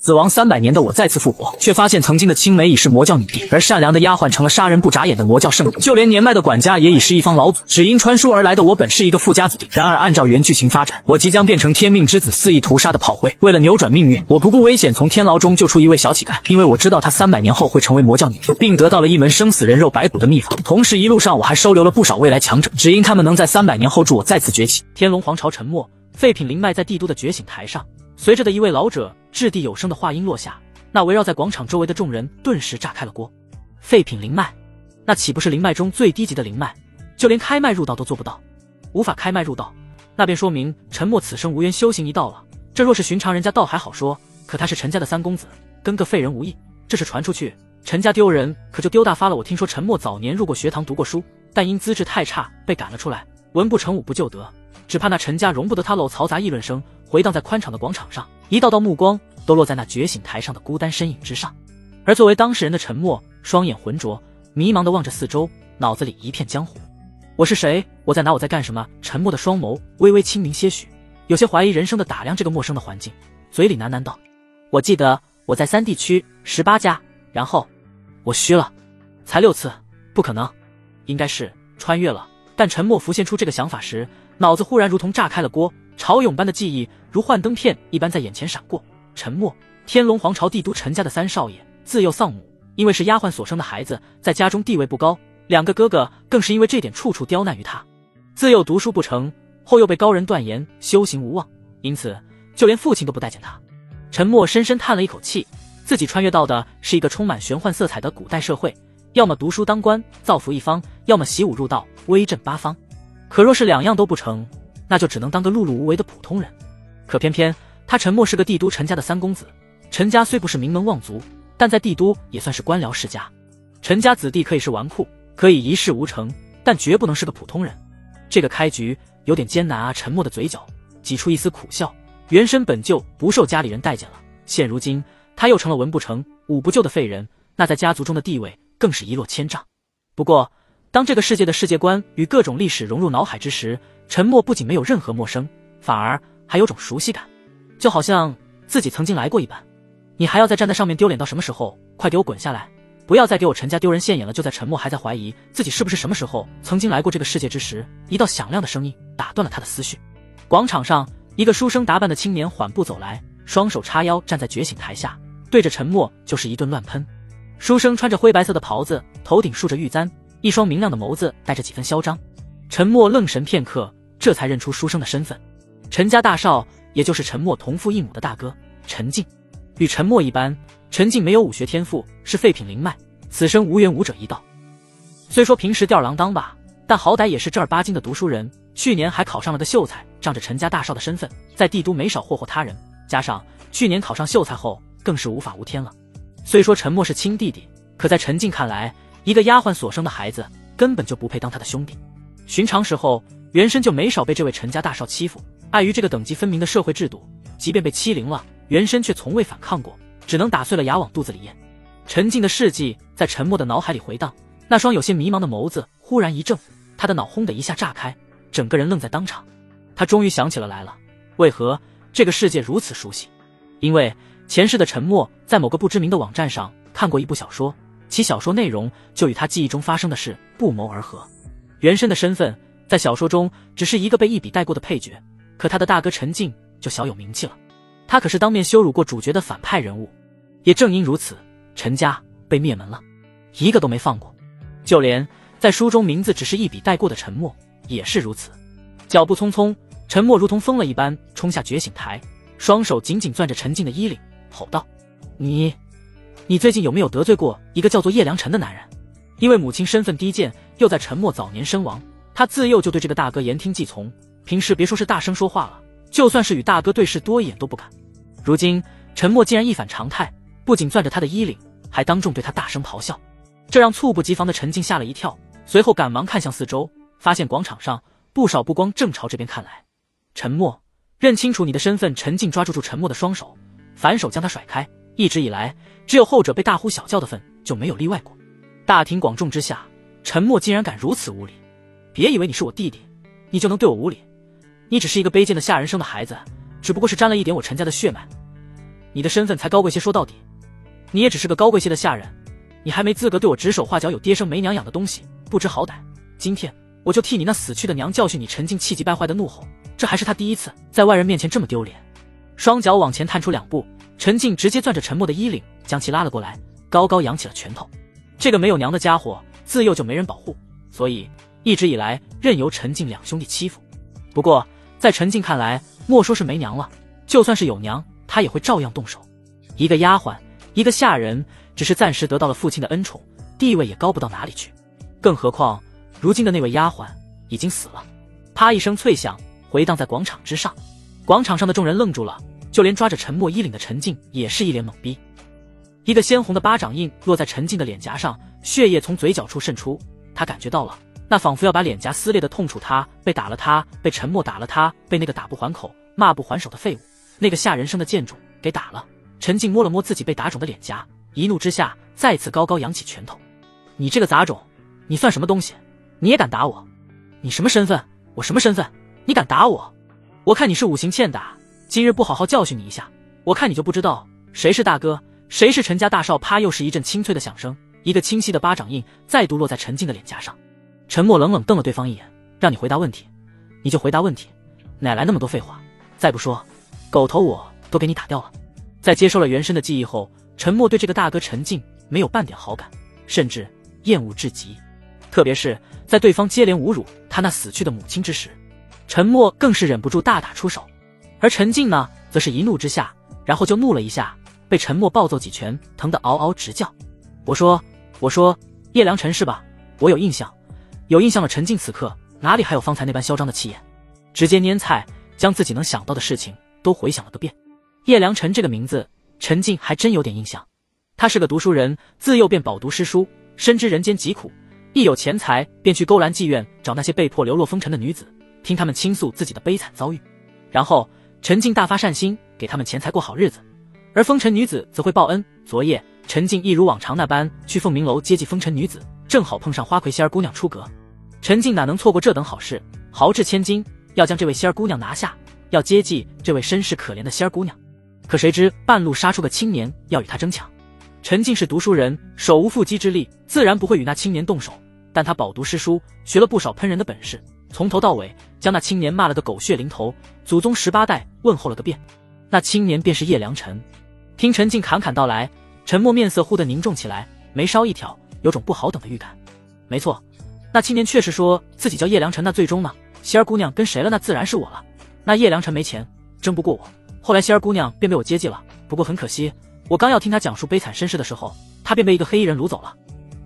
死亡300年的我再次复活，却发现曾经的青梅已是魔教女帝，而善良的丫鬟成了杀人不眨眼的魔教圣女，就连年迈的管家也已是一方老祖。只因传书而来的我本是一个富家子弟，然而按照原剧情发展，我即将变成天命之子，肆意屠杀的炮灰。为了扭转命运，我不顾危险从天牢中救出一位小乞丐，因为我知道她300年后会成为魔教女帝，并得到了一门生死人肉白骨的秘方。同时一路上我还收留了不少未来强者，只因他们能在300年后助我再次崛起。天龙皇朝沉没，废品灵脉在帝都的觉醒台上，随着的一位老者掷地有声的话音落下，那围绕在广场周围的众人顿时炸开了锅。废品灵脉，那岂不是灵脉中最低级的灵脉？就连开脉入道都做不到，无法开脉入道，那便说明陈默此生无缘修行一道了。这若是寻常人家倒还好说，可他是陈家的三公子，跟个废人无异。这事传出去，陈家丢人可就丢大发了。我听说陈默早年入过学堂读过书，但因资质太差被赶了出来，文不成武不就得，只怕那陈家容不得他喽。嘈杂议论声回荡在宽敞的广场上，一道道目光都落在那觉醒台上的孤单身影之上。而作为当事人的陈默双眼浑浊，迷茫地望着四周，脑子里一片浆糊。我是谁？我在哪？我在干什么？沉默的双眸微微清明些许，有些怀疑人生地打量这个陌生的环境，嘴里喃喃道：我记得我在3地区18家，然后我虚了，才6次，不可能，应该是穿越了。但陈默浮现出这个想法时，脑子忽然如同炸开了锅，潮涌般的记忆如幻灯片一般在眼前闪过。陈默，天龙皇朝帝都陈家的3少爷，自幼丧母，因为是丫鬟所生的孩子，在家中地位不高，2个哥哥更是因为这点处处刁难于他。自幼读书不成，后又被高人断言修行无望，因此就连父亲都不待见他。陈默深深叹了一口气，自己穿越到的是一个充满玄幻色彩的古代社会，要么读书当官造福一方，要么习武入道威震八方。可若是2样都不成，那就只能当个碌碌无为的普通人。可偏偏他陈默是个帝都陈家的3公子，陈家虽不是名门望族，但在帝都也算是官僚世家。陈家子弟可以是纨绔，可以一事无成，但绝不能是个普通人。这个开局有点艰难啊。陈默的嘴角挤出一丝苦笑，原身本就不受家里人待见了，现如今他又成了文不成武不就的废人，那在家族中的地位更是一落千丈。不过当这个世界的世界观与各种历史融入脑海之时，陈默不仅没有任何陌生，反而还有种熟悉感，就好像自己曾经来过一般。你还要再站在上面丢脸到什么时候？快给我滚下来，不要再给我陈家丢人现眼了。就在陈默还在怀疑自己是不是什么时候曾经来过这个世界之时，一道响亮的声音打断了他的思绪。广场上，一个书生打扮的青年缓步走来，双手叉腰站在觉醒台下，对着陈默就是一顿乱喷。书生穿着灰白色的袍子，头顶竖着玉簪，一双明亮的眸子带着几分嚣张。陈默愣神片刻，这才认出书生的身份，陈家大少，也就是陈默同父异母的大哥陈静。与陈默一般，陈静没有武学天赋，是废品灵脉，此生无缘武者一道。虽说平时吊儿郎当吧，但好歹也是正儿八经的读书人，去年还考上了个秀才，仗着陈家大少的身份，在帝都没少霍霍他人，加上去年考上秀才后更是无法无天了。虽说陈默是亲弟弟，可在陈静看来，一个丫鬟所生的孩子根本就不配当他的兄弟。寻常时候原身就没少被这位陈家大少欺负，碍于这个等级分明的社会制度，即便被欺凌了，原身却从未反抗过，只能打碎了牙往肚子里咽。陈静的事迹在陈默的脑海里回荡，那双有些迷茫的眸子忽然一怔，他的脑轰的一下炸开，整个人愣在当场。他终于想起了来了，为何这个世界如此熟悉？因为前世的陈默在某个不知名的网站上看过一部小说，其小说内容就与他记忆中发生的事不谋而合。原身的身份在小说中只是一个被一笔带过的配角，可他的大哥陈静就小有名气了，他可是当面羞辱过主角的反派人物。也正因如此，陈家被灭门了，一个都没放过。就连在书中名字只是一笔带过的陈默也是如此。脚步匆匆，陈默如同疯了一般冲下觉醒台，双手紧紧攥着陈静的衣领，吼道：你最近有没有得罪过一个叫做叶良辰的男人？因为母亲身份低贱，又在陈默早年身亡，他自幼就对这个大哥言听计从，平时别说是大声说话了，就算是与大哥对视多一眼都不敢。如今陈默竟然一反常态，不仅攥着他的衣领，还当众对他大声咆哮，这让猝不及防的陈静吓了一跳，随后赶忙看向四周，发现广场上不少目光正朝这边看来。陈默，认清楚你的身份。陈静抓住陈默的双手，反手将他甩开，一直以来只有后者被大呼小叫的份，就没有例外过。大庭广众之下，陈默竟然敢如此无礼，别以为你是我弟弟你就能对我无礼，你只是一个卑贱的下人生的孩子，只不过是沾了一点我陈家的血脉。你的身份才高贵些，说到底，你也只是个高贵些的下人，你还没资格对我指手画脚，有爹生没娘养的东西，不知好歹。今天我就替你那死去的娘教训你！陈静气急败坏的怒吼，这还是他第一次在外人面前这么丢脸。双脚往前探出2步，陈静直接攥着陈默的衣领，将其拉了过来，高高扬起了拳头。这个没有娘的家伙，自幼就没人保护，所以一直以来任由陈静两兄弟欺负。不过在陈静看来，莫说是没娘了，就算是有娘，他也会照样动手。一个丫鬟，一个下人，只是暂时得到了父亲的恩宠，地位也高不到哪里去。更何况如今的那位丫鬟已经死了。啪一声脆响，回荡在广场之上。广场上的众人愣住了，就连抓着陈默衣领的陈静也是一脸懵逼。一个鲜红的巴掌印落在陈静的脸颊上，血液从嘴角处渗出，他感觉到了那仿佛要把脸颊撕裂的痛楚。他被打了，他被陈默打了，他被那个打不还口骂不还手的废物，那个下人生的贱种给打了。陈静摸了摸自己被打肿的脸颊，一怒之下再次高高扬起拳头。你这个杂种，你算什么东西？你也敢打我？你什么身份？我什么身份？你敢打我？我看你是5行欠打，今日不好好教训你一下，我看你就不知道谁是大哥，谁是陈家大少。啪，又是一阵清脆的响声，一个清晰的巴掌印再度落在陈静的脸颊上。陈默冷冷瞪了对方一眼，让你回答问题，你就回答问题，哪来那么多废话？再不说，狗头我都给你打掉了。在接受了原身的记忆后，陈默对这个大哥陈静没有半点好感，甚至厌恶至极。特别是在对方接连侮辱他那死去的母亲之时，陈默更是忍不住大打出手。而陈静呢，则是一怒之下，然后就怒了一下，被陈默暴揍几拳，疼得嗷嗷直叫。我说叶良辰是吧？我有印象了。陈静此刻哪里还有方才那般嚣张的气焰，直接拈菜将自己能想到的事情都回想了个遍。叶良辰这个名字，陈静还真有点印象。他是个读书人，自幼便饱读诗书，深知人间疾苦，一有钱财便去勾栏妓院找那些被迫流落风尘的女子，听他们倾诉自己的悲惨遭遇，然后陈静大发善心，给他们钱财过好日子，而风尘女子则会报恩。昨夜陈静一如往常那般去凤鸣楼接济风尘女子，正好碰上花魁仙儿姑娘出阁。陈静哪能错过这等好事，豪掷千金要将这位仙儿姑娘拿下，要接济这位身世可怜的仙儿姑娘。可谁知半路杀出个青年要与他争抢。陈静是读书人，手无缚鸡之力，自然不会与那青年动手，但他饱读诗书，学了不少喷人的本事，从头到尾将那青年骂了个狗血淋头，祖宗18代问候了个遍。那青年便是叶良辰。听陈静侃侃道来，陈默面色忽地凝重起来，眉梢一挑，有种不好等的预感。没错，那青年确实说自己叫叶良辰，那最终呢，仙儿姑娘跟谁了？那自然是我了。那叶良辰没钱，争不过我，后来仙儿姑娘便被我接济了，不过很可惜，我刚要听她讲述悲惨身世的时候，她便被一个黑衣人掳走了。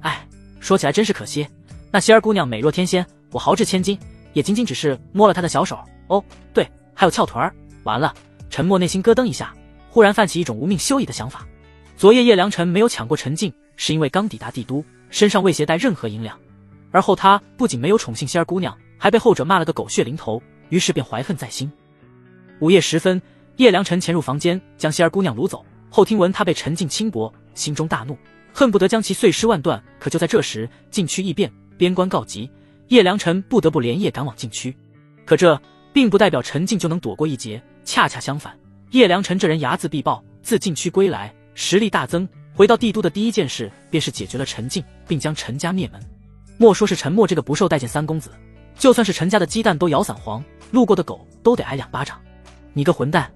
哎，说起来真是可惜，那仙儿姑娘美若天仙，我豪掷千金，也仅仅只是摸了她的小手。哦，对，还有翘臀儿。完了，陈默内心咯噔一下，忽然泛起一种无命休矣的想法。昨夜叶良辰没有抢过陈静，是因为刚抵达帝都，身上未携带任何银两，而后他不仅没有宠幸仙儿姑娘，还被后者骂了个狗血淋头，于是便怀恨在心。午夜时分，叶良辰潜入房间，将仙儿姑娘掳走，后听闻她被陈静轻薄，心中大怒，恨不得将其碎尸万段。可就在这时，禁区异变，边关告急，叶良辰不得不连夜赶往禁区。可这并不代表陈静就能躲过一劫，恰恰相反，叶良辰这人睚眦必报，自禁区归来，实力大增，回到帝都的第一件事便是解决了陈静，并将陈家灭门。莫说是陈默这个不受待见三公子，就算是陈家的鸡蛋都摇散黄，路过的狗都得挨2巴掌。你个混蛋，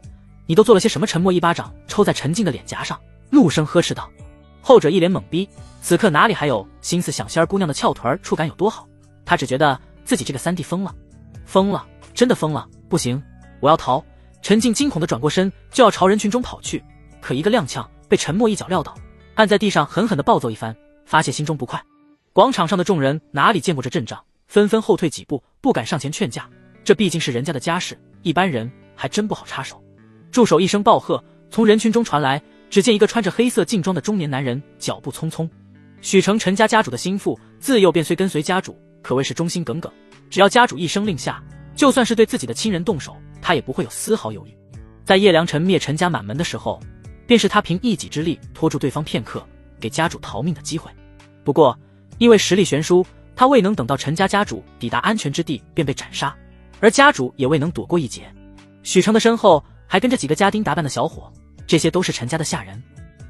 你都做了些什么？陈默一巴掌抽在陈静的脸颊上，怒声呵斥道。后者一脸懵逼，此刻哪里还有心思想仙儿姑娘的翘臀触感有多好，他只觉得自己这个三弟疯了，真的疯了，不行，我要逃。陈静惊恐地转过身，就要朝人群中跑去，可一个踉跄，被陈默一脚撂倒，按在地上狠狠地暴揍一番，发泄心中不快。广场上的众人哪里见过这阵仗，纷纷后退几步，不敢上前劝架，这毕竟是人家的家事，一般人还真不好插手。住手一声暴喝从人群中传来，只见一个穿着黑色劲装的中年男人脚步匆匆。许成陈家家主的心腹，自幼便虽跟随家主，可谓是忠心耿耿，只要家主一声令下，就算是对自己的亲人动手，他也不会有丝毫犹豫。在叶良辰灭陈家满门的时候，便是他凭一己之力拖住对方片刻，给家主逃命的机会。不过因为实力悬殊，他未能等到陈家家主抵达安全之地便被斩杀，而家主也未能躲过一劫。许成的身后还跟着几个家丁打扮的小伙，这些都是陈家的下人。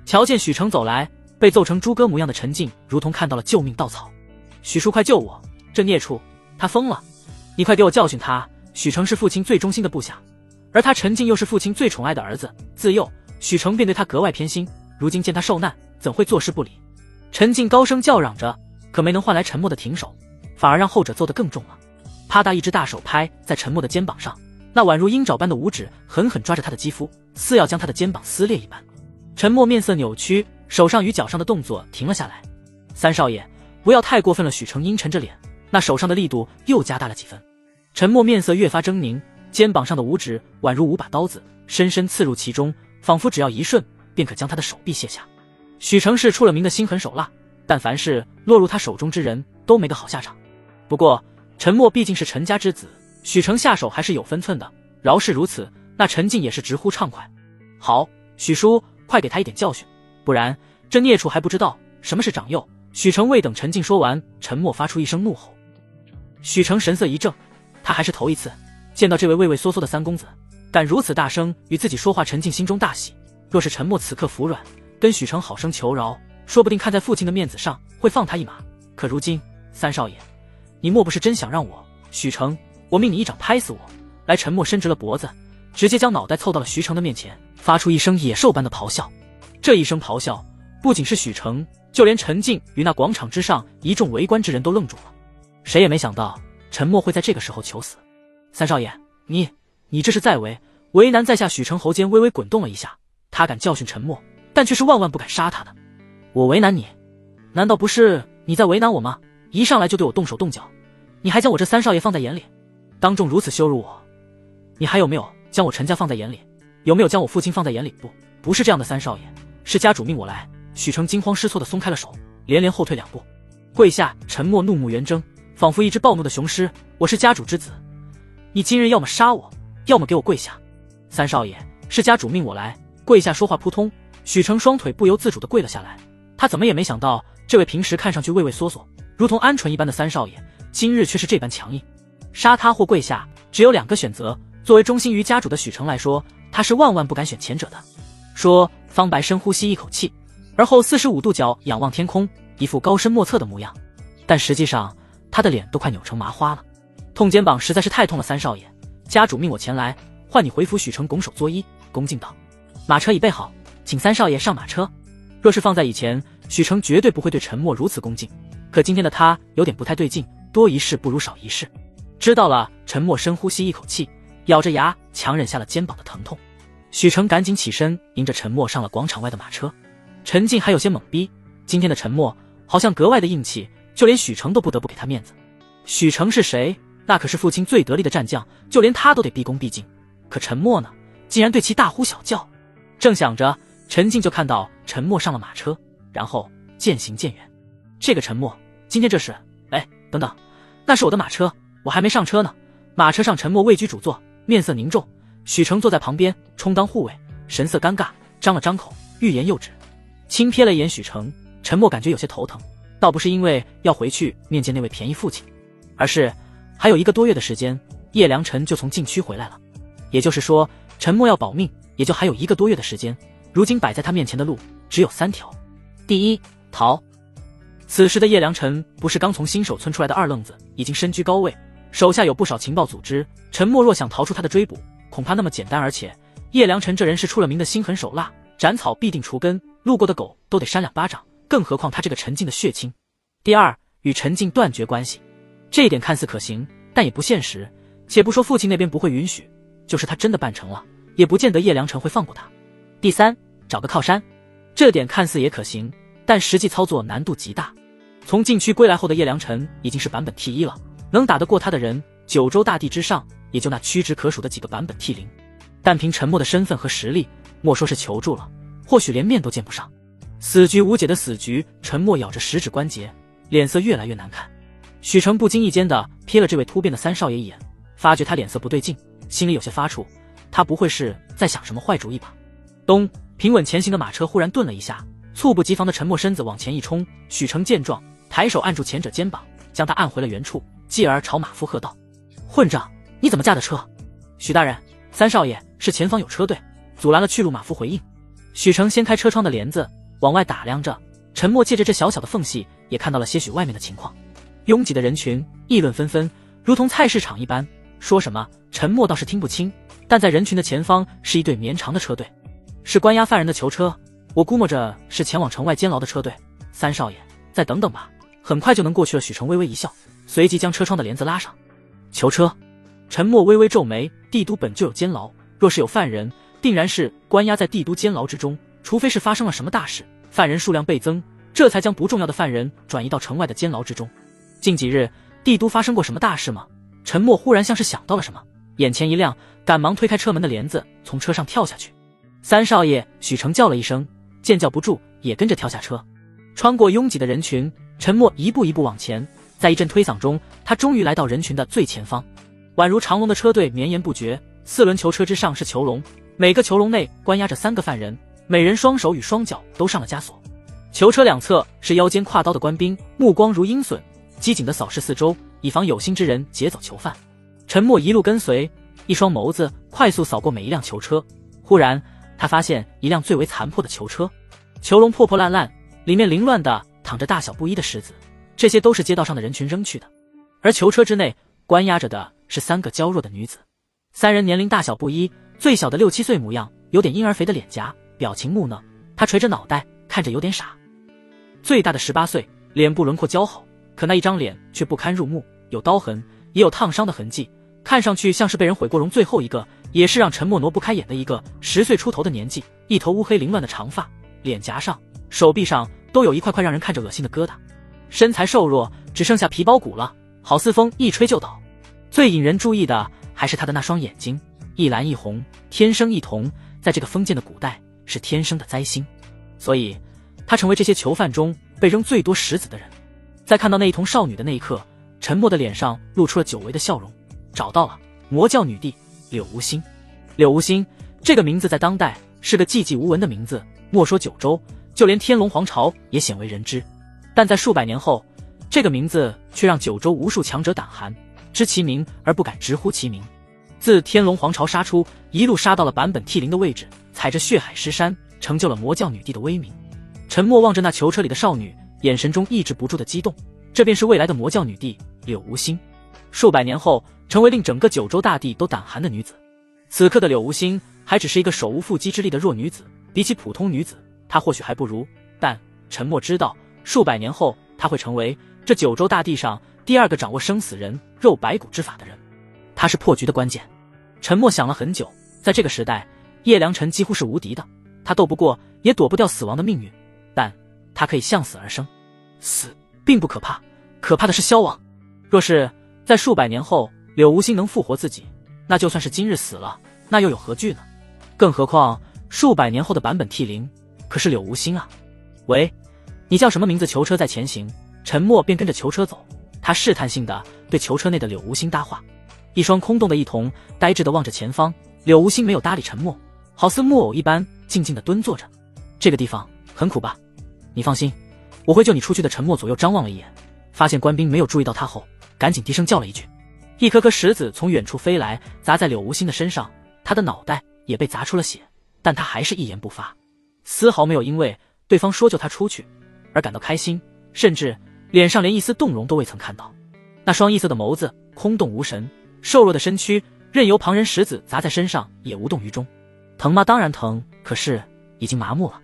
瞧见许成走来，被揍成猪哥模样的陈静如同看到了救命稻草。许叔快救我，这孽畜他疯了，你快给我教训他。许成是父亲最忠心的部下，而他陈静又是父亲最宠爱的儿子，自幼许成便对他格外偏心，如今见他受难，怎会坐视不理？陈静高声叫嚷着，可没能换来陈默的停手，反而让后者揍得更重了。啪嗒一只大手拍在陈默的肩膀上，那宛如鹰爪般的五指狠狠抓着他的肌肤，似要将他的肩膀撕裂一般。陈默面色扭曲，手上与脚上的动作停了下来。三少爷，不要太过分了。许成阴沉着脸，那手上的力度又加大了几分。陈默面色越发狰狞，肩膀上的五指宛如5把刀子，深深刺入其中，仿佛只要一瞬便可将他的手臂卸下。许成是出了名的心狠手辣，但凡是落入他手中之人都没个好下场。不过陈默毕竟是陈家之子，许成下手还是有分寸的。饶是如此，那陈静也是直呼畅快。好，许叔，快给他一点教训，不然这孽畜还不知道什么是长幼。许成未等陈静说完，陈默发出一声怒吼。许成神色一怔，他还是头一次见到这位畏畏缩缩的三公子敢如此大声与自己说话。陈静心中大喜，若是陈默此刻服软，跟许成好生求饶，说不定看在父亲的面子上会放他一马。可如今，三少爷，你莫不是真想让我许成，我命你一掌拍死我？来，陈默伸直了脖子，直接将脑袋凑到了徐成的面前，发出一声野兽般的咆哮。这一声咆哮不仅是许成，就连陈静与那广场之上一众围观之人都愣住了。谁也没想到陈默会在这个时候求死。三少爷，你这是在为难在下。许成喉间微微滚动了一下，他敢教训陈默，但却是万万不敢杀他的。我为难你？难道不是你在为难我吗？一上来就对我动手动脚，你还将我这三少爷放在眼里，当众如此羞辱我，你还有没有将我陈家放在眼里？有没有将我父亲放在眼里？不是这样的，三少爷，是家主命我来。许成惊慌失措地松开了手，连连后退2步，跪下。陈默怒目圆睁，仿佛一只暴怒的雄狮。我是家主之子，你今日要么杀我，要么给我跪下。三少爷，是家主命我来。跪下说话扑通，许成双腿不由自主地跪了下来。他怎么也没想到，这位平时看上去畏畏缩缩，如同鹌鹑一般的三少爷，今日却是这般强硬。杀他或跪下，只有2个选择。作为忠心于家主的许成来说，他是万万不敢选前者的。说方白深呼吸一口气，而后45度角仰望天空，一副高深莫测的模样。但实际上他的脸都快扭成麻花了。痛肩膀实在是太痛了，三少爷，家主命我前来，唤你回府。许成拱手作揖，恭敬道：马车已备好，请三少爷上马车。若是放在以前，许成绝对不会对陈默如此恭敬，可今天的他有点不太对劲，多一事不如少一事。知道了。陈默深呼吸一口气，咬着牙强忍下了肩膀的疼痛。许成赶紧起身，迎着陈默上了广场外的马车。陈静还有些懵逼，今天的陈默好像格外的硬气，就连许成都不得不给他面子。许成是谁？那可是父亲最得力的战将，就连他都得毕恭毕敬。可陈默呢，竟然对其大呼小叫。正想着，陈静就看到陈默上了马车，然后渐行渐远。这个陈默今天这是……哎，等等，那是我的马车，我还没上车呢。马车上陈默位居主座，面色凝重，许成坐在旁边充当护卫，神色尴尬，张了张口，欲言又止。轻瞥了一眼许成，陈默感觉有些头疼，倒不是因为要回去面见那位便宜父亲，而是还有1个多月的时间，叶良辰就从禁区回来了。也就是说，陈默要保命也就还有1个多月的时间。如今摆在他面前的路只有3条。第一，逃。此时的叶良辰不是刚从新手村出来的二愣子，已经身居高位，手下有不少情报组织。陈默若想逃出他的追捕，恐怕那么简单。而且叶良辰这人是出了名的心狠手辣，斩草必定除根，路过的狗都得扇2巴掌，更何况他这个陈静的血亲。第二，与陈静断绝关系。这一点看似可行，但也不现实。且不说父亲那边不会允许，就是他真的办成了，也不见得叶良辰会放过他。第三，找个靠山。这点看似也可行，但实际操作难度极大。从禁区归来后的叶良辰已经是版本 T1 了，能打得过他的人，九州大地之上也就那屈指可数的几个版本 T0。但凭陈默的身份和实力，莫说是求助了，或许连面都见不上。死局无解的死局，陈默咬着食指关节，脸色越来越难看。许成不经意间的瞥了这位突变的三少爷一眼，发觉他脸色不对劲，心里有些发怵，他不会是在想什么坏主意吧？咚！平稳前行的马车忽然顿了一下，猝不及防的陈默身子往前一冲。许成见状，抬手按住前者肩膀，将他按回了原处，继而朝马夫喝道：混账，你怎么驾的车？许大人，三少爷是前方有车队，阻拦了去路。马夫回应。许成掀开车窗的帘子，往外打量着。陈默借着这小小的缝隙，也看到了些许外面的情况。拥挤的人群议论纷纷，如同菜市场一般。说什么陈默倒是听不清，但在人群的前方是一队绵长的车队，是关押犯人的囚车，我估摸着是前往城外监牢的车队。三少爷，再等等吧，很快就能过去了。许成微微一笑，随即将车窗的帘子拉上。囚车？陈默微微皱眉，帝都本就有监牢，若是有犯人，定然是关押在帝都监牢之中，除非是发生了什么大事，犯人数量倍增，这才将不重要的犯人转移到城外的监牢之中。近几日帝都发生过什么大事吗？陈默忽然像是想到了什么，眼前一亮，赶忙推开车门的帘子，从车上跳下去。三少爷，许成叫了一声，见叫不住，也跟着跳下车。穿过拥挤的人群，陈默一步一步往前，在一阵推搡中，他终于来到人群的最前方。宛如长龙的车队绵延不绝，4轮囚车之上是囚笼，每个囚笼内关押着3个犯人，每人双手与双脚都上了枷锁。囚车两侧是腰间挎刀的官兵，目光如鹰隼，机警地扫视四周，以防有心之人劫走囚犯。陈默一路跟随，一双眸子快速扫过每一辆囚车。忽然他发现一辆最为残破的囚车，囚笼破破烂烂，里面凌乱地躺着大小不一的尸子，这些都是街道上的人群扔去的。而囚车之内关押着的是3个娇弱的女子，3人年龄大小不一，最小的6、7岁模样，有点婴儿肥的脸颊，表情木讷，她垂着脑袋，看着有点傻。最大的18岁，脸部轮廓姣好，可那一张脸却不堪入目，有刀痕，也有烫伤的痕迹，看上去像是被人毁过容。最后一个也是让陈默挪不开眼的一个10岁出头的年纪，一头乌黑凌乱的长发，脸颊上、手臂上都有一块块让人看着恶心的疙瘩，身材瘦弱，只剩下皮包骨了，好似风一吹就倒。最引人注意的还是他的那双眼睛，一蓝一红，天生异瞳，在这个封建的古代是天生的灾星，所以他成为这些囚犯中被扔最多石子的人。在看到那一瞳少女的那一刻，陈默的脸上露出了久违的笑容。找到了，魔教女帝柳无心。柳无心这个名字在当代是个寂寂无闻的名字，莫说九州，就连天龙皇朝也鲜为人知。但在数百年后，这个名字却让九州无数强者胆寒，知其名而不敢直呼其名。自天龙皇朝杀出，一路杀到了坂本剃灵的位置，踩着血海尸山，成就了魔教女帝的威名。陈默望着那囚车里的少女，眼神中抑制不住的激动，这便是未来的魔教女帝柳无心。数百年后，成为令整个九州大地都胆寒的女子。此刻的柳无心还只是一个手无缚鸡之力的弱女子，比起普通女子，她或许还不如，但陈默知道，数百年后她会成为这九州大地上第2个掌握生死人肉白骨之法的人。她是破局的关键。陈默想了很久，在这个时代，叶良辰几乎是无敌的，他斗不过，也躲不掉死亡的命运，但他可以向死而生。死并不可怕，可怕的是消亡。若是在数百年后柳无心能复活自己，那就算是今日死了，那又有何惧呢？更何况数百年后的坂本剃灵可是柳无心啊。喂，你叫什么名字？囚车在前行，陈默便跟着囚车走。他试探性地对囚车内的柳无心搭话，一双空洞的异瞳呆滞地望着前方。柳无心没有搭理陈默，好似木偶一般静静地蹲坐着。这个地方很苦吧？你放心，我会救你出去的。陈默左右张望了一眼，发现官兵没有注意到他后，赶紧低声叫了一句。一颗颗石子从远处飞来，砸在柳无心的身上，他的脑袋也被砸出了血，但他还是一言不发，丝毫没有因为对方说救他出去而感到开心，甚至脸上连一丝动容都未曾看到。那双异色的眸子空洞无神，瘦弱的身躯任由旁人石子砸在身上也无动于衷。疼吗？当然疼，可是已经麻木了。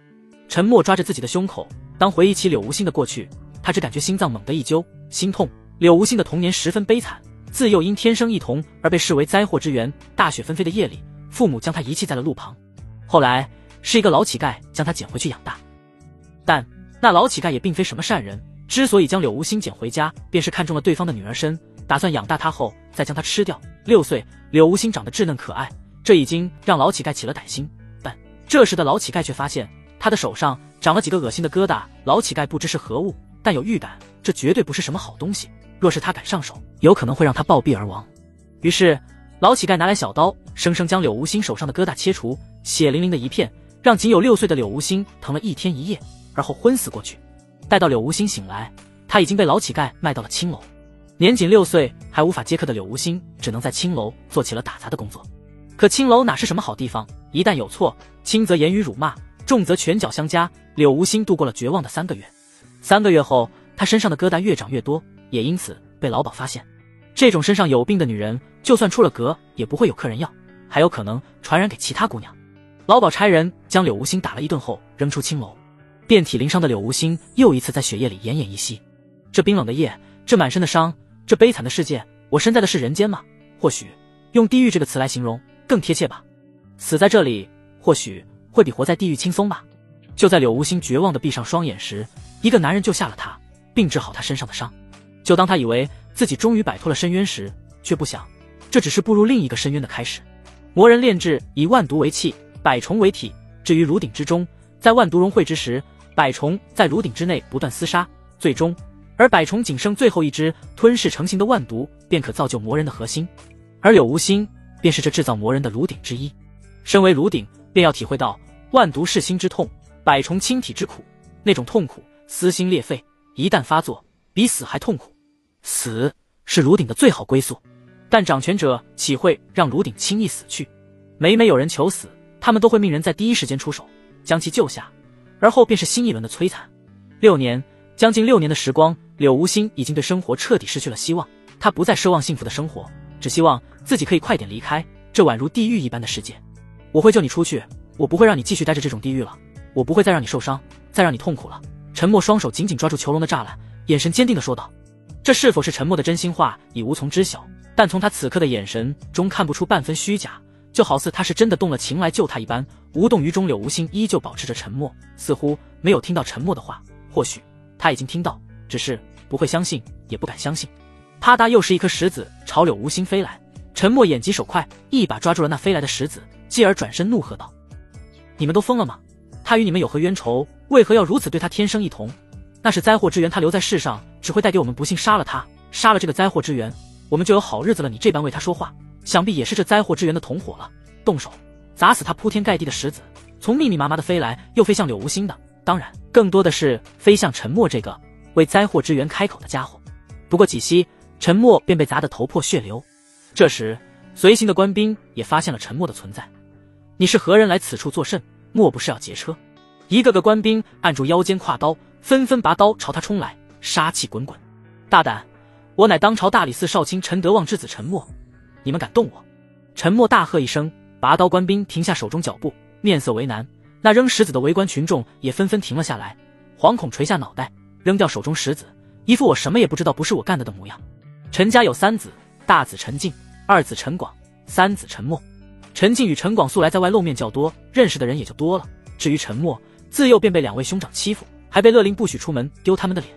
陈默抓着自己的胸口，当回忆起柳无心的过去，他只感觉心脏猛地一揪，心痛。柳无心的童年十分悲惨，自幼因天生异瞳而被视为灾祸之源。大雪纷飞的夜里，父母将他遗弃在了路旁，后来是一个老乞丐将他捡回去养大。但那老乞丐也并非什么善人，之所以将柳无心捡回家，便是看中了对方的女儿身，打算养大她后再将她吃掉。6岁，柳无心长得稚嫩可爱，这已经让老乞丐起了歹心。但这时的老乞丐却发现他的手上长了几个恶心的疙瘩，老乞丐不知是何物，但有预感这绝对不是什么好东西，若是他敢上手，有可能会让他暴毙而亡。于是老乞丐拿来小刀，生生将柳无心手上的疙瘩切除，血淋淋的一片，让仅有6岁的柳无心疼了1天1夜，而后昏死过去。待到柳无心醒来，他已经被老乞丐卖到了青楼。年仅6岁还无法接客的柳无心，只能在青楼做起了打杂的工作。可青楼哪是什么好地方，一旦有错，轻则言语辱骂，重则拳脚相加，柳无心度过了绝望的3个月。3个月后，他身上的疙瘩越长越多，也因此被老鸨发现。这种身上有病的女人，就算出了阁，也不会有客人要，还有可能传染给其他姑娘。老鸨差人将柳无心打了一顿后，扔出青楼。遍体鳞伤的柳无心又一次在血液里奄奄一息。这冰冷的夜，这满身的伤，这悲惨的世界，我身在的是人间吗？或许用地狱这个词来形容更贴切吧。死在这里，或许会比活在地狱轻松吧。就在柳无心绝望地闭上双眼时，一个男人救下了他，并治好他身上的伤。就当他以为自己终于摆脱了深渊时，却不想这只是步入另一个深渊的开始。魔人炼制以万毒为器，百虫为体，置于炉鼎之中。在万毒融汇之时，百虫在炉鼎之内不断厮杀，最终而百虫仅剩最后一只，吞噬成型的万毒便可造就魔人的核心。而柳无心便是这制造魔人的炉鼎之一。身为炉鼎，便要体会到万毒噬心之痛，百虫侵体之苦。那种痛苦撕心裂肺，一旦发作，比死还痛苦。死是炉鼎的最好归宿，但掌权者岂会让炉鼎轻易死去？每有人求死，他们都会命人在第一时间出手，将其救下，而后便是新一轮的摧残。6年，将近6年的时光，柳无心已经对生活彻底失去了希望。他不再奢望幸福的生活，只希望自己可以快点离开这宛如地狱一般的世界。我会救你出去，我不会让你继续待着这种地狱了，我不会再让你受伤，再让你痛苦了。沉默双手紧紧抓住囚笼的栅栏，眼神坚定地说道。这是否是沉默的真心话，已无从知晓，但从他此刻的眼神中看不出半分虚假，就好似他是真的动了情来救他一般。无动于衷，柳无心依旧保持着沉默，似乎没有听到沉默的话。或许他已经听到，只是不会相信，也不敢相信。啪嗒，又是一颗石子朝柳无心飞来。沉默眼疾手快，一把抓住了那飞来的石子，继而转身怒喝道：你们都疯了吗？他与你们有何冤仇？为何要如此对他天生一同？那是灾祸之源，他留在世上只会带给我们不幸，杀了他，杀了这个灾祸之源，我们就有好日子了。你这般为他说话，想必也是这灾祸之源的同伙了。动手砸死他！铺天盖地的石子从密密麻麻的飞来，又飞向柳无心的，当然更多的是飞向沉默这个为灾祸之源开口的家伙。不过几息，沉默便被砸得头破血流。这时随行的官兵也发现了沉默的存在。你是何人来此处作甚？莫不是要劫车？一个个官兵按住腰间挎刀，纷纷拔刀朝他冲来，杀气滚滚。大胆！我乃当朝大理寺少卿陈德旺之子沉默，你们敢动我？沉默大喝一声，拔刀官兵停下手中脚步，面色为难。那扔石子的围观群众也纷纷停了下来，惶恐垂下脑袋，扔掉手中石子，一副我什么也不知道，不是我干的模样。陈家有3子，大子陈进，二子陈广，三子陈默。陈进与陈广素来在外露面较多，认识的人也就多了。至于陈默，自幼便被2位兄长欺负，还被勒令不许出门，丢他们的脸。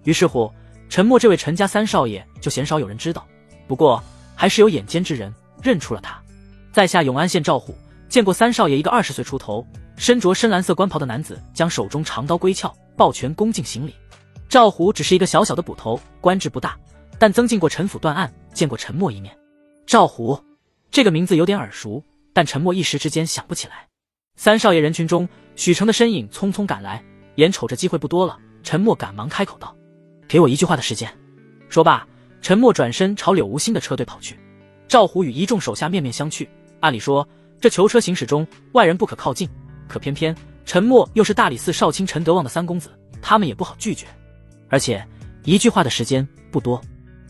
于是乎，陈默这位陈家3少爷就鲜少有人知道。不过还是有眼尖之人认出了他。在下永安县赵虎，见过3少爷一个20岁出头，身着深蓝色官袍的男子，将手中长刀归鞘，抱拳恭敬行礼。赵虎只是一个小小的捕头，官职不大，但曾进过陈府断案，见过陈默一面。赵虎这个名字有点耳熟，但陈默一时之间想不起来。3少爷人群中，许成的身影匆匆赶来，眼瞅着机会不多了，陈默赶忙开口道：给我1句话的时间。说罢，陈默转身朝柳无心的车队跑去。赵虎与一众手下面面相觑，按理说这囚车行驶中外人不可靠近，可偏偏陈默又是大理寺少卿陈德旺的3公子，他们也不好拒绝。而且1句话的时间不多。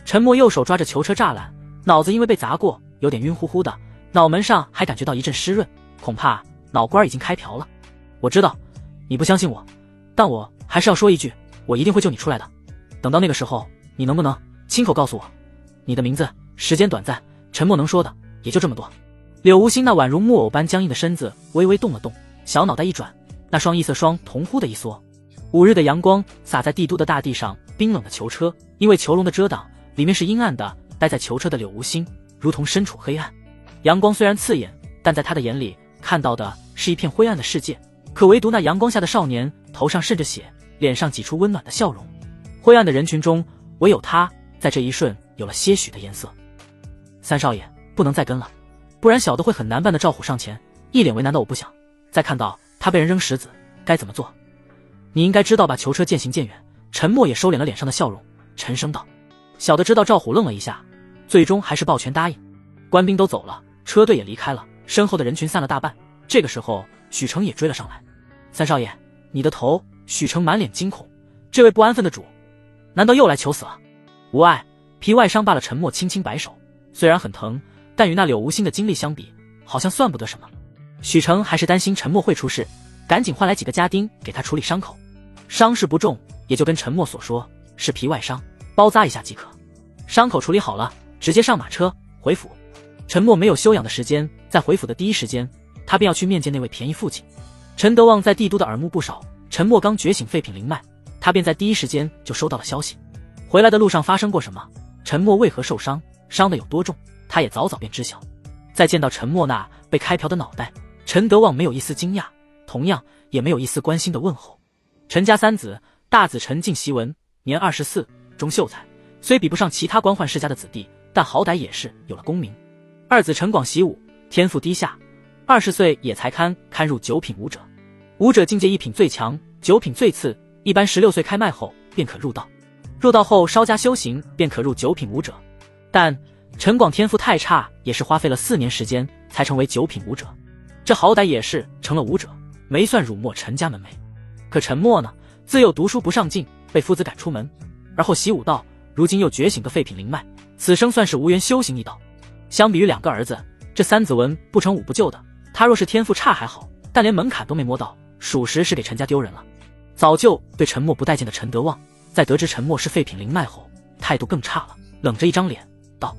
陈默右手抓着囚车栅栏，脑子因为被砸过有点晕乎乎的，脑门上还感觉到一阵湿润，恐怕脑瓜已经开瓢了。我知道你不相信我，但我还是要说一句，我一定会救你出来的。等到那个时候，你能不能亲口告诉我你的名字？时间短暂，陈默能说的也就这么多。柳无心那宛如木偶般僵硬的身子微微动了动，小脑袋一转，那双异色双瞳忽的一缩。5日的阳光洒在帝都的大地上，冰冷的囚车因为囚笼的遮挡，里面是阴暗的。待在囚车的柳无心如同身处黑暗，阳光虽然刺眼，但在他的眼里看到的是一片灰暗的世界。可唯独那阳光下的少年头上渗着血，脸上挤出温暖的笑容。灰暗的人群中，唯有他在这一瞬有了些许的颜色。3少爷不能再跟了，不然小的会很难办的。赵虎上前一脸为难的我不想再看到他被人扔石子，该怎么做？你应该知道吧。囚车渐行渐远，陈默也收敛了脸上的笑容，沉声道。小的知道。赵虎愣了一下，最终还是抱拳答应。官兵都走了，车队也离开了，身后的人群散了大半。这个时候许成也追了上来。三少爷，你的头。许成满脸惊恐，这位不安分的主，难道又来求死了？无碍，皮外伤罢了。沉默轻轻摆手，虽然很疼，但与那柳无心的经历相比，好像算不得什么。许成还是担心沉默会出事，赶紧换来几个家丁给他处理伤口。伤势不重，也就跟沉默所说，是皮外伤，包扎一下即可。伤口处理好了，直接上马车回府。沉默没有休养的时间，在回府的第一时间，他便要去面见那位便宜父亲。陈德旺在帝都的耳目不少，沉默刚觉醒废品灵脉，他便在第一时间就收到了消息。回来的路上发生过什么，沉默为何受伤，伤得有多重，他也早早便知晓。再见到沉默那被开瓢的脑袋，陈德旺没有一丝惊讶，同样也没有一丝关心的问候。陈家三子，大子陈敬习文，年24，中秀才，虽比不上其他官宦世家的子弟，但好歹也是有了功名。二子陈广习武，天赋低下，20岁也才堪入九品武者。武者境界一品最强，九品最次，一般16岁开麦后便可入道，入道后稍加修行便可入九品武者。但陈广天赋太差，也是花费了4年时间才成为九品武者，这好歹也是成了武者，没算辱没陈家门楣。可陈默呢，自幼读书不上进，被夫子赶出门，而后习武道，如今又觉醒个废品灵脉，此生算是无缘修行一道。相比于2个儿子，这三子文不成武不就的，他若是天赋差还好，但连门槛都没摸到，属实是给陈家丢人了。早就对陈默不待见的陈德旺，在得知陈默是废品灵脉后，态度更差了，冷着一张脸道：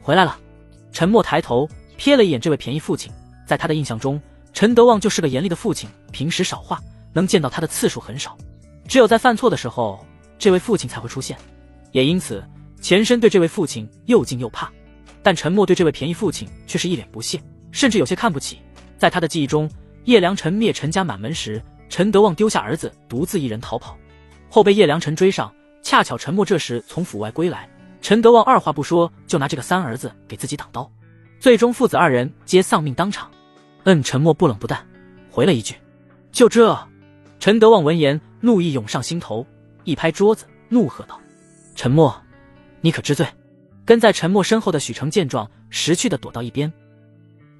回来了。陈默抬头瞥了一眼这位便宜父亲，在他的印象中，陈德旺就是个严厉的父亲，平时少话，能见到他的次数很少，只有在犯错的时候，这位父亲才会出现，也因此前身对这位父亲又敬又怕。但陈默对这位便宜父亲却是一脸不屑，甚至有些看不起。在他的记忆中，叶良辰灭陈家满门时，陈德旺丢下儿子独自一人逃跑，后被叶良辰追上，恰巧陈默这时从府外归来，陈德旺二话不说就拿这个三儿子给自己挡刀，最终父子2人皆丧命当场。陈默不冷不淡回了一句：就这。陈德旺闻言怒意涌上心头，一拍桌子怒喝道：陈默，你可知罪？跟在陈默身后的许成见状，识趣地躲到一边。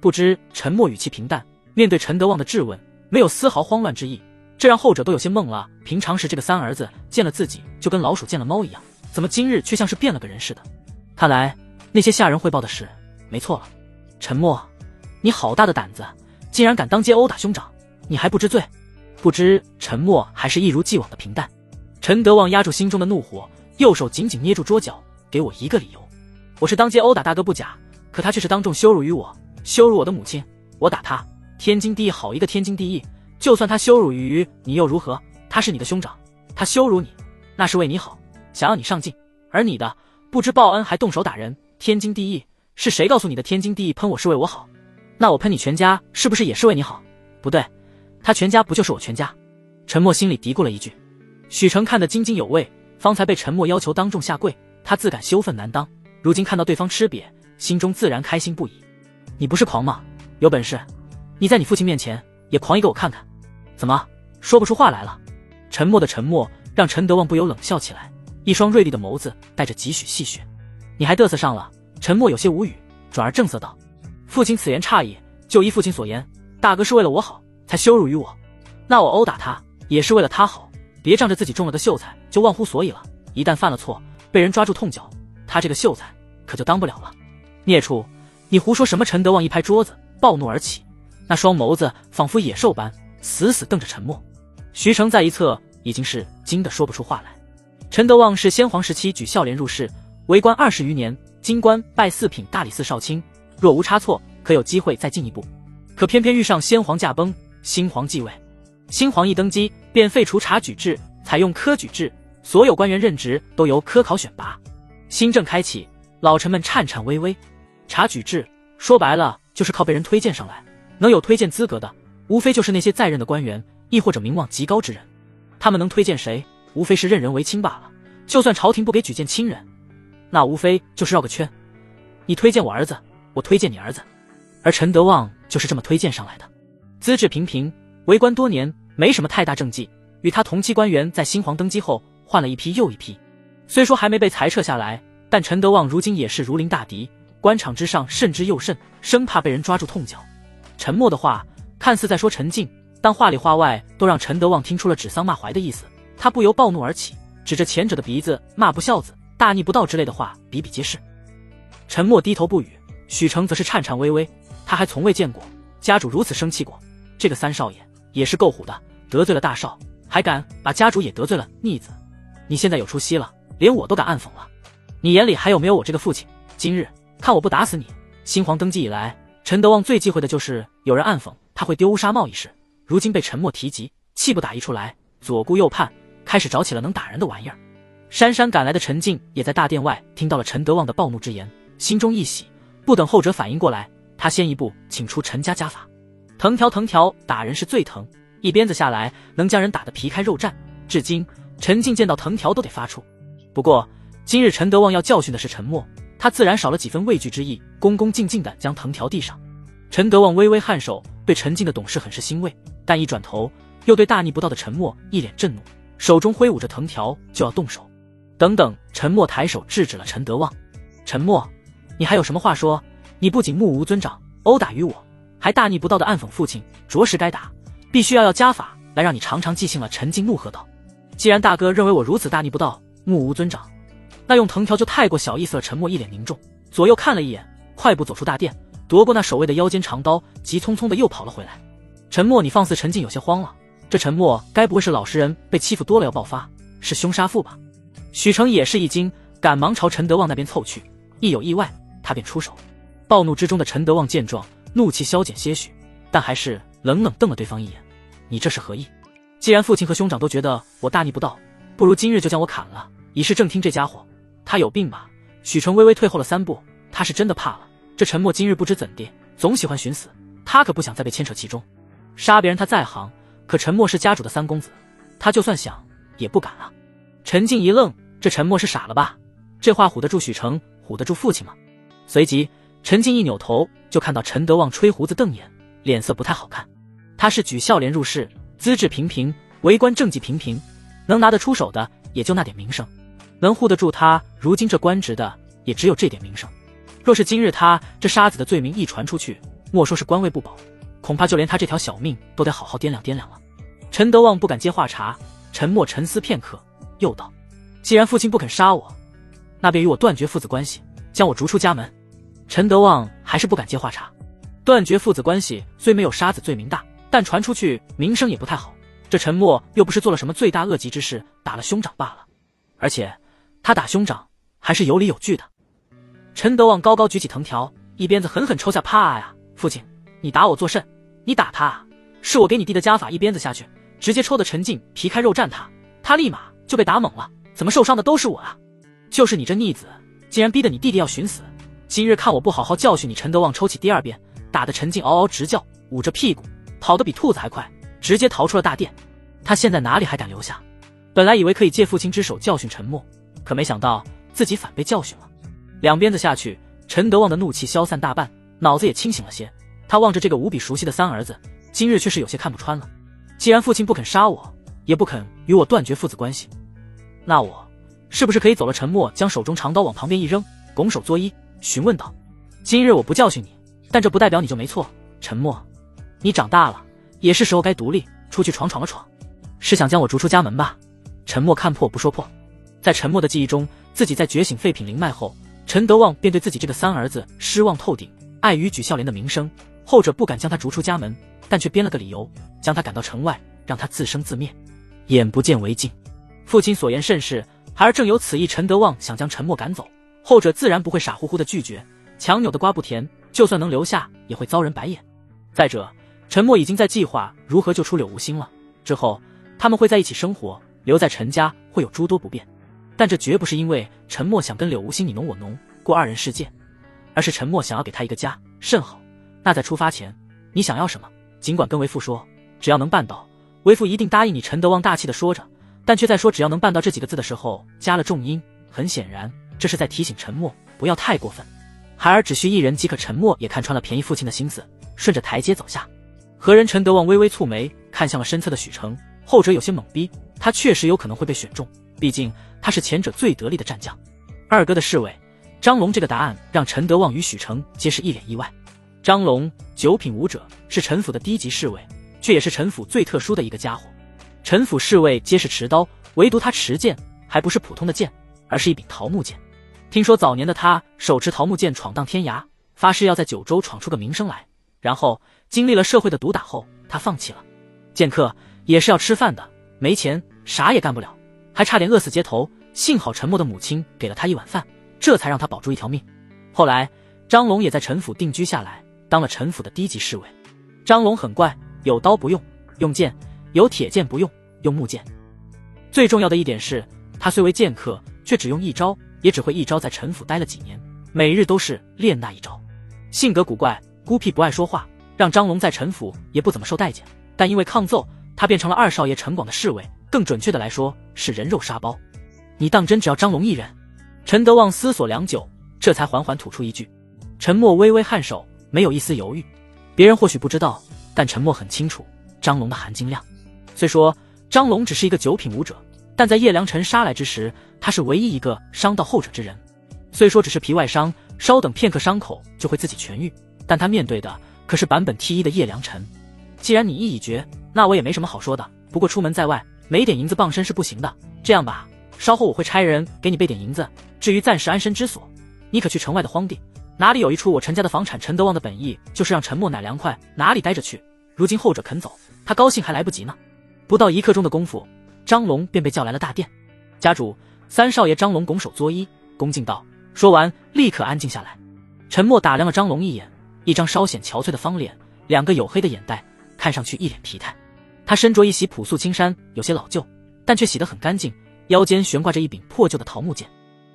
不知陈默语气平淡，面对陈德旺的质问，没有丝毫慌乱之意，这让后者都有些懵了。平常时这个三儿子见了自己就跟老鼠见了猫一样，怎么今日却像是变了个人似的？看来那些下人汇报的事没错了。陈默，你好大的胆子，竟然敢当街殴打兄长，你还不知罪？不知陈默还是一如既往的平淡。陈德旺压住心中的怒火，右手紧紧捏住桌角，给我一个理由。我是当街殴打大哥不假，可他却是当众羞辱于我，羞辱我的母亲，我打他天经地义，好一个天经地义。就算他羞辱于你又如何？他是你的兄长，他羞辱你那是为你好，想要你上进，而你的不知报恩还动手打人，天经地义。是谁告诉你的天经地义？喷我是为我好，那我喷你全家是不是也是为你好？不对，他全家不就是我全家？陈默心里嘀咕了一句。许成看得津津有味，方才被陈默要求当众下跪，他自感羞愤难当，如今看到对方吃瘪，心中自然开心不已。你不是狂吗？有本事你在你父亲面前也狂一个我看看。怎么说不出话来了？沉默的沉默让陈德旺不由冷笑起来，一双锐利的眸子带着几许戏谑。你还嘚瑟上了？陈默有些无语，转而正色道：父亲此言差矣，就依父亲所言，大哥是为了我好才羞辱于我，那我殴打他也是为了他好，别仗着自己中了的秀才就忘乎所以了，一旦犯了错被人抓住痛脚，他这个秀才可就当不了了。孽畜，你胡说什么？陈德旺一拍桌子暴怒而起，那双眸子仿佛野兽般死死瞪着陈默。徐成在一侧已经是惊得说不出话来。陈德旺是先皇时期举孝廉入仕，为官20余年，京官拜4品大理寺少卿，若无差错可有机会再进一步，可偏偏遇上先皇驾崩，新皇继位。新皇一登基便废除察举制，采用科举制，所有官员任职都由科考选拔。新政开启，老臣们颤颤巍巍。察举制说白了就是靠被人推荐上来，能有推荐资格的无非就是那些在任的官员，亦或者名望极高之人。他们能推荐谁，无非是任人唯亲罢了。就算朝廷不给举荐亲人，那无非就是绕个圈，你推荐我儿子，我推荐你儿子。而陈德旺就是这么推荐上来的，资质平平，为官多年，没什么太大政绩，与他同期官员在新皇登基后换了一批又一批，虽说还没被裁撤下来，但陈德旺如今也是如临大敌，官场之上慎之又慎，生怕被人抓住痛脚。沉默的话看似在说陈静，当话里话外都让陈德旺听出了指桑骂槐的意思，他不由暴怒而起，指着前者的鼻子骂不孝子、大逆不道之类的话比比皆是。陈默低头不语，许成则是颤颤巍巍，他还从未见过家主如此生气过。这个三少爷也是够虎的，得罪了大少，还敢把家主也得罪了，逆子！你现在有出息了，连我都敢暗讽了。你眼里还有没有我这个父亲？今日看我不打死你！新皇登基以来，陈德旺最忌讳的就是有人暗讽他会丢乌纱帽一事，如今被陈默提及，气不打一处来，左顾右盼，开始找起了能打人的玩意儿。姗姗赶来的陈静也在大殿外听到了陈德旺的暴怒之言，心中一喜，不等后者反应过来，他先一步请出陈家家法。藤条打人是最疼，一鞭子下来能将人打得皮开肉绽，至今陈静见到藤条都得发怵。不过今日陈德旺要教训的是陈默，他自然少了几分畏惧之意，恭恭敬敬地将藤条递上。陈德旺微微颔首，对陈静的懂事很是欣慰，但一转头又对大逆不道的陈默一脸震怒，手中挥舞着藤条就要动手。等等，陈默抬手制止了陈德旺。陈默，你还有什么话说？你不仅目无尊长，殴打于我，还大逆不道的暗讽父亲，着实该打，必须要家法来让你尝尝记性了。陈静怒喝道。既然大哥认为我如此大逆不道，目无尊长，那用藤条就太过小意思了。陈默一脸凝重，左右看了一眼，快步走出大殿，夺过那守卫的腰间长刀，急匆匆的又跑了回来。陈默，你放肆！陈静有些慌了，这陈默该不会是老实人被欺负多了要爆发，是凶杀父吧？许成也是一惊，赶忙朝陈德旺那边凑去，一有意外，他便出手。暴怒之中的陈德旺见状，怒气消减些许，但还是冷冷瞪了对方一眼：你这是何意？既然父亲和兄长都觉得我大逆不道，不如今日就将我砍了，以示正听这家伙他有病吧？许成微微退后了3步，他是真的怕了。这陈默今日不知怎地，总喜欢寻死，他可不想再被牵扯其中。杀别人他在行，可陈默是家主的三公子，他就算想也不敢啊。陈静一愣，这陈默是傻了吧？这话唬得住许成，唬得住父亲吗？随即陈静一扭头，就看到陈德旺吹胡子瞪眼，脸色不太好看。他是举孝廉入仕，资质平平，为官政绩平平，能拿得出手的也就那点名声，能护得住他如今这官职的也只有这点名声。若是今日他这杀子的罪名一传出去，莫说是官位不保，恐怕就连他这条小命都得好好掂量掂量了。陈德旺不敢接话茬，陈默沉思片刻，又道：既然父亲不肯杀我，那便与我断绝父子关系，将我逐出家门。陈德旺还是不敢接话茬，断绝父子关系虽没有杀子罪名大，但传出去名声也不太好。这陈默又不是做了什么罪大恶极之事，打了兄长罢了，而且他打兄长还是有理有据的。陈德旺高高举起藤条，一鞭子狠狠抽下，啪呀！父亲，你打我作甚？你打他啊！是我给你弟的家法，一鞭子下去，直接抽得陈静皮开肉绽，他立马就被打懵了，怎么受伤的都是我啊？就是你这逆子，竟然逼得你弟弟要寻死，今日看我不好好教训你！陈德旺抽起第二鞭，打得陈静嗷嗷直叫，捂着屁股跑得比兔子还快，直接逃出了大殿。他现在哪里还敢留下？本来以为可以借父亲之手教训陈默，可没想到自己反被教训了。两鞭子下去，陈德旺的怒气消散大半，脑子也清醒了些。他望着这个无比熟悉的三儿子，今日却是有些看不穿了。既然父亲不肯杀我，也不肯与我断绝父子关系，那我是不是可以走了？陈默将手中长刀往旁边一扔，拱手作揖，询问道：今日我不教训你，但这不代表你就没错。陈默，你长大了，也是时候该独立出去闯闯了闯。是想将我逐出家门吧？陈默看破不说破。在陈默的记忆中，自己在觉醒废品灵脉后，陈德旺便对自己这个三儿子失望透顶。碍于举孝廉的名声，后者不敢将他逐出家门，但却编了个理由，将他赶到城外，让他自生自灭，眼不见为净。父亲所言甚是，孩儿正有此意。陈德旺想将陈默赶走，后者自然不会傻乎乎的拒绝，强扭的瓜不甜，就算能留下，也会遭人白眼。再者，陈默已经在计划如何救出柳无心了，之后他们会在一起生活，留在陈家会有诸多不便，但这绝不是因为陈默想跟柳无心你侬我侬过二人世界，而是陈默想要给他一个家。甚好，那在出发前你想要什么，尽管跟为父说，只要能办到，为父一定答应你。陈德旺大气地说着，但却在说只要能办到这几个字的时候加了重音，很显然这是在提醒陈默不要太过分。孩儿只需一人即可。陈默也看穿了便宜父亲的心思，顺着台阶走下。何人？陈德旺微微蹙眉，看向了身侧的许成，后者有些懵逼，他确实有可能会被选中，毕竟他是前者最得力的战将。二哥的侍卫张龙，这个答案让陈德旺与许成皆是一脸意外。张龙9品武者，是陈府的低级侍卫，却也是陈府最特殊的一个家伙。陈府侍卫皆是持刀，唯独他持剑还不是普通的剑，而是一柄桃木剑。听说早年的他手持桃木剑闯荡天涯，发誓要在九州闯出个名声来，然后经历了社会的毒打后，他放弃了。剑客也是要吃饭的，没钱啥也干不了，还差点饿死街头，幸好陈默的母亲给了他一碗饭，这才让他保住一条命。后来张龙也在陈府定居下来，当了陈府的低级侍卫。张龙很怪，有刀不用，用剑；有铁剑不用，用木剑。最重要的一点是，他虽为剑客，却只用一招，也只会一招，在陈府待了几年，每日都是练那一招。性格古怪，孤僻，不爱说话，让张龙在陈府也不怎么受待见。但因为抗奏，他变成了二少爷陈广的侍卫，更准确的来说是人肉沙包。你当真只要张龙一人？陈德旺思索良久，这才缓缓吐出一句。陈默微微颔首，没有一丝犹豫。别人或许不知道，但陈默很清楚张龙的含金量。虽说张龙只是一个九品武者，但在叶良辰杀来之时，他是唯一一个伤到后者之人。虽说只是皮外伤，稍等片刻伤口就会自己痊愈，但他面对的可是版本 T1 的叶良辰。既然你意已决，那我也没什么好说的，不过出门在外没点银子傍身是不行的。这样吧，稍后我会差人给你备点银子，至于暂时安身之所，你可去城外的荒地，哪里有一处我陈家的房产。陈德旺的本意就是让陈默奶凉快，哪里待着去。如今后者肯走，他高兴还来不及呢。不到1刻钟的功夫，张龙便被叫来了大殿。家主三少爷张龙拱手作揖，恭敬道，说完立刻安静下来。陈默打量了张龙一眼，一张稍显憔悴的方脸，2个黝黑的眼袋，看上去一脸疲态。他身着一袭朴素青衫，有些老旧，但却洗得很干净，腰间悬挂着一柄破旧的桃木剑。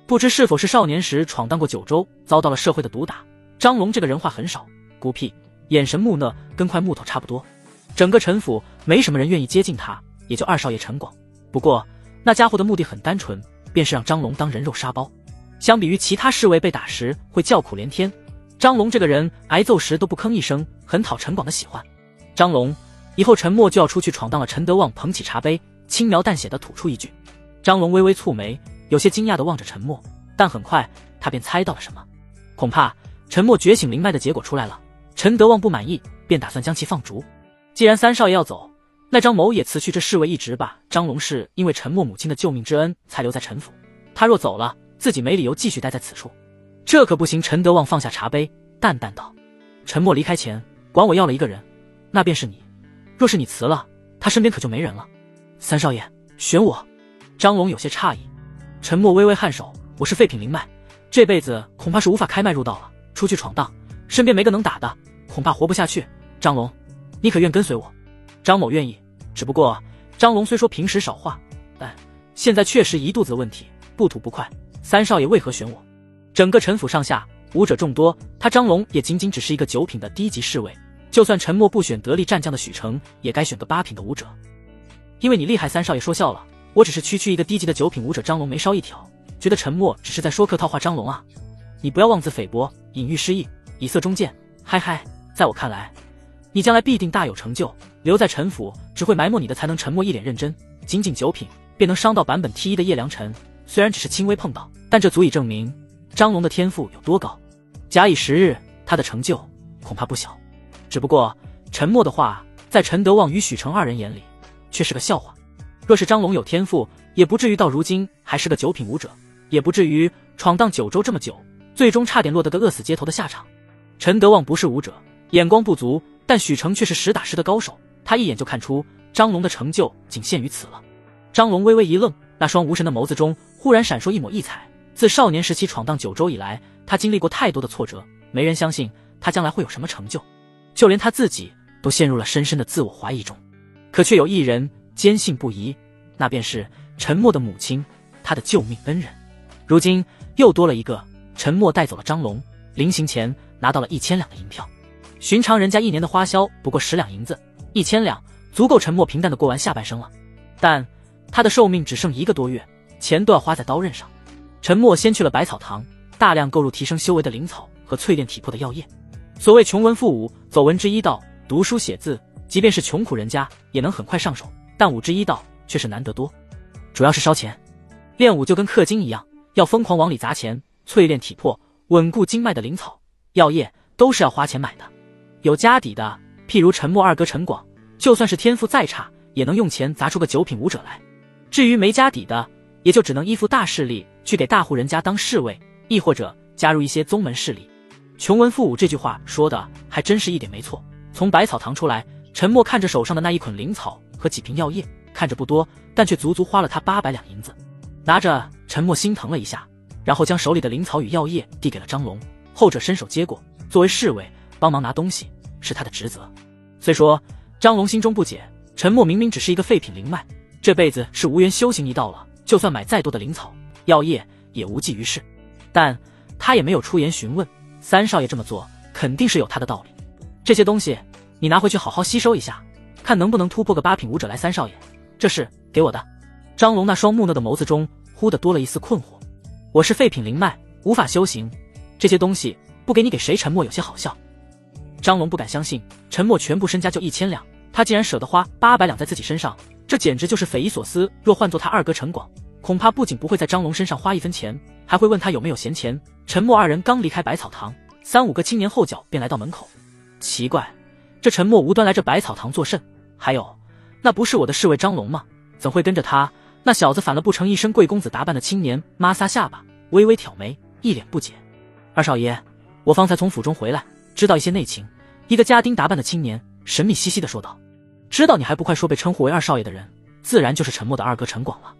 不知是否是少年时闯荡过九州，遭到了社会的毒打，张龙这个人话很少，孤僻，眼神木讷，跟块木头差不多。整个陈府没什么人愿意接近他，也就二少爷陈广。不过那家伙的目的很单纯，便是让张龙当人肉沙包。相比于其他侍卫被打时会叫苦连天，张龙这个人挨揍时都不吭一声，很讨陈广的喜欢。张龙，以后陈默就要出去闯荡了。陈德旺捧起茶杯，轻描淡写地吐出一句。张龙微微蹙眉，有些惊讶地望着陈默，但很快他便猜到了什么。恐怕陈默觉醒灵脉的结果出来了。陈德旺不满意，便打算将其放逐。既然三少爷要走，那张某也辞去这侍卫一职吧。张龙是因为陈默母亲的救命之恩才留在陈府，他若走了，自己没理由继续待在此处。这可不行。陈德旺放下茶杯，淡淡道，陈默离开前管我要了一个人，那便是你。若是你辞了，他身边可就没人了。三少爷选我。张龙有些诧异。陈默微微颔首，我是废品灵脉，这辈子恐怕是无法开脉入道了，出去闯荡，身边没个能打的，恐怕活不下去。张龙，你可愿跟随我？张某愿意，只不过张龙虽说平时少话，但现在确实一肚子问题，不吐不快。三少爷为何选我？整个陈府上下武者众多，他张龙也仅仅只是一个9品的低级侍卫，就算陈默不选得力战将的许成，也该选个8品的武者。因为你厉害。三少爷说笑了，我只是区一个低级的9品武者。张龙眉梢一挑，觉得陈默只是在说客套话。张龙啊，你不要妄自菲薄，隐喻失意，以色中见。嗨嗨，在我看来，你将来必定大有成就，留在陈府只会埋没你的才能。陈默一脸认真，仅仅9品便能伤到版本 T1 的叶良辰，虽然只是轻微碰到，但这足以证明张龙的天赋有多高。假以时日，他的成就恐怕不小。只不过陈默的话在陈德旺与许成2人眼里却是个笑话。若是张龙有天赋，也不至于到如今还是个9品武者，也不至于闯荡九州这么久，最终差点落得个饿死街头的下场。陈德旺不是武者，眼光不足，但许成却是实打实的高手，他一眼就看出张龙的成就仅限于此了。张龙微微一愣，那双无神的眸子中忽然闪烁一抹异彩。自少年时期闯荡九州以来，他经历过太多的挫折，没人相信他将来会有什么成就，就连他自己都陷入了深深的自我怀疑中。可却有一人坚信不疑，那便是陈默的母亲，他的救命恩人。如今又多了一个。陈默带走了张龙，临行前拿到了1000两的银票。寻常人家1年的花销不过10两银子，1000两足够陈默平淡的过完下半生了。但他的寿命只剩1个多月，钱都要花在刀刃上。陈默先去了百草堂，大量购入提升修为的灵草和淬炼体魄的药液。所谓穷文富武，走文之一道，读书写字，即便是穷苦人家也能很快上手，但武之一道却是难得多，主要是烧钱。练武就跟氪金一样，要疯狂往里砸钱，淬炼体魄、稳固经脉的灵草、药液都是要花钱买的。有家底的，譬如陈默二哥陈广，就算是天赋再差，也能用钱砸出个九品武者来。至于没家底的，也就只能依附大势力，去给大户人家当侍卫，亦或者加入一些宗门势力。穷文富武这句话说的还真是一点没错。从百草堂出来，陈默看着手上的那一捆灵草和几瓶药液，看着不多，但却足足花了他800两银子。拿着，陈默心疼了一下，然后将手里的灵草与药液递给了张龙，后者伸手接过。作为侍卫，帮忙拿东西是他的职责。虽说张龙心中不解，陈默明明只是一个废品灵脉，这辈子是无缘修行一道了，就算买再多的灵草药液也无济于事，但他也没有出言询问。三少爷这么做肯定是有他的道理，这些东西你拿回去好好吸收一下，看能不能突破个8品武者来。三少爷，这是给我的。张龙那双木讷的眸子中忽地多了一丝困惑。我是废品灵脉，无法修行，这些东西不给你给谁？陈默有些好笑。张龙不敢相信，陈默全部身家就1000两，他竟然舍得花800两在自己身上，这简直就是匪夷所思。若换做他二哥陈广，恐怕不仅不会在张龙身上花1分钱，还会问他有没有闲钱。陈默二人刚离开百草堂，3-5个青年后脚便来到门口。奇怪，这陈默无端来这百草堂作甚？还有，那不是我的侍卫张龙吗？怎会跟着他？那小子反了不成一身贵公子打扮的青年抹撒下巴，微微挑眉，一脸不解。二少爷，我方才从府中回来，知道一些内情。一个家丁打扮的青年神秘兮兮地说道。知道你还不快说，被称呼为二少爷的人自然就是陈默的二哥陈广了。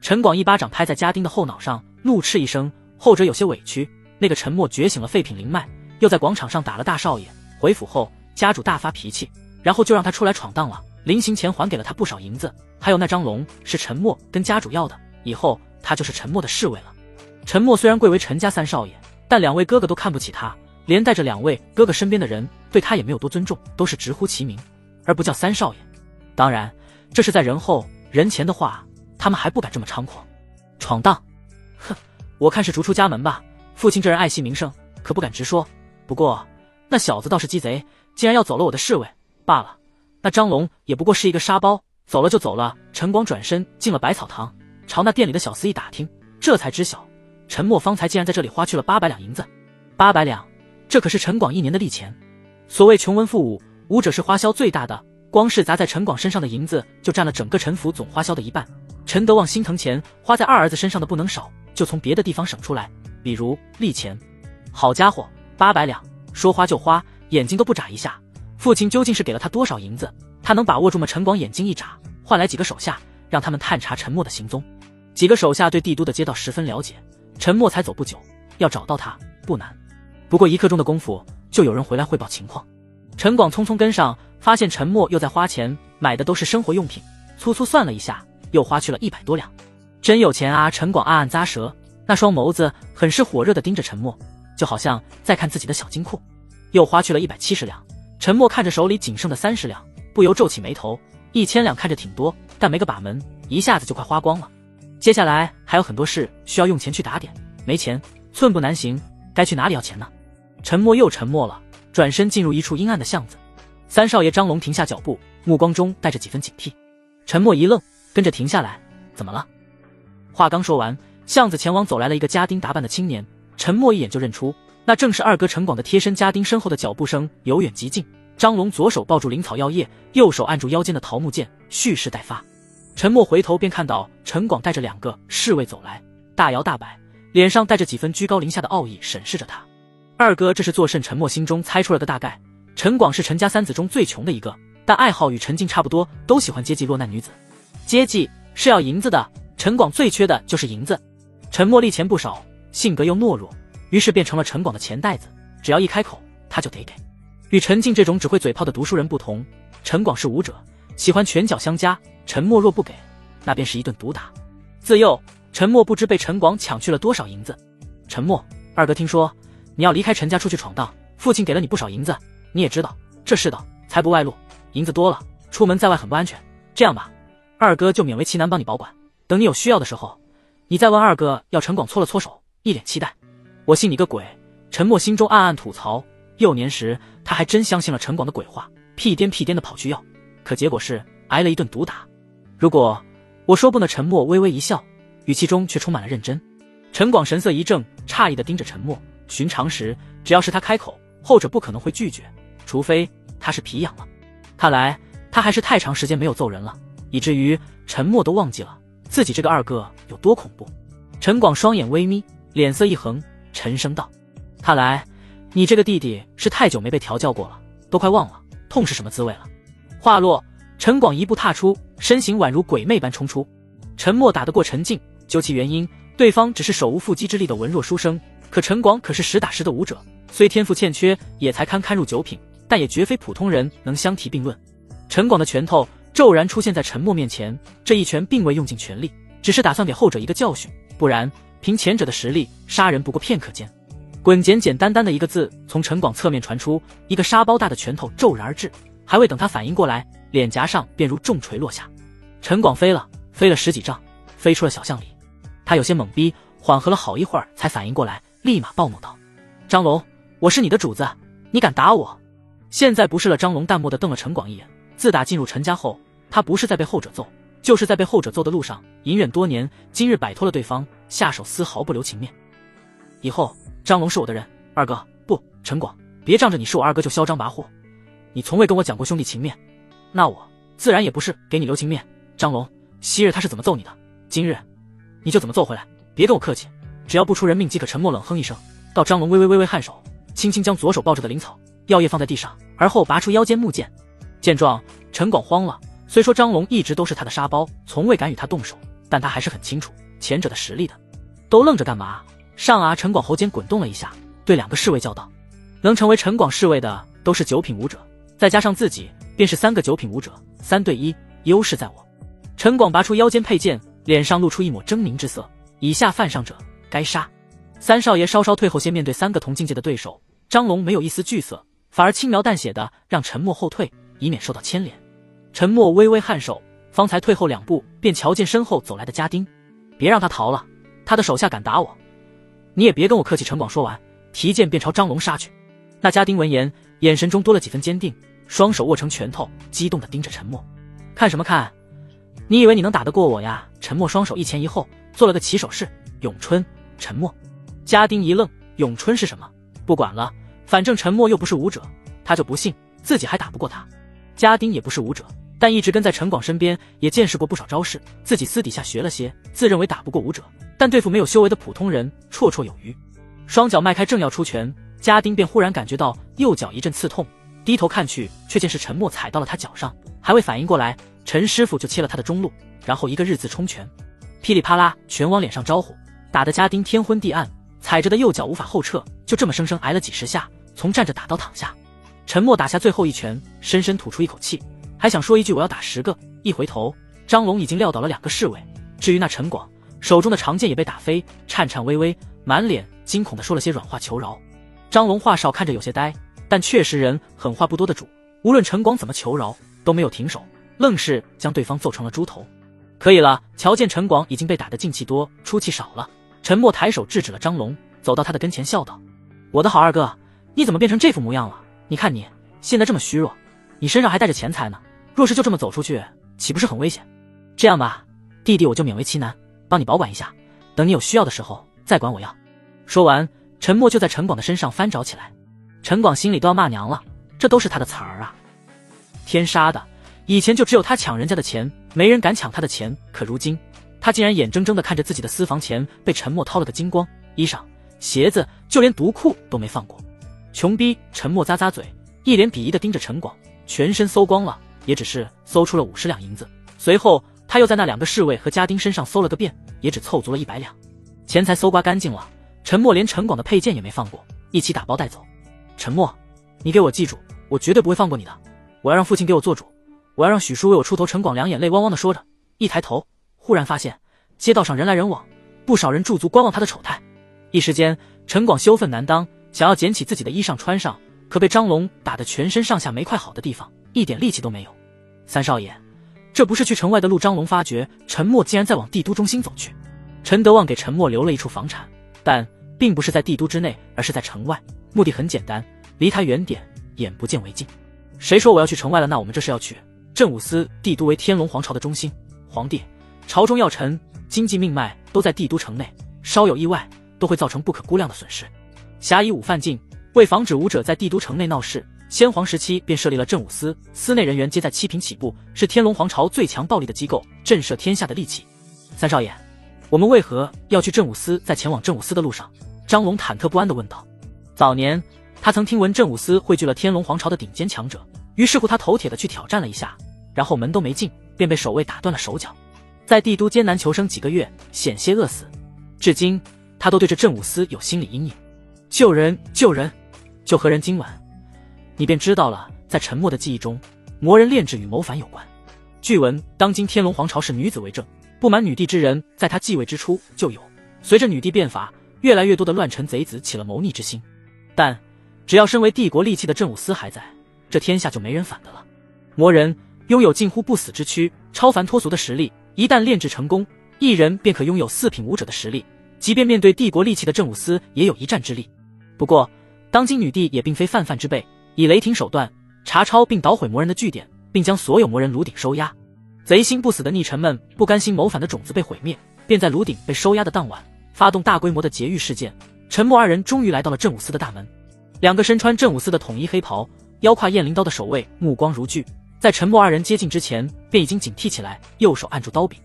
陈广一巴掌拍在家丁的后脑上，怒斥一声，后者有些委屈。那个陈默觉醒了废品灵脉，又在广场上打了大少爷，回府后家主大发脾气，然后就让他出来闯荡了。临行前还给了他不少银子，还有那张龙是陈默跟家主要的，以后他就是陈默的侍卫了。陈默虽然贵为陈家三少爷，但2位哥哥都看不起他，连带着2位哥哥身边的人对他也没有多尊重，都是直呼其名，而不叫三少爷。当然，这是在人后人前的话，他们还不敢这么猖狂。闯荡？哼，我看是逐出家门吧。父亲这人爱惜名声，可不敢直说。不过那小子倒是鸡贼，竟然要走了我的侍卫罢了。那张龙也不过是一个沙包，走了就走了。陈广转身进了百草堂，朝那店里的小厮一打听，这才知晓陈默方才竟然在这里花去了800两银子。800两，这可是陈广1年的利钱。所谓穷文富武，武者是花销最大的，光是砸在陈广身上的银子就占了整个陈府总花销的1半。陈德旺心疼钱，花在二儿子身上的不能少，就从别的地方省出来，比如利钱。好家伙，800两，说花就花，眼睛都不眨一下。父亲究竟是给了他多少银子？他能把握住吗？陈广眼睛一眨，换来几个手下，让他们探查陈默的行踪。几个手下对帝都的街道十分了解，陈默才走不久，要找到他不难。不过1刻钟的功夫，就有人回来汇报情况。陈广匆匆跟上，发现陈默又在花钱，买的都是生活用品，粗粗算了一下，又花去了100多两。真有钱啊！陈广暗暗咂舌，那双眸子很是火热地盯着陈默，就好像在看自己的小金库。又花去了170两。陈默看着手里仅剩的30两，不由皱起眉头。1000两看着挺多，但没个把门，一下子就快花光了。接下来还有很多事需要用钱去打点，没钱寸步难行，该去哪里要钱呢？陈默又沉默了，转身进入一处阴暗的巷子。三少爷张龙停下脚步，目光中带着几分警惕。陈默一愣，跟着停下来。怎么了？话刚说完，巷子前往走来了一个家丁打扮的青年。陈默一眼就认出，那正是二哥陈广的贴身家丁。身后的脚步声由远及近，张龙左手抱住灵草药液，右手按住腰间的桃木剑，蓄势待发。陈默回头便看到陈广带着2个侍卫走来，大摇大摆，脸上带着几分居高临下的傲意，审视着他。二哥这是做甚？陈默心中猜出了个大概。陈广是陈家3子中最穷的一个，但爱好与陈静差不多，都喜欢接济落难女子。接济是要银子的，陈广最缺的就是银子。陈默利钱不少，性格又懦弱，于是变成了陈广的钱袋子，只要一开口他就得给。与陈静这种只会嘴炮的读书人不同，陈广是武者，喜欢拳脚相加，陈默若不给，那便是一顿毒打。自幼陈默不知被陈广抢去了多少银子。陈默，二哥听说你要离开陈家出去闯荡，父亲给了你不少银子，你也知道这世道财不外露，银子多了出门在外很不安全。这样吧，二哥就勉为其难帮你保管，等你有需要的时候，你再问二哥要。陈广搓了搓手，一脸期待。我信你个鬼！陈默心中暗暗吐槽，幼年时他还真相信了陈广的鬼话，屁颠屁颠的跑去要，可结果是挨了一顿毒打。如果我说不呢？陈默微微一笑，语气中却充满了认真。陈广神色一怔，诧异地盯着陈默。寻常时只要是他开口，后者不可能会拒绝，除非他是皮痒了。看来他还是太长时间没有揍人了，以至于陈默都忘记了自己这个二哥有多恐怖。陈广双眼微眯，脸色一横，沉声道：看来你这个弟弟是太久没被调教过了，都快忘了痛是什么滋味了。话落，陈广一步踏出，身形宛如鬼魅般冲出。陈默打得过陈静，究其原因，对方只是手无缚鸡之力的文弱书生，可陈广可是实打实的武者，虽天赋欠缺，也才堪入九品，但也绝非普通人能相提并论。陈广的拳头骤然出现在陈默面前，这一拳并未用尽全力，只是打算给后者一个教训，不然凭前者的实力，杀人不过片刻间。滚，简简单单的一个字从陈广侧面传出，一个沙包大的拳头骤然而至，还未等他反应过来，脸颊上便如重锤落下。陈广飞了10几丈，飞出了小巷里。他有些懵逼，缓和了好一会儿才反应过来，立马暴怒道：张龙，我是你的主子，你敢打我？现在不是了。张龙淡漠地瞪了陈广一眼，自打进入陈家后，他不是在被后者揍，就是在被后者揍的路上，隐忍多年，今日摆脱了对方，下手丝毫不留情面。以后张龙是我的人，二哥不，陈广，别仗着你是我二哥就嚣张跋扈，你从未跟我讲过兄弟情面，那我自然也不是给你留情面。张龙，昔日他是怎么揍你的，今日你就怎么揍回来，别跟我客气，只要不出人命即可。陈默冷哼一声，到张龙微風風颔首，轻轻将左手抱着的灵草药液放在地上，而后拔出腰间木剑。见状，陈广慌了，虽说张龙一直都是他的沙包，从未敢与他动手，但他还是很清楚前者的实力的。都愣着干嘛？上啊！陈广喉间滚动了一下，对2个侍卫叫道：能成为陈广侍卫的都是9品武者，再加上自己便是3个9品武者，3对1，优势在我。陈广拔出腰间佩剑，脸上露出一抹狰狞之色，以下犯上者该杀。3少爷稍稍退后些，面对3个同境界的对手，张龙没有一丝惧色，反而轻描淡写的让陈默后退，以免受到牵连。陈默微風首，方才退后2步，便瞧见身后走来的家丁。别让他逃了，他的手下敢打我，你也别跟我客气。陈广说完，提剑便朝张龙杀去。那家丁闻言，眼神中多了几分坚定，双手握成拳头，激动地盯着陈默。看什么看？你以为你能打得过我呀？陈默双手一前一后，做了个起手势。咏春。陈默。家丁一愣，咏春是什么？不管了，反正陈默又不是武者，他就不信自己还打不过他。家丁也不是武者，但一直跟在陈广身边，也见识过不少招式，自己私底下学了些，自认为打不过武者，但对付没有修为的普通人绰绰有余。双脚迈开，正要出拳，家丁便忽然感觉到右脚一阵刺痛，低头看去，却见是陈默踩到了他脚上，还未反应过来，陈师傅就切了他的中路，然后一个日字冲拳，噼里啪啦拳往脸上招呼，打得家丁天昏地暗，踩着的右脚无法后撤，就这么生生挨了几十下，从站着打到躺下。陈默打下最后一拳，深深吐出一口气，还想说一句我要打10个，一回头，张龙已经撂倒了2个侍卫。至于那陈广，手中的长剑也被打飞，颤颤巍巍，满脸惊恐地说了些软话求饶。张龙话少，看着有些呆，但确实人狠话不多的主，无论陈广怎么求饶，都没有停手，愣是将对方揍成了猪头。可以了，瞧见陈广已经被打得劲气多，出气少了，陈默抬手制止了张龙，走到他的跟前笑道：我的好二哥，你怎么变成这副模样了？你看你现在这么虚弱，你身上还带着钱财呢，若是就这么走出去，岂不是很危险？这样吧，弟弟我就勉为其难，帮你保管一下，等你有需要的时候再管我要。说完，陈默就在陈广的身上翻找起来。陈广心里都要骂娘了，这都是他的词儿啊！天杀的，以前就只有他抢人家的钱，没人敢抢他的钱，可如今他竟然眼睁睁地看着自己的私房钱被陈默掏了个精光，衣裳、鞋子，就连毒裤都没放过。穷逼！陈默咂咂嘴，一脸鄙夷地盯着陈广，全身搜光了，也只是搜出了50两银子。随后他又在那2个侍卫和家丁身上搜了个遍，也只凑足了100两。钱财搜刮干净了，陈默连陈广的佩剑也没放过，一起打包带走。陈默，你给我记住，我绝对不会放过你的，我要让父亲给我做主，我要让许叔为我出头。陈广两眼泪汪汪地说着，一抬头，忽然发现街道上人来人往，不少人驻足观望他的丑态。一时间，陈广羞愤难当，想要捡起自己的衣裳穿上，可被张龙打得全身上下没块好的地方，一点力气都没有。三少爷，这不是去城外的路。张龙发觉陈默竟然在往帝都中心走去。陈德旺给陈默留了一处房产，但并不是在帝都之内，而是在城外，目的很简单，离他远点，眼不见为净。谁说我要去城外了？那我们这是要去镇武司。帝都为天龙皇朝的中心，皇帝、朝中要臣、经济命脉都在帝都城内，稍有意外都会造成不可估量的损失。辖以午饭禁，为防止武者在帝都城内闹事，先皇时期便设立了镇武司，司内人员皆在7品起步，是天龙皇朝最强暴力的机构，震慑天下的利器。三少爷，我们为何要去镇武司？在前往镇武司的路上，张龙忐忑不安地问道。早年他曾听闻镇武司汇聚了天龙皇朝的顶尖强者，于是乎他头铁地去挑战了一下，然后门都没进，便被守卫打断了手脚，在帝都艰难求生几个月，险些饿死。至今他都对这镇武司有心理阴影。救人，救何人？今晚你便知道了。在沉默的记忆中，魔人炼制与谋反有关。据闻当今天龙皇朝是女子为政，不满女帝之人在他继位之初就有，随着女帝变法，越来越多的乱臣贼子起了谋逆之心。但只要身为帝国利器的镇武司还在，这天下就没人反的了。魔人拥有近乎不死之躯，超凡脱俗的实力，一旦炼制成功，一人便可拥有4品武者的实力，即便面对帝国利器的镇武司也有一战之力。不过当今女帝也并非泛泛之辈，以雷霆手段查抄并捣毁魔人的据点，并将所有魔人炉鼎收押。贼心不死的逆臣们不甘心谋反的种子被毁灭，便在炉鼎被收押的当晚发动大规模的劫狱事件。沉默二人终于来到了镇武司的大门。2个身穿镇武司的统一黑袍，腰挎雁翎刀的守卫目光如炬，在沉默二人接近之前便已经警惕起来，右手按住刀柄。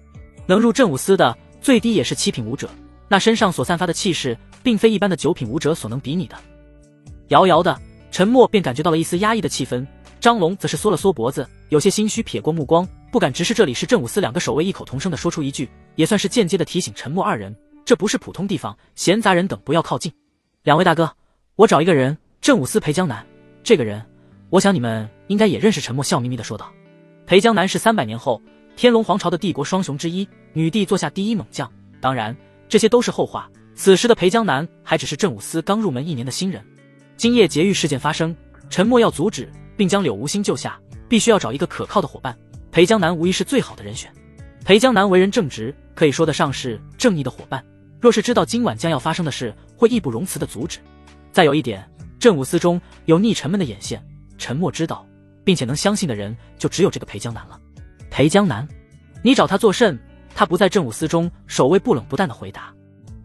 能入镇武司的最低也是7品武者，那身上所散发的气势并非一般的9品武者所能比拟的。遥遥的沉默便感觉到了一丝压抑的气氛，张龙则是缩了缩脖子，有些心虚，撇过目光，不敢直视这里是镇武司。2个守卫异口同声地说出一句，也算是间接地提醒沉默二人，这不是普通地方，闲杂人等不要靠近。2位大哥，我找一个人，镇武司裴江南，这个人我想你们应该也认识。沉默笑眯眯地说道。裴江南是300年后天龙皇朝的帝国双雄之一，女帝座下第一猛将，当然这些都是后话，此时的裴江南还只是镇武司刚入门1年的新人。今夜劫狱事件发生，沉默要阻止并将柳无心救下，必须要找一个可靠的伙伴，裴江南无疑是最好的人选。裴江南为人正直，可以说得上是正义的伙伴，若是知道今晚将要发生的事，会义不容辞地阻止。再有一点，镇武司中有逆臣们的眼线，沉默知道并且能相信的人就只有这个裴江南了。裴江南，你找他作甚？他不在镇武司中。守卫不冷不淡地回答。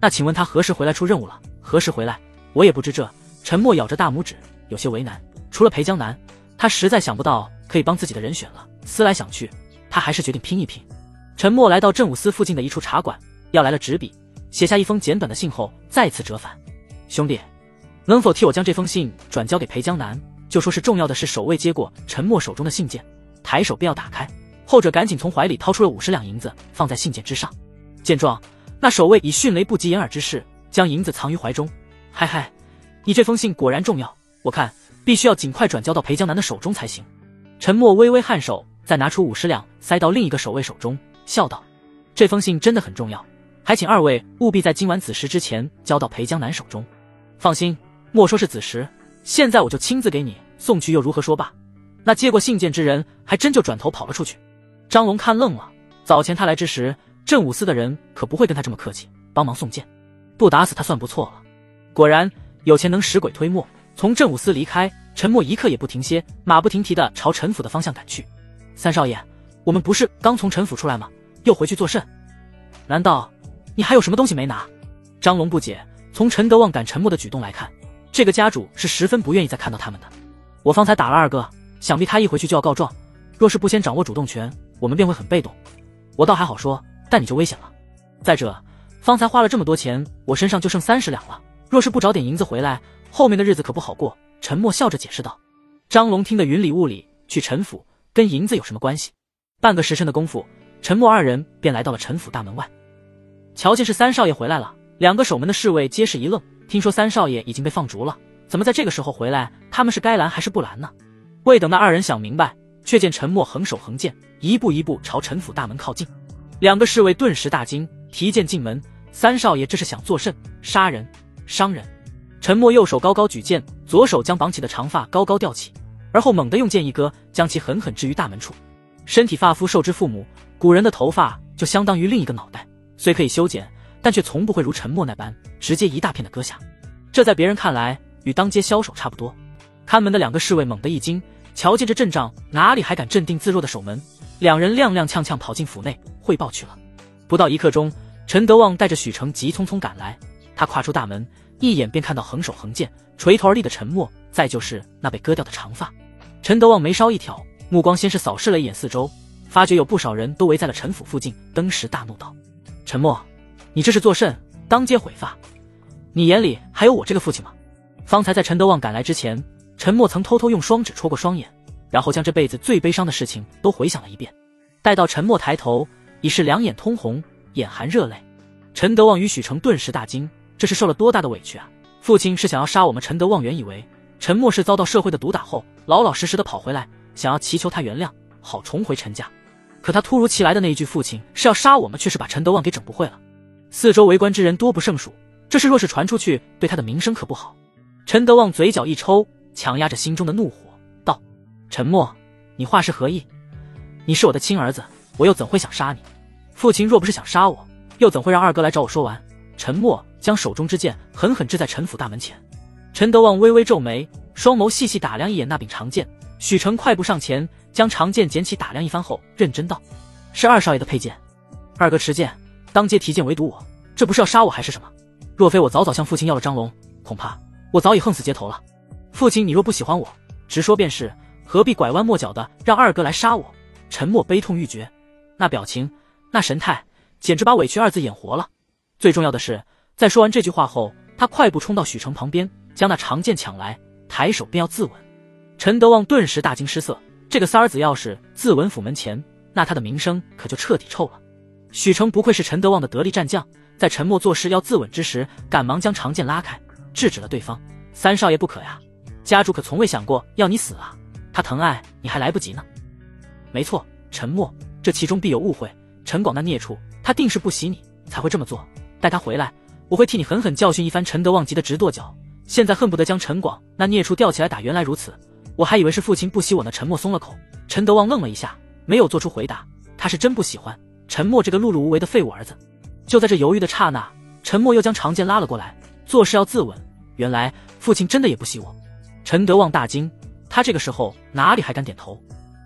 那请问他何时回来出任务了？何时回来？我也不知这。沉默咬着大拇指，有些为难。除了裴江南，他实在想不到可以帮自己的人选了。思来想去，他还是决定拼一拼。沉默来到镇武司附近的一处茶馆，要来了纸笔，写下一封简短的信后再次折返。兄弟，能否替我将这封信转交给裴江南？就说是重要的事。守卫接过沉默手中的信件，抬手便要打开，后者赶紧从怀里掏出了50两银子，放在信件之上。见状，那守卫以迅雷不及掩耳之势将银子藏于怀中。嗨嗨，你这封信果然重要，我看必须要尽快转交到裴江南的手中才行。沉默微微颔首，再拿出50两塞到另一个守卫手中，笑道：这封信真的很重要，还请2位务必在今晚子时之前交到裴江南手中。放心，莫说是子时，现在我就亲自给你送去，又如何说罢？那接过信件之人还真就转头跑了出去。张龙看愣了，早前他来之时，镇武司的人可不会跟他这么客气，帮忙送件，不打死他算不错了。果然有钱能使鬼推磨。从镇武司离开，沉默一刻也不停歇，马不停蹄地朝陈府的方向赶去。三少爷，我们不是刚从陈府出来吗？又回去作甚？难道你还有什么东西没拿？张龙不解，从陈德旺赶沉默的举动来看，这个家主是十分不愿意再看到他们的。我方才打了2个，想必他一回去就要告状，若是不先掌握主动权，我们便会很被动。我倒还好说，但你就危险了。再者，方才花了这么多钱，我身上就剩30两了，若是不找点银子回来，后面的日子可不好过。沉默笑着解释道。张龙听得云里雾里，去陈府跟银子有什么关系？半个时辰的功夫，沉默2人便来到了陈府大门外。瞧见是三少爷回来了，2个守门的侍卫皆是一愣，听说三少爷已经被放逐了，怎么在这个时候回来？他们是该拦还是不拦呢？未等那2人想明白，却见沉默横手横剑，一步一步朝陈府大门靠近。2个侍卫顿时大惊，提剑进门。三少爷这是想作甚？杀人？伤人？沉默右手高高举剑，左手将绑起的长发高高吊起，而后猛地用剑一割，将其狠狠置于大门处。身体发肤受之父母，古人的头发就相当于另一个脑袋，虽可以修剪，但却从不会如沉默那般直接一大片的割下。这在别人看来与当街枭首差不多。看门的2个侍卫猛地一惊，瞧见这阵仗，哪里还敢镇定自若的守门？2人踉踉跄跄跑进府内汇报去了。不到1刻钟，陈德旺带着许成急匆匆赶来，他跨出大门，一眼便看到横手横剑垂头而立的沉默，再就是那被割掉的长发。陈德旺眉梢一挑，目光先是扫视了一眼四周，发觉有不少人都围在了陈府附近，登时大怒道：陈默，你这是作甚？当街毁发？你眼里还有我这个父亲吗？方才在陈德旺赶来之前，陈默曾偷偷用双指戳过双眼，然后将这辈子最悲伤的事情都回想了一遍。待到陈默抬头，已是两眼通红，眼含热泪。陈德旺与许成顿时大惊，这是受了多大的委屈啊！父亲是想要杀我们。陈德旺原以为陈默是遭到社会的毒打后，老老实实的跑回来，想要祈求他原谅，好重回陈家。可他突如其来的那一句父亲是要杀我们，却是把陈德旺给整不会了。四周围观之人多不胜数，这事若是传出去，对他的名声可不好。陈德旺嘴角一抽，强压着心中的怒火，道：陈默，你话是何意？你是我的亲儿子，我又怎会想杀你？父亲若不是想杀我，又怎会让二哥来找我说完？陈默将手中之剑狠狠掷在陈府大门前。陈德旺微微皱眉，双眸细细打量一眼那柄长剑。许成快步上前，将长剑捡起打量一番后，认真道：是二少爷的佩剑。二哥持剑当街提剑围堵我，这不是要杀我还是什么？若非我早早向父亲要了张龙，恐怕我早已横死街头了。父亲，你若不喜欢我，直说便是，何必拐弯抹角的让二哥来杀我？陈默悲痛欲绝，那表情，那神态，简直把委屈二字演活了。最重要的是，在说完这句话后，他快步冲到许成旁边，将那长剑抢来，抬手便要自刎。陈德旺顿时大惊失色，这个三儿子要是自刎府门前，那他的名声可就彻底臭了。许成不愧是陈德旺的得力战将，在陈默做事要自刎之时，赶忙将长剑拉开，制止了对方。三少爷不可呀，家主可从未想过要你死啊，他疼爱你还来不及呢。没错，陈默，这其中必有误会。陈广那孽畜，他定是不喜你，才会这么做。待他回来，我会替你狠狠教训一番。陈德旺急得直跺脚，现在恨不得将陈广那孽畜吊起来打。原来如此，我还以为是父亲不喜我呢。陈默松了口。陈德旺愣了一下，没有做出回答。他是真不喜欢陈默这个碌碌无为的废物儿子。就在这犹豫的刹那，陈默又将长剑拉了过来，做事要自刎。原来父亲真的也不喜我。陈德旺大惊，他这个时候哪里还敢点头，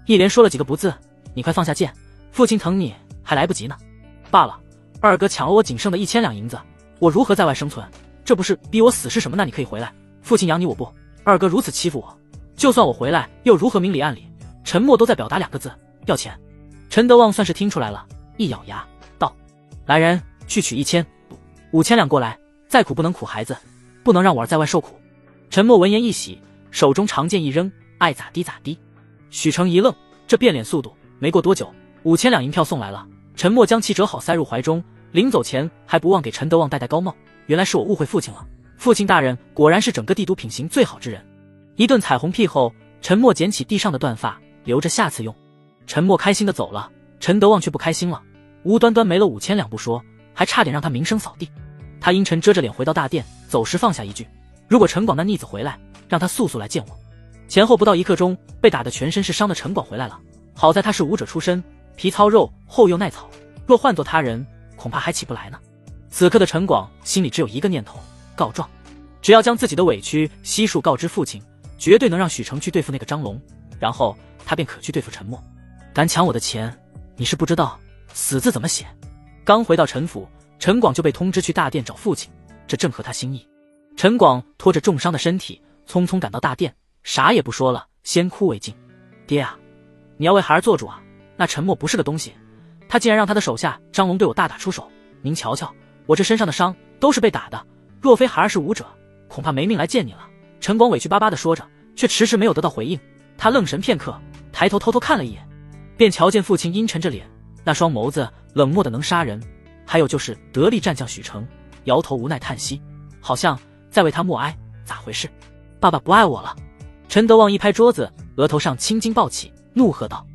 一连说了几个不字：你快放下剑，父亲疼你还来不及呢。罢了，二哥抢了我仅剩的1000两银子，我如何在外生存？这不是逼我死是什么？那你可以回来，父亲养你我不。二哥如此欺负我，就算我回来又如何明里暗里？陈默都在表达2个字：要钱。陈德旺算是听出来了，一咬牙道：来人，去取5000两过来，再苦不能苦孩子，不能让我儿在外受苦。陈默闻言一喜，手中长剑一扔，爱咋地咋地。许成一愣，这变脸速度，没过多久，5000两银票送来了。陈默将其折好塞入怀中，临走前还不忘给陈德旺戴高帽。原来是我误会父亲了，父亲大人果然是整个帝都品行最好之人。一顿彩虹屁后，陈默捡起地上的断发，留着下次用。陈默开心的走了，陈德旺却不开心了，无端端没了5000两不说，还差点让他名声扫地。他阴沉遮着脸回到大殿，走时放下一句：如果陈广那逆子回来，让他速速来见我。前后不到1刻钟，被打得全身是伤的陈广回来了。好在他是武者出身，皮糙肉厚又耐草，若换做他人，恐怕还起不来呢。此刻的陈广心里只有一个念头：告状。只要将自己的委屈悉数告知父亲，绝对能让许成去对付那个张龙，然后他便可去对付陈默。敢抢我的钱，你是不知道死字怎么写。刚回到陈府，陈广就被通知去大殿找父亲，这正合他心意。陈广拖着重伤的身体匆匆赶到大殿，啥也不说了，先哭为敬。爹啊，你要为孩儿做主啊，那陈默不是个东西，他竟然让他的手下张龙对我大打出手。您瞧瞧，我这身上的伤都是被打的，若非孩儿是武者，恐怕没命来见你了。陈广委屈巴巴地说着，却迟迟没有得到回应。他愣神片刻，抬头偷偷看了一眼，便瞧见父亲阴沉着脸，那双眸子冷漠的能杀人。还有就是得力战将许成，摇头无奈叹息，好像在为他默哀。咋回事？爸爸不爱我了？陈德旺一拍桌子，额头上青筋暴起，怒喝道：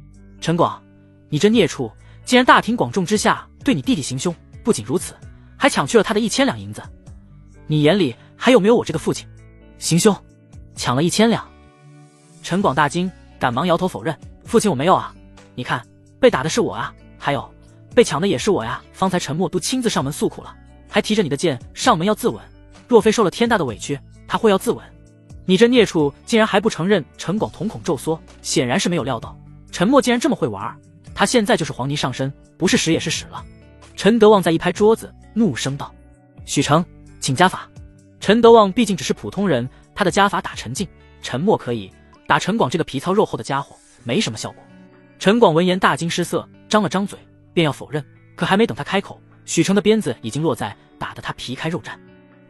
陈广，你这孽畜，竟然大庭广众之下对你弟弟行凶，不仅如此，还抢去了他的1000两银子，你眼里还有没有我这个父亲？行凶？抢了1000两？陈广大惊，赶忙摇头否认：父亲我没有啊，你看被打的是我啊，还有被抢的也是我呀。方才陈默都亲自上门诉苦了，还提着你的剑上门要自刎，若非受了天大的委屈，他会要自刎。你这孽畜竟然还不承认！陈广瞳孔骤缩，显然是没有料到陈默竟然这么会玩，他现在就是黄泥上身，不是屎也是屎了。陈德旺再一拍桌子，怒声道：许成，请家法。陈德旺毕竟只是普通人，他的家法打陈静沉默可以，打陈广这个皮糙肉厚的家伙没什么效果。陈广闻言大惊失色，张了张嘴便要否认，可还没等他开口，许成的鞭子已经落在，打得他皮开肉绽。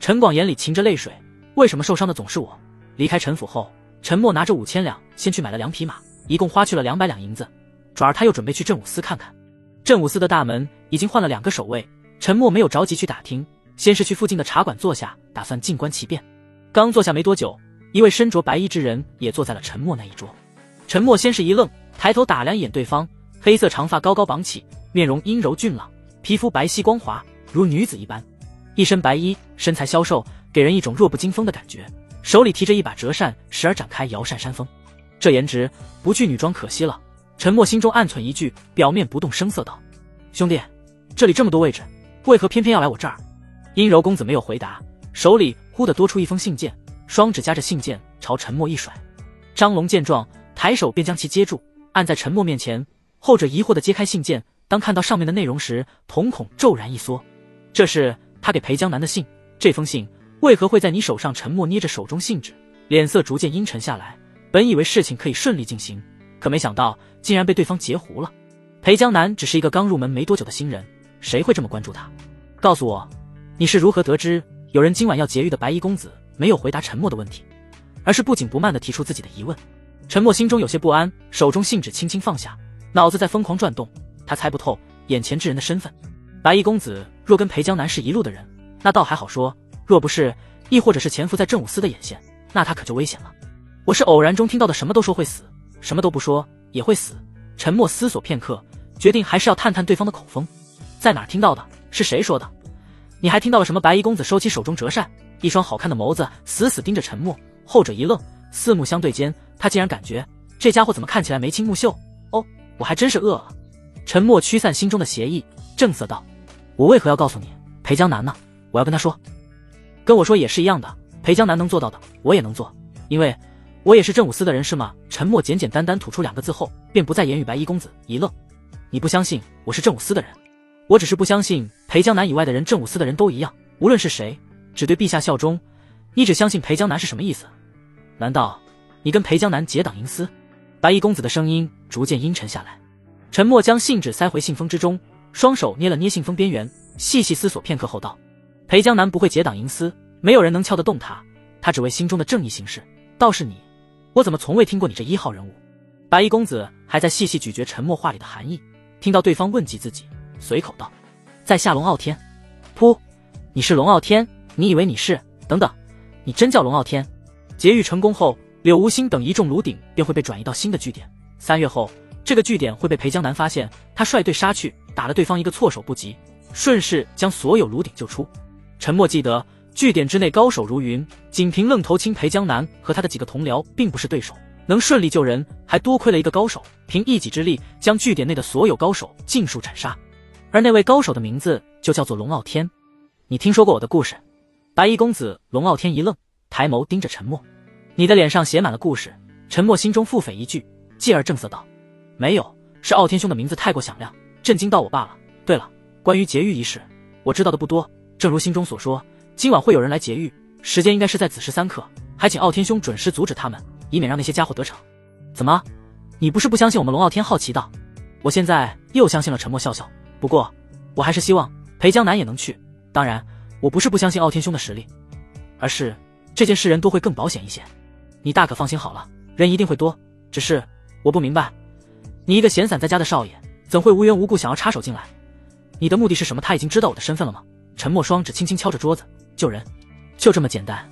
陈广眼里噙着泪水，为什么受伤的总是我？离开陈府后，陈默拿着5000两先去买了2匹马，一共花去了200两银子。转而他又准备去镇武司看看。镇武司的大门已经换了2个守卫，陈默没有着急去打听，先是去附近的茶馆坐下，打算静观其变。刚坐下没多久，一位身着白衣之人也坐在了陈默那一桌。陈默先是一愣，抬头打量一眼对方，黑色长发高高绑起，面容阴柔俊朗，皮肤白皙光滑，如女子一般，一身白衣，身材消瘦，给人一种弱不禁风的感觉，手里提着一把折扇，时而展开摇扇扇风。这颜值不去女装可惜了。陈默心中暗忖一句，表面不动声色道：兄弟，这里这么多位置，为何偏偏要来我这儿？阴柔公子没有回答，手里忽地多出一封信件，双指夹着信件朝陈默一甩。张龙见状，抬手便将其接住，按在陈默面前。后者疑惑地揭开信件，当看到上面的内容时，瞳孔骤然一缩。这是他给裴江南的信，这封信为何会在你手上？陈默捏着手中信纸，脸色逐渐阴沉下来。本以为事情可以顺利进行，可没想到竟然被对方截胡了。裴江南只是一个刚入门没多久的新人，谁会这么关注他？告诉我，你是如何得知有人今晚要劫狱的？白衣公子没有回答陈默的问题，而是不紧不慢地提出自己的疑问。陈默心中有些不安，手中信纸轻轻放下，脑子在疯狂转动。他猜不透眼前之人的身份。白衣公子若跟裴江南是一路的人，那倒还好说，若不是，亦或者是潜伏在镇武司的眼线，那他可就危险了。我是偶然中听到的，什么都说会死，什么都不说也会死。陈默思索片刻，决定还是要探探对方的口风。在哪儿听到的？是谁说的？你还听到了什么？白衣公子收起手中折扇，一双好看的眸子死死盯着陈默。后者一愣，四目相对间，他竟然感觉这家伙怎么看起来眉清目秀？哦，我还真是饿了。陈默驱散心中的邪意，正色道：我为何要告诉你？裴江南呢？我要跟他说。跟我说也是一样的，裴江南能做到的，我也能做，因为我也是镇武司的人，是吗？陈默简简单单吐出2个字后，便不再言语。白衣公子一愣：你不相信我是镇武司的人？我只是不相信裴江南以外的人，镇武司的人都一样，无论是谁，只对陛下效忠。你只相信裴江南是什么意思？难道你跟裴江南结党营私？白衣公子的声音逐渐阴沉下来。陈默将信纸塞回信封之中，双手捏了捏信封边缘，细细思索片刻后道：裴江南不会结党营私，没有人能撬得动他，他只为心中的正义行事。倒是你，我怎么从未听过你这1号人物？白衣公子还在细细咀嚼陈默话里的含义，听到对方问及自己，随口道：在下龙傲天。噗，你是龙傲天？你以为你是？等等，你真叫龙傲天？劫狱成功后，柳无心等一众卢鼎便会被转移到新的据点，3月后这个据点会被裴江南发现，他率队杀去，打了对方一个措手不及，顺势将所有卢鼎救出。陈默记得据点之内高手如云，仅凭愣头青裴江南和他的几个同僚并不是对手，能顺利救人还多亏了一个高手，凭一己之力将据点内的所有高手尽数斩杀，而那位高手的名字就叫做龙傲天。你听说过我的故事？白衣公子龙傲天一愣，抬眸盯着陈默。你的脸上写满了故事。陈默心中腹诽一句，继而正色道：没有，是傲天兄的名字太过响亮，震惊到我罢了。对了，关于劫狱一事，我知道的不多，正如心中所说，今晚会有人来劫狱，时间应该是在子时3刻，还请傲天兄准时阻止他们，以免让那些家伙得逞。怎么，你不是不相信我们龙傲天？好奇道。我现在又相信了。陈默笑笑，不过我还是希望裴江南也能去。当然，我不是不相信傲天兄的实力，而是这件事人多会更保险一些。你大可放心好了，人一定会多，只是我不明白，你一个闲散在家的少爷，怎会无缘无故想要插手进来？你的目的是什么？他已经知道我的身份了吗？陈默双指轻轻敲着桌子，救人，就这么简单，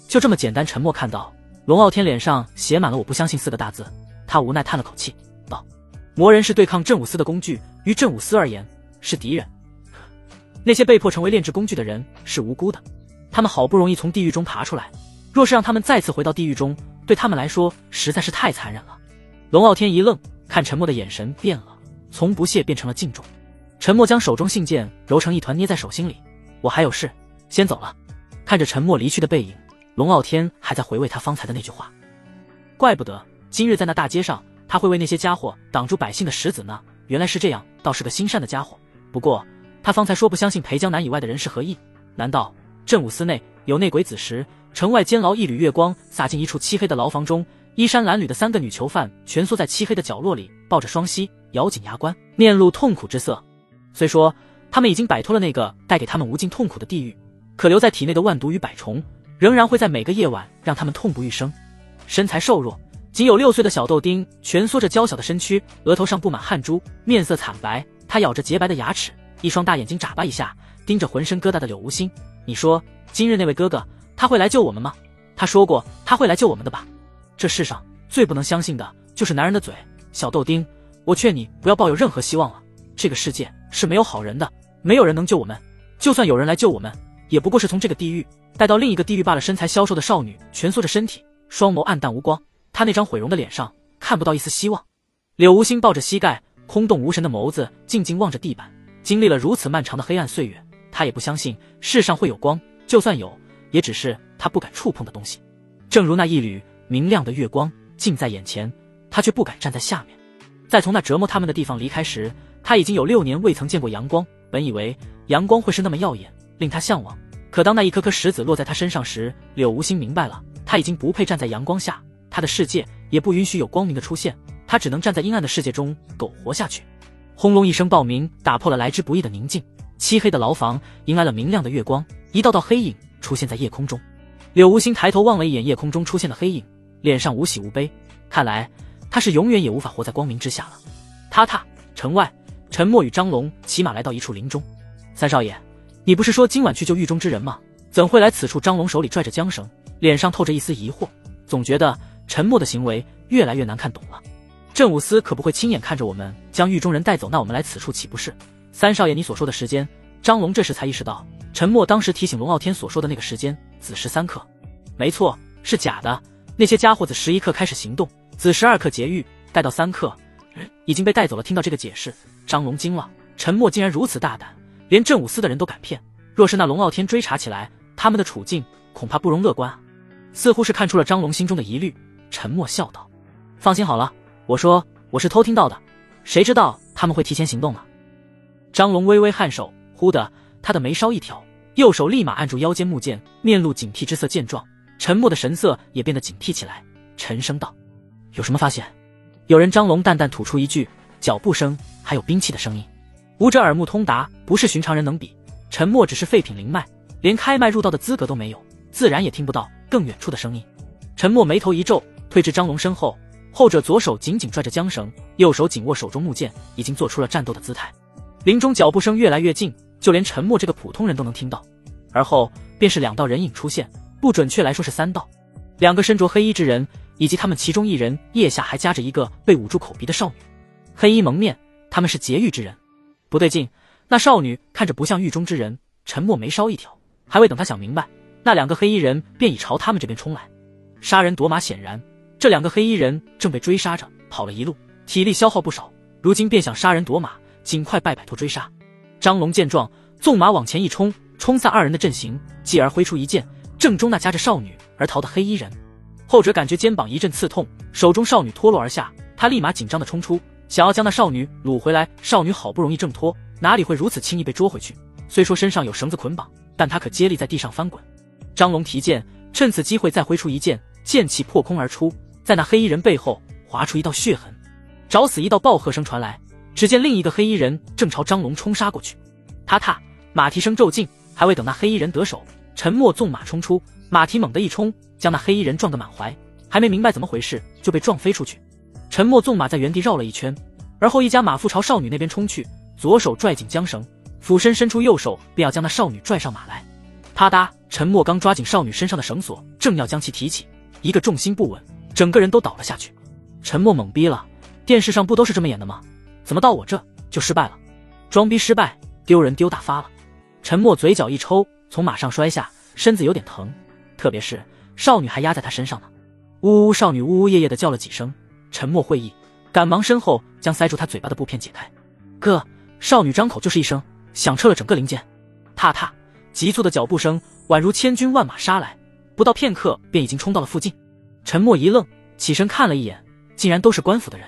就这么简单。陈默看到龙傲天脸上写满了我不相信4个大字，他无奈叹了口气道：魔人是对抗镇武司的工具，于镇武司而言是敌人，那些被迫成为炼制工具的人是无辜的，他们好不容易从地狱中爬出来，若是让他们再次回到地狱中，对他们来说实在是太残忍了。龙傲天一愣，看陈默的眼神变了，从不屑变成了敬重。陈默将手中信件揉成一团捏在手心里，我还有事，先走了。看着陈默离去的背影，龙傲天还在回味他方才的那句话，怪不得今日在那大街上他会为那些家伙挡住百姓的石子呢，原来是这样，倒是个心善的家伙。不过他方才说不相信裴江南以外的人是何意？难道镇武司内有内鬼子时，城外监牢一缕月光洒进一处漆黑的牢房中，衣衫褴褛的3个女囚犯蜷缩在漆黑的角落里，抱着双膝，咬紧牙关，面露痛苦之色。虽说他们已经摆脱了那个带给他们无尽痛苦的地狱，可留在体内的万毒与百虫仍然会在每个夜晚让他们痛不欲生。身材瘦弱，仅有6岁的小豆丁蜷缩着娇小的身躯，额头上布满汗珠，面色惨白。他咬着洁白的牙齿，一双大眼睛眨巴一下，盯着浑身疙瘩的柳无心。你说，今日那位哥哥，他会来救我们吗？他说过他会来救我们的吧？这世上最不能相信的就是男人的嘴。小豆丁，我劝你不要抱有任何希望了。这个世界是没有好人的，没有人能救我们。就算有人来救我们，也不过是从这个地狱带到另一个地狱罢了。身材消瘦的少女蜷缩着身体，双眸暗淡无光，她那张毁容的脸上看不到一丝希望。柳无心抱着膝盖，空洞无神的眸子静静望着地板。经历了如此漫长的黑暗岁月，他也不相信世上会有光，就算有，也只是他不敢触碰的东西。正如那一缕明亮的月光近在眼前，他却不敢站在下面。在从那折磨他们的地方离开时，他已经有6年未曾见过阳光。本以为阳光会是那么耀眼，令他向往，可当那一颗颗石子落在他身上时，柳无心明白了，他已经不配站在阳光下，他的世界也不允许有光明的出现，他只能站在阴暗的世界中苟活下去。轰隆一声爆鸣打破了来之不易的宁静，漆黑的牢房迎来了明亮的月光，一道道黑影出现在夜空中。柳无心抬头望了一眼夜空中出现的黑影，脸上无喜无悲，看来他是永远也无法活在光明之下了。城外，陈默与张龙骑马来到一处林中。三少爷，你不是说今晚去救狱中之人吗？怎会来此处？张龙手里拽着缰绳，脸上透着一丝疑惑，总觉得陈默的行为越来越难看懂了。镇武司可不会亲眼看着我们将狱中人带走，那我们来此处岂不是？三少爷，你所说的时间，张龙这时才意识到，陈默当时提醒龙傲天所说的那个时间，子时3刻。没错，是假的。那些家伙子11刻开始行动，子时2刻劫狱，带到3刻，已经被带走了。听到这个解释，张龙惊了，陈默竟然如此大胆，连镇武司的人都敢骗。若是那龙傲天追查起来，他们的处境恐怕不容乐观啊。似乎是看出了张龙心中的疑虑，陈默笑道：放心好了，我说我是偷听到的，谁知道他们会提前行动呢？张龙微微颔首，忽的他的眉梢一挑，右手立马按住腰间木剑，面露警惕之色。见状，陈默的神色也变得警惕起来，沉声道：有什么发现？有人。张龙淡淡吐出一句，脚步声还有兵器的声音，武者耳目通达，不是寻常人能比。陈默只是废品灵脉，连开脉入道的资格都没有，自然也听不到更远处的声音。陈默眉头一皱，退至张龙身后，后者左手紧紧拽着缰绳，右手紧握手中木剑，已经做出了战斗的姿态。林中脚步声越来越近，就连陈默这个普通人都能听到。而后便是2道人影出现，不准确来说是3道，2个身着黑衣之人，以及他们其中一人腋下还夹着一个被捂住口鼻的少女。黑衣蒙面，他们是劫狱之人。不对劲，那少女看着不像狱中之人。陈默眉梢一挑，还未等他想明白，那2个黑衣人便已朝他们这边冲来。杀人夺马显然，这2个黑衣人正被追杀着，跑了一路，体力消耗不少，如今便想杀人夺马，尽快摆脱追杀。张龙见状，纵马往前一冲，冲散2人的阵型，继而挥出一剑，正中那夹着少女而逃的黑衣人。后者感觉肩膀一阵刺痛，手中少女脱落而下，他立马紧张地冲出，想要将那少女掳回来。少女好不容易挣脱，哪里会如此轻易被捉回去？虽说身上有绳子捆绑，但他可接力在地上翻滚。张龙提剑，趁此机会再挥出一剑，剑气破空而出，在那黑衣人背后划出一道血痕。找死！一道暴喝声传来，只见另一个黑衣人正朝张龙冲杀过去。马蹄声骤进，还未等那黑衣人得手，陈默纵马冲出，马蹄猛地一冲，将那黑衣人撞个满怀，还没明白怎么回事，就被撞飞出去。陈默纵马在原地绕了一圈，而后一夹马腹朝少女那边冲去，左手拽紧缰绳，俯身伸出右手，便要将那少女拽上马来。啪嗒！陈默刚抓紧少女身上的绳索，正要将其提起，一个重心不稳，整个人都倒了下去。陈默懵逼了，电视上不都是这么演的吗？怎么到我这就失败了？装逼失败，丢人丢大发了。陈默嘴角一抽，从马上摔下，身子有点疼，特别是少女还压在他身上呢。呜呜！少女呜呜咽咽地叫了几声，陈默会意，赶忙身后将塞住他嘴巴的布片解开。哥！少女张口就是一声，响彻了整个林间。踏踏！急促的脚步声宛如千军万马杀来，不到片刻便已经冲到了附近。陈默一愣，起身看了一眼，竟然都是官府的人。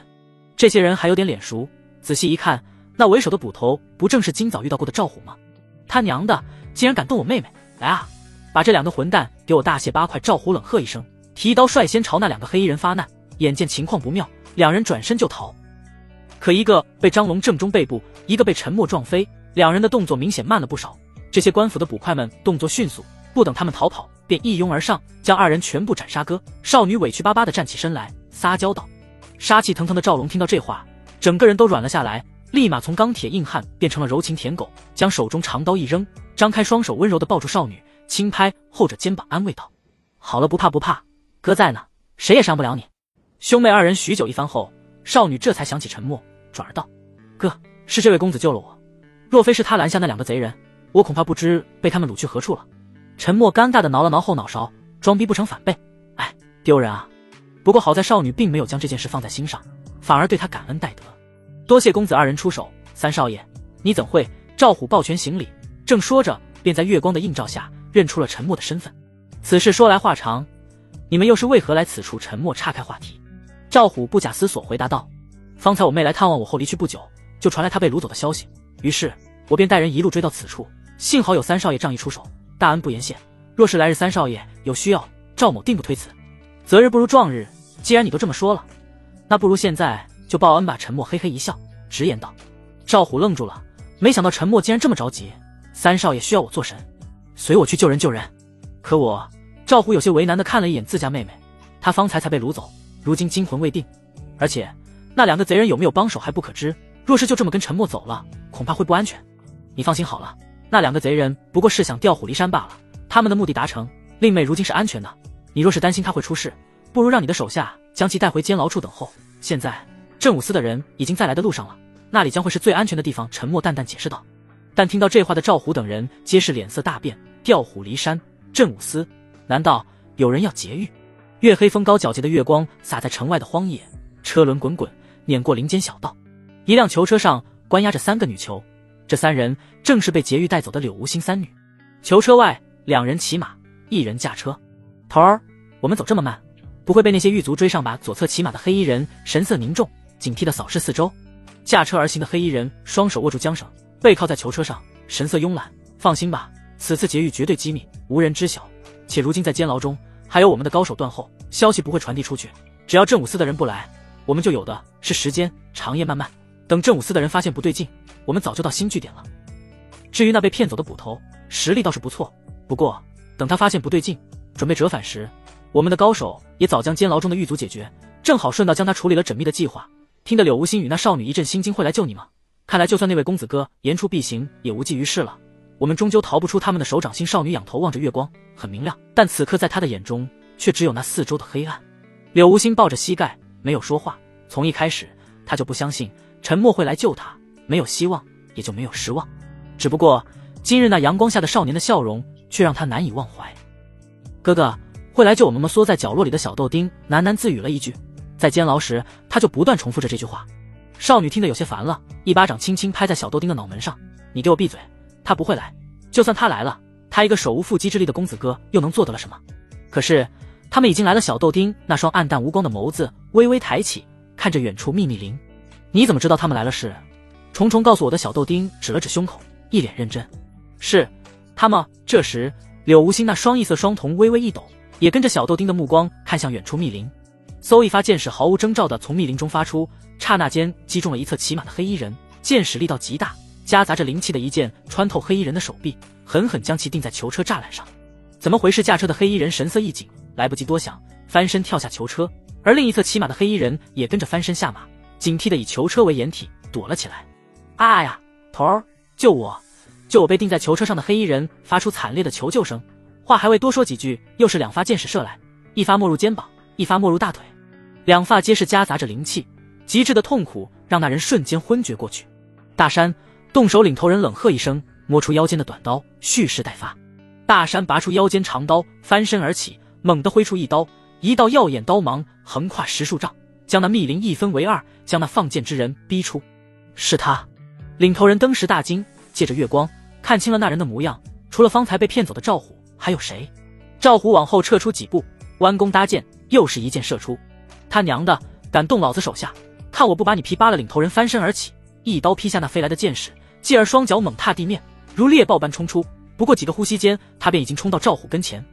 这些人还有点脸熟，仔细一看，那为首的捕头不正是今早遇到过的赵虎吗？他娘的，竟然敢动我妹妹！来啊，把这2个混蛋给我给我大卸8块！赵虎冷喝一声，提刀率先朝那2个黑衣人发难。眼见情况不妙，两人转身就逃。可一个被张龙正中背部，一个被陈默撞飞，两人的动作明显慢了不少。这些官府的捕快们动作迅速，不等他们逃跑，便一拥而上，将2人全部斩杀。哥，少女委屈巴巴地站起身来，撒娇道。杀气腾腾的赵龙听到这话，整个人都软了下来，立马从钢铁硬汉变成了柔情舔狗，将手中长刀一扔，张开双手温柔地抱住少女，轻拍后者肩膀，安慰道：好了，不怕不怕，哥在呢，谁也伤不了你。兄妹2人许久一番后，少女这才想起陈默，转而道：哥，是这位公子救了我，若非是他拦下那2个贼人，我恐怕不知被他们掳去何处了。陈默尴尬地挠了挠后脑勺，装逼不成反背，哎，丢人啊。不过好在少女并没有将这件事放在心上，反而对他感恩戴德。多谢公子2人出手，三少爷你怎会？赵虎抱拳行礼，正说着，便在月光的映照下认出了陈默的身份。此事说来话长，你们又是为何来此处？陈默岔开话题。赵虎不假思索回答道：方才我妹来探望我后离去不久，就传来她被掳走的消息，于是我便带人一路追到此处，幸好有三少爷仗义出手，大恩不言谢。若是来日三少爷有需要，赵某定不推辞。择日不如撞日，既然你都这么说了，那不如现在就报恩吧。陈默嘿嘿一笑，直言道。赵虎愣住了，没想到陈默竟然这么着急。三少爷需要我做神，随我去救人救人。可我……赵虎有些为难地看了一眼自家妹妹，她方才被掳走，如今惊魂未定，而且那2个贼人有没有帮手还不可知，若是就这么跟陈默走了，恐怕会不安全。你放心好了，那2个贼人不过是想调虎离山罢了，他们的目的达成，令妹如今是安全的。你若是担心他会出事，不如让你的手下将其带回监牢处等候。现在镇武司的人已经在来的路上了，那里将会是最安全的地方。陈默淡淡解释道。但听到这话的赵虎等人皆是脸色大变，调虎离山，镇武司，难道有人要劫狱？月黑风高，皎洁的月光洒在城外的荒野，车轮滚滚碾过林间小道，一辆囚车上关押着3个女囚，这3人正是被劫狱带走的柳无心3女。囚车外2人骑马，1人驾车。头儿，我们走这么慢，不会被那些狱卒追上吧？左侧骑马的黑衣人神色凝重，警惕地扫视四周。驾车而行的黑衣人双手握住缰绳，背靠在囚车上，神色慵懒。放心吧，此次劫狱绝对机密，无人知晓。且如今在监牢中还有我们的高手断后，消息不会传递出去。只要镇武司的人不来，我们就有的是时间，长夜漫漫。等镇武司的人发现不对劲，我们早就到新据点了。至于那被骗走的捕头，实力倒是不错，不过等他发现不对劲，准备折返时，我们的高手也早将监牢中的狱卒解决，正好顺道将他处理了缜密的计划。听得柳无心与那少女一阵心惊，会来救你吗？看来就算那位公子哥言出必行，也无济于事了。我们终究逃不出他们的手掌心。少女仰头望着月光，很明亮，但此刻在她的眼中却只有那四周的黑暗。柳无心抱着膝盖没有说话，从一开始他就不相信陈默会来救他，没有希望也就没有失望。只不过今日那阳光下的少年的笑容却让他难以忘怀。哥哥会来救我们吗？缩在角落里的小豆丁喃喃自语了一句，在监牢时他就不断重复着这句话。少女听得有些烦了，一巴掌轻轻拍在小豆丁的脑门上，你给我闭嘴，他不会来，就算他来了，他一个手无缚鸡之力的公子哥又能做得了什么？可是他们已经来了。小豆丁那双暗淡无光的眸子微微抬起，看着远处秘密林。你怎么知道他们来了？是虫虫告诉我的。小豆丁指了指胸口，一脸认真。是他们。这时柳无心那双异色双瞳微微一抖，也跟着小豆丁的目光看向远处密林。嗖，一发箭矢毫无征兆地从密林中发出，刹那间击中了一侧骑马的黑衣人，箭矢力道极大，夹杂着灵气的一箭穿透黑衣人的手臂，狠狠将其钉在囚车栅栏上。怎么回事？驾车的黑衣人神色一紧，来不及多想，翻身跳下囚车，而另一侧骑马的黑衣人也跟着翻身下马，警惕地以囚车为掩体躲了起来。啊呀，头儿，救我！救我！被钉在囚车上的黑衣人发出惨烈的求救声，话还未多说几句，又是2发箭矢射来，一发没入肩膀，一发没入大腿，2发皆是夹杂着灵气，极致的痛苦让那人瞬间昏厥过去。大山，动手！领头人冷喝一声，摸出腰间的短刀，蓄势待发。大山拔出腰间长刀，翻身而起，猛地挥出一刀，一道耀眼刀芒横跨10数丈，将那密林一分为2，将那放箭之人逼出。是他！领头人登时大惊，借着月光看清了那人的模样，除了方才被骗走的赵虎，还有谁？赵虎往后撤出几步，弯弓搭箭，又是一箭射出。他娘的，敢动老子手下，看我不把你皮扒了！领头人翻身而起，一刀劈下那飞来的箭矢，继而双脚猛踏地面，如猎豹般冲出。不过几个呼吸间，他便已经冲到赵虎跟前。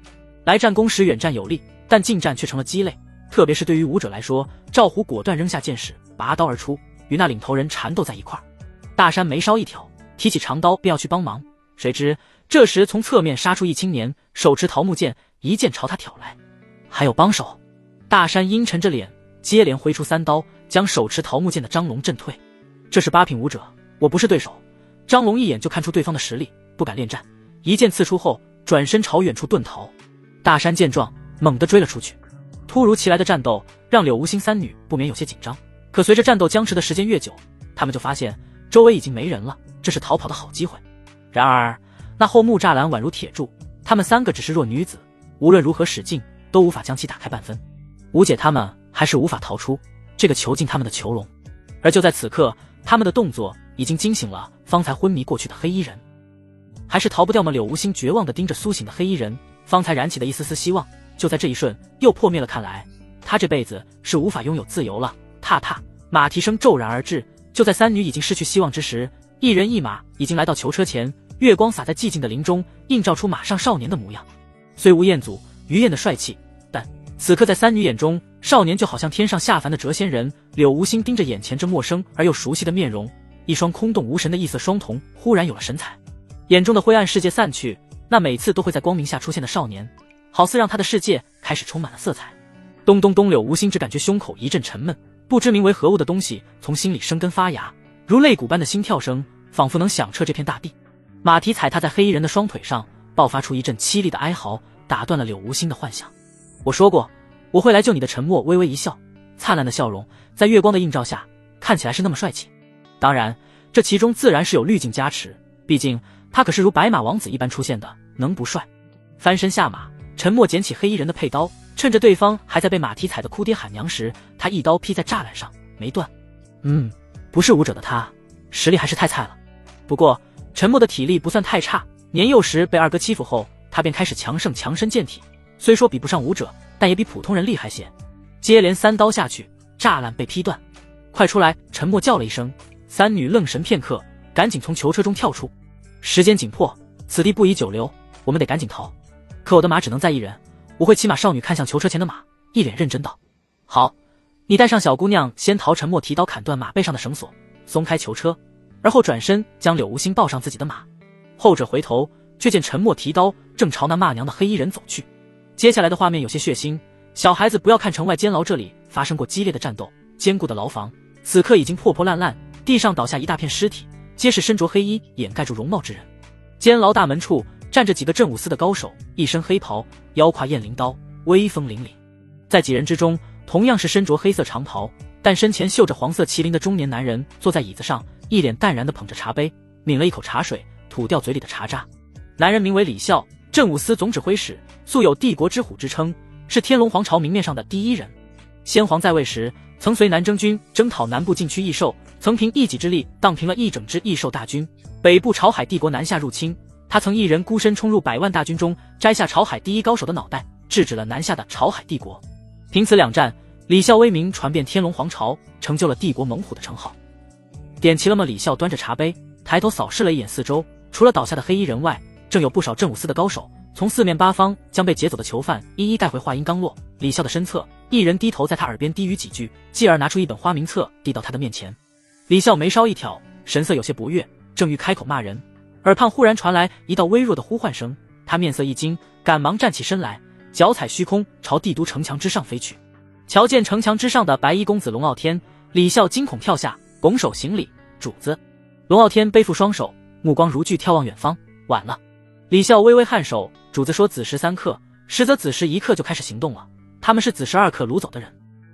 来战攻时远战有利，但近战却成了鸡肋。特别是对于武者来说，赵虎果断扔下剑矢，拔刀而出，与那领头人缠斗在一块儿。大山眉梢一挑，提起长刀便要去帮忙，谁知这时从侧面杀出一青年，手持桃木剑，一剑朝他挑来。还有帮手？大山阴沉着脸，接连挥出3刀，将手持桃木剑的张龙震退。这是8品武者，我不是对手。张龙一眼就看出对方的实力，不敢恋战，一剑刺出后，转身朝远处遁逃。大山见状，猛地追了出去。突如其来的战斗让柳无心3女不免有些紧张，可随着战斗僵持的时间越久，他们就发现周围已经没人了，这是逃跑的好机会。然而那后木栅栏宛如铁柱，他们3个只是弱女子，无论如何使劲都无法将其打开半分。吴姐他们还是无法逃出这个囚禁他们的囚笼。而就在此刻，他们的动作已经惊醒了方才昏迷过去的黑衣人。还是逃不掉吗？柳无心绝望地盯着苏醒的黑衣人，方才燃起的一丝丝希望就在这一瞬又破灭了。看来他这辈子是无法拥有自由了。踏踏，马蹄声骤然而至，就在3女已经失去希望之时，一人一马已经来到囚车前，月光洒在寂静的林中，映照出马上少年的模样。虽无彦祖、于燕的帅气，但此刻在3女眼中，少年就好像天上下凡的谪仙人。柳无心盯着眼前这陌生而又熟悉的面容，一双空洞无神的异色双瞳忽然有了神采，眼中的灰暗世界散去，那每次都会在光明下出现的少年，好似让他的世界开始充满了色彩。咚咚咚，柳无心只感觉胸口一阵沉闷，不知名为何物的东西从心里生根发芽，如肋骨般的心跳声，仿佛能响彻这片大地。马蹄踩踏在黑衣人的双腿上，爆发出一阵凄厉的哀嚎，打断了柳无心的幻想。我说过我会来救你的。沉默微微一笑，灿烂的笑容在月光的映照下看起来是那么帅气。当然这其中自然是有滤镜加持，毕竟他可是如白马王子一般出现的，能不帅？翻身下马，沉默捡起黑衣人的佩刀，趁着对方还在被马蹄踩得哭爹喊娘时，他一刀劈在栅栏上，没断。不是武者的他实力还是太菜了。不过沉默的体力不算太差，年幼时被二哥欺负后，他便开始强身健体，虽说比不上武者，但也比普通人厉害些。接连3刀下去，栅栏被劈断。快出来！沉默叫了一声。3女愣神片刻，赶紧从囚车中跳出。时间紧迫，此地不宜久留，我们得赶紧逃。可我的马只能载1人，我会骑马。少女看向囚车前的马，一脸认真道：好，你带上小姑娘先逃。沉默提刀砍断马背上的绳索，松开囚车，而后转身将柳无心抱上自己的马。后者回头，却见沉默提刀正朝那骂娘的黑衣人走去。接下来的画面有些血腥，小孩子不要看城外监牢，这里发生过激烈的战斗，坚固的牢房此刻已经破破烂烂，地上倒下一大片尸体，皆是身着黑衣掩盖住容貌之人。监牢大门处站着几个镇武司的高手，一身黑袍，腰挎雁翎刀，威风凛凛。在几人之中，同样是身着黑色长袍，但身前绣着黄色麒麟的中年男人坐在椅子上，一脸淡然地捧着茶杯，抿了一口茶水，吐掉嘴里的茶渣。男人名为李啸，镇武司总指挥使，素有帝国之虎之称，是天龙皇朝明面上的第一人。先皇在位时，曾随南征军征讨南部禁区异兽，曾凭一己之力荡平了一整支异兽大军。北部朝海帝国南下入侵，他曾一人孤身冲入100万大军中，摘下朝海第一高手的脑袋，制止了南下的朝海帝国。凭此2战，李啸威名传遍天龙皇朝，成就了帝国猛虎的称号。点齐了吗？李啸端着茶杯，抬头扫视了一眼四周，除了倒下的黑衣人外，正有不少镇武司的高手从4面8方将被劫走的囚犯一一带回。话音刚落，李啸的身侧一人低头在他耳边低语几句，继而拿出一本花名册递到他的面前。李啸眉梢一挑，神色有些不悦，正欲开口骂人，耳畔忽然传来一道微弱的呼唤声，他面色一惊，赶忙站起身来，脚踩虚空朝帝都城墙之上飞去。瞧见城墙之上的白衣公子龙傲天，李啸惊恐跳下，拱手行礼：主子。龙傲天背负双手，目光如炬眺望远方。晚了。李啸微微颔首，主子说子时3刻，实则子时1刻就开始行动了。他们是子时2刻掳走的人，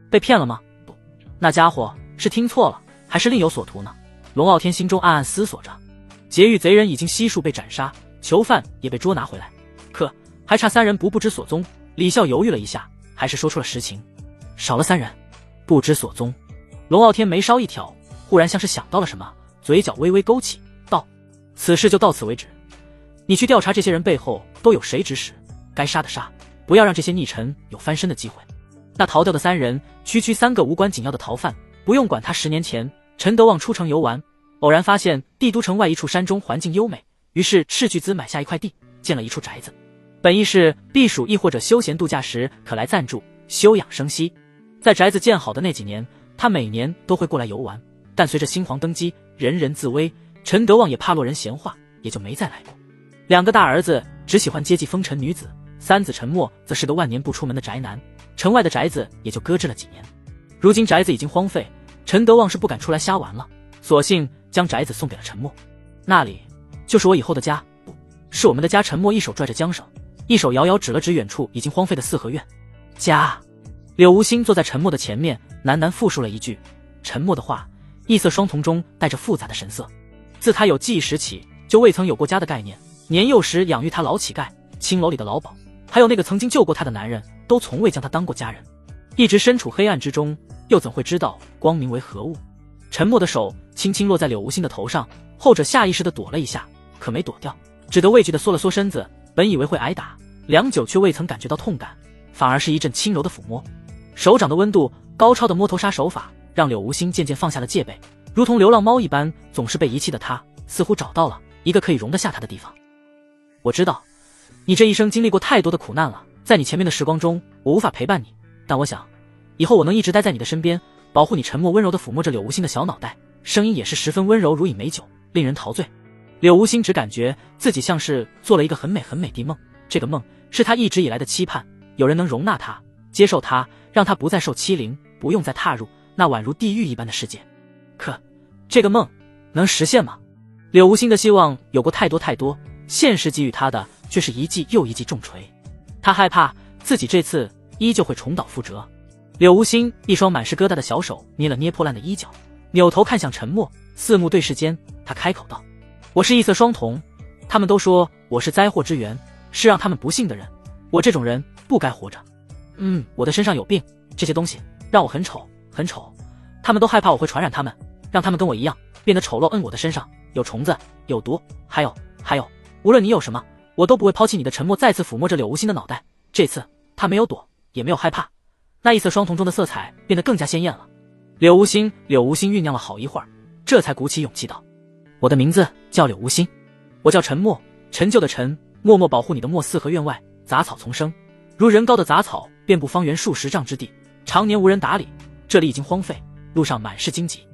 被骗了吗？不，那家伙是听错了，还是另有所图呢？龙傲天心中暗暗思索着。劫狱贼人已经悉数被斩杀，囚犯也被捉拿回来，可还差3人不知所踪。李啸犹豫了一下，还是说出了实情：少了3人，不知所踪。龙傲天眉梢一挑，忽然像是想到了什么，嘴角微微勾起，道：此事就到此为止，你去调查这些人背后都有谁指使，该杀的杀，不要让这些逆臣有翻身的机会。那逃掉的3人，区3个无关紧要的逃犯，不用管他。10年前陈德旺出城游玩，偶然发现帝都城外一处山中环境优美，于是斥巨资买下一块地，建了一处宅子。本意是避暑亦或者休闲度假时可来暂住，休养生息。在宅子建好的那几年，他每年都会过来游玩，但随着新皇登基，人人自危，陈德旺也怕落人闲话，也就没再来过。2个大儿子只喜欢接济风尘女子，三子陈默则是个万年不出门的宅男，城外的宅子也就搁置了几年。如今宅子已经荒废，陈德旺是不敢出来瞎玩了，索性将宅子送给了陈默。那里就是我以后的家，不是我们的家。陈默一手拽着缰绳，一手遥遥指了指远处已经荒废的四合院。家。柳无心坐在陈默的前面，喃喃复述了一句。陈默的话异色双瞳中带着复杂的神色。自他有记忆时起，就未曾有过家的概念。年幼时养育他老乞丐、青楼里的老鸨，还有那个曾经救过他的男人，都从未将他当过家人。一直身处黑暗之中，又怎会知道光明为何物？陈默的手轻轻落在柳无心的头上，后者下意识地躲了一下，可没躲掉，只得畏惧地缩了缩身子。本以为会挨打，良久却未曾感觉到痛感，反而是一阵轻柔的抚摸。手掌的温度，高超的摸头杀手法，让柳无心渐渐放下了戒备。如同流浪猫一般，总是被遗弃的他，似乎找到了一个可以容得下他的地方。我知道，你这一生经历过太多的苦难了，在你前面的时光中，我无法陪伴你，但我想，以后我能一直待在你的身边，保护你。沉默温柔地抚摸着柳无心的小脑袋，声音也是十分温柔，如饮美酒，令人陶醉。柳无心只感觉自己像是做了一个很美很美的梦，这个梦是他一直以来的期盼，有人能容纳他，接受他，让他不再受欺凌，不用再踏入那宛如地狱一般的世界。可这个梦能实现吗？柳无心的希望有过太多太多，现实给予他的却是一记又一记重锤。他害怕自己这次依旧会重蹈覆辙。柳无心一双满是疙瘩的小手捏了捏破烂的衣角，扭头看向陈默，四目对视间，他开口道：我是异色双瞳，他们都说我是灾祸之源，是让他们不幸的人，我这种人不该活着。我的身上有病，这些东西让我很丑很丑，他们都害怕我会传染他们，让他们跟我一样变得丑陋。我的身上有虫子，有毒，还有，无论你有什么，我都不会抛弃你的。沉默再次抚摸着柳无心的脑袋，这次他没有躲，也没有害怕，那异色双瞳中的色彩变得更加鲜艳了。柳无心酝酿了好一会儿，这才鼓起勇气道：我的名字叫柳无心，我叫陈默，陈旧的陈，默默保护你的默。四合院外杂草丛生，如人高的杂草遍布方圆数十丈之地，常年无人打理，这里已经荒废，路上满是荆棘。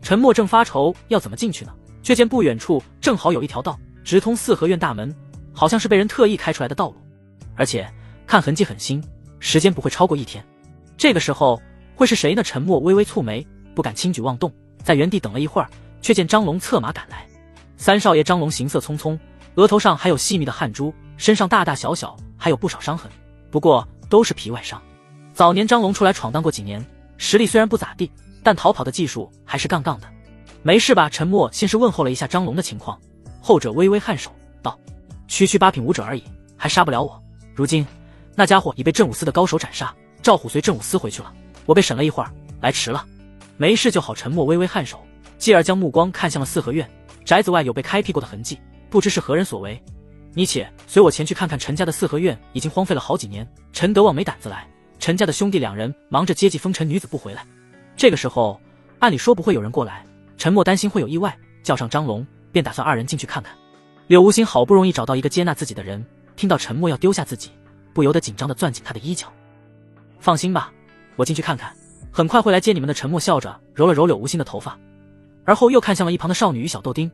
陈默正发愁要怎么进去呢，却见不远处正好有一条道直通四合院大门，好像是被人特意开出来的道路，而且看痕迹很新，时间不会超过1天。这个时候会是谁呢？陈默微微蹙眉，不敢轻举妄动，在原地等了一会儿，却见张龙策马赶来。三少爷张龙行色匆匆，额头上还有细密的汗珠，身上大大小小还有不少伤痕，不过都是皮外伤。早年张龙出来闯荡过几年，实力虽然不咋地，但逃跑的技术还是杠杠的。没事吧？陈默先是问候了一下张龙的情况，后者微微颔首道：区区8品武者而已，还杀不了我。如今那家伙已被镇武司的高手斩杀，赵虎随镇武司回去了，我被审了一会儿，来迟了。没事就好。陈默微微颔首，继而将目光看向了四合院。宅子外有被开辟过的痕迹，不知是何人所为。你且随我前去看看。陈家的四合院已经荒废了好几年，陈德旺没胆子来，陈家的兄弟2人忙着接济风尘女子不回来。这个时候按理说不会有人过来，陈默担心会有意外，叫上张龙，便打算2人进去看看。柳无心好不容易找到一个接纳自己的人，听到陈默要丢下自己，不由得紧张地攥紧他的衣角。放心吧，我进去看看，很快会来接你们的。陈默笑着揉了揉柳无心的头发，而后又看向了一旁的少女与小豆丁。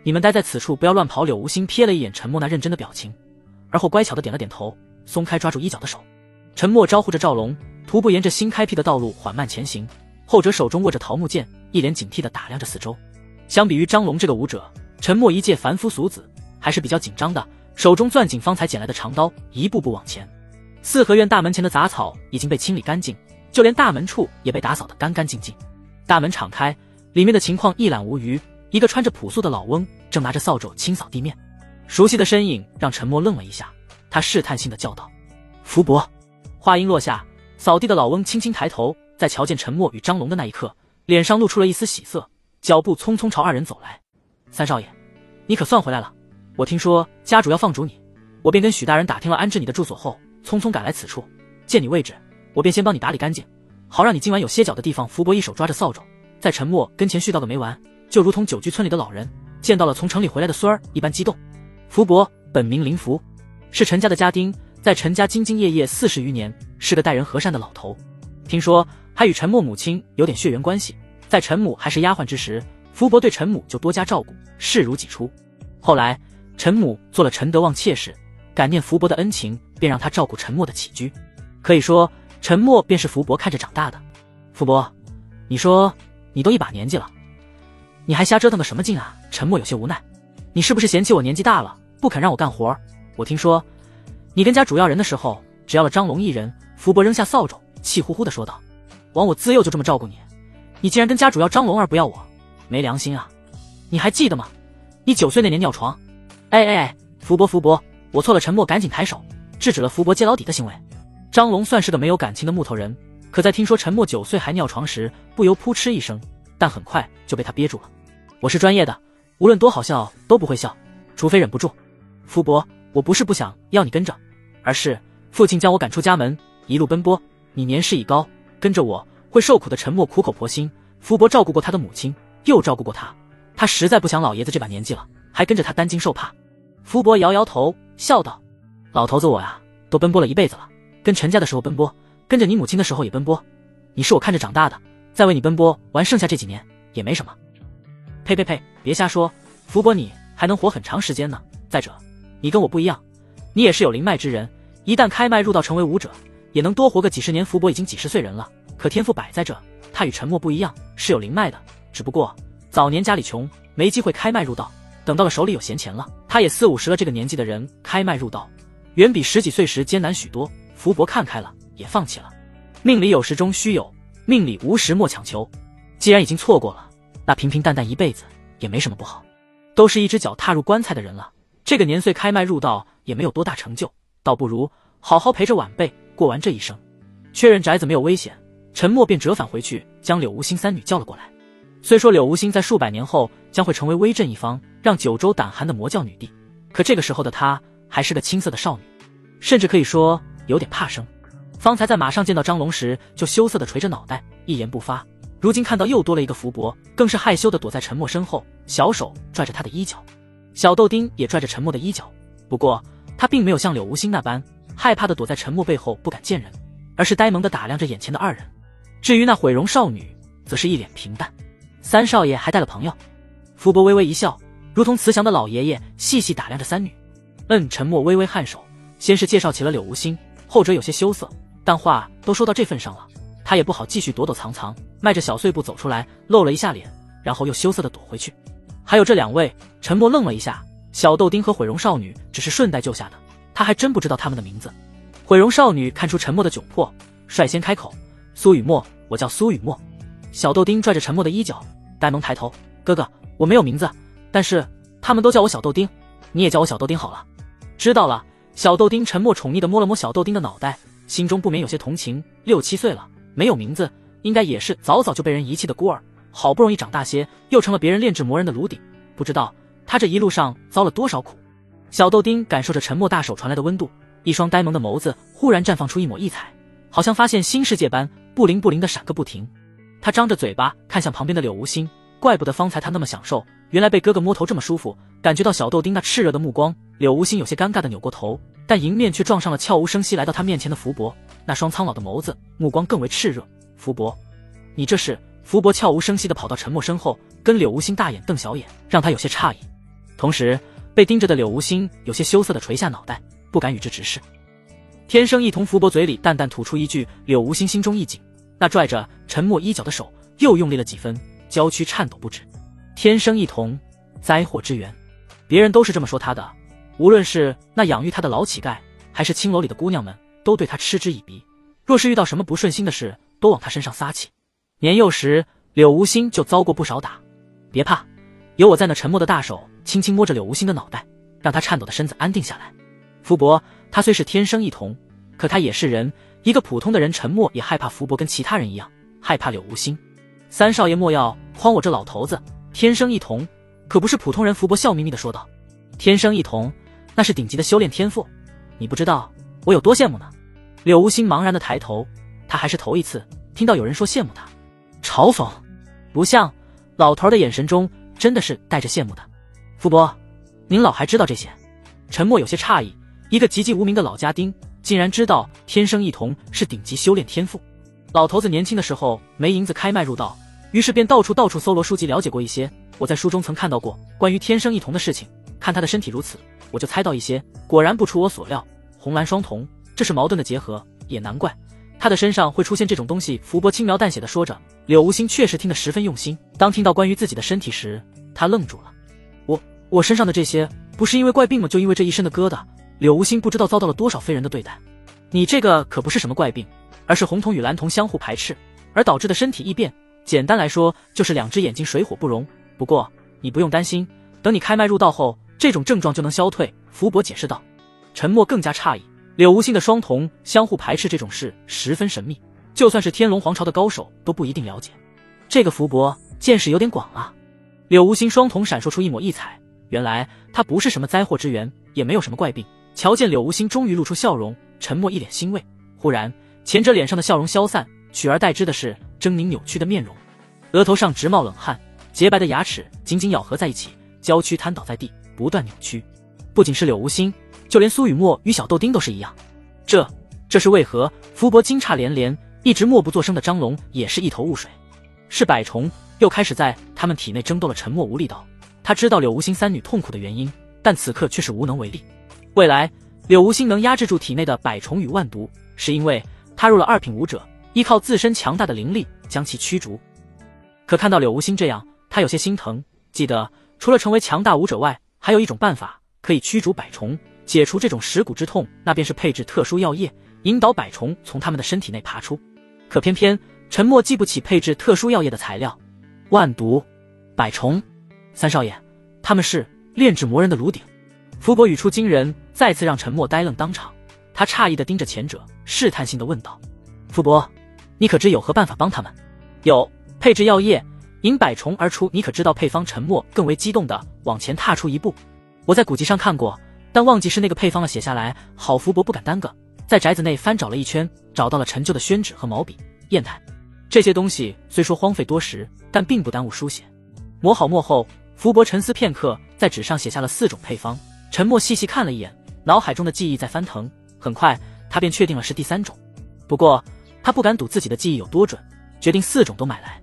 你们待在此处，不要乱跑。柳无心瞥了一眼陈默那认真的表情，而后乖巧地点了点头，松开抓住衣角的手。陈默招呼着赵龙，徒步沿着新开辟的道路缓慢前行，后者手中握着桃木剑，一脸警惕地打量着四周。相比于张龙这个武者，陈默一介凡夫俗子还是比较紧张的，手中攥紧方才捡来的长刀，一步步往前。四合院大门前的杂草已经被清理干净，就连大门处也被打扫得干干净净。大门敞开，里面的情况一览无余。一个穿着朴素的老翁正拿着扫帚清扫地面，熟悉的身影让陈默愣了一下，他试探性地叫道：福伯。话音落下，扫地的老翁轻轻抬头，在瞧见陈默与张龙的那一刻，脸上露出了一丝喜色，脚步匆匆朝2人走来。三少爷，你可算回来了，我听说家主要放逐你，我便跟许大人打听了安置你的住所后，匆匆赶来此处，见你位置，我便先帮你打理干净，好让你今晚有歇脚的地方。福伯一手抓着扫帚，在陈默跟前絮叨个没完，就如同久居村里的老人见到了从城里回来的孙儿一般激动。福伯本名林福，是陈家的家丁，在陈家兢兢业业40余年，是个待人和善的老头。听说还与陈默母亲有点血缘关系，在陈母还是丫鬟之时，福伯对陈母就多加照顾，视如己出。后来陈母做了陈德旺妾室，感念福伯的恩情，便让他照顾陈默的起居。可以说陈默便是福伯看着长大的。福伯，你说你都一把年纪了，你还瞎折腾个什么劲啊？陈默有些无奈。你是不是嫌弃我年纪大了，不肯让我干活？我听说你跟家主要人的时候，只要了张龙一人。福伯扔下扫帚，气呼呼地说道：枉我自幼就这么照顾你，你竟然跟家主要张龙儿不要我，没良心啊！你还记得吗？你9岁那年尿床。哎，福伯，我错了。陈默赶紧抬手制止了福伯揭老底的行为。张龙算是个没有感情的木头人，可在听说陈默9岁还尿床时，不由扑哧一声，但很快就被他憋住了。我是专业的，无论多好笑都不会笑，除非忍不住。福伯，我不是不想要你跟着，而是父亲将我赶出家门，一路奔波，你年事已高，跟着我会受苦的。陈默苦口婆心。福伯照顾过他的母亲，又照顾过他，他实在不想老爷子这把年纪了还跟着他担惊受怕。福伯摇摇头笑道：老头子我呀，都奔波了一辈子了，跟陈家的时候奔波，跟着你母亲的时候也奔波，你是我看着长大的，再为你奔波完剩下这几年也没什么。呸，别瞎说，福伯你还能活很长时间呢。再者你跟我不一样，你也是有灵脉之人，一旦开脉入道成为武者，也能多活个几十年。福伯已经几十岁人了，可天赋摆在这，他与陈默不一样，是有灵脉的，只不过早年家里穷，没机会开脉入道，等到了手里有闲钱了，他也40、50了。这个年纪的人开脉入道，远比10几岁时艰难许多。福伯看开了，也放弃了。命里有时终须有，命里无时莫强求。既然已经错过了，那平平淡淡一辈子也没什么不好。都是一只脚踏入棺材的人了，这个年岁开脉入道也没有多大成就，倒不如好好陪着晚辈过完这一生。确认宅子没有危险，陈默便折返回去，将柳无心3女叫了过来。虽说柳无心在数百年后将会成为威震一方，让九州胆寒的魔教女帝，可这个时候的她还是个青涩的少女，甚至可以说有点怕生。方才在马上见到张龙时就羞涩地垂着脑袋一言不发，如今看到又多了一个福伯，更是害羞地躲在陈默身后，小手拽着他的衣角。小豆丁也拽着陈默的衣角，不过他并没有像柳无心那般害怕地躲在陈默背后不敢见人，而是呆萌地打量着眼前的二人。至于那毁容少女，则是一脸平淡。三少爷还带了朋友？福伯微微一笑，如同慈祥的老爷爷，细细打量着3女。陈默微微颔首，先是介绍起了柳无心，后者有些羞涩，但话都说到这份上了，他也不好继续躲躲藏藏，迈着小碎步走出来，露了一下脸，然后又羞涩地躲回去。还有这2位，陈默愣了一下，小豆丁和毁容少女只是顺带救下的，他还真不知道他们的名字。毁容少女看出陈默的窘迫，率先开口：苏雨墨，我叫苏雨墨。小豆丁拽着陈默的衣角，呆萌抬头：哥哥，我没有名字，但是他们都叫我小豆丁，你也叫我小豆丁好了。知道了。小豆丁沉默宠溺地摸了摸小豆丁的脑袋，心中不免有些同情，6、7岁了，没有名字，应该也是早早就被人遗弃的孤儿，好不容易长大些，又成了别人炼制魔人的炉底，不知道他这一路上遭了多少苦。小豆丁感受着沉默大手传来的温度，一双呆萌的眸子忽然绽放出一抹异彩，好像发现新世界般，不灵不灵地闪个不停。他张着嘴巴看向旁边的柳无心，怪不得方才他那么享受，原来被哥哥摸头这么舒服。感觉到小豆丁那炽热的目光，柳无心有些尴尬地扭过头，但迎面却撞上了悄无声息来到他面前的福伯，那双苍老的眸子，目光更为炽热。福伯，你这是？福伯悄无声息地跑到陈默身后，跟柳无心大眼瞪小眼，让他有些诧异。同时被盯着的柳无心有些羞涩地垂下脑袋，不敢与之直视。天生一同，福伯嘴里淡淡吐出一句，柳无心心中一紧，那拽着陈默衣角的手又用力了几分，娇躯颤抖不止。天生一同，灾祸之源，别人都是这么说他的，无论是那养育他的老乞丐，还是青楼里的姑娘们，都对他嗤之以鼻。若是遇到什么不顺心的事，都往他身上撒气。年幼时，柳无心就遭过不少打。别怕，有我在。那沉默的大手轻轻摸着柳无心的脑袋，让他颤抖的身子安定下来。福伯，他虽是天生一同，可他也是人，一个普通的人。沉默也害怕福伯，跟其他人一样害怕柳无心。三少爷莫要诓我这老头子，天生一同可不是普通人。福伯笑眯眯地说道：天生一同，那是顶级的修炼天赋，你不知道我有多羡慕呢。柳无心茫然地抬头，他还是头一次听到有人说羡慕他。嘲讽？不像，老头的眼神中真的是带着羡慕的。福伯，您老还知道这些？沉默有些诧异，一个籍籍无名的老家丁，竟然知道天生异瞳是顶级修炼天赋。老头子年轻的时候没银子开麦入道，于是便到处搜罗书籍了解过一些。我在书中曾看到过关于天生异瞳的事情，看他的身体如此，我就猜到一些，果然不出我所料，红蓝双瞳，这是矛盾的结合，也难怪他的身上会出现这种东西。福伯轻描淡写的说着，柳无心确实听得十分用心。当听到关于自己的身体时，他愣住了。我身上的这些不是因为怪病吗？就因为这一身的疙瘩，柳无心不知道遭到了多少非人的对待。你这个可不是什么怪病，而是红瞳与蓝瞳相互排斥而导致的身体异变，简单来说就是两只眼睛水火不容。不过你不用担心，等你开麦入道后，这种症状就能消退。福伯解释道。陈默更加诧异，柳无心的双瞳相互排斥这种事十分神秘，就算是天龙皇朝的高手都不一定了解。这个福伯见识有点广啊。柳无心双瞳闪烁出一抹异彩，原来他不是什么灾祸之源，也没有什么怪病。瞧见柳无心终于露出笑容，陈默一脸欣慰。忽然前者脸上的笑容消散，取而代之的是狰狞扭曲的面容，额头上直冒冷汗，洁白的牙齿紧紧咬合在一起，娇躯瘫倒在地，不断扭曲。不仅是柳无心，就连苏雨墨与小豆丁都是一样。这是为何？福伯惊诧连连，一直默不作声的张龙也是一头雾水。是百虫又开始在他们体内争斗了。沉默无力道，他知道柳无心三女痛苦的原因，但此刻却是无能为力。未来柳无心能压制住体内的百虫与万毒，是因为踏入了二品武者，依靠自身强大的灵力将其驱逐。可看到柳无心这样，他有些心疼。记得除了成为强大武者外，还有一种办法可以驱逐百虫，解除这种蚀骨之痛，那便是配置特殊药液，引导百虫从他们的身体内爬出。可偏偏陈默记不起配置特殊药液的材料。万毒、百虫，三少爷，他们是炼制魔人的炉鼎。福伯语出惊人，再次让陈默呆愣当场。他诧异地盯着前者，试探性地问道：福伯，你可知有何办法帮他们？有，配置药液引百虫而出，你可知道配方？陈默更为激动地往前踏出一步。我在古籍上看过，但忘记是那个配方了，写下来。好，福伯不敢耽搁，在宅子内翻找了一圈，找到了陈旧的宣纸和毛笔、砚台。这些东西虽说荒废多时，但并不耽误书写。磨好墨后，福伯沉思片刻，在纸上写下了4种配方。陈默细细看了一眼，脑海中的记忆在翻腾，很快他便确定了是第3种。不过他不敢赌自己的记忆有多准，决定4种都买来。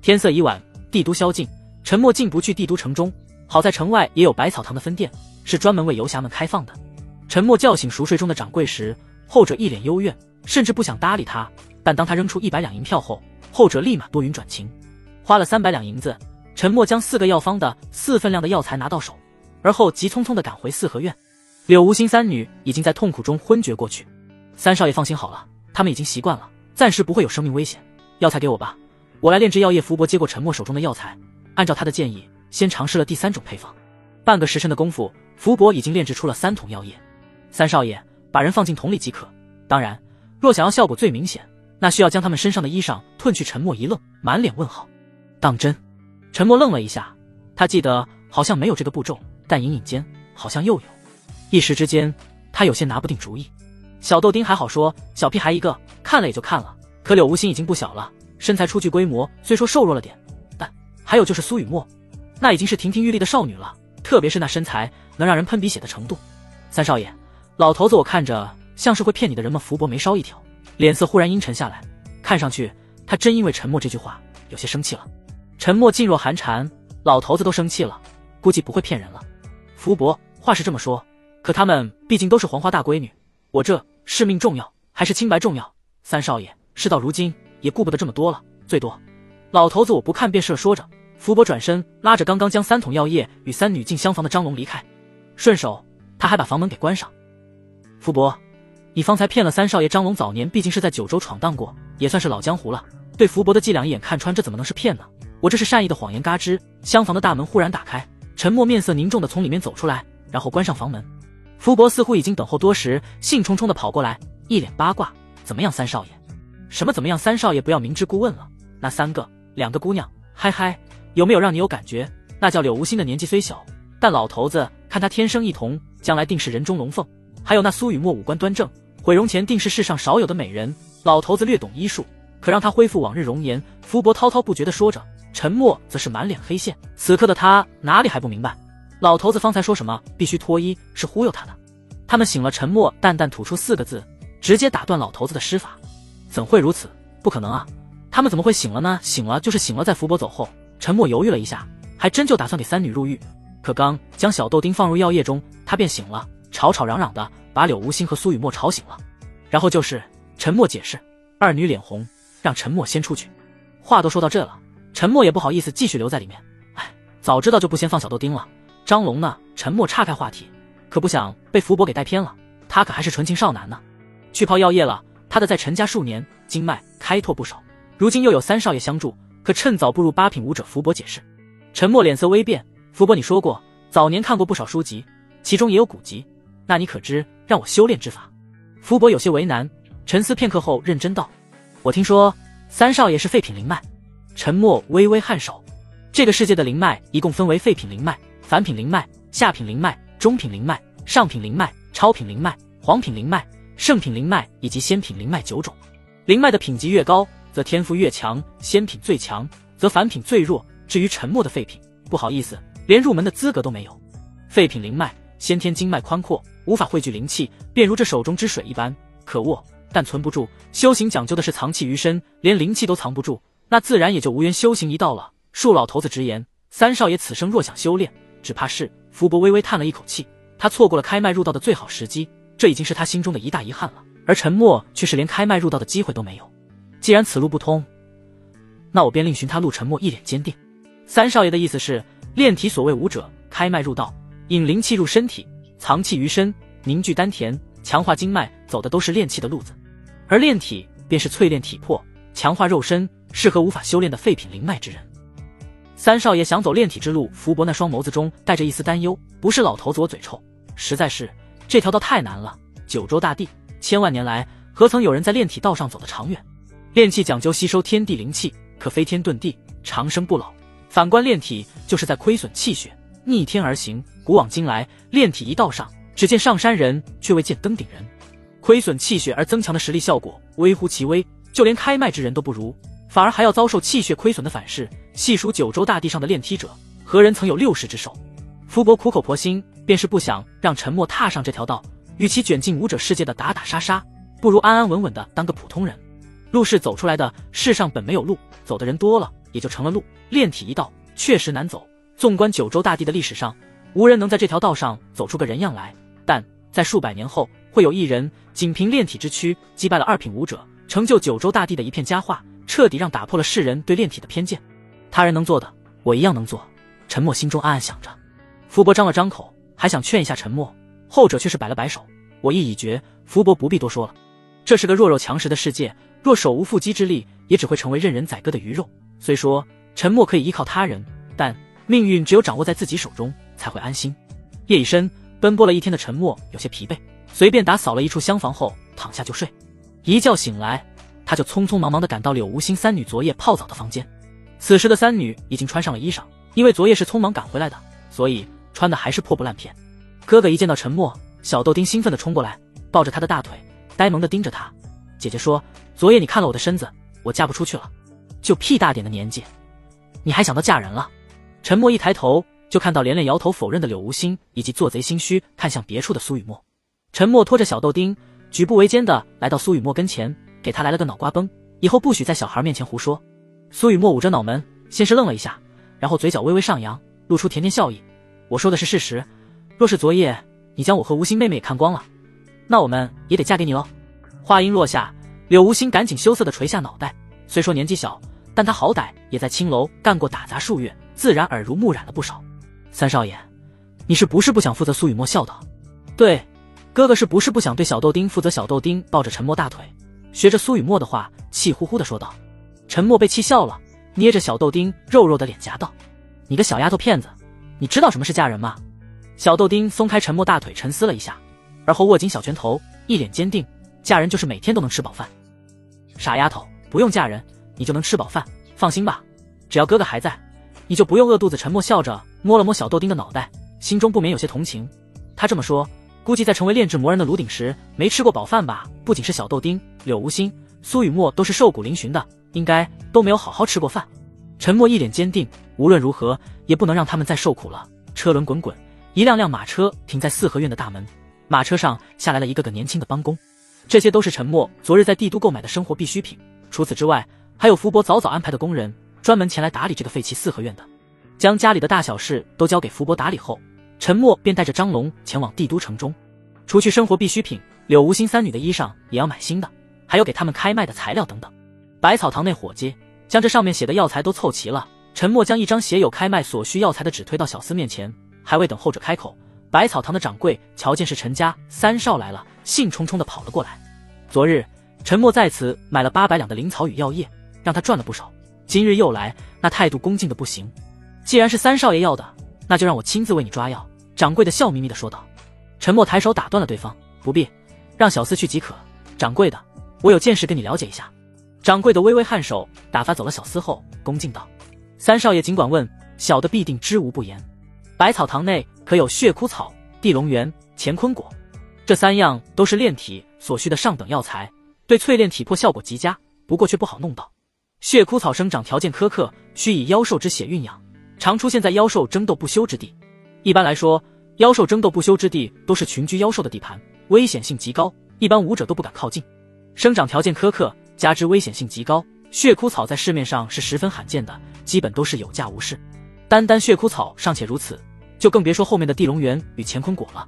天色已晚，帝都宵禁，陈默进不去帝都城中。好在城外也有百草堂的分店，是专门为游侠们开放的。陈默叫醒熟睡中的掌柜时，后者一脸幽怨，甚至不想搭理他。但当他扔出100两银票后，后者立马多云转晴。花了300两银子，陈默将4个药方的4分量的药材拿到手，而后急匆匆地赶回4合院。柳无心三女已经在痛苦中昏厥过去。三少爷放心好了，他们已经习惯了，暂时不会有生命危险。药材给我吧，我来炼制药液。福伯接过陈默手中的药材，按照他的建议，先尝试了第3种配方。半个时辰的功夫，福伯已经炼制出了3桶药液。三少爷，把人放进桶里即可。当然，若想要效果最明显，那需要将他们身上的衣裳褪去。陈默一愣，满脸问号。当真？陈默愣了一下，他记得好像没有这个步骤，但隐隐间好像又有。一时之间，他有些拿不定主意。小豆丁还好说，小屁孩一个，看了也就看了。可柳无心已经不小了，身材初具规模，虽说瘦弱了点，但还有就是苏雨墨，那已经是亭亭玉立的少女了，特别是那身材能让人喷鼻血的程度。三少爷，老头子我看着像是会骗你的人吗？福伯眉梢一挑，脸色忽然阴沉下来，看上去他真因为陈默这句话有些生气了。陈默噤若寒蝉，老头子都生气了，估计不会骗人了。福伯，话是这么说，可他们毕竟都是黄花大闺女，我这是命重要还是清白重要？三少爷，事到如今也顾不得这么多了，最多老头子我不看便是了。说着，福伯转身拉着刚刚将3桶药液与3女进厢房的张龙离开，顺手他还把房门给关上。福伯，你方才骗了三少爷。张龙早年毕竟是在九州闯荡过，也算是老江湖了，对福伯的伎俩一眼看穿，这怎么能是骗呢？我这是善意的谎言。嘎吱，厢房的大门忽然打开，陈默面色凝重的从里面走出来，然后关上房门。福伯似乎已经等候多时，兴冲冲的跑过来，一脸八卦。怎么样，三少爷？什么怎么样？三少爷不要明知故问了。那2个姑娘，嗨嗨，有没有让你有感觉？那叫柳无心的年纪虽小，但老头子看她天生异瞳，将来定是人中龙凤。还有那苏雨墨五官端正，毁容前定是世上少有的美人。老头子略懂医术，可让她恢复往日容颜。福伯滔滔不绝地说着，陈默则是满脸黑线。此刻的他哪里还不明白，老头子方才说什么必须脱衣是忽悠他的。他们醒了，沉默淡淡吐出4个字，直接打断老头子的施法。怎会如此？不可能啊！他们怎么会醒了呢？醒了就是醒了。在福伯走后，沉默犹豫了一下，还真就打算给3女入狱。可刚将小豆丁放入药液中，他便醒了，吵吵嚷嚷的把柳无心和苏雨墨吵醒了。然后就是沉默解释，2女脸红，让沉默先出去。话都说到这了，沉默也不好意思继续留在里面。哎，早知道就不先放小豆丁了。张龙呢？沉默岔开话题，可不想被福伯给带偏了，他可还是纯情少男呢。去泡药液了，他的在陈家数年，经脉开拓不少，如今又有3少爷相助，可趁早步入8品武者。福伯解释。沉默脸色微变，福伯，你说过早年看过不少书籍，其中也有古籍，那你可知让我修炼之法？福伯有些为难，沉思片刻后认真道：我听说3少爷是废品灵脉。沉默微微颔首。这个世界的灵脉一共分为废品灵脉、凡品灵脉、下品灵脉、中品灵脉、上品灵脉、超品灵脉、黄品灵脉、圣品灵脉以及仙品灵脉9种。灵脉的品级越高，则天赋越强，仙品最强，则凡品最弱。至于沉默的废品，不好意思，连入门的资格都没有。废品灵脉，先天经脉宽阔，无法汇聚灵气，便如这手中之水一般，可握但存不住。修行讲究的是藏气于身，连灵气都藏不住，那自然也就无缘修行一道了。恕老头子直言，3少爷此生若想修炼，只怕是……福伯微微叹了一口气，他错过了开脉入道的最好时机，这已经是他心中的一大遗憾了。而沉默却是连开脉入道的机会都没有。既然此路不通，那我便另寻他路。沉默一脸坚定。3少爷的意思是，炼体所谓武者，开脉入道，引灵气入身体，藏气于身，凝聚丹田，强化经脉，走的都是炼气的路子。而炼体便是淬炼体魄，强化肉身，适合无法修炼的废品灵脉之人。3少爷想走炼体之路，福伯那双眸子中带着一丝担忧。不是老头子我嘴臭，实在是这条道太难了。九州大地千万年来，何曾有人在炼体道上走得长远？炼气讲究吸收天地灵气，可飞天遁地，长生不老。反观炼体，就是在亏损气血，逆天而行。古往今来，炼体一道上，只见上山人，却未见登顶人。亏损气血而增强的实力效果微乎其微，就连开脉之人都不如，反而还要遭受气血亏损的反噬。细数九州大地上的炼体者，何人曾有6世之寿？福伯苦口婆心，便是不想让沉默踏上这条道。与其卷进武者世界的打打杀杀，不如安安稳稳的当个普通人。路是走出来的，世上本没有路，走的人多了，也就成了路。炼体一道确实难走，纵观九州大地的历史上，无人能在这条道上走出个人样来。但在数百年后，会有一人仅凭炼体之躯击败了2品武者，成就九州大地的一片佳话，彻底让打破了世人对炼体的偏见。他人能做的，我一样能做。沉默心中暗暗想着。福伯张了张口，还想劝一下沉默，后者却是摆了摆手，我意已决。福伯不必多说了，这是个弱肉强食的世界，若手无缚鸡之力，也只会成为任人宰割的鱼肉。虽说沉默可以依靠他人，但命运只有掌握在自己手中，才会安心。夜已深，奔波了一天的沉默有些疲惫，随便打扫了一处厢房后躺下就睡。一觉醒来，他就匆匆忙忙地赶到柳无心3女昨夜泡澡的房间。此时的3女已经穿上了衣裳，因为昨夜是匆忙赶回来的，所以穿的还是破布烂片。哥哥一见到沉默，小豆丁兴奋地冲过来，抱着他的大腿，呆萌地盯着他。姐姐说，昨夜你看了我的身子，我嫁不出去了。就屁大点的年纪，你还想到嫁人了？沉默一抬头，就看到连连摇头否认的柳无心，以及做贼心虚看向别处的苏雨墨。沉默拖着小豆丁，举步维艰地来到苏雨墨跟前，给他来了个脑瓜崩，以后不许在小孩面前胡说。苏雨墨捂着脑门，先是愣了一下，然后嘴角微微上扬，露出甜甜笑意。我说的是事实，若是昨夜你将我和无心妹妹也看光了，那我们也得嫁给你喽。话音落下，柳无心赶紧羞涩地垂下脑袋。虽说年纪小，但他好歹也在青楼干过打杂数月，自然耳濡目染了不少。3少爷，你是不是不想负责？苏雨墨笑道。对，哥哥是不是不想对小豆丁负责？小豆丁抱着沉默大腿，学着苏雨墨的话，气呼呼地说道。沉默被气笑了，捏着小豆丁肉肉的脸颊道：你个小丫头片子，你知道什么是嫁人吗？小豆丁松开沉默大腿，沉思了一下，而后握紧小拳头，一脸坚定，嫁人就是每天都能吃饱饭。傻丫头，不用嫁人，你就能吃饱饭，放心吧，只要哥哥还在，你就不用饿肚子。沉默笑着摸了摸小豆丁的脑袋，心中不免有些同情。他这么说，估计在成为炼制魔人的炉鼎时没吃过饱饭吧。不仅是小豆丁，柳无心、苏雨墨都是瘦骨嶙峋的，应该都没有好好吃过饭。沉默一脸坚定，无论如何也不能让他们再受苦了。车轮滚滚，一辆辆马车停在4合院的大门。马车上下来了一个个年轻的帮工，这些都是陈默昨日在帝都购买的生活必需品。除此之外，还有福伯早早安排的工人，专门前来打理这个废弃四合院的。将家里的大小事都交给福伯打理后，陈默便带着张龙前往帝都城中。除去生活必需品，柳无心三女的衣裳也要买新的，还有给他们开卖的材料等等。百草堂内伙计将这上面写的药材都凑齐了，陈默将一张写有开卖所需药材的纸推到小厮面前，还未等后者开口，百草堂的掌柜瞧见是陈家三少来了，兴冲冲地跑了过来。昨日陈默在此买了800两的灵草与药液，让他赚了不少，今日又来，那态度恭敬的不行。既然是三少爷要的，那就让我亲自为你抓药。掌柜的笑眯眯地说道。陈默抬手打断了对方，不必，让小厮去即可。掌柜的，我有件事跟你了解一下。掌柜的微微颔首，打发走了小厮后，恭敬道：三少爷尽管问，小的必定知无不言。百草堂内可有血枯草、地龙源、乾坤果，这3样都是炼体所需的上等药材，对淬炼体魄效果极佳，不过却不好弄到。血枯草生长条件苛刻，需以妖兽之血蕴养，常出现在妖兽争斗不休之地。一般来说，妖兽争斗不休之地都是群居妖兽的地盘，危险性极高，一般武者都不敢靠近。生长条件苛刻，加之危险性极高，血枯草在市面上是十分罕见的，基本都是有价无市。单单血枯草尚且如此，就更别说后面的地龙源与乾坤果了。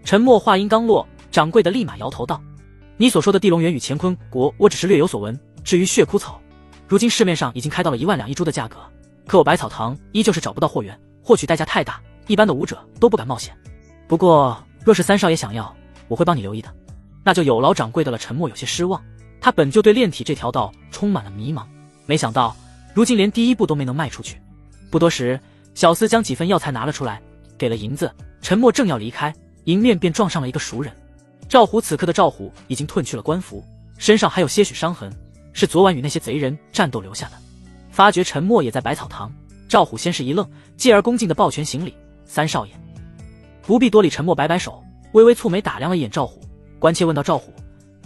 陈默话音刚落，掌柜的立马摇头道：你所说的地龙源与乾坤果，我只是略有所闻。至于血枯草，如今市面上已经开到了1万两一株的价格，可我百草堂依旧是找不到货源，获取代价太大，一般的武者都不敢冒险。不过若是三少爷想要，我会帮你留意的。那就有劳掌柜的了。陈默有些失望，他本就对炼体这条道充满了迷茫，没想到如今连第一步都没能迈出去。不多时，小厮将几份药材拿了出来，给了银子。陈默正要离开，迎面便撞上了一个熟人。赵虎此刻的赵虎已经褪去了官服，身上还有些许伤痕，是昨晚与那些贼人战斗留下的。发觉陈默也在百草堂，赵虎先是一愣，继而恭敬地抱拳行礼：三少爷。不必多礼。陈默摆摆手，微微蹙眉打量了一眼赵虎，关切问道：赵虎，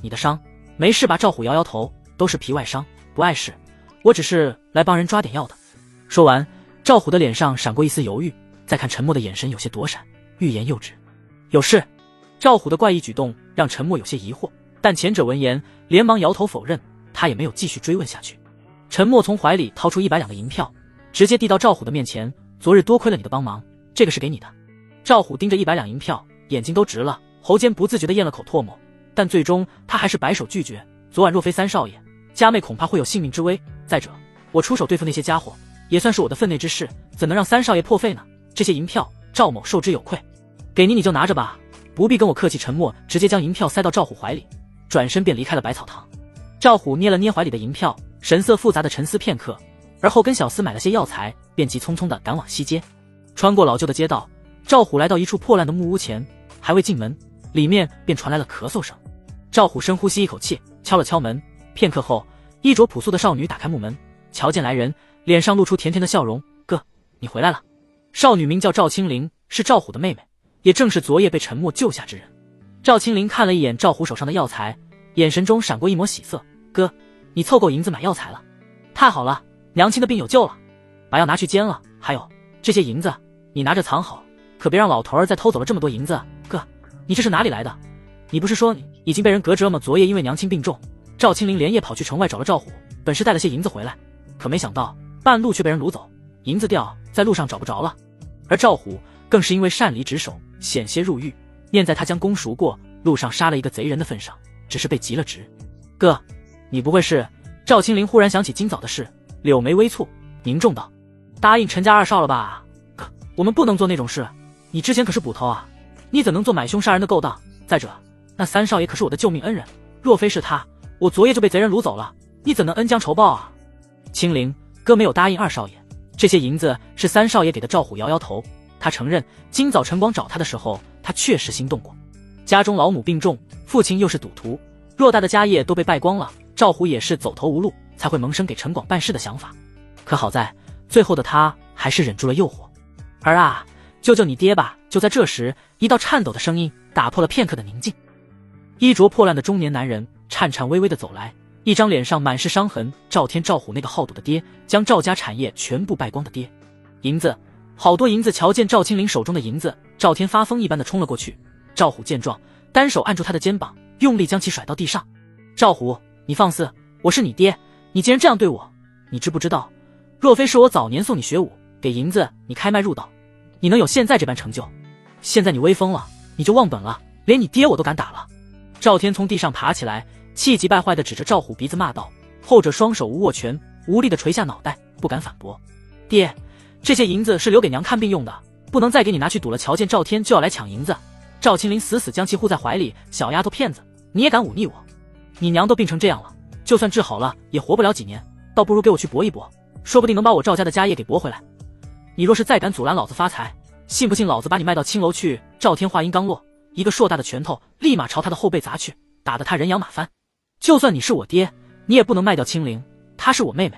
你的伤没事吧？赵虎摇摇头，都是皮外伤，不碍事，我只是来帮人抓点药的。说完，赵虎的脸上闪过一丝犹豫，再看陈默的眼神有些躲闪，欲言又止。有事？赵虎的怪异举动让陈默有些疑惑，但前者闻言连忙摇头否认，他也没有继续追问下去。陈默从怀里掏出100两的银票，直接递到赵虎的面前：昨日多亏了你的帮忙，这个是给你的。赵虎盯着100两银票，眼睛都直了，喉间不自觉地咽了口唾沫，但最终他还是摆手拒绝。昨晚若非三少爷，家妹恐怕会有性命之危。再者，我出手对付那些家伙，也算是我的分内之事，怎能让三少爷破费呢？这些银票，赵某受之有愧，给你就拿着吧，不必跟我客气。陈默直接将银票塞到赵虎怀里，转身便离开了百草堂。赵虎捏了捏怀里的银票，神色复杂的沉思片刻，而后跟小厮买了些药材，便急匆匆地赶往西街。穿过老旧的街道，赵虎来到一处破烂的木屋前，还未进门，里面便传来了咳嗽声。赵虎深呼吸一口气，敲了敲门。片刻后，衣着朴素的少女打开木门，瞧见来人，脸上露出甜甜的笑容：哥，你回来了。少女名叫赵青灵，是赵虎的妹妹，也正是昨夜被陈默救下之人。赵青灵看了一眼赵虎手上的药材，眼神中闪过一抹喜色：哥，你凑够银子买药材了？太好了，娘亲的病有救了，把药拿去煎了。还有这些银子，你拿着藏好，可别让老头儿再偷走了这么多银子。哥，你这是哪里来的？你不是说已经被人革职了吗？昨夜因为娘亲病重，赵青灵连夜跑去城外找了赵虎，本是带了些银子回来，可没想到半路却被人掳走，银子掉在路上找不着了。而赵虎更是因为擅离职守，险些入狱，念在他将功赎过，路上杀了一个贼人的份上，只是被急了职。哥，你不会是……赵青灵忽然想起今早的事，柳眉微蹙，凝重道：答应陈家二少了吧？哥，我们不能做那种事，你之前可是捕头啊，你怎能做买凶杀人的勾当？再者，那三少爷可是我的救命恩人，若非是他，我昨夜就被贼人掳走了，你怎能恩将仇报啊？青灵，哥没有答应二少爷，这些银子是三少爷给的。赵虎摇摇头，他承认今早陈广找他的时候，他确实心动过。家中老母病重，父亲又是赌徒，偌大的家业都被败光了，赵虎也是走投无路，才会萌生给陈广办事的想法。可好在最后的他还是忍住了诱惑。儿啊，救救你爹吧！就在这时，一道颤抖的声音打破了片刻的宁静。衣着破烂的中年男人颤颤巍巍地走来，一张脸上满是伤痕。赵天，赵虎那个好赌的爹，将赵家产业全部败光的爹。银子，好多银子！瞧见赵青灵手中的银子，赵天发疯一般的冲了过去。赵虎见状，单手按住他的肩膀，用力将其甩到地上。赵虎，你放肆！我是你爹，你竟然这样对我！你知不知道，若非是我早年送你学武，给银子你开麦入道，你能有现在这般成就？现在你威风了，你就忘本了，连你爹我都敢打了。赵天从地上爬起来，气急败坏地指着赵虎鼻子骂道，后者双手无握拳，无力地垂下脑袋，不敢反驳。爹，这些银子是留给娘看病用的，不能再给你拿去赌了。瞧见赵天就要来抢银子，赵青林死死将其护在怀里。小丫头片子，你也敢忤逆我？你娘都病成这样了，就算治好了也活不了几年，倒不如给我去搏一搏，说不定能把我赵家的家业给搏回来。你若是再敢阻拦老子发财，信不信老子把你卖到青楼去？赵天话音刚落，一个硕大的拳头立马朝他的后背砸去，打得他人仰马翻。就算你是我爹，你也不能卖掉青灵，她是我妹妹，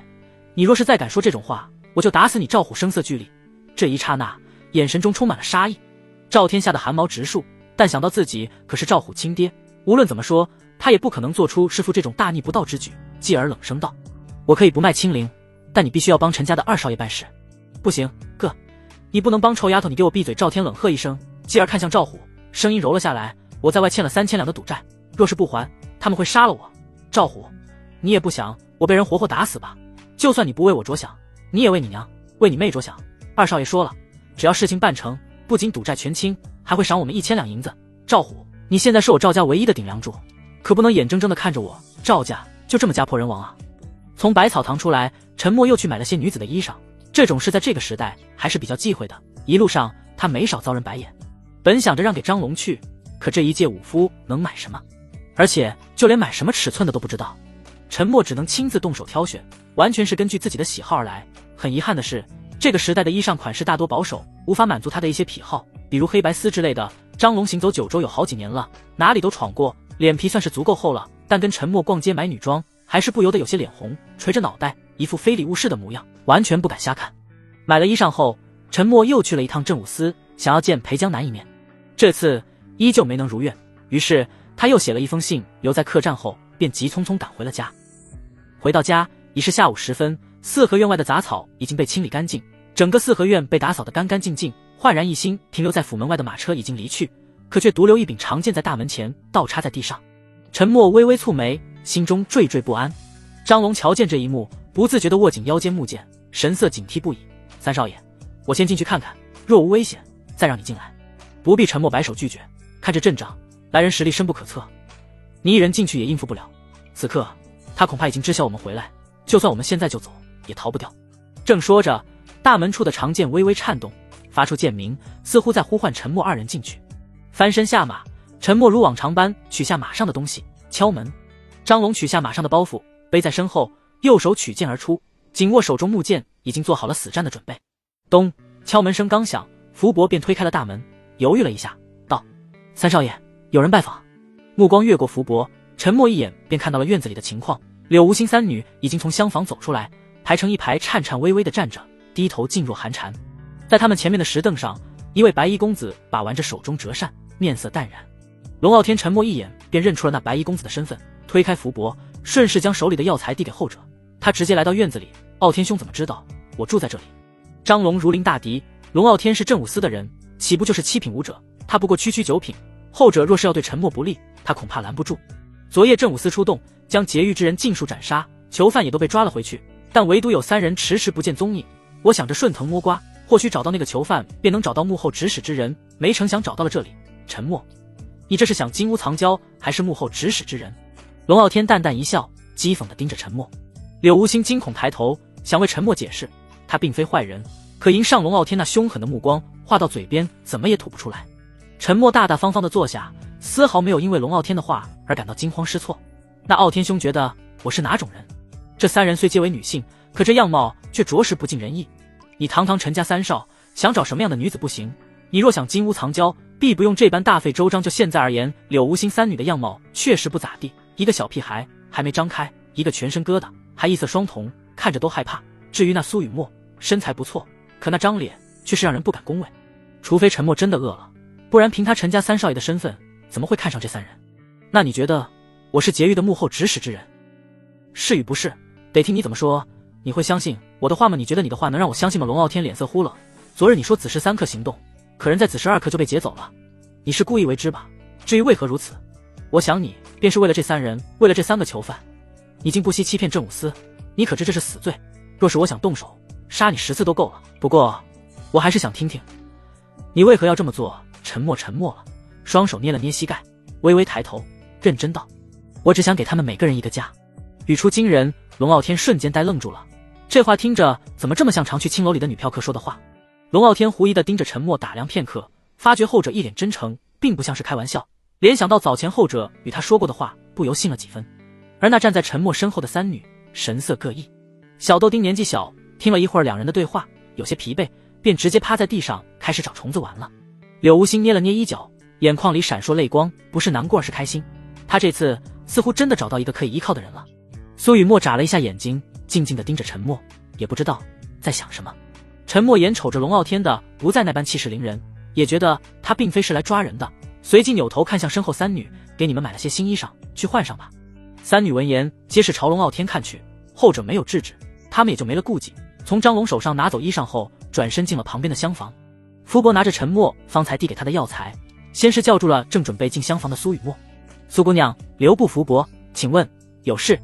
你若是再敢说这种话，我就打死你！赵虎声色俱厉，这一刹那眼神中充满了杀意。赵天吓得汗毛直竖，但想到自己可是赵虎亲爹，无论怎么说他也不可能做出弑父这种大逆不道之举，继而冷声道，我可以不卖青灵，但你必须要帮陈家的二少爷办事。不行，哥，你不能帮！臭丫头，你给我闭嘴！赵天冷喝一声，继而看向赵虎，声音柔了下来，我在外欠了3000两的赌债，若是不还，他们会杀了我。赵虎，你也不想我被人活活打死吧？就算你不为我着想，你也为你娘为你妹着想。二少爷说了，只要事情办成，不仅赌债全清，还会赏我们1000两银子。赵虎，你现在是我赵家唯一的顶梁柱，可不能眼睁睁地看着我赵家就这么家破人亡啊！从百草堂出来，陈默又去买了些女子的衣裳，这种事在这个时代还是比较忌讳的。一路上他没少遭人白眼，本想着让给张龙去，可这一介武夫能买什么？而且就连买什么尺寸的都不知道。陈默只能亲自动手挑选，完全是根据自己的喜好而来。很遗憾的是，这个时代的衣裳款式大多保守，无法满足他的一些癖好，比如黑白丝之类的。张龙行走九州有好几年了，哪里都闯过，脸皮算是足够厚了，但跟陈默逛街买女装，还是不由得有些脸红，垂着脑袋，一副非礼勿视的模样，完全不敢瞎看。买了衣裳后，陈默又去了一趟镇武司，想要见裴江南一面，这次依旧没能如愿，于是他又写了一封信留在客栈后，便急匆匆赶回了家。回到家已是下午时分，四合院外的杂草已经被清理干净，整个四合院被打扫得干干净净，焕然一新。停留在府门外的马车已经离去，可却独留一柄长剑在大门前倒插在地上。陈默微微蹙眉，心中惴惴不安。张龙瞧见这一幕，不自觉地握紧腰间木剑，神色警惕不已。三少爷，我先进去看看，若无危险再让你进来。不必。陈默摆手拒绝，看着镇长，来人实力深不可测，你一人进去也应付不了。此刻他恐怕已经知晓我们回来，就算我们现在就走也逃不掉。正说着，大门处的长剑微微颤动，发出剑鸣，似乎在呼唤陈默二人进去。翻身下马，陈默如往常般取下马上的东西，敲门。张龙取下马上的包袱，背在身后，右手取剑而出，紧握手中木剑，已经做好了死战的准备。咚！敲门声刚响，福伯便推开了大门，犹豫了一下，道：三少爷，有人拜访。目光越过福伯，陈默一眼便看到了院子里的情况。柳无心三女已经从厢房走出来，排成一排，颤颤巍巍地站着，低头噤若寒蝉。在他们前面的石凳上，一位白衣公子把玩着手中折扇，面色淡然。龙傲天陈默一眼便认出了那白衣公子的身份，推开福伯，顺势将手里的药材递给后者。他直接来到院子里，傲天兄怎么知道我住在这里？张龙如临大敌，龙傲天是镇武司的人，岂不就是七品武者？他不过区区9品，后者若是要对陈默不利，他恐怕拦不住。昨夜镇武司出动，将劫狱之人尽数斩杀，囚犯也都被抓了回去，但唯独有3人迟迟不见踪影。我想着顺藤摸瓜，或许找到那个囚犯，便能找到幕后指使之人，没成想找到了这里。陈默，你这是想金屋藏娇，还是幕后指使之人？龙傲天淡淡一笑，讥讽地盯着陈默。柳无心惊恐抬头，想为陈默解释，他并非坏人，可迎上龙傲天那凶狠的目光，话到嘴边怎么也吐不出来。陈默大大方方地坐下，丝毫没有因为龙傲天的话而感到惊慌失措。那傲天兄觉得我是哪种人？这3人虽皆为女性，可这样貌却着实不尽人意。你堂堂陈家3少，想找什么样的女子不行？你若想金屋藏娇，必不用这般大费周章。就现在而言，柳无心3女的样貌确实不咋地，一个小屁孩还没张开，一个全身疙瘩，还异色双瞳，看着都害怕。至于那苏雨墨，身材不错，可那张脸却是让人不敢恭维。除非陈默真的饿了，不然凭他陈家3少爷的身份，怎么会看上这3人？那你觉得我是劫狱的幕后指使之人？是与不是，得听你怎么说。你会相信我的话吗？你觉得你的话能让我相信吗？龙傲天脸色忽冷。昨日你说子时3刻行动，可人在子时2刻就被劫走了，你是故意为之吧？至于为何如此，我想你便是为了这3人，为了这3个囚犯，你竟不惜欺骗镇武司，你可知这是死罪？若是我想动手，杀你10次都够了。不过，我还是想听听，你为何要这么做？”沉默了，双手捏了捏膝盖，微微抬头，认真道：“我只想给他们每个人一个家。”语出惊人，龙傲天瞬间呆愣住了。这话听着怎么这么像常去青楼里的女嫖客说的话？龙傲天狐疑地盯着沉默打量片刻，发觉后者一脸真诚，并不像是开玩笑，联想到早前后者与他说过的话，不由信了几分。而那站在沉默身后的3女神色各异。小豆丁年纪小，听了一会儿2人的对话，有些疲惫，便直接趴在地上开始找虫子玩了。柳无心捏了捏衣角，眼眶里闪烁泪光，不是难过而是开心。他这次似乎真的找到一个可以依靠的人了。苏雨墨眨了一下眼睛，静静地盯着沉默，也不知道在想什么。沉默眼瞅着龙傲天的不再那般气势凌人，也觉得他并非是来抓人的，随即扭头看向身后3女：“给你们买了些新衣裳，去换上吧。”3女闻言皆是朝龙傲天看去，后者没有制止，他们也就没了顾忌，从张龙手上拿走衣裳后，转身进了旁边的厢房。福伯拿着沉默方才递给他的药材，先是叫住了正准备进厢房的苏雨墨：“苏姑娘，留步。”福伯，请问有事？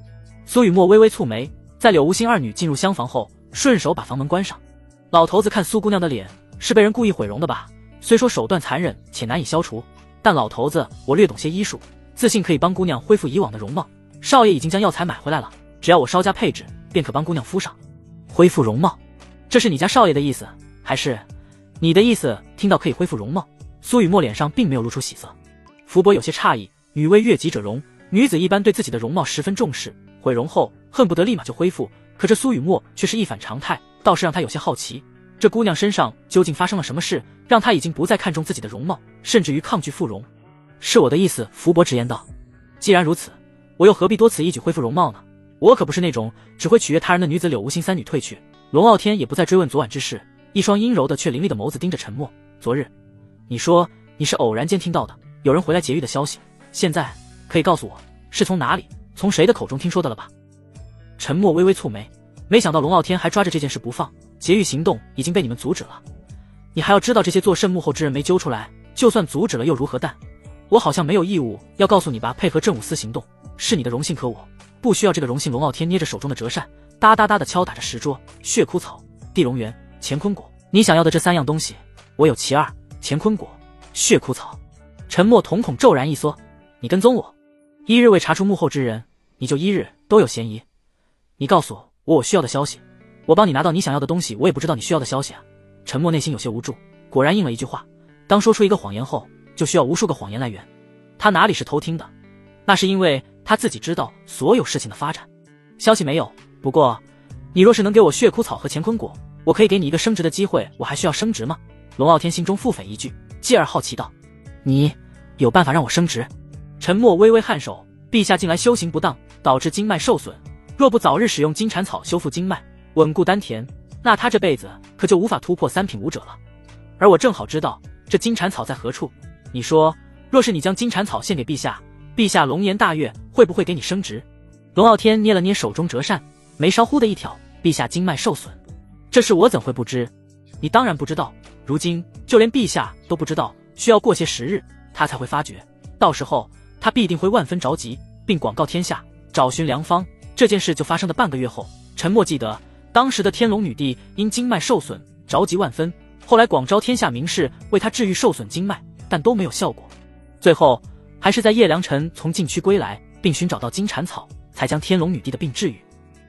苏雨墨微微蹙眉，在柳无心2女进入厢房后，顺手把房门关上。老头子看苏姑娘的脸，是被人故意毁容的吧？虽说手段残忍且难以消除，但老头子我略懂些医术，自信可以帮姑娘恢复以往的容貌。少爷已经将药材买回来了，只要我稍加配置，便可帮姑娘敷上，恢复容貌。这是你家少爷的意思，还是你的意思？听到可以恢复容貌，苏雨墨脸上并没有露出喜色。福伯有些诧异，女为悦己者容，女子一般对自己的容貌十分重视，毁容后恨不得立马就恢复，可这苏雨墨却是一反常态，倒是让他有些好奇，这姑娘身上究竟发生了什么事，让他已经不再看重自己的容貌，甚至于抗拒复容。是我的意思，福伯直言道。既然如此，我又何必多此一举恢复容貌呢？我可不是那种只会取悦他人的女子。柳无心3女退去，龙傲天也不再追问昨晚之事，一双阴柔的却凌厉的眸子盯着沉默。昨日你说你是偶然间听到的有人回来劫狱的消息，现在可以告诉我是从哪里从谁的口中听说的了吧？沉默微微蹙眉，没想到龙傲天还抓着这件事不放，劫狱行动已经被你们阻止了，你还要知道这些做甚幕后之人没揪出来，就算阻止了又如何？但我好像没有义务要告诉你吧？配合镇武司行动是你的荣幸，可我不需要这个荣幸。龙傲天捏着手中的折扇，哒哒哒地敲打着石桌。血枯草、地龙源、乾坤果，你想要的这3样东西，我有其二：乾坤果、血枯草。沉默瞳孔骤然一缩，你跟踪我，1日未查出幕后之人，你就1日都有嫌疑。你告诉我需要的消息，我帮你拿到你想要的东西。我也不知道你需要的消息啊。沉默内心有些无助，果然应了一句话：当说出一个谎言后，就需要无数个谎言来源。他哪里是偷听的，那是因为他自己知道所有事情的发展。消息没有，不过你若是能给我血枯草和乾坤果，我可以给你一个升职的机会。我还需要升职吗？龙傲天心中腹诽一句，继而好奇道：你有办法让我升职？沉默微微颔首，陛下近来修行不当，导致经脉受损，若不早日使用金蝉草修复经脉，稳固丹田，那他这辈子可就无法突破3品武者了。而我正好知道这金蝉草在何处，你说若是你将金蝉草献给陛下，陛下龙颜大悦，会不会给你升职？龙傲天捏了捏手中折扇，眉梢忽的一挑，陛下经脉受损，这事我怎会不知？你当然不知道，如今就连陛下都不知道，需要过些时日他才会发觉，到时候他必定会万分着急，并广告天下，找寻良方。这件事就发生的半个月后，沉默记得当时的天龙女帝因经脉受损着急万分，后来广招天下名士为她治愈受损经脉，但都没有效果，最后还是在叶良辰从禁区归来，并寻找到金蝉草，才将天龙女帝的病治愈。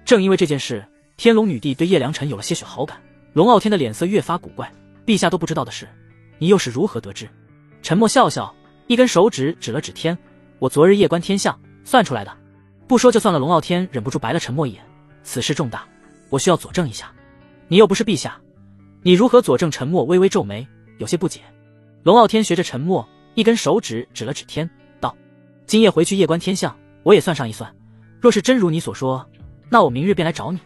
正因为这件事，天龙女帝对叶良辰有了些许好感。龙傲天的脸色越发古怪，陛下都不知道的事，你又是如何得知？沉默笑笑，一根手指指了指天，我昨日夜观天象算出来的。不说就算了。龙傲天忍不住白了沉默一眼，此事重大，我需要佐证一下。你又不是陛下，你如何佐证？沉默微微皱眉，有些不解。龙傲天学着沉默，一根手指指了指天，道：今夜回去夜观天象，我也算上一算，若是真如你所说，那我明日便来找你。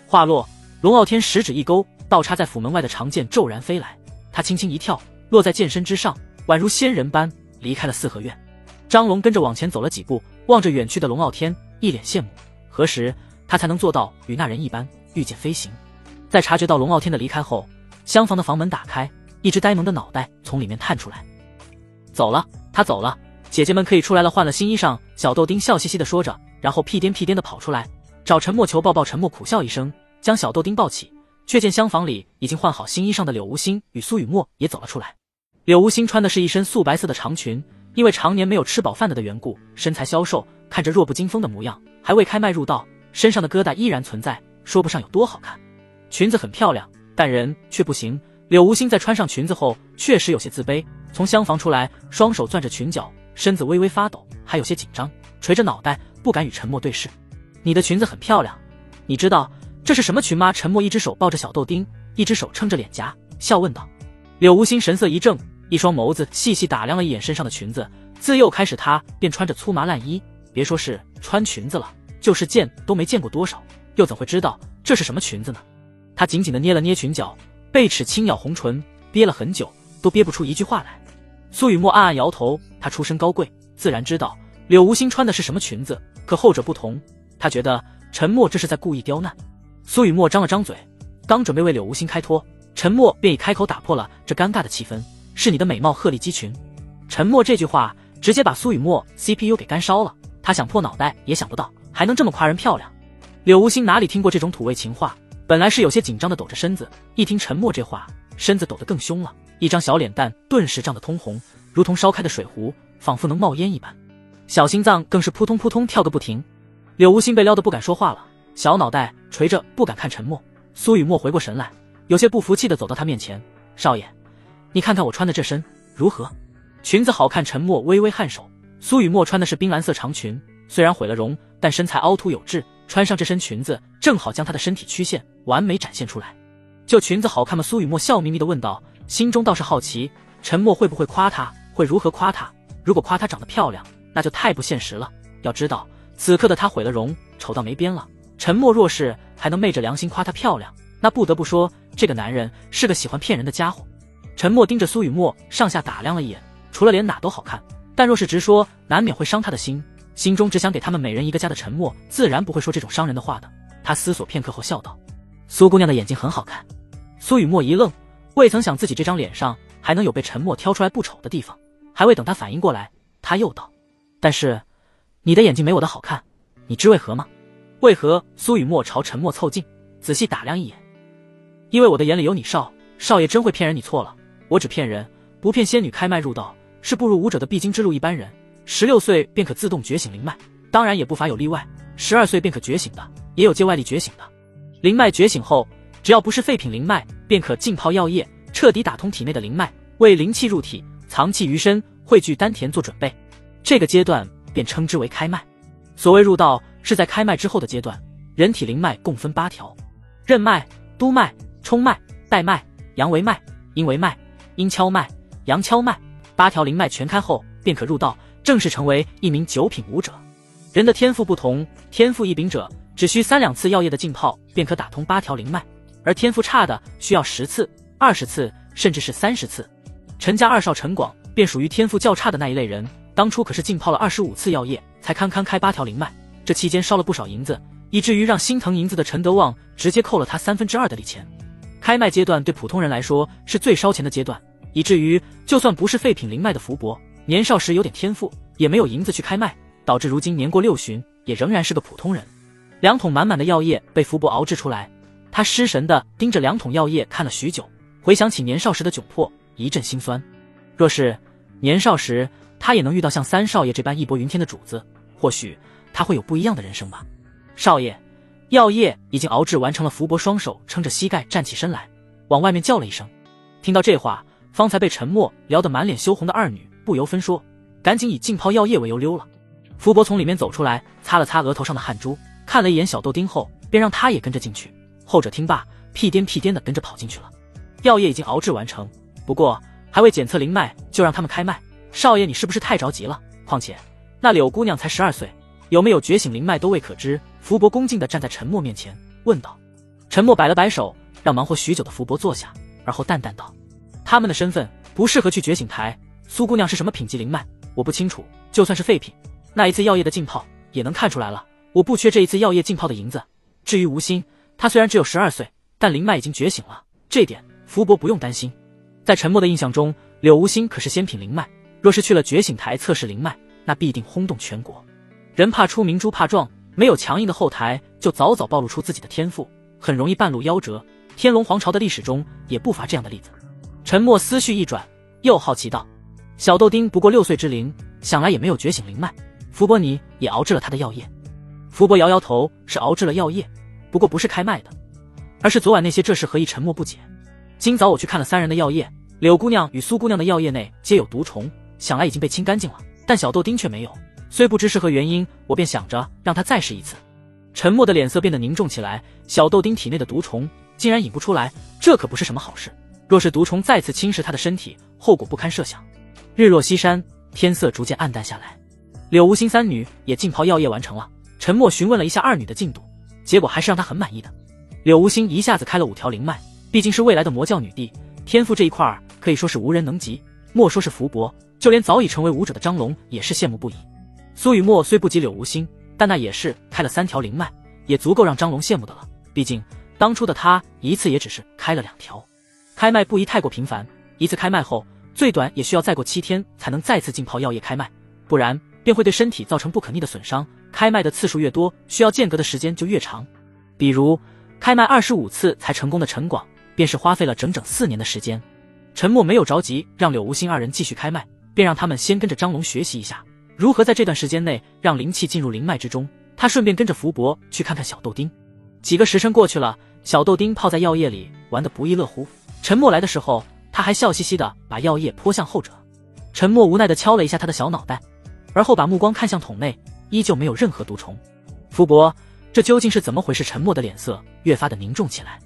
话落，龙傲天食指一勾，倒插在府门外的长剑骤然飞来，他轻轻一跳，落在剑身之上，宛如仙人般离开了四合院。张龙跟着往前走了几步，望着远去的龙傲天，一脸羡慕，何时他才能做到与那人一般御剑飞行？在察觉到龙傲天的离开后，厢房的房门打开，一只呆萌的脑袋从里面探出来。走了，他走了，姐姐们可以出来了，换了新衣裳。小豆丁笑嘻嘻地说着，然后屁颠屁颠地跑出来，找陈默求抱抱。陈默苦笑一声，将小豆丁抱起，却见厢房里已经换好新衣裳的柳无心与苏雨墨也走了出来。柳无心穿的是一身素白色的长裙，因为常年没有吃饱饭的缘故，身材消瘦，看着弱不禁风的模样，还未开麦入道，身上的疙瘩依然存在，说不上有多好看。裙子很漂亮，但人却不行。柳无心在穿上裙子后确实有些自卑，从厢房出来，双手攥着裙角，身子微微发抖，还有些紧张，垂着脑袋，不敢与陈默对视。你的裙子很漂亮，你知道这是什么裙吗？陈默一只手抱着小豆丁，一只手撑着脸颊，笑问道。柳无心神色一怔，一双眸子细细打量了一眼身上的裙子，自幼开始他便穿着粗麻烂衣，别说是穿裙子了，就是见都没见过多少，又怎会知道这是什么裙子呢？他紧紧地捏了捏裙角，贝齿轻咬红唇，憋了很久，都憋不出一句话来。苏雨墨暗暗摇头，他出身高贵，自然知道柳无心穿的是什么裙子，可后者不同，他觉得陈默这是在故意刁难。苏雨墨张了张嘴，刚准备为柳无心开脱，陈默便以开口打破了这尴尬的气氛，是你的美貌鹤立鸡群。陈默这句话直接把苏雨墨 CPU 给干烧了，他想破脑袋也想不到还能这么夸人漂亮。柳无心哪里听过这种土味情话，本来是有些紧张的抖着身子，一听陈默这话，身子抖得更凶了，一张小脸蛋顿时涨得通红，如同烧开的水壶，仿佛能冒烟一般，小心脏更是扑通扑通跳个不停。柳无心被撩得不敢说话了，小脑袋垂着不敢看陈默。苏雨墨回过神来，有些不服气地走到他面前，少爷，你看看我穿的这身如何？裙子好看。陈默微微颔首。苏雨墨穿的是冰蓝色长裙，虽然毁了容，但身材凹凸有致，穿上这身裙子正好将她的身体曲线完美展现出来。就裙子好看吗？苏雨墨笑眯眯地问道，心中倒是好奇陈默会不会夸她，会如何夸她。如果夸她长得漂亮，那就太不现实了，要知道此刻的她毁了容，丑到没边了，陈默若是还能昧着良心夸她漂亮，那不得不说这个男人是个喜欢骗人的家伙。陈默盯着苏雨墨上下打量了一眼，除了脸哪都好看，但若是直说难免会伤他的心，心中只想给他们每人一个家的陈默自然不会说这种伤人的话的。他思索片刻后笑道，苏姑娘的眼睛很好看。苏雨墨一愣，未曾想自己这张脸上还能有被陈默挑出来不丑的地方，还未等他反应过来，他又道，但是你的眼睛没我的好看，你知为何吗？为何？苏雨墨朝陈默凑近，仔细打量一眼。因为我的眼里有你少爷真会骗人，你错了，我只骗人不骗仙女。开麦入道是步入武者的必经之路，一般人16岁便可自动觉醒灵脉，当然也不乏有例外，12岁便可觉醒的，也有借外力觉醒的。灵脉觉醒后，只要不是废品灵脉，便可浸泡药液，彻底打通体内的灵脉，为灵气入体，藏气于身，汇聚丹田做准备。这个阶段便称之为开脉。所谓入道，是在开脉之后的阶段。人体灵脉共分8条：任脉、督脉、冲脉、带脉、阳维脉、阴维脉、阴跷脉、阳跷脉。8条灵脉全开后，便可入道，正式成为一名9品武者。人的天赋不同，天赋异禀者只需3两次药液的浸泡，便可打通8条灵脉，而天赋差的需要10次、20次，甚至是30次。陈家二少陈广便属于天赋较差的那一类人，当初可是浸泡了25次药液，才堪堪开8条灵脉，这期间烧了不少银子，以至于让心疼银子的陈德旺直接扣了他2/3的礼钱。开脉阶段对普通人来说是最烧钱的阶段，以至于就算不是废品灵脉的福伯，年少时有点天赋，也没有银子去开脉，导致如今年过6旬，也仍然是个普通人。2桶满满的药液被福伯熬制出来，他失神地盯着2桶药液看了许久，回想起年少时的窘迫，一阵心酸。若是年少时他也能遇到像3少爷这般义薄云天的主子，或许他会有不一样的人生吧。少爷，药液已经熬制完成了。福伯双手撑着膝盖站起身来，往外面叫了一声。听到这话，方才被陈默聊得满脸羞红的二女不由分说，赶紧以浸泡药液为由溜了。福伯从里面走出来，擦了擦额头上的汗珠，看了一眼小豆丁后，便让他也跟着进去。后者听罢，屁颠屁颠的跟着跑进去了。药液已经熬制完成，不过还未检测灵脉就让他们开脉，少爷你是不是太着急了？况且那柳姑娘才12岁，有没有觉醒灵脉都未可知。福伯恭敬地站在陈默面前问道。陈默摆了摆手，让忙活许久的福伯坐下，而后淡淡道，他们的身份不适合去觉醒台，苏姑娘是什么品级灵脉我不清楚，就算是废品，那一次药液的浸泡也能看出来了，我不缺这一次药液浸泡的银子。至于吴昕，他虽然只有12岁，但灵脉已经觉醒了，这点福伯不用担心。在陈默的印象中，柳无心可是仙品灵脉，若是去了觉醒台测试灵脉，那必定轰动全国。人怕出名猪怕壮，没有强硬的后台，就早早暴露出自己的天赋，很容易半路夭折。天龙皇朝的历史中也不乏这样的例子。陈默思绪一转，又好奇道：小豆丁不过6岁之龄，想来也没有觉醒灵脉，福伯你也熬制了他的药液？福伯摇摇头，是熬制了药液，不过不是开卖的，而是昨晚那些这事何以陈默不解。今早我去看了3人的药液，柳姑娘与苏姑娘的药液内皆有毒虫，想来已经被清干净了，但小豆丁却没有，虽不知是何原因，我便想着让他再试一次。陈默的脸色变得凝重起来，小豆丁体内的毒虫竟然引不出来，这可不是什么好事。若是毒虫再次侵蚀他的身体，后果不堪设想。日落西山，天色逐渐暗淡下来，柳无心3女也浸泡药液完成了。陈默询问了一下2女的进度，结果还是让他很满意的。柳无心一下子开了5条灵脉，毕竟是未来的魔教女帝，天赋这一块可以说是无人能及。莫说是福伯，就连早已成为武者的张龙也是羡慕不已。苏雨墨虽不及柳无心，但那也是开了3条灵脉，也足够让张龙羡慕的了。毕竟当初的他一次也只是开了2条。开脉不宜太过频繁，一次开脉后最短也需要再过7天才能再次浸泡药液开脉，不然便会对身体造成不可逆的损伤。开脉的次数越多，需要间隔的时间就越长。比如开脉25次才成功的陈广，便是花费了整整4年的时间。陈默没有着急让柳无心2人继续开脉，便让他们先跟着张龙学习一下如何在这段时间内让灵气进入灵脉之中。他顺便跟着福伯去看看小豆丁。几个时辰过去了，小豆丁泡在药液里玩得不亦乐乎。陈默来的时候，他还笑嘻嘻地把药液泼向后者。陈默无奈地敲了一下他的小脑袋，而后把目光看向桶内，依旧没有任何毒虫。福伯，这究竟是怎么回事？陈默的脸色越发的凝重起来。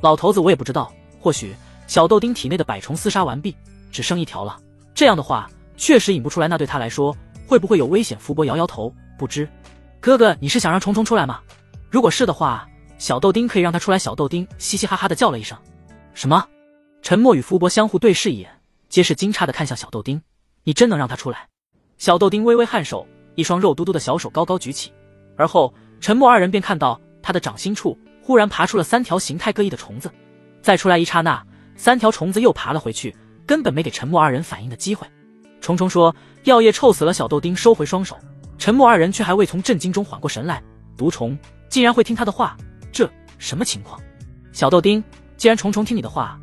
老头子，我也不知道，或许小豆丁体内的百虫厮杀完毕，只剩1条了。这样的话，确实引不出来，那对他来说会不会有危险？福伯摇摇头，不知。哥哥，你是想让虫虫出来吗？如果是的话，小豆丁可以让他出来。小豆丁嘻嘻哈哈的叫了一声。什么？陈默与福伯相互对视一眼，皆是惊诧的看向小豆丁。你真能让他出来？小豆丁微微颔首，一双肉嘟嘟的小手高高举起，而后陈默2人便看到他的掌心处忽然爬出了3条形态各异的虫子。再出来一刹那，3条虫子又爬了回去，根本没给陈默2人反应的机会。虫虫说药液臭死了。小豆丁收回双手，陈默2人却还未从震惊中缓过神来，毒虫竟然会听他的话，这什么情况？小豆丁，既然虫虫听你的话，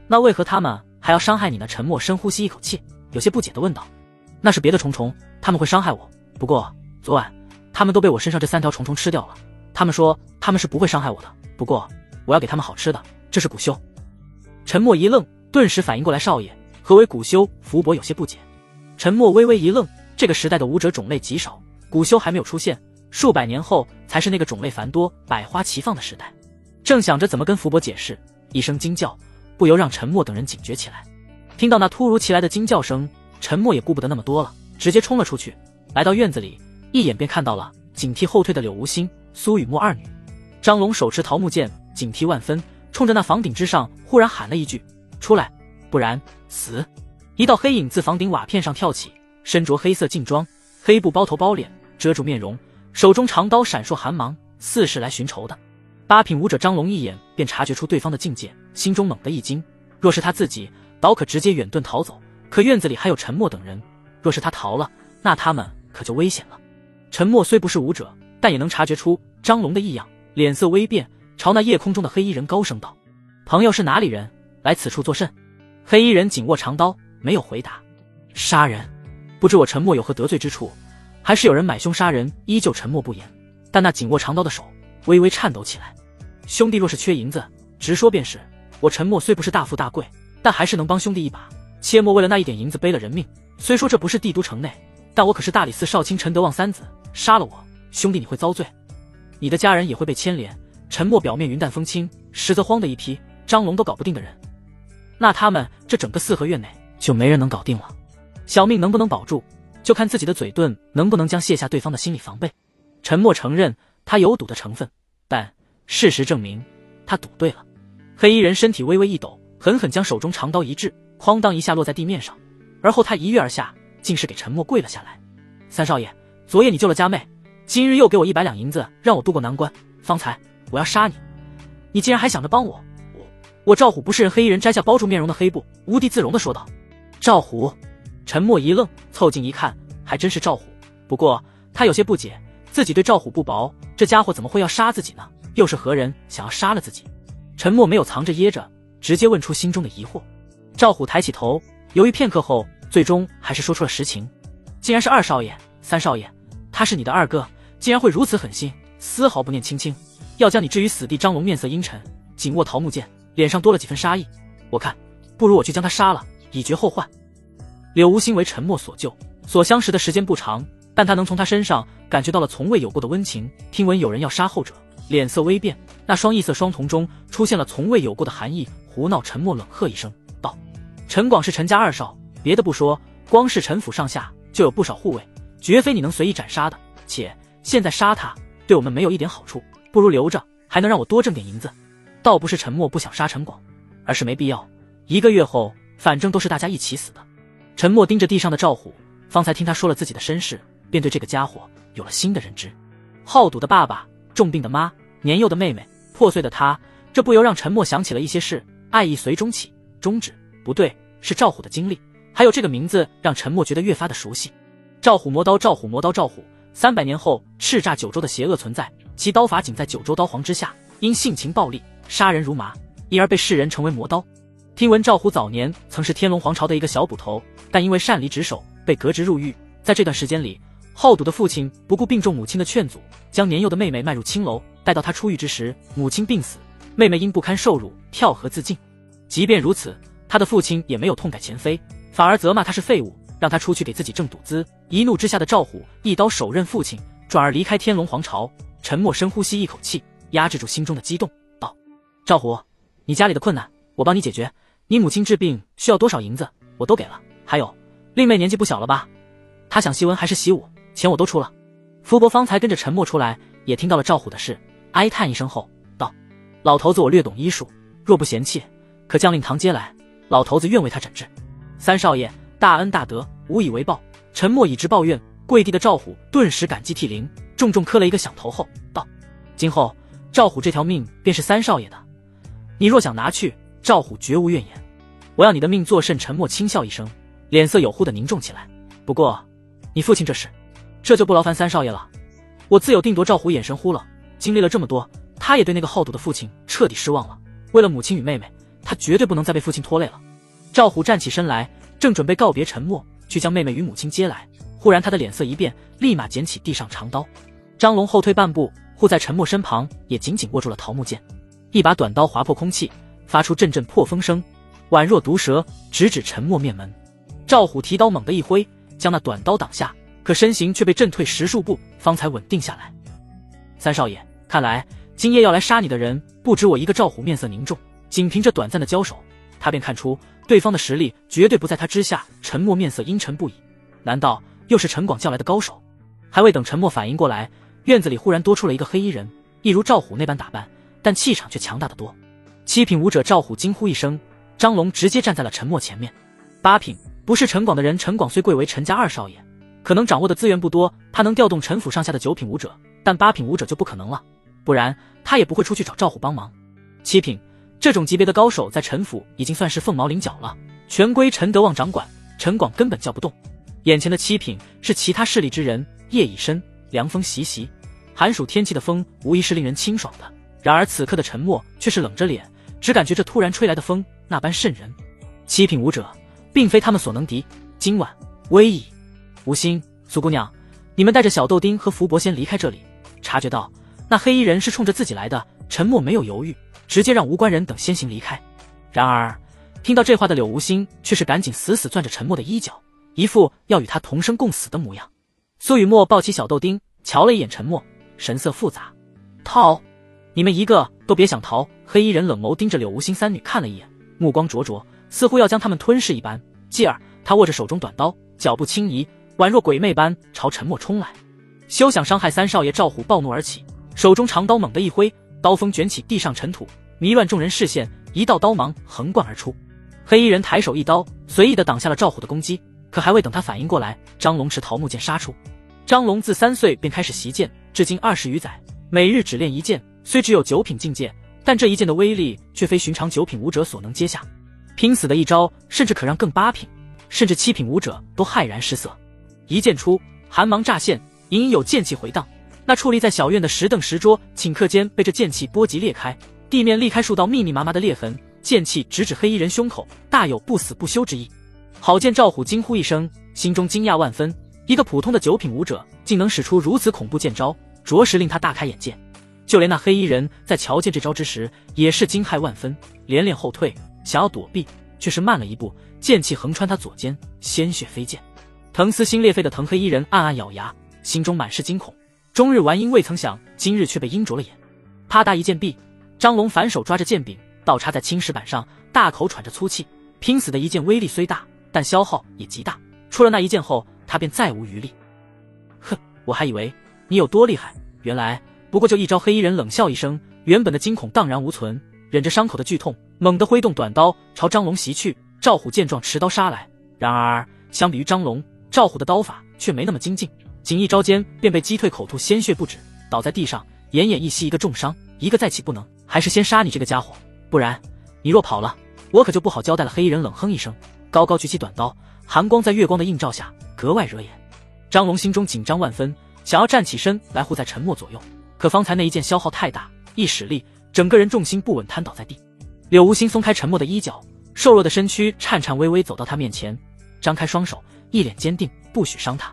那为何他们还要伤害你呢？陈默深呼吸一口气，有些不解地问道。那是别的虫虫，他们会伤害我，不过昨晚他们都被我身上这3条虫虫吃掉了。他们说他们是不会伤害我的，不过我要给他们好吃的，这是蛊修。陈默一愣，顿时反应过来，少爷，何为蛊修？福伯有些不解。陈默微微一愣，这个时代的武者种类极少，蛊修还没有出现，数百年后才是那个种类繁多百花齐放的时代。正想着怎么跟福伯解释，一声惊叫不由让陈默等人警觉起来。听到那突如其来的惊叫声，陈默也顾不得那么多了，直接冲了出去。来到院子里，一眼便看到了警惕后退的柳无心、苏雨墨2女。张龙手持桃木剑，警惕万分，冲着那房顶之上忽然喊了一句：出来，不然死！一道黑影自房顶瓦片上跳起，身着黑色劲装，黑布包头包脸，遮住面容，手中长刀闪烁寒芒，似是来寻仇的。8品武者张龙一眼便察觉出对方的境界，心中猛地一惊。若是他自己，倒可直接远遁逃走，可院子里还有陈默等人，若是他逃了，那他们可就危险了。陈默虽不是武者，但也能察觉出张龙的异样，脸色微变，朝那夜空中的黑衣人高声道：朋友是哪里人？来此处作甚？黑衣人紧握长刀，没有回答。杀人！不知我陈默有何得罪之处，还是有人买凶杀人？依旧沉默不言，但那紧握长刀的手微微颤抖起来。兄弟若是缺银子，直说便是。我陈默虽不是大富大贵，但还是能帮兄弟一把，切莫为了那一点银子背了人命。虽说这不是帝都城内，但我可是大理寺少卿陈德旺3子，杀了我，兄弟你会遭罪，你的家人也会被牵连。陈默表面云淡风轻，实则慌的一批，张龙都搞不定的人，那他们这整个4合院内就没人能搞定了。小命能不能保住，就看自己的嘴遁能不能将卸下对方的心理防备。陈默承认他有赌的成分，但事实证明他赌对了。黑衣人身体微微一抖，狠狠将手中长刀一掷，哐当一下落在地面上，而后他一跃而下，竟是给陈默跪了下来。三少爷，昨夜你救了家妹，今日又给我100两银子让我渡过难关，方才我要杀你，你竟然还想着帮我，我赵虎不是人。黑衣人摘下包住面容的黑布，无地自容地说道。赵虎，陈默一愣，凑近一看，还真是赵虎。不过他有些不解，自己对赵虎不薄，这家伙怎么会要杀自己呢？又是何人想要杀了自己？陈默没有藏着掖着，直接问出心中的疑惑。赵虎抬起头，犹豫片刻后，最终还是说出了实情。竟然是二少爷、三少爷，他是你的二哥，竟然会如此狠心，丝毫不念亲亲，要将你置于死地。张龙面色阴沉，紧握桃木剑，脸上多了几分杀意。我看不如我去将他杀了，以绝后患。柳无心为陈默所救，所相识的时间不长，但他能从他身上感觉到了从未有过的温情。听闻有人要杀后者，脸色微变，那双异色双瞳中出现了从未有过的寒意。胡闹！陈默冷喝一声道：陈广是陈家二少，别的不说，光是陈府上下就有不少护卫，绝非你能随意斩杀的。且现在杀他对我们没有一点好处，不如留着，还能让我多挣点银子。倒不是陈默不想杀陈广，而是没必要，1个月后反正都是大家一起死的。陈默盯着地上的赵虎，方才听他说了自己的身世，便对这个家伙有了新的认知。好赌的爸爸，重病的妈，年幼的妹妹，破碎的他，这不由让陈默想起了一些事。爱意随中起，终止，不对，是赵虎的经历。还有这个名字让陈默觉得越发的熟悉。赵虎磨刀，赵虎磨刀，赵虎300年后叱咤九州的邪恶存在，其刀法仅在九州刀皇之下，因性情暴戾，杀人如麻，因而被世人称为磨刀。听闻赵虎早年曾是天龙皇朝的一个小捕头，但因为擅离职守，被革职入狱。在这段时间里，好赌的父亲不顾病重母亲的劝阻，将年幼的妹妹卖入青楼。待到他出狱之时，母亲病死，妹妹因不堪受辱，跳河自尽。即便如此，他的父亲也没有痛改前非，反而责骂他是废物，让他出去给自己挣赌资。一怒之下的赵虎一刀手刃父亲，转而离开天龙皇朝。陈默深呼吸一口气，压制住心中的激动，道：赵虎，你家里的困难我帮你解决，你母亲治病需要多少银子我都给了，还有令妹年纪不小了吧，她想习文还是习武，钱我都出了。福伯方才跟着陈默出来，也听到了赵虎的事，哀叹一声后道：老头子我略懂医术，若不嫌弃，可将令堂接来，老头子愿为他诊治。三少爷大恩大德，无以为报。陈默一直抱怨，跪地的赵虎顿时感激涕零，重重磕了一个响头后道：今后赵虎这条命便是三少爷的，你若想拿去，赵虎绝无怨言。我要你的命作甚？陈默轻笑一声，脸色有忽地凝重起来。不过你父亲这事，这就不劳烦三少爷了，我自有定夺。赵虎眼神忽了，经历了这么多，他也对那个好赌的父亲彻底失望了。为了母亲与妹妹，他绝对不能再被父亲拖累了。赵虎站起身来，正准备告别陈默，去将妹妹与母亲接来，忽然他的脸色一变，立马捡起地上长刀。张龙后退半步，护在陈默身旁，也紧紧握住了桃木剑。一把短刀划破空气，发出阵阵破风声，宛若毒蛇，直指陈默面门。赵虎提刀猛地一挥，将那短刀挡下，可身形却被震退10数步，方才稳定下来。三少爷，看来今夜要来杀你的人不止我一个。赵虎面色凝重，仅凭这短暂的交手，他便看出对方的实力绝对不在他之下。陈默面色阴沉不已，难道又是陈广叫来的高手？还未等陈默反应过来，院子里忽然多出了一个黑衣人，一如赵虎那般打扮，但气场却强大得多。7品武者赵虎惊呼一声，张龙直接站在了陈默前面。8品不是陈广的人，陈广虽贵为陈家二少爷，可能掌握的资源不多，他能调动陈府上下的9品武者，但8品武者就不可能了，不然他也不会出去找赵虎帮忙。7品这种级别的高手在陈府已经算是凤毛麟角了，全归陈德旺掌管，陈广根本叫不动。眼前的7品是其他势力之人，夜已深，凉风习习，寒暑天气的风无疑是令人清爽的。然而此刻的陈默却是冷着脸，只感觉这突然吹来的风那般渗人。7品武者并非他们所能敌，今晚危矣。无心、苏姑娘，你们带着小豆丁和福伯先离开这里。察觉到那黑衣人是冲着自己来的，陈默没有犹豫，直接让无关人等先行离开。然而听到这话的柳无心却是赶紧死死攥着陈默的衣角，一副要与他同生共死的模样。苏雨墨抱起小豆丁，瞧了一眼陈默，神色复杂。逃！你们一个都别想逃！黑衣人冷眸盯着柳无心3女看了一眼，目光灼灼，似乎要将他们吞噬一般。继而他握着手中短刀，脚步轻移，宛若鬼魅般朝陈默冲来。休想伤害三少爷！赵虎暴怒而起，手中长刀猛地一挥，刀锋卷起地上尘土，迷乱众人视线，一道刀芒横贯而出。黑衣人抬手一刀，随意地挡下了赵虎的攻击，可还未等他反应过来，张龙持桃木剑杀出。张龙自3岁便开始习剑，至今20余载，每日只练一剑，虽只有9品境界，但这一剑的威力却非寻常9品武者所能接下。拼死的一招，甚至可让更8品甚至七品武者都骇然失色。一剑出，寒芒乍现，隐隐有剑气回荡。那矗立在小院的石凳石桌顷刻间被这剑气波及裂开，地面裂开数道密密麻麻的裂痕，剑气直指黑衣人胸口，大有不死不休之意。好见赵虎惊呼一声，心中惊讶万分，一个普通的9品武者竟能使出如此恐怖剑招，着实令他大开眼界。就连那黑衣人在瞧见这招之时也是惊骇万分，连连后退，想要躲避，却是慢了一步，剑气横穿他左肩，鲜血飞溅。疼撕心裂肺的疼黑衣人暗暗咬牙，心中满是惊恐，终日玩阴未曾想，今日却被阴着了眼。啪嗒一剑毕，张龙反手抓着剑柄倒插在青石板上，大口喘着粗气。拼死的一剑威力虽大，但消耗也极大，出了那一剑后，他便再无余力。哼，我还以为你有多厉害，原来不过就一招。黑衣人冷笑一声，原本的惊恐荡然无存，忍着伤口的剧痛，猛地挥动短刀朝张龙袭去。赵虎见状持刀杀来，然而相比于张龙，赵虎的刀法却没那么精进，仅一招间便被击退，口吐鲜血不止，倒在地上，奄奄一息，一个重伤，一个再起不能。还是先杀你这个家伙，不然你若跑了，我可就不好交代了。黑衣人冷哼一声，高高举起短刀，寒光在月光的映照下格外惹眼。张龙心中紧张万分，想要站起身来护在沉默左右，可方才那一剑消耗太大，一使力，整个人重心不稳，瘫倒在地。柳无心松开沉默的衣角，瘦弱的身躯颤颤巍巍走到他面前，张开双手，一脸坚定，不许伤他。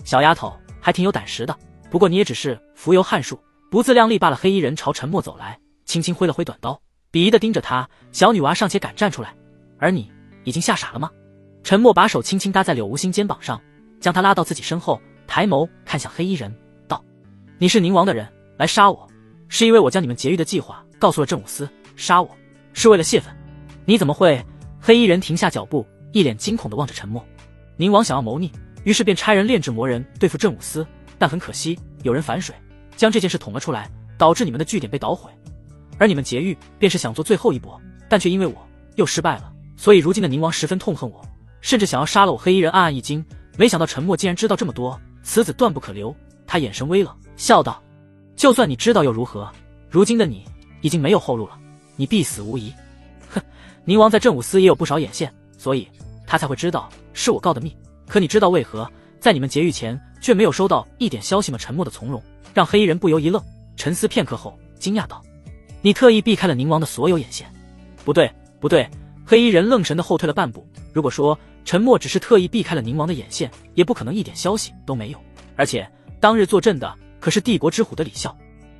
小丫头还挺有胆识的，不过你也只是浮游汉术，不自量力罢了。黑衣人朝沉默走来，轻轻挥了挥短刀，鄙夷地盯着他。小女娃尚且敢站出来，而你已经吓傻了吗？沉默把手轻轻搭在柳无心肩膀上，将他拉到自己身后，抬眸看向黑衣人，道：你是宁王的人，来杀我，是因为我将你们劫狱的计划告诉了镇武司，杀我是为了泄愤。你怎么会？黑衣人停下脚步，一脸惊恐地望着沉默。宁王想要谋逆，于是便差人炼制魔人对付镇武司，但很可惜有人反水，将这件事捅了出来，导致你们的据点被捣毁。而你们劫狱便是想做最后一搏，但却因为我又失败了，所以如今的宁王十分痛恨我，甚至想要杀了我。黑衣人暗暗一惊，没想到沉默竟然知道这么多，此子断不可留。他眼神微冷，笑道：就算你知道又如何？如今的你已经没有后路了，你必死无疑。哼，宁王在镇武司也有不少眼线，所以他才会知道是我告的密。可你知道为何在你们劫狱前却没有收到一点消息吗？沉默的从容让黑衣人不由一愣，沉思片刻后惊讶道：你特意避开了宁王的所有眼线？不对不对，黑衣人愣神的后退了半步。如果说沉默只是特意避开了宁王的眼线，也不可能一点消息都没有。而且当日坐镇的可是帝国之虎的李啸，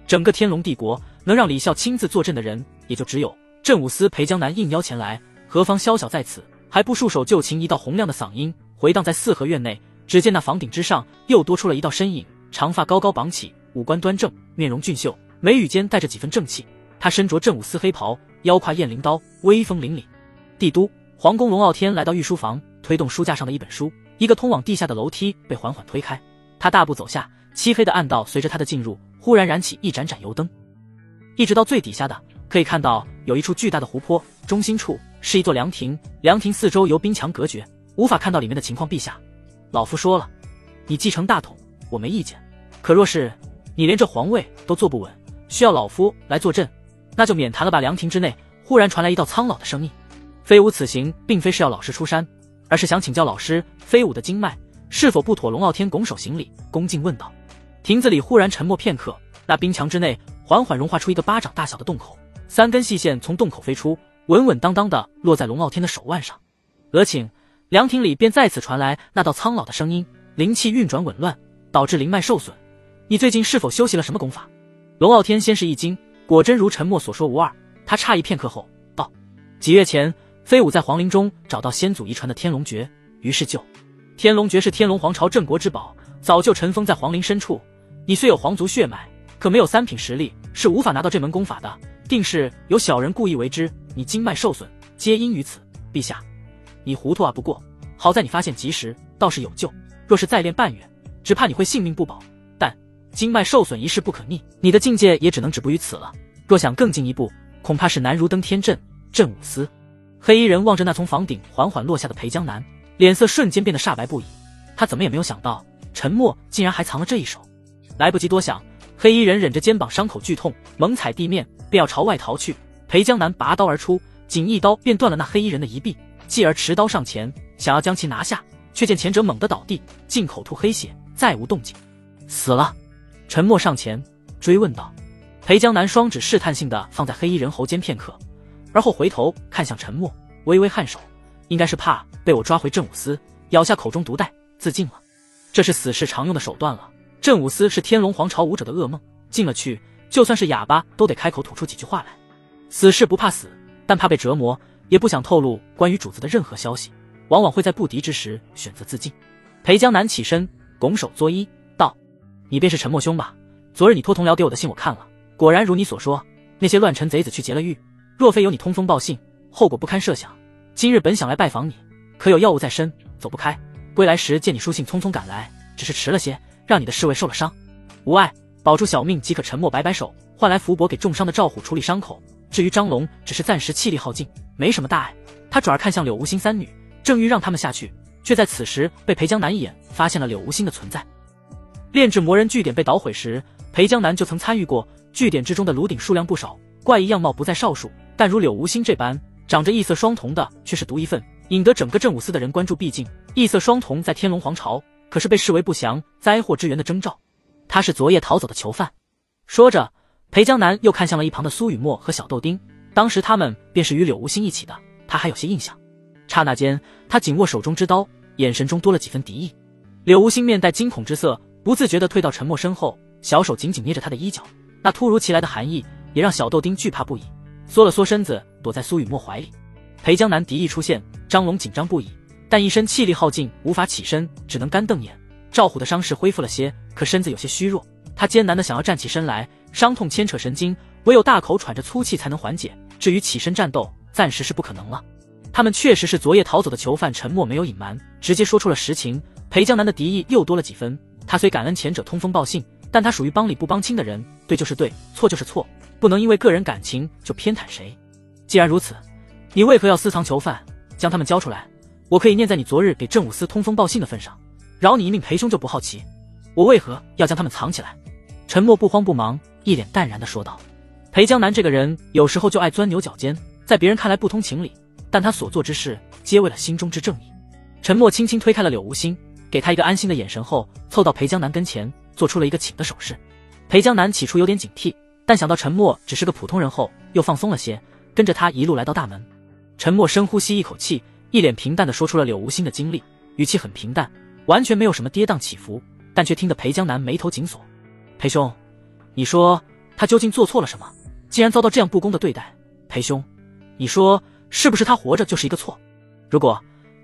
整个天龙帝国能让李啸亲自坐镇的人也就只有镇武司裴江南应邀前来，何方宵小在此，还不束手就擒。一道洪亮的嗓音回荡在四合院内，只见那房顶之上又多出了一道身影，长发高高绑起，五官端正，面容俊秀，眉宇间带着几分正气。他身着镇武司黑袍，腰挎雁翎刀，威风凛凛。帝都皇宫，龙傲天来到御书房，推动书架上的一本书，一个通往地下的楼梯被缓缓推开，他大步走下，漆黑的暗道随着他的进入忽然燃起一盏盏油灯，一直到最底下的可以看到有一处巨大的湖泊，中心处是一座凉亭，凉亭四周由冰墙隔绝，无法看到里面的情况。陛下，老夫说了，你继承大统我没意见，可若是你连这皇位都坐不稳，需要老夫来坐镇，那就免谈了吧。凉亭之内忽然传来一道苍老的声音，飞武此行并非是要老师出山，而是想请教老师飞武的经脉是否不妥。龙傲天拱手行礼，恭敬问道。亭子里忽然沉默片刻，那冰墙之内缓缓融化出一个巴掌大小的洞口，3根细线从洞口飞出，稳稳当当的落在龙傲天的手腕上。额请。凉亭里便再次传来那道苍老的声音，灵气运转紊乱，导致灵脉受损。你最近是否修习了什么功法？龙傲天先是一惊，果真如沉默所说无二。他诧异片刻后道：几月前飞武在皇陵中找到先祖遗传的天龙诀，于是就天龙诀是天龙皇朝镇国之宝，早就尘封在皇陵深处。你虽有皇族血脉，可没有3品实力，是无法拿到这门功法的，定是有小人故意为之。你经脉受损，皆因于此。陛下，你糊涂啊！不过好在你发现及时，倒是有救。若是再练半月，只怕你会性命不保。但经脉受损一事不可逆，你的境界也只能止步于此了。若想更进一步，恐怕是难如登天镇镇武司。黑衣人望着那从房顶缓缓落下的裴江南，脸色瞬间变得煞白不已。他怎么也没有想到，沉默竟然还藏了这一手。来不及多想，黑衣人忍着肩膀伤口剧痛，猛踩地面，便要朝外逃去。裴江南拔刀而出，仅一刀便断了那黑衣人的一臂。继而持刀上前，想要将其拿下，却见前者猛地倒地，进口吐黑血，再无动静。死了。陈默上前追问道。裴江南双指试探性地放在黑衣人喉间片刻，而后回头看向陈默，微微颔首，应该是怕被我抓回镇武司，咬下口中毒袋自尽了。这是死士常用的手段了。镇武司是天龙皇朝武者的噩梦，进了去，就算是哑巴都得开口吐出几句话来。死士不怕死，但怕被折磨，也不想透露关于主子的任何消息，往往会在不敌之时选择自尽。裴江南起身拱手作揖道：你便是陈默兄吧？昨日你托同僚给我的信我看了，果然如你所说，那些乱臣贼子去劫了狱，若非有你通风报信，后果不堪设想。今日本想来拜访你，可有要务在身，走不开。归来时见你书信匆匆赶来，只是迟了些，让你的侍卫受了伤。无碍，保住小命即可。陈默摆摆手，换来福伯给重伤的赵虎处理伤口。至于张龙，只是暂时气力耗尽，没什么大碍。他转而看向柳无心三女，正欲让他们下去，却在此时被裴江南一眼发现了柳无心的存在。炼制魔人据点被捣毁时，裴江南就曾参与过，据点之中的炉鼎数量不少，怪异样貌不在少数，但如柳无心这般长着异色双瞳的却是独一份，引得整个镇武司的人关注。毕竟异色双瞳在天龙皇朝可是被视为不祥灾祸之源的征兆。他是昨夜逃走的囚犯。说着，裴江南又看向了一旁的苏雨墨和小豆丁，当时他们便是与柳无心一起的，他还有些印象。刹那间，他紧握手中之刀，眼神中多了几分敌意。柳无心面带惊恐之色，不自觉地退到陈默身后，小手紧紧捏着他的衣角，那突如其来的寒意也让小豆丁惧怕不已，缩了缩身子躲在苏雨墨怀里。裴江南敌意出现，张龙紧张不已，但一身气力耗尽，无法起身，只能干瞪眼。赵虎的伤势恢复了些，可身子有些虚弱，他艰难地想要站起身来，伤痛牵扯神经，唯有大口喘着粗气才能缓解，至于起身战斗，暂时是不可能了。他们确实是昨夜逃走的囚犯，陈默没有隐瞒，直接说出了实情。裴江南的敌意又多了几分，他虽感恩前者通风报信，但他属于帮理不帮亲的人，对就是对，错就是错，不能因为个人感情就偏袒谁。既然如此，你为何要私藏囚犯，将他们交出来？我可以念在你昨日给镇武司通风报信的份上，饶你一命。裴兄就不好奇，我为何要将他们藏起来？陈默不慌不忙，一脸淡然地说道。裴江南这个人有时候就爱钻牛角尖，在别人看来不通情理，但他所做之事皆为了心中之正义。陈默轻轻推开了柳无心，给他一个安心的眼神后，凑到裴江南跟前，做出了一个请的手势。裴江南起初有点警惕，但想到陈默只是个普通人后，又放松了些，跟着他一路来到大门。陈默深呼吸一口气，一脸平淡地说出了柳无心的经历，语气很平淡，完全没有什么跌宕起伏，但却听得裴江南眉头紧锁。裴兄，你说他究竟做错了什么？既然遭到这样不公的对待，裴兄，你说是不是他活着就是一个错？如果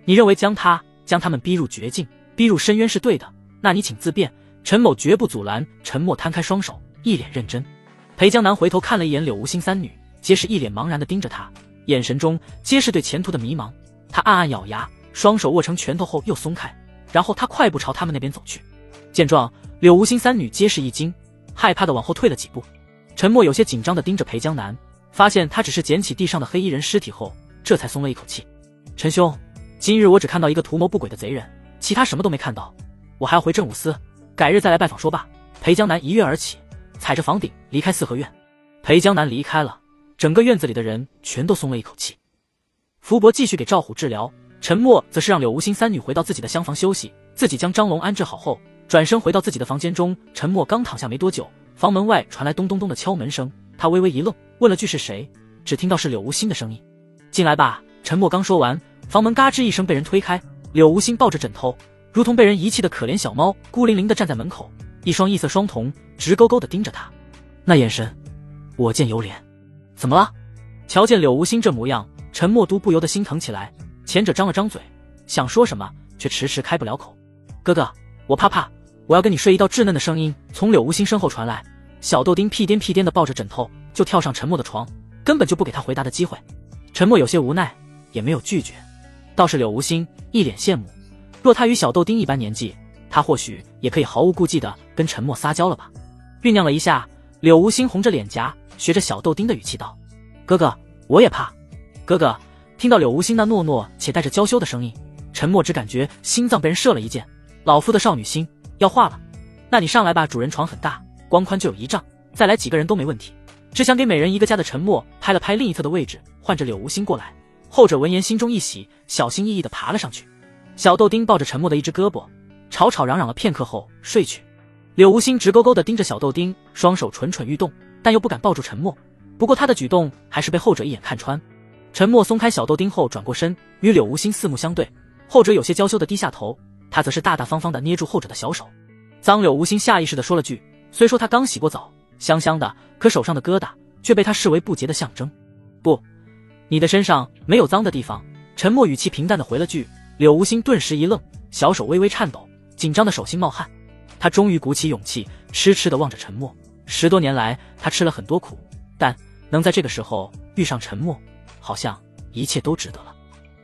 你认为将他们逼入绝境，逼入深渊是对的，那你请自辩，陈某绝不阻拦。陈默摊开双手，一脸认真。裴江南回头看了一眼柳无心三女，皆是一脸茫然地盯着他，眼神中皆是对前途的迷茫。他暗暗咬牙，双手握成拳头后又松开，然后他快步朝他们那边走去。见状，柳无心三女皆是一惊，害怕地往后退了几步。陈默有些紧张地盯着裴江南，发现他只是捡起地上的黑衣人尸体后，这才松了一口气。陈兄，今日我只看到一个图谋不轨的贼人，其他什么都没看到，我还要回镇武司，改日再来拜访说罢。裴江南一跃而起，踩着房顶离开四合院。裴江南离开了，整个院子里的人全都松了一口气。福伯继续给赵虎治疗，陈默则是让柳无心三女回到自己的厢房休息，自己将张龙安置好后，转身回到自己的房间中。陈默刚躺下没多久，房门外传来咚咚咚的敲门声，他微微一愣，问了句是谁，只听到是柳无心的声音。进来吧。陈默刚说完，房门嘎吱一声被人推开，柳无心抱着枕头，如同被人遗弃的可怜小猫，孤零零地站在门口，一双异色双瞳直勾勾地盯着他，那眼神我见犹怜。怎么了？瞧见柳无心这模样，陈默都不由得心疼起来。前者张了张嘴，想说什么，却迟迟开不了口。哥哥，我怕，我要跟你睡。一道稚嫩的声音从柳无心身后传来，小豆丁屁颠屁颠地抱着枕头就跳上陈默的床，根本就不给他回答的机会。陈默有些无奈，也没有拒绝。倒是柳无心一脸羡慕，若他与小豆丁一般年纪，他或许也可以毫无顾忌地跟陈默撒娇了吧。酝酿了一下，柳无心红着脸颊，学着小豆丁的语气道：哥哥，我也怕。哥哥。听到柳无心那糯糯且带着娇羞的声音，陈默只感觉心脏被人射了一箭，老夫的少女心要化了。那你上来吧，主人床很大，光宽就有1丈，再来几个人都没问题。只想给每人一个家的陈默拍了拍另一侧的位置，唤着柳无心过来。后者闻言心中一喜，小心翼翼地爬了上去。小豆丁抱着沉默的一只胳膊，吵吵嚷嚷了片刻后睡去。柳无心直勾勾地盯着小豆丁，双手蠢蠢欲动，但又不敢抱住沉默。不过他的举动还是被后者一眼看穿。沉默松开小豆丁后转过身，与柳无心四目相对，后者有些娇羞地低下头，他则是大大方方地捏住后者的小手。脏柳无心下意识地说了句，虽说他刚洗过澡，香香的，可手上的疙瘩却被他视为不洁的象征。不，你的身上没有脏的地方。沉默语气平淡地回了句。柳无心顿时一愣，小手微微颤抖，紧张的手心冒汗。他终于鼓起勇气，痴痴地望着沉默。10多年来，他吃了很多苦，但能在这个时候遇上沉默，好像一切都值得了。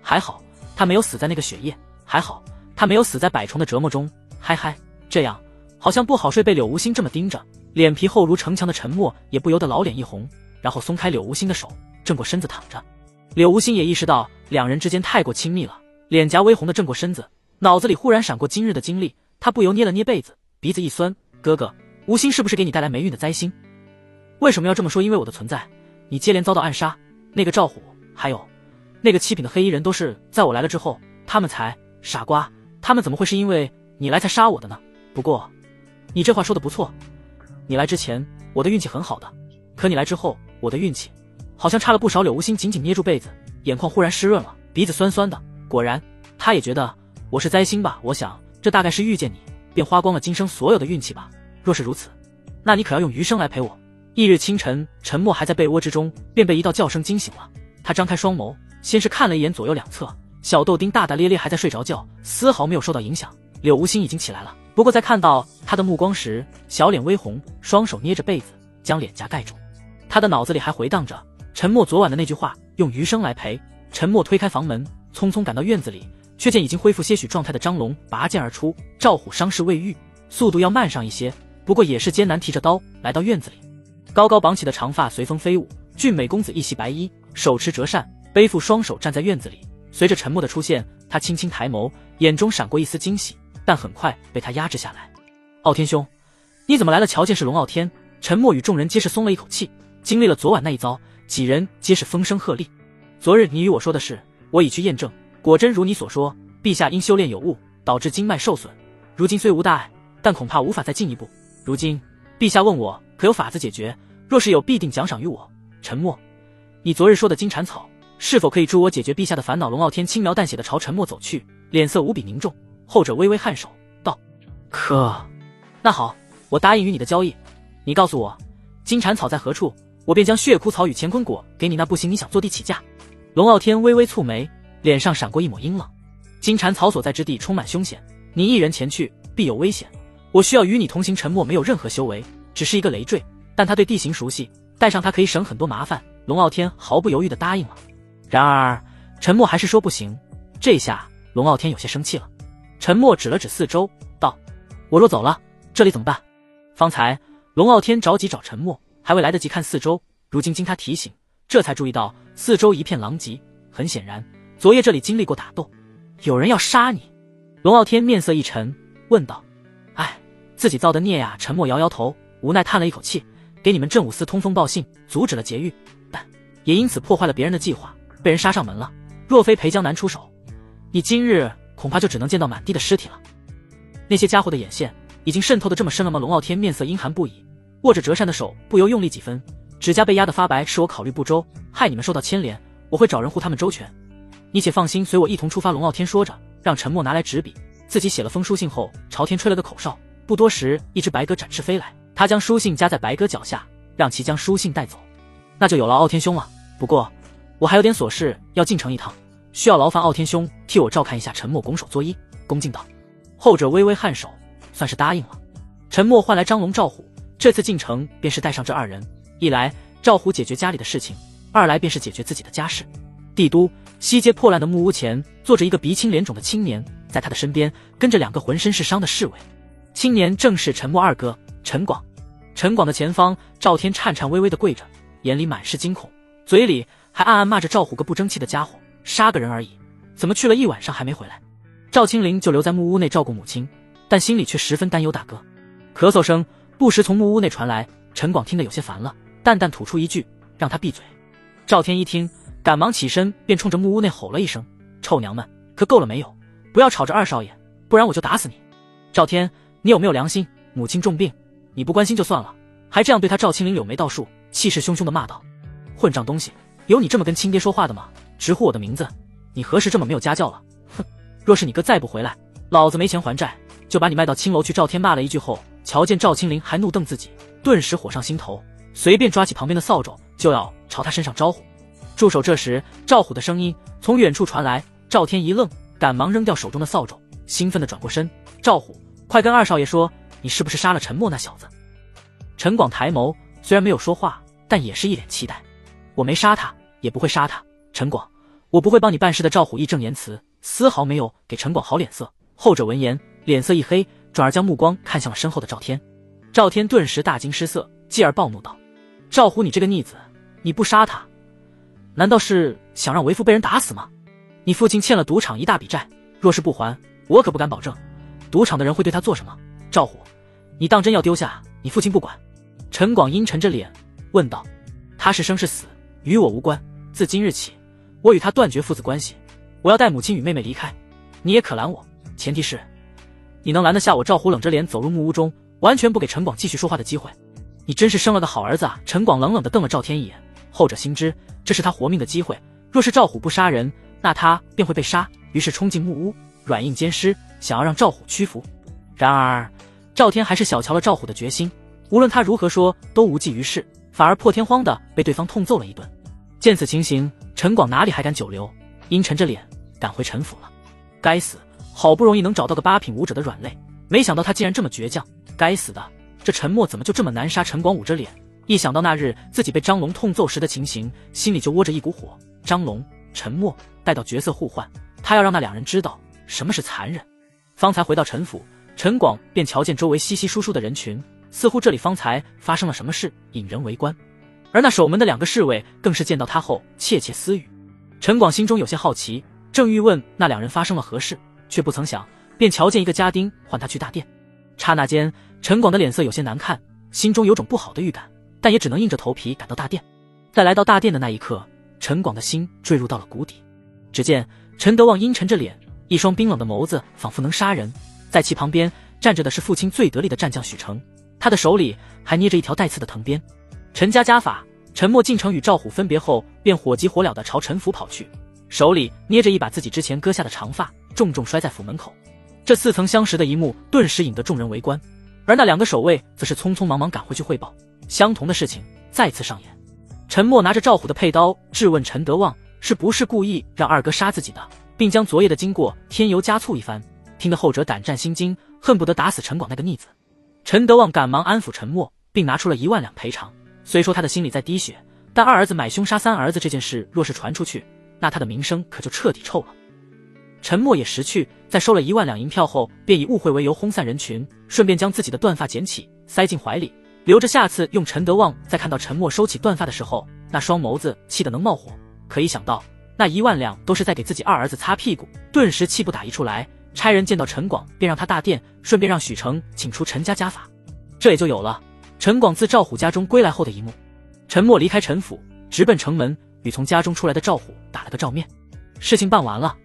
还好他没有死在那个雪夜，还好他没有死在百虫的折磨中。嗨嗨，这样好像不好睡。被柳无心这么盯着，脸皮厚如城墙的沉默也不由得老脸一红，然后松开柳无心的手，正过身子躺着。柳无心也意识到两人之间太过亲密了，脸颊微红的正过身子，脑子里忽然闪过今日的经历，他不由捏了捏被子，鼻子一酸。哥哥，无心是不是给你带来霉运的灾星？为什么要这么说？因为我的存在，你接连遭到暗杀，那个赵虎，还有那个七品的黑衣人，都是在我来了之后，他们才……傻瓜，他们怎么会是因为你来才杀我的呢？不过，你这话说的不错，你来之前我的运气很好的，可你来之后，我的运气好像差了不少。柳无心紧紧捏住被子，眼眶忽然湿润了，鼻子酸酸的。果然，他也觉得我是灾星吧？我想，这大概是遇见你，便花光了今生所有的运气吧。若是如此，那你可要用余生来陪我。翌日清晨，沉默还在被窝之中，便被一道叫声惊醒了。他张开双眸，先是看了一眼左右两侧，小豆丁大大咧咧还在睡着觉，丝毫没有受到影响。柳无心已经起来了，不过在看到他的目光时，小脸微红，双手捏着被子将脸颊盖住。他的脑子里还回荡着沉默昨晚的那句话，用余生来陪。沉默推开房门，匆匆赶到院子里，却见已经恢复些许状态的张龙拔剑而出。赵虎伤势未愈，速度要慢上一些，不过也是艰难提着刀来到院子里。高高绑起的长发随风飞舞，俊美公子一袭白衣，手持折扇，背负双手站在院子里。随着沉默的出现，他轻轻抬眸，眼中闪过一丝惊喜，但很快被他压制下来。傲天兄，你怎么来了？瞧见是龙傲天，沉默与众人皆是松了一口气。经历了昨晚那一遭，几人皆是风声鹤唳。昨日你与我说的事，我已去验证，果真如你所说，陛下因修炼有误，导致经脉受损。如今虽无大碍，但恐怕无法再进一步。如今陛下问我可有法子解决，若是有，必定奖赏于我。沉默，你昨日说的金蝉草，是否可以助我解决陛下的烦恼？龙傲天轻描淡写的朝沉默走去，脸色无比凝重。后者微微颔首道：那好，我答应于你的交易。你告诉我金蝉草在何处，我便将血枯草与乾坤果给你。那不行，你想坐地起价？龙傲天微微蹙眉，脸上闪过一抹阴冷。金蝉草所在之地充满凶险，你一人前去必有危险，我需要与你同行。沉默没有任何修为，只是一个累赘，但他对地形熟悉，带上他可以省很多麻烦。龙傲天毫不犹豫地答应了。然而沉默还是说不行，这下龙傲天有些生气了。沉默指了指四周道：我若走了，这里怎么办？方才龙傲天着急找沉默，还未来得及看四周，如今经他提醒，这才注意到四周一片狼藉，很显然昨夜这里经历过打斗，有人要杀你。龙傲天面色一沉，问道：哎，自己造的孽呀！沉默摇摇头，无奈叹了一口气，给你们镇武司通风报信，阻止了劫狱，但也因此破坏了别人的计划，被人杀上门了。若非裴江南出手，你今日恐怕就只能见到满地的尸体了。那些家伙的眼线已经渗透得这么深了吗？龙傲天面色阴寒不已，握着折扇的手不由用力几分，指甲被压得发白。是我考虑不周，害你们受到牵连，我会找人护他们周全。你且放心，随我一同出发。龙傲天说着，让沉默拿来纸笔，自己写了封书信后，朝天吹了个口哨。不多时，一只白鸽展翅飞来，他将书信夹在白鸽脚下，让其将书信带走。那就有劳傲天兄了。不过我还有点琐事要进城一趟，需要劳烦傲天兄替我照看一下。沉默拱手作揖，恭敬道。后者微微颔首，算是答应了。沉默唤来张龙、赵虎，这次进城便是带上这二人，一来赵虎解决家里的事情，二来便是解决自己的家事。帝都西街破烂的木屋前，坐着一个鼻青脸肿的青年，在他的身边跟着两个浑身是伤的侍卫。青年正是沉默二哥陈广。陈广的前方，赵天颤颤巍巍地跪着，眼里满是惊恐，嘴里还暗暗骂着赵虎个不争气的家伙，杀个人而已，怎么去了一晚上还没回来？赵青灵就留在木屋内照顾母亲，但心里却十分担忧大哥。咳嗽声不时从木屋内传来，陈广听得有些烦了，淡淡吐出一句，让他闭嘴。赵天一听，赶忙起身便冲着木屋内吼了一声：“臭娘们，可够了没有？不要吵着二少爷，不然我就打死你！赵天，你有没有良心？母亲重病，你不关心就算了，还这样对他。”赵青林柳眉倒竖，气势汹汹地骂道：“混账东西，有你这么跟亲爹说话的吗？直呼我的名字，你何时这么没有家教了？哼！若是你哥再不回来，老子没钱还债，就把你卖到青楼去！”赵天骂了一句后，瞧见赵青林还怒瞪自己，顿时火上心头，随便抓起旁边的扫帚就要朝他身上招呼。住手！这时赵虎的声音从远处传来，赵天一愣，赶忙扔掉手中的扫帚，兴奋地转过身：“赵虎，快跟二少爷说，你是不是杀了陈默那小子？”陈广抬眸，虽然没有说话，但也是一脸期待：“我没杀他，也不会杀他。陈广，我不会帮你办事的。”赵虎义正言辞，丝毫没有给陈广好脸色。后者闻言，脸色一黑，转而将目光看向了身后的赵天。赵天顿时大惊失色，继而暴怒道：“赵虎，你这个逆子，你不杀他，难道是想让为父被人打死吗？你父亲欠了赌场一大笔债，若是不还，我可不敢保证赌场的人会对他做什么。赵虎，你当真要丢下你父亲不管？”陈广阴沉着脸问道：“他是生是死，与我无关。自今日起，我与他断绝父子关系。我要带母亲与妹妹离开，你也可拦我，前提是你能拦得下我。”赵虎冷着脸走入木屋中，完全不给陈广继续说话的机会。“你真是生了个好儿子啊！”陈广冷冷地瞪了赵天一眼，后者心知这是他活命的机会，若是赵虎不杀人，那他便会被杀，于是冲进木屋，软硬兼施，想要让赵虎屈服。然而赵天还是小瞧了赵虎的决心，无论他如何说都无济于事，反而破天荒地被对方痛揍了一顿。见此情形，陈广哪里还敢久留，阴沉着脸赶回陈府了。该死，好不容易能找到个八品武者的软肋，没想到他竟然这么倔强。该死的，这陈默怎么就这么难杀？陈广捂着脸，一想到那日自己被张龙痛揍时的情形，心里就窝着一股火。张龙、陈默带到角色互换，他要让那两人知道什么是残忍。方才回到陈府，陈广便瞧见周围稀稀疏疏的人群，似乎这里方才发生了什么事，引人围观。而那守门的两个侍卫更是见到他后窃窃私语。陈广心中有些好奇，正欲问那两人发生了何事，却不曾想便瞧见一个家丁唤他去大殿。刹那间，陈广的脸色有些难看，心中有种不好的预感，但也只能硬着头皮赶到大殿。在来到大殿的那一刻，陈广的心坠入到了谷底。只见陈德旺阴沉着脸，一双冰冷的眸子仿佛能杀人，在其旁边站着的是父亲最得力的战将许成，他的手里还捏着一条带刺的藤鞭。陈家家法，陈默进城与赵虎分别后，便火急火燎地朝陈府跑去，手里捏着一把自己之前割下的长发，重重摔在府门口。这似曾相识的一幕顿时引得众人围观，而那两个守卫则是匆匆忙忙赶回去汇报。相同的事情再次上演。陈默拿着赵虎的佩刀质问陈德旺是不是故意让二哥杀自己的，并将昨夜的经过添油加醋一番，听得后者胆战心惊，恨不得打死陈广那个逆子。陈德旺赶忙安抚陈默，并拿出了1万两赔偿。虽说他的心里在滴血，但二儿子买凶杀三儿子这件事若是传出去，那他的名声可就彻底臭了。陈默也识趣，在收了1万两银票后，便以误会为由轰散人群，顺便将自己的断发捡起塞进怀里，留着下次用。陈德旺在看到陈默收起断发的时候，那双眸子气得能冒火，可一想到那1万两都是在给自己二儿子擦屁股，顿时气不打一处来，差人见到陈广便让他大殿，顺便让许成请出陈家家法。这也就有了陈广自赵虎家中归来后的一幕。陈默离开陈府，直奔城门，与从家中出来的赵虎打了个照面。事情办完了，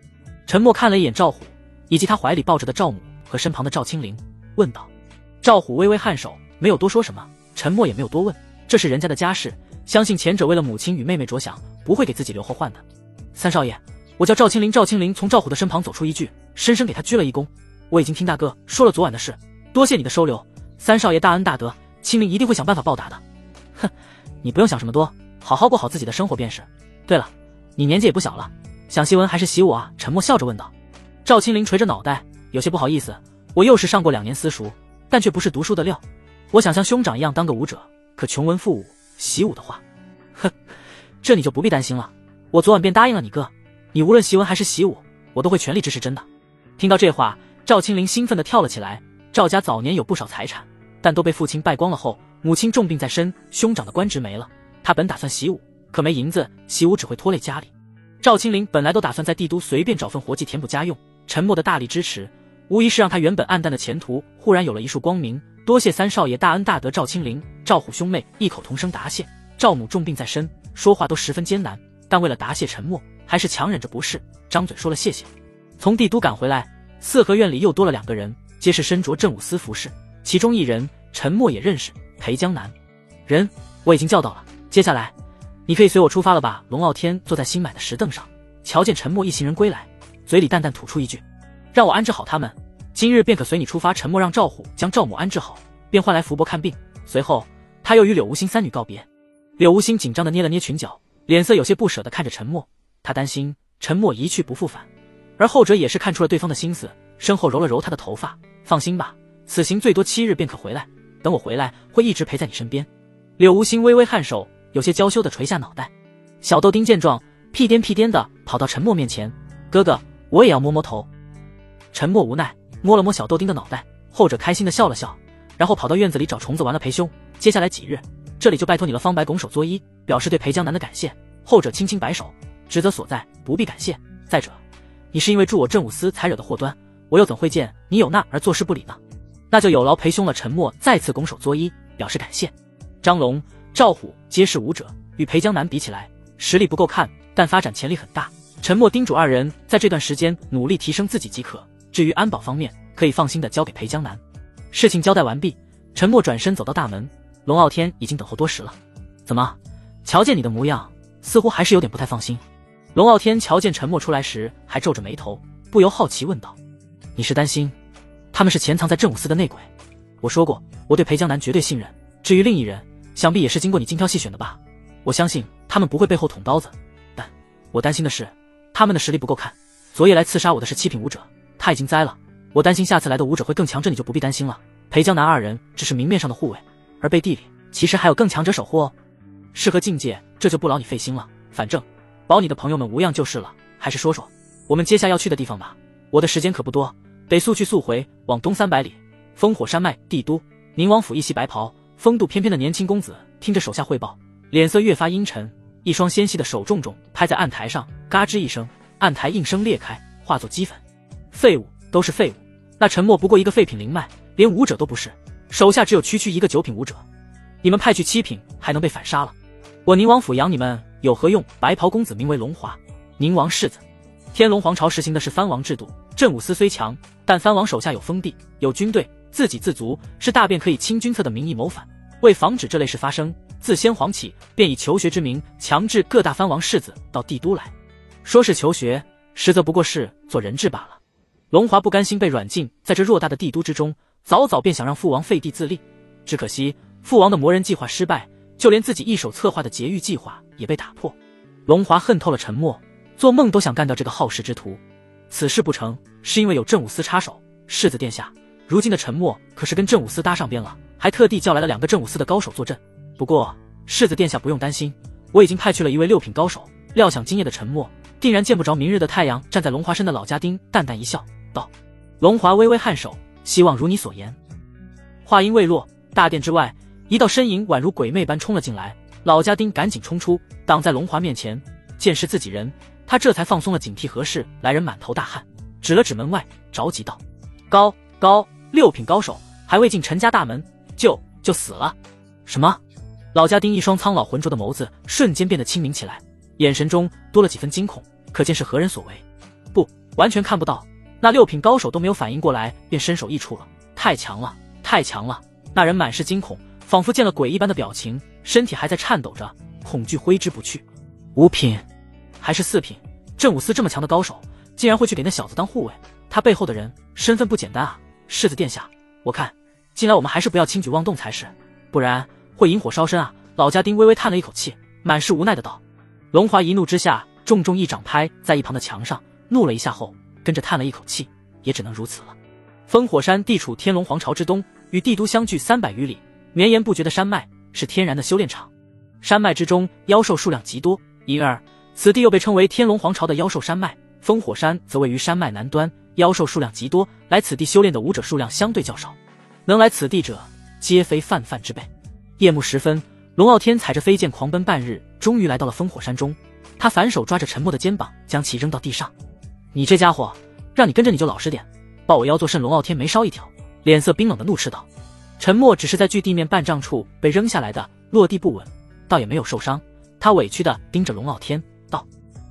陈默看了一眼赵虎以及他怀里抱着的赵母和身旁的赵青灵，问道。赵虎微微颔首，没有多说什么，陈默也没有多问，这是人家的家事，相信前者为了母亲与妹妹着想，不会给自己留后患的。三少爷，我叫赵青灵。赵青灵从赵虎的身旁走出一句，深深给他鞠了一躬。我已经听大哥说了昨晚的事，多谢你的收留，三少爷大恩大德，青灵一定会想办法报答的。哼，你不用想什么多，好好过好自己的生活便是。对了，你年纪也不小了，想习文还是习武啊？陈默笑着问道。赵青灵垂着脑袋，有些不好意思，我又是上过2年私塾，但却不是读书的料。我想像兄长一样当个武者，可穷文赋武，习武的话，哼，这你就不必担心了。我昨晚便答应了你哥，你无论习文还是习武，我都会全力支持。真的。听到这话，赵青灵兴奋地跳了起来。赵家早年有不少财产，但都被父亲败光了后，母亲重病在身，兄长的官职没了。他本打算习武，可没银子，习武只会拖累家里。赵青灵本来都打算在帝都随便找份活计填补家用，陈默的大力支持，无疑是让他原本暗淡的前途忽然有了一束光明。多谢三少爷大恩大德。赵青灵、赵虎兄妹异口同声答谢。赵母重病在身，说话都十分艰难，但为了答谢沉默，还是强忍着不适，张嘴说了谢谢。从帝都赶回来，四合院里又多了2个人，皆是身着镇武司服饰，其中一人沉默也认识，裴江南。人我已经叫到了，接下来你可以随我出发了吧。龙傲天坐在新买的石凳上，瞧见沉默一行人归来，嘴里淡淡吐出一句：让我安置好他们，今日便可随你出发。沉默让赵虎将赵母安置好，便换来福伯看病。随后他又与柳无心3女告别。柳无心紧张地捏了捏裙角，脸色有些不舍地看着沉默，他担心沉默一去不复返，而后者也是看出了对方的心思，身后揉了揉他的头发：放心吧，此行最多7日便可回来，等我回来会一直陪在你身边。柳无心微微颔首，有些娇羞地垂下脑袋。小豆丁见状，屁颠屁颠地跑到沉默面前：哥哥，我也要摸摸头。沉默无奈摸了摸小豆丁的脑袋，后者开心地笑了笑，然后跑到院子里找虫子玩了。裴兄，接下来几日这里就拜托你了。方白拱手作揖，表示对裴江南的感谢。后者轻轻摆手：职责所在，不必感谢。再者，你是因为助我镇武司才惹的祸端，我又怎会见你有那而坐视不理呢？那就有劳裴兄了。沉默再次拱手作揖，表示感谢。张龙、赵虎皆是武者，与裴江南比起来，实力不够看，但发展潜力很大。沉默叮嘱2人在这段时间努力提升自己即可，至于安保方面，可以放心的交给裴江南。事情交代完毕，沉默转身走到大门，龙傲天已经等候多时了。怎么，瞧见你的模样，似乎还是有点不太放心。龙傲天瞧见沉默出来时，还皱着眉头，不由好奇问道：你是担心他们是潜藏在镇武司的内鬼？我说过，我对裴江南绝对信任，至于另一人，想必也是经过你精挑细选的吧。我相信他们不会背后捅刀子，但我担心的是他们的实力不够看。昨夜来刺杀我的是7品武者，他已经栽了，我担心下次来的武者会更强，这你就不必担心了。裴江南2人只是明面上的护卫，而背地里其实还有更强者守护哦。是何境界，这就不劳你费心了，反正保你的朋友们无恙就是了。还是说说我们接下要去的地方吧，我的时间可不多，得速去速回。往东300里，烽火山脉帝都，宁王府一袭白袍，风度翩翩的年轻公子听着手下汇报，脸色越发阴沉，一双纤细的手重重拍在案台上，嘎吱一声，案台应声裂开，化作齑粉。废物，都是废物，那沉默不过一个废品灵脉，连武者都不是，手下只有区区一个9品武者，你们派去7品还能被反杀了？我宁王府养你们有何用？白袍公子名为龙华，宁王世子。天龙皇朝实行的是藩王制度，镇武司虽强，但藩王手下有封地，有军队，自给自足，是大便可以清君侧的名义谋反。为防止这类事发生，自先皇起便以求学之名强制各大藩王世子到帝都来，说是求学，实则不过是做人质罢了。龙华不甘心被软禁在这偌大的帝都之中，早早便想让父王废帝自立，只可惜父王的魔人计划失败，就连自己一手策划的劫狱计划也被打破。龙华恨透了沉默，做梦都想干掉这个好事之徒。此事不成，是因为有镇武司插手。世子殿下，如今的沉默可是跟镇武司搭上边了，还特地叫来了2个镇武司的高手坐镇。不过世子殿下不用担心，我已经派去了一位6品高手。料想今夜的沉默定然见不着明日的太阳。站在龙华身的老家丁淡淡一笑道：龙华微微颔首，希望如你所言。话音未落，大殿之外一道身影宛如鬼魅般冲了进来，老家丁赶紧冲出，挡在龙华面前。见是自己人，他这才放松了警惕。何事？来人满头大汗，指了指门外，着急道：高6品高手，还未进陈家大门就死了。什么？老家丁一双苍老浑浊的眸子瞬间变得清明起来，眼神中多了几分惊恐，可见是何人所为？不，完全看不到。那6品高手都没有反应过来，便身首异处了。太强了，太强了！那人满是惊恐，仿佛见了鬼一般的表情，身体还在颤抖着，恐惧挥之不去。5品还是4品？镇武司这么强的高手，竟然会去给那小子当护卫？他背后的人身份不简单啊！世子殿下，我看近来我们还是不要轻举妄动才是，不然会引火烧身啊！老家丁微微叹了一口气，满是无奈的道。龙华一怒之下，重重一掌拍在一旁的墙上，怒了一下后，跟着叹了一口气，也只能如此了。烽火山地处天龙皇朝之东，与帝都相距300余里，绵延不绝的山脉是天然的修炼场。山脉之中妖兽数量极多，因而此地又被称为天龙皇朝的妖兽山脉。烽火山则位于山脉南端，妖兽数量极多，来此地修炼的武者数量相对较少，能来此地者皆非泛泛之辈。夜幕时分，龙傲天踩着飞剑狂奔半日，终于来到了烽火山中。他反手抓着沉默的肩膀，将其扔到地上。你这家伙，让你跟着你就老实点，抱我腰做甚？龙傲天眉梢一挑，脸色冰冷的怒斥道。沉默只是在距地面半丈处被扔下来的，落地不稳，倒也没有受伤。他委屈的盯着龙傲天道：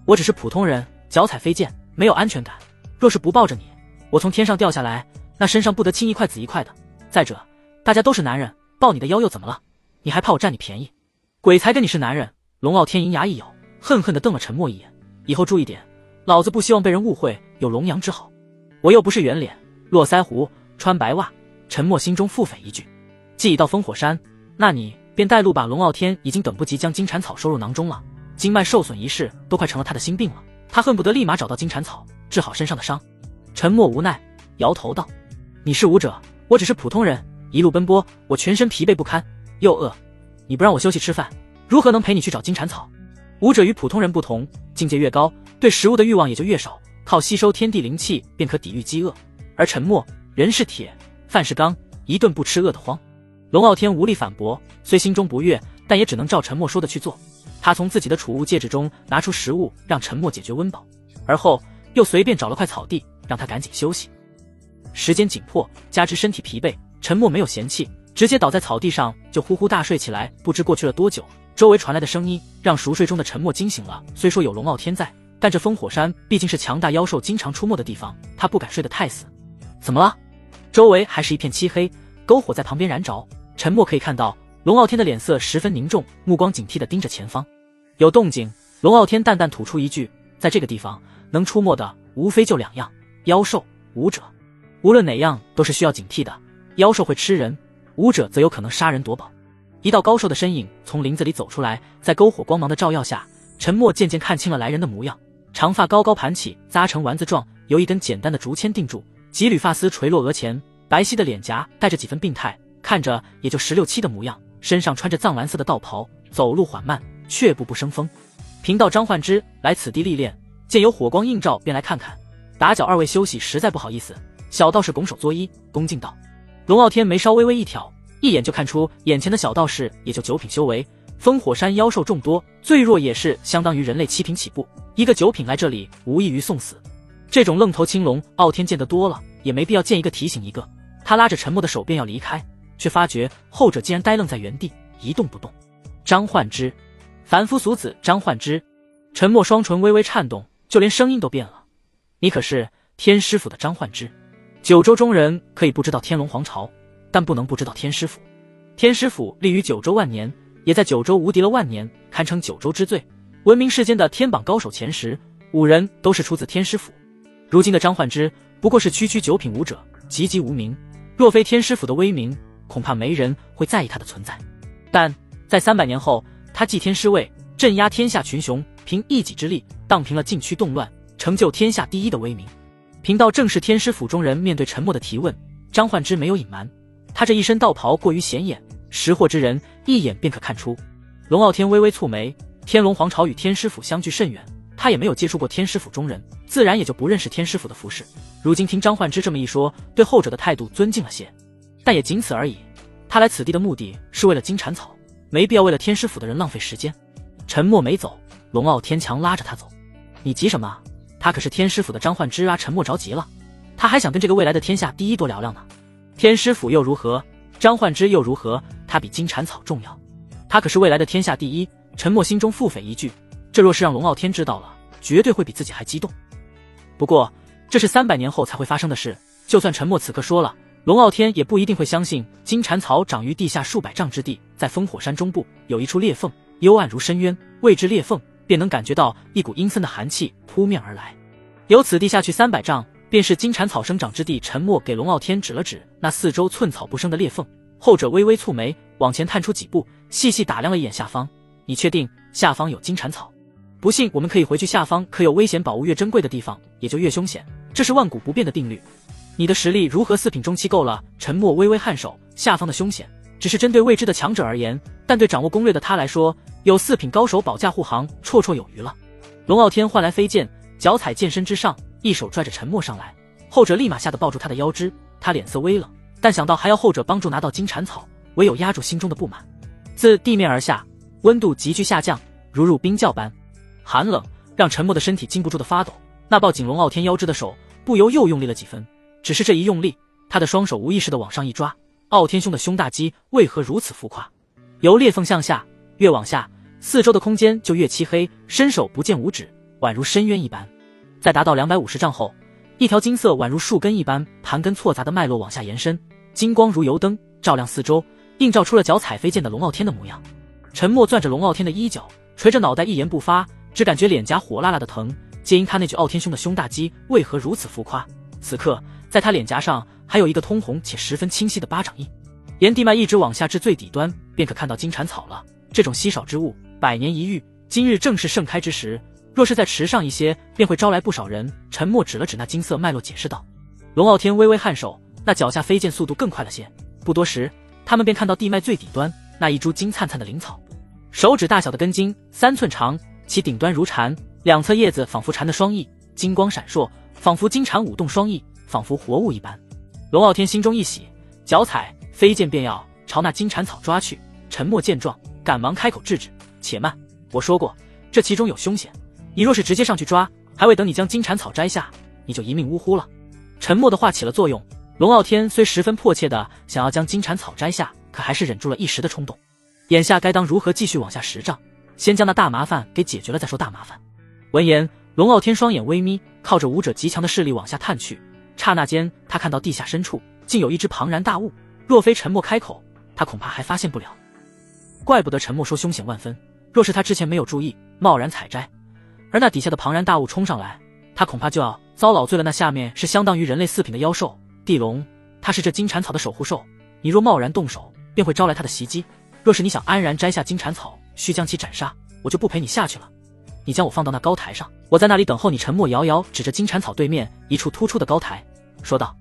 我只是普通人，脚踩飞剑，没有安全感。若是不抱着你，我从天上掉下来，那身上不得青一块紫一块的。再者，大家都是男人，抱你的腰又怎么了？你还怕我占你便宜？鬼才跟你是男人！龙傲天银牙一咬，恨恨地瞪了陈默一眼。以后注意点，老子不希望被人误会有龙阳之好。我又不是圆脸、络腮胡、穿白袜。陈默心中腹诽一句。既已到烽火山，那你便带路吧。龙傲天已经等不及将金蝉草收入囊中了，经脉受损一事都快成了他的心病了。他恨不得立马找到金蝉草，治好身上的伤。陈默无奈摇头道：你是武者，我只是普通人，一路奔波，我全身疲惫不堪，又饿，你不让我休息吃饭，如何能陪你去找金蝉草？武者与普通人不同，境界越高，对食物的欲望也就越少，靠吸收天地灵气便可抵御饥饿。而陈默人是铁，饭是钢，一顿不吃饿得慌。龙傲天无力反驳，虽心中不悦，但也只能照陈默说的去做。他从自己的储物戒指中拿出食物，让陈默解决温饱，而后又随便找了块草地，让他赶紧休息。时间紧迫，加之身体疲惫，陈默没有嫌弃，直接倒在草地上就呼呼大睡起来。不知过去了多久，周围传来的声音让熟睡中的陈默惊醒了。虽说有龙傲天在，但这烽火山毕竟是强大妖兽经常出没的地方，他不敢睡得太死。怎么了？周围还是一片漆黑，篝火在旁边燃着，陈默可以看到龙傲天的脸色十分凝重，目光警惕地盯着前方。有动静，龙傲天淡淡吐出一句，在这个地方能出没的无非就两样，妖兽、武者。无论哪样都是需要警惕的，妖兽会吃人，武者则有可能杀人夺宝。一道高瘦的身影从林子里走出来，在篝火光芒的照耀下，陈默渐渐看清了来人的模样。长发高高盘起，扎成丸子状，由一根简单的竹签定住，几缕发丝垂落额前，白皙的脸颊带着几分病态，看着也就16、17的模样，身上穿着藏蓝色的道袍，走路缓慢，却步步生风。贫道张焕之来此地历练，见有火光映照，便来看看。打搅二位休息，实在不好意思。小道士拱手作揖，恭敬道。龙傲天眉梢微微一挑，一眼就看出眼前的小道士也就9品修为，烽火山妖兽众多，最弱也是相当于人类7品起步，一个9品来这里无异于送死。这种愣头青龙，傲天见得多了，也没必要见一个提醒一个。他拉着陈默的手便要离开，却发觉后者竟然呆愣在原地，一动不动。张焕之，凡夫俗子张焕之。陈默双唇微微颤动，就连声音都变了。你可是天师府的张焕之？九州中人可以不知道天龙皇朝，但不能不知道天师府。天师府立于九州万年，也在九州无敌了万年，堪称九州之最，闻名世间的天榜高手前10，5人都是出自天师府。如今的张焕之不过是区区9品武者，籍籍无名，若非天师府的威名，恐怕没人会在意他的存在。但在300年后，他继天师位，镇压天下群雄，凭一己之力荡平了禁区动乱，成就天下第一的威名。贫道正是天师府中人。面对陈默的提问，张焕之没有隐瞒，他这一身道袍过于显眼，识货之人一眼便可看出。龙傲天微微蹙眉，天龙皇朝与天师府相距甚远，他也没有接触过天师府中人，自然也就不认识天师府的服饰。如今听张焕之这么一说，对后者的态度尊敬了些，但也仅此而已。他来此地的目的是为了金蝉草，没必要为了天师府的人浪费时间。陈默没走，龙傲天强拉着他走。你急什么？他可是天师府的张焕之啊！陈默着急了，他还想跟这个未来的天下第一多聊聊呢。天师府又如何？张焕之又如何？他比金蝉草重要，他可是未来的天下第一。陈默心中腹诽一句，这若是让龙傲天知道了，绝对会比自己还激动。不过这是300年后才会发生的事，就算陈默此刻说了，龙傲天也不一定会相信。金蝉草长于地下数百丈之地，在烽火山中部有一处裂缝，幽暗如深渊，位至裂缝便能感觉到一股阴森的寒气扑面而来。由此地下去300丈，便是金蝉草生长之地。陈默给龙傲天指了指那四周寸草不生的裂缝，后者微微蹙眉，往前探出几步，细细打量了一眼下方。你确定下方有金蝉草？不信我们可以回去，下方可有危险宝物，越珍贵的地方也就越凶险，这是万古不变的定律。你的实力如何？4品中期够了。陈默微微颔首，下方的凶险只是针对未知的强者而言，但对掌握攻略的他来说，有4品高手保驾护航，绰绰有余了。龙傲天唤来飞剑，脚踩剑身之上，一手拽着陈默上来，后者立马吓得抱住他的腰肢。他脸色微冷，但想到还要后者帮助拿到金蝉草，唯有压住心中的不满。自地面而下，温度急剧下降，如入冰窖般寒冷，让陈默的身体禁不住的发抖。那抱紧龙傲天腰肢的手不由又用力了几分，只是这一用力，他的双手无意识地往上一抓。傲天兄的胸大肌为何如此浮夸？由裂缝向下，越往下，四周的空间就越漆黑，伸手不见五指，宛如深渊一般。在达到250丈后，一条金色宛如树根一般盘根错杂的脉络往下延伸，金光如油灯照亮四周，映照出了脚踩飞剑的龙傲天的模样。陈默攥着龙傲天的衣角，垂着脑袋一言不发，只感觉脸颊火辣辣的疼，皆因他那句傲天兄的胸大肌为何如此浮夸。此刻在他脸颊上还有一个通红且十分清晰的巴掌印。沿地脉一直往下至最底端，便可看到金蝉草了。这种稀少之物，100年一遇，今日正是盛开之时，若是再迟上一些，便会招来不少人。陈默指了指那金色脉络，解释道。龙傲天微微颔首，那脚下飞剑速度更快了些。不多时，他们便看到地脉最底端那一株金灿灿的灵草，手指大小的根茎，3寸长，其顶端如蝉，两侧叶子仿佛蝉的双翼，金光闪烁，仿佛金蝉舞动双翼，仿佛活物一般。龙傲天心中一喜，脚踩飞剑便要朝那金蝉草抓去。陈默见状，赶忙开口制止：“且慢，我说过，这其中有凶险。你若是直接上去抓，还未等你将金蝉草摘下，你就一命呜呼了。”陈默的话起了作用，龙傲天虽十分迫切的想要将金蝉草摘下，可还是忍住了一时的冲动。眼下该当如何继续往下10丈？先将那大麻烦给解决了再说大麻烦。闻言，龙傲天双眼微眯，靠着武者极强的势力往下探去。刹那间，他看到地下深处竟有一只庞然大物，若非陈默开口，他恐怕还发现不了。怪不得陈默说凶险万分，若是他之前没有注意，贸然采摘，而那底下的庞然大物冲上来，他恐怕就要遭老罪了。那下面是相当于人类4品的妖兽地龙，它是这金蝉草的守护兽，你若贸然动手，便会招来它的袭击。若是你想安然摘下金蝉草，需将其斩杀，我就不陪你下去了。你将我放到那高台上，我在那里等候你。陈默遥遥指着金蝉草对面一处突出的高台说道。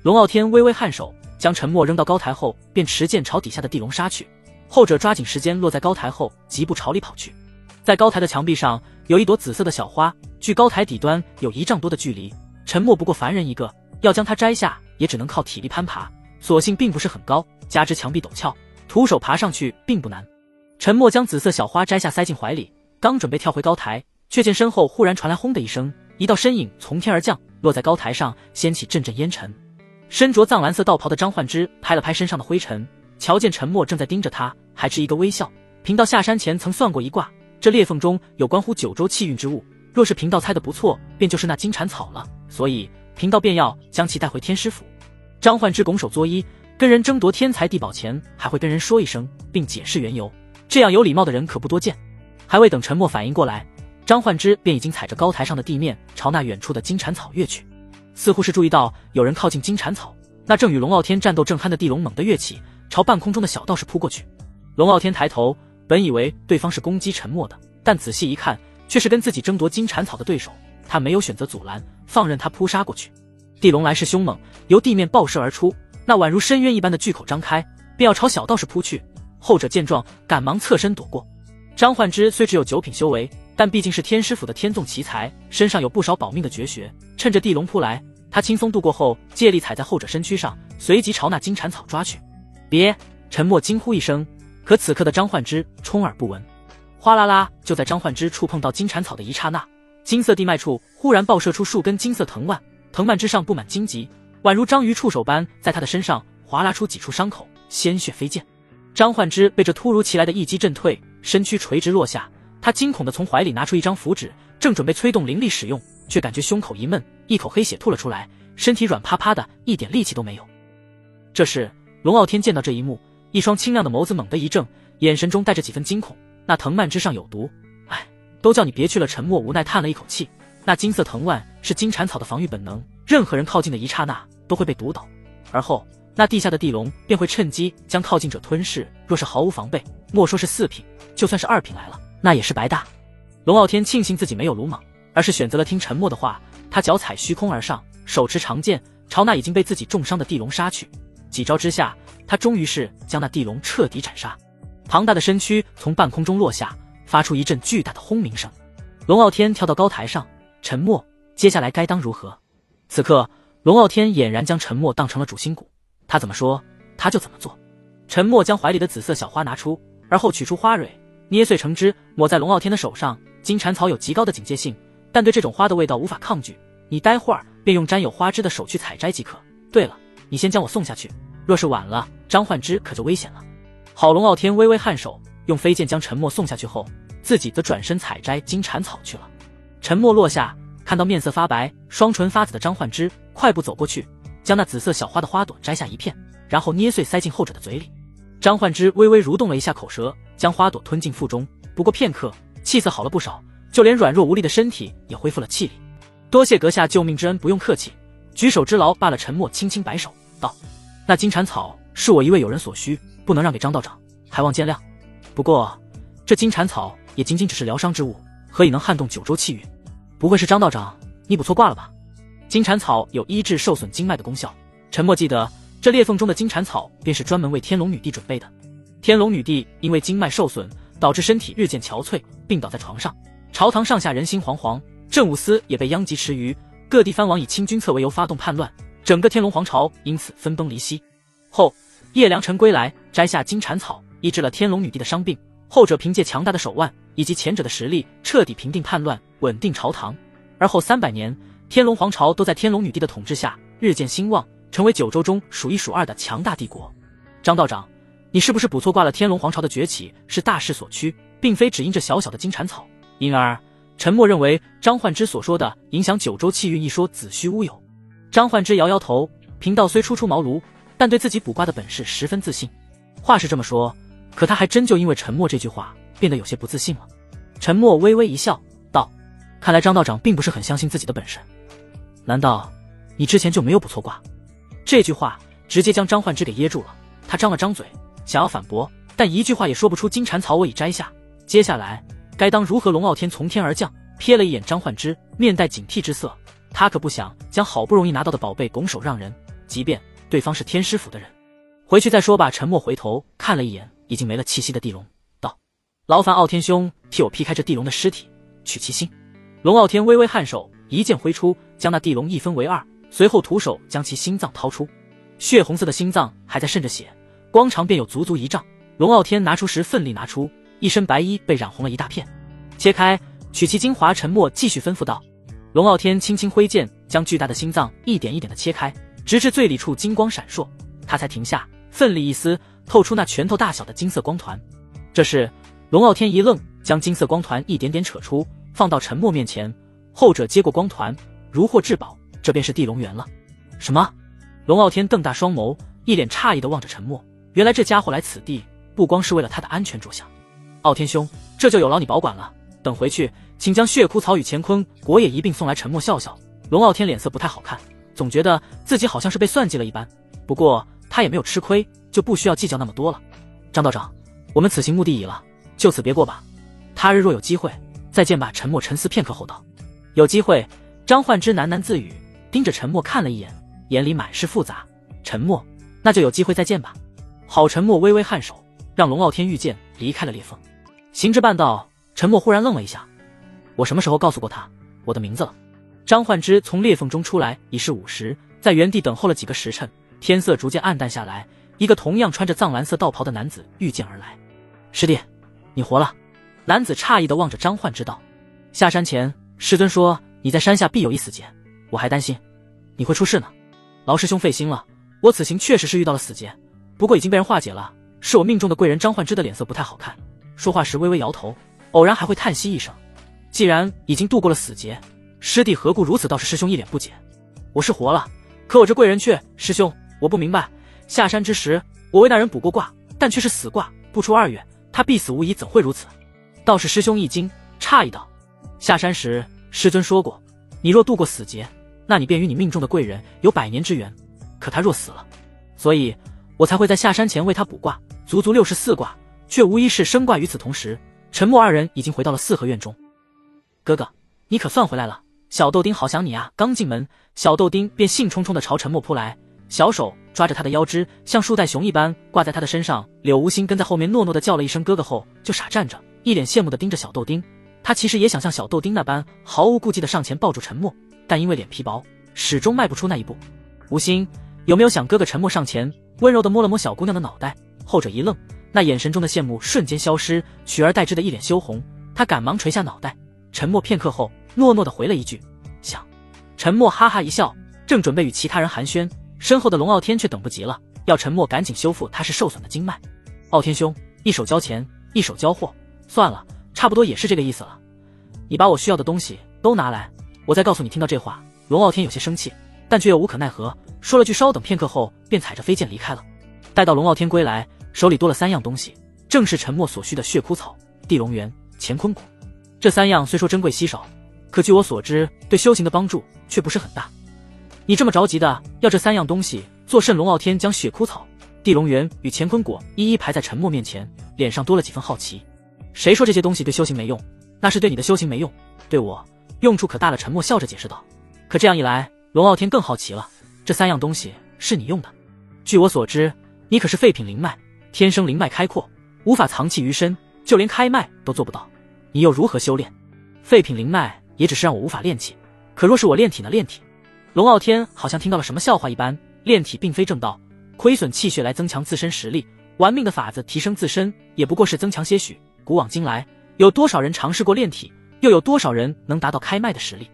龙傲天微微颔首，将陈默扔到高台后，便持剑朝底下的地龙杀去。后者抓紧时间落在高台后，疾步朝里跑去。在高台的墙壁上有一朵紫色的小花，距高台底端有1丈多的距离。陈默不过凡人一个，要将它摘下也只能靠体力攀爬，所幸并不是很高，加之墙壁陡峭，徒手爬上去并不难。陈默将紫色小花摘下塞进怀里，刚准备跳回高台，却见身后忽然传来轰的一声，一道身影从天而降，落在高台上，掀起阵阵烟尘。身着藏蓝色道袍的张焕之拍了拍身上的灰尘，瞧见陈默正在盯着他，还是一个微笑。贫道下山前曾算过一卦，这裂缝中有关乎9州气运之物，若是贫道猜得不错，便就是那金蝉草了，所以贫道便要将其带回天师府。张焕之拱手作揖，跟人争夺天才地宝前，还会跟人说一声，并解释缘由，这样有礼貌的人可不多见。还未等陈默反应过来，张焕之便已经踩着高台上的地面，朝那远处的金蝉草跃去。似乎是注意到有人靠近金蝉草，那正与龙傲天战斗正酣的地龙猛地跃起，朝半空中的小道士扑过去。龙傲天抬头，本以为对方是攻击陈默的，但仔细一看，却是跟自己争夺金蝉草的对手。他没有选择阻拦，放任他扑杀过去。地龙来势凶猛，由地面爆射而出，那宛如深渊一般的巨口张开，便要朝小道士扑去。后者见状，赶忙侧身躲过。张焕之虽只有9品修为，但毕竟是天师府的天纵奇才，身上有不少保命的绝学。趁着地龙扑来，他轻松度过后，借力踩在后者身躯上，随即朝那金蝉草抓去。别！陈默惊呼一声，可此刻的张焕之充耳不闻。哗啦啦！就在张焕之触碰到金蝉草的一刹那，金色地脉处忽然爆射出数根金色藤蔓，藤蔓之上布满荆棘，宛如章鱼触手般在他的身上划拉出几处伤口，鲜血飞溅。张焕之被这突如其来的一击震退，身躯垂直落下。他惊恐地从怀里拿出一张符纸，正准备催动灵力使用，却感觉胸口一闷，一口黑血吐了出来，身体软趴趴的，一点力气都没有。这时龙傲天见到这一幕，一双清亮的眸子猛地一怔，眼神中带着几分惊恐。那藤蔓之上有毒，哎，都叫你别去了。陈默无奈叹了一口气，那金色藤蔓是金蝉草的防御本能，任何人靠近的一刹那都会被毒倒，而后那地下的地龙便会趁机将靠近者吞噬。若是毫无防备，莫说是4品，就算是2品来了，那也是白搭。龙傲天庆幸自己没有鲁莽，而是选择了听陈默的话。他脚踩虚空而上，手持长剑，朝那已经被自己重伤的地龙杀去。几招之下，他终于是将那地龙彻底斩杀。庞大的身躯从半空中落下，发出一阵巨大的轰鸣声。龙傲天跳到高台上，陈默，接下来该当如何？此刻龙傲天俨然将陈默当成了主心骨，他怎么说他就怎么做。陈默将怀里的紫色小花拿出，而后取出花蕊，捏碎成汁，抹在龙傲天的手上。金蝉草有极高的警戒性，但对这种花的味道无法抗拒，你待会儿便用沾有花枝的手去采摘即可。对了，你先将我送下去，若是晚了，张焕之可就危险了。好，龙傲天微微颔首，用飞剑将陈默送下去后，自己则转身采摘金蝉草去了。沉默落下，看到面色发白、双唇发紫的张焕之，快步走过去，将那紫色小花的花朵摘下一片，然后捏碎塞进后者的嘴里。张焕之微微蠕动了一下口舌，将花朵吞进腹中。不过片刻，气色好了不少，就连软弱无力的身体也恢复了气力。多谢阁下救命之恩，不用客气，举手之劳罢了。沉默轻轻摆手道：“那金蝉草是我一位友人所需，不能让给张道长，还望见谅。不过这金蝉草也仅仅只是疗伤之物，何以能撼动九州气运？不会是张道长你卜错卦了吧？”金蝉草有医治受损经脉的功效，沉默记得这裂缝中的金蝉草便是专门为天龙女帝准备的。天龙女帝因为经脉受损，导致身体日渐憔悴，病倒在床上。朝堂上下人心惶惶，政务司也被殃及池鱼，各地藩王以清君侧为由发动叛乱，整个天龙皇朝因此分崩离析。后叶良辰归来，摘下金蝉草，医治了天龙女帝的伤病。后者凭借强大的手腕以及前者的实力，彻底平定叛乱，稳定朝堂。而后300年，天龙皇朝都在天龙女帝的统治下日渐兴旺，成为九州中数一数二的强大帝国。张道长，你是不是卜错卦了？天龙皇朝的崛起是大势所趋，并非只因这小小的金蝉草。因而沉默认为张焕之所说的影响九州气运一说子虚乌有。张焕之摇摇头，贫道虽初出茅庐，但对自己卜卦的本事十分自信。话是这么说，可他还真就因为沉默这句话变得有些不自信了。沉默微微一笑道：“看来张道长并不是很相信自己的本事，难道你之前就没有卜错卦？”这句话直接将张焕之给噎住了，他张了张嘴想要反驳，但一句话也说不出。金蝉草我已摘下，接下来该当如何？龙傲天从天而降，瞥了一眼张焕之，面带警惕之色。他可不想将好不容易拿到的宝贝拱手让人，即便对方是天师府的人。回去再说吧。沉默回头看了一眼已经没了气息的地龙，道：“劳烦傲天兄替我劈开这地龙的尸体，取其心。”龙傲天微微颔首，一剑挥出，将那地龙一分为二，随后徒手将其心脏掏出。血红色的心脏还在渗着血，光长便有足足1丈。龙傲天拿出时奋力拿出，一身白衣被染红了一大片。切开，取其精华。沉默继续吩咐道。龙傲天轻轻挥剑，将巨大的心脏一点一点的切开，直至最里处金光闪烁，他才停下，奋力一撕，透出那拳头大小的金色光团。这时龙傲天一愣，将金色光团一点点扯出，放到沉默面前。后者接过光团，如获至宝，这便是地龙元了。什么？龙傲天瞪大双眸，一脸诧异地望着沉默。原来这家伙来此地不光是为了他的安全着想。傲天兄，这就有劳你保管了，等回去请将血枯草与乾坤果也一并送来。沉默笑笑。龙傲天脸色不太好看，总觉得自己好像是被算计了一般，不过他也没有吃亏，就不需要计较那么多了。张道长，我们此行目的已了，就此别过吧，他日若有机会再见吧。沉默沉思片刻后道。有机会？张焕之喃喃自语，盯着沉默看了一眼，眼里满是复杂。沉默，那就有机会再见吧。好。沉默微微颔首，让龙傲天御剑离开了裂缝。行至半道，沉默忽然愣了一下，我什么时候告诉过他我的名字了？张焕之从裂缝中出来已是午时，在原地等候了几个时辰，天色逐渐暗淡下来，一个同样穿着藏蓝色道袍的男子御剑而来。师弟，你活了？男子诧异地望着张焕之道。下山前师尊说你在山下必有一死劫，我还担心你会出事呢。劳师兄费心了，我此行确实是遇到了死劫，不过已经被人化解了，是我命中的贵人。张焕之的脸色不太好看，说话时微微摇头，偶然还会叹息一声。既然已经度过了死劫，师弟何故如此？倒是师兄一脸不解。我是活了，可我这贵人却……师兄，我不明白，下山之时我为那人卜过卦，但却是死卦，不出2月他必死无疑，怎会如此？倒是师兄一惊，诧异道：下山时师尊说过，你若度过死劫，那你便与你命中的贵人有100年之缘，可他若死了，所以我才会在下山前为他卜卦，足足64卦，却无一是生卦。与此同时，沉默2人已经回到了4合院中。哥哥，你可算回来了，小豆丁好想你啊！刚进门，小豆丁便兴冲冲地朝沉默扑来，小手抓着他的腰肢，像树袋熊一般挂在他的身上。柳无心跟在后面糯糯地叫了一声哥哥后，就傻站着，一脸羡慕地盯着小豆丁。他其实也想像小豆丁那般毫无顾忌地上前抱住沉默，但因为脸皮薄，始终迈不出那一步。无心，有没有想？哥哥沉默上前温柔地摸了摸小姑娘的脑袋，后者一愣，那眼神中的羡慕瞬间消失，取而代之的一脸羞红。他赶忙垂下脑袋，沉默片刻后糯糯地回了一句想。沉默哈哈一笑，正准备与其他人寒暄，身后的龙傲天却等不及了，要沉默赶紧修复他是受损的经脉。傲天兄，一手交钱一手交货，算了，差不多也是这个意思了。你把我需要的东西都拿来，我再告诉你。听到这话，龙傲天有些生气，但却又无可奈何，说了句稍等片刻后，便踩着飞剑离开了。待到龙傲天归来，手里多了3样东西，正是沉默所需的血枯草、地龙源、乾坤果。这3样虽说珍贵稀少，可据我所知，对修行的帮助却不是很大。你这么着急的要这3样东西做甚？龙傲天将血枯草、地龙源与乾坤果一一排在沉默面前，脸上多了几分好奇。谁说这些东西对修行没用？那是对你的修行没用，对我用处可大了。沉默笑着解释道。可这样一来，龙傲天更好奇了，这3样东西是你用的？据我所知，你可是废品灵脉，天生灵脉开阔，无法藏气于身，就连开脉都做不到，你又如何修炼？废品灵脉也只是让我无法炼气，可若是我炼体呢？炼体？龙傲天好像听到了什么笑话一般，炼体并非正道，亏损气血来增强自身实力，玩命的法子提升自身，也不过是增强些许。古往今来，有多少人尝试过炼体，又有多少人能达到开脉的实力？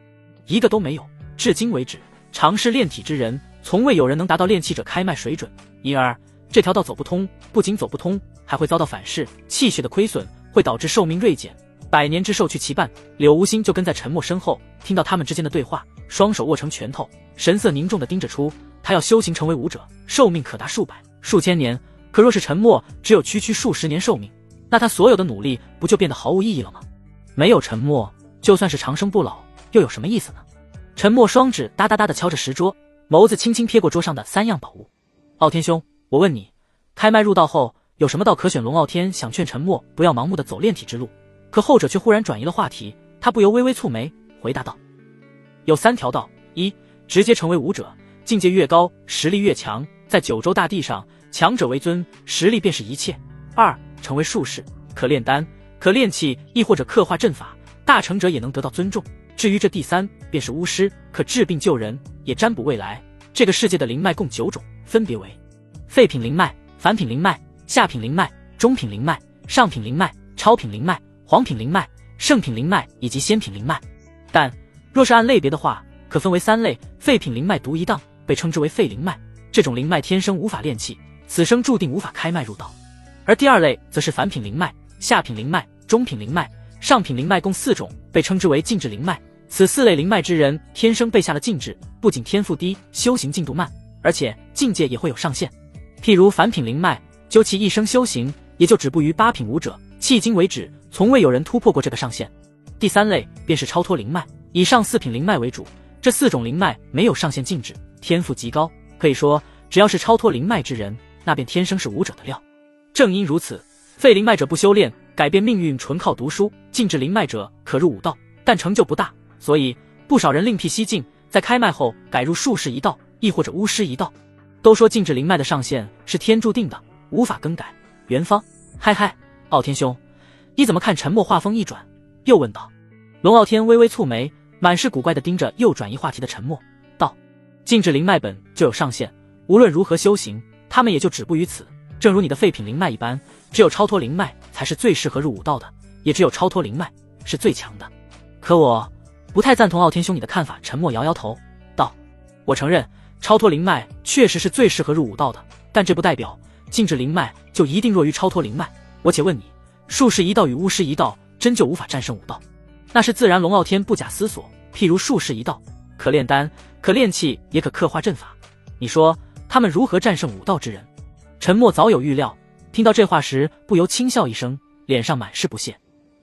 一个都没有。至今为止，尝试炼体之人，从未有人能达到炼气者开脉水准，因而这条道走不通，不仅走不通，还会遭到反噬，气血的亏损会导致寿命锐减。100年之寿去其半。柳无心就跟在沉默身后，听到他们之间的对话，双手握成拳头，神色凝重地盯着出。他要修行成为武者，寿命可达数百、数千年。可若是沉默只有区数十年寿命，那他所有的努力不就变得毫无意义了吗？没有沉默，就算是长生不老，又有什么意思呢？沉默双指哒哒哒地敲着石桌，眸子轻轻瞥过桌上的3样宝物。傲天兄，我问你，开脉入道后有什么道可选？龙傲天想劝沉默不要盲目地走炼体之路，可后者却忽然转移了话题，他不由微微蹙眉，回答道：有3条道。1. 直接成为武者，境界越高，实力越强，在九州大地上，强者为尊，实力便是一切。2. 成为术士，可炼丹，可炼气，亦或者刻画阵法，大成者也能得到尊重。至于这第3，便是巫师，可治病救人，也占卜未来。这个世界的灵脉共9种，分别为废品灵脉、凡品灵脉、下品灵脉、中品灵脉、上品灵脉、超品灵脉、黄品灵脉、圣品灵脉以及仙品灵脉。但若是按类别的话，可分为3类。废品灵脉独一档，被称之为废灵脉，这种灵脉天生无法炼气，此生注定无法开脉入道。而第2类则是凡品灵脉、下品灵脉、中品灵脉、上品灵脉共4种，被称之为禁制灵脉。此4类灵脉之人天生被下了禁制，不仅天赋低，修行进度慢，而且境界也会有上限。譬如凡品灵脉，究其一生修行，也就止步于8品武者，迄今为止从未有人突破过这个上限。第3类便是超脱灵脉，以上4品灵脉为主，这4种灵脉没有上限禁制，天赋极高，可以说只要是超脱灵脉之人，那便天生是武者的料。正因如此，废灵脉者不修炼，改变命运纯靠读书，禁制灵脉者可入武道，但成就不大，所以不少人另辟蹊径，在开脉后改入术士一道，亦或者巫师一道。都说禁制灵脉的上限是天注定的，无法更改。元芳，嗨嗨，傲天兄，你怎么看？沉默话锋一转，又问道。龙傲天微微蹙眉，满是古怪地盯着又转移话题的沉默，道：禁制灵脉本就有上限，无论如何修行，他们也就止步于此。正如你的废品灵脉一般，只有超脱灵脉才是最适合入武道的，也只有超脱灵脉是最强的。可我不太赞同傲天兄你的看法。沉默摇摇头，道：我承认超脱灵脉确实是最适合入武道的，但这不代表禁制灵脉就一定弱于超脱灵脉。我且问你，术士一道与巫师一道真就无法战胜武道？那是自然。龙傲天不假思索，譬如术士一道，可炼丹，可炼气，也可刻画阵法，你说他们如何战胜武道之人？沉默早有预料，听到这话时不由轻笑一声，脸上满是不屑。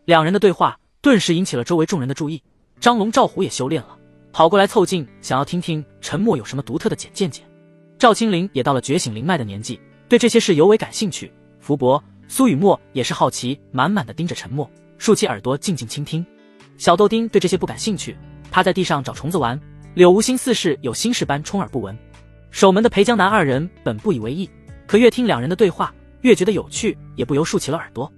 两人的对话顿时引起了周围众人的注意，张龙赵虎也修炼了，跑过来凑近，想要听听沉默有什么独特的见解。赵青灵也到了觉醒灵脉的年纪，对这些事尤为感兴趣。福伯、苏雨墨也是好奇满满的盯着沉默，竖起耳朵静静倾听。小豆丁对这些不感兴趣，趴在地上找虫子玩。柳无心似是有心事般充耳不闻。守门的裴江南二人本不以为意，可越听两人的对话，越觉得有趣，也不由竖起了耳朵。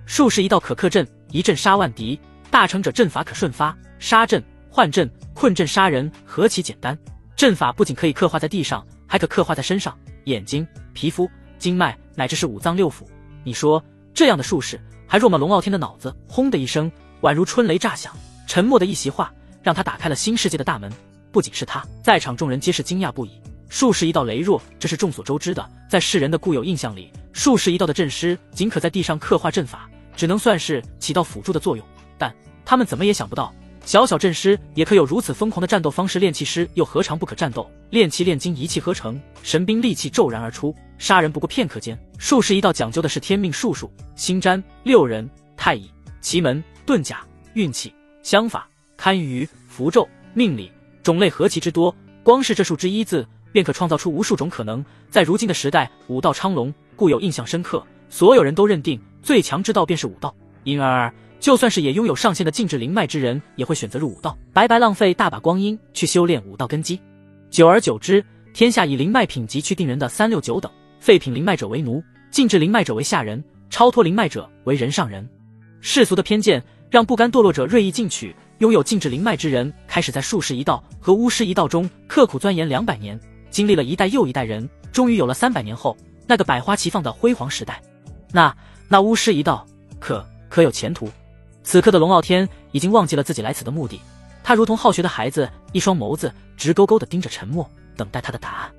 术士一道可克阵，一阵杀万敌；大成者阵法可瞬发，杀阵、换阵、困阵杀人，何其简单！阵法不仅可以刻画在地上，还可刻画在身上、眼睛、皮肤、经脉，乃至是五脏六腑。你说这样的术士还弱吗？龙傲天的脑子轰的一声，宛如春雷炸响。沉默的一席话让他打开了新世界的大门。不仅是他，在场众人皆是惊讶不已。术士一道羸弱，这是众所周知的。在世人的固有印象里，术士一道的阵师仅可在地上刻画阵法，只能算是起到辅助的作用。但他们怎么也想不到，小小阵师也可有如此疯狂的战斗方式，炼气师又何尝不可战斗？炼气炼精，一气呵成，神兵利器骤然而出，杀人不过片刻间。术士一道讲究的是天命术数、星占、六人、太乙、奇门、遁甲、运气、相法、堪舆、符咒、命理，种类何其之多，光是这数之一字便可创造出无数种可能。在如今的时代，武道昌隆，故有印象深刻，所有人都认定最强之道便是武道，因而就算是也拥有上限的禁制灵脉之人，也会选择入武道，白白浪费大把光阴去修炼武道根基。久而久之，天下以灵脉品级去定人的3、6、9等，废品灵脉者为奴，禁制灵脉者为下人，超脱灵脉者为人上人。世俗的偏见让不甘堕落者锐意进取，拥有禁制灵脉之人开始在术士一道和巫师一道中刻苦钻研200年，经历了一代又一代人，终于有了300年后那个百花齐放的辉煌时代。那巫师一道可有前途？此刻的龙傲天已经忘记了自己来此的目的，他如同好学的孩子，一双眸子直勾勾地盯着沉默，等待他的答案。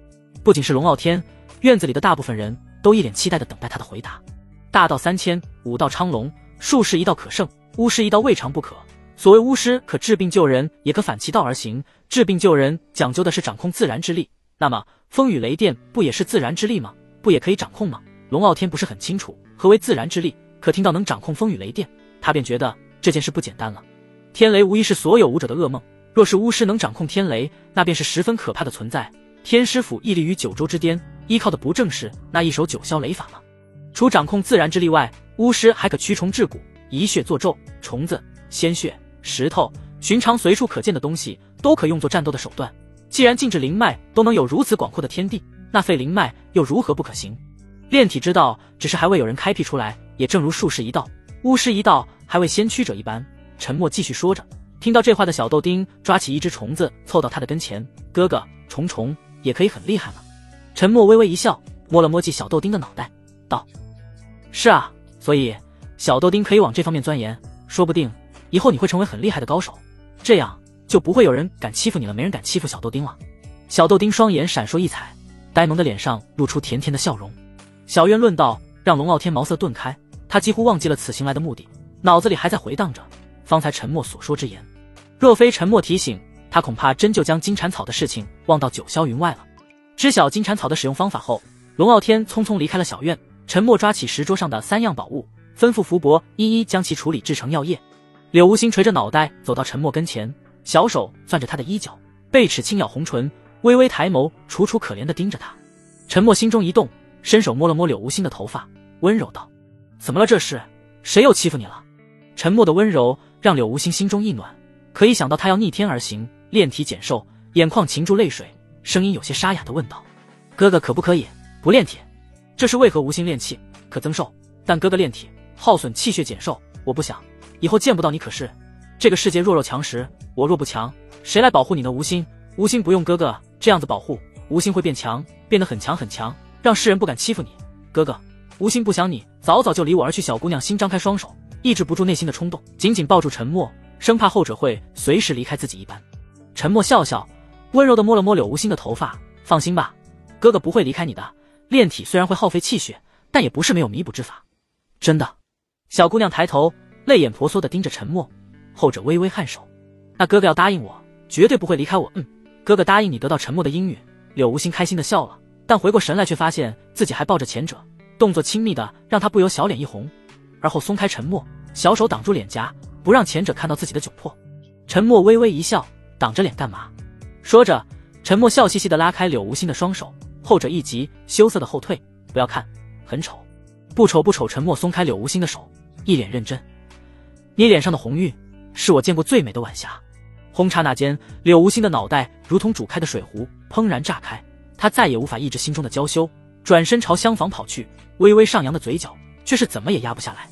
不仅是龙傲天，院子里的大部分人都一脸期待地等待他的回答。大道3000，武道昌隆，术士一道可胜，巫师一道未尝不可。所谓巫师可治病救人，也可反其道而行。治病救人讲究的是掌控自然之力，那么风雨雷电不也是自然之力吗？不也可以掌控吗？龙傲天不是很清楚何为自然之力，可听到能掌控风雨雷电，他便觉得这件事不简单了。天雷无疑是所有武者的噩梦，若是巫师能掌控天雷，那便是十分可怕的存在。天师府屹立于9州之巅，依靠的不正是那一手9霄雷法吗？除掌控自然之力外，巫师还可驱虫治蛊，移血作咒，虫子、鲜血、石头，寻常随处可见的东西都可用作战斗的手段。既然禁制灵脉都能有如此广阔的天地，那废灵脉又如何不可行？炼体之道只是还未有人开辟出来，也正如术士一道、巫师一道还未先驱者一般。沉默继续说着，听到这话的小豆丁抓起一只虫子凑到他的跟前，哥哥，虫也可以很厉害吗？沉默微微一笑，摸了摸记小豆丁的脑袋，道：是啊，所以小豆丁可以往这方面钻研，说不定以后你会成为很厉害的高手，这样就不会有人敢欺负你了，没人敢欺负小豆丁了。小豆丁双眼闪烁异彩，呆萌的脸上露出甜甜的笑容。小渊论道让龙傲天茅塞顿开，他几乎忘记了此行来的目的，脑子里还在回荡着方才沉默所说之言。若非沉默提醒，他恐怕真就将金蝉草的事情忘到九霄云外了。知晓金蝉草的使用方法后，龙傲天匆匆离开了小院。沉默抓起石桌上的3样宝物，吩咐福伯一一将其处理制成药液。柳无心垂着脑袋走到沉默跟前，小手攥着他的衣角，贝齿轻咬红唇，微微抬眸，楚楚可怜地盯着他。沉默心中一动，伸手摸了摸柳无心的头发，温柔道：怎么了这是？谁又欺负你了？沉默的温柔让柳无心心中一暖，可一想到他要逆天而行，炼体减寿，眼眶噙住泪水，声音有些沙哑地问道：哥哥可不可以不炼体？这是为何？无心炼气可增寿，但哥哥炼体耗损气血减寿，我不想以后见不到你。可是这个世界弱肉强食，我若不强，谁来保护你呢？无心不用哥哥这样子保护，无心会变强，变得很强很强，让世人不敢欺负你。哥哥，无心不想你，早就离我而去。小姑娘心张开双手，抑制不住内心的冲动，紧紧抱住沉默，生怕后者会随时离开自己一般。沉默笑笑，温柔地摸了摸柳无心的头发，放心吧，哥哥不会离开你的。炼体虽然会耗费气血，但也不是没有弥补之法。真的？小姑娘抬头，泪眼婆娑地盯着沉默，后者微微颔首。那哥哥要答应我，绝对不会离开我。哥哥答应你得到沉默的应允。柳无心开心地笑了，但回过神来却发现自己还抱着前者，动作亲密的让他不由小脸一红，而后松开沉默，小手挡住脸颊，不让前者看到自己的窘迫。沉默微微一笑，挡着脸干嘛？说着，沉默笑嘻嘻地拉开柳无心的双手，后者一急，羞涩的后退，不要看，很丑。不丑不丑。沉默松开柳无心的手，一脸认真。你脸上的红晕是我见过最美的晚霞。轰刹那间，柳无心的脑袋如同煮开的水壶，砰然炸开，他再也无法抑制心中的娇羞，转身朝厢房跑去，微微上扬的嘴角却是怎么也压不下来。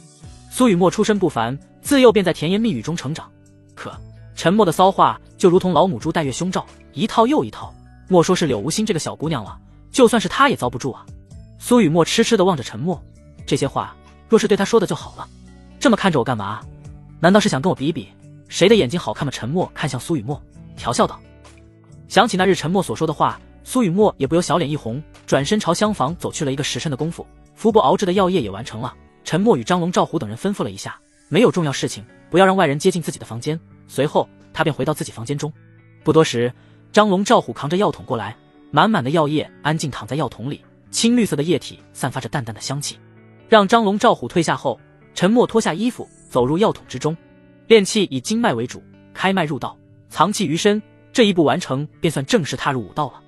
苏雨墨出身不凡，自幼便在甜言蜜语中成长，可沉默的骚话就如同老母猪带月胸罩，一套又一套，莫说是柳无心这个小姑娘了，就算是她也遭不住啊。苏雨墨痴痴地望着沉默，这些话若是对他说的就好了，这么看着我干嘛？难道是想跟我比比谁的眼睛好看吗？沉默看向苏雨墨，调笑道。想起那日沉默所说的话，苏雨墨也不由小脸一红，转身朝厢房走去了。一个时辰的功夫，福伯熬制的药液也完成了。沉默与张龙、赵虎等人吩咐了一下，没有重要事情，不要让外人接近自己的房间。随后他他便回到自己房间中。不多时，张龙、赵虎扛着药桶过来，满满的药液安静躺在药桶里，青绿色的液体散发着淡淡的香气。让张龙、赵虎退下后，陈默脱下衣服走入药桶之中。炼气以经脉为主，开脉入道，藏气于身，这一步完成便算正式踏入武道了。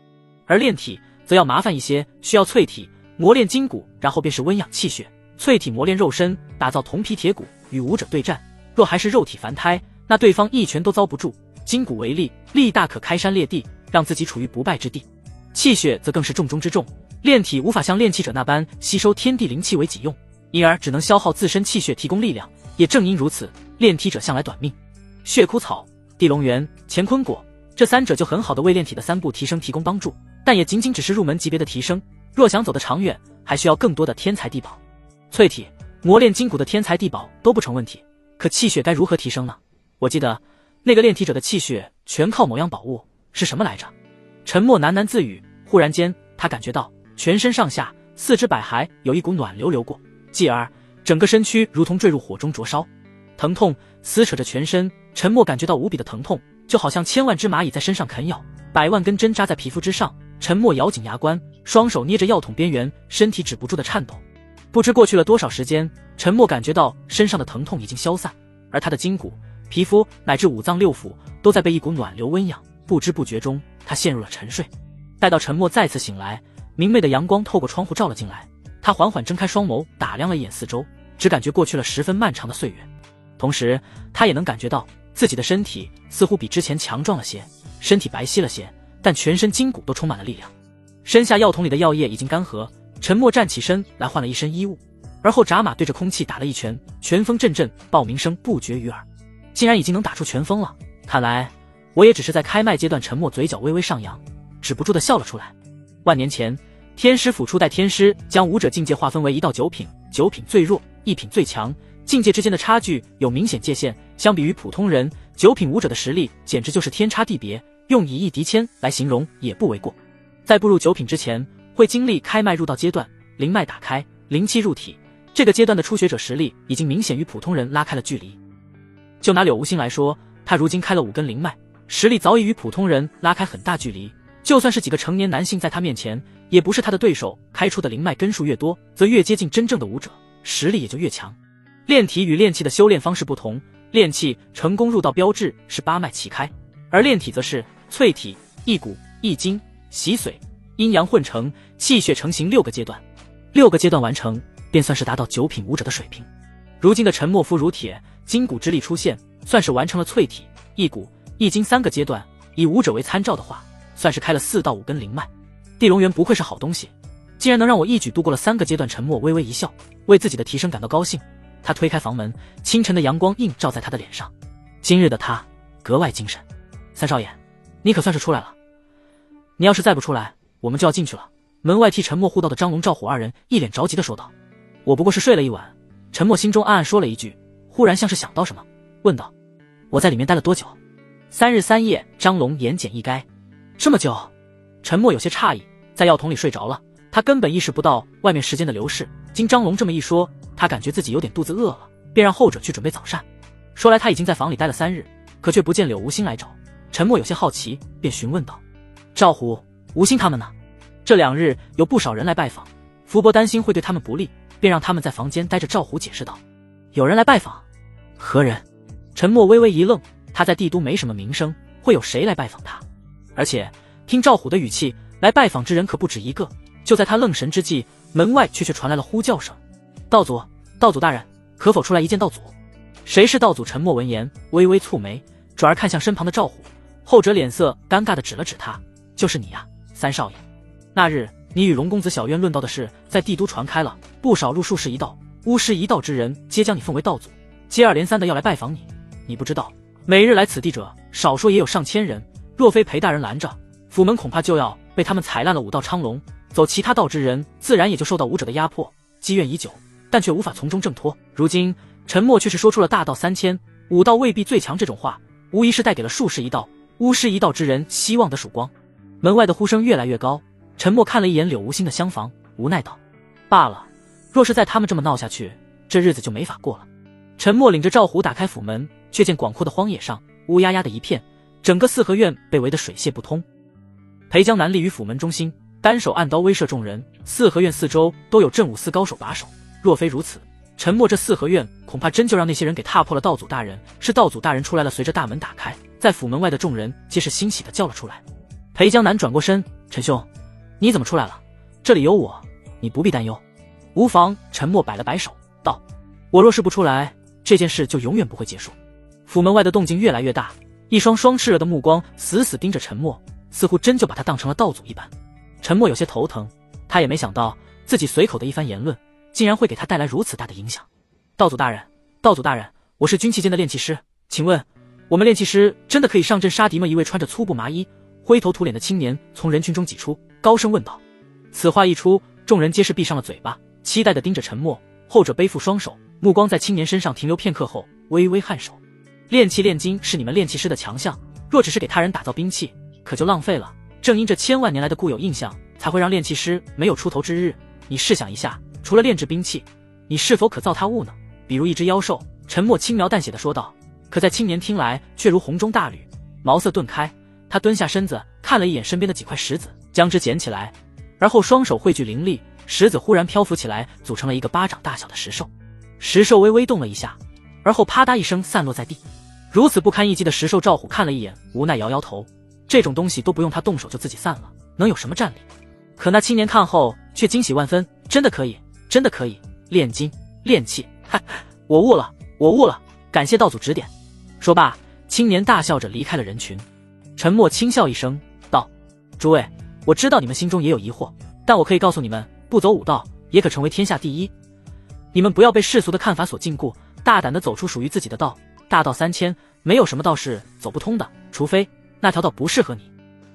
而炼体则要麻烦一些，需要淬体磨练筋骨，然后便是温养气血，淬体磨练肉身，打造铜皮铁骨，与武者对战。若还是肉体凡胎，那对方一拳都遭不住。筋骨为力，力大可开山裂地，让自己处于不败之地。气血则更是重中之重，炼体无法像炼气者那般吸收天地灵气为己用，因而只能消耗自身气血提供力量。也正因如此，炼体者向来短命。血枯草、地龙源、乾坤果这三者就很好的为炼体的三步提升提供帮助，但也仅仅只是入门级别的提升，若想走得长远，还需要更多的天材地宝。淬体、磨练筋骨的天材地宝都不成问题，可气血该如何提升呢？我记得那个炼体者的气血全靠某样宝物，是什么来着？陈默喃喃自语，忽然间他感觉到全身上下四肢百骸有一股暖流流过，继而整个身躯如同坠入火中灼烧，疼痛撕扯着全身。陈默感觉到无比的疼痛，就好像千万只蚂蚁在身上啃咬，百万根针扎在皮肤之上。陈默咬紧牙关，双手捏着药桶边缘，身体止不住的颤抖。不知过去了多少时间，陈默感觉到身上的疼痛已经消散，而他的筋骨、皮肤乃至五脏六腑都在被一股暖流温养。不知不觉中，他陷入了沉睡。待到陈默再次醒来，明媚的阳光透过窗户照了进来，他缓缓睁开双眸，打量了一眼四周，只感觉过去了十分漫长的岁月。同时他也能感觉到自己的身体似乎比之前强壮了些，身体白皙了些，但全身筋骨都充满了力量。身下药桶里的药液已经干涸，陈默站起身来换了一身衣物，而后扎马对着空气打了一拳，拳风阵阵，爆鸣声不绝于耳。竟然已经能打出拳风了，看来我也只是在开麦阶段。陈默嘴角微微上扬，止不住地笑了出来。万年前，天师府初代天师将武者境界划分为1到9品，9品最弱，1品最强，境界之间的差距有明显界限。相比于普通人，9品武者的实力简直就是天差地别，用以一敌千来形容也不为过。在步入9品之前，会经历开脉入道阶段，灵脉打开，灵气入体，这个阶段的初学者实力已经明显与普通人拉开了距离。就拿柳无心来说，他如今开了5根灵脉，实力早已与普通人拉开很大距离，就算是几个成年男性在他面前也不是他的对手。开出的灵脉根数越多，则越接近真正的武者，实力也就越强。炼体与炼气的修炼方式不同，炼气成功入道标志是8脉齐开，而炼体则是淬体、益骨、益精、洗髓，阴阳混成，气血成型6个阶段。6个阶段完成，便算是达到9品武者的水平。如今的陈默夫如铁，筋骨之力出现，算是完成了淬体、益骨、益精3个阶段。以武者为参照的话，算是开了4到5根灵脉。地龙源不愧是好东西，竟然能让我一举度过了3个阶段。陈默微微一笑，为自己的提升感到高兴。他推开房门，清晨的阳光映照在他的脸上，今日的他格外精神。三少爷，你可算是出来了，你要是再不出来，我们就要进去了。门外替陈默护道的张龙、赵虎2人一脸着急地说道。我不过是睡了一晚。陈默心中暗暗说了一句，忽然像是想到什么，问道：我在里面待了多久？3日3夜。张龙言简意赅。这么久？陈默有些诧异，在药桶里睡着了，他根本意识不到外面时间的流逝。经张龙这么一说，他感觉自己有点肚子饿了，便让后者去准备早膳。说来他已经在房里待了3日，可却不见柳无心来找。陈默有些好奇，便询问道：赵虎、无心他们呢？这2日有不少人来拜访，福伯担心会对他们不利，便让他们在房间待着。赵虎解释道：有人来拜访？何人？陈默微微一愣，他在帝都没什么名声，会有谁来拜访他？而且听赵虎的语气，来拜访之人可不止一个。就在他愣神之际，门外却传来了呼叫声：道祖，道祖大人，可否出来一见道祖？谁是道祖？陈默闻言微微蹙眉，转而看向身旁的赵虎，后者脸色尴尬地指了指他：就是你呀，三少爷。那日你与荣公子小渊论道的事在帝都传开了，不少入术士一道、巫师一道之人皆将你奉为道祖，接二连三的要来拜访你。你不知道，每日来此地者少说也有上千人，若非裴大人拦着，府门恐怕就要被他们踩烂了5道昌龙。走其他道之人自然也就受到武者的压迫，积怨已久，但却无法从中挣脱。如今陈默却是说出了大道3000、5道未必最强这种话，无疑是带给了术士一道、巫师一道之人希望的曙光。门外的呼声越来越高，陈默看了一眼柳无心的厢房，无奈道：罢了，若是再他们这么闹下去，这日子就没法过了。陈默领着赵虎打开府门，却见广阔的荒野上，乌压压的一片，整个四合院被围得水泄不通。裴江南立于府门中心，单手按刀威慑众人，四合院四周都有镇武司高手把守。若非如此，沉默这四合院恐怕真就让那些人给踏破了。道祖大人，是道祖大人出来了！随着大门打开，在府门外的众人皆是欣喜地叫了出来。裴江南转过身，陈兄，你怎么出来了？这里有我，你不必担忧。无妨。沉默摆了摆手，道：我若是不出来，这件事就永远不会结束。府门外的动静越来越大，一双双炽热的目光死死盯着沉默，似乎真就把他当成了道祖一般。沉默有些头疼，他也没想到自己随口的一番言论竟然会给他带来如此大的影响。道祖大人，道祖大人，我是军器间的炼器师，请问我们炼器师真的可以上阵杀敌吗？一位穿着粗布麻衣、灰头土脸的青年从人群中挤出，高声问道。此话一出，众人皆是闭上了嘴巴，期待地盯着沉默。后者背负双手，目光在青年身上停留片刻后，微微颔首。炼器炼金是你们炼器师的强项，若只是给他人打造兵器，可就浪费了。正因这千万年来的固有印象，才会让炼器师没有出头之日。你试想一下，除了炼制兵器，你是否可造他物呢？比如一只妖兽。沉默轻描淡写地说道，可在青年听来却如洪钟大吕，茅塞顿开。他蹲下身子看了一眼身边的几块石子，将之捡起来，而后双手汇聚灵力，石子忽然漂浮起来，组成了一个巴掌大小的石兽。石兽微微动了一下，而后啪嗒一声散落在地。如此不堪一击的石兽，赵虎看了一眼，无奈摇摇头，这种东西都不用他动手就自己散了，能有什么战力？可那青年看后却惊喜万分，真的可以，真的可以炼金炼器，嗨，我悟了，我悟了，感谢道祖指点。说罢，青年大笑着离开了人群。沉默轻笑一声道，诸位，我知道你们心中也有疑惑，但我可以告诉你们，不走武道也可成为天下第一。你们不要被世俗的看法所禁锢，大胆地走出属于自己的道。大道3000，没有什么道是走不通的，除非那条道不适合你。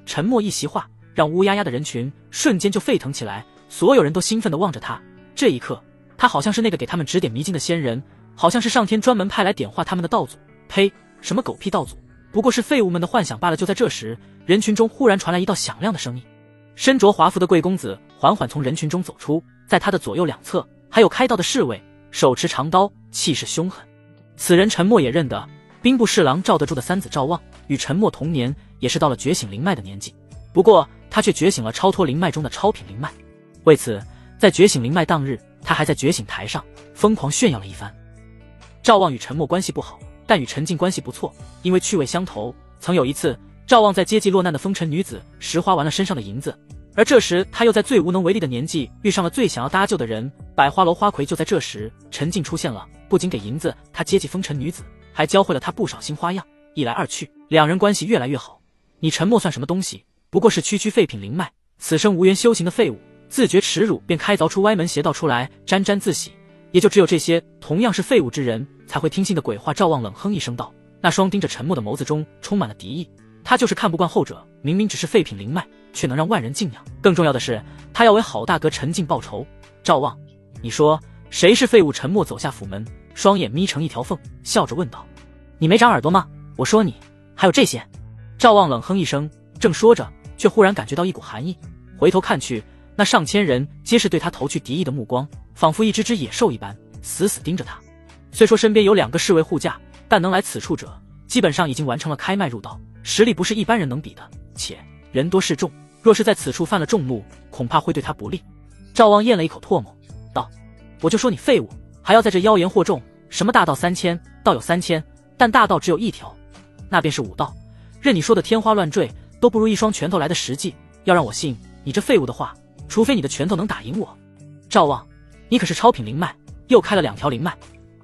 沉默一席话，让乌压压的人群瞬间就沸腾起来，所有人都兴奋地望着他。这一刻，他好像是那个给他们指点迷津的仙人，好像是上天专门派来点化他们的道祖。呸！什么狗屁道祖，不过是废物们的幻想罢了。就在这时，人群中忽然传来一道响亮的声音。身着华服的贵公子缓缓从人群中走出，在他的左右两侧还有开道的侍卫，手持长刀，气势凶狠。此人沉默也认得，兵部侍郎赵德柱的三子赵望，与沉默同年，也是到了觉醒灵脉的年纪。不过他却觉醒了超脱灵脉中的超品灵脉。为此，在觉醒灵脉当日，他还在觉醒台上疯狂炫耀了一番。赵望与沉默关系不好，但与陈静关系不错，因为趣味相投。曾有一次，赵望在接济落难的风尘女子时花完了身上的银子，而这时他又在最无能为力的年纪遇上了最想要搭救的人百花楼花魁。就在这时，陈静出现了，不仅给银子他接济风尘女子，还教会了他不少新花样。一来二去，两人关系越来越好。你沉默算什么东西，不过是区区废品灵脉，此生无缘修行的废物，自觉耻辱便开凿出歪门邪道出来，沾沾自喜。也就只有这些同样是废物之人才会听信的鬼话。赵望冷哼一声道，那双盯着沉默的眸子中充满了敌意。他就是看不惯后者，明明只是废品灵脉，却能让万人敬仰。更重要的是，他要为好大哥陈静报仇。赵望，你说谁是废物？沉默走下府门，双眼眯成一条缝，笑着问道，你没长耳朵吗？我说你还有这些。赵望冷哼一声，正说着，却忽然感觉到一股寒意，回头看去，那上千人皆是对他投去敌意的目光，仿佛一只只野兽一般，死死盯着他。虽说身边有2个侍卫护驾，但能来此处者基本上已经完成了开脉入道，实力不是一般人能比的，且人多势众，若是在此处犯了众怒，恐怕会对他不利。赵望咽了一口唾沫，道，我就说你废物，还要在这妖言惑众。什么大道3000，道有3000，但大道只有一条，那便是武道。任你说的天花乱坠，都不如一双拳头来的实际。要让我信你这废物的话，除非你的拳头能打赢我。赵望，你可是超品灵脉，又开了2条灵脉，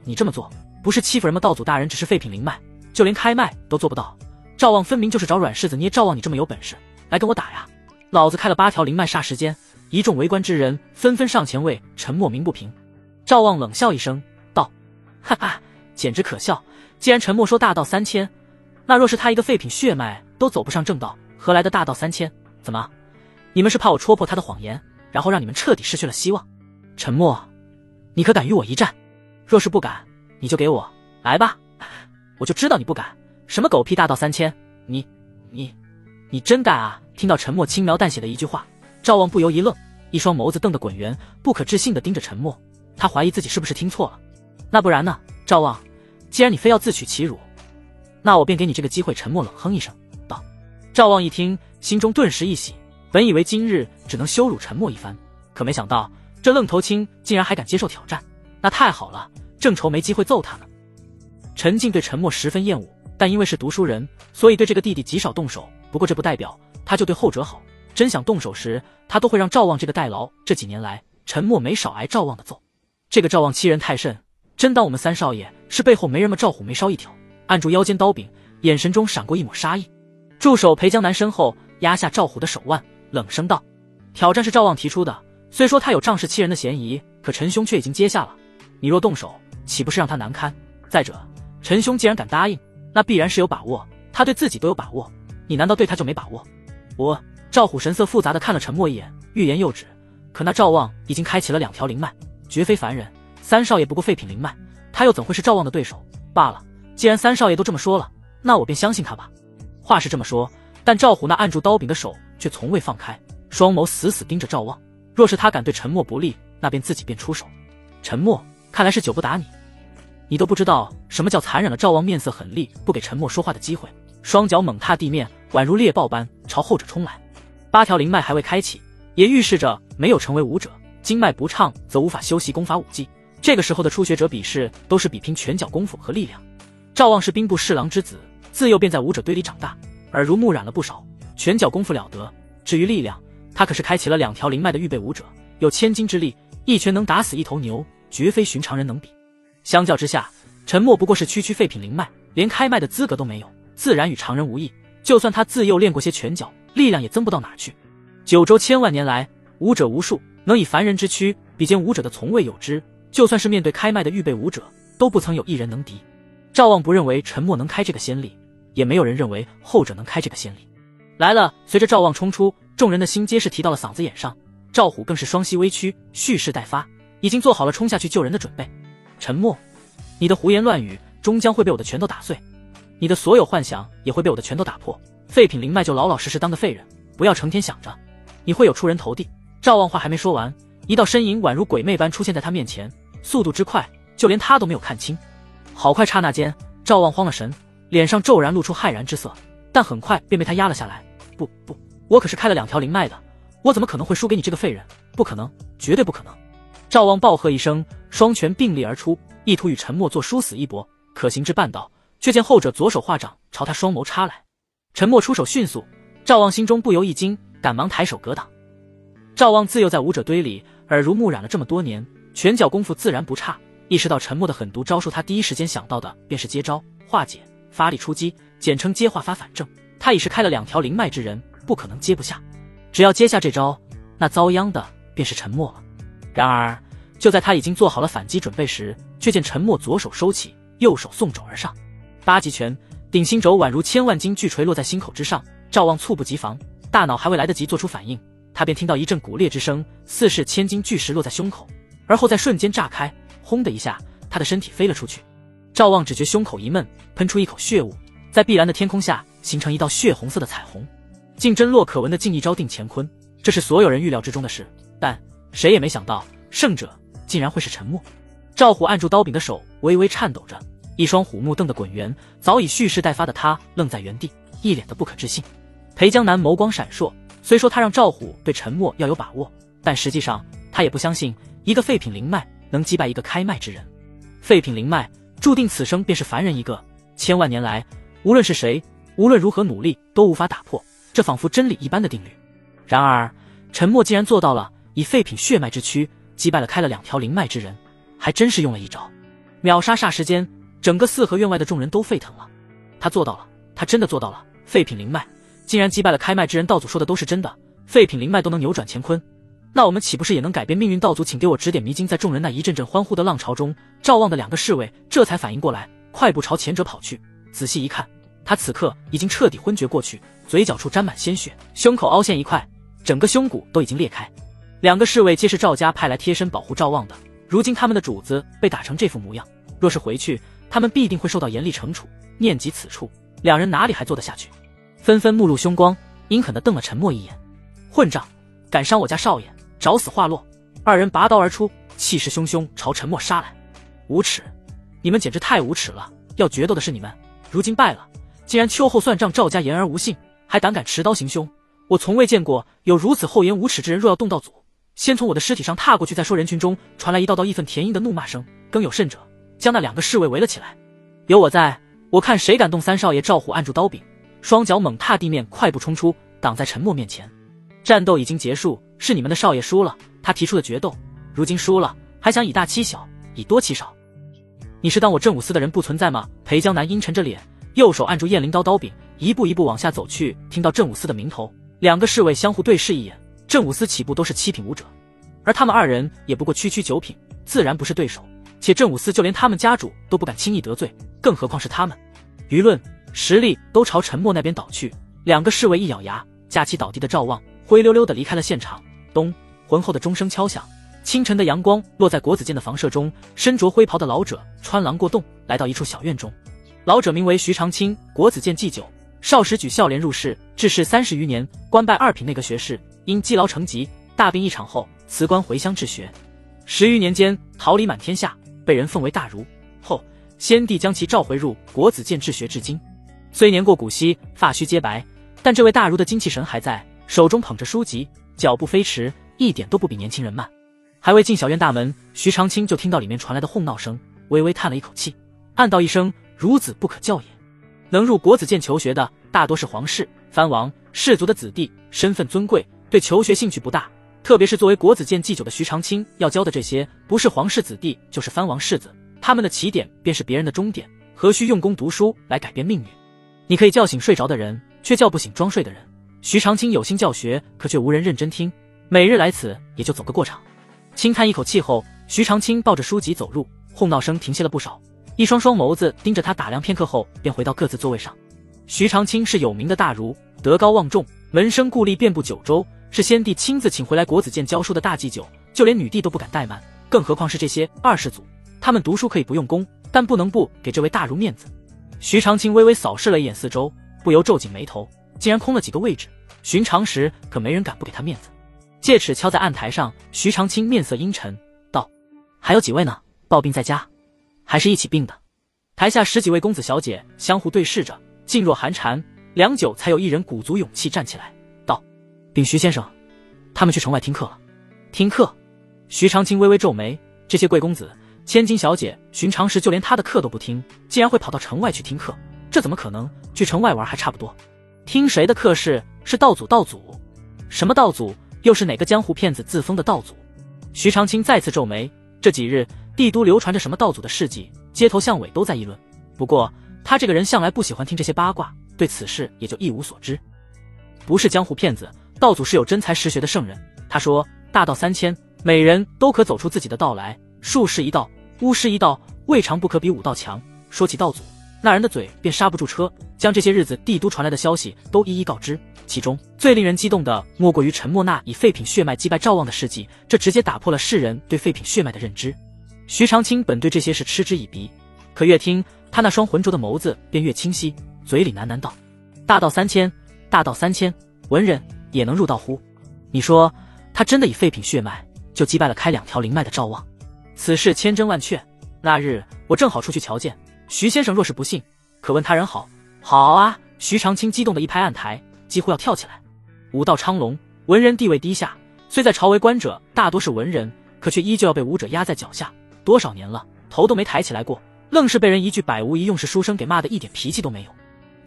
你这么做不是欺负人吗？道祖大人只是废品灵脉，就连开脉都做不到。赵望分明就是找软柿子捏。赵望，你这么有本事，来跟我打呀！老子开了8条灵脉。霎时间，一众围观之人纷纷上前为沉默鸣不平。赵望冷笑一声道，哈哈，简直可笑。既然沉默说大道3000，那若是他一个废品血脉都走不上正道，何来的大道3000？怎么，你们是怕我戳破他的谎言，然后让你们彻底失去了希望？沉默，你可敢与我一战？若是不敢，你就给我来吧，我就知道你不敢。什么狗屁大道3000，你真敢啊！听到沉默轻描淡写的一句话，赵望不由一愣，一双眸子瞪得滚圆，不可置信地盯着沉默。他怀疑自己是不是听错了。那不然呢？赵望，既然你非要自取其辱，那我便给你这个机会。沉默冷哼一声道。赵望一听，心中顿时一喜，本以为今日只能羞辱沉默一番，可没想到这愣头青竟然还敢接受挑战，那太好了，正愁没机会揍他呢。陈静对沉默十分厌恶，但因为是读书人，所以对这个弟弟极少动手，不过这不代表他就对后者好，真想动手时他都会让赵望这个代劳。这几年来沉默没少挨赵望的揍，这个赵望欺人太甚，真当我们三少爷是背后没人吗？赵虎眉梢一挑，按住腰间刀柄，眼神中闪过一抹杀意。驻守裴江南身后压下赵虎的手腕，冷声道：挑战是赵望提出的，虽说他有仗势欺人的嫌疑，可陈兄却已经接下了，你若动手岂不是让他难堪？再者陈兄既然敢答应，那必然是有把握，他对自己都有把握，你难道对他就没把握？赵虎神色复杂地看了沉默一眼，欲言又止，可那赵望已经开启了2条灵脉，绝非凡人，三少爷不过废品灵脉，他又怎会是赵望的对手？罢了，既然三少爷都这么说了，那我便相信他吧。话是这么说，但赵虎那按住刀柄的手却从未放开，双眸死死盯着赵望，若是他敢对沉默不利，那便自己便出手。沉默，看来是久不打你，你都不知道什么叫残忍了。赵望面色狠厉，不给沉默说话的机会，双脚猛踏地面，宛如猎豹般朝后者冲来。8条灵脉还未开启，也预示着没有成为武者，经脉不畅则无法修习功法武技。这个时候的初学者比试都是比拼拳脚功夫和力量。赵望是兵部侍郎之子，自幼便在武者堆里长大，耳濡目染了不少，拳脚功夫了得。至于力量，他可是开启了2条灵脉的预备武者，有千斤之力，一拳能打死一头牛，绝非寻常人能比。相较之下，沉默不过是区废品灵脉，连开脉的资格都没有，自然与常人无异。就算他自幼练过些拳脚，力量也增不到哪儿去。九州千万年来，武者无数，能以凡人之躯比肩武者的从未有之，就算是面对开脉的预备武者，都不曾有一人能敌。赵望不认为沉默能开这个先例，也没有人认为后者能开这个先例。来了！随着赵望冲出，众人的心皆是提到了嗓子眼上，赵虎更是双膝微屈，蓄势待发，已经做好了冲下去救人的准备。沉默，你的胡言乱语终将会被我的拳头打碎，你的所有幻想也会被我的拳头打破。废品灵脉就老老实实当个废人，不要成天想着你会有出人头地。赵望话还没说完，一道身影宛如鬼魅般出现在他面前，速度之快，就连他都没有看清。好快，刹那间，赵望慌了神，脸上骤然露出骇然之色，但很快便被他压了下来。不，我可是开了2条灵脉的，我怎么可能会输给你这个废人？不可能，绝对不可能！赵望暴喝一声，双拳并力而出，意图与沉默做殊死一搏。可行至半道，却见后者左手画掌朝他双眸插来。沉默出手迅速，赵望心中不由一惊，赶忙抬手格挡。赵望自幼在武者堆里耳濡目染了这么多年，拳脚功夫自然不差，意识到沉默的狠毒招数，他第一时间想到的便是接招化解，发力出击，简称接化发反正。他已是开了2条灵脉之人，不可能接不下，只要接下这招，那遭殃的便是沉默了。然而就在他已经做好了反击准备时，却见沉默左手收起，右手送肘而上，8极拳顶心轴宛如千万斤巨锤落在心口之上。赵望猝不及防，大脑还未来得及做出反应，他便听到一阵骨裂之声，似是千斤巨石落在胸口，而后在瞬间炸开，轰的一下，他的身体飞了出去。赵望只觉胸口一闷，喷出一口血雾，在碧蓝的天空下形成一道血红色的彩虹，竟真落可闻的竟一招定乾坤。这是所有人预料之中的事，但谁也没想到胜者竟然会是沉默。赵虎按住刀柄的手微微颤抖着，一双虎目瞪得滚圆，早已蓄势待发的他愣在原地，一脸的不可置信。裴江南眸光闪烁，虽说他让赵虎对沉默要有把握，但实际上他也不相信一个废品灵脉能击败一个开脉之人。废品灵脉注定此生便是凡人一个，千万年来无论是谁，无论如何努力都无法打破，这仿佛真理一般的定律。然而沉默竟然做到了，以废品血脉之躯击败了开了2条灵脉之人，还真是用了一招秒杀。霎时间整个四合院外的众人都沸腾了，他做到了，他真的做到了，废品灵脉竟然击败了开脉之人。道祖说的都是真的，废品灵脉都能扭转乾坤，那我们岂不是也能改变命运？道祖请给我指点迷津。在众人那一阵阵欢呼的浪潮中，赵望的2个侍卫这才反应过来，快步朝前者跑去。仔细一看，他此刻已经彻底昏厥过去，嘴角处沾满鲜血，胸口凹陷一块，整个胸骨都已经裂开。2个侍卫皆是赵家派来贴身保护赵望的，如今他们的主子被打成这副模样，若是回去，他们必定会受到严厉惩处。念及此处，2人哪里还坐得下去，纷纷目露凶光，阴狠地瞪了沉默一眼。混账，敢伤我家少爷，找死化落！2人拔刀而出，气势汹汹朝沉默杀来。无耻，你们简直太无耻了！要决斗的是你们，如今败了，竟然秋后算账，赵家言而无信，还胆敢持刀行凶。我从未见过有如此厚颜无耻之人。若要动道祖，先从我的尸体上踏过去，再说。人群中传来一道道义愤填膺的怒骂声，更有甚者，将那2个侍卫围了起来。有我在，我看谁敢动！3少爷赵虎按住刀柄，双脚猛踏地面，快步冲出，挡在陈默面前。战斗已经结束，是你们的少爷输了，他提出的决斗，如今输了，还想以大欺小，以多欺少。你是当我镇武司的人不存在吗？裴江南阴沉着脸，右手按住燕翎刀刀柄，一步一步往下走去。听到镇武司的名头，2个侍卫相互对视一眼。镇武司起步都是7品武者，而他们2人也不过区9品，自然不是对手。且镇武司就连他们家主都不敢轻易得罪，更何况是他们。舆论实力都朝陈默那边倒去。2个侍卫一咬牙，架起倒地的赵望，灰溜溜地离开了现场。咚，浑厚的钟声敲响，清晨的阳光落在国子监的房舍中。身着灰袍的老者穿廊过洞，来到一处小院中。老者名为徐长卿，国子监祭酒，少时举孝廉入仕，治世30余年，官拜2品内阁学士。因积劳成疾，大病一场后辞官回乡治学。10余年间，桃李满天下，被人奉为大儒。后先帝将其召回入国子监治学至今。虽年过古稀，发须皆白，但这位大儒的精气神还在，手中捧着书籍，脚步飞驰，一点都不比年轻人慢。还未进小院大门，徐长卿就听到里面传来的哄闹声，微微叹了一口气，暗道一声：孺子不可教也。能入国子监求学的大多是皇室、藩王、士族的子弟，身份尊贵，对求学兴趣不大。特别是作为国子监祭酒的徐长卿要教的这些，不是皇室子弟就是藩王世子，他们的起点便是别人的终点，何须用功读书来改变命运？你可以叫醒睡着的人，却叫不醒装睡的人。徐长卿有心教学，可却无人认真听，每日来此也就走个过场。轻叹一口气后，徐长卿抱着书籍走入，哄闹声停歇了不少，一双双眸子盯着他打量片刻后，便回到各自座位上。徐长卿是有名的大儒，德高望重，门生故吏遍布9州，是先帝亲自请回来国子监教书的大祭酒，就连女帝都不敢怠慢，更何况是这些2世祖。他们读书可以不用功，但不能不给这位大儒面子。徐长卿微微扫视了一眼四周，不由皱紧眉头，竟然空了几个位置，寻常时可没人敢不给他面子。戒尺敲在案台上，徐长卿面色阴沉道：还有几位呢？抱病在家，还是一起病的？台下10几位公子小姐相互对视着，噤若寒蝉，良久才有一人鼓足勇气站起来道：禀徐先生，他们去城外听课了。听课？徐长卿微微皱眉，这些贵公子、千金小姐，寻常时就连他的课都不听，竟然会跑到城外去听课，这怎么可能？去城外玩还差不多。听谁的课是道祖？道祖？什么道祖？又是哪个江湖骗子自封的道祖？徐长卿再次皱眉，这几日帝都流传着什么道祖的事迹，街头巷尾都在议论。不过他这个人向来不喜欢听这些八卦，对此事也就一无所知。不是江湖骗子，道祖是有真才实学的圣人。他说大道3000，每人都可走出自己的道来，术士一道，巫师一道，未尝不可比武道强。说起道祖，那人的嘴便刹不住车，将这些日子帝都传来的消息都一一告知。其中最令人激动的莫过于陈默那以废品血脉击败赵望的事迹，这直接打破了世人对废品血脉的认知。徐长卿本对这些事嗤之以鼻，可越听他那双浑浊的眸子便越清晰，嘴里喃喃道：大道3000，大道3000，文人也能入道乎？你说他真的以废品血脉就击败了开2条灵脉的赵望？此事千真万确，那日我正好出去瞧见，徐先生若是不信，可问他人好。好啊！徐长卿激动的一拍案台，几乎要跳起来。武道昌隆，文人地位低下，虽在朝为官者大多是文人，可却依旧要被武者压在脚下，多少年了，头都没抬起来过，愣是被人一句百无一用是书生给骂得一点脾气都没有。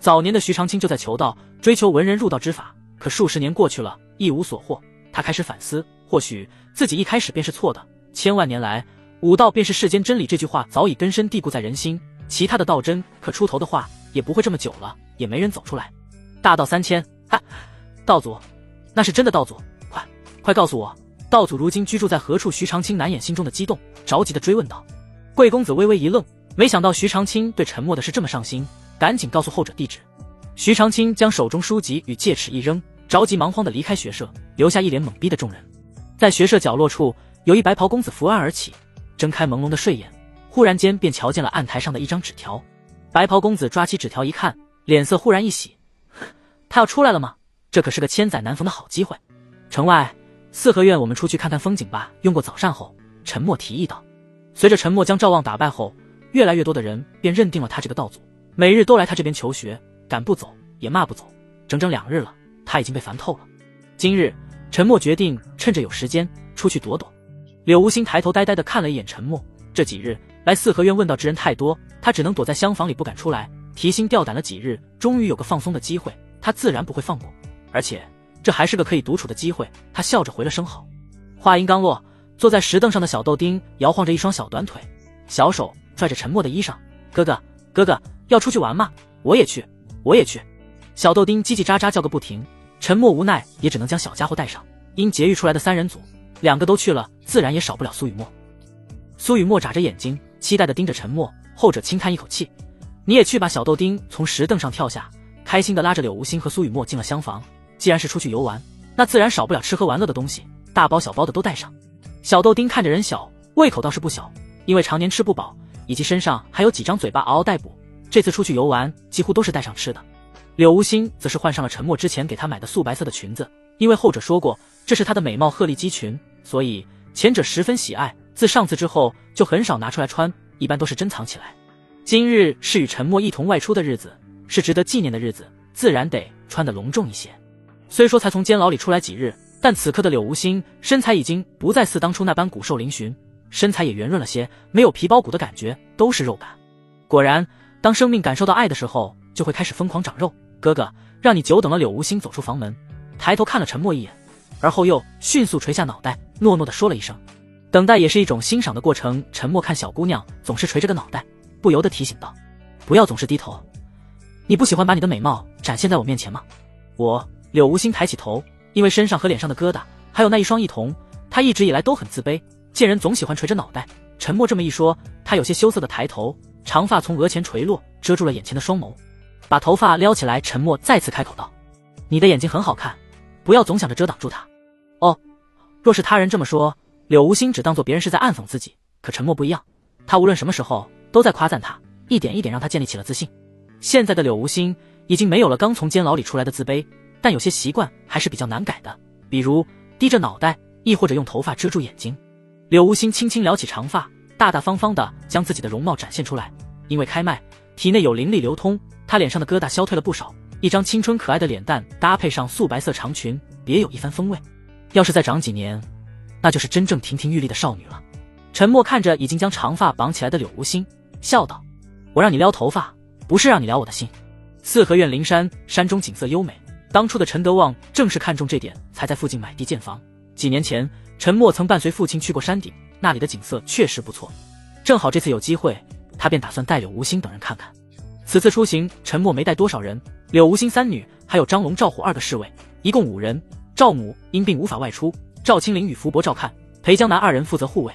早年的徐长卿就在求道，追求文人入道之法，可数十年过去了，一无所获。他开始反思，或许自己一开始便是错的。千万年来，武道便是世间真理这句话早已根深蒂固在人心，其他的道真可出头的话也不会这么久了，也没人走出来。大道3000，哈，道祖，那是真的道祖？快告诉我，道祖如今居住在何处？徐长卿难掩心中的激动，着急地追问道。贵公子微微一愣，没想到徐长卿对陈默的事这么上心，赶紧告诉后者地址。徐长卿将手中书籍与戒尺一扔，着急忙慌地离开学舍，留下一脸懵逼的众人。在学舍角落处，有一白袍公子扶案而起，睁开朦胧的睡眼，忽然间便瞧见了案台上的一张纸条。白袍公子抓起纸条一看，脸色忽然一喜，他要出来了吗？这可是个千载难逢的好机会。城外4合院，我们出去看看风景吧。用过早膳后，陈默提议道。随着陈默将赵望打败后，越来越多的人便认定了他这个道祖。每日都来他这边求学，赶不走也骂不走，整整2日了，他已经被烦透了。今日陈默决定趁着有时间出去躲躲。柳无心抬头呆呆地看了一眼陈默，这几日来四合院问道之人太多，他只能躲在厢房里不敢出来，提心吊胆了几日，终于有个放松的机会，他自然不会放过，而且这还是个可以独处的机会。他笑着回了声好。话音刚落，坐在石凳上的小豆丁摇晃着一双小短腿，小手拽着陈默的衣裳，哥哥哥哥，要出去玩吗？我也去我也去。小豆丁叽叽喳喳叫个不停，陈默无奈也只能将小家伙带上。因节育出来的3人组，2个都去了，自然也少不了苏雨墨。苏雨墨眨着眼睛期待地盯着陈默，后者轻叹一口气，你也去吧。小豆丁从石凳上跳下，开心地拉着柳无心和苏雨墨进了厢房。既然是出去游玩，那自然少不了吃喝玩乐的东西，大包小包的都带上。小豆丁看着人小，胃口倒是不小，因为常年吃不饱，以及身上还有几张嘴巴嗷嗷待哺，这次出去游玩几乎都是带上吃的。柳无心则是换上了陈默之前给他买的素白色的裙子，因为后者说过这是他的美貌鹤立鸡群，所以前者十分喜爱，自上次之后就很少拿出来穿，一般都是珍藏起来。今日是与陈默一同外出的日子，是值得纪念的日子，自然得穿得隆重一些。虽说才从监牢里出来几日，但此刻的柳无心身材已经不再似当初那般骨瘦嶙峋，身材也圆润了些，没有皮包骨的感觉，都是肉感。果然当生命感受到爱的时候，就会开始疯狂长肉。哥哥，让你久等了。柳无心走出房门，抬头看了陈默一眼，而后又迅速垂下脑袋，诺诺地说了一声。等待也是一种欣赏的过程。陈默看小姑娘总是垂着个脑袋，不由得提醒道，不要总是低头，你不喜欢把你的美貌展现在我面前吗？柳无心抬起头，因为身上和脸上的疙瘩还有那一双异瞳，他一直以来都很自卑，见人总喜欢垂着脑袋。陈默这么一说，他有些羞涩地抬头，长发从额前垂落，遮住了眼前的双眸，把头发撩起来。陈默再次开口道，你的眼睛很好看，不要总想着遮挡住它。哦，若是他人这么说，柳无心只当作别人是在暗讽自己，可陈默不一样，他无论什么时候都在夸赞他，一点一点让他建立起了自信。现在的柳无心已经没有了刚从监牢里出来的自卑，但有些习惯还是比较难改的，比如低着脑袋，亦或者用头发遮住眼睛。柳无心轻轻撩起长发，大大方方地将自己的容貌展现出来。因为开麦，体内有灵力流通，他脸上的疙瘩消退了不少，一张青春可爱的脸蛋搭配上素白色长裙，别有一番风味。要是再长几年，那就是真正亭亭玉立的少女了。陈默看着已经将长发绑起来的柳无心，笑道，我让你撩头发，不是让你撩我的心。四合院临山，山中景色优美，当初的陈德旺正是看中这点，才在附近买地建房。几年前，陈默曾伴随父亲去过山顶，那里的景色确实不错。正好这次有机会，他便打算带柳无心等人看看。此次出行，陈默没带多少人，柳无心3女，还有张龙、赵虎2个侍卫，一共5人。赵母因病无法外出，赵青林与福伯照看，裴江南2人负责护卫。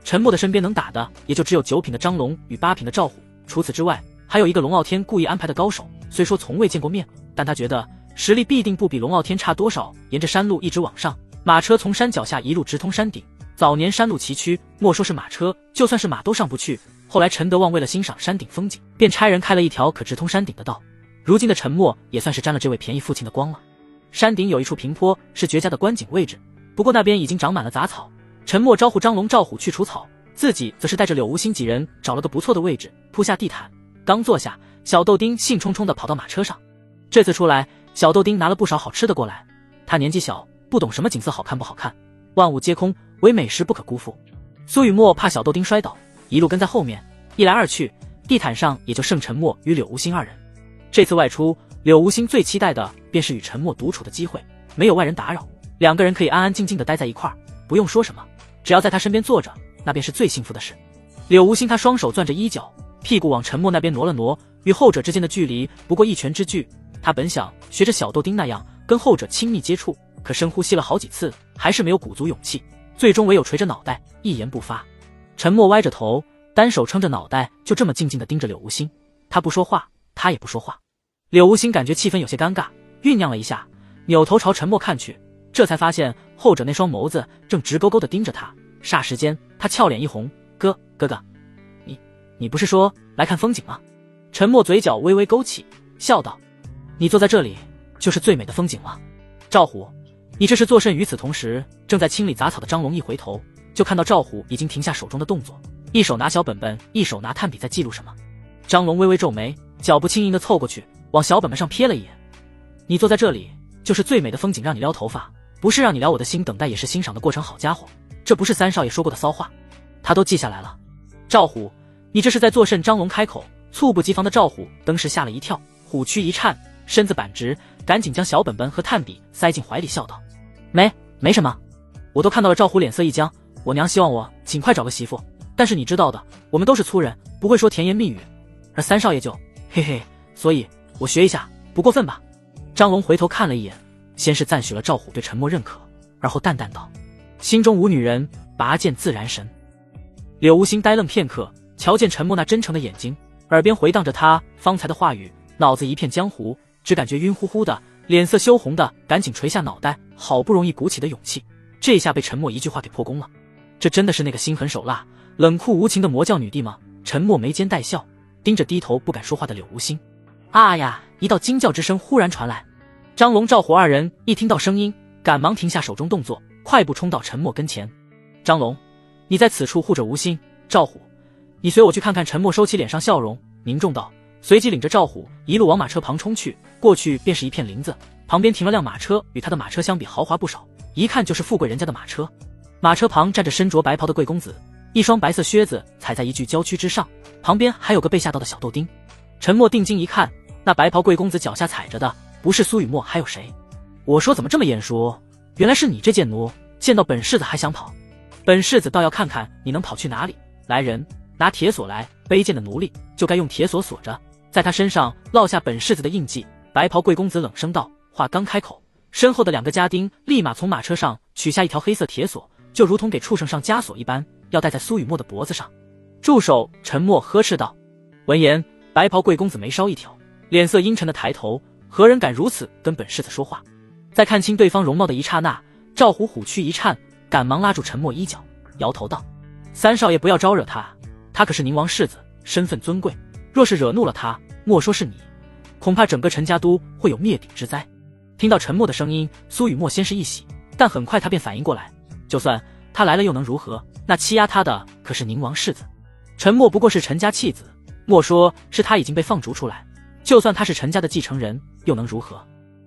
陈默的身边能打的也就只有9品的张龙与8品的赵虎，除此之外，还有一个龙傲天故意安排的高手，虽说从未见过面，但他觉得实力必定不比龙傲天差多少。沿着山路一直往上，马车从山脚下一路直通山顶。早年山路崎岖，莫说是马车，就算是马都上不去。后来陈德旺为了欣赏山顶风景，便差人开了一条可直通山顶的道。如今的陈默也算是沾了这位便宜父亲的光了。山顶有一处平坡，是绝佳的观景位置，不过那边已经长满了杂草。陈默招呼张龙、赵虎去除草，自己则是带着柳无心几人找了个不错的位置，铺下地毯。刚坐下，小豆丁兴冲冲地跑到马车上。这次出来，小豆丁拿了不少好吃的过来。他年纪小，不懂什么景色好看不好看，万物皆空，唯美食不可辜负。苏雨墨怕小豆丁摔倒，一路跟在后面，一来二去，地毯上也就剩陈默与柳无心2人。这次外出，柳无心最期待的便是与陈默独处的机会，没有外人打扰，2个人可以安安静静地待在一块儿，不用说什么，只要在他身边坐着，那便是最幸福的事。柳无心他双手攥着衣角，屁股往陈默那边挪了挪，与后者之间的距离不过1拳之距。他本想学着小豆丁那样跟后者亲密接触，可深呼吸了好几次，还是没有鼓足勇气，最终唯有垂着脑袋，一言不发。陈默歪着头，单手撑着脑袋，就这么静静地盯着柳无心。他不说话，他也不说话。柳无心感觉气氛有些尴尬，酝酿了一下，扭头朝陈默看去，这才发现后者那双眸子正直勾勾地盯着他。霎时间，他俏脸一红，哥哥，你不是说来看风景吗？陈默嘴角微微勾起，笑道，你坐在这里就是最美的风景了。赵虎，你这是作甚？与此同时，正在清理杂草的张龙一回头，就看到赵虎已经停下手中的动作，一手拿小本本，一手拿炭笔在记录什么。张龙微微皱眉，脚步轻盈地凑过去，往小本本上瞥了一眼。你坐在这里，就是最美的风景让你撩头发，不是让你撩我的心，等待也是欣赏的过程。好家伙，这不是三少爷说过的骚话，他都记下来了。赵虎，你这是在做甚？张龙开口，猝不及防的赵虎当时吓了一跳，虎躯一颤，身子板直，赶紧将小本本和炭笔塞进怀里，笑道：没什么，我都看到了。赵虎脸色一僵，我娘希望我尽快找个媳妇，但是你知道的，我们都是粗人，不会说甜言蜜语，而三少爷就嘿嘿，所以我学一下，不过分吧？张龙回头看了一眼，先是赞许了赵虎对陈默认可，而后淡淡道：心中无女人，拔剑自然神。柳无心呆愣片刻，瞧见陈默那真诚的眼睛，耳边回荡着他方才的话语，脑子一片浆糊，只感觉晕乎乎的，脸色羞红的，赶紧垂下脑袋，好不容易鼓起的勇气，这下被陈默一句话给破功了。这真的是那个心狠手辣、冷酷无情的魔教女帝吗？陈默眉间带笑，盯着低头不敢说话的柳无心。啊呀！一道惊叫之声忽然传来，张龙、赵虎二人一听到声音，赶忙停下手中动作，快步冲到陈默跟前。张龙，你在此处护着无心。赵虎，你随我去看看。陈默收起脸上笑容，凝重道，随即领着赵虎一路往马车旁冲去。过去便是一片林子，旁边停了辆马车，与他的马车相比豪华不少，一看就是富贵人家的马车。马车旁站着身着白袍的贵公子，一双白色靴子踩在一具郊区之上，旁边还有个被吓到的小豆丁。陈默定睛一看，那白袍贵公子脚下踩着的不是苏雨墨还有谁？我说怎么这么眼熟，原来是你这贱奴，见到本世子还想跑？本世子倒要看看你能跑去哪里。来人，拿铁锁来，卑贱的奴隶就该用铁锁锁着，在他身上烙下本世子的印记。白袍贵公子冷声道，话刚开口，身后的两个家丁立马从马车上取下一条黑色铁锁，就如同给畜生上枷锁一般，要戴在苏雨墨的脖子上。住手！陈默呵斥道。闻言，白袍贵公子眉梢一挑，脸色阴沉的抬头，何人敢如此跟本世子说话？在看清对方容貌的一刹那，赵虎虎躯一颤，赶忙拉住陈默衣角，摇头道：三少爷不要招惹他，他可是宁王世子，身份尊贵，若是惹怒了他，莫说是你，恐怕整个陈家都会有灭顶之灾。听到陈默的声音，苏雨墨先是一喜，但很快他便反应过来，就算他来了又能如何？那欺压他的可是宁王世子，陈默不过是陈家弃子，莫说是他已经被放逐出来，就算他是陈家的继承人，又能如何？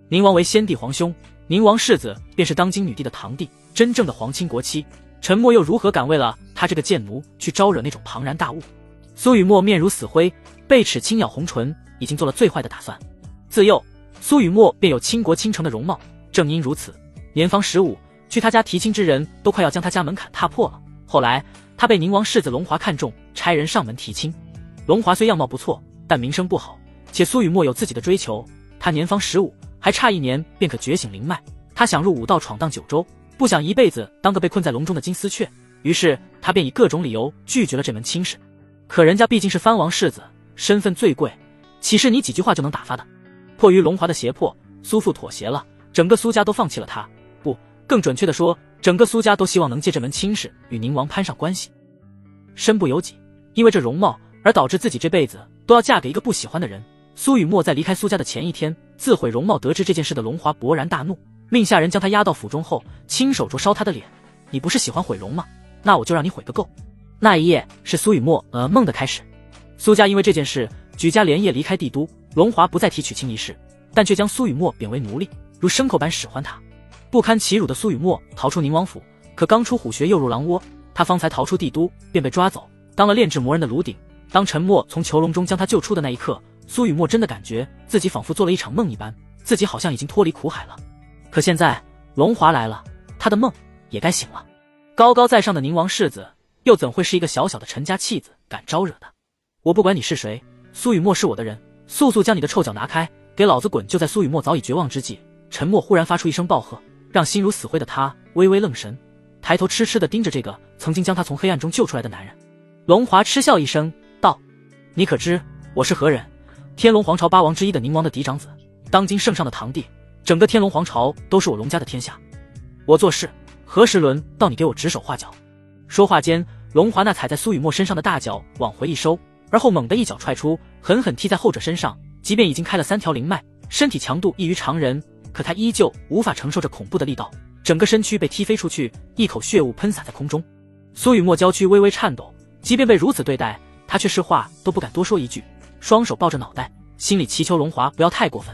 宁王为先帝皇兄，宁王世子便是当今女帝的堂弟，真正的皇亲国戚，陈默又如何敢为了他这个贱奴去招惹那种庞然大物？苏雨墨面如死灰，贝齿轻咬红唇，已经做了最坏的打算。自幼苏雨墨便有倾国倾城的容貌，正因如此，年方15，去他家提亲之人都快要将他家门槛踏破了。后来他被宁王世子龙华看中，差人上门提亲。龙华虽样貌不错，但名声不好，且苏雨墨有自己的追求，他年方15，还差1年便可觉醒灵脉。他想入武道闯荡九州，不想一辈子当个被困在笼中的金丝雀，于是他便以各种理由拒绝了这门亲事。可人家毕竟是藩王世子，身份最贵，岂是你几句话就能打发的？迫于龙华的胁迫，苏父妥协了，整个苏家都放弃了他，不，更准确的说，整个苏家都希望能借这门亲事与宁王攀上关系。身不由己，因为这容貌而导致自己这辈子都要嫁给一个不喜欢的人。苏雨墨在离开苏家的前一天自毁容貌，得知这件事的龙华勃然大怒，命下人将他押到府中后，亲手灼烧他的脸。你不是喜欢毁容吗？那我就让你毁个够。那一夜是苏雨墨噩梦的开始。苏家因为这件事举家连夜离开帝都，龙华不再提娶亲一事，但却将苏雨墨贬为奴隶，如牲口般使唤他。不堪其辱的苏雨墨逃出宁王府，可刚出虎穴又入狼窝，他方才逃出帝都便被抓走，当了炼制魔人的炉鼎。当陈默从囚笼中将他救出的那一刻，苏雨墨真的感觉自己仿佛做了一场梦一般，自己好像已经脱离苦海了。可现在龙华来了，他的梦也该醒了。高高在上的宁王世子，又怎会是一个小小的陈家弃子敢招惹的？我不管你是谁，苏雨墨是我的人，速速将你的臭脚拿开，给老子滚！就在苏雨墨早已绝望之际，陈默忽然发出一声暴喝，让心如死灰的他微微愣神，抬头痴痴地盯着这个曾经将他从黑暗中救出来的男人。龙华嗤笑一声道：你可知我是何人？天龙皇朝8王之一的宁王的嫡长子，当今圣上的堂弟，整个天龙皇朝都是我龙家的天下，我做事何时轮到你给我指手画脚？说话间，龙华那踩在苏雨墨身上的大脚往回一收，而后猛地一脚踹出，狠狠踢在后者身上。即便已经开了3条灵脉，身体强度异于常人，可他依旧无法承受这恐怖的力道，整个身躯被踢飞出去，一口血雾喷洒在空中。苏雨墨娇躯微微颤抖，即便被如此对待，他却是话都不敢多说一句，双手抱着脑袋，心里祈求龙华不要太过分。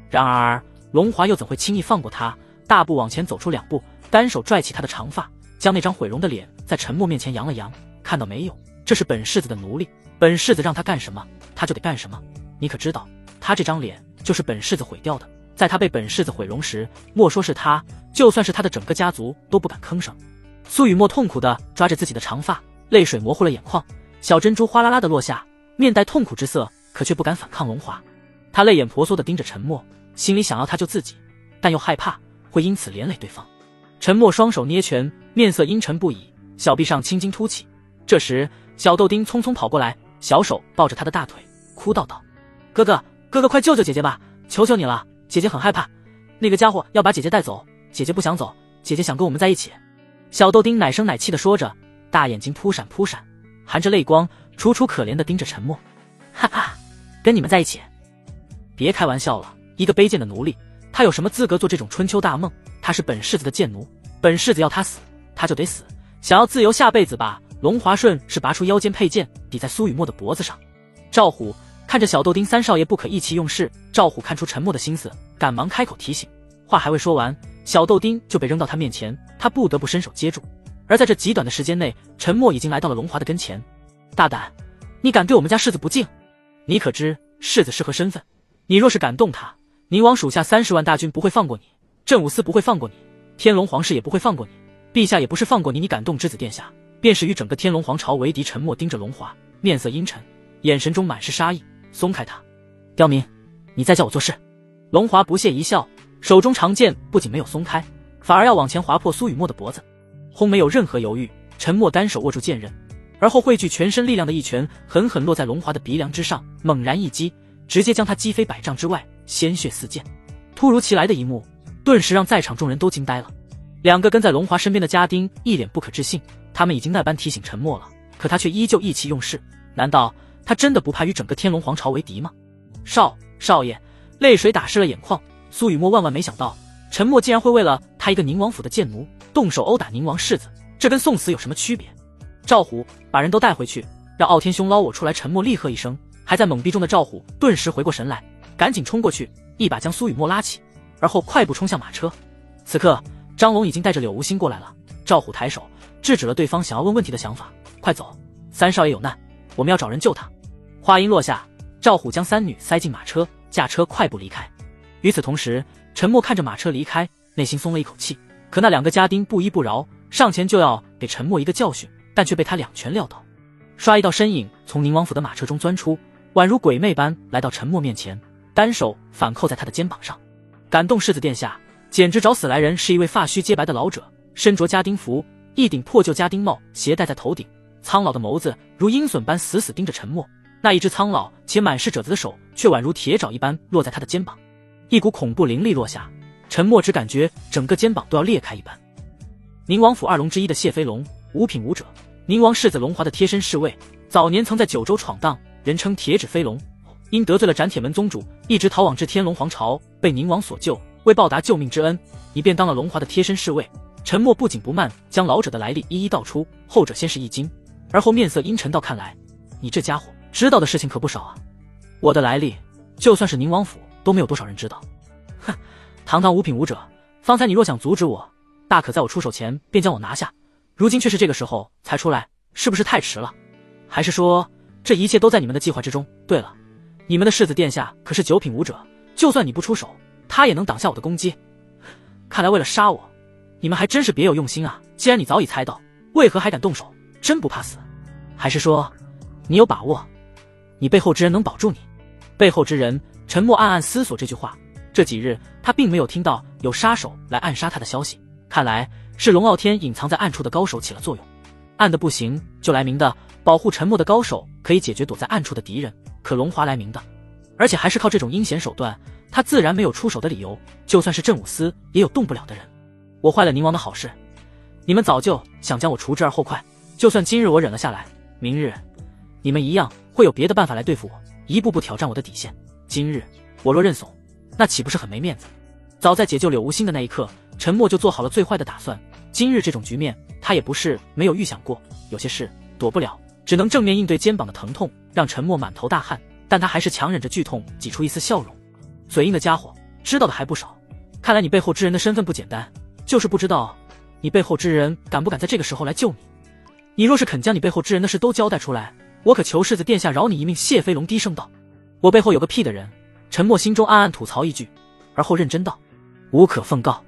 然而龙华又怎会轻易放过他？大步往前走出2步，单手拽起他的长发，将那张毁容的脸在陈默面前扬了扬。看到没有，这是本世子的奴隶，本世子让他干什么他就得干什么。你可知道，他这张脸就是本世子毁掉的。在他被本世子毁容时，莫说是他，就算是他的整个家族都不敢吭声。苏雨墨痛苦地抓着自己的长发，泪水模糊了眼眶，小珍珠哗啦啦地落下，面带痛苦之色，可却不敢反抗龙华。他泪眼婆娑地盯着陈默，心里想要他救自己，但又害怕会因此连累对方。陈默双手捏拳，面色阴沉不已，小臂上青筋凸起。这时小豆丁匆匆跑过来，小手抱着他的大腿，哭道道：哥哥，哥哥快救救姐姐吧，求求你了，姐姐很害怕，那个家伙要把姐姐带走，姐姐不想走，姐姐想跟我们在一起。小豆丁奶声奶气地说着，大眼睛扑闪扑闪，含着泪光，楚楚可怜地盯着陈默。哈哈，跟你们在一起？别开玩笑了，一个卑贱的奴隶，他有什么资格做这种春秋大梦？他是本世子的贱奴，本世子要他死，他就得死。想要自由下辈子吧？龙华顺是拔出腰间佩剑，抵在苏雨墨的脖子上。赵虎看着小豆丁三少爷不可意气用事，赵虎看出陈默的心思，赶忙开口提醒。话还未说完，小豆丁就被扔到他面前，他不得不伸手接住。而在这极短的时间内，陈默已经来到了龙华的跟前。大胆，你敢对我们家世子不敬？你可知世子是何身份？你若是敢动他，宁王属下30万大军不会放过你，镇武司不会放过你，天龙皇室也不会放过你，陛下也不是放过你。你敢动之子殿下，便是与整个天龙皇朝为敌。陈默盯着龙华，面色阴沉，眼神中满是杀意。松开他，刁民，你再叫我做事。龙华不屑一笑，手中长剑不仅没有松开，反而要往前划破苏雨墨的脖子。轰，没有任何犹豫，陈默单手握住剑刃，而后汇聚全身力量的一拳狠狠落在龙华的鼻梁之上，猛然一击，直接将他击飞100丈之外，鲜血四溅。突如其来的一幕顿时让在场众人都惊呆了。2个跟在龙华身边的家丁一脸不可置信，他们已经那般提醒陈默了，可他却依旧意气用事。难道他真的不怕与整个天龙皇朝为敌吗？少爷，泪水打湿了眼眶。苏雨墨万万没想到，陈默竟然会为了他一个宁王府的贱奴动手殴打宁王世子，这跟送死有什么区别？赵虎，把人都带回去，让傲天兄捞我出来。陈默厉喝一声，还在懵逼中的赵虎顿时回过神来，赶紧冲过去，一把将苏雨墨拉起，而后快步冲向马车。此刻张龙已经带着柳无心过来了，赵虎抬手制止了对方想要问问题的想法，快走，三少爷有难，我们要找人救他。话音落下，赵虎将3女塞进马车，驾车快步离开。与此同时，陈默看着马车离开，内心松了一口气。可那2个家丁不依不饶，上前就要给陈默一个教训，但却被他2拳撂倒。刷，一道身影从宁王府的马车中钻出，宛如鬼魅般来到陈默面前，单手反扣在他的肩膀上。敢动世子殿下，简直找死来人！是一位发须皆白的老者，身着家丁服，一顶破旧家丁帽斜戴在头顶，苍老的眸子如鹰隼般死死盯着陈默，那一只苍老且满是褶子的手却宛如铁爪一般落在他的肩膀。一股恐怖灵力落下，陈默只感觉整个肩膀都要裂开一般。宁王府2龙之一的谢飞龙，五品武者，宁王世子龙华的贴身侍卫，早年曾在九州闯荡，人称铁指飞龙。因得罪了斩铁门宗主，一直逃往至天龙皇朝，被宁王所救，为报答救命之恩，你便当了龙华的贴身侍卫。陈默不紧不慢将老者的来历一一道出，后者先是一惊，而后面色阴沉道：看来你这家伙知道的事情可不少啊。我的来历就算是宁王府都没有多少人知道。哼，堂堂五品武者，方才你若想阻止我，大可在我出手前便将我拿下，如今却是这个时候才出来，是不是太迟了？还是说这一切都在你们的计划之中？对了，你们的世子殿下可是9品武者，就算你不出手，他也能挡下我的攻击。看来为了杀我，你们还真是别有用心啊。既然你早已猜到，为何还敢动手？真不怕死？还是说你有把握你背后之人能保住你？背后之人，陈默暗暗思索这句话。这几日他并没有听到有杀手来暗杀他的消息，看来是龙傲天隐藏在暗处的高手起了作用。暗的不行就来明的，保护陈默的高手可以解决躲在暗处的敌人，可龙华来明的，而且还是靠这种阴险手段，他自然没有出手的理由，就算是镇武司也有动不了的人。我坏了宁王的好事，你们早就想将我除之而后快，就算今日我忍了下来，明日你们一样会有别的办法来对付我，一步步挑战我的底线。今日我若认怂，那岂不是很没面子？早在解救柳无心的那一刻，陈默就做好了最坏的打算。今日这种局面他也不是没有预想过，有些事躲不了，只能正面应对。肩膀的疼痛让陈默满头大汗，但他还是强忍着剧痛挤出一丝笑容。嘴硬的家伙，知道的还不少。看来你背后之人的身份不简单，就是不知道你背后之人敢不敢在这个时候来救你。你若是肯将你背后之人的事都交代出来，我可求世子殿下饶你一命。谢飞龙低声道：“我背后有个屁的人。”陈默心中暗暗吐槽一句，而后认真道：“无可奉告。”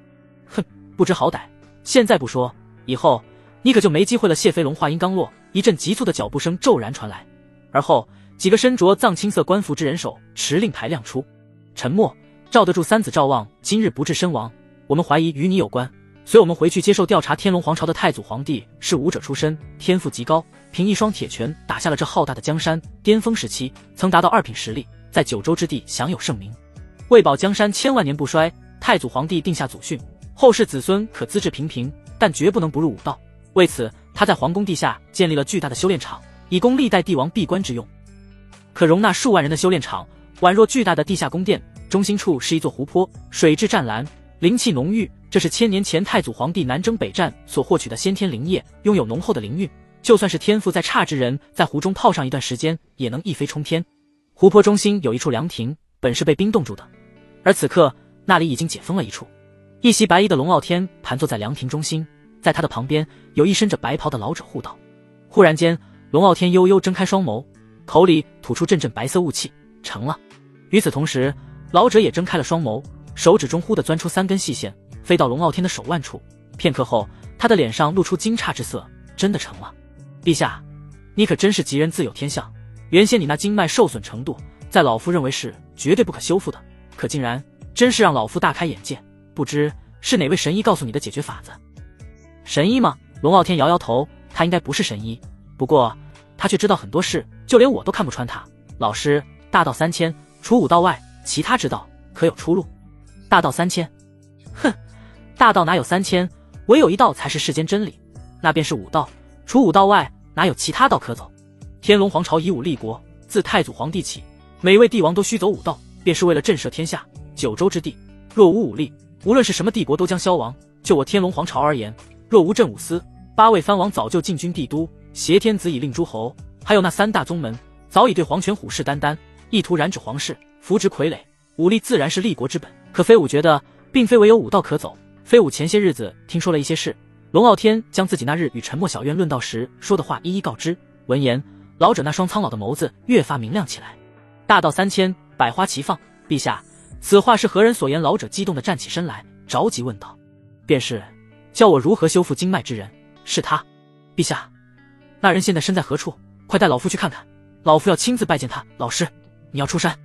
哼，不知好歹，现在不说，以后你可就没机会了。谢飞龙话音刚落，一阵急促的脚步声骤然传来，而后几个身着藏青色官服之人手持令牌亮出：“陈默，赵德柱三子赵望今日不治身亡，我们怀疑与你有关，随我们回去接受调查。天龙皇朝的太祖皇帝是武者出身，天赋极高，凭一双铁拳打下了这浩大的江山，巅峰时期曾达到2品实力，在九州之地享有盛名。为保江山千万年不衰，太祖皇帝定下祖训，后世子孙可资质平平，但绝不能不入武道。为此，他在皇宫地下建立了巨大的修炼场，以供历代帝王闭关之用。可容纳数万人的修炼场，宛若巨大的地下宫殿，中心处是一座湖泊，水质湛蓝，灵气浓郁。这是千年前太祖皇帝南征北战所获取的先天灵液，拥有浓厚的灵韵，就算是天赋再差之人，在湖中泡上一段时间，也能一飞冲天。湖泊中心有一处凉亭，本是被冰冻住的，而此刻那里已经解封了一处。一袭白衣的龙傲天盘坐在凉亭中心，在他的旁边有一身着白袍的老者护道。忽然间，龙傲天悠悠睁开双眸，口里吐出阵阵白色雾气，成了。与此同时，老者也睁开了双眸，手指中忽地钻出3根细线，飞到龙傲天的手腕处。片刻后，他的脸上露出惊诧之色，真的成了。陛下，你可真是吉人自有天相，原先你那经脉受损程度，在老夫认为是绝对不可修复的，可竟然真是让老夫大开眼界，不知是哪位神医告诉你的解决法子？神医吗？龙傲天摇摇头，他应该不是神医，不过他却知道很多事，就连我都看不穿他。老师，大道3000，除武道外，其他之道可有出路？大道3000？哼，大道哪有3000，唯有一道才是世间真理，那便是武道，除武道外，哪有其他道可走？天龙皇朝以武立国，自太祖皇帝起，每位帝王都须走武道，便是为了震慑天下。九州之地若无武力，无论是什么帝国都将消亡。就我天龙皇朝而言，若无镇武司，8位藩王早就进军帝都，挟天子以令诸侯，还有那3大宗门早已对皇权虎视眈眈，意图染指皇室，扶植傀儡。武力自然是立国之本，可飞武觉得并非唯有武道可走。飞武前些日子听说了一些事，龙傲天将自己那日与陈默小院论道时说的话一一告知。闻言，老者那双苍老的眸子越发明亮起来。大道3000，百花齐放，陛下，此话是何人所言？老者激动地站起身来，着急问道。便是教我如何修复经脉之人，是他。陛下，那人现在身在何处？快带老夫去看看，老夫要亲自拜见他。老师，你要出山？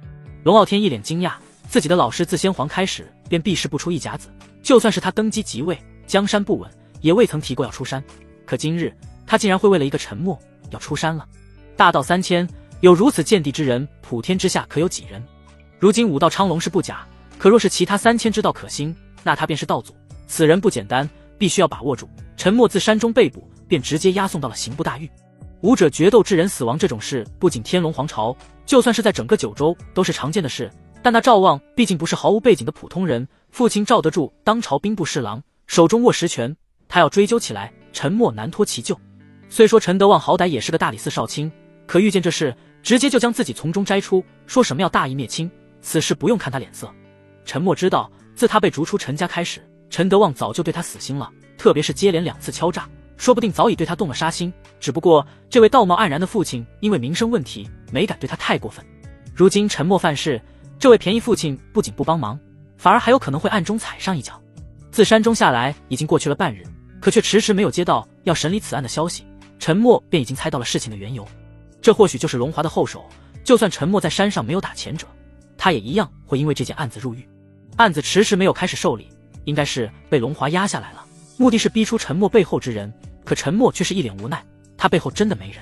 龙傲天一脸惊讶，自己的老师自先皇开始便避世不出一甲子，就算是他登基即位，江山不稳，也未曾提过要出山。可今日他竟然会为了一个陈默要出山了。大道3000，有如此见地之人，普天之下可有几人？如今武道昌隆是不假，可若是其他3000之道可兴，那他便是道祖。此人不简单，必须要把握住。陈默自山中被捕，便直接押送到了刑部大狱。武者决斗致人死亡这种事，不仅天龙皇朝，就算是在整个九州都是常见的事。但那赵望毕竟不是毫无背景的普通人，父亲赵德柱当朝兵部侍郎，手中握实权，他要追究起来，陈默难脱其咎。虽说陈德旺好歹也是个大理寺少卿，可遇见这事，直接就将自己从中摘出，说什么要大义灭亲，此事不用看他脸色。陈默知道，自他被逐出陈家开始，陈德旺早就对他死心了，特别是接连2次敲诈，说不定早已对他动了杀心。只不过这位道貌岸然的父亲因为名声问题，没敢对他太过分。如今陈默犯事，这位便宜父亲不仅不帮忙，反而还有可能会暗中踩上一脚。自山中下来已经过去了半日，可却迟迟没有接到要审理此案的消息，陈默便已经猜到了事情的缘由。这或许就是龙华的后手，就算陈默在山上没有打前者，他也一样会因为这件案子入狱。案子迟迟没有开始受理，应该是被龙华压下来了，目的是逼出陈默背后之人。可陈默却是一脸无奈，他背后真的没人。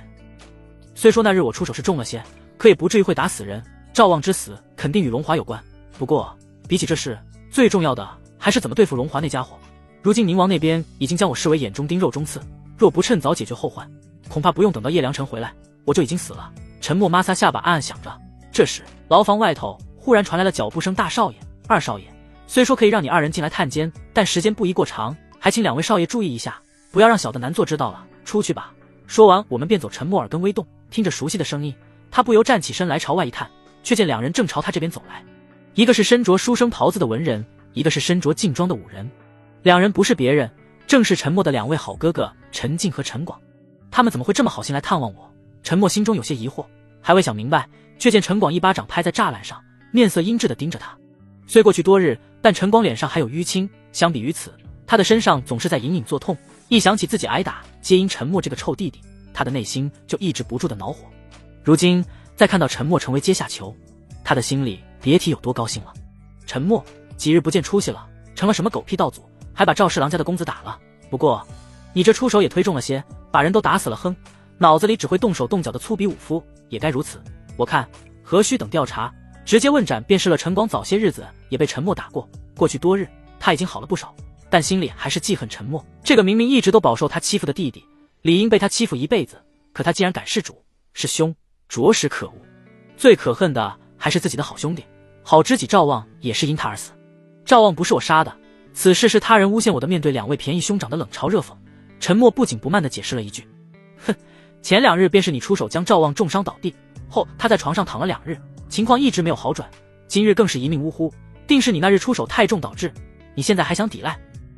虽说那日我出手是重了些，可也不至于会打死人。赵望之死肯定与龙华有关，不过比起这事，最重要的还是怎么对付龙华那家伙。如今宁王那边已经将我视为眼中钉肉中刺，若不趁早解决后患，恐怕不用等到叶良辰回来，我就已经死了。陈默抹撒下巴，暗暗想着。这时牢房外头忽然传来了脚步声，大少爷，二少爷，虽说可以让你2人进来探监，但时间不宜过长，还请2位少爷注意一下，不要让小的难做知道了。出去吧。说完我们便走。陈默耳根微动，听着熟悉的声音，他不由站起身来朝外一看，却见两人正朝他这边走来，一个是身着书生袍子的文人，一个是身着劲装的武人。两人不是别人，正是陈默的两位好哥哥陈静和陈广。他们怎么会这么好心来探望我？陈默心中有些疑惑，还未想明白，却见陈广一巴掌拍在栅栏上，面色阴鸷地盯着他。虽过去多日，但陈广脸上还有淤青，相比于此，他的身上总是在隐隐作痛。一想起自己挨打皆因陈默这个臭弟弟，他的内心就抑制不住的恼火。如今再看到陈默成为阶下囚，他的心里别提有多高兴了。陈默几日不见出息了，成了什么狗屁道祖，还把赵侍郎家的公子打了。不过你这出手也忒重了些，把人都打死了，哼，脑子里只会动手动脚的粗鄙武夫也该如此。我看何须等调查，直接问斩便是了。陈广早些日子也被陈默打过，过去多日他已经好了不少，但心里还是记恨陈默这个明明一直都饱受他欺负的弟弟，理应被他欺负一辈子，可他竟然敢是主是凶，着实可恶。最可恨的还是自己的好兄弟好知己赵望也是因他而死。赵望不是我杀的，此事是他人诬陷我的。面对两位便宜兄长的冷嘲热讽，陈默不紧不慢地解释了一句：哼，前2日便是你出手将赵望重伤倒地后，他在床上躺了2日，情况一直没有好转，今日更是一命呜呼，定是你那日出手太重导致。你现在还想抵赖？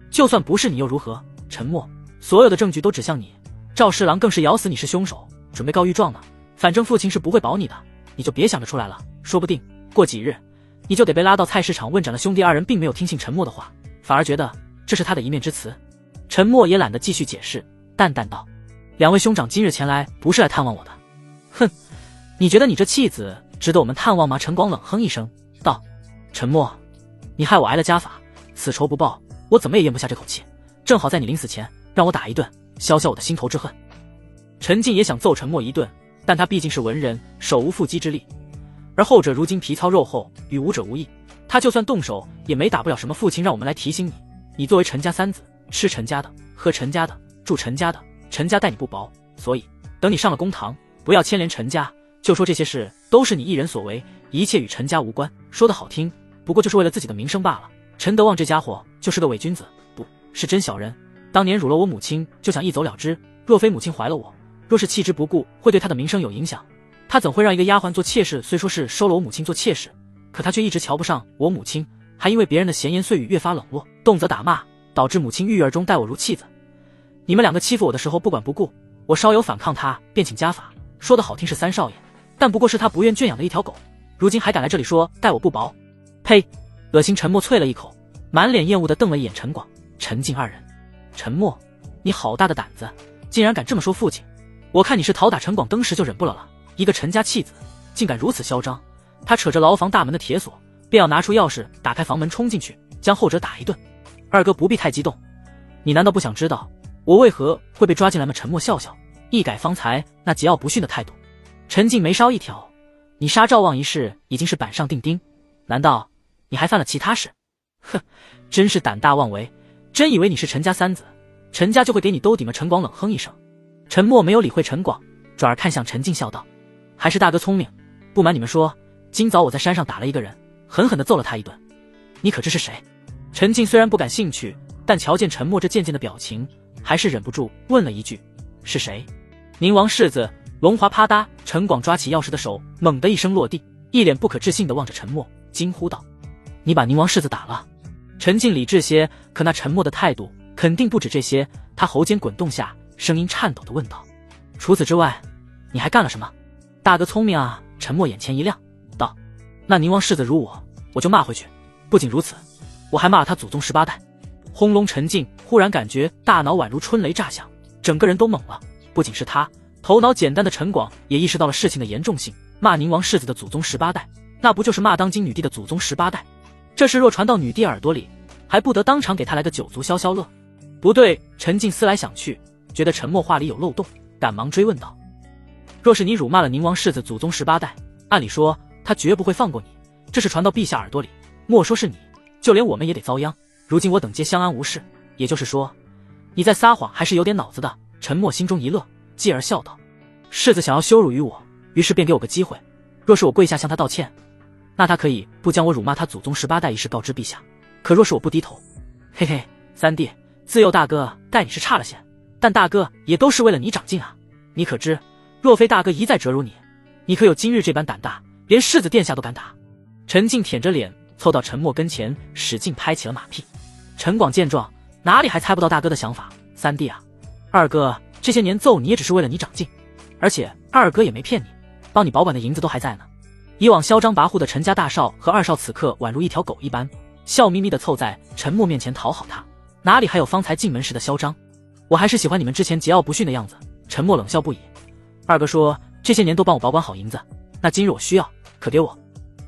就算不是你又如何？陈默，所有的证据都指向你，赵侍郎更是咬死你是凶手，准备告御状呢。反正父亲是不会保你的，你就别想着出来了，说不定过几日你就得被拉到菜市场问斩了。兄弟二人并没有听信陈默的话，反而觉得这是他的一面之词。陈默也懒得继续解释，淡淡道：两位兄长今日前来不是来探望我的。哼，你觉得你这弃子值得我们探望吗？陈广冷哼一声道：陈默，你害我挨了家法，此仇不报，我怎么也咽不下这口气，正好在你临死前让我打一顿，消消我的心头之恨。陈进也想揍陈默一顿，但他毕竟是文人，手无缚鸡之力，而后者如今皮糙肉厚，与武者无异，他就算动手也没打不了什么。父亲让我们来提醒你，你作为陈家三子，吃陈家的，喝陈家的，住陈家的，陈家待你不薄，所以等你上了公堂，不要牵连陈家，就说这些事都是你一人所为，一切与陈家无关。说得好听，不过就是为了自己的名声罢了。陈德旺这家伙就是个伪君子，不是真小人，当年辱了我母亲就想一走了之，若非母亲怀了我，若是弃之不顾，会对他的名声有影响，他怎会让一个丫鬟做妾室？虽说是收了我母亲做妾室，可他却一直瞧不上我母亲，还因为别人的闲言碎语越发冷落，动辄打骂，导致母亲郁郁而终，待我如弃子。你们两个欺负我的时候不管不顾，我稍有反抗他便请家法，说的好听是三少爷，但不过是他不愿圈养的一条狗，如今还敢来这里说待我不薄，呸！恶心！陈默啐了一口，满脸厌恶地瞪了一眼陈广、陈进二人。陈默，你好大的胆子，竟然敢这么说父亲！我看你是讨打陈广登时就忍不了了，一个陈家弃子竟敢如此嚣张。他扯着牢房大门的铁锁，便要拿出钥匙打开房门冲进去，将后者打一顿。二哥不必太激动，你难道不想知道我为何会被抓进来吗？陈默笑笑，一改方才那桀骜不驯的态度。陈进眉梢一挑，你杀赵望一事已经是板上钉钉，难道你还犯了其他事？哼，真是胆大妄为，真以为你是陈家三子，陈家就会给你兜底吗？陈广冷哼一声。陈默没有理会陈广，转而看向陈进笑道：还是大哥聪明，不瞒你们说，今早我在山上打了一个人，狠狠地揍了他一顿，你可知是谁？陈进虽然不感兴趣，但瞧见陈默这渐渐的表情，还是忍不住问了一句：是谁？宁王世子。龙华啪嗒，陈广抓起钥匙的手猛地一声落地，一脸不可置信地望着陈默，惊呼道：你把宁王世子打了？陈进理智些，可那陈默的态度肯定不止这些，他喉间滚动下，声音颤抖地问道：除此之外你还干了什么？大哥聪明啊！陈默眼前一亮道：那宁王世子辱我就骂回去，不仅如此，我还骂了他祖宗18代。轰隆！陈进忽然感觉大脑宛如春雷炸响，整个人都懵了。不仅是他，头脑简单的陈广也意识到了事情的严重性。骂宁王世子的祖宗18代，那不就是骂当今女帝的祖宗18代？这事若传到女帝耳朵里，还不得当场给她来个酒足消消乐？不对，陈进思来想去，觉得陈默话里有漏洞，赶忙追问道：若是你辱骂了宁王世子祖宗18代，按理说他绝不会放过你，这事传到陛下耳朵里，莫说是你，就连我们也得遭殃。如今我等皆相安无事，也就是说你在撒谎还是有点脑子的。陈默心中一乐，继而笑道：世子想要羞辱于我，于是便给我个机会，若是我跪下向他道歉，那他可以不将我辱骂他祖宗18代一事告知陛下，可若是我不低头，嘿嘿，三弟，自幼大哥待你是差了些，但大哥也都是为了你长进啊。你可知，若非大哥一再折辱你，你可有今日这般胆大？连世子殿下都敢打。陈静舔着脸凑到陈默跟前，使劲拍起了马屁。陈广见状，哪里还猜不到大哥的想法？三弟啊，二哥这些年揍你也只是为了你长进，而且二哥也没骗你，帮你保管的银子都还在呢。以往嚣张跋扈的陈家大少和二少此刻宛如一条狗一般，笑眯眯地凑在陈默面前讨好他，哪里还有方才进门时的嚣张？我还是喜欢你们之前桀骜不驯的样子。陈默冷笑不已。二哥说这些年都帮我保管好银子，那今日我需要，可给我。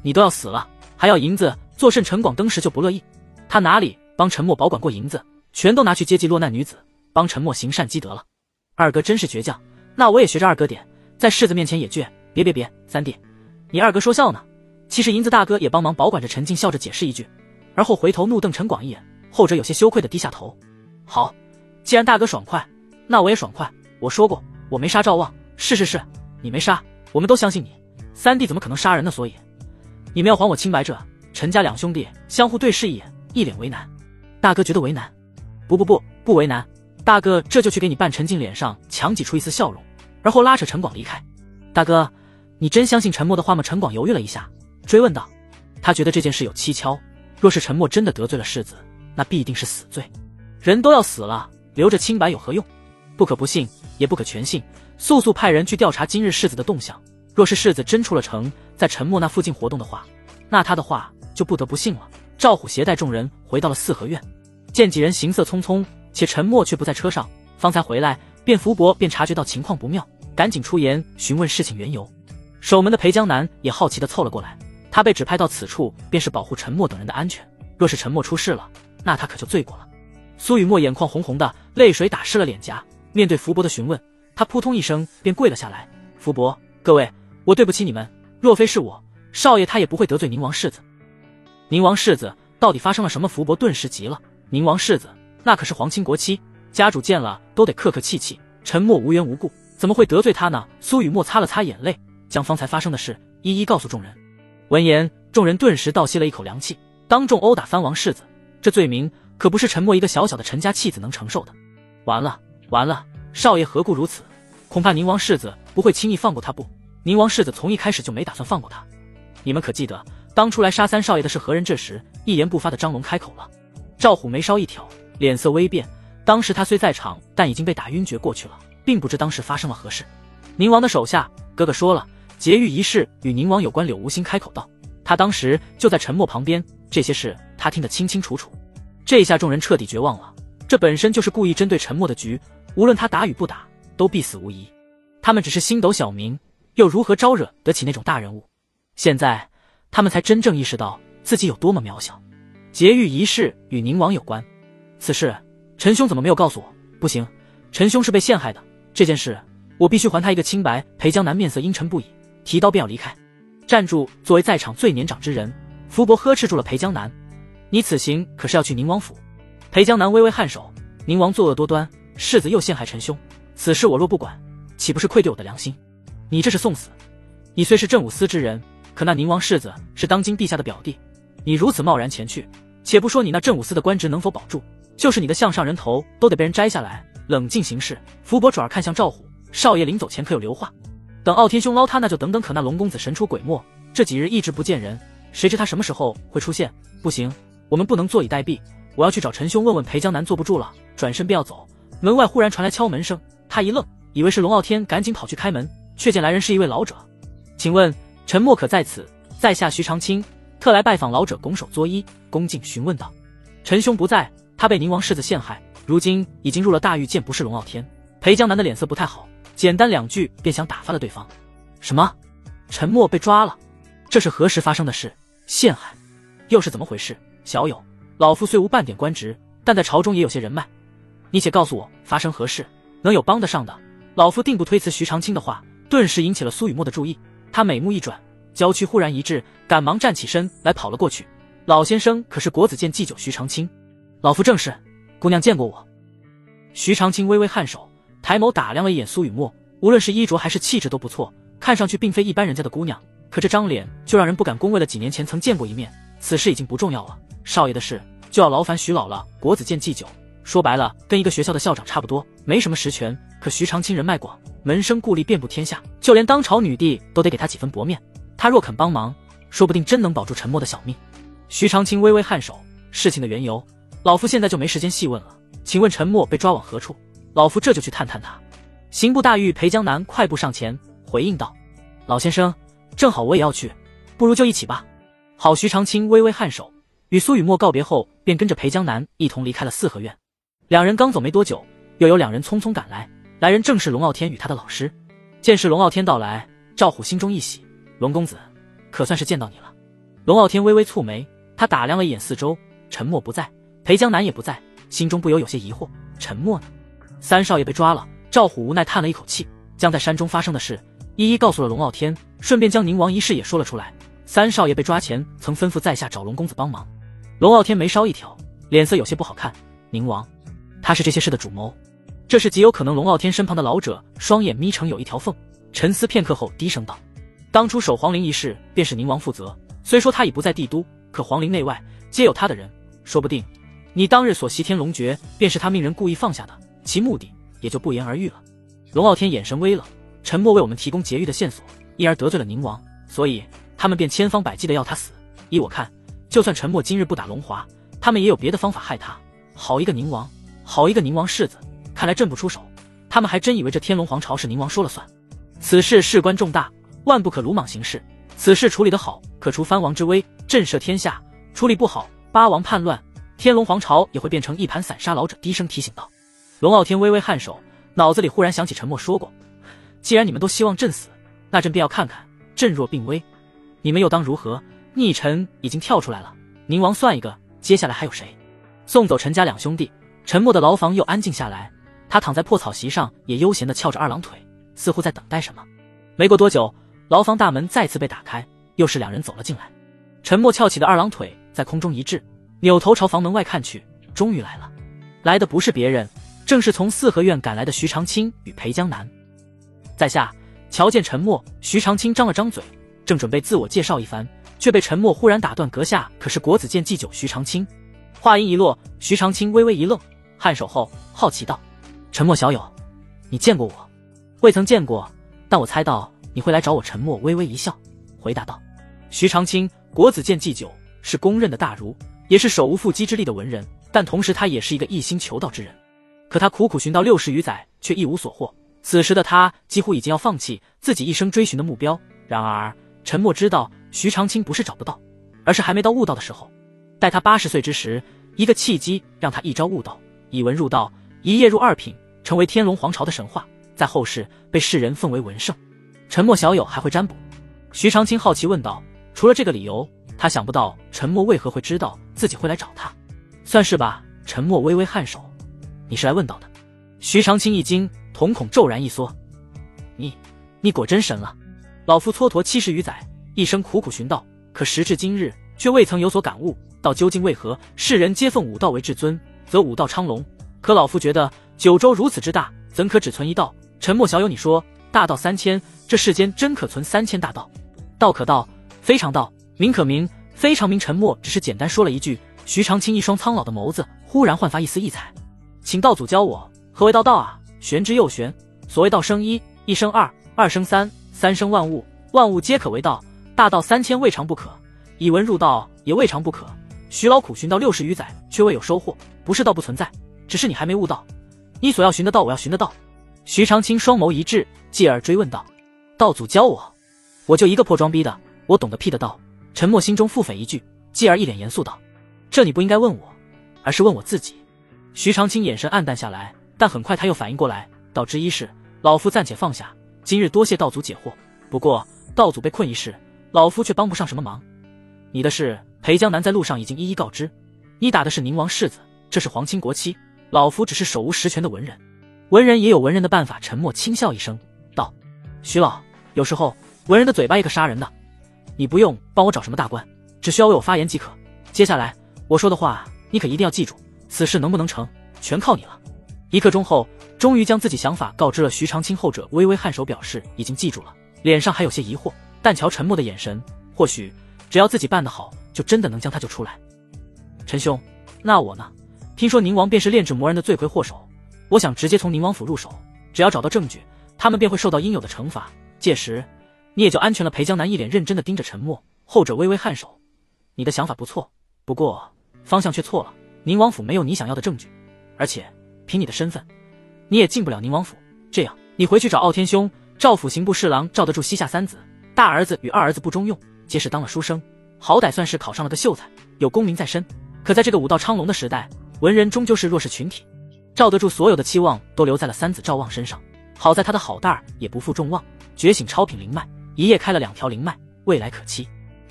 你都要死了，还要银子做甚？陈广当时就不乐意，他哪里帮陈默保管过银子，全都拿去接济落难女子，帮陈默行善积德了。二哥真是倔强，那我也学着二哥点，在世子面前也倔。别，三弟，你二哥说笑呢。其实银子大哥也帮忙保管着。陈静笑着解释一句，而后回头怒瞪陈广一眼，后者有些羞愧地低下头。好，既然大哥爽快，那我也爽快。我说过我没杀赵望，是，你没杀，我们都相信你。三弟怎么可能杀人呢？所以你们要还我清白。这陈家两兄弟相互对视一眼，一脸为难。大哥觉得为难？不为难，大哥这就去给你办。陈静脸上强挤出一丝笑容，而后拉扯陈广离开。大哥，你真相信陈默的话吗？陈广犹豫了一下，追问道。他觉得这件事有蹊跷，若是陈默真的得罪了世子，那必定是死罪。人都要死了，留着清白有何用？不可不信，也不可全信，速派人去调查今日世子的动向。若是世子真出了城，在陈默那附近活动的话，那他的话就不得不信了。赵虎携带众人回到了四合院，见几人行色匆匆，且陈默却不在车上，方才回来，福伯便察觉到情况不妙，赶紧出言询问事情缘由。守门的裴江南也好奇地凑了过来，他被指派到此处，便是保护陈默等人的安全。若是陈默出事了，那他可就罪过了。苏雨墨眼眶红红的，泪水打湿了脸颊。面对福伯的询问，他扑通一声便跪了下来。福伯，各位，我对不起你们，若非是我，少爷他也不会得罪宁王世子。宁王世子到底发生了什么？福伯顿时急了。宁王世子那可是皇亲国戚，家主见了都得客客气气，陈默无缘无故，怎么会得罪他呢？苏雨墨擦了擦眼泪，将方才发生的事一一告诉众人。闻言，众人顿时倒吸了一口凉气，当众殴打藩王世子，这罪名可不是陈默一个小小的陈家弃子能承受的。完了，少爷何故如此？恐怕宁王世子不会轻易放过他。不，宁王世子从一开始就没打算放过他。你们可记得当初来杀三少爷的是何人？这时一言不发的张龙开口了。赵虎眉梢一挑，脸色微变，当时他虽在场，但已经被打晕厥过去了，并不知当时发生了何事。宁王的手下哥哥说了，劫狱一事与宁王有关。柳无心开口道，他当时就在陈默旁边，这些事他听得清清楚楚。这下众人彻底绝望了，这本身就是故意针对陈默的局，无论他打与不打，都必死无疑。他们只是星斗小民，又如何招惹得起那种大人物？现在他们才真正意识到自己有多么渺小。劫狱一事与宁王有关，此事陈兄怎么没有告诉我？不行，陈兄是被陷害的，这件事我必须还他一个清白。裴江南面色阴沉不已，提刀便要离开。站住！作为在场最年长之人，福伯呵斥住了裴江南，你此行可是要去宁王府？裴江南微微颔首，宁王作恶多端，世子又陷害陈兄，此事我若不管，岂不是愧对我的良心？你这是送死！你虽是镇武司之人，可那宁王世子是当今陛下的表弟，你如此贸然前去，且不说你那镇武司的官职能否保住，就是你的项上人头都得被人摘下来。冷静行事。福伯转而看向赵虎，少爷临走前可有留话？等傲天兄捞他那就等等，可那龙公子神出鬼没，这几日一直不见人，谁知他什么时候会出现？不行，我们不能坐以待毙，我要去找陈兄问问。裴江南坐不住了，转身便要走，门外忽然传来敲门声，他一愣，以为是龙傲天，赶紧跑去开门，却见来人是一位老者。请问陈默可在此？在下徐长卿，特来拜访老者，拱手作揖，恭敬询问道。陈兄不在，他被宁王世子陷害，如今已经入了大狱，见不是龙傲天。裴江南的脸色不太好，简单两句便想打发了对方。什么？陈默被抓了？这是何时发生的事？陷害又是怎么回事？小友，老夫虽无半点官职，但在朝中也有些人脉，你且告诉我发生何事，能有帮得上的，老夫定不推辞。徐长卿的话顿时引起了苏雨墨的注意，他美目一转，娇躯忽然一滞，赶忙站起身来跑了过去。老先生可是国子监祭酒徐长卿？老夫正是，姑娘见过我。徐长卿微微颔首，抬眸打量了一眼苏雨墨，无论是衣着还是气质都不错，看上去并非一般人家的姑娘，可这张脸就让人不敢恭维了。几年前曾见过一面，此事已经不重要了，少爷的事就要劳烦徐老了。国子监祭酒说白了跟一个学校的校长差不多，没什么实权，可徐长卿人脉广，门生故吏遍布天下，就连当朝女帝都得给他几分薄面。他若肯帮忙，说不定真能保住陈默的小命。徐长卿微微颔首，事情的缘由，老夫现在就没时间细问了。请问陈默被抓往何处？老夫这就去探探他。刑部大狱裴江南快步上前回应道：老先生，正好我也要去，不如就一起吧。好。徐长卿微微颔首，与苏雨墨告别后，便跟着裴江南一同离开了四合院。两人刚走没多久，又有两人匆匆赶来，来人正是龙傲天与他的老师。见是龙傲天到来，赵虎心中一喜，龙公子，可算是见到你了。龙傲天微微蹙眉，他打量了一眼四周，陈默不在，裴江南也不在，心中不由有些疑惑，陈默呢？三少爷被抓了。赵虎无奈叹了一口气，将在山中发生的事一一告诉了龙傲天，顺便将宁王一事也说了出来。三少爷被抓前曾吩咐在下找龙公子帮忙。龙傲天眉梢一挑，脸色有些不好看。宁王，他是这些事的主谋？这是极有可能。龙傲天身旁的老者双眼眯成有一条缝，沉思片刻后低声道：当初守皇陵一事便是宁王负责，虽说他已不在帝都，可皇陵内外皆有他的人，说不定你当日所袭天龙诀便是他命人故意放下的，其目的也就不言而喻了。龙傲天眼神微冷，陈默为我们提供劫狱的线索，因而得罪了宁王，所以他们便千方百计的要他死。依我看，就算陈默今日不打龙华，他们也有别的方法害他。好一个宁王，好一个宁王世子，看来朕不出手，他们还真以为这天龙皇朝是宁王说了算。此事事关重大，万不可鲁莽行事。此事处理得好，可除藩王之威，震慑天下；处理不好，八王叛乱，天龙皇朝也会变成一盘散沙。老者低声提醒道。龙傲天微微颔首，脑子里忽然想起陈默说过，既然你们都希望朕死，那朕便要看看朕若病危，你们又当如何？逆臣已经跳出来了，宁王算一个，接下来还有谁？送走陈家两兄弟，陈默的牢房又安静下来，他躺在破草席上，也悠闲地翘着二郎腿，似乎在等待什么。没过多久，牢房大门再次被打开，又是两人走了进来。陈默翘起的二郎腿在空中一滞，扭头朝房门外看去，终于来了。来的不是别人，正是从四合院赶来的徐长卿与裴江南。在下瞧见陈默，徐长卿张了张嘴，正准备自我介绍一番，却被陈默忽然打断：阁下可是国子监祭酒徐长卿？话音一落，徐长卿微微一愣，颔首后好奇道：陈默小友，你见过我？未曾见过，但我猜到你会来找我。陈默微微一笑，回答道：徐长卿，国子监祭酒，是公认的大儒，也是手无缚鸡之力的文人，但同时他也是一个一心求道之人。可他苦苦寻道60余载，却一无所获。此时的他几乎已经要放弃自己一生追寻的目标。然而陈默知道徐长卿不是找不到，而是还没到悟道的时候。待他80岁之时，一个契机让他一朝悟道，以文入道，一夜入二品，成为天龙皇朝的神话，在后世被世人奉为文圣。陈默小友还会占卜？徐长卿好奇问道。除了这个理由，他想不到陈默为何会知道自己会来找他。算是吧。陈默微微颔首。你是来问道的？徐长卿一惊，瞳孔骤然一缩。你果真神了。老夫蹉跎70余载，一生苦苦寻道，可时至今日却未曾有所感悟，道究竟为何？世人皆奉武道为至尊，则武道昌隆，可老夫觉得九州如此之大，怎可只存一道？陈默小友，你说大道3000，这世间真可存3000大道？道可道，非常道，名可名，非常名。陈默只是简单说了一句，徐长卿一双苍老的眸子忽然焕发一丝异彩。请道祖教我，何为道啊？玄之又玄，所谓道生一，一生二，二生三，三生万物，万物皆可为道，大道3000未尝不可，以文入道也未尝不可。徐老苦寻道60余载，却未有收获，不是道不存在，只是你还没悟道。你所要寻的道，我要寻的道。徐长卿双眸一滞，继而追问道：道祖教我？我就一个破装逼的，我懂个屁的道。陈默心中腹诽一句，继而一脸严肃道：这你不应该问我，而是问我自己。徐长卿眼神暗淡下来，但很快他又反应过来，道之一事，老夫暂且放下，今日多谢道祖解惑。不过道祖被困一事，老夫却帮不上什么忙。你的事，裴江南在路上已经一一告知。你打的是宁王世子，这是皇亲国戚，老夫只是手无实权的文人，文人也有文人的办法。沉默轻笑一声，道：徐老，有时候文人的嘴巴也可杀人的。你不用帮我找什么大官，只需要为我发言即可。接下来我说的话，你可一定要记住，此事能不能成，全靠你了。一刻钟后，终于将自己想法告知了徐长卿。后者微微颔首表示已经记住了，脸上还有些疑惑，但瞧沉默的眼神，或许只要自己办得好，就真的能将他救出来。陈兄，那我呢？听说宁王便是炼制魔人的罪魁祸首，我想直接从宁王府入手，只要找到证据，他们便会受到应有的惩罚，届时你也就安全了。裴江南一脸认真地盯着陈默，后者微微颔首：“你的想法不错，不过方向却错了。宁王府没有你想要的证据，而且凭你的身份，你也进不了宁王府。这样，你回去找傲天兄，赵府刑部侍郎赵得住膝下三子，大儿子与二儿子不中用，皆是当了书生，好歹算是考上了个秀才，有功名在身。可在这个武道昌隆的时代，文人终究是弱势群体。赵得住所有的期望都留在了三子赵望身上，好在他的好蛋儿也不负众望，觉醒超品灵脉，一夜开了2条灵脉，未来可期。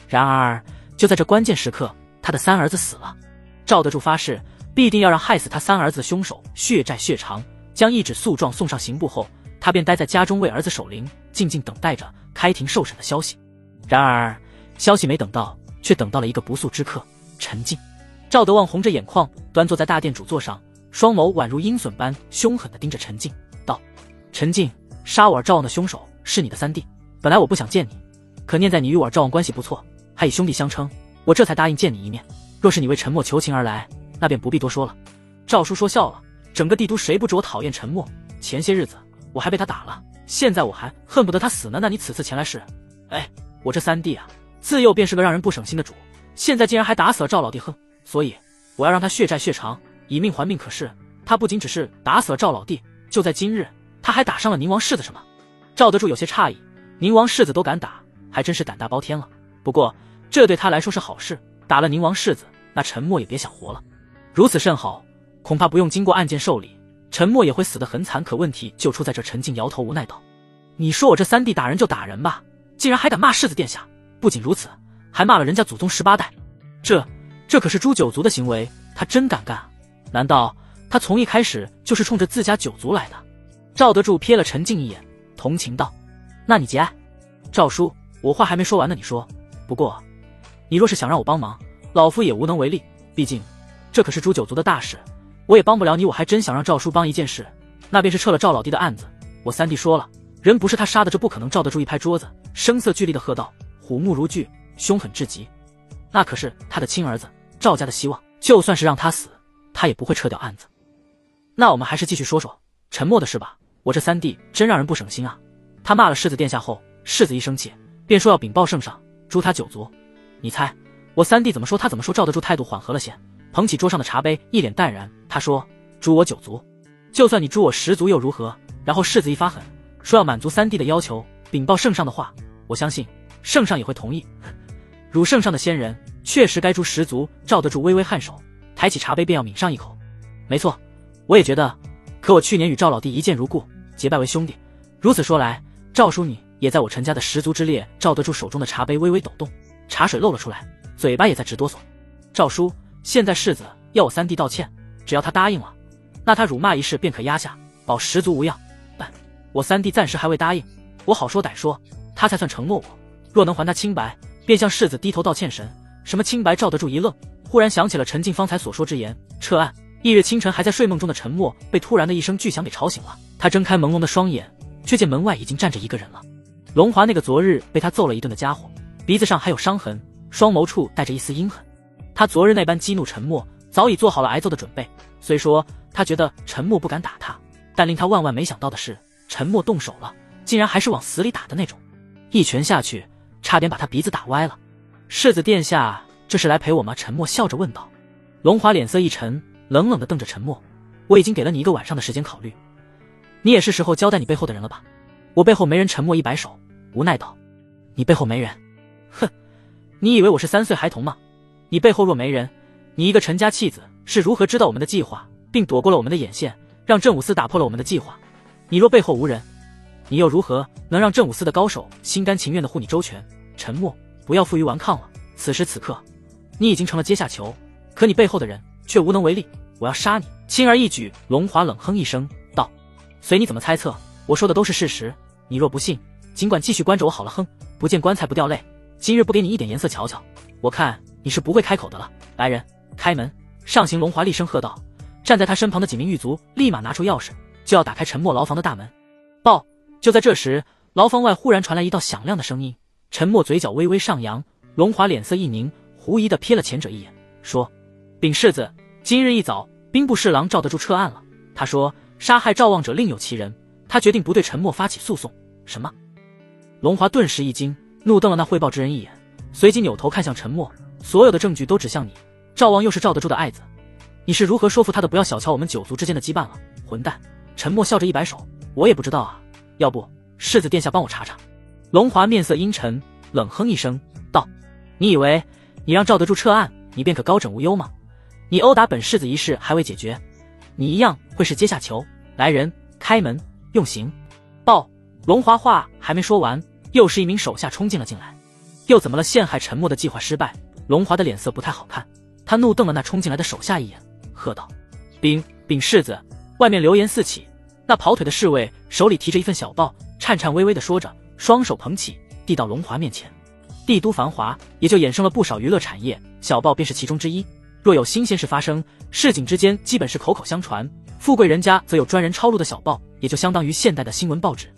然而就在这关键时刻，他的三儿子死了。赵得住发誓，必定要让害死他三儿子的凶手血债血偿。将一纸诉状送上刑部后，他便待在家中为儿子守灵，静静等待着开庭受审的消息。然而消息没等到，却等到了一个不速之客陈静。赵德旺红着眼眶端坐在大殿主座上，双眸宛如鹰隼般凶狠地盯着陈静，道：“陈静，杀我儿赵望的凶手是你的三弟。本来我不想见你，可念在你与我儿赵望关系不错，还以兄弟相称，我这才答应见你一面。若是你为陈默求情而来，那便不必多说了。”赵叔说笑了，整个帝都谁不知我讨厌陈默？前些日子我还被他打了，现在我还恨不得他死呢。那你此次前来是……我这三弟啊，自幼便是个让人不省心的主，现在竟然还打死了赵老弟，所以我要让他血债血偿，以命还命。可是他不仅只是打死了赵老弟，就在今日，他还打伤了宁王世子。什么？赵得住有些诧异，宁王世子都敢打，还真是胆大包天了。不过这对他来说是好事，打了宁王世子，那陈默也别想活了。如此甚好，恐怕不用经过案件受理，陈默也会死得很惨。可问题就出在这，陈静摇头无奈道：“你说我这三弟打人就打人吧，竟然还敢骂世子殿下，不仅如此，还骂了人家祖宗18代。这可是诛九族的行为，他真敢干啊？难道他从一开始就是冲着自家九族来的？”赵得住瞥了陈静一眼，同情道：“那你节哀。赵叔，我话还没说完呢，你说。不过你若是想让我帮忙，老夫也无能为力，毕竟这可是诛九族的大事，我也帮不了你。我还真想让赵叔帮一件事，那便是撤了赵老弟的案子。我三弟说了，人不是他杀的，这不可能。”赵得住一拍桌子，声色俱厉地喝道，虎目如炬，凶狠至极。那可是他的亲儿子，赵家的希望，就算是让他死，他也不会撤掉案子。那我们还是继续说说陈默的事吧。我这三弟真让人不省心啊！他骂了世子殿下后，世子一生气，便说要禀报圣上，诛他九族。你猜我三弟怎么说？他怎么说？赵得住态度缓和了些，捧起桌上的茶杯，一脸淡然。他说：“诛我九族，就算你诛我10族又如何？”然后世子一发狠，说要满足三弟的要求，禀报圣上的话，我相信圣上也会同意。汝圣上的先人，确实该诛10族。赵得住微微颔首，抬起茶杯便要抿上一口。没错，我也觉得。可我去年与赵老弟一见如故，结拜为兄弟。如此说来，赵叔你也在我陈家的10族之列。赵得住手中的茶杯微微抖动，茶水漏了出来，嘴巴也在直哆嗦。赵叔，现在世子要我三弟道歉，只要他答应了，那他辱骂一事便可压下，保10族无恙。但我三弟暂时还未答应，我好说歹说，他才算承诺我。若能还他清白，便向世子低头道歉神。什么清白？赵得住一愣，忽然想起了陈静方才所说之言，撤案。翌日清晨，还在睡梦中的陈默被突然的一声巨响给吵醒了。他睁开朦胧的双眼，却见门外已经站着一个人了。龙华那个昨日被他揍了一顿的家伙，鼻子上还有伤痕，双眸处带着一丝阴狠。他昨日那般激怒陈默，早已做好了挨揍的准备。虽说他觉得陈默不敢打他，但令他万万没想到的是，陈默动手了，竟然还是往死里打的那种。一拳下去，差点把他鼻子打歪了。世子殿下，这是来陪我吗？陈默笑着问道。龙华脸色一沉，冷冷地瞪着陈默：“我已经给了你1个晚上的时间考虑，你也是时候交代你背后的人了吧？”“我背后没人。”陈默一摆手，无奈道：“你背后没人？哼，你以为我是3岁孩童吗？你背后若没人，你一个陈家弃子是如何知道我们的计划，并躲过了我们的眼线，让镇武司打破了我们的计划？你若背后无人，你又如何能让镇武司的高手心甘情愿地护你周全？”陈默，不要负隅顽抗了。此时此刻，你已经成了阶下囚，可你背后的人却无能为力。我要杀你！轻而易举。龙华冷哼一声道：“随你怎么猜测，我说的都是事实。你若不信，尽管继续关着我好了。哼，不见棺材不掉泪。今日不给你一点颜色瞧瞧，我看你是不会开口的了。来人，开门！”上刑龙华厉声喝道。站在他身旁的几名狱卒立马拿出钥匙，就要打开陈默牢房的大门。报！就在这时，牢房外忽然传来一道响亮的声音。陈默嘴角微微上扬，龙华脸色一凝，狐疑地瞥了前者一眼，说：“禀世子，今日一早，兵部侍郎赵得住撤案了。他说杀害赵望者另有其人，他决定不对陈默发起诉讼。”什么？龙华顿时一惊，怒瞪了那汇报之人一眼，随即扭头看向陈默，所有的证据都指向你，赵王又是赵德柱的爱子，你是如何说服他的？不要小瞧我们九族之间的羁绊了，混蛋！陈默笑着一摆手，我也不知道啊，要不世子殿下帮我查查。龙华面色阴沉，冷哼一声道：你以为你让赵德柱撤案，你便可高枕无忧吗？你殴打本世子一事还未解决，你一样会是阶下囚。来人，开门，用刑。报！龙华话还没说完，又是一名手下冲进了进来。又怎么了？陷害陈默的计划失败，龙华的脸色不太好看，他怒瞪了那冲进来的手下一眼，喝道：禀世子，外面流言四起。那跑腿的侍卫手里提着一份小报，颤颤巍巍地说着，双手捧起，递到龙华面前。帝都繁华，也就衍生了不少娱乐产业，小报便是其中之一。若有新鲜事发生，市井之间基本是口口相传，富贵人家则有专人抄录的小报，也就相当于现代的新闻报纸。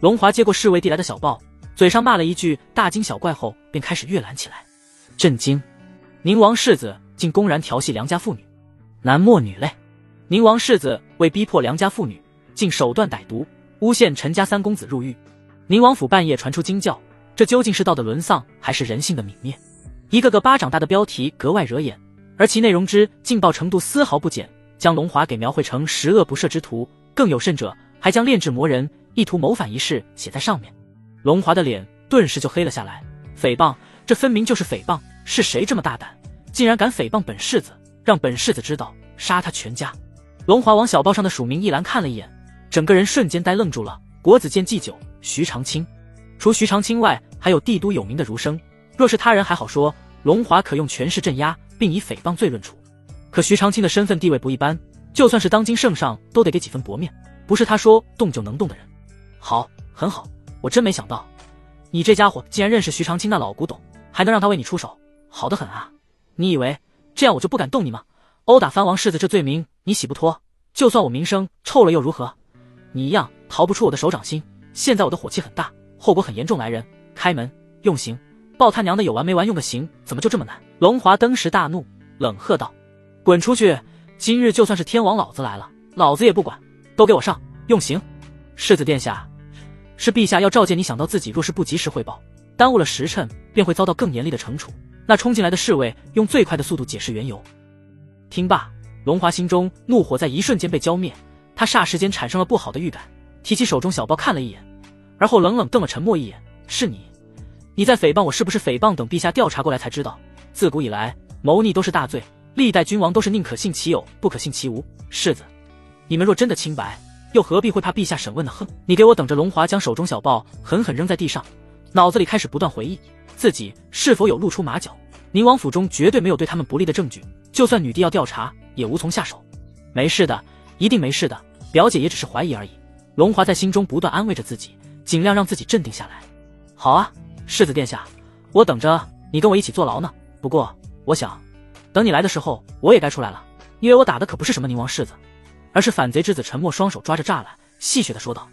龙华接过侍卫递来的小报，嘴上骂了一句大惊小怪后，便开始阅览起来。震惊！宁王世子竟公然调戏良家妇女，男莫女泪。宁王世子为逼迫良家妇女，竟手段歹毒，诬陷陈家三公子入狱。宁王府半夜传出惊叫，这究竟是道德沦丧，还是人性的泯灭？一个个巴掌大的标题格外惹眼，而其内容之劲爆程度丝毫不减，将龙华给描绘成十恶不赦之徒，更有甚者，还将炼制魔人意图谋反一事写在上面。龙华的脸顿时就黑了下来，诽谤，这分明就是诽谤！是谁这么大胆，竟然敢诽谤本世子？让本世子知道，杀他全家！龙华往小报上的署名一栏看了一眼，整个人瞬间呆愣住了。国子监祭酒，徐长卿。除徐长卿外，还有帝都有名的儒生。若是他人还好说，龙华可用权势镇压，并以诽谤罪论处。可徐长卿的身份地位不一般，就算是当今圣上，都得给几分薄面，不是他说动就能动的人。好，很好，我真没想到，你这家伙竟然认识徐长卿那老古董，还能让他为你出手，好得很啊！你以为这样我就不敢动你吗？殴打藩王世子这罪名，你洗不脱？就算我名声臭了又如何？你一样逃不出我的手掌心。现在我的火气很大，后果很严重，来人，开门，用刑！报他娘的有完没完，用个刑怎么就这么难？龙华登时大怒，冷喝道：滚出去！今日就算是天王老子来了，老子也不管，都给我上，用刑！世子殿下，是陛下要召见你，想到自己若是不及时汇报，耽误了时辰，便会遭到更严厉的惩处。那冲进来的侍卫用最快的速度解释缘由。听罢，龙华心中怒火在一瞬间被浇灭，他霎时间产生了不好的预感，提起手中小报看了一眼，而后冷冷瞪了陈默一眼：是你在诽谤我？是不是诽谤？等陛下调查过来才知道，自古以来谋逆都是大罪，历代君王都是宁可信其有，不可信其无。世子，你们若真的清白，又何必会怕陛下审问呢？哼！你给我等着！龙华将手中小报狠狠扔在地上，脑子里开始不断回忆自己是否有露出马脚。宁王府中绝对没有对他们不利的证据，就算女帝要调查，也无从下手。没事的，一定没事的，表姐也只是怀疑而已。龙华在心中不断安慰着自己，尽量让自己镇定下来。好啊，世子殿下，我等着你跟我一起坐牢呢。不过我想，等你来的时候，我也该出来了，因为我打的可不是什么宁王世子，而是反贼之子陈默。双手抓着栅栏，戏谑地说道。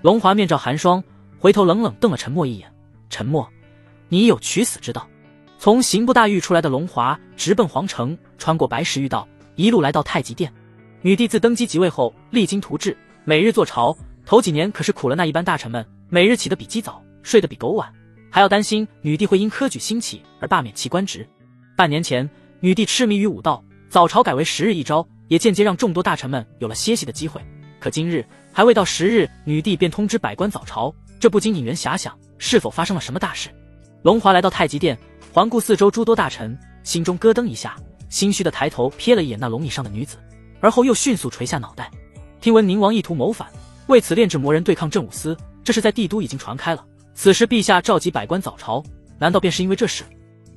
龙华面罩寒霜，回头冷冷瞪了陈默一眼：陈默，你已有取死之道。从刑部大狱出来的龙华直奔皇城，穿过白石御道，一路来到太极殿。女帝自登基即位后，励精图治，每日坐朝，头几年可是苦了那一般大臣们，每日起得比鸡早，睡得比狗晚，还要担心女帝会因科举兴起而罢免其官职。半年前，女帝痴迷于武道，早朝改为10日一朝，也间接让众多大臣们有了歇息的机会。可今日还未到10日，女帝便通知百官早朝，这不禁引人遐想，是否发生了什么大事？龙华来到太极殿，环顾四周诸多大臣，心中咯噔一下，心虚的抬头瞥了一眼那龙椅上的女子，而后又迅速垂下脑袋。听闻宁王意图谋反，为此炼制魔人对抗正武司，这事在帝都已经传开了。此时陛下召集百官早朝，难道便是因为这事？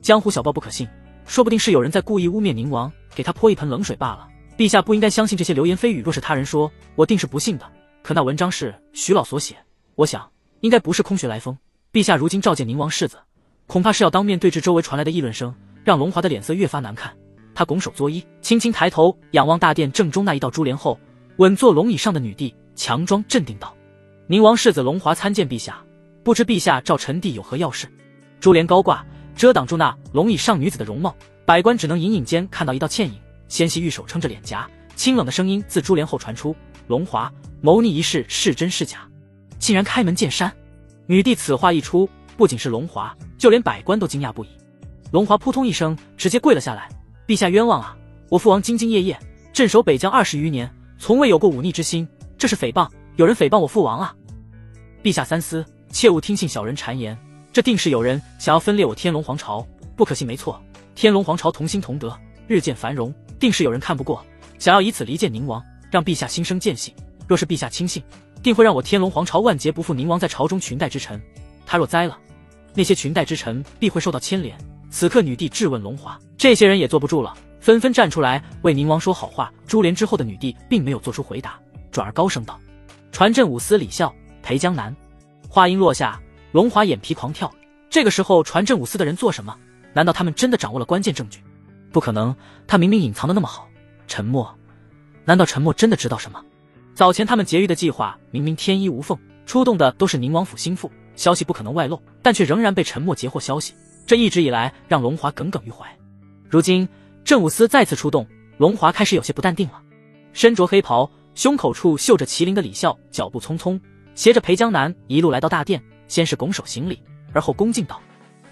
江湖小报不可信，说不定是有人在故意污蔑宁王，给他泼一盆冷水罢了。陛下不应该相信这些流言蜚语，若是他人说，我定是不信的。可那文章是徐老所写，我想应该不是空穴来风。陛下如今召见宁王世子，恐怕是要当面对质周围传来的议论声，让龙华的脸色越发难看。他拱手作揖，轻轻抬头仰望大殿正中那一道珠帘后，稳坐龙椅上的女帝强装镇定道：宁王世子龙华参见陛下，不知陛下召臣弟有何要事？珠帘高挂，遮挡住那龙椅上女子的容貌，百官只能隐隐间看到一道倩影，纤细玉手撑着脸颊，清冷的声音自珠帘后传出：龙华，谋逆一事是真是假？竟然开门见山！女帝此话一出，不仅是龙华，就连百官都惊讶不已。龙华扑通一声直接跪了下来：“陛下冤枉啊！我父王兢兢业业，镇守北疆20余年，从未有过忤逆之心，这是诽谤，有人诽谤我父王啊！陛下三思，切勿听信小人谗言，这定是有人想要分裂我天龙皇朝，不可信。没错，天龙皇朝同心同德，日渐繁荣，定是有人看不过，想要以此离间宁王，让陛下心生见隙。若是陛下轻信，定会让我天龙皇朝万劫不复宁王在朝中裙带之臣。他若栽了，那些裙带之臣必会受到牵连。”此刻女帝质问龙华，这些人也坐不住了，纷纷站出来为宁王说好话。株连之后的女帝并没有做出回答，转而高声道：“传镇武司李孝、裴江南。”话音落下，龙华眼皮狂跳。这个时候传镇武司的人做什么？难道他们真的掌握了关键证据？不可能，他明明隐藏的那么好。沉默，难道沉默真的知道什么？早前他们劫狱的计划明明天衣无缝，出动的都是宁王府心腹，消息不可能外露，但却仍然被沉默截获消息。这一直以来让龙华耿耿于怀。如今镇武司再次出动，龙华开始有些不淡定了。身着黑袍，胸口处绣着麒麟的李孝脚步匆匆，携着裴江南一路来到大殿，先是拱手行礼，而后恭敬道：“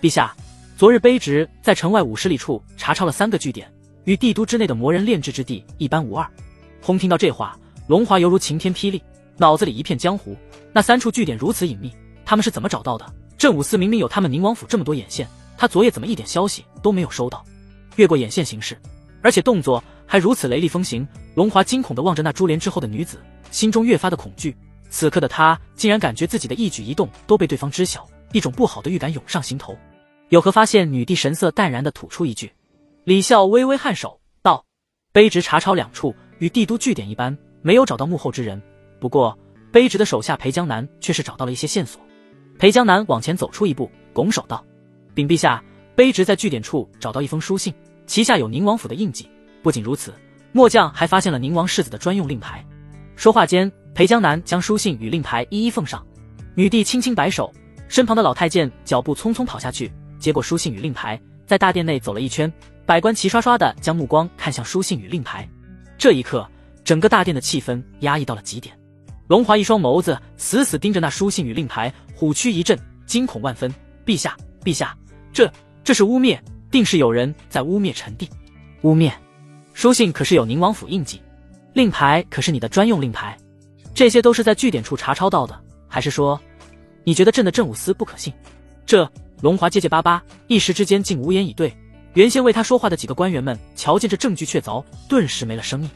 陛下，昨日卑职在城外50里处查抄了3个据点，与帝都之内的魔人炼制之地一般无二。”轰！听到这话，龙华犹如晴天霹雳，脑子里一片浆糊。那3处据点如此隐秘，他们是怎么找到的？镇武司明明有他们宁王府这么多眼线，他昨夜怎么一点消息都没有收到？越过眼线行事，而且动作还如此雷厉风行。龙华惊恐地望着那株连之后的女子，心中越发的恐惧。此刻的他竟然感觉自己的一举一动都被对方知晓，一种不好的预感涌上心头。有何发现？女帝神色淡然地吐出一句。李孝微微颔首道：“卑职查抄2处，与帝都据点一般，没有找到幕后之人。不过卑职的手下裴江南却是找到了一些线索。”裴江南往前走出一步，拱手道：“禀陛下，卑职在据点处找到一封书信，旗下有宁王府的印记。不仅如此，末将还发现了宁王世子的专用令牌。”说话间，裴江南将书信与令牌一一奉上。女帝轻轻摆手，身旁的老太监脚步匆匆跑下去，接过书信与令牌，在大殿内走了一圈，百官齐刷刷地将目光看向书信与令牌。这一刻，整个大殿的气氛压抑到了极点。龙华一双眸子死死盯着那书信与令牌，虎躯一震，惊恐万分。陛下，陛下，这是污蔑，定是有人在污蔑臣弟。污蔑？书信可是有宁王府印记，令牌可是你的专用令牌，这些都是在据点处查抄到的，还是说你觉得朕的镇武司不可信？龙华结结巴巴，一时之间竟无言以对。原先为他说话的几个官员们瞧见这证据确凿，顿时没了声音。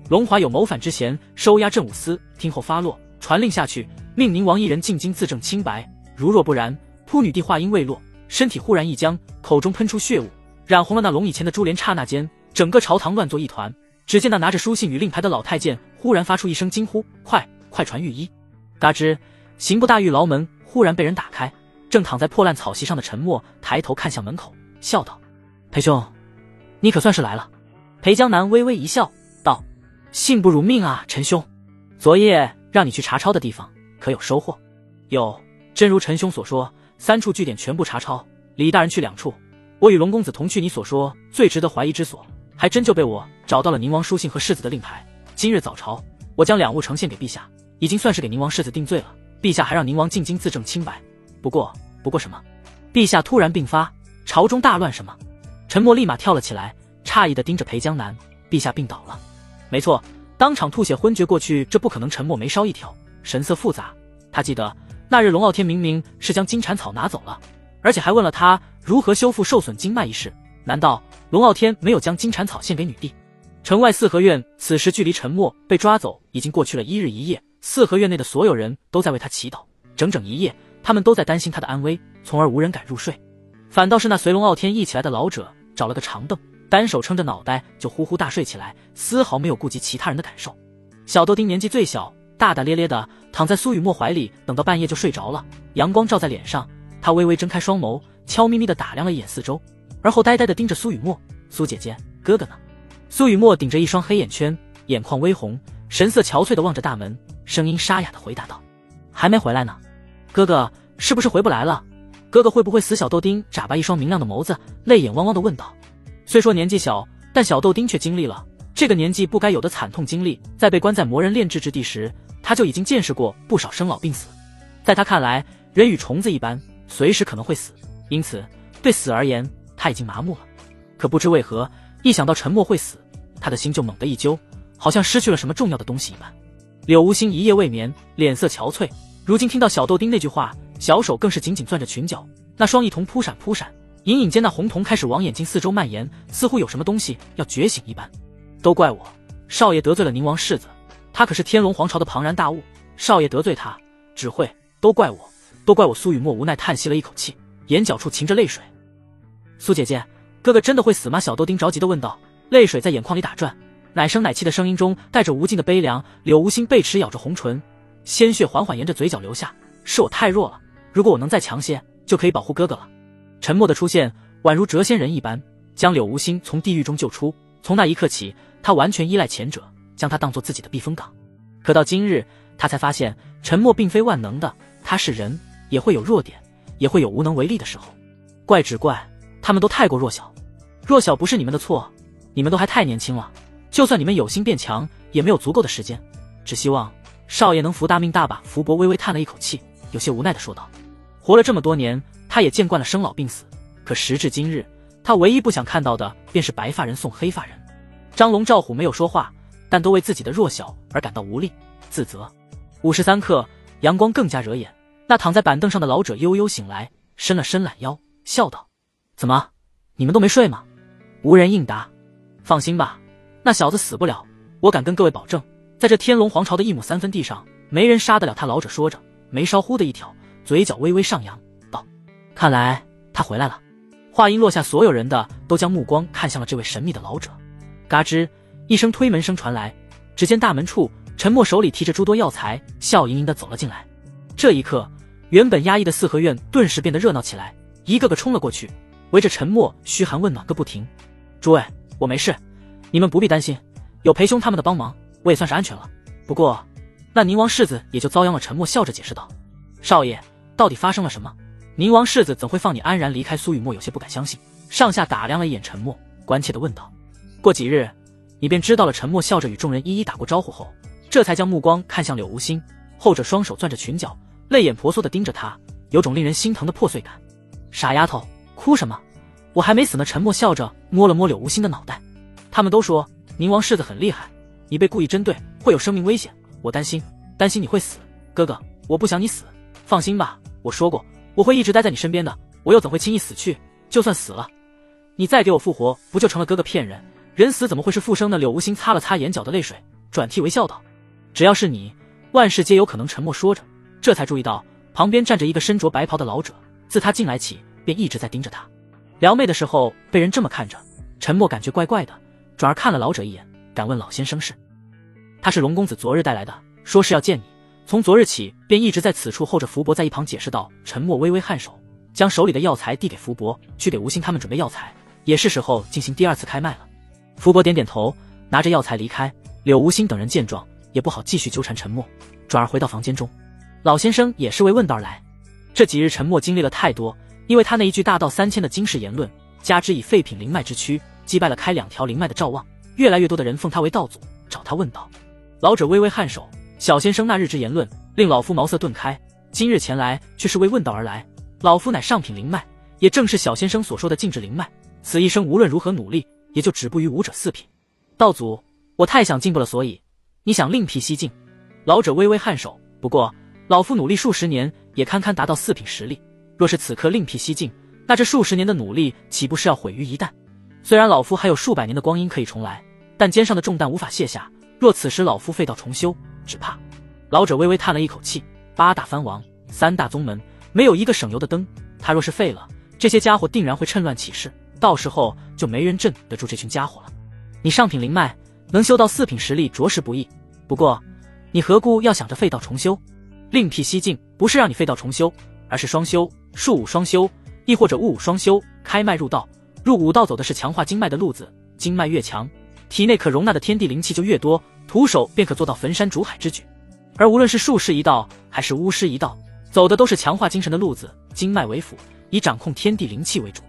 龙华有谋反之嫌，收押镇武司，听后发落，传令下去，命宁王一人进京自证清白。如若不然，扑女帝话音未落，身体忽然一僵，口中喷出血雾，染红了那龙以前的珠帘。刹那间，整个朝堂乱作一团。只见那拿着书信与令牌的老太监忽然发出一声惊呼：“快传御医！”嘎吱，刑部大狱牢门忽然被人打开，正躺在破烂草席上的陈默抬头看向门口，笑道：“裴兄，你可算是来了。”裴江南微微一笑，道：“幸不辱命啊，陈兄。昨夜让你去查抄的地方，可有收获？”“有，真如陈兄所说，3处据点全部查抄，李大人去2处，我与龙公子同去你所说最值得怀疑之所，还真就被我找到了宁王书信和世子的令牌。今日早朝，我将2物呈现给陛下，已经算是给宁王世子定罪了。陛下还让宁王进京自证清白。不过什么？陛下突然病发，朝中大乱什么？”陈默立马跳了起来，诧异地盯着裴江南：“陛下病倒了？”“没错，当场吐血昏厥过去，这不可能。”陈默眉梢一挑，神色复杂。他记得那日龙傲天明明是将金蝉草拿走了，而且还问了他如何修复受损经脉一事。难道龙傲天没有将金蝉草献给女帝？城外四合院此时距离陈默被抓走已经过去了1日1夜，四合院内的所有人都在为他祈祷，整整1夜，他们都在担心他的安危，从而无人敢入睡。反倒是那随龙傲天一起来的老者找了个长凳，单手撑着脑袋就呼呼大睡起来，丝毫没有顾及其他人的感受。小豆丁年纪最小，大大咧咧的躺在苏雨墨怀里，等到半夜就睡着了。阳光照在脸上，他微微睁开双眸，悄咪咪地打量了一眼四周，而后呆呆地盯着苏雨墨：“苏姐姐，哥哥呢？”苏雨墨顶着一双黑眼圈，眼眶微红，神色憔悴地望着大门，声音沙哑地回答道：“还没回来呢。”“哥哥是不是回不来了？哥哥会不会死？”小豆丁眨巴一双明亮的眸子，泪眼汪汪地问道。虽说年纪小，但小豆丁却经历了这个年纪不该有的惨痛经历。在被关在魔人炼制之地时，他就已经见识过不少生老病死。在他看来，人与虫子一般，随时可能会死，因此对死而言，他已经麻木了。可不知为何，一想到陈默会死，他的心就猛地一揪，好像失去了什么重要的东西一般。柳无心一夜未眠，脸色憔悴，如今听到小豆丁那句话，小手更是紧紧攥着裙角，那双一瞳扑闪扑闪，隐隐间那红瞳开始往眼睛四周蔓延，似乎有什么东西要觉醒一般。都怪我，少爷得罪了宁王世子，他可是天龙皇朝的庞然大物，少爷得罪他，只会都怪我，都怪我。苏雨墨无奈叹息了一口气，眼角处噙着泪水。苏姐姐，哥哥真的会死吗？小豆丁着急地问道，泪水在眼眶里打转，奶声奶气的声音中带着无尽的悲凉。柳无心贝齿咬着红唇，鲜血缓缓沿着嘴角流下，是我太弱了，如果我能再强些，就可以保护哥哥了。沉默的出现宛如谪仙人一般，将柳无心从地狱中救出。从那一刻起，他完全依赖前者，将他当作自己的避风港。可到今日，他才发现沉默并非万能的，他是人，也会有弱点，也会有无能为力的时候。怪只怪他们都太过弱小，弱小不是你们的错，你们都还太年轻了，就算你们有心变强，也没有足够的时间。只希望少爷能福大命大吧。福伯微微叹了一口气，有些无奈地说道。活了这么多年，他也见惯了生老病死，可时至今日，他唯一不想看到的便是白发人送黑发人。张龙赵虎没有说话，但都为自己的弱小而感到无力自责。53刻，阳光更加惹眼，那躺在板凳上的老者悠悠醒来，伸了伸懒腰，笑道：怎么，你们都没睡吗？无人应答。放心吧，那小子死不了，我敢跟各位保证，在这天龙皇朝的1亩3分地上，没人杀得了他。老者说着，眉梢忽的一挑，嘴角微微上扬，道：看来他回来了。话音落下，所有人的都将目光看向了这位神秘的老者。嘎吱一声推门声传来，只见大门处陈默手里提着诸多药材，笑盈盈地走了进来。这一刻，原本压抑的四合院顿时变得热闹起来，一个个冲了过去，围着陈默嘘寒问暖个不停。诸位，我没事，你们不必担心，有裴兄他们的帮忙，我也算是安全了。不过那宁王世子也就遭殃了。陈默笑着解释道。少爷，到底发生了什么？宁王世子怎会放你安然离开？苏雨墨有些不敢相信，上下打量了一眼陈默，关切地问道。过几日你便知道了。陈默笑着与众人一一打过招呼后，这才将目光看向柳无心，后者双手攥着裙角，泪眼婆娑地盯着他，有种令人心疼的破碎感。傻丫头，哭什么？我还没死呢。陈默笑着摸了摸柳无心的脑袋。他们都说宁王世子很厉害，你被故意针对，会有生命危险，我担心你会死。哥哥，我不想你死，放心吧，我说过我会一直待在你身边的，我又怎会轻易死去？就算死了，你再给我复活，不就成了哥哥骗人？人死怎么会是复生呢？柳无心擦了擦眼角的泪水，转涕为笑道：只要是你，万事皆有可能。沉默说着，这才注意到旁边站着一个身着白袍的老者，自他进来起便一直在盯着他。撩妹的时候被人这么看着，沉默感觉怪怪的，转而看了老者一眼，敢问老先生是？他是龙公子昨日带来的，说是要见你，从昨日起便一直在此处候着。福伯在一旁解释道。沉默微微颔首，将手里的药材递给福伯，去给吴昕他们准备药材，也是时候进行第二次开麦了。福伯点点头，拿着药材离开。柳无心等人见状，也不好继续纠缠沉默，转而回到房间中。老先生也是为问道而来。这几日沉默经历了太多，因为他那一句大道3000的惊世言论，加之以废品灵脉之躯击败了开2条灵脉的赵望，越来越多的人奉他为道祖，找他问道。老者微微颔首，小先生那日之言论令老夫茅塞顿开，今日前来却是为问道而来。老夫乃上品灵脉，也正是小先生所说的禁制灵脉，此一生无论如何努力，也就止步于武者4品。道祖，我太想进步了，所以你想另辟蹊径？老者微微颔首，不过老夫努力数十年，也堪堪达到4品实力，若是此刻另辟蹊径，那这数十年的努力岂不是要毁于一旦？虽然老夫还有数百年的光阴可以重来，但肩上的重担无法卸下，若此时老夫废道重修，只怕……老者微微叹了一口气，8大藩王，3大宗门，没有一个省油的灯，他若是废了，这些家伙定然会趁乱起事，到时候就没人镇得住这群家伙了。你上品灵脉能修到4品实力着实不易，不过你何故要想着废道重修？另辟蹊径不是让你废道重修，而是双修，术武双修，亦或者物武双修。开脉入道，入武道走的是强化经脉的路子，经脉越强，体内可容纳的天地灵气就越多，徒手便可做到焚山逐海之举。而无论是术士一道还是巫师一道，走的都是强化精神的路子，经脉为辅，以掌控天地灵气为主。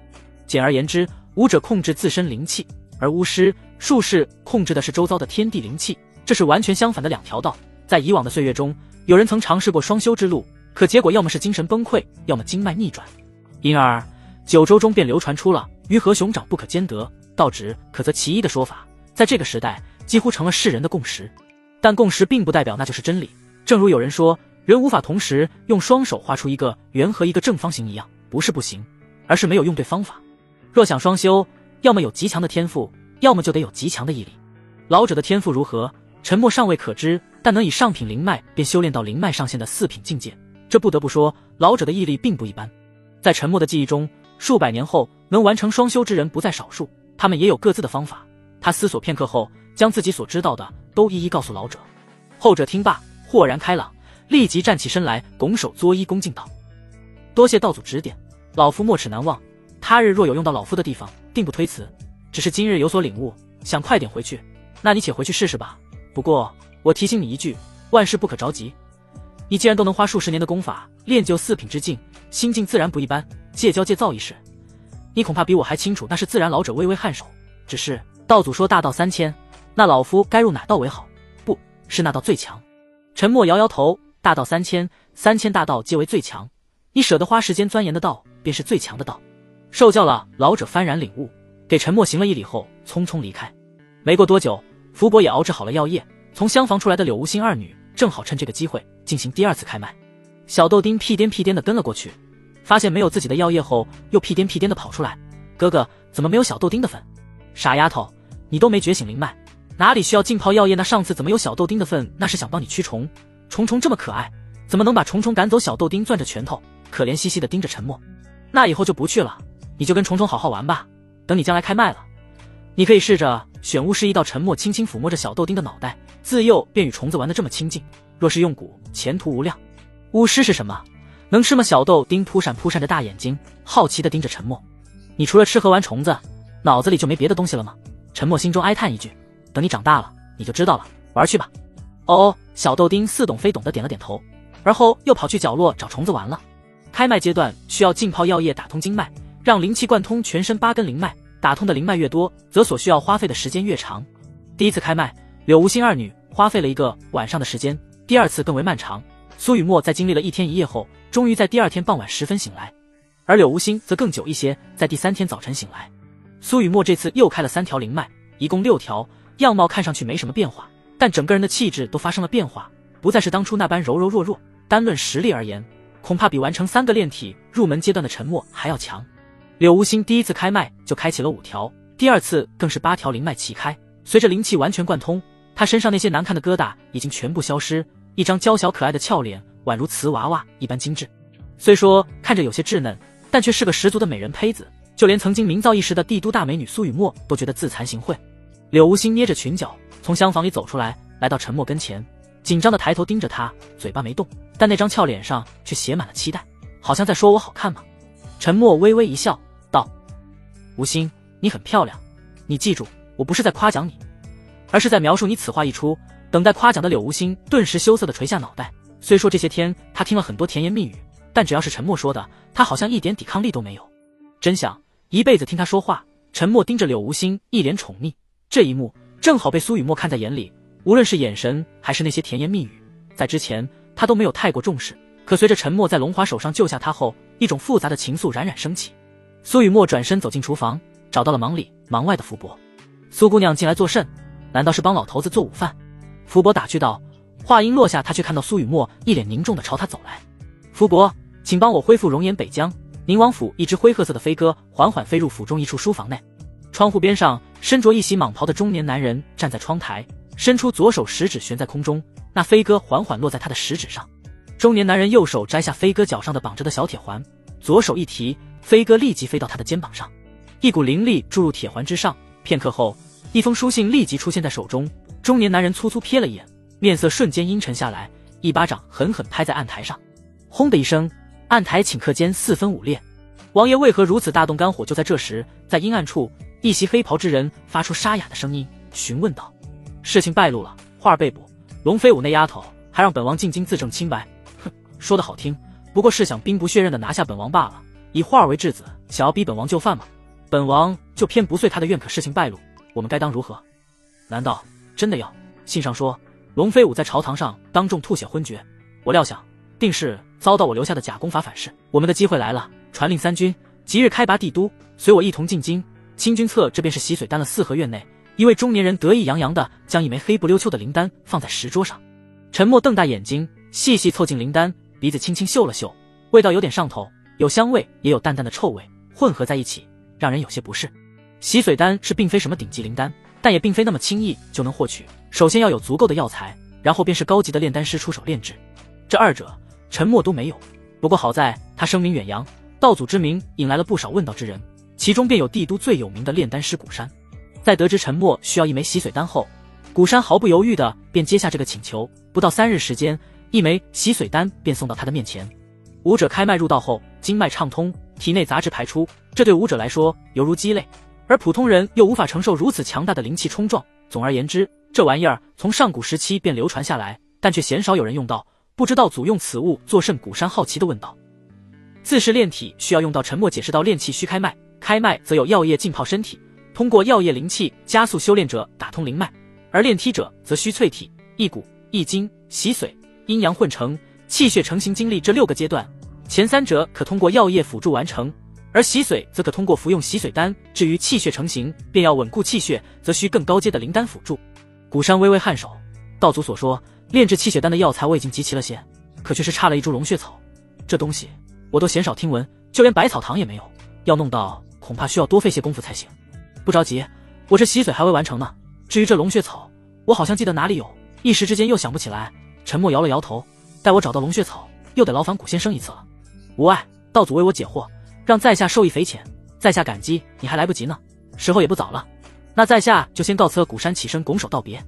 简而言之，武者控制自身灵气，而巫师、术士控制的是周遭的天地灵气，这是完全相反的2条道。在以往的岁月中，有人曾尝试过双修之路，可结果要么是精神崩溃，要么经脉逆转。因而九州中便流传出了鱼和熊掌不可兼得，道直可则其一的说法，在这个时代几乎成了世人的共识。但共识并不代表那就是真理，正如有人说人无法同时用双手画出一个圆和一个正方形一样，不是不行，而是没有用对方法。若想双修，要么有极强的天赋，要么就得有极强的毅力。老者的天赋如何，陈默尚未可知，但能以上品灵脉便修炼到灵脉上限的4品境界，这不得不说老者的毅力并不一般。在陈默的记忆中，数百年后能完成双修之人不在少数，他们也有各自的方法。他思索片刻后，将自己所知道的都一一告诉老者。后者听罢豁然开朗，立即站起身来，拱手作揖恭敬道：多谢道祖指点，老夫没齿难忘，他日若有用到老夫的地方，定不推辞。只是今日有所领悟，想快点回去，那你且回去试试吧。不过我提醒你一句，万事不可着急。你既然都能花数十年的功法练就4品之境，心境自然不一般。戒骄戒躁一事，你恐怕比我还清楚，那是自然。老者微微颔首，只是道祖说大道3000，那老夫该入哪道为好？不是那道最强。陈默摇摇头，大道3000，3000大道皆为最强，你舍得花时间钻研的道，便是最强的道。受教了。老者幡然领悟，给陈默行了一礼后匆匆离开。没过多久，福伯也熬制好了药液，从厢房出来的柳无心二女正好趁这个机会进行第2次开麦。小豆丁屁颠屁颠地跟了过去，发现没有自己的药液后，又屁颠屁颠地跑出来：哥哥，怎么没有小豆丁的份？傻丫头，你都没觉醒灵脉，哪里需要浸泡药液？那上次怎么有小豆丁的份？那是想帮你驱虫。虫虫这么可爱，怎么能把虫虫赶走？小豆丁攥着拳头，可怜兮兮地盯着陈默。那以后就不去了，你就跟虫虫好好玩吧，等你将来开麦了，你可以试着选巫师一道。陈默轻轻抚摸着小豆丁的脑袋，自幼便与虫子玩得这么亲近，若是用蛊，前途无量。巫师是什么？能吃吗？小豆丁扑闪扑闪着大眼睛，好奇地盯着陈默。你除了吃和玩虫子，脑子里就没别的东西了吗？陈默心中哀叹一句，等你长大了，你就知道了，玩去吧。哦，小豆丁似懂非懂地点了点头，而后又跑去角落找虫子玩了。开麦阶段需要浸泡药液打通经脉，让灵气贯通全身8根灵脉，打通的灵脉越多，则所需要花费的时间越长。第1次开麦，柳无心二女花费了1个晚上的时间，第2次更为漫长。苏雨墨在经历了1天1夜后，终于在第2天傍晚时分醒来，而柳无心则更久一些，在第3天早晨醒来。苏雨墨这次又开了3条灵脉，一共6条，样貌看上去没什么变化，但整个人的气质都发生了变化，不再是当初那般柔柔弱弱，单论实力而言，恐怕比完成3个炼体入门阶段的陈默还要强。柳无心第1次开麦就开启了5条，第2次更是8条灵脉齐开，随着灵气完全贯通，他身上那些难看的疙瘩已经全部消失，一张娇小可爱的俏脸宛如瓷娃娃一般精致，虽说看着有些稚嫩，但却是个十足的美人胚子，就连曾经名噪一时的帝都大美女苏雨墨都觉得自惭形秽。柳无心捏着裙角从厢房里走出来，来到陈默跟前，紧张地抬头盯着他，嘴巴没动，但那张俏脸上却写满了期待，好像在说我好看吗？陈默微微一笑道：无心，你很漂亮，你记住，我不是在夸奖你，而是在描述你。此话一出，等待夸奖的柳无心顿时羞涩地垂下脑袋。虽说这些天他听了很多甜言蜜语，但只要是陈默说的，他好像一点抵抗力都没有。真想一辈子听他说话。陈默盯着柳无心，一脸宠溺，这一幕正好被苏雨墨看在眼里，无论是眼神还是那些甜言蜜语，在之前他都没有太过重视，可随着陈默在龙华手上救下他后，一种复杂的情愫冉冉升起。苏雨墨转身走进厨房，找到了忙里忙外的福伯。苏姑娘进来做甚？难道是帮老头子做午饭？福伯打趣道。话音落下，他却看到苏雨墨一脸凝重地朝他走来。福伯，请帮我恢复容颜北疆。宁王府一只灰褐色的飞鸽缓缓飞入府中一处书房内，窗户边上身着一袭蟒袍的中年男人站在窗台，伸出左手食指悬在空中，那飞鸽缓缓落在他的食指上。中年男人右手摘下飞鸽脚上的绑着的小铁环，左手一提，飞鸽立即飞到他的肩膀上，一股灵力注入铁环之上。片刻后，一封书信立即出现在手中。中年男人粗粗瞥了一眼，面色瞬间阴沉下来，一巴掌狠狠拍在案台上，轰的一声，案台顷刻间4分5裂。王爷为何如此大动肝火？就在这时，在阴暗处，一袭黑袍之人发出沙哑的声音，询问道：事情败露了，花儿被捕，龙飞舞那丫头还让本王进京自证清白。哼，说得好听，不过是想兵不血刃的拿下本王罢了。以花儿为质子，想要逼本王就范吗？本王就偏不遂他的愿。可事情败露，我们该当如何？难道真的要？信上说龙飞舞在朝堂上当众吐血昏厥，我料想定是遭到我留下的假功法反噬。我们的机会来了，传令三军，即日开拔帝都，随我一同进京。清君侧这便是洗髓丹了。4合院内，一位中年人得意洋洋地将一枚黑不溜秋的灵丹放在石桌上。陈默瞪大眼睛，细细凑近灵丹，鼻子轻轻嗅了嗅，味道有点上头，有香味，也有淡淡的臭味，混合在一起，让人有些不适。洗髓丹是并非什么顶级灵丹，但也并非那么轻易就能获取。首先要有足够的药材，然后便是高级的炼丹师出手炼制。这二者，陈默都没有。不过好在他声名远扬，道祖之名引来了不少问道之人，其中便有帝都最有名的炼丹师古山。在得知陈默需要一枚洗髓丹后，古山毫不犹豫地便接下这个请求。不到3日时间，一枚洗髓丹便送到他的面前。武者开脉入道后，经脉畅通，体内杂质排出，这对武者来说犹如鸡肋，而普通人又无法承受如此强大的灵气冲撞。总而言之，这玩意儿从上古时期便流传下来，但却鲜少有人用到。不知道祖用此物作甚？古山好奇地问道。自是炼体需要用到，陈默解释到，炼气需开脉，开脉则有药液浸泡身体，通过药液灵气加速修炼者打通灵脉，而炼体者则需淬体、益骨、益精、洗髓，阴阳混成，气血成型，经历这6个阶段。前3者可通过药液辅助完成，而洗髓则可通过服用洗髓丹。至于气血成型，便要稳固气血，则需更高阶的灵丹辅助。古山微微颔首，道祖所说炼制气血丹的药材我已经集齐了些，可却是差了一株龙血草。这东西我都鲜少听闻，就连百草堂也没有，要弄到恐怕需要多费些功夫才行。不着急，我这洗髓还未完成呢。至于这龙血草，我好像记得哪里有，一时之间又想不起来。陈默摇了摇头，待我找到龙血草，又得劳烦古先生一次了。无碍，道祖为我解惑，让在下受益匪浅，在下感激，你还来不及呢，时候也不早了。那在下就先告辞了。古山起身拱手道别。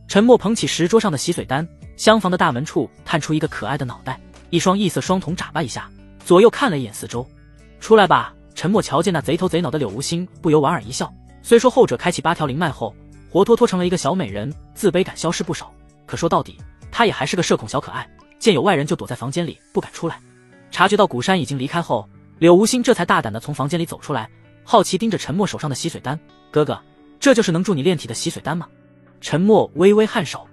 陈默捧起石桌上的洗髓丹，厢房的大门处探出一个可爱的脑袋，一双异色双瞳眨巴一下，左右看了一眼四周。出来吧。陈默瞧见那贼头贼脑的柳无心，不由莞尔一笑。虽说后者开启8条灵脉后，活脱脱成了一个小美人，自卑感消失不少，可说到底，他也还是个社恐小可爱，见有外人就躲在房间里不敢出来。察觉到古山已经离开后，柳无心这才大胆地从房间里走出来，好奇盯着陈默手上的洗髓丹。哥哥，这就是能助你炼体的洗髓丹吗？陈默微微颔首。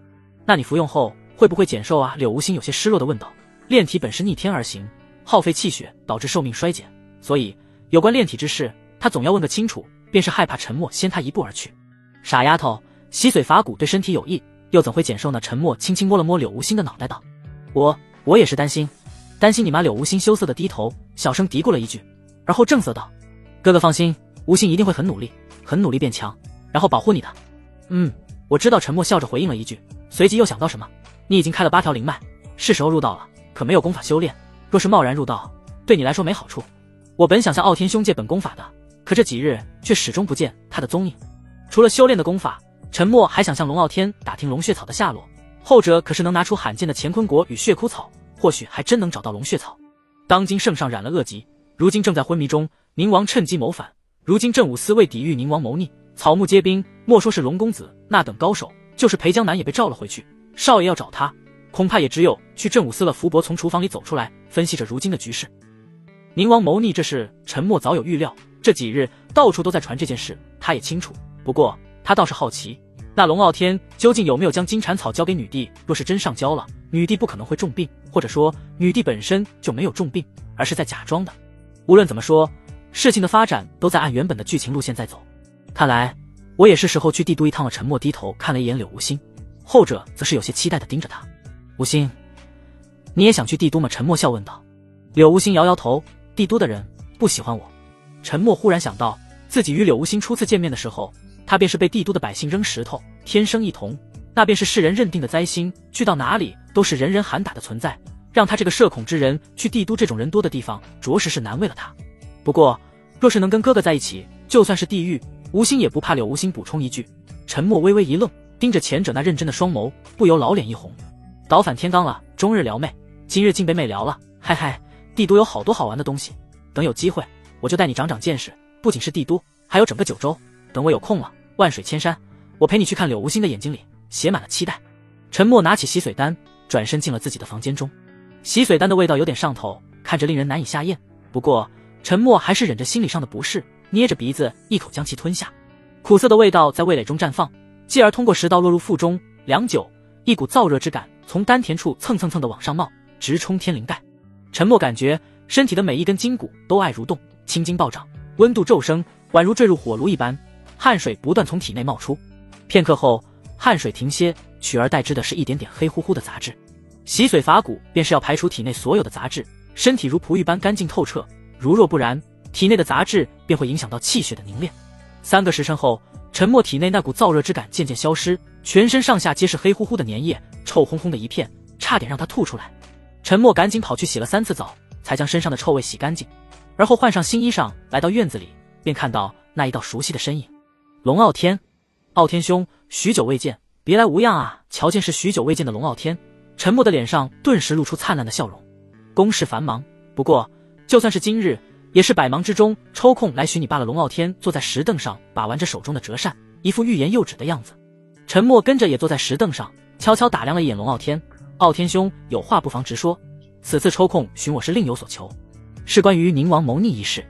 那你服用后会不会减寿啊？柳无心有些失落地问道。炼体本是逆天而行，耗费气血，导致寿命衰减，所以有关炼体之事，他总要问个清楚，便是害怕陈默先他一步而去。傻丫头，洗髓法骨对身体有益，又怎会减寿呢？陈默轻轻摸了摸柳无心的脑袋道。我也是担心你妈。柳无心羞涩地低头，小声嘀咕了一句，而后正色道：哥哥放心，无心一定会很努力变强，然后保护你的。我知道。陈默笑着回应了一句，随即又想到什么，你已经开了8条灵脉，是时候入道了，可没有功法修炼，若是贸然入道，对你来说没好处。我本想向傲天兄借本功法的，可这几日却始终不见他的踪影。除了修炼的功法，陈默还想向龙傲天打听龙血草的下落，后者可是能拿出罕见的乾坤果与血枯草，或许还真能找到龙血草。当今圣上染了恶疾，如今正在昏迷中，宁王趁机谋反，如今镇武司为抵御宁王谋逆，草木皆兵，莫说是龙公子那等高手，就是裴江南也被召了回去。少爷要找他，恐怕也只有去镇武司了。福伯从厨房里走出来，分析着如今的局势。宁王谋逆这事，陈默早有预料，这几日到处都在传这件事，他也清楚。不过他倒是好奇，那龙傲天究竟有没有将金蝉草交给女帝？若是真上交了，女帝不可能会重病，或者说女帝本身就没有重病，而是在假装的。无论怎么说，事情的发展都在按原本的剧情路线在走。看来我也是时候去帝都一趟了。陈默低头看了一眼柳无心，后者则是有些期待地盯着他。无心，你也想去帝都吗？陈默笑问道。柳无心摇摇头，帝都的人不喜欢我。陈默忽然想到，自己与柳无心初次见面的时候，他便是被帝都的百姓扔石头，天生异瞳，那便是世人认定的灾星，去到哪里都是人人喊打的存在，让他这个社恐之人去帝都这种人多的地方，着实是难为了他。不过若是能跟哥哥在一起，就算是地狱，无心也不怕。柳无心补充一句。陈默微微一愣，盯着前者那认真的双眸，不由老脸一红。倒反天罡了，终日撩妹，今日竟被妹聊了，嗨嗨，帝都有好多好玩的东西，等有机会我就带你长长见识，不仅是帝都，还有整个九州。等我有空了，万水千山，我陪你去看。柳无心的眼睛里写满了期待。陈默拿起洗髓丹，转身进了自己的房间中。洗髓丹的味道有点上头，看着令人难以下咽，不过陈默还是忍着心理上的不适，捏着鼻子一口将其吞下。苦涩的味道在味蕾中绽放，继而通过食道落入腹中。良久，一股燥热之感从丹田处蹭蹭蹭的往上冒，直冲天灵盖。陈默感觉身体的每一根筋骨都爱蠕动，青筋暴涨，温度骤升，宛如坠入火炉一般，汗水不断从体内冒出。片刻后，汗水停歇，取而代之的是一点点黑乎乎的杂质。洗髓伐骨便是要排除体内所有的杂质，身体如璞玉般干净透彻，如若不然，体内的杂质便会影响到气血的凝练。3个时辰后，陈默体内那股燥热之感渐渐消失，全身上下皆是黑乎乎的粘液，臭烘烘的一片，差点让他吐出来。陈默赶紧跑去洗了3次澡，才将身上的臭味洗干净，而后换上新衣裳，来到院子里，便看到那一道熟悉的身影。龙傲天，傲天兄，许久未见，别来无恙啊！瞧见是许久未见的龙傲天，陈默的脸上顿时露出灿烂的笑容。公事繁忙，不过就算是今日，也是百忙之中抽空来寻你罢了。龙傲天坐在石凳上，把玩着手中的折扇，一副欲言又止的样子。陈默跟着也坐在石凳上，悄悄打量了一眼龙傲天。傲天兄，有话不妨直说，此次抽空寻我是另有所求，是关于宁王谋逆一事。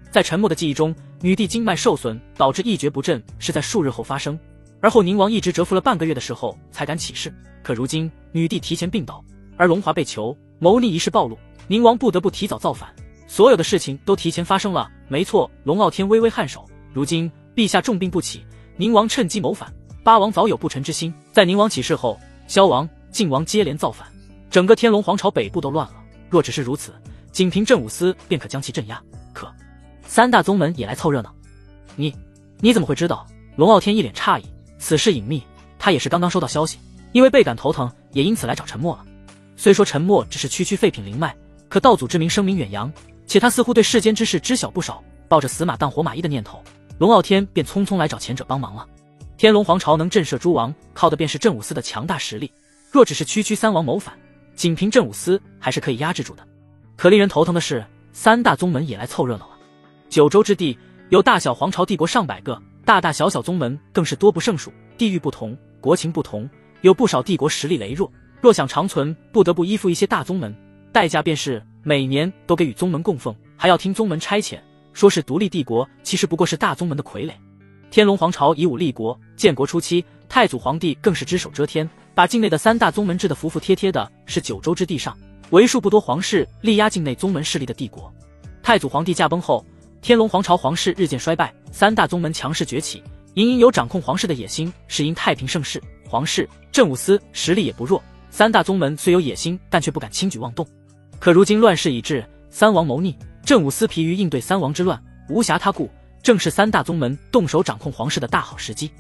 在陈默的记忆中，女帝经脉受损导致一蹶不振是在数日后发生，而后宁王一直蛰伏了半个月的时候才敢起事。可如今女帝提前病倒，而龙华被囚，谋逆一事暴露，宁王不得不提早造反，所有的事情都提前发生了。没错，龙傲天微微颔首，如今陛下重病不起，宁王趁机谋反，八王早有不臣之心，在宁王起事后，萧王、晋王接连造反，整个天龙皇朝北部都乱了。若只是如此，仅凭镇武司便可将其镇压。可3大宗门也来凑热闹。你怎么会知道？龙傲天一脸诧异，此事隐秘，他也是刚刚收到消息，因为倍感头疼，也因此来找陈默了。虽说陈默只是区废品灵脉，可道祖之名声名远扬，且他似乎对世间之事知晓不少，抱着死马当活马医的念头，龙傲天便匆匆来找前者帮忙了。天龙皇朝能震慑诸王，靠的便是镇武司的强大实力，若只是区3王谋反，仅凭镇武司还是可以压制住的。可令人头疼的是，3大宗门也来凑热闹了。9州之地有大小皇朝帝国上百个，大大小小宗门更是多不胜数，地域不同，国情不同，有不少帝国实力羸弱，若想长存，不得不依附一些大宗门，代价便是每年都给予宗门供奉，还要听宗门差遣。说是独立帝国，其实不过是大宗门的傀儡。天龙皇朝以武立国，建国初期，太祖皇帝更是只手遮天，把境内的3大宗门治得服服帖帖的，是9州之地上为数不多皇室力压境内宗门势力的帝国。太祖皇帝驾崩后，天龙皇朝皇室日渐衰败，3大宗门强势崛起，隐有掌控皇室的野心，是因太平盛世，皇室、镇武司实力也不弱，3大宗门虽有野心，但却不敢轻举妄动。可如今乱世已至，3王谋逆，镇武司疲于应对3王之乱，无暇他顾，正是3大宗门动手掌控皇室的大好时机。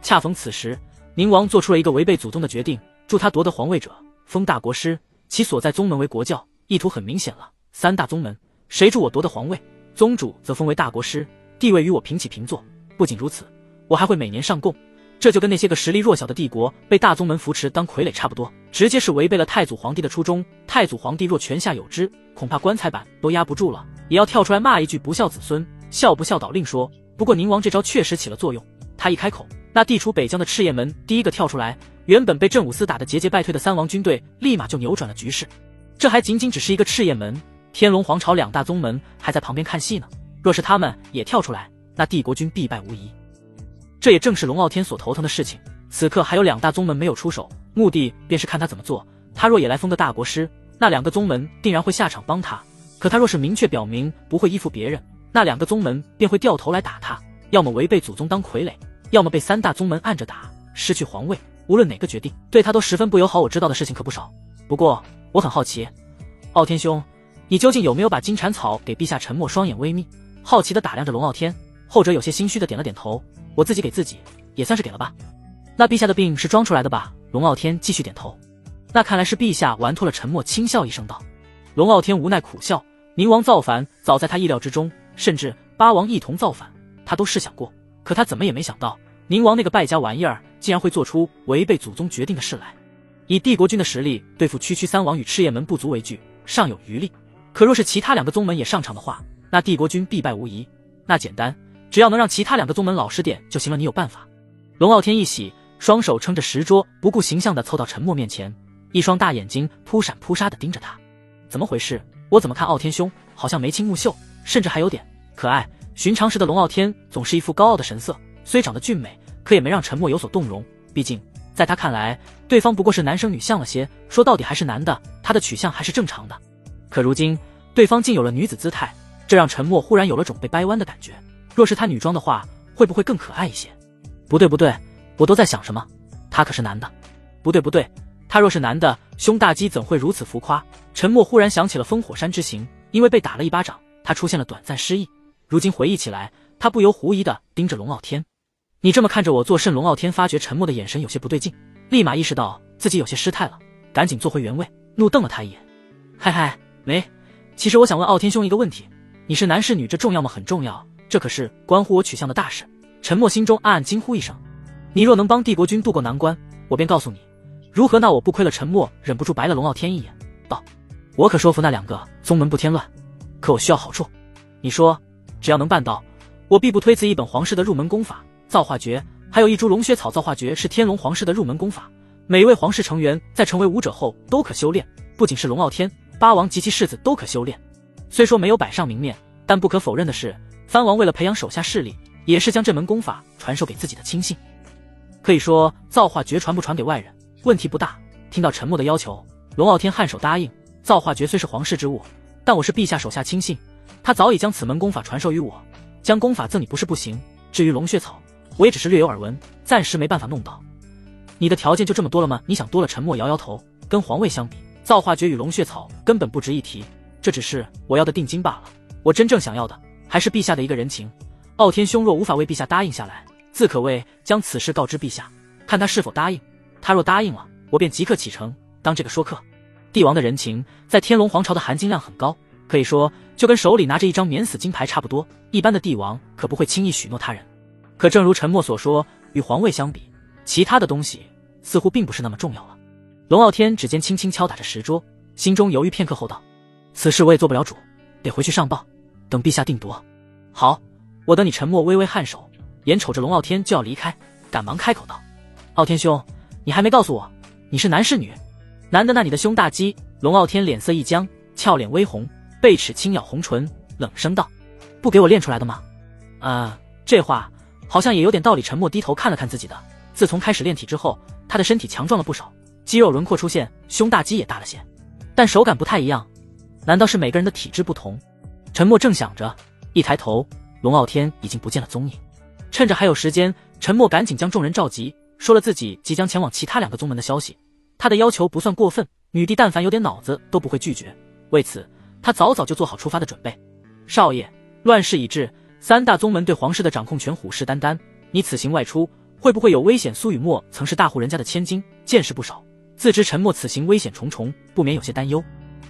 恰逢此时，宁王做出了一个违背祖宗的决定，助他夺得皇位者封大国师，其所在宗门为国教，意图很明显了。3大宗门谁助我夺得皇位，宗主则封为大国师，地位与我平起平坐。不仅如此，我还会每年上贡，这就跟那些个实力弱小的帝国被大宗门扶持当傀儡差不多，直接是违背了太祖皇帝的初衷。太祖皇帝若泉下有知，恐怕棺材板都压不住了，也要跳出来骂一句不孝子孙，孝不孝导另说。不过宁王这招确实起了作用，他一开口，那地处北疆的赤焰门第一个跳出来，原本被镇武司打得节节败退的3王军队立马就扭转了局势。这还仅仅只是一个赤焰门，天龙皇朝2大宗门还在旁边看戏呢，若是他们也跳出来，那帝国军必败无疑。这也正是龙傲天所头疼的事情，此刻还有2大宗门没有出手，目的便是看他怎么做。他若也来封个大国师，那2个宗门定然会下场帮他，可他若是明确表明不会依附别人，那2个宗门便会掉头来打他，要么违背祖宗当傀儡，要么被3大宗门按着打，失去皇位。无论哪个决定，对他都十分不友好。我知道的事情可不少，不过我很好奇，傲天兄，你究竟有没有把金蝉草给陛下？沉默双眼微眯，好奇地打量着龙傲天，后者有些心虚地点了点头，我自己给自己，也算是给了吧。那陛下的病是装出来的吧？龙傲天继续点头。那看来是陛下玩脱了。沉默轻笑一声道。龙傲天无奈苦笑，宁王造反早在他意料之中，甚至8王一同造反，他都试想过，可他怎么也没想到，宁王那个败家玩意儿竟然会做出违背祖宗决定的事来。以帝国军的实力对付区3王与赤焰门不足为惧，尚有余力。可若是其他2个宗门也上场的话，那帝国军必败无疑。那简单，只要能让其他2个宗门老实点就行了，你有办法？龙傲天一喜，双手撑着石桌，不顾形象地凑到沉默面前，一双大眼睛扑闪扑杀地盯着他。怎么回事？我怎么看傲天兄好像眉清目秀，甚至还有点可爱。寻常时的龙傲天总是一副高傲的神色，虽长得俊美，可也没让沉默有所动容。毕竟在他看来，对方不过是男生女相了些，说到底还是男的，他的取向还是正常的。可如今对方竟有了女子姿态，这让陈默忽然有了种被掰弯的感觉。若是他女装的话，会不会更可爱一些？不对，我都在想什么？他可是男的。不对，他若是男的，胸大肌怎会如此浮夸？陈默忽然想起了烽火山之行，因为被打了一巴掌，他出现了短暂失忆。如今回忆起来，他不由狐疑地盯着龙傲天。你这么看着我做甚？龙傲天发觉陈默的眼神有些不对劲，立马意识到自己有些失态了，赶紧坐回原位，怒瞪了他一眼。嗨，没，其实我想问傲天兄一个问题，你是男是女这重要吗？很重要，这可是关乎我取向的大事。陈默心中暗暗惊呼一声，你若能帮帝国军渡过难关，我便告诉你如何。那我不亏了。陈默忍不住白了龙傲天一眼，道：我可说服那2个宗门不添乱，可我需要好处。你说只要能办到，我必不推辞一本皇室的入门功法造化诀，还有一株龙血草。造化诀是天龙皇室的入门功法，每一位皇室成员在成为武者后都可修炼，不仅是龙傲天，八王及其世子都可修炼。虽说没有摆上明面，但不可否认的是，藩王为了培养手下势力，也是将这门功法传授给自己的亲信。可以说造化诀传不传给外人问题不大。听到陈默的要求，龙傲天颔首答应。造化诀虽是皇室之物，但我是陛下手下亲信，他早已将此门功法传授于我，将功法赠你不是不行。至于龙血草，我也只是略有耳闻，暂时没办法弄到。你的条件就这么多了吗？你想多了。陈默摇摇头，跟皇位相比，造化诀与龙血草根本不值一提，这只是我要的定金罢了。我真正想要的还是陛下的一个人情。傲天兄若无法为陛下答应下来，自可谓将此事告知陛下，看他是否答应。他若答应了，我便即刻启程当这个说客。帝王的人情在天龙皇朝的含金量很高，可以说就跟手里拿着一张免死金牌差不多，一般的帝王可不会轻易许诺他人。可正如陈默所说，与皇位相比，其他的东西似乎并不是那么重要了。龙傲天指尖轻轻敲打着石桌，心中犹豫片刻后道：此事我也做不了主，得回去上报，等陛下定夺。好，我等你。陈默微微颔首，眼瞅着龙傲天就要离开，赶忙开口道：傲天兄，你还没告诉我你是男是女？男的，那你的胸大肌。龙傲天脸色一僵，俏脸微红，贝齿轻咬红唇，冷声道：不给我练出来的吗？这话好像也有点道理。陈默低头看了看自己的，自从开始练体之后，他的身体强壮了不少，肌肉轮廓出现，胸大肌也大了些，但手感不太一样。难道是每个人的体质不同？陈默正想着，一抬头，龙傲天已经不见了踪影。趁着还有时间，陈默赶紧将众人召集，说了自己即将前往其他2个宗门的消息。他的要求不算过分，女帝但凡有点脑子都不会拒绝，为此他早就做好出发的准备。少爷，乱世已至，3大宗门对皇室的掌控权虎视眈眈，你此行外出会不会有危险？苏雨墨曾是大户人家的千金，见识不少，自知陈默此行危险重重，不免有些担忧。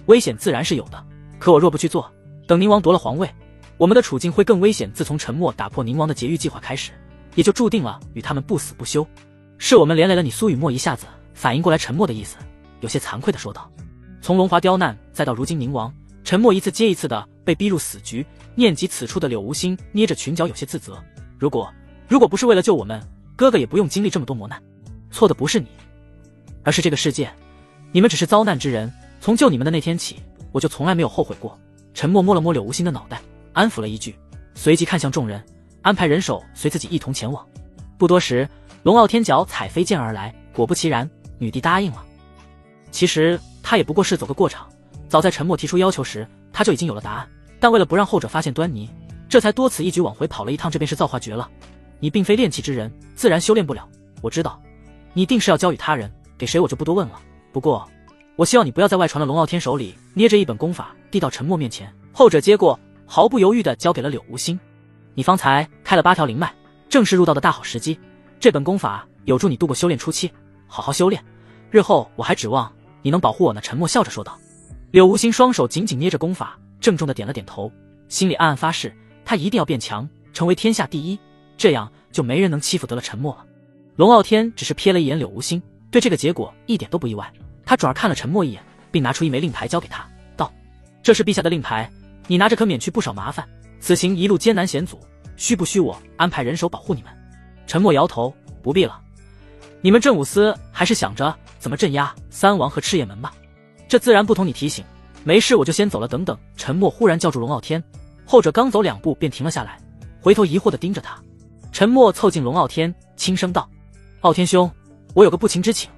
危险自然是有的，可我若不去做，等宁王夺了皇位，我们的处境会更危险。自从陈默打破宁王的劫狱计划开始，也就注定了与他们不死不休。是我们连累了你。苏雨墨一下子反应过来陈默的意思，有些惭愧地说道。从龙华刁难再到如今宁王，陈默一次接一次的被逼入死局，念及此处的柳无心捏着裙角有些自责。如果不是为了救我们，哥哥也不用经历这么多磨难。错的不是你，而是这个世界，你们只是遭难之人。从救你们的那天起，我就从来没有后悔过。陈默摸了摸柳无心的脑袋，安抚了一句，随即看向众人，安排人手随自己一同前往。不多时，龙傲天脚踩飞剑而来，果不其然，女帝答应了。其实他也不过是走个过场，早在陈默提出要求时，他就已经有了答案，但为了不让后者发现端倪，这才多此一举往回跑了一趟。这便是造化诀了，你并非炼气之人，自然修炼不了。我知道你定是要交与他人，给谁我就不多问了。不过我希望你不要在外传了。龙傲天手里捏着一本功法递到陈默面前，后者接过，毫不犹豫地交给了柳无心。你方才开了8条灵脉，正是入道的大好时机，这本功法有助你度过修炼初期，好好修炼，日后我还指望你能保护我呢。陈默笑着说道。柳无心双手紧紧捏着功法，郑重地点了点头，心里暗暗发誓，他一定要变强，成为天下第一，这样就没人能欺负得了陈默了。龙傲天只是瞥了一眼柳无心，对这个结果一点都不意外。他转而看了陈默一眼，并拿出一枚令牌交给他，道：这是陛下的令牌，你拿着可免去不少麻烦，此行一路艰难险阻，需不需我安排人手保护你们？陈默摇头，不必了，你们镇武司还是想着怎么镇压三王和赤焰门吧，这自然不同你提醒，没事我就先走了。等等。陈默忽然叫住龙傲天，后者刚走2步便停了下来，回头疑惑地盯着他。陈默凑近龙傲天，轻声道：傲天兄，我有个不情之请，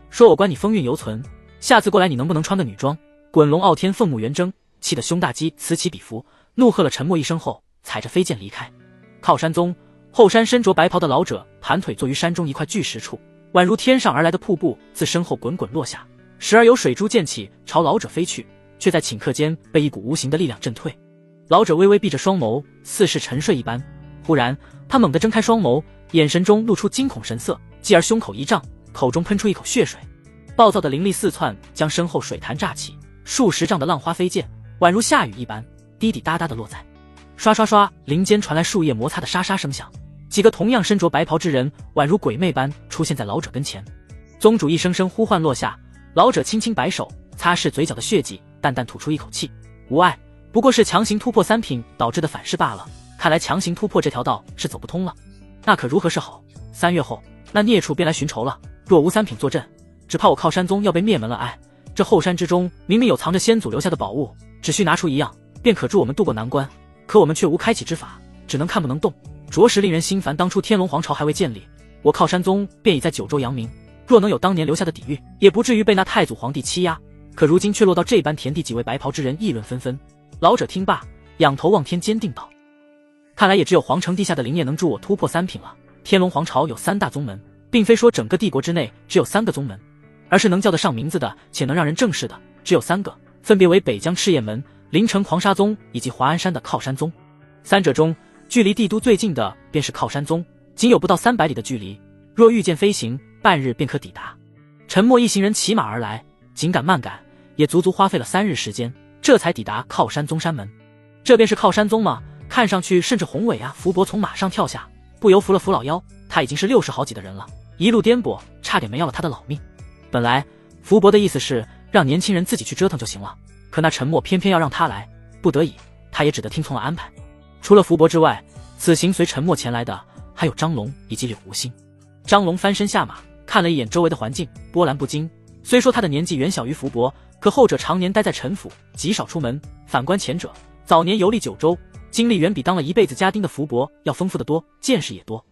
说我管你风韵犹存，下次过来你能不能穿个女装？滚龙傲天凤目圆睁，气得胸大肌此起彼伏，怒喝了沉默一声后，踩着飞剑离开。靠山宗后山身着白袍的老者盘腿坐于山中一块巨石处，宛如天上而来的瀑布自身后滚滚落下，时而有水珠溅起朝老者飞去，却在顷刻间被一股无形的力量震退。老者微微闭着双眸，似是沉睡一般。忽然他猛地睁开双眸，眼神中露出惊恐神色，继而胸口一胀，口中喷出一口血水。暴躁的灵力四窜，将身后水潭炸起，数十丈的浪花飞溅，宛如下雨一般，滴滴答答地落在。刷刷刷，林间传来树叶摩擦的沙沙声响，几个同样身着白袍之人宛如鬼魅般出现在老者跟前。宗主一声声呼唤落下，老者轻轻摆手，擦拭嘴角的血迹，淡淡吐出一口气，无碍，不过是强行突破3品导致的反噬罢了。看来强行突破这条道是走不通了，那可如何是好？3月后，那孽畜便来寻仇了。若无3品坐镇，只怕我靠山宗要被灭门了。哎，这后山之中明明有藏着先祖留下的宝物，只需拿出一样，便可助我们渡过难关。可我们却无开启之法，只能看不能动，着实令人心烦。当初天龙皇朝还未建立，我靠山宗便已在九州扬名，若能有当年留下的底蕴，也不至于被那太祖皇帝欺压。可如今却落到这般田地，几位白袍之人议论纷纷。老者听罢，仰头望天，坚定道：看来也只有皇城地下的灵液能助我突破3品了。天龙皇朝有3大宗门，并非说整个帝国之内只有3个宗门，而是能叫得上名字的且能让人正视的只有3个，分别为北疆赤焰门、临城狂沙宗以及华安山的靠山宗。3者中距离帝都最近的便是靠山宗，仅有不到300里的距离，若御剑飞行，半日便可抵达。沉默一行人骑马而来，紧赶慢赶，也足足花费了3日时间，这才抵达靠山宗山门。这便是靠山宗吗？看上去甚至宏伟啊！福伯从马上跳下，不由扶了扶老腰，他已经是60好几的人了，一路颠簸，差点没要了他的老命。本来福伯的意思是让年轻人自己去折腾就行了，可那沉默偏偏要让他来，不得已他也只得听从了安排。除了福伯之外，此行随沉默前来的还有张龙以及柳无心。张龙翻身下马，看了一眼周围的环境，波澜不惊。虽说他的年纪远小于福伯，可后者常年待在陈府，极少出门，反观前者早年游历九州，经历远比当了一辈子家丁的福伯要丰富得多，见识也多。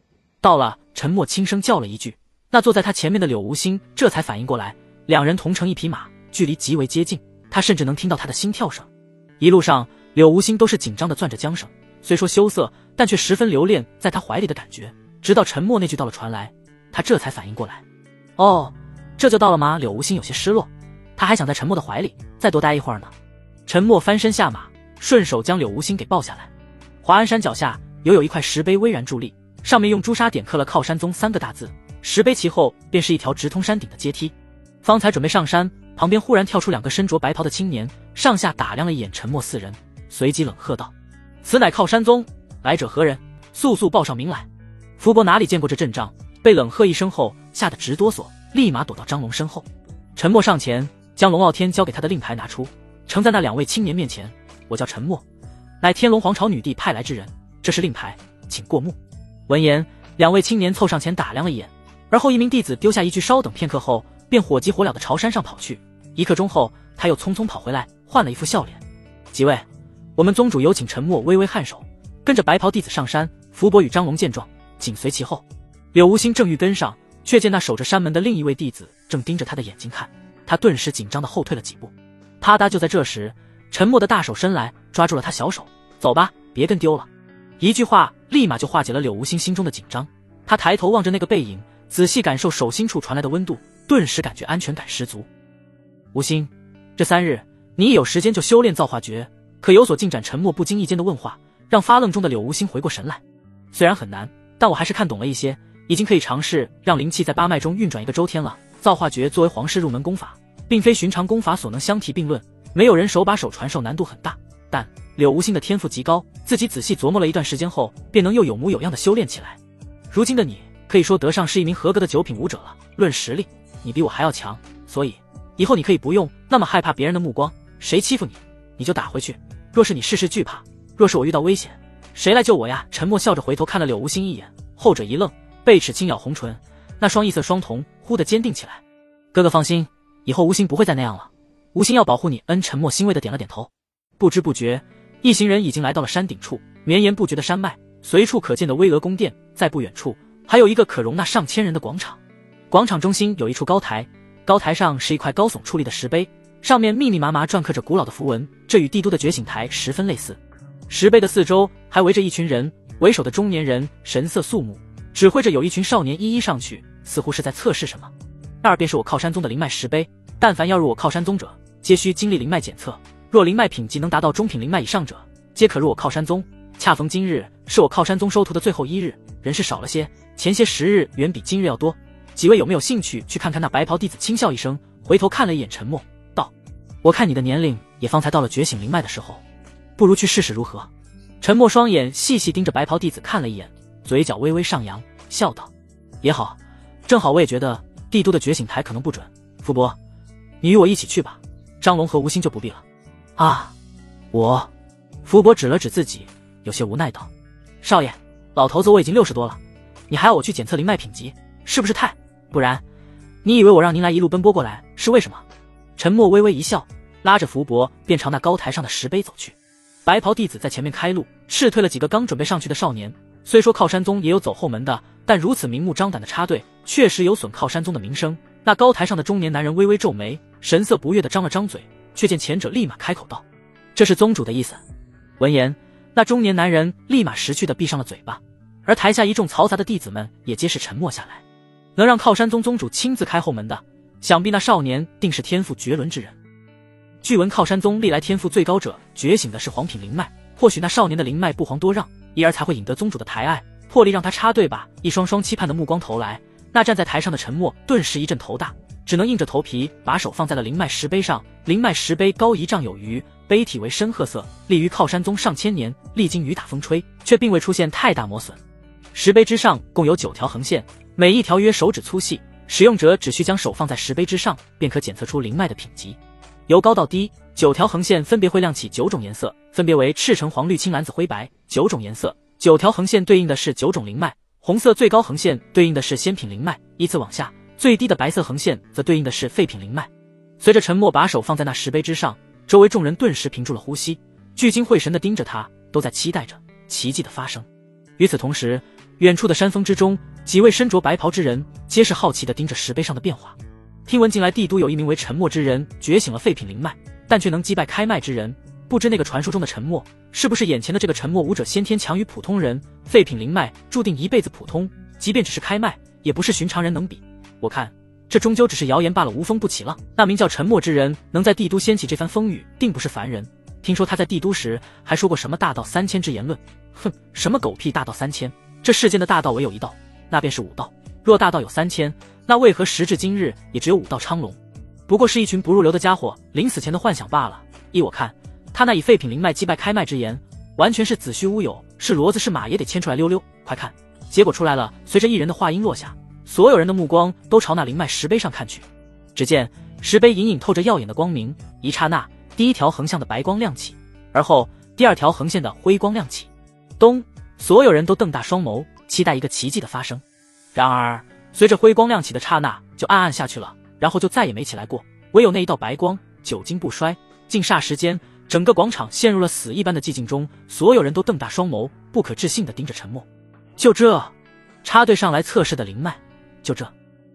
到了，沉默轻声叫了一句，那坐在他前面的柳无心这才反应过来，两人同乘一匹马，距离极为接近，他甚至能听到他的心跳声。一路上柳无心都是紧张地攥着缰绳，虽说羞涩，但却十分留恋在他怀里的感觉。直到沉默那句到了传来，他这才反应过来，哦，这就到了吗？柳无心有些失落，他还想在沉默的怀里再多待一会儿呢。沉默翻身下马，顺手将柳无心给抱下来。华安山脚下有一块石碑巍然伫立，上面用朱砂点刻了靠山宗3个大字，石碑其后便是一条直通山顶的阶梯。方才准备上山，旁边忽然跳出2个身着白袍的青年，上下打量了一眼沉默4人，随即冷喝道：此乃靠山宗，来者何人？速速报上名来。福伯哪里见过这阵仗，被冷喝一声后吓得直哆嗦，立马躲到张龙身后。沉默上前将龙傲天交给他的令牌拿出，呈在那2位青年面前，我叫沉默，乃天龙皇朝女帝派来之人，这是令牌，请过目。闻言，2位青年凑上前打量了一眼，而后一名弟子丢下一句稍等片刻后，便火急火燎地朝山上跑去。1刻钟后，他又匆匆跑回来，换了一副笑脸。几位，我们宗主有请。沉默微微颔首，跟着白袍弟子上山。福伯与张龙见状，紧随其后。柳无心正欲跟上，却见那守着山门的另一位弟子正盯着他的眼睛看，他顿时紧张地后退了几步。啪嗒！就在这时，沉默的大手伸来，抓住了他小手。走吧，别跟丢了。一句话立马就化解了柳无心心中的紧张。他抬头望着那个背影，仔细感受手心处传来的温度，顿时感觉安全感十足。无心，这3日你一有时间就修炼造化诀，可有所进展？沉默不经意间的问话，让发愣中的柳无心回过神来。虽然很难，但我还是看懂了一些，已经可以尝试让灵气在8脉中运转1个周天了。造化诀作为皇室入门功法，并非寻常功法所能相提并论，没有人手把手传授难度很大，但柳无心的天赋极高，自己仔细琢磨了一段时间后，便能又有模有样的修炼起来。如今的你可以说得上是一名合格的9品武者了，论实力你比我还要强，所以以后你可以不用那么害怕别人的目光，谁欺负你你就打回去，若是你事事惧怕，若是我遇到危险，谁来救我呀？沉默笑着回头看了柳无心一眼，后者一愣，贝齿轻咬红唇，那双异色双瞳忽地坚定起来。哥哥放心，以后无心不会再那样了，无心要保护你。沉默欣慰地点了点头。不知不觉一行人已经来到了山顶处，绵延不绝的山脉，随处可见的巍峨宫殿，在不远处还有一个可容纳上千人的广场。广场中心有一处高台，高台上是一块高耸矗立的石碑，上面密密麻麻篆刻着古老的符文，这与帝都的觉醒台十分类似。石碑的四周还围着一群人，为首的中年人神色肃穆，指挥着有一群少年一一上去，似乎是在测试什么。那儿便是我靠山宗的灵脉石碑，但凡要入我靠山宗者，皆需经历灵脉检测，若灵脉品级能达到中品灵脉以上者，皆可入我靠山宗。恰逢今日是我靠山宗收徒的最后一日，人是少了些，前些10日远比今日要多。几位有没有兴趣去看看？那白袍弟子轻笑一声，回头看了一眼沉默，道：我看你的年龄也方才到了觉醒灵脉的时候，不如去试试如何？沉默双眼细细盯着白袍弟子看了一眼，嘴角微微上扬，笑道：也好，正好我也觉得帝都的觉醒台可能不准。福伯，你与我一起去吧，张龙和吴心就不必了。啊，我……福伯指了指自己，有些无奈道：少爷，老头子我已经60多了，你还要我去检测灵脉品级，是不是太……不然你以为我让您来一路奔波过来是为什么？沉默微微一笑，拉着福伯便朝那高台上的石碑走去。白袍弟子在前面开路，斥退了几个刚准备上去的少年。虽说靠山宗也有走后门的，但如此明目张胆的插队，确实有损靠山宗的名声。那高台上的中年男人微微皱眉，神色不悦地张了张嘴，却见前者立马开口道：这是宗主的意思。闻言，那中年男人立马识趣地闭上了嘴巴，而台下一众嘈杂的弟子们也皆是沉默下来。能让靠山宗宗主亲自开后门的，想必那少年定是天赋绝伦之人。据闻靠山宗历来天赋最高者觉醒的是黄品灵脉，或许那少年的灵脉不遑多让，因而才会引得宗主的抬爱，破例让他插队吧。一双双期盼的目光投来，那站在台上的沉默顿时一阵头大，只能硬着头皮把手放在了灵脉石碑上。灵脉石碑高1丈有余，碑体为深褐色，立于靠山宗上千年，历经雨打风吹，却并未出现太大磨损。石碑之上共有9条横线，每一条约手指粗细，使用者只需将手放在石碑之上，便可检测出灵脉的品级。由高到低，9条横线分别会亮起9种颜色，分别为赤橙黄绿青蓝紫灰白9种颜色。9条横线对应的是9种灵脉，红色最高横线对应的是仙品灵脉，依次往下，最低的白色横线则对应的是废品灵脉。随着沉默把手放在那石碑之上，周围众人顿时屏住了呼吸，聚精会神地盯着他，都在期待着奇迹的发生。与此同时，远处的山峰之中，几位身着白袍之人皆是好奇地盯着石碑上的变化。听闻近来帝都有一名为沉默之人觉醒了废品灵脉，但却能击败开脉之人，不知那个传说中的沉默是不是眼前的这个沉默武者先天强于普通人？废品灵脉注定一辈子普通，即便只是开脉，也不是寻常人能比。我看这终究只是谣言罢了，无风不起浪。那名叫沉默之人能在帝都掀起这番风雨，定不是凡人。听说他在帝都时还说过什么大道3000之言论，哼，什么狗屁大道3000，这世间的大道唯有一道，那便是武道。若大道有3000，那为何时至今日也只有武道昌隆？不过是一群不入流的家伙临死前的幻想罢了。依我看，他那以废品灵脉击败开脉之言，完全是子虚乌有，是骡子是马也得牵出来溜溜。快看，结果出来了！随着一人的话音落下，所有人的目光都朝那灵脉石碑上看去。只见石碑隐隐透着耀眼的光明，一刹那，第一条横向的白光亮起，而后第2条横线的辉光亮起。咚！所有人都瞪大双眸，期待一个奇迹的发生。然而随着辉光亮起的刹那，就暗暗下去了，然后就再也没起来过。唯有那一道白光久经不衰，竟霎时间，整个广场陷入了死一般的寂静中，所有人都瞪大双眸，不可置信地盯着沉默。就这，插队上来测试的灵脉，就这。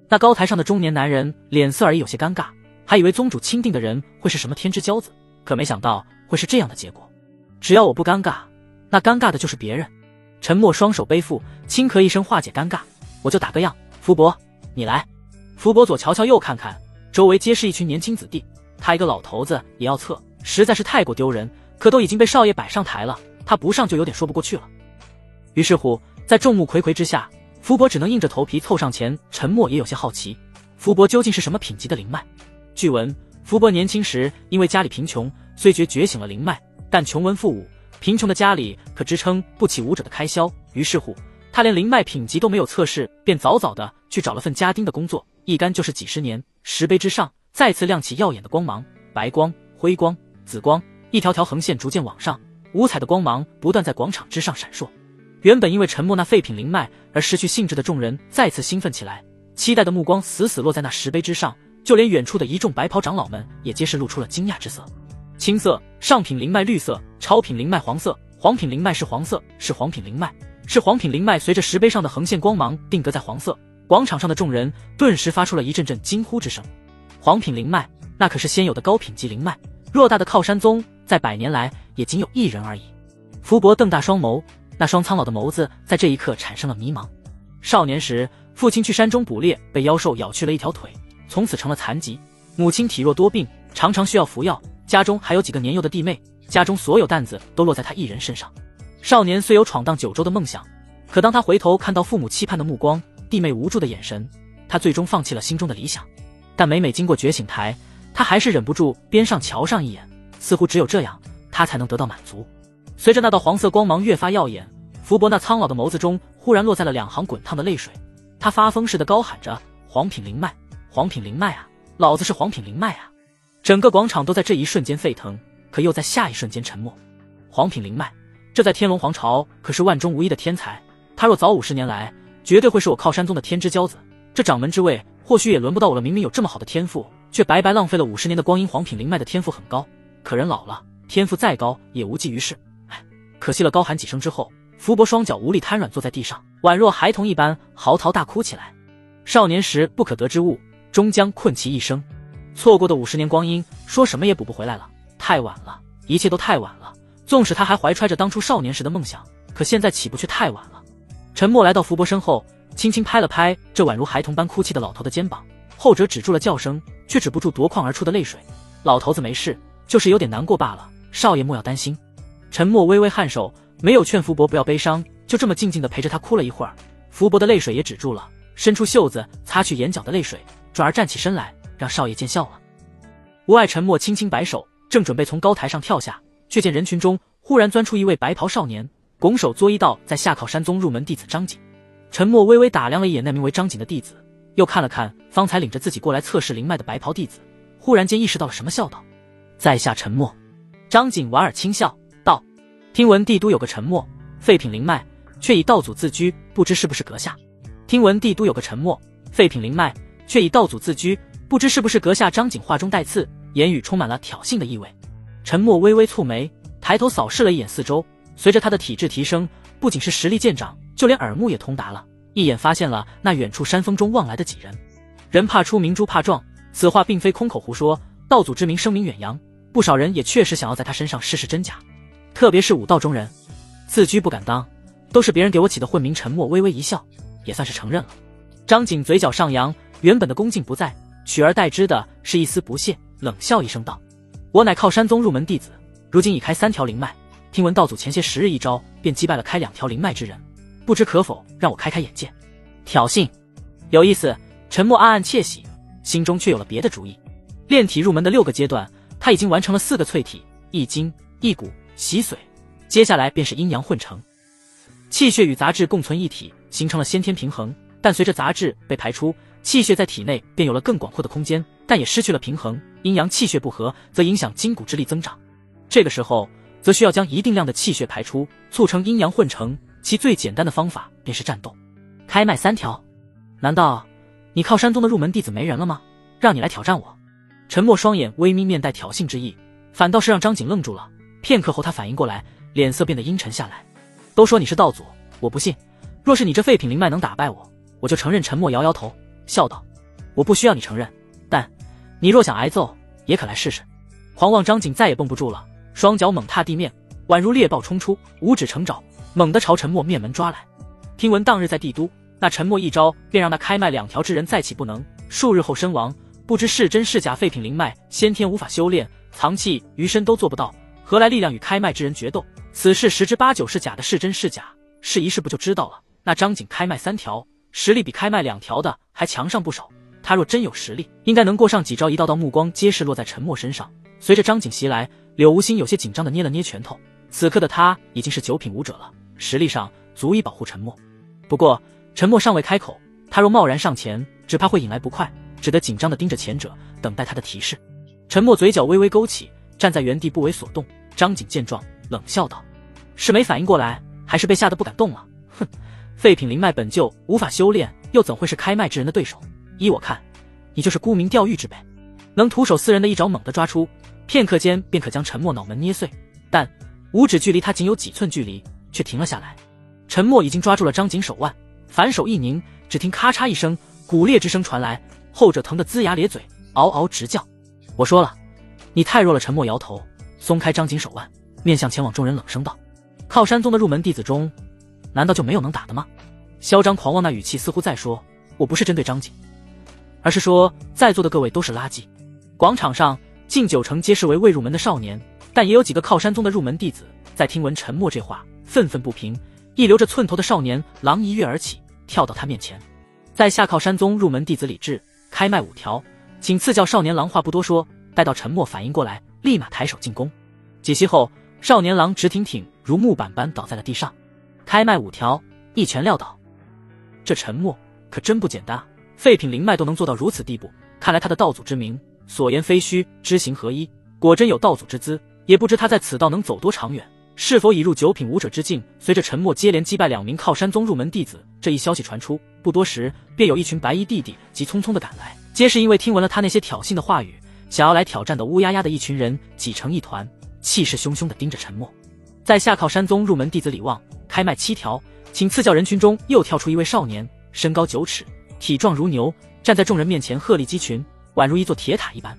那高台上的中年男人脸色而已有些尴尬，还以为宗主钦定的人会是什么天之骄子，可没想到会是这样的结果。只要我不尴尬，那尴尬的就是别人。沉默双手背负，轻咳一声化解尴尬，我就打个样。福伯，你来。福伯左瞧瞧右看看，周围皆是一群年轻子弟，他一个老头子也要测，实在是太过丢人，可都已经被少爷摆上台了，他不上就有点说不过去了。于是乎，在众目睽睽之下，福伯只能硬着头皮凑上前。沉默也有些好奇，福伯究竟是什么品级的灵脉？据闻福伯年轻时因为家里贫穷，虽觉醒了灵脉，但穷文富武，贫穷的家里可支撑不起武者的开销，于是乎他连灵脉品级都没有测试，便早早的去找了份家丁的工作，一干就是几10年。石碑之上再次亮起耀眼的光芒，白光、辉光、紫光，一条条横线逐渐往上，五彩的光芒不断在广场之上闪烁。原本因为沉默那废品灵脉而失去兴致的众人再次兴奋起来，期待的目光死死落在那石碑之上，就连远处的一众白袍长老们也皆是露出了惊讶之色。青色上品灵脉绿色，超品灵脉黄色，黄品灵脉是黄色，是黄品灵脉，是黄品灵脉。随着石碑上的横线光芒定格在黄色，广场上的众人顿时发出了一阵阵惊呼之声。黄品灵脉，那可是先有的高品级灵脉，偌大的靠山宗在100年来也仅有一人而已。福伯瞪大双眸，那双苍老的眸子在这一刻产生了迷茫。少年时，父亲去山中捕猎，被妖兽咬去了一条腿，从此成了残疾。母亲体弱多病，常常需要服药，家中还有几个年幼的弟妹，家中所有担子都落在他一人身上。少年虽有闯荡九州的梦想，可当他回头看到父母期盼的目光，弟妹无助的眼神，他最终放弃了心中的理想。但每每经过觉醒台，他还是忍不住边上瞧上一眼，似乎只有这样，他才能得到满足。随着那道黄色光芒越发耀眼，福伯那苍老的眸子中忽然落在了2行滚烫的泪水。他发疯似的高喊着：“黄品灵脉，黄品灵脉啊！老子是黄品灵脉啊！”整个广场都在这一瞬间沸腾，可又在下一瞬间沉默。黄品灵脉，这在天龙皇朝可是万中无一的天才，他若早50年来，绝对会是我靠山宗的天之骄子。这掌门之位或许也轮不到我了，明明有这么好的天赋，却白白浪费了50年的光阴。黄品灵脉的天赋很高，可人老了，天赋再高也无济于事。可惜了！高喊几声之后，福伯双脚无力瘫软坐在地上，宛若孩童一般嚎啕大哭起来。少年时不可得之物，终将困其一生。错过的50年光阴，说什么也补不回来了。太晚了，一切都太晚了。纵使他还怀揣着当初少年时的梦想，可现在起步却太晚了。沉默来到福伯身后，轻轻拍了拍这宛如孩童般哭泣的老头的肩膀，后者止住了叫声，却止不住夺眶而出的泪水。老头子没事，就是有点难过罢了，少爷莫要担心。沉默微微颔首，没有劝福伯不要悲伤，就这么静静地陪着他哭了一会儿。福伯的泪水也止住了，伸出袖子擦去眼角的泪水，转而站起身来，让少爷见笑了。无碍沉默轻轻摆手，正准备从高台上跳下，却见人群中忽然钻出一位白袍少年，拱手作揖道：“在下靠山宗入门弟子张景。”沉默微微打量了一眼那名为张景的弟子，又看了看方才领着自己过来测试灵脉的白袍弟子，忽然间意识到了什么，笑道：“在下沉默。”张景莞尔轻笑道：“听闻帝都有个沉默，废品灵脉，却以道祖自居，不知是不是阁下？”听闻帝都有个沉默，废品灵脉，却以道祖自居，不知是不是阁下？张景话中带刺，言语充满了挑衅的意味。沉默微微蹙眉，抬头扫视了一眼四周，随着他的体质提升，不仅是实力见长，就连耳目也通达了，一眼发现了那远处山峰中望来的几人。人怕出名猪怕壮，此话并非空口胡说，道祖之名声名远扬，不少人也确实想要在他身上试试真假，特别是武道中人，自居不敢当，都是别人给我起的混名。沉默微微一笑，也算是承认了。张景嘴角上扬，原本的恭敬不在，取而代之的是一丝不屑，冷笑一声道：“我乃靠山宗入门弟子，如今已开3条灵脉，听闻道祖前些10日一招便击败了开2条灵脉之人，不知可否让我开开眼界？”挑衅有意思，沉默暗暗窃喜，心中却有了别的主意。炼体入门的6个阶段，他已经完成了4个淬体、一精、一骨、洗髓，接下来便是阴阳混成。气血与杂质共存一体，形成了先天平衡，但随着杂质被排出，气血在体内便有了更广阔的空间，但也失去了平衡。阴阳气血不和，则影响筋骨之力增长。这个时候，则需要将一定量的气血排出，促成阴阳混成。其最简单的方法便是战斗。开脉3条，难道你靠山宗的入门弟子没人了吗？让你来挑战我？沉默双眼微眯，面带挑衅之意，反倒是让张景愣住了。片刻后，他反应过来，脸色变得阴沉下来。都说你是道祖，我不信。若是你这废品灵脉能打败我，我就承认。沉默摇摇头，笑道：“我不需要你承认，但你若想挨揍，也可来试试。”狂妄张景再也绷不住了，双脚猛踏地面，宛如猎豹冲出，五指成爪，猛地朝沉默面门抓来。听闻当日在帝都，那沉默一招便让那开脉2条之人再起不能，数日后身亡。不知是真是假，废品灵脉先天无法修炼，藏气余身都做不到，何来力量与开脉之人决斗？此事10之8九是假的，是真是假，试一试不就知道了。那张景开脉3条，实力比开脉2条的还强上不少。他若真有实力，应该能过上几招。一道道目光皆是落在沉默身上。随着张景袭来，柳无心有些紧张地捏了捏拳头。此刻的他已经是9品武者了，实力上足以保护沉默。不过沉默尚未开口，他若贸然上前，只怕会引来不快，只得紧张地盯着前者，等待他的提示。沉默嘴角微微勾起，站在原地不为所动。张景见状，冷笑道：“是没反应过来，还是被吓得不敢动了？哼，废品灵脉本就无法修炼，又怎会是开脉之人的对手？依我看，你就是沽名钓誉之辈。”能徒手4人的一爪猛地抓出，片刻间便可将沉默脑门捏碎，但五指距离他仅有几寸距离，却停了下来。沉默已经抓住了张景手腕，反手一拧，只听咔嚓一声，骨裂之声传来，后者疼得龇牙咧嘴，嗷嗷直叫。我说了，你太弱了。陈默摇头，松开张景手腕，面向前往众人冷声道：靠山宗的入门弟子中，难道就没有能打的吗？嚣张狂妄那语气似乎在说，我不是针对张景，而是说在座的各位都是垃圾。广场上近90%皆是为未入门的少年，但也有几个靠山宗的入门弟子，在听闻陈默这话愤愤不平。一留着寸头的少年郎一跃而起，跳到他面前，在下靠山宗入门弟子李治，开麦5条，请赐教。少年郎话不多说，待到陈默反应过来，立马抬手进攻。几息后，少年郎直挺挺如木板般倒在了地上。开麦5条，一拳撂倒。这陈默可真不简单啊，废品灵脉都能做到如此地步，看来他的道祖之名所言非虚，知行合一，果真有道祖之姿。也不知他在此道能走多长远，是否已入9品武者之境。随着陈默接连击败2名靠山宗入门弟子，这一消息传出，不多时便有一群白衣弟弟急匆匆地赶来，皆是因为听闻了他那些挑衅的话语，想要来挑战的乌压压的一群人挤成一团，气势汹汹地盯着陈默。在下靠山宗入门弟子李旺，开麦7条，请赐教。人群中又跳出一位少年，身高9尺，体壮如牛，站在众人面前鹤立鸡群，宛如一座铁塔一般。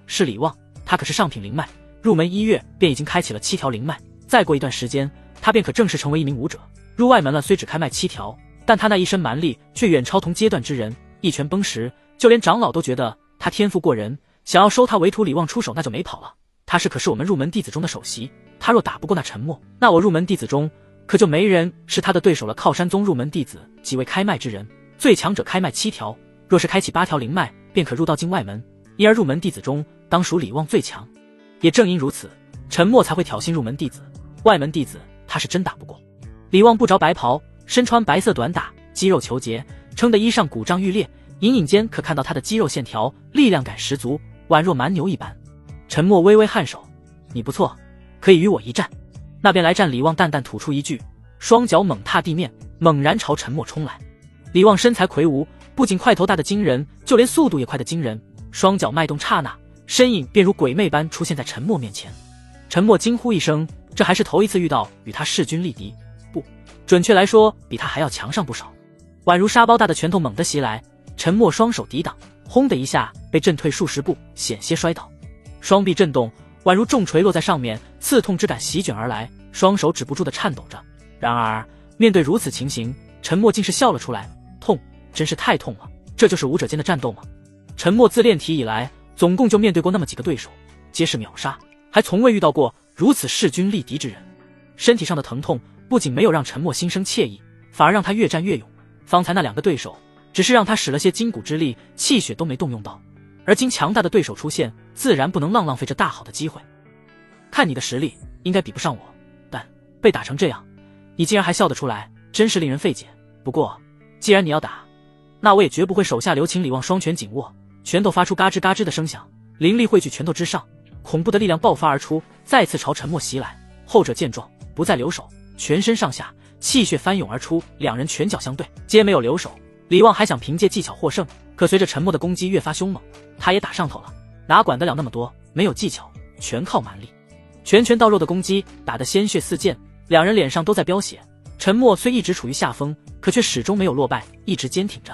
是李旺，他可是上品灵脉，入门1月便已经开启了7条灵脉，再过一段时间，他便可正式成为一名武者。入外门了虽只开麦7条，但他那一身蛮力却远超同阶段之人，一拳崩时，就连长老都觉得他天赋过人，想要收他为徒。李旺出手那就没跑了，他可是我们入门弟子中的首席，他若打不过那陈默，那我入门弟子中可就没人是他的对手了。靠山宗入门弟子几位开麦之人，最强者开麦7条，若是开启8条灵脉，便可入到境外门，因而入门弟子中当属李旺最强。也正因如此，陈默才会挑衅入门弟子，外门弟子他是真打不过。李旺不着白袍，身穿白色短打，肌肉虬结，撑得衣上鼓胀欲裂，隐隐间可看到他的肌肉线条，力量感十足，宛若蛮牛一般。陈默微微颔首，你不错，可以与我一战。那便来战。李旺淡淡吐出一句，双脚猛踏地面，猛然朝陈默冲来。李旺身材魁梧，不仅块头大的惊人，就连速度也快得惊人，双脚迈动刹那，身影便如鬼魅般出现在陈默面前。陈默惊呼一声，这还是头一次遇到与他势均力敌，不，准确来说比他还要强上不少。宛如沙包大的拳头猛地袭来，陈默双手抵挡，轰的一下被震退数十步，险些摔倒。双臂震动，宛如重锤落在上面，刺痛之感席卷而来，双手止不住地颤抖着。然而面对如此情形，陈默竟是笑了出来，痛，真是太痛了，这就是武者间的战斗吗？陈默自练体以来，总共就面对过那么几个对手，皆是秒杀，还从未遇到过如此势均力敌之人。身体上的疼痛不仅没有让陈默心生惬意，反而让他越战越勇。方才那2个对手只是让他使了些筋骨之力，气血都没动用到，而今强大的对手出现，自然不能浪费这大好的机会。看你的实力应该比不上我，但被打成这样，你竟然还笑得出来，真是令人费解。不过既然你要打，那我也绝不会手下留情。李旺双拳紧握，拳头发出嘎吱嘎吱的声响，灵力汇聚拳头之上，恐怖的力量爆发而出，再次朝陈默袭来。后者见状不再留手，全身上下气血翻涌而出，两人拳脚相对，皆没有留手。李旺还想凭借技巧获胜，可随着陈默的攻击越发凶猛，他也打上头了，哪管得了那么多，没有技巧，全靠蛮力。拳拳到肉的攻击打得鲜血四溅，两人脸上都在飙血。陈默虽一直处于下风，可却始终没有落败，一直坚挺着。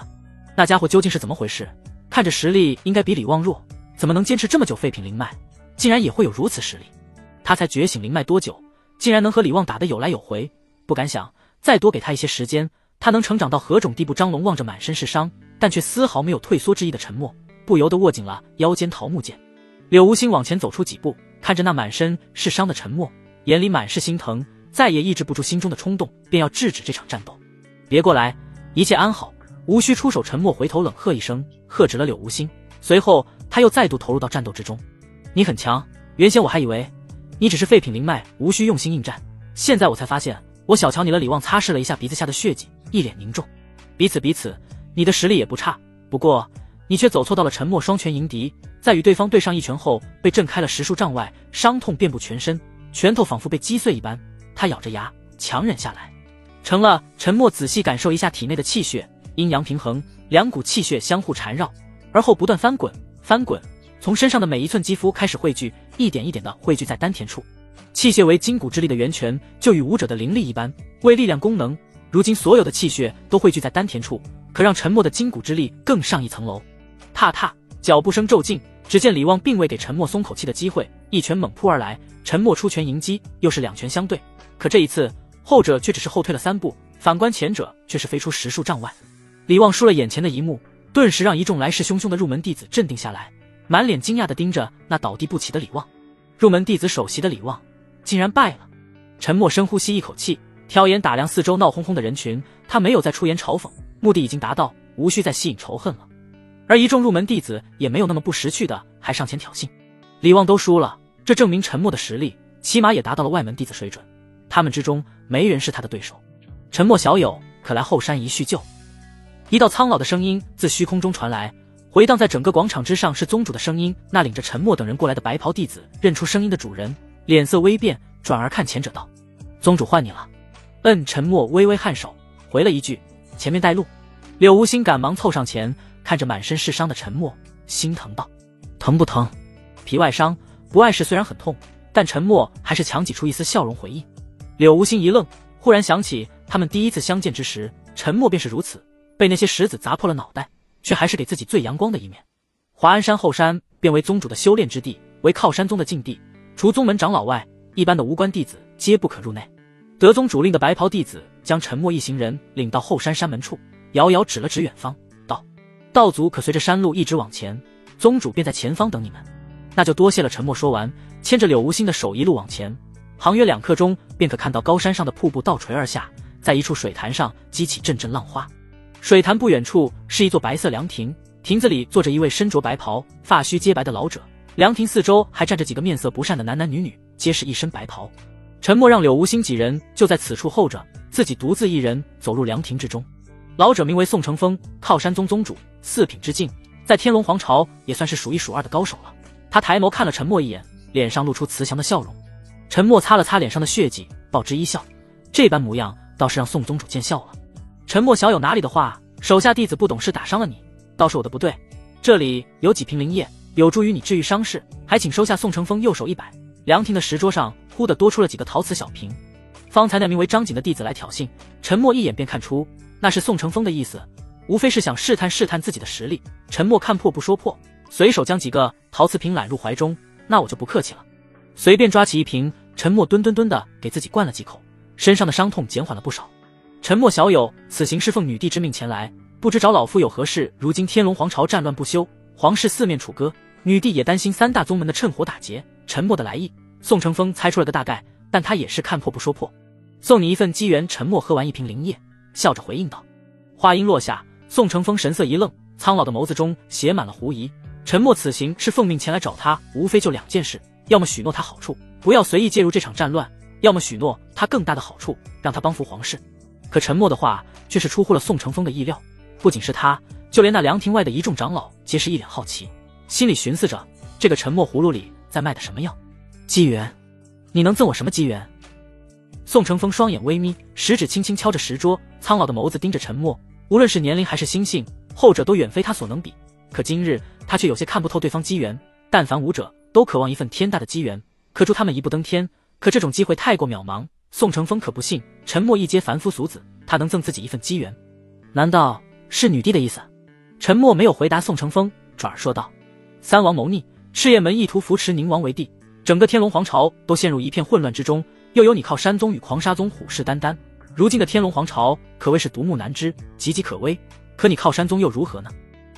那家伙究竟是怎么回事？看着实力应该比李旺弱，怎么能坚持这么久？废品灵脉竟然也会有如此实力。他才觉醒灵脉多久，竟然能和李旺打得有来有回，不敢想再多给他一些时间，他能成长到何种地步？张龙望着满身是伤但却丝毫没有退缩之意的陈默，不由得握紧了腰间桃木剑。柳无心往前走出几步，看着那满身是伤的陈默，眼里满是心疼，再也抑制不住心中的冲动，便要制止这场战斗。别过来，一切安好，无需出手。陈默回头冷喝一声，喝止了柳无心，随后他又再度投入到战斗之中。你很强，原先我还以为你只是废品灵脉，无需用心应战，现在我才发现我小瞧你了。李旺擦拭了一下鼻子下的血迹，一脸凝重。彼此，你的实力也不差，不过你却走错到了。陈默双拳迎敌，在与对方对上一拳后被震开了10数丈外，伤痛遍布全身，拳头仿佛被击碎一般，他咬着牙强忍下来。成了。陈默仔细感受一下体内的气血，阴阳平衡，两股气血相互缠绕，而后不断翻滚，从身上的每一寸肌肤开始汇聚，一点一点的汇聚在丹田处。气血为筋骨之力的源泉，就与武者的灵力一般，为力量功能。如今所有的气血都汇聚在丹田处，可让沉默的筋骨之力更上一层楼。踏踏，脚步声骤进，只见李旺并未给沉默松口气的机会，一拳猛扑而来，沉默出拳迎击，又是两拳相对，可这一次后者却只是后退了3步，反观前者却是飞出10数丈外。李旺输了眼前的一幕，顿时让一众来势汹汹的入门弟子镇定下来，满脸惊讶地盯着那倒地不起的李旺。入门弟子首席的李旺竟然败了。沉默深呼吸一口气，挑眼打量四周闹哄哄的人群，他没有再出言嘲讽，目的已经达到，无需再吸引仇恨了。而一众入门弟子也没有那么不识趣的还上前挑衅。李旺都输了，这证明沉默的实力起码也达到了外门弟子水准，他们之中没人是他的对手。沉默小友，可来后山一叙旧。一道苍老的声音自虚空中传来，回荡在整个广场之上，是宗主的声音。那领着沉默等人过来的白袍弟子认出声音的主人，脸色微变，转而看前者道：宗主唤你了。沉默微微颔首，回了一句：前面带路。柳无心赶忙凑上前，看着满身是伤的沉默，心疼道：疼不疼？皮外伤，不碍事，虽然很痛，但沉默还是强挤出一丝笑容回应。柳无心一愣，忽然想起他们第一次相见之时，沉默便是如此，被那些石子砸破了脑袋，却还是给自己最阳光的一面。华安山后山便为宗主的修炼之地，为靠山宗的禁地，除宗门长老外，一般的无关弟子皆不可入内。得宗主令的白袍弟子将沉默一行人领到后山山门处，遥遥指了指远方，道：道祖可随着山路一直往前，宗主便在前方等你们。那就多谢了。沉默说完，牵着柳无心的手一路往前，行约2刻钟，便可看到高山上的瀑布倒垂而下，在一处水潭上激起阵阵浪花。水潭不远处是一座白色凉亭，亭子里坐着一位身着白袍、发须皆白的老者，凉亭四周还站着几个面色不善的男男女女，皆是一身白袍。沉默让柳无心几人就在此处候着，自己独自一人走入凉亭之中。老者名为宋承风，靠山宗宗主，4品之境，在天龙皇朝也算是数1数2的高手了。他抬眸看了沉默一眼，脸上露出慈祥的笑容。沉默擦了擦脸上的血迹，报之一笑，这般模样倒是让宋宗主见笑了。沉默小友哪里的话，手下弟子不懂事打伤了你，倒是我的不对。这里有几瓶灵液，有助于你治愈伤势，还请收下。宋承风右手一摆，凉亭的石桌上忽地多出了几个陶瓷小瓶。方才那名为张景的弟子来挑衅，沉默一眼便看出那是宋承风的意思，无非是想试探试探自己的实力。沉默看破不说破，随手将几个陶瓷瓶揽入怀中，那我就不客气了。随便抓起一瓶，沉默吨吨吨的给自己灌了几口，身上的伤痛减缓了不少。沉默小友，此行是奉女帝之命前来，不知找老夫有何事？如今天龙皇朝战乱不休，皇室四面楚歌，女帝也担心3大宗门的趁火打劫。沉默的来意，宋承风猜出了个大概，但他也是看破不说破。送你一份机缘。沉默喝完一瓶灵液，笑着回应道。话音落下，宋承风神色一愣，苍老的眸子中写满了狐疑。沉默此行是奉命前来找他，无非就2件事，要么许诺他好处，不要随意介入这场战乱，要么许诺他更大的好处，让他帮扶皇室。可沉默的话却是出乎了宋承风的意料，不仅是他，就连那凉亭外的一众长老皆是一脸好奇，心里寻思着这个沉默葫芦里在卖的什么药。机缘？你能赠我什么机缘？宋承风双眼微眯，食指轻轻敲着石桌，苍老的眸子盯着沉默，无论是年龄还是心性，后者都远非他所能比。可今日他却有些看不透对方机缘，但凡武者都渴望一份天大的机缘，可助他们一步登天，可这种机会太过渺茫。宋承风可不信沉默一介凡夫俗子，他能赠自己一份机缘？难道是女帝的意思？沉默没有回答宋承风，转而说道：三王谋逆，赤焰门意图扶持宁王为帝，整个天龙皇朝都陷入一片混乱之中，又有你靠山宗与狂沙宗虎视眈眈，如今的天龙皇朝可谓是独木难支，岌岌可危。可你靠山宗又如何呢？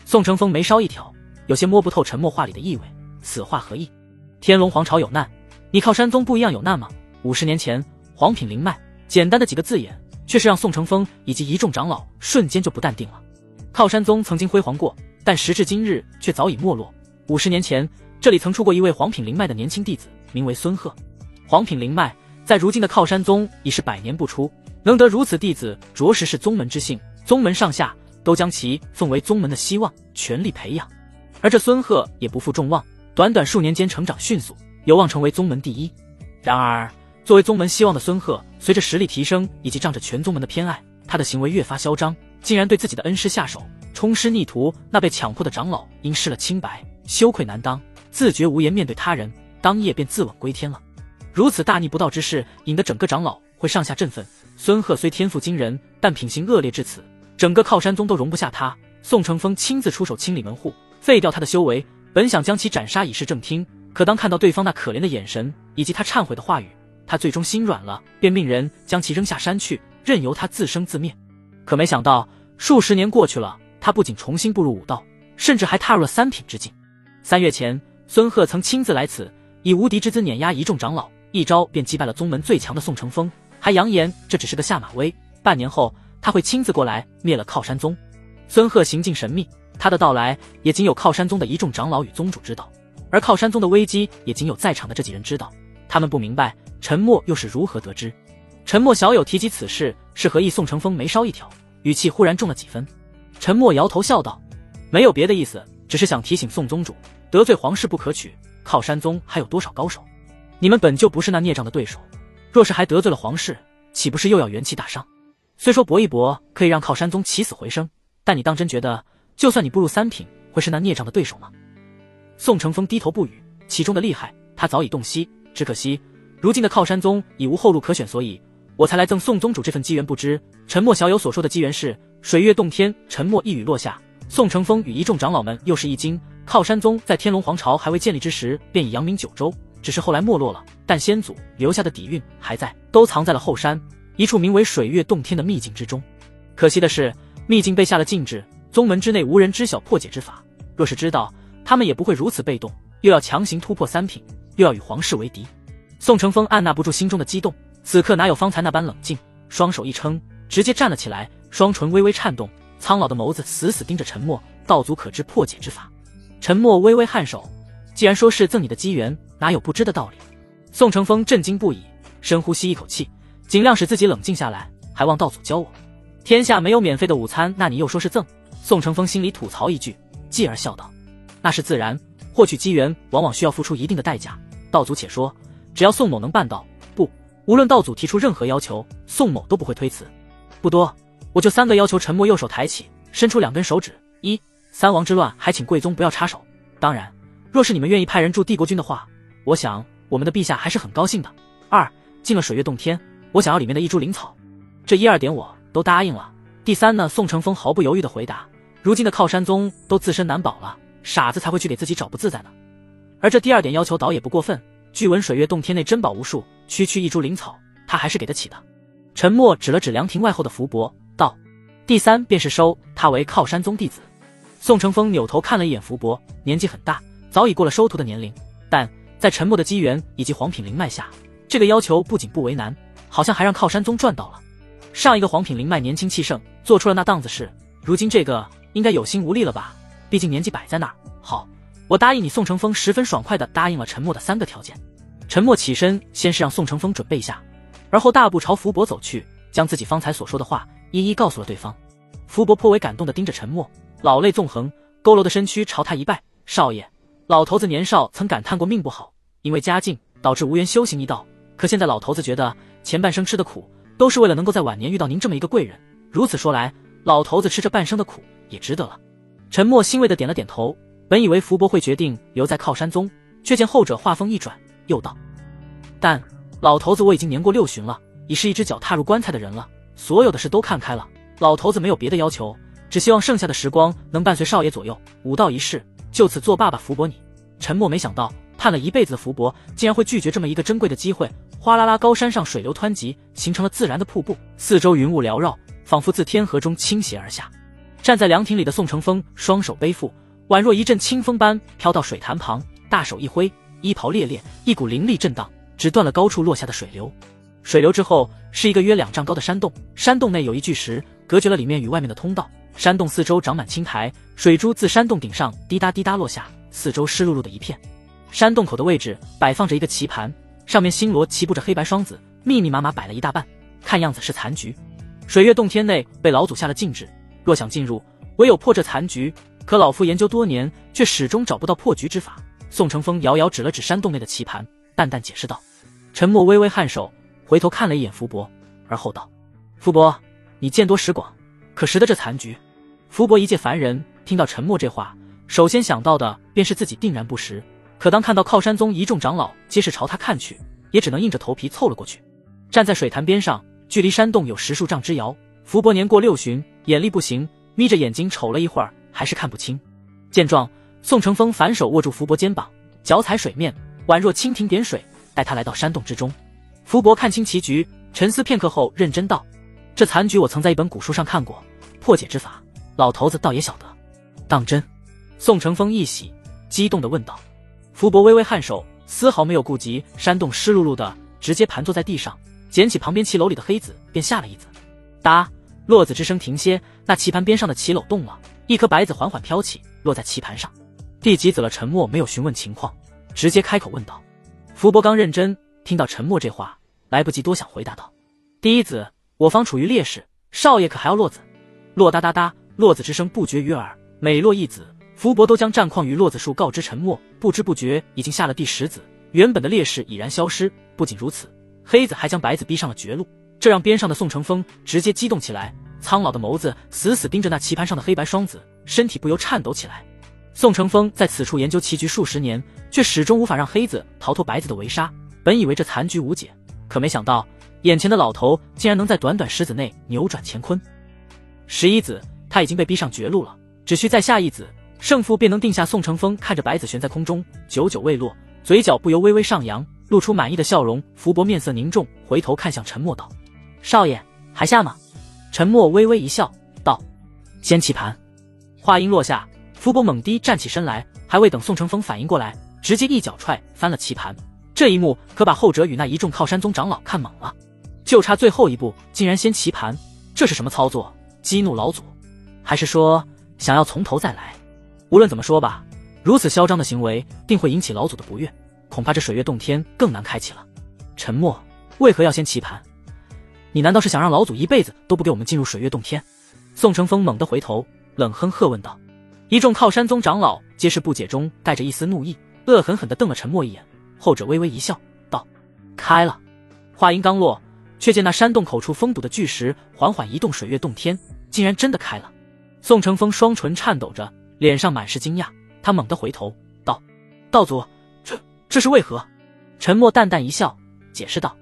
宋承风眉梢一挑，有些摸不透沉默话里的意味，此话何意？天龙皇朝有难，你靠山宗不一样有难吗？50年前黄品灵脉，简单的几个字眼，却是让宋承风以及一众长老瞬间就不淡定了。靠山宗曾经辉煌过，但时至今日却早已没落。50年前，这里曾出过一位黄品灵脉的年轻弟子，名为孙鹤。黄品灵脉在如今的靠山宗已是100年不出，能得如此弟子，着实是宗门之幸，宗门上下都将其奉为宗门的希望，全力培养。而这孙鹤也不负众望，短短数年间成长迅速，有望成为宗门第一。然而作为宗门希望的孙鹤，随着实力提升以及仗着全宗门的偏爱，他的行为越发嚣张，竟然对自己的恩师下手，冲师逆徒。那被强迫的长老因失了清白，羞愧难当，自觉无颜面对他人，当夜便自刎归天了。如此大逆不道之事，引得整个长老会上下振奋。孙鹤虽天赋惊人，但品行恶劣至此，整个靠山宗都容不下他。宋承风亲自出手清理门户，废掉他的修为，本想将其斩杀以示正听，可当看到对方那可怜的眼神以及他忏悔的话语，他最终心软了，便命人将其扔下山去，任由他自生自灭。可没想到数十年过去了，他不仅重新步入武道，甚至还踏入了三品之境。3月前，孙贺曾亲自来此，以无敌之姿碾压一众长老，一招便击败了宗门最强的宋承风，还扬言这只是个下马威，半年后他会亲自过来灭了靠山宗。孙贺行径神秘，他的到来也仅有靠山宗的一众长老与宗主知道，而靠山宗的危机也仅有在场的这几人知道。他们不明白陈默又是如何得知。陈默小友提及此事，是和意宋承风眉梢一挑，语气忽然重了几分。陈默摇头笑道：“没有别的意思，只是想提醒宋宗主，得罪皇室不可取，靠山宗还有多少高手？你们本就不是那孽障的对手，若是还得罪了皇室，岂不是又要元气大伤？虽说搏一搏可以让靠山宗起死回生，但你当真觉得就算你步入3品，会是那孽障的对手吗？”宋承风低头不语，其中的厉害他早已洞悉，只可惜如今的靠山宗已无后路可选，所以我才来赠宋宗主这份机缘。不知陈默小友所说的机缘是水月洞天。陈默一语落下，宋承风与一众长老们又是一惊。靠山宗在天龙皇朝还未建立之时便已扬名九州，只是后来没落了，但先祖留下的底蕴还在，都藏在了后山一处名为水月洞天的秘境之中。可惜的是，秘境被下了禁制，宗门之内无人知晓破解之法，若是知道，他们也不会如此被动，又要强行突破3品，又要与皇室为敌。宋承风按捺不住心中的激动，此刻哪有方才那般冷静，双手一撑，直接站了起来，双唇微微颤动，苍老的眸子死死盯着陈默，道足可知破解之法。陈默微微颔首，既然说是赠你的机缘，哪有不知的道理？宋承风震惊不已，深呼吸一口气，尽量使自己冷静下来，还望道祖教我。天下没有免费的午餐，那你又说是赠？宋承风心里吐槽一句，继而笑道：“那是自然，获取机缘往往需要付出一定的代价。道祖且说，只要宋某能办到，无论道祖提出任何要求，宋某都不会推辞。不多，我就3个要求。”陈默右手抬起，伸出2根手指：1. 3王之乱，还请贵宗不要插手。当然，若是你们愿意派人助帝国军的话，我想我们的陛下还是很高兴的。2. 进了水月洞天，我想要里面的一株灵草。这1、2点我都答应了。第3呢？宋承风毫不犹豫地回答：如今的靠山宗都自身难保了，傻子才会去给自己找不自在呢。而这第2点要求倒也不过分，据闻水月洞天内珍宝无数，区区一株灵草，他还是给得起的。陈默指了指凉亭外后的福伯，道：第3便是收他为靠山宗弟子。宋承风扭头看了一眼福伯，年纪很大，早已过了收徒的年龄，但在陈默的机缘以及黄品灵脉下，这个要求不仅不为难，好像还让靠山宗赚到了。上一个黄品灵脉年轻气盛，做出了那档子事，如今这个应该有心无力了吧？毕竟年纪摆在那儿。好，我答应你。宋承风十分爽快地答应了陈默的3个条件。陈默起身，先是让宋承风准备一下，而后大步朝福伯走去，将自己方才所说的话一一告诉了对方。福伯颇为感动地盯着陈默，老泪纵横，佝偻的身躯朝他一拜：少爷。老头子年少曾感叹过命不好，因为家境导致无缘修行一道，可现在老头子觉得前半生吃的苦都是为了能够在晚年遇到您这么一个贵人，如此说来，老头子吃这半生的苦也值得了。陈默欣慰地点了点头，本以为福伯会决定留在靠山宗，却见后者话锋一转，又道：但老头子我已经年过60了，已是一只脚踏入棺材的人了，所有的事都看开了，老头子没有别的要求，只希望剩下的时光能伴随少爷左右，武道一世，就此做爸爸福伯你。陈默没想到盼了一辈子的福伯竟然会拒绝这么一个珍贵的机会。哗啦啦，高山上水流湍急，形成了自然的瀑布，四周云雾缭绕，仿佛自天河中倾斜而下。站在凉亭里的宋承风双手背负，宛若一阵清风般飘到水潭旁，大手一挥，衣袍猎猎，一股灵力震荡，只断了高处落下的水流。水流之后是一个约2丈高的山洞，山洞内有一巨石隔绝了里面与外面的通道，山洞四周长满青苔，水珠自山洞顶上滴答滴答落下，四周湿漉漉的一片。山洞口的位置摆放着一个棋盘，上面星罗棋布着黑白双子，密密麻麻摆了一大半，看样子是残局。水月洞天内被老祖下了禁制，若想进入，唯有破这残局，可老夫研究多年，却始终找不到破局之法。宋承风遥遥指了指山洞内的棋盘，淡淡解释道。陈默微微颔首，回头看了一眼福伯，而后道：福伯，你见多识广，可识得这残局？福伯一介凡人，听到陈默这话，首先想到的便是自己定然不识，可当看到靠山宗一众长老皆是朝他看去，也只能硬着头皮凑了过去。站在水潭边上，距离山洞有10数丈之遥。福伯年过60，眼力不行，眯着眼睛瞅了一会儿，还是看不清。见状，宋承风反手握住福伯肩膀，脚踩水面，宛若蜻蜓点水，带他来到山洞之中。福伯看清棋局，沉思片刻后认真道：“这残局我曾在一本古书上看过，破解之法，老头子倒也晓得。当真？”宋承风一喜，激动地问道。福伯微微颔首，丝毫没有顾及山洞湿漉漉的，直接盘坐在地上，捡起旁边棋篓里的黑子，便下了一子。哒，落子之声停歇，那棋盘边上的棋篓动了，一颗白子缓缓飘起，落在棋盘上。第几子了？沉默，没有询问情况，直接开口问道。福伯刚认真，听到沉默这话，来不及多想，回答道：“第一子，我方处于劣势，少爷可还要落子？”落哒哒哒，落子之声不绝于耳，每落一子，福伯都将战况与落子数告知沉默。不知不觉已经下了第10子，原本的劣势已然消失。不仅如此，黑子还将白子逼上了绝路，这让边上的宋承风直接激动起来，苍老的眸子死死盯着那棋盘上的黑白双子，身体不由颤抖起来。宋承风在此处研究棋局数十年，却始终无法让黑子逃脱白子的围杀。本以为这残局无解，可没想到眼前的老头竟然能在短短10子内扭转乾坤。11子，他已经被逼上绝路了，只需再下一子，胜负便能定下。宋承风看着白子悬在空中，久久未落，嘴角不由微微上扬，露出满意的笑容。福伯面色凝重，回头看向沉默道：“少爷还下吗？”沉默微微一笑，道：“先棋盘。”话音落下，福伯猛地站起身来，还未等宋承风反应过来，直接一脚踹翻了棋盘。这一幕可把后者与那一众靠山宗长老看懵了，就差最后一步，竟然先棋盘，这是什么操作？激怒老祖，还是说想要从头再来？无论怎么说吧，如此嚣张的行为定会引起老祖的不悦，恐怕这水月洞天更难开启了。沉默，为何要先棋盘？你难道是想让老祖一辈子都不给我们进入水月洞天？宋承风猛地回头，冷哼喝问道。一众靠山宗长老皆是不解中带着一丝怒意，恶狠狠地瞪了沉默一眼，后者微微一笑，道：“开了。”话音刚落，却见那山洞口处封堵的巨石缓缓移动，水月洞天竟然真的开了。宋承风双唇颤抖着，脸上满是惊讶，他猛地回头道：“道祖，这是为何？”沉默淡淡一笑，解释道：“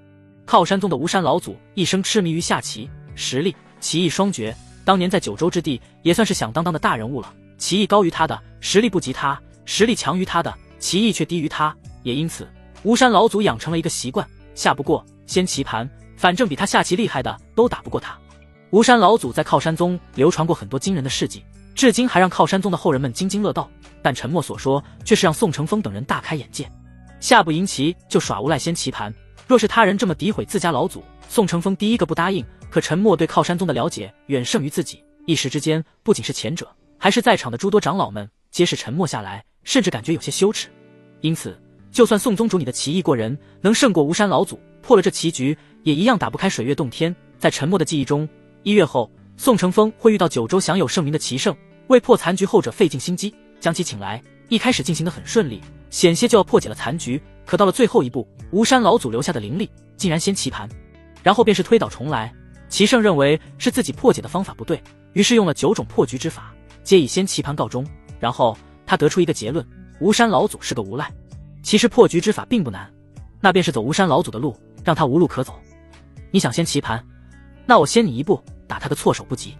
靠山宗的吴山老祖一生痴迷于下棋，实力棋艺双绝，当年在九州之地也算是响当当的大人物了。棋艺高于他的，实力不及他；实力强于他的，棋艺却低于他。也因此，吴山老祖养成了一个习惯，下不过先棋盘，反正比他下棋厉害的都打不过他。”吴山老祖在靠山宗流传过很多惊人的事迹，至今还让靠山宗的后人们津津乐道，但沉默所说却是让宋承风等人大开眼界。下不赢棋就耍无赖先棋盘，若是他人这么诋毁自家老祖，宋承风第一个不答应。可沉默对靠山宗的了解远胜于自己，一时之间不仅是前者，还是在场的诸多长老们皆是沉默下来，甚至感觉有些羞耻。因此就算宋宗主你的棋艺过人，能胜过吴山老祖，破了这棋局，也一样打不开水月洞天。在沉默的记忆中，1月后宋承风会遇到九州享有盛名的棋圣，为破残局，后者费尽心机将其请来。一开始进行得很顺利，险些就要破解了残局，可到了最后一步，吴山老祖留下的灵力竟然先棋盘，然后便是推倒重来。棋圣认为是自己破解的方法不对，于是用了9种破局之法，皆以先棋盘告终。然后他得出一个结论：吴山老祖是个无赖。其实破局之法并不难，那便是走吴山老祖的路，让他无路可走。你想先棋盘，那我先你一步，打他个措手不及。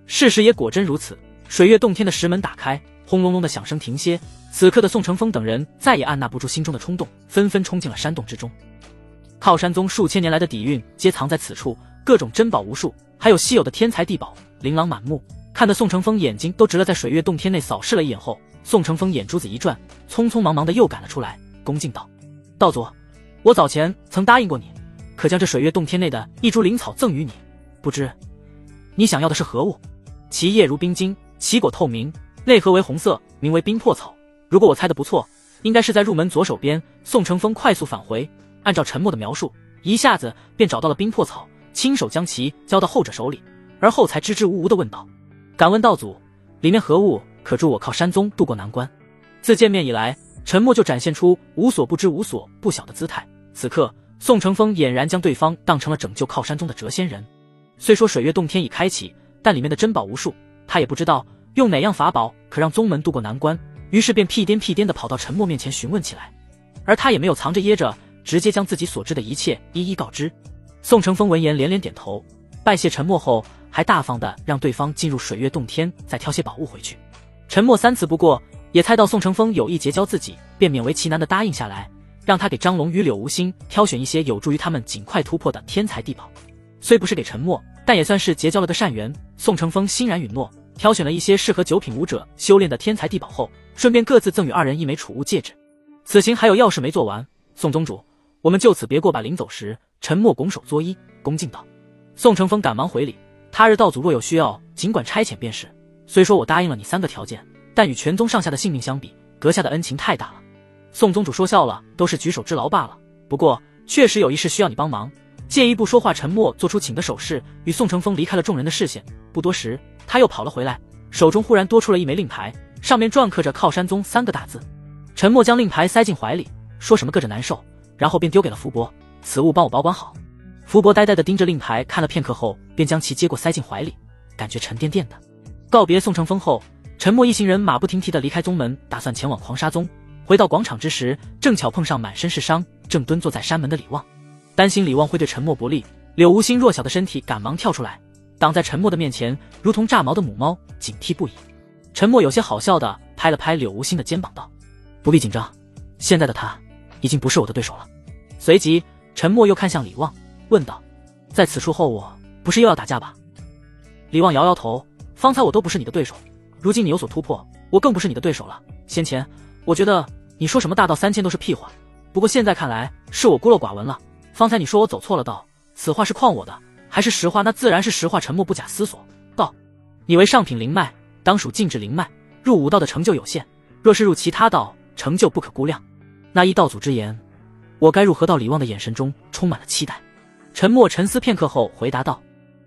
事实也果真如此，水月洞天的石门打开，轰隆隆的响声停歇。此刻的宋承风等人再也按捺不住心中的冲动，纷纷冲进了山洞之中。靠山宗数千年来的底蕴皆藏在此处，各种珍宝无数，还有稀有的天材地宝，琳琅满目，看得宋承风眼睛都直了。在水月洞天内扫视了一眼后，宋承风眼珠子一转，匆匆忙忙的又赶了出来，恭敬道：“道祖，我早前曾答应过你，可将这水月洞天内的一株灵草赠予你，不知你想要的是何物？”其叶如冰晶，其果透明，内核为红色，名为冰魄草。如果我猜的不错，应该是在入门左手边。宋承风快速返回，按照沉默的描述，一下子便找到了冰魄草，亲手将其交到后者手里，而后才支支吾吾地问道：“敢问道祖，里面何物可助我靠山宗渡过难关？”自见面以来，沉默就展现出无所不知无所不晓的姿态。此刻宋承风俨然将对方当成了拯救靠山宗的谪仙人。虽说水月洞天已开启，但里面的珍宝无数，他也不知道用哪样法宝可让宗门渡过难关，于是便屁颠屁颠地跑到沉默面前询问起来。而他也没有藏着掖着，直接将自己所知的一切一一告知。宋承风闻言连连点头，拜谢沉默后，还大方的让对方进入水月洞天，再挑些宝物回去。沉默3次不过，也猜到宋承风有意结交自己，便勉为其难的答应下来，让他给张龙与柳无心挑选一些有助于他们尽快突破的天才地宝。虽不是给沉默，但也算是结交了个善缘。宋承风欣然允诺，挑选了一些适合9品武者修炼的天才地宝后，顺便各自赠予2人1枚储物戒指。此行还有要事没做完，宋宗主，我们就此别过吧。临走时，沉默拱手作揖，恭敬道。宋承风赶忙回礼，他日道祖若有需要，尽管差遣便是。虽说我答应了你3个条件，但与全宗上下的性命相比，阁下的恩情太大了。宋宗主说笑了，都是举手之劳罢了。不过确实有一事需要你帮忙。借一步说话，沉默做出请的手势，与宋承风离开了众人的视线。不多时，他又跑了回来，手中忽然多出了1枚令牌，上面篆刻着靠山宗3个大字。沉默将令牌塞进怀里，说什么个着难受，然后便丢给了福伯，此物帮我保管好。福伯呆呆地盯着令牌看了片刻后，便将其接过塞进怀里，感觉沉甸甸的。告别宋承风后，沉默一行人马不停蹄地离开宗门，打算前往狂沙宗。回到广场之时，正巧碰上满身是伤正蹲坐在山门的李旺。担心李旺会对沉默不利，柳无心弱小的身体赶忙跳出来，挡在沉默的面前，如同炸毛的母猫，警惕不已。沉默有些好笑地拍了拍柳无心的肩膀道：不必紧张，现在的他已经不是我的对手了。随即沉默又看向李旺，问道：在此处后，我不是又要打架吧？李旺摇摇头，方才我都不是你的对手，如今你有所突破，我更不是你的对手了。先前我觉得你说什么大道3000都是屁话，不过现在看来是我孤陋寡闻了。方才你说我走错了道，此话是诓我的，还是实话？那自然是实话。沉默不假思索道：你为上品灵脉，当属禁制灵脉，入武道的成就有限，若是入其他道，成就不可估量。那依道祖之言，我该入何道？李旺的眼神中充满了期待。沉默沉思片刻后回答道：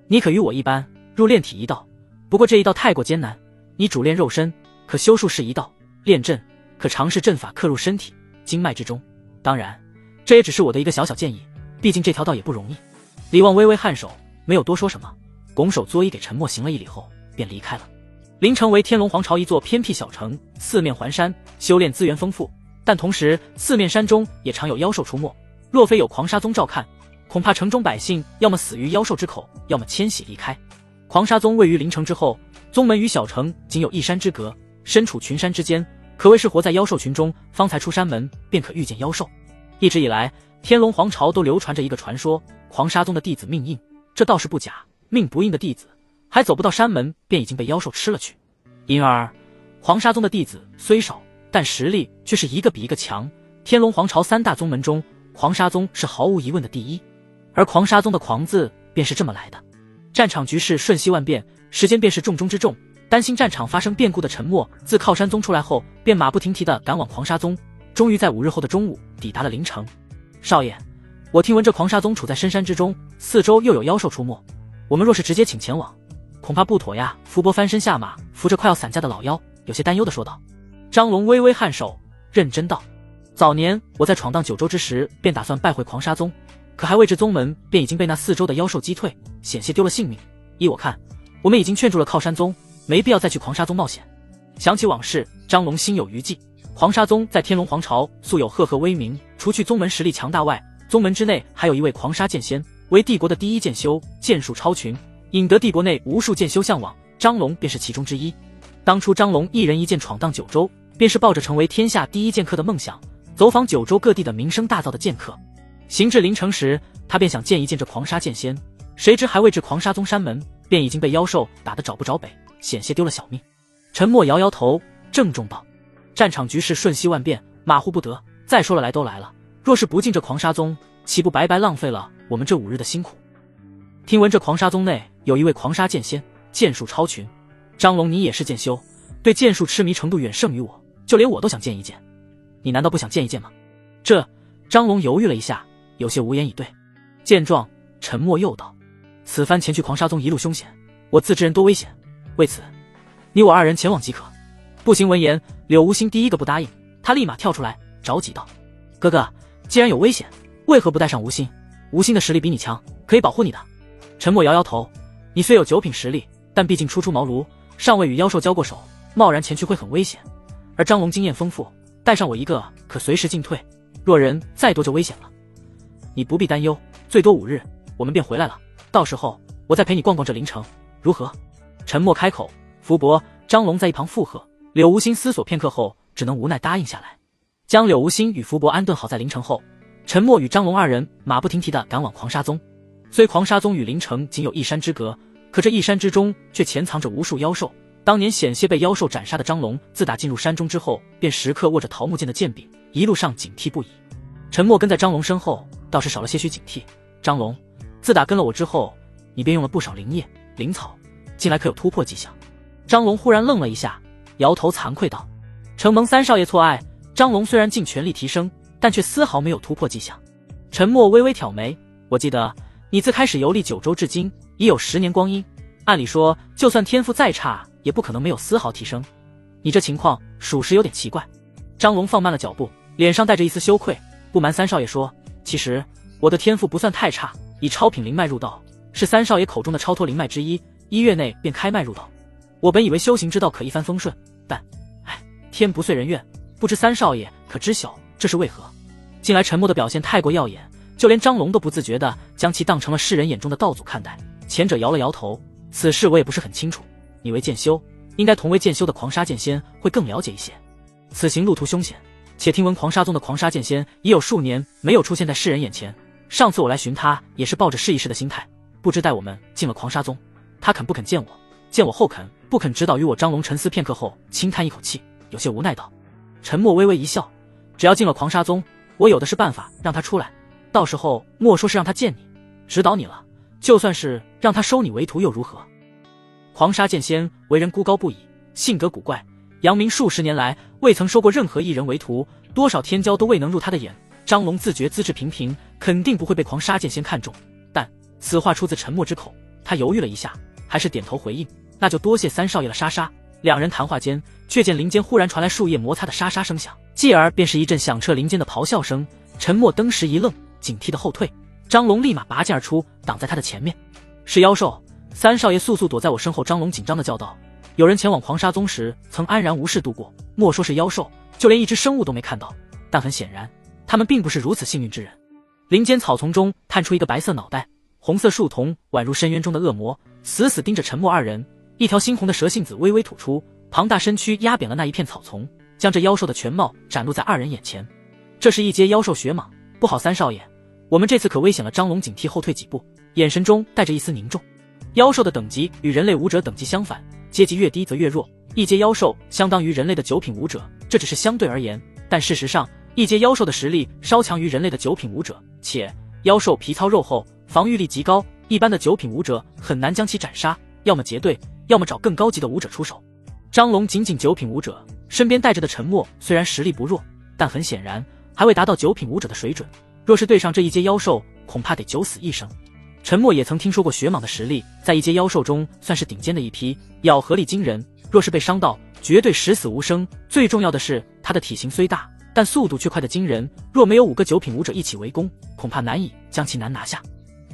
你可与我一般，入炼体一道，不过这一道太过艰难，你主练肉身，可修术士一道；炼阵，可尝试阵法刻入身体经脉之中。当然，这也只是我的一个小小建议，毕竟这条道也不容易。李旺微微颔首，没有多说什么，拱手作揖给沉默行了一礼后便离开了。临城为天龙皇朝一座偏僻小城，四面环山，修炼资源丰富，但同时四面山中也常有妖兽出没，若非有狂沙宗照看，恐怕城中百姓要么死于妖兽之口，要么迁徙离开。狂沙宗位于临城之后，宗门与小城仅有一山之隔，身处群山之间，可谓是活在妖兽群中，方才出山门便可遇见妖兽。一直以来，天龙皇朝都流传着一个传说，狂沙宗的弟子命硬，这倒是不假，命不硬的弟子还走不到山门便已经被妖兽吃了去。因而狂沙宗的弟子虽少，但实力却是一个比一个强。天龙皇朝3大宗门中，狂沙宗是毫无疑问的第一，而狂沙宗的狂字便是这么来的。战场局势瞬息万变，时间便是重中之重，担心战场发生变故的沉默自靠山宗出来后，便马不停蹄地赶往狂沙宗，终于在5日后的中午抵达了临城。少爷，我听闻这狂沙宗处在深山之中，四周又有妖兽出没，我们若是直接请前往，恐怕不妥呀。福伯翻身下马，扶着快要散架的老妖，有些担忧地说道。张龙微微颔首，认真道：早年我在闯荡九州之时，便打算拜会狂沙宗，可还未至宗门，便已经被那四周的妖兽击退，险些丢了性命。依我看，我们已经劝住了靠山宗，没必要再去狂沙宗冒险。想起往事，张龙心有余悸。狂沙宗在天龙皇朝素有赫赫威名，除去宗门实力强大外，宗门之内还有一位狂沙剑仙，为帝国的第一剑修，剑术超群，引得帝国内无数剑修向往，张龙便是其中之一。当初张龙一人一剑闯荡九州，便是抱着成为天下第一剑客的梦想，走访九州各地的名声大噪的剑客。行至临城时，他便想见一见这狂沙剑仙，谁知还未至狂沙宗山门，便已经被妖兽打得找不着北，险些丢了小命。沉默摇摇头，郑重道：战场局势瞬息万变，马虎不得，再说了来都来了，若是不进这狂沙宗，岂不白白浪费了我们这5日的辛苦。听闻这狂沙宗内有一位狂沙剑仙，剑术超群，张龙你也是剑修，对剑术痴迷程度远胜于我，就连我都想见一见，你难道不想见一见吗？张龙犹豫了一下，有些无言以对。见状，沉默又道：此番前去狂沙宗一路凶险，我自知人多危险，为此你我2人前往即可。步行闻言，柳无心第一个不答应，他立马跳出来着急道：哥哥，既然有危险，为何不带上无心？无心的实力比你强，可以保护你的。沉默摇摇头，你虽有9品实力，但毕竟初出茅庐，尚未与妖兽交过手，贸然前去会很危险。而张龙经验丰富，带上我一个可随时进退，若人再多就危险了。你不必担忧，最多5日，我们便回来了，到时候我再陪你逛逛这临城，如何？沉默开口，福伯、张龙在一旁附和。柳无心思索片刻后，只能无奈答应下来。将柳无心与福伯安顿好在凌城后，沉默与张龙二人马不停蹄地赶往狂沙宗。虽狂沙宗与凌城仅有一山之隔，可这一山之中却潜藏着无数妖兽。当年险些被妖兽斩杀的张龙，自打进入山中之后，便时刻握着桃木剑的剑柄，一路上警惕不已。沉默跟在张龙身后，倒是少了些许警惕。张龙，自打跟了我之后，你便用了不少灵液、灵草，近来可有突破迹象？张龙忽然愣了一下，摇头惭愧道：“承蒙三少爷错爱，张龙虽然尽全力提升，但却丝毫没有突破迹象。”沉默微微挑眉：“我记得你自开始游历九州至今，已有10年光阴。按理说，就算天赋再差，也不可能没有丝毫提升。你这情况属实有点奇怪。”张龙放慢了脚步，脸上带着一丝羞愧。不瞒三少爷说，其实我的天赋不算太差，以超品灵脉入道，是三少爷口中的超脱灵脉之一，1月内便开脉入道。我本以为修行之道可一帆风顺，但天不遂人愿，不知三少爷可知晓这是为何？近来沉默的表现太过耀眼，就连张龙都不自觉地将其当成了世人眼中的道祖看待。前者摇了摇头：“此事我也不是很清楚，你为剑修，应该同为剑修的狂沙剑仙会更了解一些。此行路途凶险，且听闻狂沙宗的狂沙剑仙已有数年没有出现在世人眼前。上次我来寻他，也是抱着试一试的心态，不知待我们进了狂沙宗，他肯不肯见我？见我后肯不肯指导于我？”张龙沉思片刻后，轻叹一口气，有些无奈道。沉默微微一笑：“只要进了狂沙宗，我有的是办法让他出来，到时候莫说是让他见你、指导你了，就算是让他收你为徒又如何？”狂沙剑仙为人孤高不已，性格古怪，扬名数10年来未曾收过任何一人为徒，多少天骄都未能入他的眼。张龙自觉资质平平，肯定不会被狂沙剑仙看中，但此话出自沉默之口，他犹豫了一下，还是点头回应：“那就多谢三少爷了。”沙沙。两人谈话间，却见林间忽然传来树叶摩擦的沙沙声响，继而便是一阵响彻林间的咆哮声。沉默登时一愣，警惕的后退。张龙立马拔剑而出，挡在他的前面：“是妖兽！三少爷速速躲在我身后！”张龙紧张的叫道：“有人前往狂沙宗时曾安然无事度过，莫说是妖兽，就连一只生物都没看到。但很显然，他们并不是如此幸运之人。”林间草丛中探出一个白色脑袋，红色树瞳宛如深渊中的恶魔，死死盯着沉默二人。一条猩红的蛇信子微微吐出，庞大身躯压扁了那一片草丛，将这妖兽的全貌展露在二人眼前。这是一阶妖兽血蟒，不好，三少爷，我们这次可危险了！张龙警惕后退几步，眼神中带着一丝凝重。妖兽的等级与人类武者等级相反，阶级越低则越弱。一阶妖兽相当于人类的9品武者，这只是相对而言，但事实上，一阶妖兽的实力稍强于人类的9品武者，且妖兽皮糙肉厚，防御力极高，一般的9品武者很难将其斩杀，要么结队，要么找更高级的武者出手。张龙仅9品武者，身边带着的沉默虽然实力不弱，但很显然还未达到9品武者的水准，若是对上这一阶妖兽，恐怕得九死一生。沉默也曾听说过血蟒的实力，在一阶妖兽中算是顶尖的一批，咬合力惊人，若是被伤到，绝对十死无生。最重要的是，它的体型虽大，但速度却快得惊人，若没有5个9品武者一起围攻，恐怕难以将其拿下。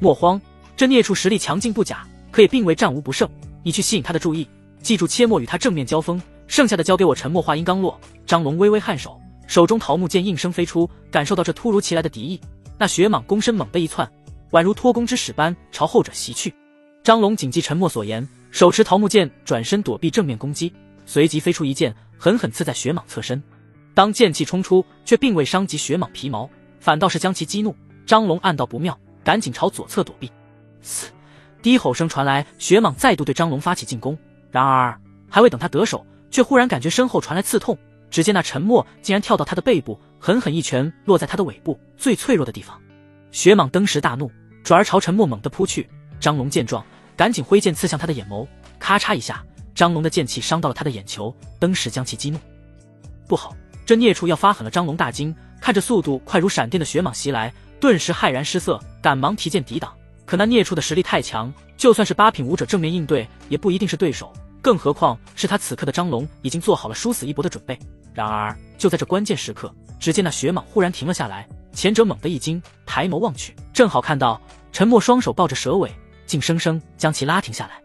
莫慌，这孽畜实力强劲不假，可也并未战无不胜，你去吸引他的注意，记住切莫与他正面交锋，剩下的交给我。沉默话音刚落，张龙微微颔首，手中桃木剑应声飞出，感受到这突如其来的敌意，那血蟒躬身猛地一窜，宛如脱弓之矢般朝后者袭去。张龙谨记沉默所言，手持桃木剑转身躲避正面攻击，随即飞出一剑，狠狠刺在血蟒侧身。当剑气冲出，却并未伤及血蟒皮毛，反倒是将其激怒。张龙暗道不妙，赶紧朝左侧躲避。嘶！低吼声传来，血蟒再度对张龙发起进攻。然而还未等他得手，却忽然感觉身后传来刺痛，只见那沉默竟然跳到他的背部，狠狠一拳落在他的尾部最脆弱的地方。血蟒登时大怒，转而朝沉默猛地扑去。张龙见状，赶紧挥剑刺向他的眼眸，咔嚓一下，张龙的剑气伤到了他的眼球，登时将其激怒。不好，这孽畜要发狠了！张龙大惊，看着速度快如闪电的血蟒袭来，顿时骇然失色，赶忙提剑抵挡。可那孽畜的实力太强，就算是8品武者正面应对，也不一定是对手，更何况是他此刻的张龙已经做好了殊死一搏的准备。然而就在这关键时刻，只见那血蟒忽然停了下来，前者猛地一惊，抬眸望去，正好看到沉默双手抱着蛇尾，竟生生将其拉停下来。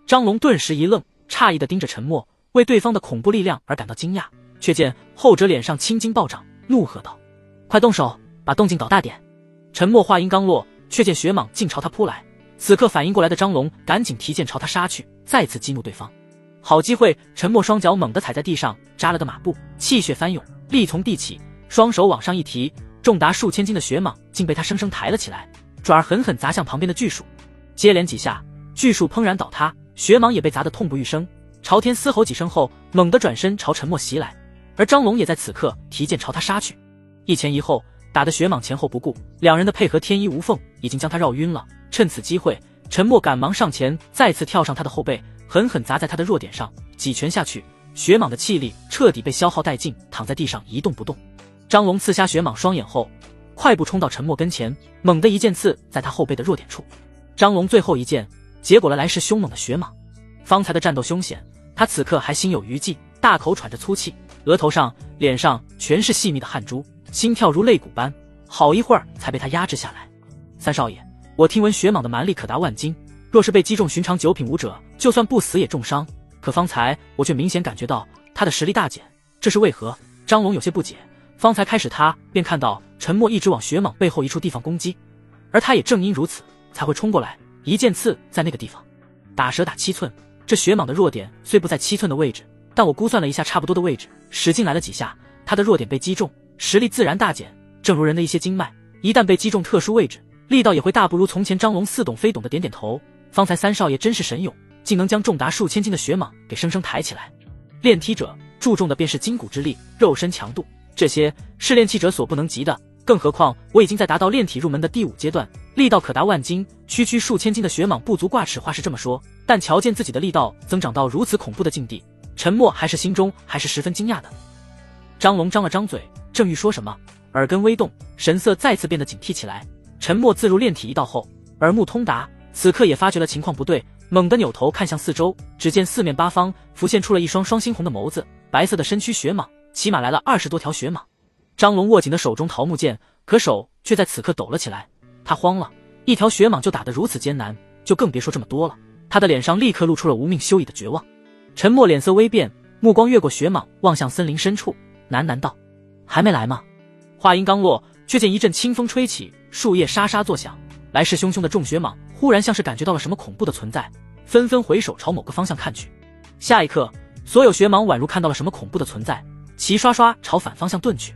张龙顿时一愣，诧异地盯着沉默，为对方的恐怖力量而感到惊讶，却见后者脸上青筋暴涨，怒喝道：“快动手，把动静搞大点！”沉默话音刚落，却见血蟒竟朝他扑来，此刻反应过来的张龙赶紧提剑朝他杀去，再次激怒对方。好机会，陈默双脚猛地踩在地上，扎了个马步，气血翻涌，力从地起，双手往上一提，重达数千斤的血蟒竟被他生生抬了起来，转而狠狠砸向旁边的巨树。接连几下，巨树砰然倒塌，血蟒也被砸得痛不欲生，朝天嘶吼几声后，猛地转身朝陈默袭来。而张龙也在此刻提剑朝他杀去，一前一后，打得血蟒前后不顾，两人的配合天衣无缝，已经将他绕晕了。趁此机会，陈默赶忙上前，再次跳上他的后背，狠狠砸在他的弱点上，几拳下去，血蟒的气力彻底被消耗殆尽，躺在地上一动不动。张龙刺瞎血蟒双眼后，快步冲到陈默跟前，猛地一剑刺在他后背的弱点处。张龙最后一剑结果了来势凶猛的血蟒。方才的战斗凶险，他此刻还心有余悸，大口喘着粗气，额头上、脸上全是细密的汗珠，心跳如肋骨般，好一会儿才被他压制下来。三少爷，我听闻血蟒的蛮力可达万斤，若是被击中寻常九品武者，就算不死也重伤，可方才我却明显感觉到他的实力大减，这是为何？张龙有些不解。方才开始他便看到陈默一直往血蟒背后一处地方攻击，而他也正因如此才会冲过来，一剑刺在那个地方，打蛇打7寸。这血蟒的弱点虽不在7寸的位置，但我估算了一下差不多的位置，使劲来了几下，他的弱点被击中，实力自然大减。正如人的一些经脉，一旦被击中特殊位置，力道也会大不如从前。张龙似懂非懂的点点头，方才三少爷真是神勇，竟能将重达数千斤的血蟒给生生抬起来。炼体者注重的便是筋骨之力、肉身强度，这些是炼气者所不能及的，更何况我已经在达到炼体入门的第5阶段，力道可达万斤，区数千斤的血蟒不足挂齿。话是这么说，但瞧见自己的力道增长到如此恐怖的境地，陈默心中还是十分惊讶的。张龙张了张嘴，正欲说什么，耳根微动，神色再次变得警惕起来。陈默自入炼体一道后，耳目通达，此刻也发觉了情况不对，猛地扭头看向四周，只见四面八方浮现出了一双猩红的眸子，白色的身躯血蟒，起码来了20多条血蟒。张龙握紧的手中桃木剑，可手却在此刻抖了起来，他慌了，一条血蟒就打得如此艰难，就更别说这么多了。他的脸上立刻露出了无命休矣的绝望。陈默脸色微变，目光越过血蟒，望向森林深处，喃喃道：“还没来吗？”话音刚落，却见一阵清风吹起，树叶沙沙作响，来势汹汹的众血蟒忽然像是感觉到了什么恐怖的存在，纷纷回首朝某个方向看去。下一刻，所有血蟒宛如看到了什么恐怖的存在，齐刷刷朝反方向遁去。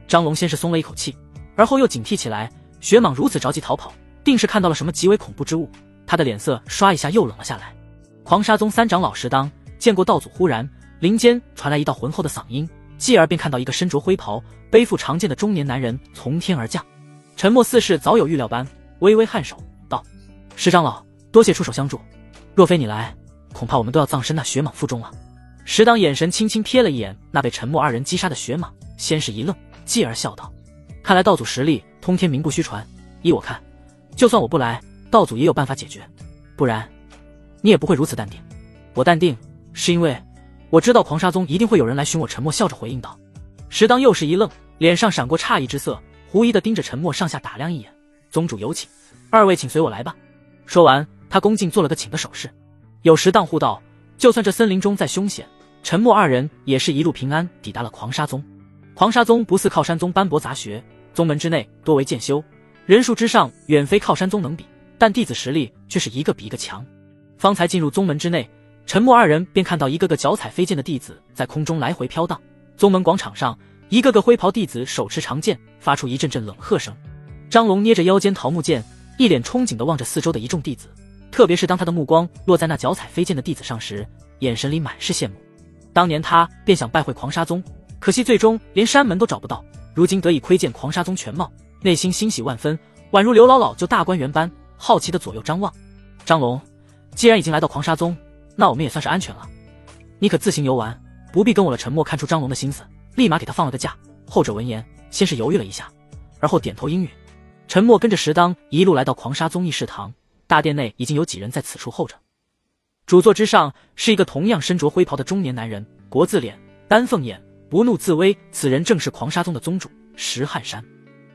张龙先是松了一口气，而后又警惕起来，血蟒如此着急逃跑，定是看到了什么极为恐怖之物。他的脸色刷一下又冷了下来。狂沙宗三长老石当见过道祖，忽然林间传来一道浑厚的嗓音，继而便看到一个身着灰袍、背负长剑的中年男人从天而降。沉默似是早有预料般，微微颔首道：“石长老，多谢出手相助，若非你来，恐怕我们都要葬身那血蟒腹中了。”石当眼神轻轻瞥了一眼那被沉默二人击杀的血蟒，先是一愣，继而笑道：“看来道祖实力通天名不虚传，依我看，就算我不来，道祖也有办法解决，不然你也不会如此淡定。”我淡定是因为我知道狂沙宗一定会有人来寻我。沉默笑着回应道。石当又是一愣，脸上闪过诧异之色，狐疑地盯着沉默上下打量一眼：“宗主有请，二位请随我来吧。”说完，他恭敬做了个请的手势。有石当护道，就算这森林中再凶险，沉默二人也是一路平安抵达了狂沙宗。狂沙宗不似靠山宗斑驳杂学，宗门之内多为剑修，人数之上远非靠山宗能比，但弟子实力却是一个比一个强。方才进入宗门之内，沉默二人便看到一个个脚踩飞剑的弟子在空中来回飘荡。宗门广场上，一个个灰袍弟子手持长剑，发出一阵阵冷喝声。张龙捏着腰间桃木剑，一脸憧憬地望着四周的一众弟子，特别是当他的目光落在那脚踩飞剑的弟子上时，眼神里满是羡慕。当年他便想拜会狂沙宗，可惜最终连山门都找不到，如今得以窥见狂沙宗全貌，内心欣喜万分，宛如刘姥姥就大观园般，好奇地左右张望。张龙，既然已经来到狂沙宗，那我们也算是安全了，你可自行游玩，不必跟我了。沉默看出张龙的心思，立马给他放了个假。后者闻言，先是犹豫了一下，而后点头应允。沉默跟着石当一路来到狂沙宗议事堂，大殿内已经有几人在此处候着。主座之上是一个同样身着灰袍的中年男人，国字脸，丹凤眼，不怒自威，此人正是狂沙宗的宗主石汉山。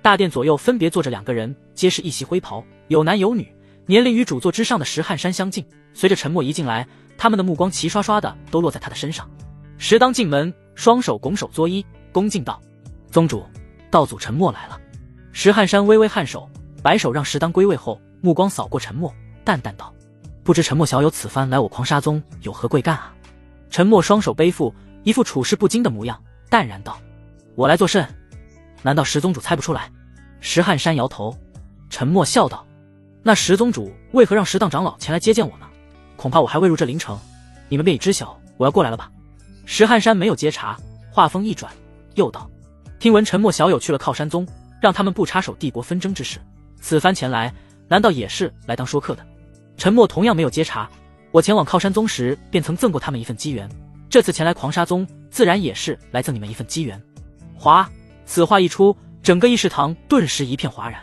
大殿左右分别坐着2个人，皆是一袭灰袍，有男有女，年龄与主座之上的石汉山相近。随着沉默一进来，他们的目光齐刷刷的都落在他的身上。石当进门，双手拱手作揖，恭敬道：“宗主，道祖沉默来了。”石汉山微微颔首，摆手让石当归位后，目光扫过沉默，淡淡道：“不知沉默小友此番来我狂沙宗有何贵干啊？”沉默双手背负，一副处事不惊的模样，淡然道：“我来作甚？难道石宗主猜不出来？”石汉山摇头。沉默笑道：“那石宗主为何让石当长老前来接见我呢？恐怕我还未入这灵城，你们便已知晓我要过来了吧？”石汉山没有接茬，话锋一转，又道：“听闻沉默小友去了靠山宗，让他们不插手帝国纷争之事，此番前来，难道也是来当说客的？”沉默同样没有接茬，我前往靠山宗时便曾赠过他们一份机缘，这次前来狂沙宗，自然也是来赠你们一份机缘。哗！此话一出，整个议事堂顿时一片哗然。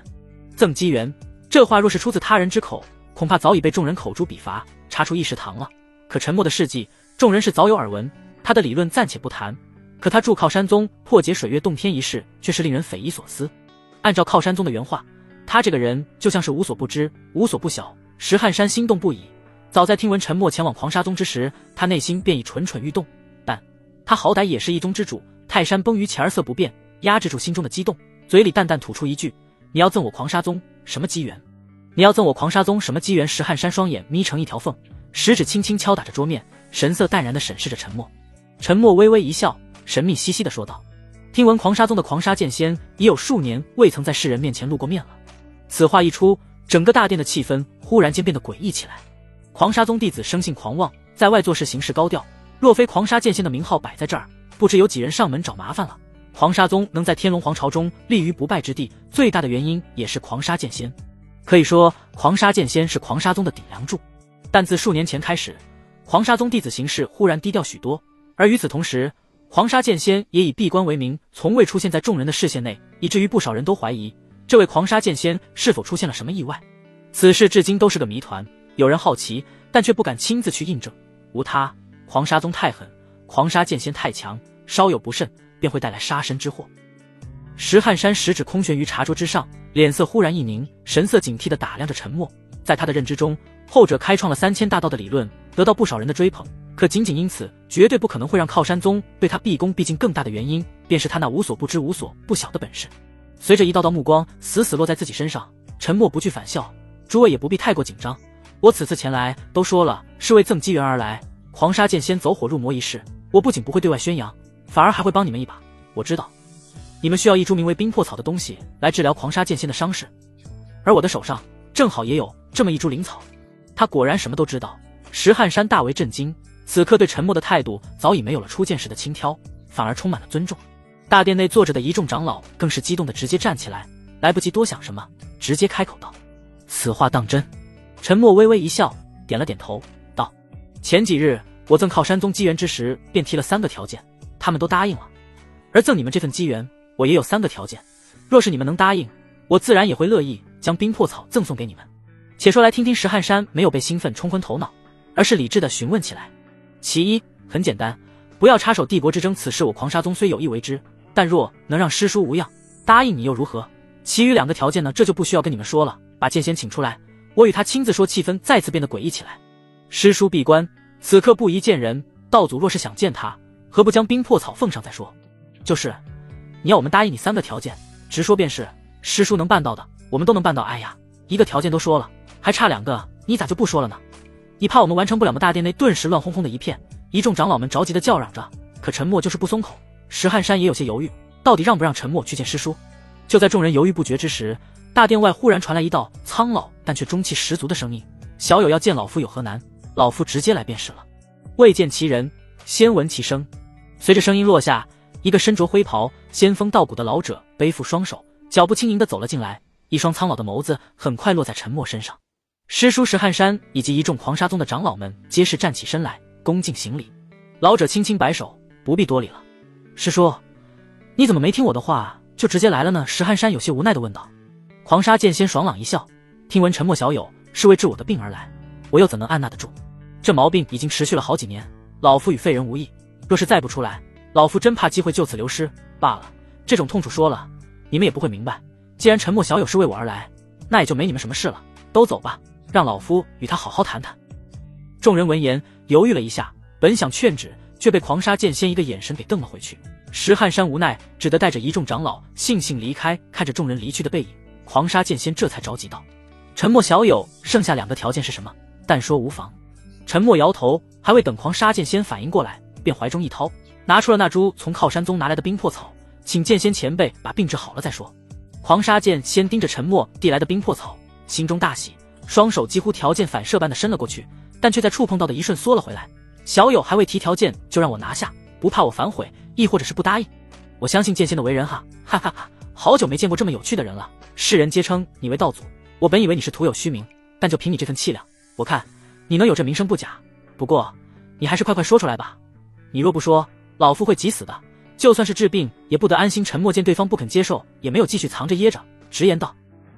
赠机缘，这话若是出自他人之口，恐怕早已被众人口诛笔伐，查出议事堂了。可沉默的事迹，众人是早有耳闻，他的理论暂且不谈，可他助靠山宗破解水月洞天一事，却是令人匪夷所思。按照靠山宗的原话，他这个人就像是无所不知，无所不晓。石汉山心动不已，早在听闻沉默前往狂沙宗之时，他内心便已蠢蠢欲动，但他好歹也是一宗之主，泰山崩于前而色不变，压制住心中的激动，嘴里淡淡吐出一句：“你要赠我狂沙宗什么机缘？你要赠我狂沙宗什么机缘？”石汉山双眼眯成一条缝，食指轻轻敲打着桌面，神色淡然地审视着沉默。沉默微微一笑，神秘兮兮地说道：“听闻狂沙宗的狂沙剑仙已有数年未曾在世人面前露过面了。”此话一出，整个大殿的气氛忽然间变得诡异起来。狂沙宗弟子生性狂妄，在外做事行事高调，若非狂沙剑仙的名号摆在这儿，不知有几人上门找麻烦了。狂沙宗能在天龙皇朝中立于不败之地，最大的原因也是狂沙剑仙。可以说，狂沙剑仙是狂沙宗的顶梁柱。但自数年前开始，狂沙宗弟子行事忽然低调许多，而与此同时，狂沙剑仙也以闭关为名，从未出现在众人的视线内，以至于不少人都怀疑这位狂沙剑仙是否出现了什么意外。此事至今都是个谜团，有人好奇，但却不敢亲自去印证。无他，狂沙宗太狠，狂沙剑仙太强，稍有不慎便会带来杀身之祸。石汉山食指空悬于茶桌之上，脸色忽然一凝，神色警惕地打量着沉默。在他的认知中，后者开创了3000大道的理论，得到不少人的追捧，可仅仅因此绝对不可能会让靠山宗对他毕恭毕敬。更大的原因便是他那无所不知无所不晓的本事。随着一道道目光死死落在自己身上，沉默不惧反笑：“诸位也不必太过紧张，我此次前来都说了是为赠机缘而来，狂沙剑仙走火入魔一事，我不仅不会对外宣扬，反而还会帮你们一把。我知道你们需要一株名为冰魄草的东西来治疗狂沙剑仙的伤势，而我的手上正好也有这么一株灵草。”他果然什么都知道。石汉山大为震惊，此刻对沉默的态度早已没有了初见时的轻佻，反而充满了尊重。大殿内坐着的一众长老更是激动的直接站起来，来不及多想什么，直接开口道：“此话当真？”沉默微微一笑，点了点头，道：“前几日我赠靠山宗机缘之时，便提了3个条件，他们都答应了。而赠你们这份机缘，我也有3个条件，若是你们能答应，我自然也会乐意将冰魄草赠送给你们。”且说来听听。石汉山没有被兴奋冲昏头脑，而是理智地询问起来。其一，很简单，不要插手帝国之争，此事我狂沙宗虽有意为之，但若能让师叔无恙，答应你又如何？其余2个条件呢，这就不需要跟你们说了，把剑仙请出来，我与他亲自说。气氛再次变得诡异起来。师叔闭关，此刻不宜见人，道祖若是想见他，何不将冰魄草奉上再说？就是，你要我们答应你3个条件，直说便是，师叔能办到的，我们都能办到。哎呀，一个条件都说了，还差2个，你咋就不说了呢？你怕我们完成不了吗？大殿内顿时乱哄哄的一片，一众长老们着急的叫嚷着，可沉默就是不松口。石汉山也有些犹豫，到底让不让沉默去见师叔？就在众人犹豫不决之时，大殿外忽然传来一道苍老但却中气十足的声音：“小友要见老夫有何难？老夫直接来便是了。未见其人，先闻其声。”随着声音落下，一个身着灰袍、仙风道骨的老者背负双手，脚步轻盈地走了进来，一双苍老的眸子很快落在沉默身上。师叔石汉山以及一众狂沙宗的长老们皆是站起身来，恭敬行礼。老者轻轻摆手：“不必多礼了。”师叔，你怎么没听我的话就直接来了呢？石汉山有些无奈地问道。狂沙剑仙爽朗一笑：“听闻沉默小友是为治我的病而来，我又怎能按捺得住？这毛病已经持续了好几年，老夫与废人无异，若是再不出来，老夫真怕机会就此流失罢了。这种痛处说了，你们也不会明白。既然沉默小友是为我而来，那也就没你们什么事了。都走吧，让老夫与他好好谈谈。”众人闻言犹豫了一下，本想劝止，却被狂沙剑仙一个眼神给瞪了回去。石汉山无奈，只得带着一众长老悻悻离开。看着众人离去的背影，狂沙剑仙这才着急道：“沉默小友，剩下2个条件是什么？但说无妨。沉默摇头，还未等狂沙剑仙反应过来，便怀中一掏，拿出了那株从靠山宗拿来的冰魄草，请剑仙前辈把病治好了再说。狂沙剑仙盯着沉默递来的冰魄草，心中大喜，双手几乎条件反射般的伸了过去，但却在触碰到的一瞬缩了回来。小友还未提条件就让我拿下，不怕我反悔，亦或者是不答应？我相信剑仙的为人哈，哈哈哈！好久没见过这么有趣的人了。世人皆称你为道祖，我本以为你是徒有虚名，但就凭你这份气量，我看你能有这名声不假。不过你还是快快说出来吧，你若不说，老夫会急死的。就算是治病，也不得安心。沉默见对方不肯接受，也没有继续藏着掖着，直言道：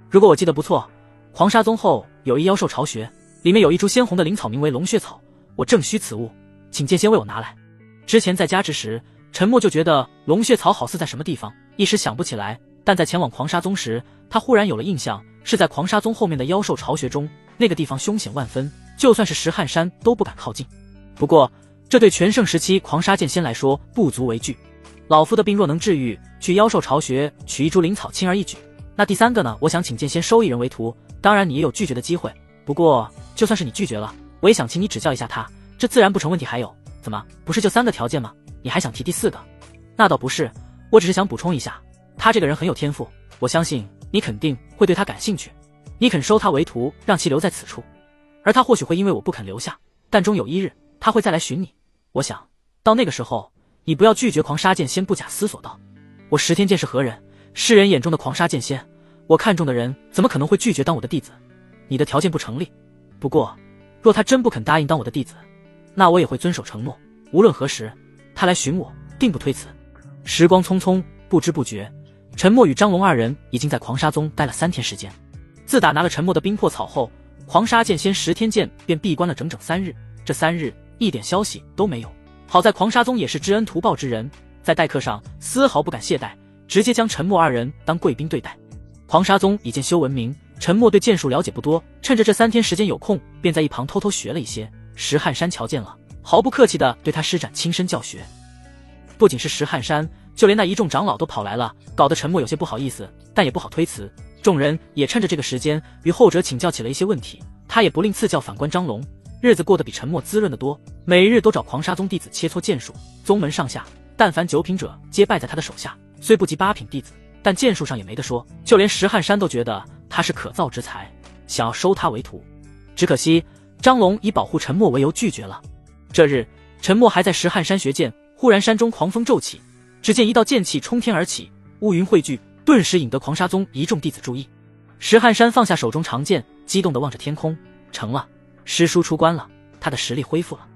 如果我记得不错，狂沙宗后有一妖兽巢穴，里面有一株鲜红的灵草，名为龙血草，我正需此物，请剑仙为我拿来。之前在家之时，沉默就觉得龙血草好似在什么地方，一时想不起来，但在前往狂沙宗时，他忽然有了印象，是在狂沙宗后面的妖兽巢穴中，那个地方凶险万分，就算是石汉山都不敢靠近。不过这对全盛时期狂沙剑仙来说不足为惧，老夫的病若能治愈，去妖兽巢穴取一株灵草轻而易举。那第3个呢？我想请剑仙收一人为徒，当然你也有拒绝的机会，不过就算是你拒绝了，我也想请你指教一下他，这自然不成问题。还有，怎么不是就3个条件吗？你还想提第4个？那倒不是，我只是想补充一下，他这个人很有天赋，我相信你肯定会对他感兴趣，你肯收他为徒，让其留在此处，而他或许会因为我不肯留下，但终有一日他会再来寻你。我想到那个时候，你不要拒绝。狂沙剑仙不假思索道：我石天剑是何人？世人眼中的狂沙剑仙，我看中的人怎么可能会拒绝当我的弟子？你的条件不成立。不过若他真不肯答应当我的弟子，那我也会遵守承诺，无论何时他来寻我，定不推辞。时光匆匆，不知不觉，沉默与张龙2人已经在狂沙宗待了3天时间。自打拿了沉默的冰魄草后，狂沙剑仙石天剑便闭关了整整3日，这3日一点消息都没有。好在狂沙宗也是知恩图报之人，在待客上丝毫不敢懈怠，直接将沉默2人当贵宾对待。狂沙宗以剑修闻名，沉默对剑术了解不多，趁着这3天时间有空，便在一旁偷偷学了一些。石汉山瞧见了，毫不客气地对他施展亲身教学。不仅是石汉山，就连那一众长老都跑来了，搞得沉默有些不好意思，但也不好推辞。众人也趁着这个时间与后者请教起了一些问题，他也不吝赐教反观张龙，日子过得比沉默滋润得多，每日都找狂沙宗弟子切磋剑术，宗门上下但凡9品者皆败在他的手下，虽不及8品弟子，但剑术上也没得说，就连石汉山都觉得他是可造之才，想要收他为徒。只可惜张龙以保护沉默为由拒绝了。这日沉默还在石汉山学剑，忽然山中狂风骤起，只见一道剑气冲天而起，乌云汇聚，顿时引得狂沙宗一众弟子注意。石汉山放下手中长剑，激动地望着天空，成了，师叔出关了，他的实力恢复了。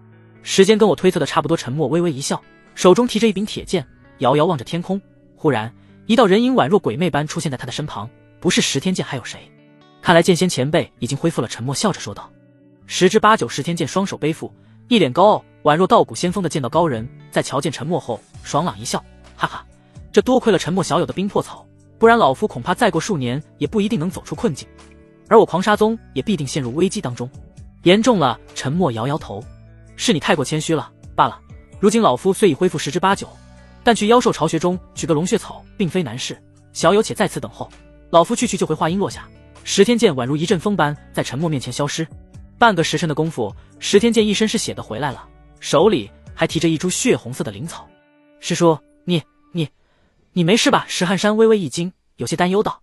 时间跟我推测的差不多。沉默微微一笑，手中提着一柄铁剑，遥遥望着天空。忽然一道人影宛若鬼魅般出现在他的身旁，不是石天剑还有谁？看来剑仙前辈已经恢复了。沉默笑着说道。10之8九，石天剑双手背负，一脸高傲，宛若道骨仙风的剑道高人，在瞧见沉默后爽朗一笑，哈哈，这多亏了沉默小友的冰魄草，不然老夫恐怕再过数年也不一定能走出困境，而我狂沙宗也必定陷入危机当中。严重了。沉默摇摇头，是你太过谦虚了罢了。如今老夫虽已恢复10之8九，但去妖兽巢穴中取个龙血草并非难事，小友且在此等候，老夫去就会。话音落下，石天剑宛如一阵风般在沉默面前消失。半个时辰的功夫，石天剑一身是血的回来了，手里还提着一株血红色的灵草。师叔，你没事吧？石汉山微微一惊，有些担忧道。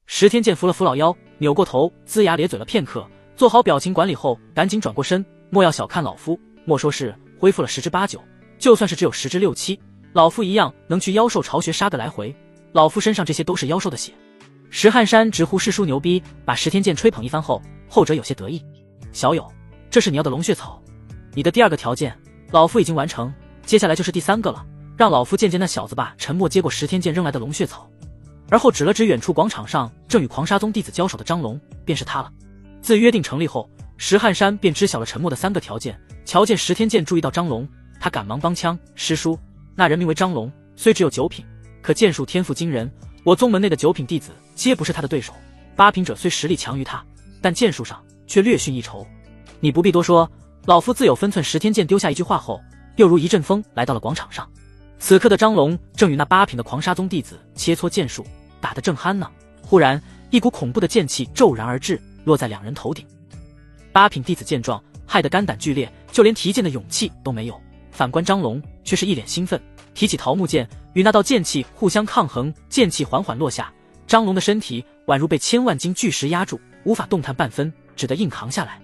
石天剑扶了扶老腰，扭过头，龇牙咧嘴了片刻，做好表情管理后，赶紧转过身，莫要小看老夫，莫说是恢复了10之8九，就算是只有10之6七，老夫一样能去妖兽巢穴杀个来回。老夫身上这些都是妖兽的血。石汉山直呼师叔牛逼，把石天剑吹捧一番后，后者有些得意。小友，这是你要的龙血草，你的第2个条件老夫已经完成，接下来就是第3个了，让老夫见见那小子吧。沉默接过石天剑扔来的龙血草，而后指了指远处广场上正与狂沙宗弟子交手的张龙，便是他了。自约定成立后，石汉山便知晓了沉默的3个条件。瞧见石天剑注意到张龙，他赶忙帮腔，师叔，那人名为张龙，虽只有9品，可剑术天赋惊人，我宗门内的9品弟子皆不是他的对手，8品者虽实力强于他，但剑术上却略逊一筹。你不必多说，老夫自有分寸。石天剑丢下一句话后，又如一阵风来到了广场上。此刻的张龙正与那8品的狂沙宗弟子切磋剑术，打得正酣呢。忽然一股恐怖的剑气骤然而至，落在两人头顶。八品弟子见状，害得肝胆俱裂，就连提剑的勇气都没有。反观张龙却是一脸兴奋，提起桃木剑与那道剑气互相抗衡，剑气缓缓落下，张龙的身体宛如被千万斤巨石压住，无法动弹半分，只得硬扛下来。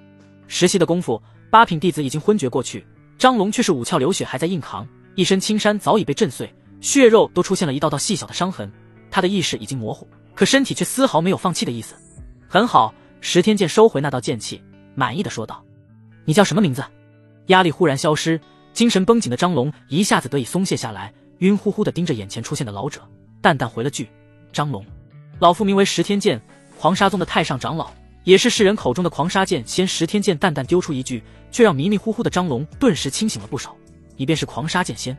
10息的功夫，八品弟子已经昏厥过去，张龙却是五窍流血还在硬扛，一身青衫早已被震碎，血肉都出现了一道道细小的伤痕。他的意识已经模糊，可身体却丝毫没有放弃的意思。很好，石天剑收回那道剑气，满意的说道：你叫什么名字？压力忽然消失，精神绷紧的张龙一下子得以松懈下来，晕乎乎的盯着眼前出现的老者，淡淡回了句：张龙，老夫名为石天剑，狂沙宗的太上长老，也是世人口中的狂沙剑仙。石天剑淡淡丢出一句，却让迷迷糊糊的张龙顿时清醒了不少。你便是狂沙剑仙，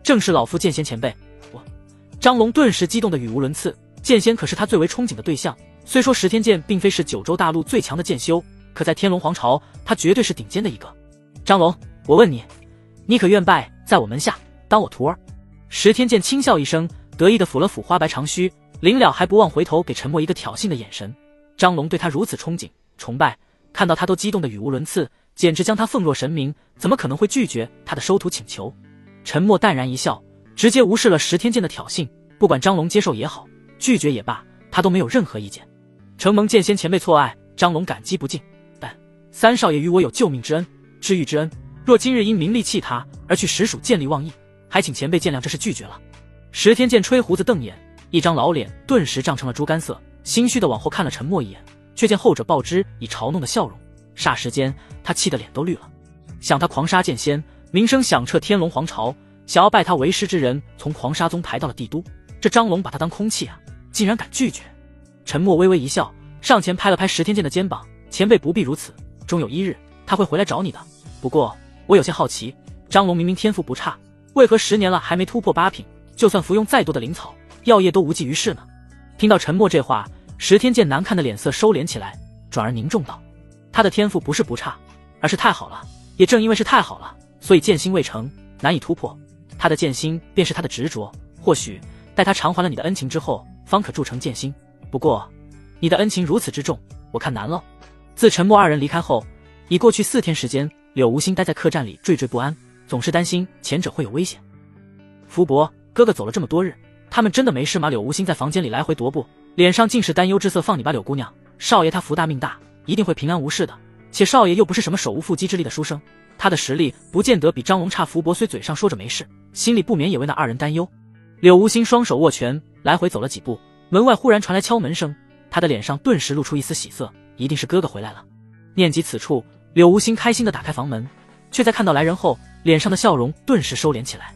正是老夫剑仙前辈。我张龙顿时激动的语无伦次，剑仙可是他最为憧憬的对象。虽说石天剑并非是九州大陆最强的剑修，可在天龙皇朝他绝对是顶尖的一个。张龙，我问你，你可愿拜在我门下当我徒儿？石天剑轻笑一声，得意的抚了抚花白长须，临了还不忘回头给陈默一个挑衅的眼神。张龙对他如此憧憬崇拜，看到他都激动的语无伦次，简直将他奉若神明，怎么可能会拒绝他的收徒请求？陈默淡然一笑，直接无视了石天剑的挑衅，不管张龙接受也好，拒绝也罢，他都没有任何意见。承蒙剑仙前辈错爱，张龙感激不尽，但三少爷与我有救命之恩、知遇之恩，若今日因名利弃他而去实属见利忘义，还请前辈见谅，这是拒绝了。石天剑吹胡子瞪眼，一张老脸顿时涨成了猪肝色，心虚的往后看了陈默一眼，却见后者报之以嘲弄的笑容，霎时间他气得脸都绿了。想他狂沙剑仙名声响彻天龙皇朝，想要拜他为师之人从狂沙宗排到了帝都，这张龙把他当空气啊，竟然敢拒绝。陈默微微一笑，上前拍了拍石天剑的肩膀，前辈不必如此，终有一日他会回来找你的。不过我有些好奇，张龙明明天赋不差，为何10年了还没突破8品，就算服用再多的灵草药液都无济于事呢？听到陈默这话，石天剑难看的脸色收敛起来，转而凝重道：他的天赋不是不差，而是太好了，也正因为是太好了，所以剑心未成，难以突破。他的剑心便是他的执着，或许待他偿还了你的恩情之后，方可铸成剑心。不过你的恩情如此之重，我看难了。自陈默二人离开后，已过去4天时间，柳无心待在客栈里惴惴不安，总是担心前者会有危险。福伯哥哥走了这么多日，他们真的没事吗？柳无心在房间里来回踱步，脸上尽是担忧之色。放你吧，柳姑娘，少爷他福大命大，一定会平安无事的。且少爷又不是什么手无缚鸡之力的书生，他的实力不见得比张龙差。福伯虽嘴上说着没事，心里不免也为那二人担忧。柳无心双手握拳，来回走了几步，门外忽然传来敲门声，他的脸上顿时露出一丝喜色，一定是哥哥回来了。念及此处，柳无心开心地打开房门，却在看到来人后，脸上的笑容顿时收敛起来。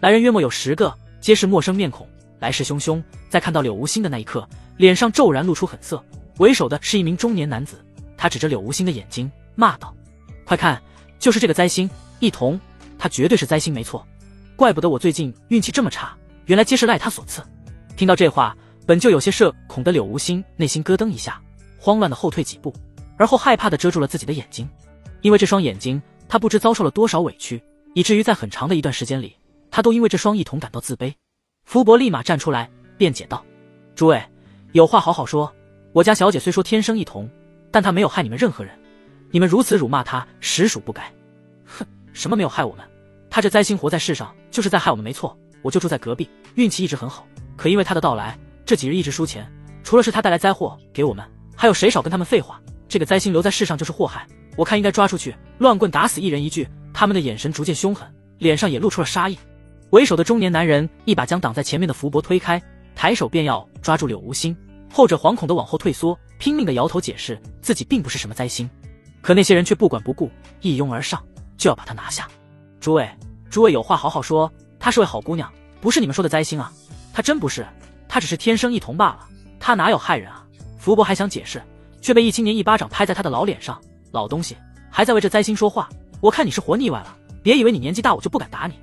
来人约莫有10个，皆是陌生面孔，来势汹汹。在看到柳无心的那一刻，脸上骤然露出狠色。为首的是一名中年男子，他指着柳无心的眼睛骂道：快看，就是这个灾星一童，他绝对是灾星没错，怪不得我最近运气这么差，原来皆是赖他所赐。听到这话，本就有些社恐的柳无心内心咯噔一下，慌乱的后退几步，而后害怕的遮住了自己的眼睛。因为这双眼睛，他不知遭受了多少委屈，以至于在很长的一段时间里，他都因为这双异瞳感到自卑。福伯立马站出来辩解道：诸位有话好好说，我家小姐虽说天生异瞳，但她没有害你们任何人，你们如此辱骂她，实属不该。哼，什么没有害我们？她这灾星活在世上，就是在害我们没错。我就住在隔壁，运气一直很好，可因为她的到来，这几日一直输钱，除了是她带来灾祸给我们，还有谁少跟他们废话？这个灾星留在世上就是祸害，我看应该抓出去，乱棍打死一人一具。他们的眼神逐渐凶狠，脸上也露出了杀意。为首的中年男人一把将挡在前面的福伯推开，抬手便要抓住柳无心，后者惶恐地往后退缩，拼命地摇头解释自己并不是什么灾星。可那些人却不管不顾，一拥而上，就要把他拿下。诸位有话好好说，她是位好姑娘，不是你们说的灾星啊，她真不是，她只是天生异瞳罢了，她哪有害人啊？福伯还想解释，却被易青年一巴掌拍在他的老脸上。老东西，还在为这灾星说话，我看你是活腻歪了，别以为你年纪大我就不敢打你。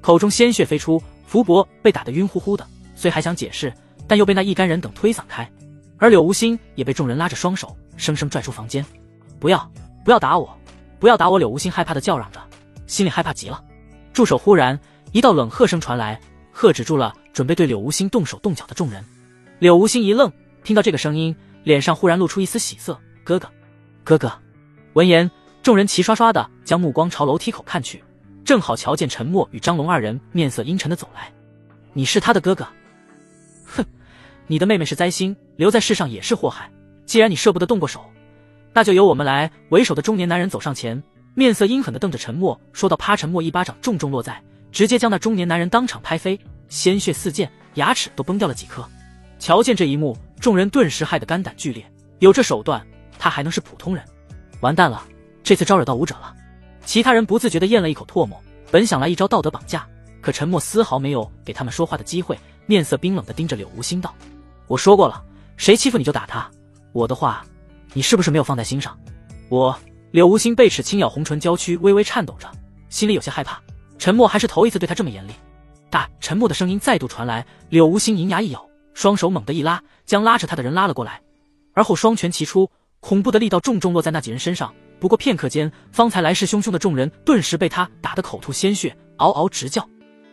口中鲜血飞出，福伯被打得晕乎乎的，虽还想解释，但又被那一干人等推搡开，而柳无心也被众人拉着双手生生拽出房间。不要打我，不要打我！柳无心害怕的叫嚷着，心里害怕极了。住手！忽然一道冷喝声传来，喝止住了准备对柳无心动手动脚的众人。柳无心一愣，听到这个声音，脸上忽然露出一丝喜色，哥哥，哥哥。闻言，众人齐刷刷的将目光朝楼梯口看去，正好瞧见陈默与张龙二人面色阴沉的走来。你是他的哥哥？哼，你的妹妹是灾星，留在世上也是祸害。既然你舍不得动过手，那就由我们来。为首的中年男人走上前，面色阴狠地瞪着陈默，说道：“啪！”陈默一巴掌重重落在，直接将那中年男人当场拍飞，鲜血四溅，牙齿都崩掉了几颗。瞧见这一幕，众人顿时害得肝胆俱裂。有这手段，他还能是普通人？完蛋了，这次招惹到武者了。其他人不自觉地咽了一口唾沫，本想来一招道德绑架，可陈默丝毫没有给他们说话的机会，面色冰冷地盯着柳无心道：“我说过了，谁欺负你就打他，我的话，你是不是没有放在心上？”柳无心被齿轻咬红唇，娇躯微微颤抖着，心里有些害怕。陈默还是头一次对他这么严厉。陈默的声音再度传来，柳无心银牙一咬，双手猛地一拉，将拉扯他的人拉了过来，而后双拳齐出，恐怖的力道重重落在那几人身上。不过片刻间，方才来势汹汹的众人顿时被他打得口吐鲜血，嗷嗷直叫。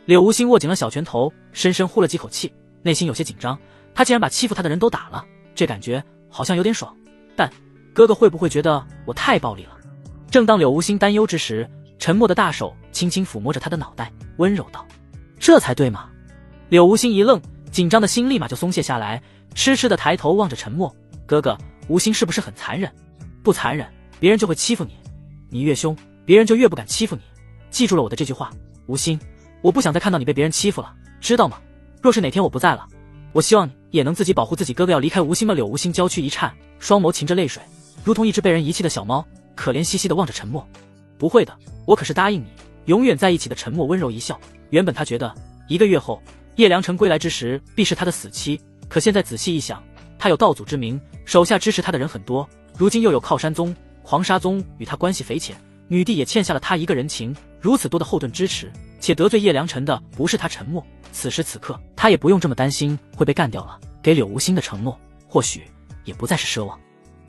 柳无心握紧了小拳头，深深呼了几口气，内心有些紧张。他竟然把欺负他的人都打了，这感觉好像有点爽，但哥哥会不会觉得我太暴力了？正当柳无心担忧之时，陈默的大手轻轻抚摸着他的脑袋，温柔道：“这才对嘛。”柳无心一愣，紧张的心立马就松懈下来，痴痴的抬头望着陈默：“哥哥，无心是不是很残忍？不残忍，别人就会欺负你，你越凶，别人就越不敢欺负你。记住了我的这句话，无心，我不想再看到你被别人欺负了，知道吗？若是哪天我不在了，我希望你也能自己保护自己。”哥哥要离开无心吗？柳无心娇躯一颤，双眸噙着泪水，如同一只被人遗弃的小猫，可怜兮兮地望着陈默。不会的，我可是答应你永远在一起的。陈默温柔一笑，原本他觉得1个月后叶良辰归来之时必是他的死期，可现在仔细一想，他有道祖之名，手下支持他的人很多，如今又有靠山宗、黄沙宗与他关系匪浅，女帝也欠下了他一个人情，如此多的后盾支持，且得罪叶良辰的不是他陈默，此时此刻他也不用这么担心会被干掉了。给柳无心的承诺或许也不再是奢望。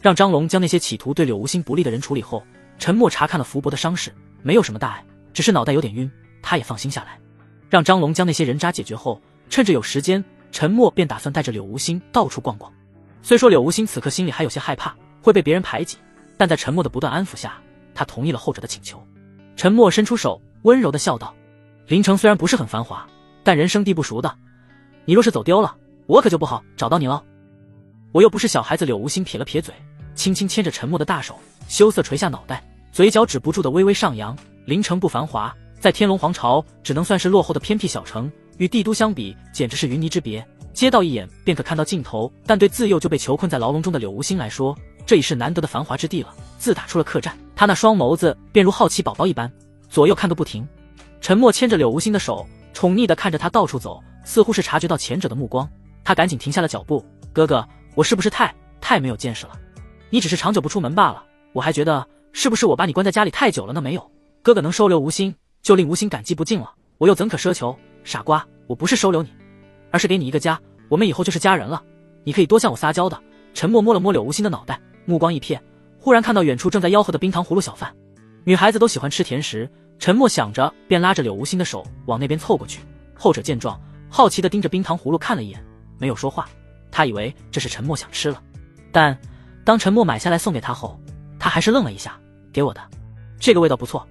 让张龙将那些企图对柳无心不利的人处理后，陈默查看了福伯的伤势，没有什么大碍，只是脑袋有点晕，他也放心下来。让张龙将那些人渣解决后，趁着有时间，陈默便打算带着柳无心到处逛逛。虽说柳无心此刻心里还有些害怕会被别人排挤，但在陈默的不断安抚下，他同意了后者的请求。陈默伸出手，温柔地笑道：“临城虽然不是很繁华，但人生地不熟的，你若是走丢了，我可就不好找到你了。我又不是小孩子。”柳无心撇了撇嘴，轻轻牵着陈默的大手，羞涩垂下脑袋，嘴角止不住的微微上扬。临城不繁华，在天龙皇朝只能算是落后的偏僻小城，与帝都相比简直是云泥之别，街道一眼便可看到尽头。但对自幼就被囚困在牢笼中的柳无心来说，这已是难得的繁华之地了。自打出了客栈，他那双眸子便如好奇宝宝一般，左右看个不停。陈默牵着柳无心的手，宠溺地看着他到处走，似乎是察觉到前者的目光，他赶紧停下了脚步：“哥哥，我是不是太没有见识了？你只是长久不出门罢了，我还觉得是不是我把你关在家里太久了呢？没有，哥哥能收留无心，就令无心感激不尽了，我又怎可奢求？傻瓜，我不是收留你，而是给你一个家，我们以后就是家人了，你可以多向我撒娇的。”陈默摸了摸柳无心的脑袋，目光一瞥，忽然看到远处正在吆喝的冰糖葫芦小贩。女孩子都喜欢吃甜食，陈默想着便拉着柳无心的手往那边凑过去。后者见状，好奇地盯着冰糖葫芦看了一眼，没有说话。他以为这是陈默想吃了，但当陈默买下来送给他后，他还是愣了一下：“给我的，这个味道不错，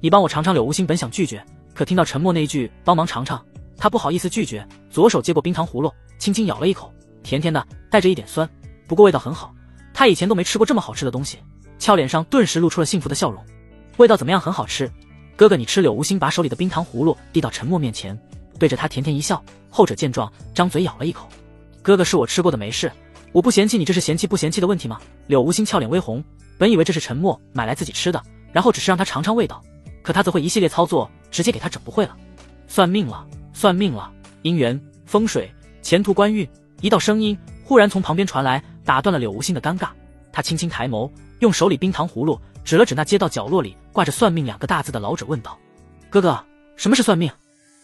你帮我尝尝。”柳无心本想拒绝，可听到陈默那一句帮忙尝尝，他不好意思拒绝，左手接过冰糖葫芦，轻轻咬了一口，甜甜的，带着一点酸，不过味道很好。他以前都没吃过这么好吃的东西，俏脸上顿时露出了幸福的笑容。味道怎么样？很好吃。哥哥你吃。柳无心把手里的冰糖葫芦递到陈默面前，对着他甜甜一笑。后者见状，张嘴咬了一口：“哥哥是我吃过的，没事，我不嫌弃你，这是嫌弃不嫌弃的问题吗？”柳无心俏脸微红，本以为这是陈默买来自己吃的，然后只是让他尝尝味道，可他则会一系列操作，直接给他整不会了。算命了，算命了，姻缘、风水、前途、官运。一道声音忽然从旁边传来，打断了柳无心的尴尬。他轻轻抬眸，用手里冰糖葫芦指了指那街道角落里挂着算命2个大字的老者，问道：“哥哥，什么是算命？”“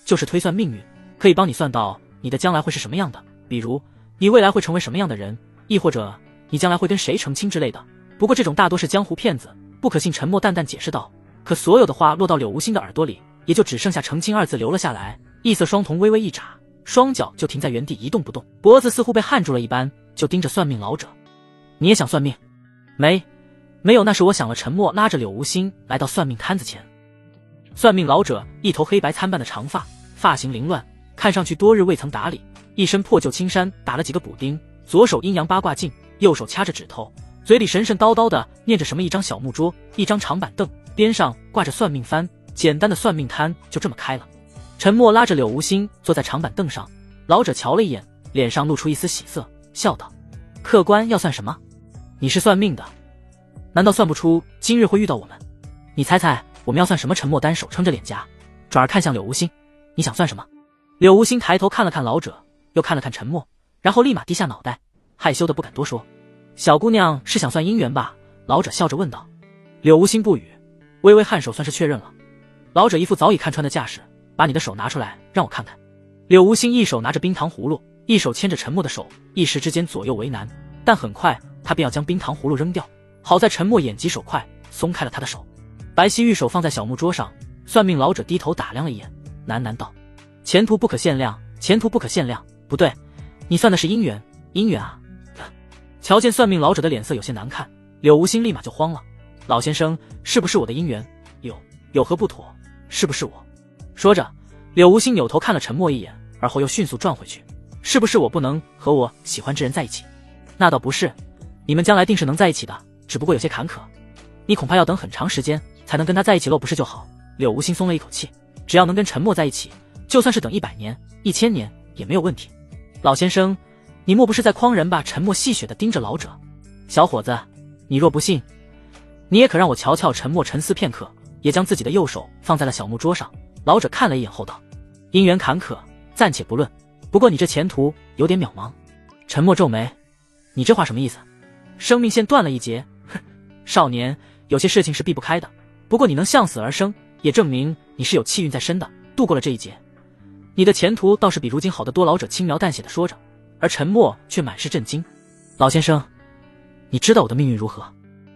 就是推算命运，可以帮你算到你的将来会是什么样的，比如你未来会成为什么样的人，亦或者你将来会跟谁成亲之类的。不过这种大多是江湖骗子，不可信。”陈默淡淡解释道。可所有的话落到柳无心的耳朵里，也就只剩下成亲2字留了下来。异色双瞳微微一眨，双脚就停在原地一动不动，脖子似乎被焊住了一般，就盯着算命老者。“你也想算命？没有，那是我想了。沉默拉着柳无心来到算命摊子前。算命老者一头黑白参半的长发，发型凌乱，看上去多日未曾打理，一身破旧青衫打了几个补丁，左手阴阳八卦镜，右手掐着指头，嘴里神神叨叨的念着什么。一张小木桌，一张长板凳，边上挂着算命幡，简单的算命摊就这么开了。沉默拉着柳无心坐在长板凳上，老者瞧了一眼，脸上露出一丝喜色，笑道：客官要算什么？你是算命的，难道算不出今日会遇到我们？你猜猜我们要算什么？沉默单手撑着脸颊，转而看向柳无心，你想算什么？柳无心抬头看了看老者，又看了看沉默，然后立马低下脑袋，害羞的不敢多说。小姑娘是想算姻缘吧？老者笑着问道。柳无心不语，微微颔首算是确认了。老者一副早已看穿的架势，把你的手拿出来让我看看。柳无心一手拿着冰糖葫芦，一手牵着沉默的手，一时之间左右为难，但很快他便要将冰糖葫芦扔掉。好在沉默眼疾手快，松开了他的手。白皙玉手放在小木桌上，算命老者低头打量了一眼，喃喃道：前途不可限量，前途不可限量。不对，你算的是姻缘，姻缘啊。瞧见算命老者的脸色有些难看，柳无心立马就慌了。老先生，是不是我的姻缘？有何不妥？是不是我？说着，柳无心扭头看了沉默一眼，而后又迅速转回去。是不是我不能和我喜欢之人在一起？那倒不是，你们将来定是能在一起的，只不过有些坎坷，你恐怕要等很长时间才能跟他在一起喽，不是就好。柳无心松了一口气，只要能跟沉默在一起，就算是等100年、1000年也没有问题。老先生，你莫不是在诓人吧？沉默戏谑地盯着老者。小伙子，你若不信，你也可让我瞧瞧。沉默沉思片刻，也将自己的右手放在了小木桌上。老者看了一眼后道：姻缘坎坷暂且不论，不过你这前途有点渺茫。沉默皱眉，你这话什么意思？生命线断了一截？哼，少年，有些事情是避不开的，不过你能向死而生，也证明你是有气运在身的，度过了这一劫，你的前途倒是比如今好得多。老者轻描淡写的说着，而沉默却满是震惊。老先生，你知道我的命运如何？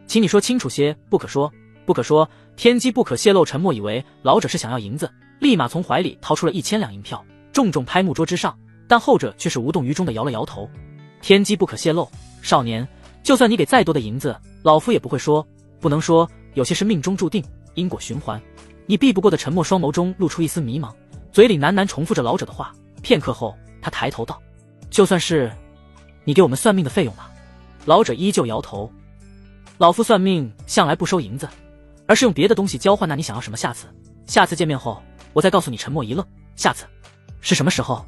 请你说清楚些。不可说，不可说，天机不可泄露。沉默以为老者是想要银子，立马从怀里掏出了1000两银票，重重拍木桌之上，但后者却是无动于衷的摇了摇头。天机不可泄露，少年，就算你给再多的银子，老夫也不会说。不能说，有些是命中注定，因果循环，你避不过的。沉默双眸中露出一丝迷茫，嘴里喃喃重复着老者的话。片刻后，他抬头道：就算是你给我们算命的费用吧。老者依旧摇头，老夫算命向来不收银子，而是用别的东西交换。那你想要什么？下次见面后我再告诉你。沉默一愣，下次是什么时候？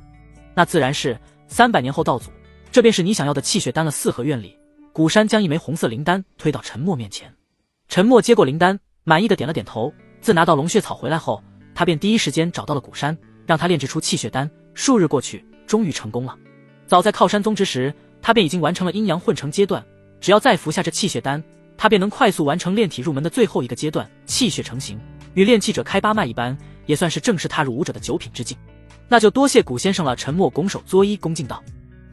那自然是300年后道祖，这便是你想要的气血丹了。4合院里，古山将一枚红色灵丹推到沉默面前。沉默接过灵丹，满意的点了点头。自拿到龙血草回来后，他便第一时间找到了古山，让他炼制出气血丹。数日过去，终于成功了。早在靠山宗之时，他便已经完成了阴阳混成阶段，只要再服下这气血丹，他便能快速完成炼体入门的最后一个阶段，气血成型。与炼气者开八脉一般，也算是正式踏入武者的9品之境。那就多谢古先生了。沉默拱手作揖恭敬道：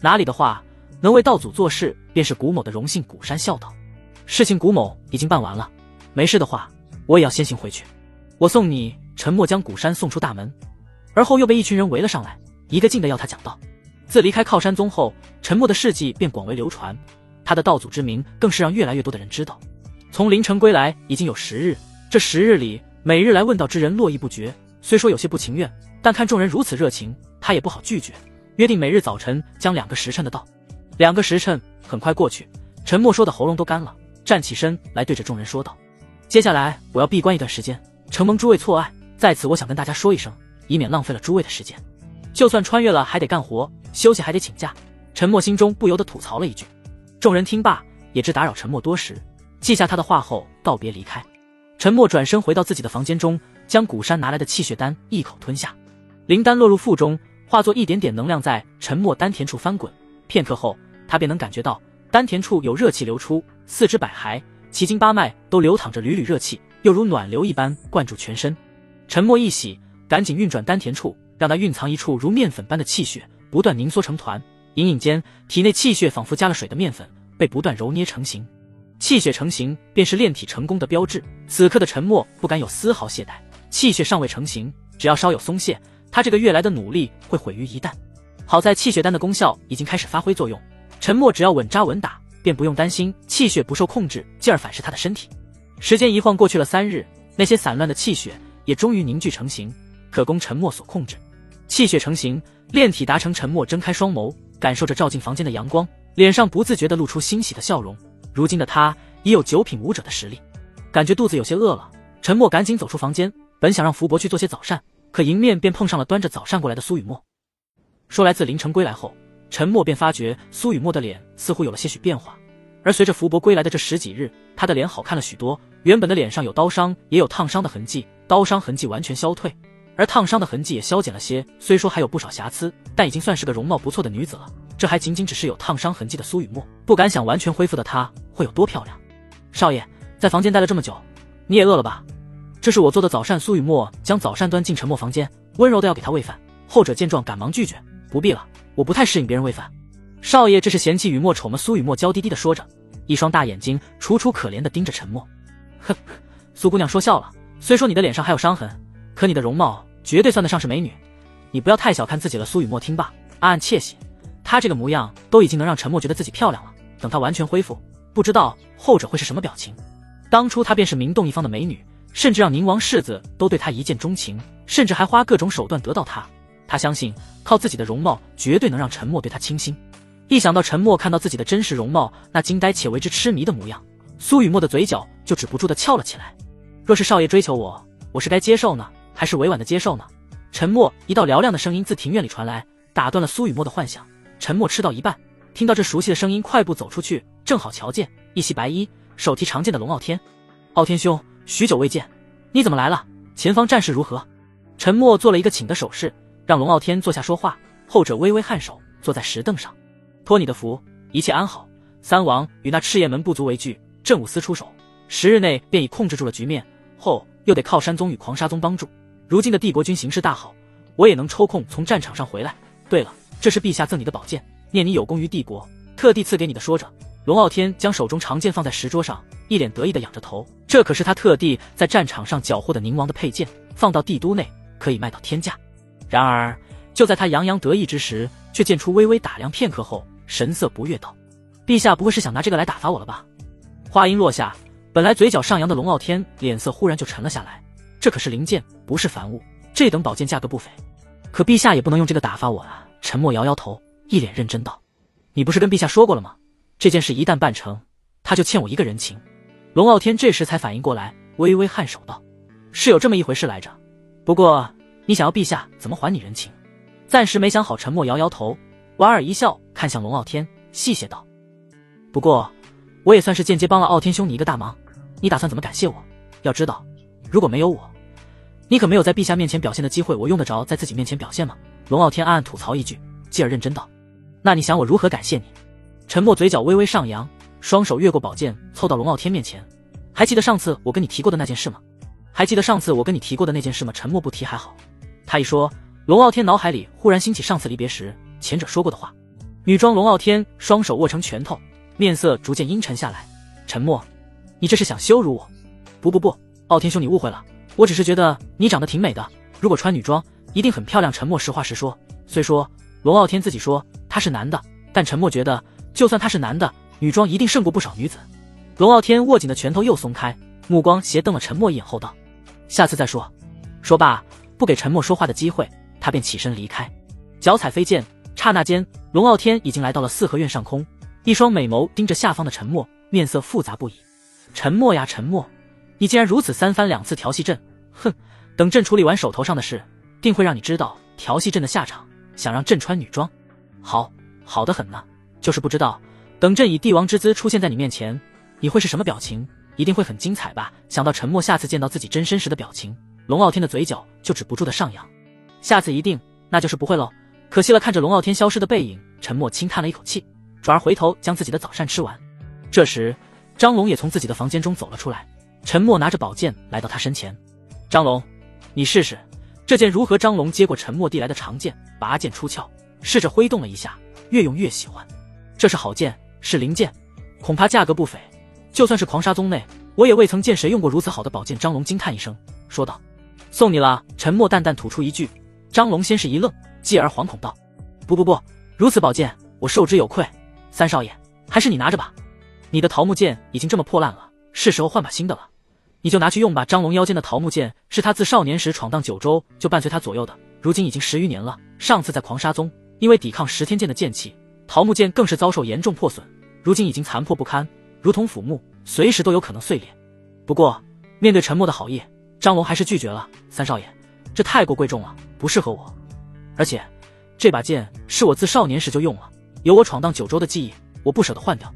哪里的话，能为道祖做事，便是古某的荣幸。古山笑道：事情古某已经办完了，没事的话，我也要先行回去。我送你。沉默将古山送出大门，而后又被一群人围了上来，一个劲的要他讲道。自离开靠山宗后，沉默的事迹便广为流传，他的道祖之名更是让越来越多的人知道。从凌晨归来已经有10日，这10日里，每日来问道之人络绎不绝。虽说有些不情愿，但看众人如此热情，他也不好拒绝，约定每日早晨将2个时辰的道。2个时辰很快过去，沉默说的喉咙都干了，站起身来对着众人说道：接下来我要闭关一段时间，承蒙诸位错爱，在此我想跟大家说一声，以免浪费了诸位的时间。就算穿越了还得干活，休息还得请假。沉默心中不由得吐槽了一句。众人听罢，也知打扰沉默多时，记下他的话后道别离开。沉默转身回到自己的房间中，将古山拿来的气血丹一口吞下，灵丹落入腹中，化作一点点能量在沉默丹田处翻滚。片刻后，他便能感觉到丹田处有热气流出，四肢百骸、奇经八脉都流淌着缕缕热气，又如暖流一般灌注全身。沉默一喜，赶紧运转丹田处，让它蕴藏一处如面粉般的气血不断凝缩成团。隐隐间，体内气血仿佛加了水的面粉，被不断揉捏成型。气血成型便是炼体成功的标志。此刻的沉默不敢有丝毫懈怠，气血尚未成型，只要稍有松懈，他这个月来的努力会毁于一旦。好在气血丹的功效已经开始发挥作用，沉默只要稳扎稳打，便不用担心气血不受控制，进而反噬他的身体。时间一晃过去了3日，那些散乱的气血也终于凝聚成型，可供陈默所控制。气血成型，炼体达成，陈默睁开双眸，感受着照进房间的阳光，脸上不自觉地露出欣喜的笑容。如今的他已有9品武者的实力，感觉肚子有些饿了，陈默赶紧走出房间，本想让福伯去做些早膳，可迎面便碰上了端着早膳过来的苏雨墨。说来自凌晨归来后，陈默便发觉苏雨墨的脸似乎有了些许变化，而随着福伯归来的这10几日，他的脸好看了许多，原本的脸上有刀伤也有烫伤的痕迹，刀伤痕迹完全消退，而烫伤的痕迹也消减了些，虽说还有不少瑕疵，但已经算是个容貌不错的女子了。这还仅仅只是有烫伤痕迹的苏雨墨，不敢想完全恢复的她会有多漂亮。少爷，在房间待了这么久，你也饿了吧？这是我做的早膳。苏雨墨将早膳端进陈默房间，温柔的要给他喂饭。后者见状赶忙拒绝，不必了，我不太适应别人喂饭。少爷这是嫌弃雨墨丑吗？苏雨墨娇滴滴的说着，一双大眼睛楚楚可怜的盯着陈默。哼，苏姑娘说笑了，虽说你的脸上还有伤痕，可你的容貌绝对算得上是美女，你不要太小看自己了。苏雨墨听罢暗暗窃喜，她这个模样都已经能让陈默觉得自己漂亮了，等她完全恢复，不知道后者会是什么表情。当初她便是名动一方的美女，甚至让宁王世子都对她一见钟情，甚至还花各种手段得到她。她相信靠自己的容貌绝对能让陈默对她倾心。一想到陈默看到自己的真实容貌，那惊呆且为之痴迷的模样，苏雨墨的嘴角就止不住的翘了起来。若是少爷追求我，我是该接受呢，还是委婉的接受呢？陈默一道嘹亮的声音自庭院里传来，打断了苏雨墨的幻想。陈默吃到一半，听到这熟悉的声音，快步走出去，正好瞧见一袭白衣，手提长剑的龙傲天。傲天兄，许久未见，你怎么来了？前方战事如何？陈默做了一个请的手势，让龙傲天坐下说话。后者微微颔首，坐在石凳上。托你的福，一切安好。三王与那赤焰门不足为惧，镇武司出手，10日内便已控制住了局面，后又得靠山宗与狂沙宗帮助。如今的帝国军形势大好，我也能抽空从战场上回来。对了，这是陛下赠你的宝剑，念你有功于帝国，特地赐给你的。说着，龙傲天将手中长剑放在石桌上，一脸得意的仰着头。这可是他特地在战场上缴获的宁王的佩剑，放到帝都内可以卖到天价。然而就在他洋洋得意之时，却见出微微打量片刻后，神色不悦道：陛下不会是想拿这个来打发我了吧？话音落下，本来嘴角上扬的龙傲天脸色忽然就沉了下来。这可是灵剑，不是凡物，这等宝剑价格不菲，可陛下也不能用这个打发我啊。陈默摇摇头，一脸认真道：你不是跟陛下说过了吗？这件事一旦办成，他就欠我一个人情。龙傲天这时才反应过来，微微颔首道：是有这么一回事来着，不过你想要陛下怎么还你人情？暂时没想好。陈默摇摇头，莞尔一笑，看向龙傲天，细谢道：不过我也算是间接帮了傲天兄你一个大忙，你打算怎么感谢我？要知道，如果没有我，你可没有在陛下面前表现的机会，我用得着在自己面前表现吗？龙傲天暗暗吐槽一句，继而认真道：那你想我如何感谢你？陈默嘴角微微上扬，双手越过宝剑，凑到龙傲天面前。还记得上次我跟你提过的那件事吗？陈默不提还好，他一说，龙傲天脑海里忽然兴起上次离别时前者说过的话。女装龙傲天双手握成拳头，面色逐渐阴沉下来。陈默，你这是想羞辱我？不，傲天兄你误会了，我只是觉得你长得挺美的，如果穿女装一定很漂亮。陈默实话实说，虽说龙傲天自己说他是男的，但陈默觉得就算他是男的，女装一定胜过不少女子。龙傲天握紧的拳头又松开，目光斜瞪了陈默一眼后道：下次再说。说罢，不给陈默说话的机会，他便起身离开。脚踩飞剑，刹那间龙傲天已经来到了四合院上空，一双美眸盯着下方的陈默，面色复杂不已。陈默呀陈默，你竟然如此三番两次调戏朕，哼，等朕处理完手头上的事，定会让你知道调戏朕的下场。想让朕穿女装？好得很呢，就是不知道等朕以帝王之姿出现在你面前，你会是什么表情？一定会很精彩吧。想到陈默下次见到自己真身时的表情，龙傲天的嘴角就止不住的上扬。下次一定，那就是不会喽。可惜了。看着龙傲天消失的背影，陈默轻叹了一口气，转而回头将自己的早膳吃完。这时张龙也从自己的房间中走了出来，陈默拿着宝剑来到他身前。张龙，你试试这剑如何？张龙接过陈默递来的长剑，拔剑出鞘，试着挥动了一下，越用越喜欢。这是好剑，是灵剑，恐怕价格不菲，就算是狂沙宗内，我也未曾见谁用过如此好的宝剑。张龙惊叹一声，说道：送你了。陈默淡淡吐出一句。张龙先是一愣，继而惶恐道：不，如此宝剑我受之有愧，三少爷还是你拿着吧。你的桃木剑已经这么破烂了，是时候换把新的了。你就拿去用吧。张龙腰间的桃木剑是他自少年时闯荡九州就伴随他左右的，如今已经10余年了。上次在狂沙宗，因为抵抗10天剑的剑气，桃木剑更是遭受严重破损，如今已经残破不堪，如同腐木，随时都有可能碎裂。不过面对陈默的好意，张龙还是拒绝了。三少爷，这太过贵重了，不适合我。而且这把剑是我自少年时就用了，有我闯荡九州的记忆，我不舍得换掉。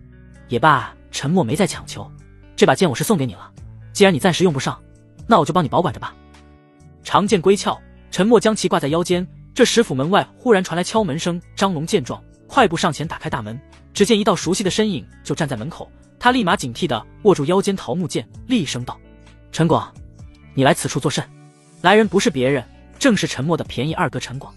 也罢，陈默没再强求，这把剑我是送给你了，既然你暂时用不上，那我就帮你保管着吧。长剑归鞘，陈默将其挂在腰间。这时府门外忽然传来敲门声，张龙见状，快步上前打开大门，只见一道熟悉的身影就站在门口，他立马警惕地握住腰间桃木剑，厉声道：陈广，你来此处作甚？来人不是别人，正是陈默的便宜二哥陈广。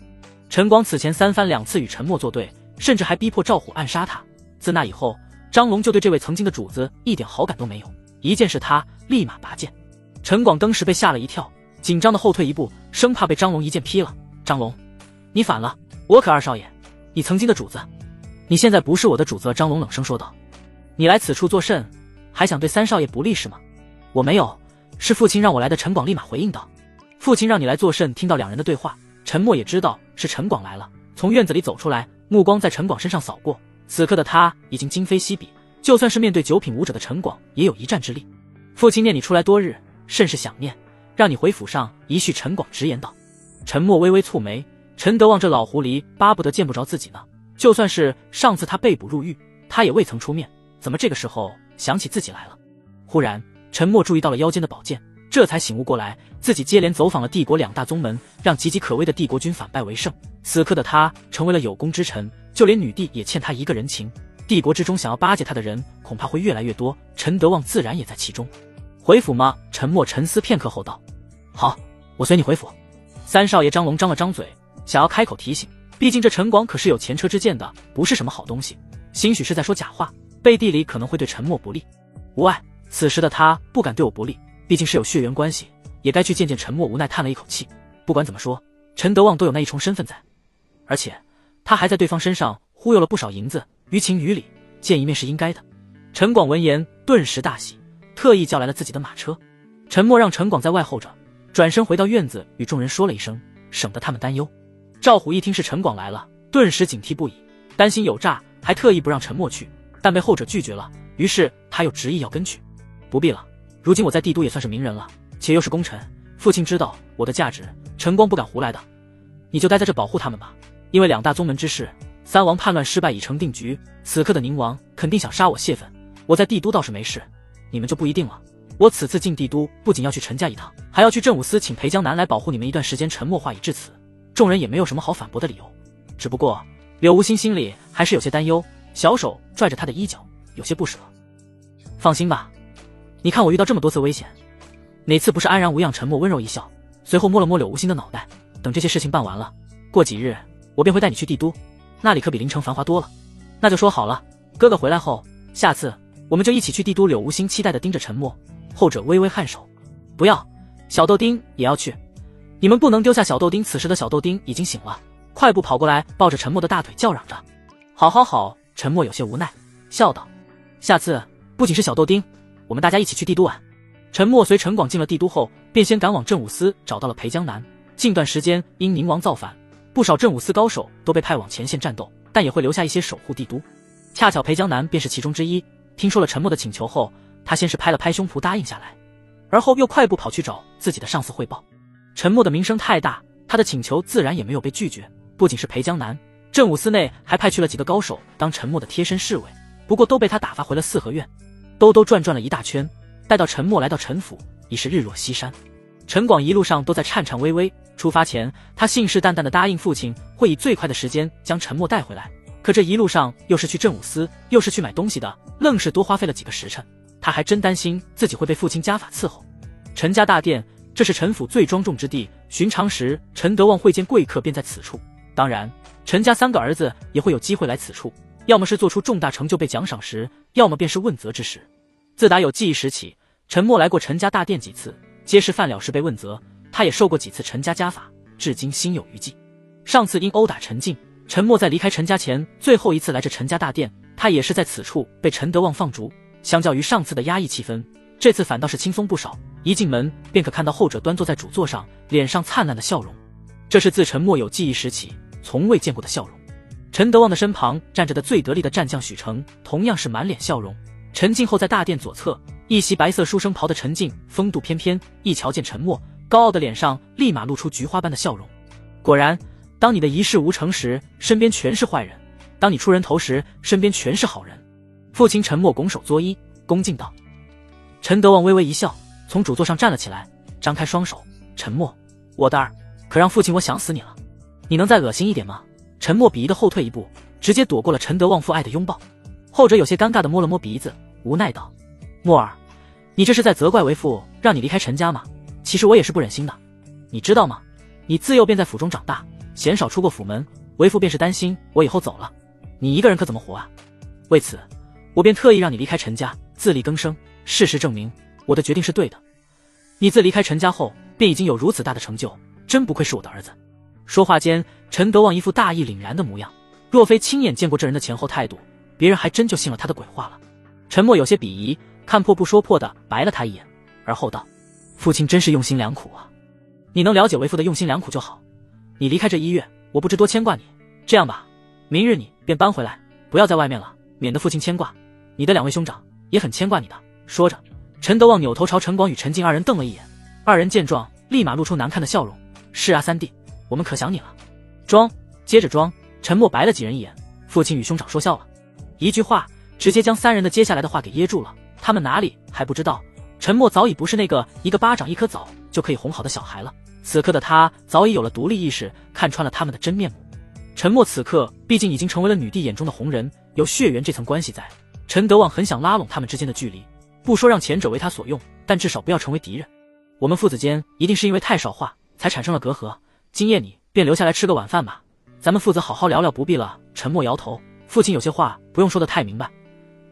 陈广此前3番2次与陈默作对，甚至还逼迫赵虎暗杀他。自那以后，张龙就对这位曾经的主子一点好感都没有，一见是他，立马拔剑。陈广当时被吓了一跳，紧张的后退一步，生怕被张龙一剑劈了。张龙，你反了，我可二少爷，你曾经的主子，你现在不是我的主子了。张龙冷声说道：你来此处作甚？还想对三少爷不利是吗？我没有，是父亲让我来的。陈广立马回应道：父亲让你来作甚？听到两人的对话，陈默也知道是陈广来了，从院子里走出来，目光在陈广身上扫过。此刻的他已经今非昔比，就算是面对9品武者的陈广也有一战之力。父亲念你出来多日，甚是想念，让你回府上一叙。陈广直言道。陈默微微蹙眉，陈德旺这老狐狸巴不得见不着自己呢，就算是上次他被捕入狱，他也未曾出面，怎么这个时候想起自己来了？忽然陈默注意到了腰间的宝剑，这才醒悟过来，自己接连走访了帝国2大宗门，让岌岌可危的帝国军反败为胜。此刻的他成为了有功之臣，就连女帝也欠他一个人情。帝国之中想要巴结他的人恐怕会越来越多，陈德旺自然也在其中。回府吗？陈默沉思片刻后道：好，我随你回府。三少爷张龙张了张嘴，想要开口提醒，毕竟这陈广可是有前车之鉴的，不是什么好东西，兴许是在说假话，背地里可能会对陈默不利。无碍，此时的他不敢对我不利，毕竟是有血缘关系，也该去见见陈默。无奈叹了一口气，不管怎么说，陈德旺都有那一重身份在，而且他还在对方身上忽悠了不少银子，于情于理见一面是应该的。陈广闻言顿时大喜，特意叫来了自己的马车。陈默让陈广在外候着，转身回到院子与众人说了一声，省得他们担忧。赵虎一听是陈广来了，顿时警惕不已，担心有诈，还特意不让陈默去，但被后者拒绝了，于是他又执意要跟去。不必了，如今我在帝都也算是名人了，且又是功臣，父亲知道我的价值，陈光不敢胡来的。你就待在这保护他们吧，因为2大宗门之事，三王叛乱失败已成定局，此刻的宁王肯定想杀我泄愤，我在帝都倒是没事，你们就不一定了。我此次进帝都，不仅要去陈家一趟，还要去镇武司请裴江南来保护你们一段时间。陈默话已至此，众人也没有什么好反驳的理由，只不过柳无心心里还是有些担忧，小手拽着他的衣角，有些不舍。放心吧，你看我遇到这么多次危险，哪次不是安然无恙？陈默温柔一笑，随后摸了摸柳无心的脑袋，等这些事情办完了，过几日我便会带你去帝都，那里可比临城繁华多了。那就说好了，哥哥回来后，下次我们就一起去帝都。柳无心期待地盯着陈默，后者微微颔首，不要，小豆丁也要去，你们不能丢下小豆丁。此时的小豆丁已经醒了，快步跑过来，抱着陈默的大腿叫嚷着：好好好。陈默有些无奈，笑道：下次不仅是小豆丁，我们大家一起去帝都玩。陈默随陈广进了帝都后，便先赶往镇武司，找到了裴江南。近段时间因宁王造反，不少镇武司高手都被派往前线战斗，但也会留下一些守护帝都，恰巧裴江南便是其中之一。听说了陈默的请求后，他先是拍了拍胸脯答应下来，而后又快步跑去找自己的上司汇报。陈默的名声太大，他的请求自然也没有被拒绝。不仅是裴江南，镇武司内还派去了几个高手当陈默的贴身侍卫，不过都被他打发回了四合院。兜兜转转了一大圈，待到陈默来到陈府，已是日落西山。陈广一路上都在颤颤巍巍，出发前他信誓旦旦地答应父亲会以最快的时间将陈默带回来，可这一路上又是去镇武司，又是去买东西的，愣是多花费了几个时辰。他还真担心自己会被父亲家法伺候。陈家大殿，这是陈府最庄重之地，寻常时陈德旺会见贵客便在此处，当然陈家3个儿子也会有机会来此处，要么是做出重大成就被奖赏时，要么便是问责之时。自打有记忆时起，陈默来过陈家大殿几次，皆是犯了事被问责，他也受过几次陈家家法，至今心有余悸。上次因殴打陈静，陈默在离开陈家前最后一次来这陈家大殿，他也是在此处被陈德旺放逐。相较于上次的压抑气氛，这次反倒是轻松不少。一进门便可看到后者端坐在主座上，脸上灿烂的笑容，这是自陈默有记忆时起从未见过的笑容。陈德旺的身旁站着的最得力的战将许成，同样是满脸笑容。陈静后在大殿左侧，一袭白色书生袍的陈静风度翩翩，一瞧见陈默，高傲的脸上立马露出菊花般的笑容。果然，当你的一事无成时，身边全是坏人；当你出人头时，身边全是好人。父亲陈默拱手作揖，恭敬道。陈德旺微微一笑，从主座上站了起来，张开双手：“陈默，我的儿，可让父亲我想死你了。你能再恶心一点吗？”陈默鄙夷的后退一步，直接躲过了陈德旺父爱的拥抱。后者有些尴尬的摸了摸鼻子，无奈道：“默儿，你这是在责怪为父让你离开陈家吗？其实我也是不忍心的，你知道吗？你自幼便在府中长大，鲜少出过府门，为父便是担心我以后走了，你一个人可怎么活啊？为此，我便特意让你离开陈家，自力更生。事实证明，我的决定是对的。你自离开陈家后，便已经有如此大的成就，真不愧是我的儿子。”说话间，陈德旺一副大义凛然的模样，若非亲眼见过这人的前后态度，别人还真就信了他的鬼话了。陈默有些鄙夷，看破不说破的白了他一眼，而后道：“父亲真是用心良苦啊！你能了解为父的用心良苦就好。你离开这1月，我不知多牵挂你。这样吧，明日你便搬回来，不要在外面了，免得父亲牵挂。你的2位兄长也很牵挂你的。”说着，陈德旺扭头朝陈广与陈静二人瞪了一眼，二人见状立马露出难看的笑容：“是啊，三弟，我们可想你了。”装，接着装。陈默白了几人一眼，父亲与兄长说笑了。一句话直接将3人的接下来的话给噎住了。他们哪里还不知道，陈默早已不是那个一个巴掌一颗枣就可以哄好的小孩了。此刻的他早已有了独立意识，看穿了他们的真面目。陈默此刻毕竟已经成为了女帝眼中的红人，有血缘这层关系在，陈德旺很想拉拢他们之间的距离，不说让前者为他所用，但至少不要成为敌人。我们父子间一定是因为太少话才产生了隔阂，今夜你便留下来吃个晚饭吧，咱们父子好好聊聊，不必了。陈默摇头，父亲有些话不用说得太明白，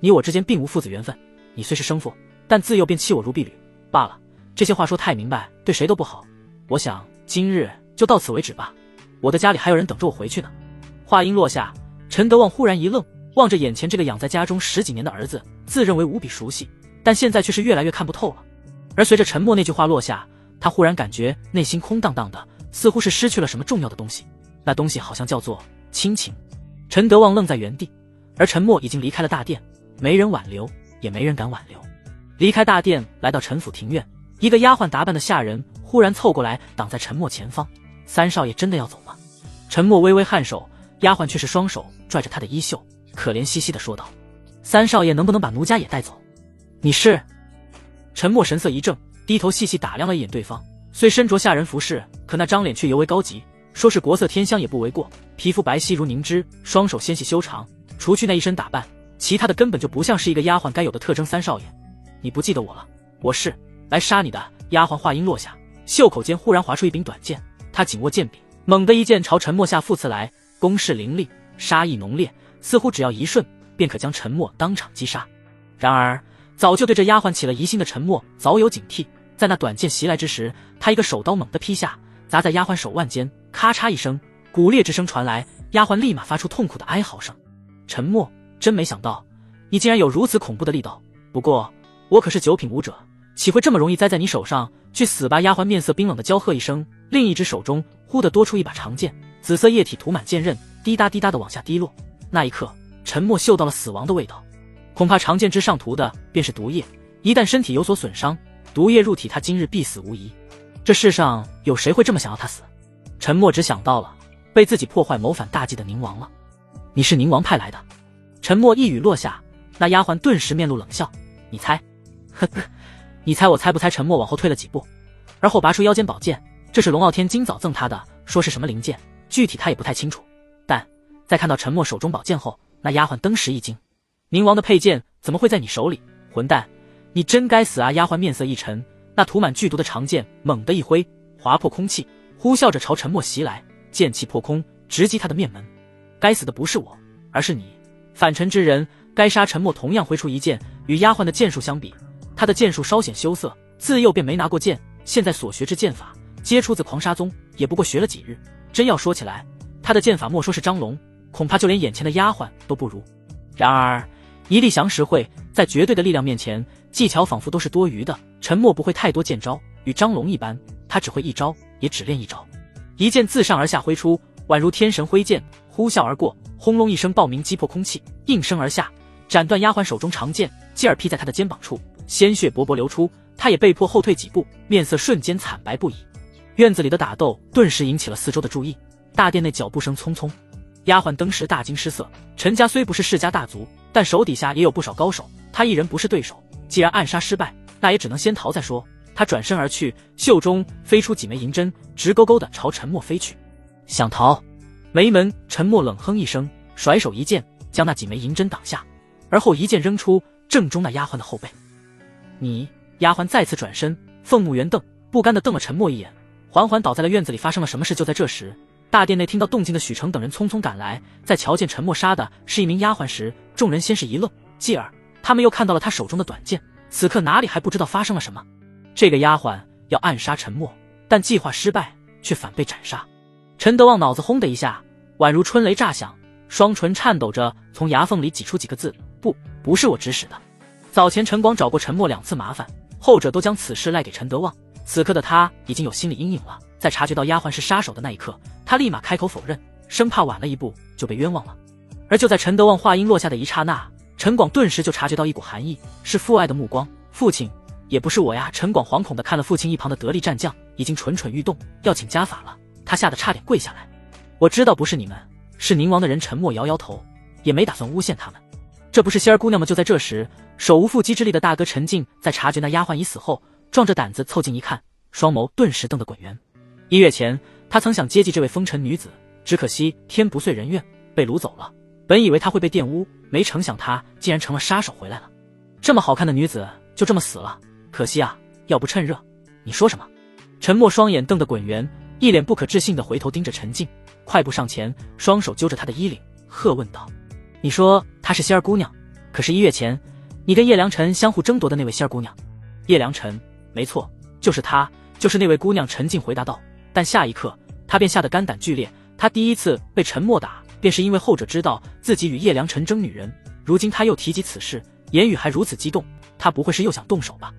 你我之间并无父子缘分，你虽是生父，但自幼便弃我如敝履罢了，这些话说太明白对谁都不好，我想今日就到此为止吧，我的家里还有人等着我回去呢。话音落下，陈德旺忽然一愣，望着眼前这个养在家中10几年的儿子，自认为无比熟悉，但现在却是越来越看不透了。而随着陈默那句话落下，他忽然感觉内心空荡荡的，似乎是失去了什么重要的东西，那东西好像叫做亲情。陈德旺愣在原地，而陈默已经离开了大殿，没人挽留，也没人敢挽留。离开大殿，来到陈府庭院，一个丫鬟打扮的下人忽然凑过来挡在陈默前方：“三少爷真的要走吗？”陈默微微颔首，丫鬟却是双手拽着他的衣袖，可怜兮兮地说道：“三少爷能不能把奴家也带走？”“你是？”陈默神色一怔，低头细细打量了一眼对方，虽身着下人服饰，可那张脸却尤为高级，说是国色天香也不为过，皮肤白皙如凝脂，双手纤细修长，除去那一身打扮，其他的根本就不像是一个丫鬟该有的特征。“三少爷，你不记得我了？我是来杀你的。”丫鬟话音落下，袖口间忽然划出一柄短剑，她紧握剑柄，猛地一剑朝陈默下腹刺来，攻势凌厉，杀意浓烈，似乎只要一瞬便可将陈默当场击杀。然而早就对这丫鬟起了疑心的陈默早有警惕，在那短剑袭来之时，他一个手刀猛地劈下，砸在丫鬟手腕间，咔嚓一声，骨裂之声传来，丫鬟立马发出痛苦的哀嚎声。“陈默，真没想到你竟然有如此恐怖的力道，不过我可是9品武者，岂会这么容易栽在你手上？去死吧！”丫鬟面色冰冷的娇喝一声，另一只手中忽地多出一把长剑，紫色液体涂满剑刃，滴答滴答的往下滴落。那一刻，陈默嗅到了死亡的味道，恐怕长剑之上涂的便是毒液，一旦身体有所损伤，毒液入体，他今日必死无疑。这世上有谁会这么想要他死？陈默只想到了被自己破坏谋反大计的宁王了。“你是宁王派来的？”陈默一语落下，那丫鬟顿时面露冷笑：“你猜？呵呵，你猜我猜不猜？”陈默往后退了几步，而后拔出腰间宝剑，这是龙傲天今早赠他的，说是什么灵剑，具体他也不太清楚。但在看到陈默手中宝剑后，那丫鬟登时一惊：“宁王的佩剑怎么会在你手里？混蛋，你真该死啊！”丫鬟面色一沉，那涂满剧毒的长剑猛地一挥，划破空气，呼啸着朝陈默袭来，剑气破空，直击他的面门。“该死的不是我，而是你，反陈之人，该杀！”陈默同样挥出一剑，与丫鬟的剑术相比，他的剑术稍显羞涩，自幼便没拿过剑，现在所学之剑法皆出自狂沙宗，也不过学了几日。真要说起来，他的剑法莫说是张龙，恐怕就连眼前的丫鬟都不如。然而一力降十会，在绝对的力量面前，技巧仿佛都是多余的。陈默不会太多剑招，与张龙一般，他只会一招，也只练一招。一剑自上而下挥出，宛如天神挥剑，呼啸而过，轰隆一声爆鸣击破空气，应声而下，斩断丫鬟手中长剑，继而劈在他的肩膀处，鲜血勃勃流出，他也被迫后退几步，面色瞬间惨白不已。院子里的打斗顿时引起了四周的注意，大殿内脚步声匆匆，丫鬟登时大惊失色。陈家虽不是世家大族，但手底下也有不少高手，他一人不是对手，既然暗杀失败，那也只能先逃再说。他转身而去，袖中飞出几枚银针，直勾勾地朝陈默飞去。想逃？没门！陈默冷哼一声，甩手一剑将那几枚银针挡下，而后一剑扔出，正中那丫鬟的后背。你！丫鬟再次转身，凤目圆瞪，不甘地瞪了陈默一眼，缓缓倒在了院子里。发生了什么事？就在这时，大殿内听到动静的许成等人匆匆赶来，在瞧见陈默杀的是一名丫鬟时，众人先是一愣，继而他们又看到了他手中的短剑。此刻哪里还不知道发生了什么？这个丫鬟要暗杀陈默，但计划失败，却反被斩杀。陈德旺脑子轰的一下，宛如春雷炸响，双唇颤抖着从牙缝里挤出几个字：不是我指使的。早前陈广找过陈默2次麻烦，后者都将此事赖给陈德旺。此刻的他已经有心理阴影了，在察觉到丫鬟是杀手的那一刻，他立马开口否认，生怕晚了一步就被冤枉了。而就在陈德旺话音落下的一刹那，陈广顿时就察觉到一股寒意，是父爱的目光。父亲，也不是我呀！陈广惶恐地看了父亲一旁的得力战将，已经蠢蠢欲动，要请家法了。他吓得差点跪下来。我知道不是你们，是宁王的人。陈默摇摇头，也没打算诬陷他们。这不是仙儿姑娘吗？就在这时，手无缚鸡之力的大哥陈静在察觉那丫鬟已死后，壮着胆子凑近一看，双眸顿时瞪得滚圆。1月前，他曾想接济这位风尘女子，只可惜天不遂人愿，被掳走了。本以为他会被玷污，没成想他竟然成了杀手回来了。这么好看的女子就这么死了，可惜啊！要不趁热，你说什么？陈默双眼瞪得滚圆，一脸不可置信地回头盯着陈静，快步上前，双手揪着她的衣领，喝问道：“你说她是仙儿姑娘，可是1月前你跟叶良辰相互争夺的那位仙儿姑娘？”叶良辰，没错，就是她，就是那位姑娘。陈静回答道。但下一刻，他便吓得肝胆俱裂。他第一次被陈默打，便是因为后者知道自己与叶良辰争女人，如今他又提及此事，言语还如此激动，他不会是又想动手吧？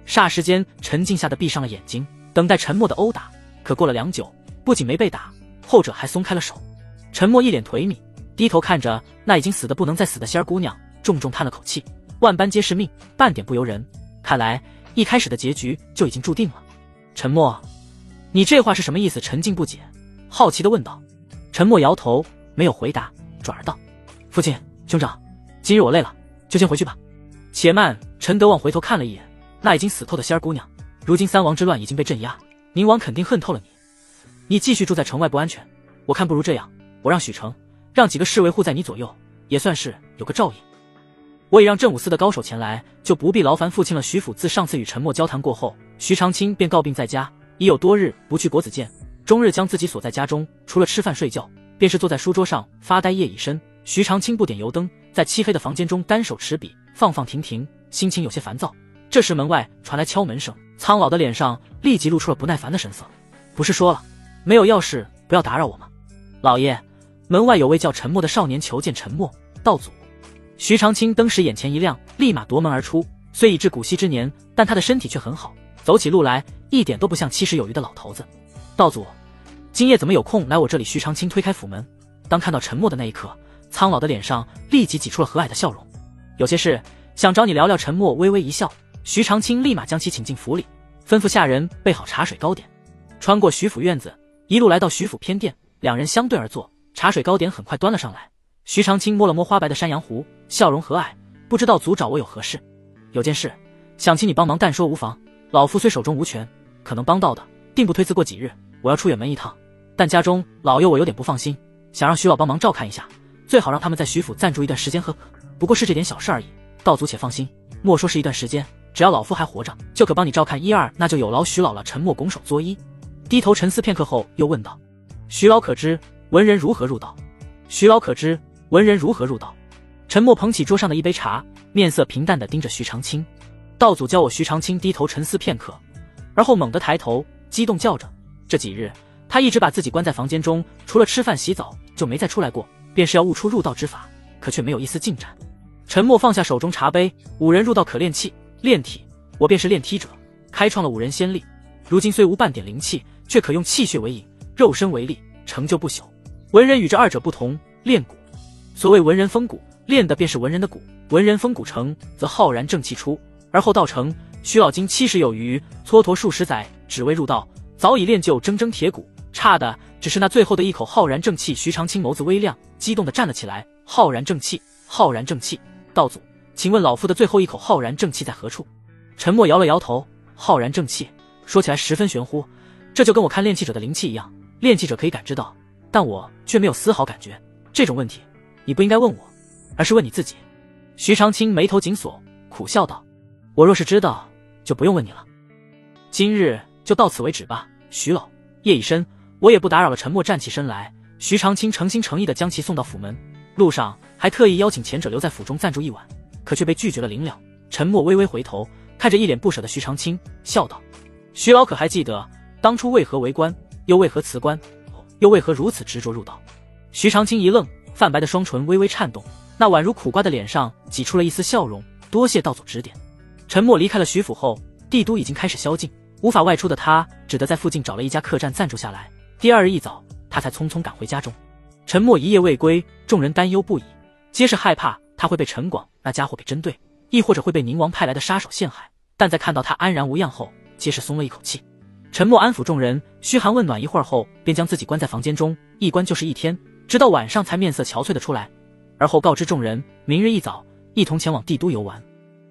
霎时间，陈静吓得闭上了眼睛，等待陈默的殴打。可过了良久，不仅没被打，后者还松开了手。陈默一脸颓靡，低头看着那已经死得不能再死的仙儿姑娘，重重叹了口气。万般皆是命，半点不由人。看来一开始的结局就已经注定了。陈默，你这话是什么意思？陈静不解，好奇地问道。陈默摇头，没有回答，转而道：“父亲，兄长，今日我累了，就先回去吧。”且慢！陈德旺回头看了一眼那已经死透的仙儿姑娘，如今3王之乱已经被镇压，宁王肯定恨透了你，你继续住在城外不安全。我看不如这样，我让许成让几个侍卫护在你左右，也算是有个照应。我已让镇武司的高手前来，就不必劳烦父亲了。徐府自上次与陈默交谈过后，徐长卿便告病在家，已有多日不去国子监，终日将自己锁在家中，除了吃饭睡觉，便是坐在书桌上发呆夜已深。徐长卿不点油灯，在漆黑的房间中单手持笔，放放停停，心情有些烦躁。这时门外传来敲门声，苍老的脸上立即露出了不耐烦的神色。不是说了没有要事不要打扰我吗？老爷，门外有位叫陈默的少年求见陈默道祖。徐长卿当时眼前一亮，立马夺门而出。虽已至古稀之年，但他的身体却很好，走起路来一点都不像70有余的老头子。道祖，今夜怎么有空来我这里？徐长卿推开府门，当看到陈默的那一刻，苍老的脸上立即挤出了和蔼的笑容。有些事想找你聊聊。陈默微微一笑，徐长卿立马将其请进府里，吩咐下人备好茶水糕点。穿过徐府院子，一路来到徐府偏殿，两人相对而坐，茶水糕点很快端了上来。徐长卿摸了摸花白的山羊胡，笑容和蔼，不知道祖找我有何事？有件事想请你帮忙，但说无妨。老夫虽手中无权，可能帮到的定不推辞。过几日我要出远门一趟，但家中老幼我有点不放心，想让徐老帮忙照看一下，最好让他们在徐府暂住一段时间。不过是这点小事而已，道祖且放心，莫说是一段时间，只要老夫还活着，就可帮你照看1、2，那就有劳徐老了。陈默拱手作揖，低头沉思片刻后又问道：“徐老可知文人如何入道？”徐老可知文人如何入道？陈默捧起桌上的一杯茶，面色平淡地盯着徐长卿。道祖教我。徐长卿低头沉思片刻，而后猛地抬头，激动叫着。这几日他一直把自己关在房间中，除了吃饭洗澡就没再出来过，便是要悟出入道之法，可却没有一丝进展。陈默放下手中茶杯，五人入道可炼气、炼体，我便是炼体者，开创了五人先例。如今虽无半点灵气，却可用气血为引，肉身为力，成就不朽。文人与这二者不同，炼骨。所谓文人风骨，炼的便是文人的骨。文人风骨成，则浩然正气出，而后道成。徐老经70有余，蹉跎数十载，只为入道，早已练就铮铮铁骨。差的只是那最后的一口浩然正气。徐长卿眸子微亮，激动地站了起来。浩然正气，浩然正气，道祖，请问老夫的最后一口浩然正气在何处？陈默摇了摇头，浩然正气说起来十分玄乎，这就跟我看炼气者的灵气一样，炼气者可以感知到，但我却没有丝毫感觉。这种问题你不应该问我，而是问你自己。徐长卿眉头紧锁，苦笑道，我若是知道就不用问你了。今日就到此为止吧。徐老，夜已深，我也不打扰了。陈默站起身来，徐长卿诚心诚意地将其送到府门，路上还特意邀请前者留在府中暂住一晚，可却被拒绝了临了。陈默微微回头，看着一脸不舍的徐长卿，笑道，徐老可还记得当初为何为官，又为何辞官，又为何如此执着入道？徐长卿一愣，泛白的双唇微微颤动，那宛如苦瓜的脸上挤出了一丝笑容，多谢道祖指点。陈默离开了徐府后，帝都已经开始宵禁，无法外出的他只得在附近找了一家客栈暂住下来。第二日一早，他才匆匆赶回家中。陈默一夜未归，众人担忧不已，皆是害怕他会被陈广那家伙给针对，亦或者会被宁王派来的杀手陷害。但在看到他安然无恙后，皆是松了一口气。陈默安抚众人，嘘寒问暖一会儿后，便将自己关在房间中，一关就是一天，直到晚上才面色憔悴的出来。而后告知众人，明日一早一同前往帝都游玩。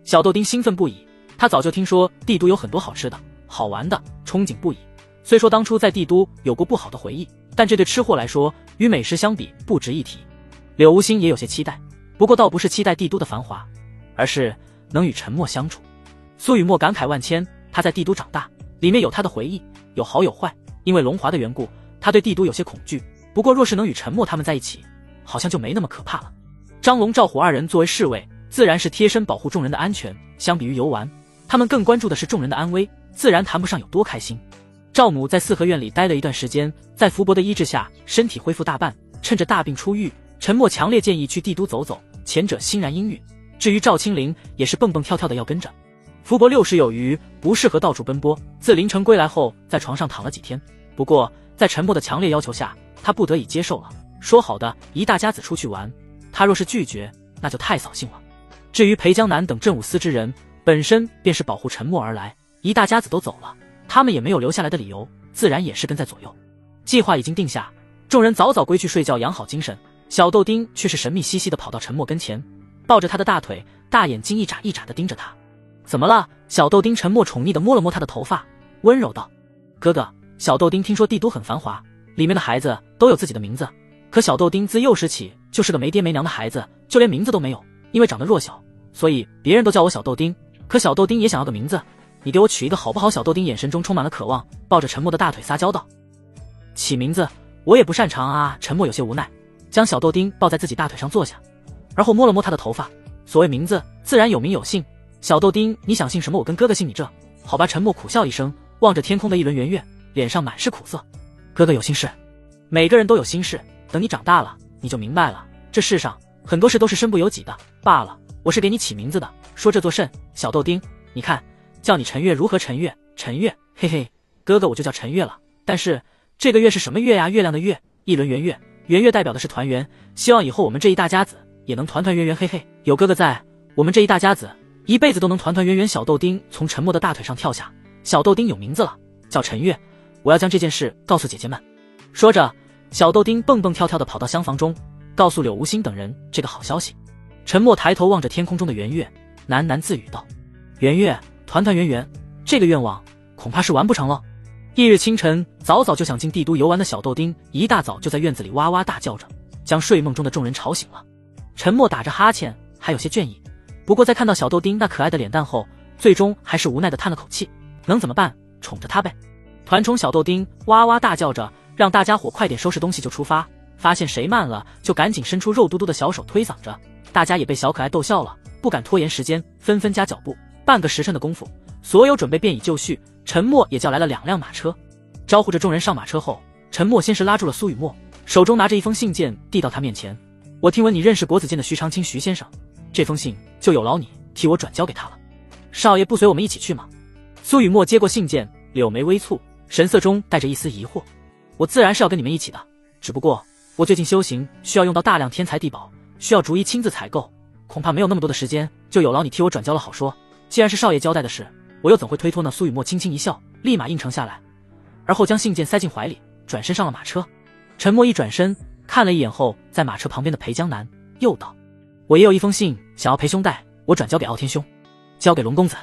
小豆丁兴奋不已，他早就听说帝都有很多好吃的、好玩的，憧憬不已。虽说当初在帝都有过不好的回忆，但这对吃货来说，与美食相比不值一提。柳无心也有些期待，不过倒不是期待帝都的繁华，而是能与陈默相处。苏雨墨感慨万千，他在帝都长大，里面有他的回忆，有好有坏。因为龙华的缘故，他对帝都有些恐惧，不过若是能与陈默他们在一起，好像就没那么可怕了。张龙赵虎二人作为侍卫，自然是贴身保护众人的安全，相比于游玩，他们更关注的是众人的安危，自然谈不上有多开心。赵母在四合院里待了一段时间，在福伯的医治下，身体恢复大半，趁着大病初愈，陈默强烈建议去帝都走走，前者欣然应允。至于赵青灵，也是蹦蹦跳跳的要跟着。福伯60有余，不适合到处奔波，自临城归来后，在床上躺了几天。不过在陈默的强烈要求下，他不得已接受了。说好的一大家子出去玩，他若是拒绝，那就太扫兴了。至于裴江南等镇武司之人，本身便是保护陈默而来，一大家子都走了，他们也没有留下来的理由，自然也是跟在左右。计划已经定下，众人早早归去睡觉，养好精神。小豆丁却是神秘兮兮地跑到陈默跟前，抱着他的大腿，大眼睛一眨一眨地盯着他。怎么了？小豆丁陈默宠溺地摸了摸他的头发，温柔道，哥哥，小豆丁听说帝都很繁华，里面的孩子都有自己的名字，可小豆丁自幼时起就是个没爹没娘的孩子，就连名字都没有，因为长得弱小，所以别人都叫我小豆丁。可小豆丁也想要个名字，你给我取一个好不好？小豆丁眼神中充满了渴望，抱着陈默的大腿撒娇道，起名字我也不擅长啊。陈默有些无奈，将小豆丁抱在自己大腿上坐下，而后摸了摸他的头发。所谓名字，自然有名有姓，小豆丁你想姓什么？我跟哥哥姓你这好吧。陈默苦笑一声，望着天空的一轮圆月，脸上满是苦涩。哥哥有心事，每个人都有心事，等你长大了你就明白了，这世上很多事都是身不由己的罢了。我是给你起名字的，说这座甚？小豆丁你看，叫你陈月如何？陈月，陈月，嘿嘿，哥哥我就叫陈月了。但是这个月是什么月呀？月亮的月，一轮圆月，圆月代表的是团圆，希望以后我们这一大家子也能团团圆圆，嘿嘿，有哥哥在，我们这一大家子一辈子都能团团圆圆。小豆丁从陈默的大腿上跳下，小豆丁有名字了，叫陈月，我要将这件事告诉姐姐们。说着，小豆丁蹦蹦跳跳地跑到厢房中，告诉柳无心等人这个好消息。陈默抬头望着天空中的圆月，喃喃自语道，圆月团团圆圆，这个愿望恐怕是完不成了。翌日清晨，早早就想进帝都游玩的小豆丁一大早就在院子里哇哇大叫着，将睡梦中的众人吵醒了。陈默打着哈欠，还有些倦意，不过在看到小豆丁那可爱的脸蛋后，最终还是无奈地叹了口气，能怎么办，宠着他呗。团宠小豆丁哇哇大叫着，让大家伙快点收拾东西就出发，发现谁慢了就赶紧伸出肉嘟嘟的小手推搡着，大家也被小可爱逗笑了，不敢拖延时间，纷纷加脚步。半个时辰的功夫，所有准备便已就绪，陈默也叫来了2辆马车，招呼着众人上马车后，陈默先是拉住了苏雨墨，手中拿着一封信件递到他面前，我听闻你认识国子监的徐长卿徐先生，这封信就有劳你替我转交给他了。少爷不随我们一起去吗？苏雨墨接过信件，柳眉微蹙，神色中带着一丝疑惑。我自然是要跟你们一起的，只不过我最近修行需要用到大量天材地宝，需要逐一亲自采购，恐怕没有那么多的时间，就有劳你替我转交了好说。既然是少爷交代的事，我又怎会推脱呢？苏雨墨轻轻一笑，立马应承下来，而后将信件塞进怀里，转身上了马车。陈默一转身看了一眼后，在马车旁边的裴江南又道：我也有一封信想要裴兄带我转交给傲天兄，交给龙公子。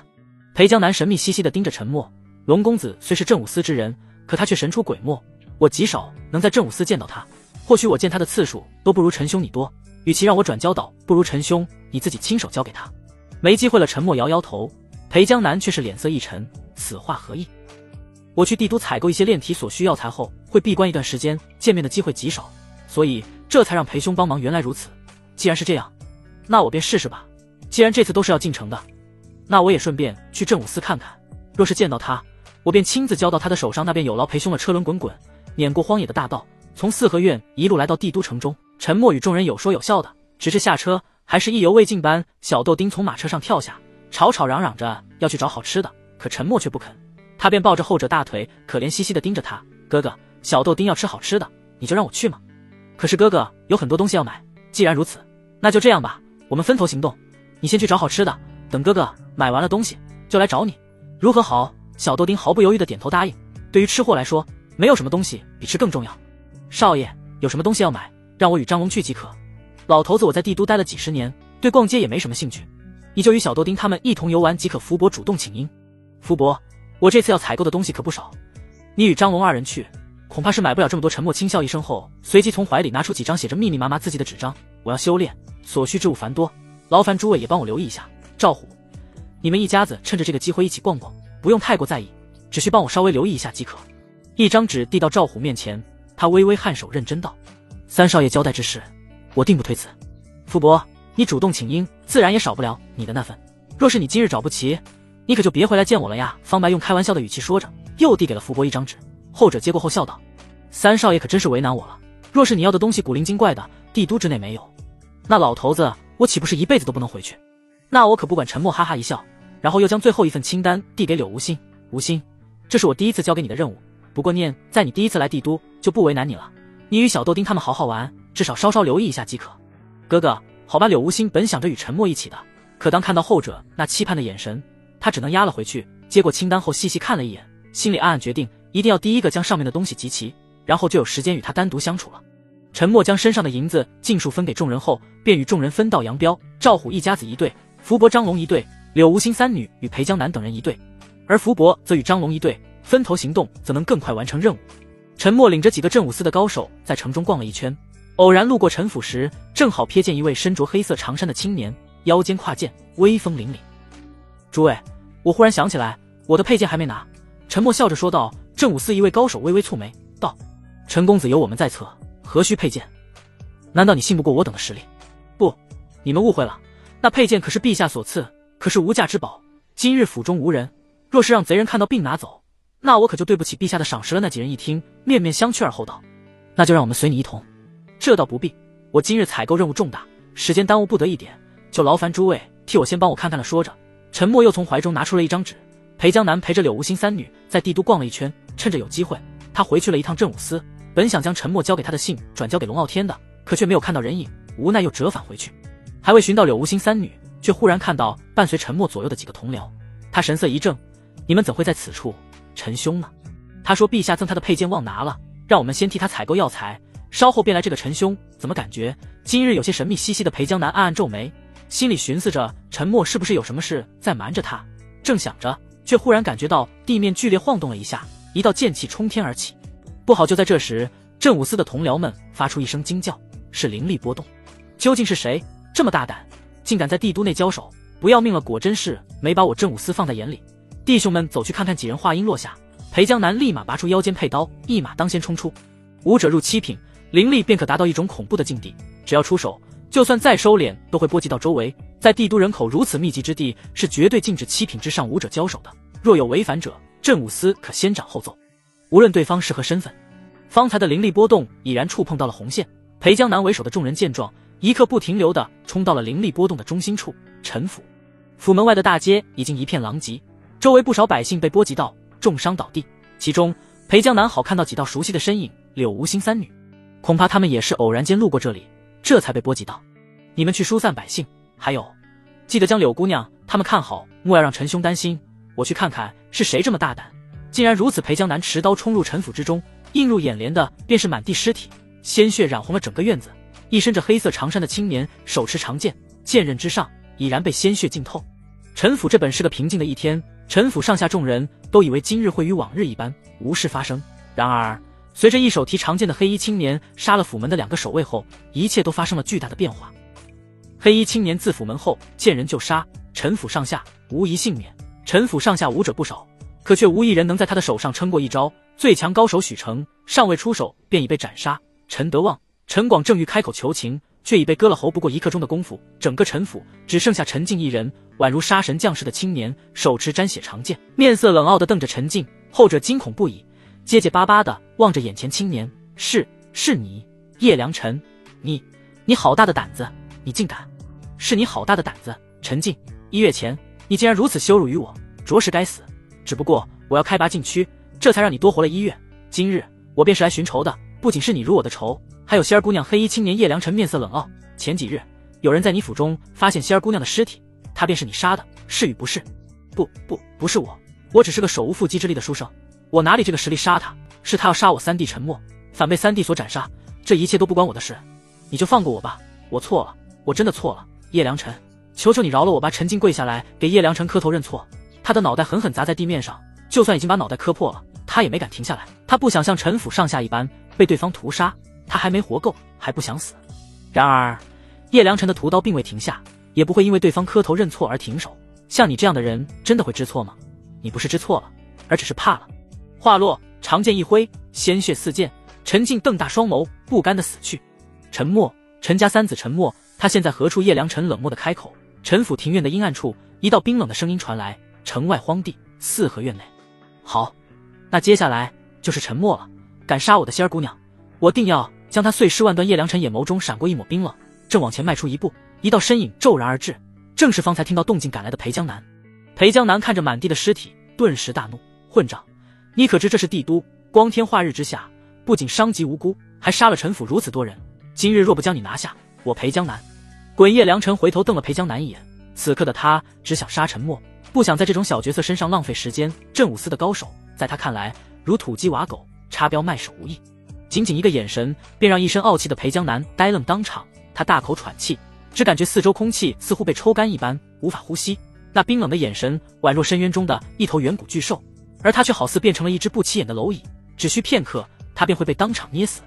裴江南神秘兮兮地盯着陈默，龙公子虽是镇武司之人，可他却神出鬼没，我极少能在镇武司见到他，或许我见他的次数都不如陈兄你多，与其让我转交到，不如陈兄你自己亲手交给他。没机会了。陈默摇摇头，裴江南却是脸色一沉，此话何意？我去帝都采购一些炼体所需药材后，会闭关一段时间，见面的机会极少，所以这才让裴兄帮忙。原来如此，既然是这样，那我便试试吧。既然这次都是要进城的，那我也顺便去镇武司看看，若是见到他，我便亲自交到他的手上，那便有劳裴兄了。车轮滚滚，碾过荒野的大道，从四合院一路来到帝都城中。陈默与众人有说有笑的，只是下车还是意犹未尽般。小豆丁从马车上跳下，吵吵嚷嚷着要去找好吃的，可陈默却不肯，他便抱着后者大腿，可怜兮兮地盯着他。哥哥，小豆丁要吃好吃的，你就让我去吗？可是哥哥有很多东西要买，既然如此，那就这样吧，我们分头行动，你先去找好吃的，等哥哥买完了东西就来找你，如何好？小豆丁毫不犹豫地点头答应。对于吃货来说，没有什么东西比吃更重要。少爷有什么东西要买，让我与张龙去即可。老头子我在帝都待了几十年，对逛街也没什么兴趣，你就与小豆丁他们一同游玩即可。福伯主动请缨。福伯，我这次要采购的东西可不少，你与张龙二人去，恐怕是买不了这么多。沉默轻笑一声后，随即从怀里拿出几张写着密密麻麻字迹的纸张。我要修炼，所需之物繁多，劳烦诸位也帮我留意一下。赵虎，你们一家子趁着这个机会一起逛逛，不用太过在意，只需帮我稍微留意一下即可。一张纸递到赵虎面前，他微微颔首，认真道：三少爷交代之事，我定不推辞。福伯，你主动请缨，自然也少不了你的那份。若是你今日找不齐，你可就别回来见我了呀。方白用开玩笑的语气说着，又递给了福伯一张纸。后者接过后笑道：三少爷可真是为难我了，若是你要的东西古灵精怪的，帝都之内没有，那老头子我岂不是一辈子都不能回去？那我可不管。沉默哈哈一笑，然后又将最后一份清单递给柳无心。无心，这是我第一次交给你的任务，不过念在你第一次来帝都，就不为难你了。你与小豆丁他们好好玩，至少稍稍留意一下即可。哥哥，好吧。柳无心本想着与沉默一起的，可当看到后者那期盼的眼神，他只能压了回去。接过清单后细细看了一眼，心里暗暗决定，一定要第一个将上面的东西集齐，然后就有时间与他单独相处了。沉默将身上的银子尽数分给众人后，便与众人分道扬镳。赵虎一家子一队，福伯、张龙一队，柳无心三女与裴江南等人一队，而福伯则与张龙一队，分头行动则能更快完成任务。陈默领着几个镇武司的高手在城中逛了一圈，偶然路过陈府时，正好瞥见一位身着黑色长衫的青年，腰间挎剑，威风凛凛。诸位，我忽然想起来，我的佩剑还没拿。陈默笑着说道。镇武司一位高手微微蹙眉道：陈公子有我们在侧，何须佩剑？难道你信不过我等的实力？不，你们误会了，那佩剑可是陛下所赐，可是无价之宝，今日府中无人，若是让贼人看到并拿走，那我可就对不起陛下的赏识了。那几人一听，面面相觑，而后道：那就让我们随你一同。这倒不必，我今日采购任务重大，时间耽误不得一点，就劳烦诸位替我先帮我看看了。说着，陈默又从怀中拿出了一张纸。裴江南陪着柳无心三女在帝都逛了一圈，趁着有机会，他回去了一趟镇武司，本想将陈默交给他的信转交给龙傲天的，可却没有看到人影，无奈又折返回去。还未寻到柳无心三女，却忽然看到伴随陈默左右的几个同僚，他神色一怔：你们怎会在此处？陈兄呢？他说陛下赠他的佩剑忘拿了，让我们先替他采购药材，稍后便来。这个陈兄怎么感觉今日有些神秘兮兮的？裴江南暗暗皱眉，心里寻思着陈默是不是有什么事在瞒着他。正想着，却忽然感觉到地面剧烈晃动了一下，一道剑气冲天而起。不好！就在这时，镇武司的同僚们发出一声惊叫，是灵力波动。究竟是谁这么大胆，竟敢在帝都内交手？不要命了！果真是没把我镇武司放在眼里。弟兄们，走去看看！几人话音落下，裴江南立马拔出腰间佩刀，一马当先冲出。武者入七品，灵力便可达到一种恐怖的境地，只要出手，就算再收敛都会波及到周围。在帝都人口如此密集之地，是绝对禁止七品之上武者交手的，若有违反者，镇武司可先斩后奏。无论对方是何身份，方才的灵力波动已然触碰到了红线。裴江南为首的众人见状，一刻不停留地冲到了灵力波动的中心处陈府。府门外的大街已经一片狼藉，周围不少百姓被波及到重伤倒地，其中裴江南好看到几道熟悉的身影，柳无心三女，恐怕他们也是偶然间路过这里，这才被波及到。你们去疏散百姓，还有记得将柳姑娘他们看好，莫要让陈兄担心。我去看看是谁这么大胆，竟然如此。裴江南持刀冲入陈府之中，映入眼帘的便是满地尸体，鲜血染红了整个院子。一身着黑色长衫的青年手持长剑，剑刃之上已然被鲜血浸透。陈府这本是个平静的一天，陈府上下众人都以为今日会与往日一般无事发生。然而随着一手提长剑的黑衣青年杀了府门的2个守卫后，一切都发生了巨大的变化。黑衣青年自府门后见人就杀，陈府上下无一幸免。陈府上下武者不少，可却无一人能在他的手上撑过一招。最强高手许成尚未出手便已被斩杀，陈德旺、陈广正欲开口求情，却已被割了喉。不过1刻钟的功夫，整个陈府只剩下陈静一人。宛如杀神降世的青年手持沾血长剑，面色冷傲地瞪着陈静，后者惊恐不已，结结巴巴地望着眼前青年。是你叶良辰，你好大的胆子，你竟敢！是你好大的胆子，陈静，1月前你竟然如此羞辱于我，着实该死。只不过我要开拔禁区，这才让你多活了1月。今日我便是来寻仇的，不仅是你辱我的仇，还有仙儿姑娘。黑衣青年叶良辰面色冷傲，前几日有人在你府中发现仙儿姑娘的尸体，她便是你杀的，是与不是？不是我只是个手无缚鸡之力的书生，我哪里这个实力杀她？是她要杀我三弟陈默，反被三弟所斩杀，这一切都不关我的事，你就放过我吧，我错了，我真的错了。叶良辰，求求你饶了我吧！陈静跪下来给叶良辰磕头认错，他的脑袋狠狠砸在地面上，就算已经把脑袋磕破了，他也没敢停下来。他不想像陈府上下一般被对方屠杀，他还没活够，还不想死。然而叶良辰的屠刀并未停下，也不会因为对方磕头认错而停手。像你这样的人真的会知错吗？你不是知错了，而只是怕了。话落，长剑一挥，鲜血四溅，陈静瞪大双眸，不甘的死去。陈默，陈家三子陈默，他现在何处？叶良辰冷漠的开口。陈府庭院的阴暗处，一道冰冷的声音传来：城外荒地，四合院内。好，那接下来就是陈默了。敢杀我的仙儿姑娘，我定要将他碎尸万段。叶良辰眼眸中闪过一抹冰冷，正往前迈出一步，一道身影骤然而至，正是方才听到动静赶来的裴江南。裴江南看着满地的尸体，顿时大怒：混账！你可知这是帝都？光天化日之下，不仅伤及无辜，还杀了陈府如此多人。今日若不将你拿下，我裴江南滚！叶良辰回头瞪了裴江南一眼，此刻的他只想杀陈默，不想在这种小角色身上浪费时间。镇武司的高手，在他看来如土鸡瓦狗，插标卖首无益。仅仅一个眼神，便让一身傲气的裴江南呆愣当场。他大口喘气，只感觉四周空气似乎被抽干一般，无法呼吸。那冰冷的眼神宛若深渊中的一头远古巨兽，而他却好似变成了一只不起眼的蝼蚁，只需片刻，他便会被当场捏死。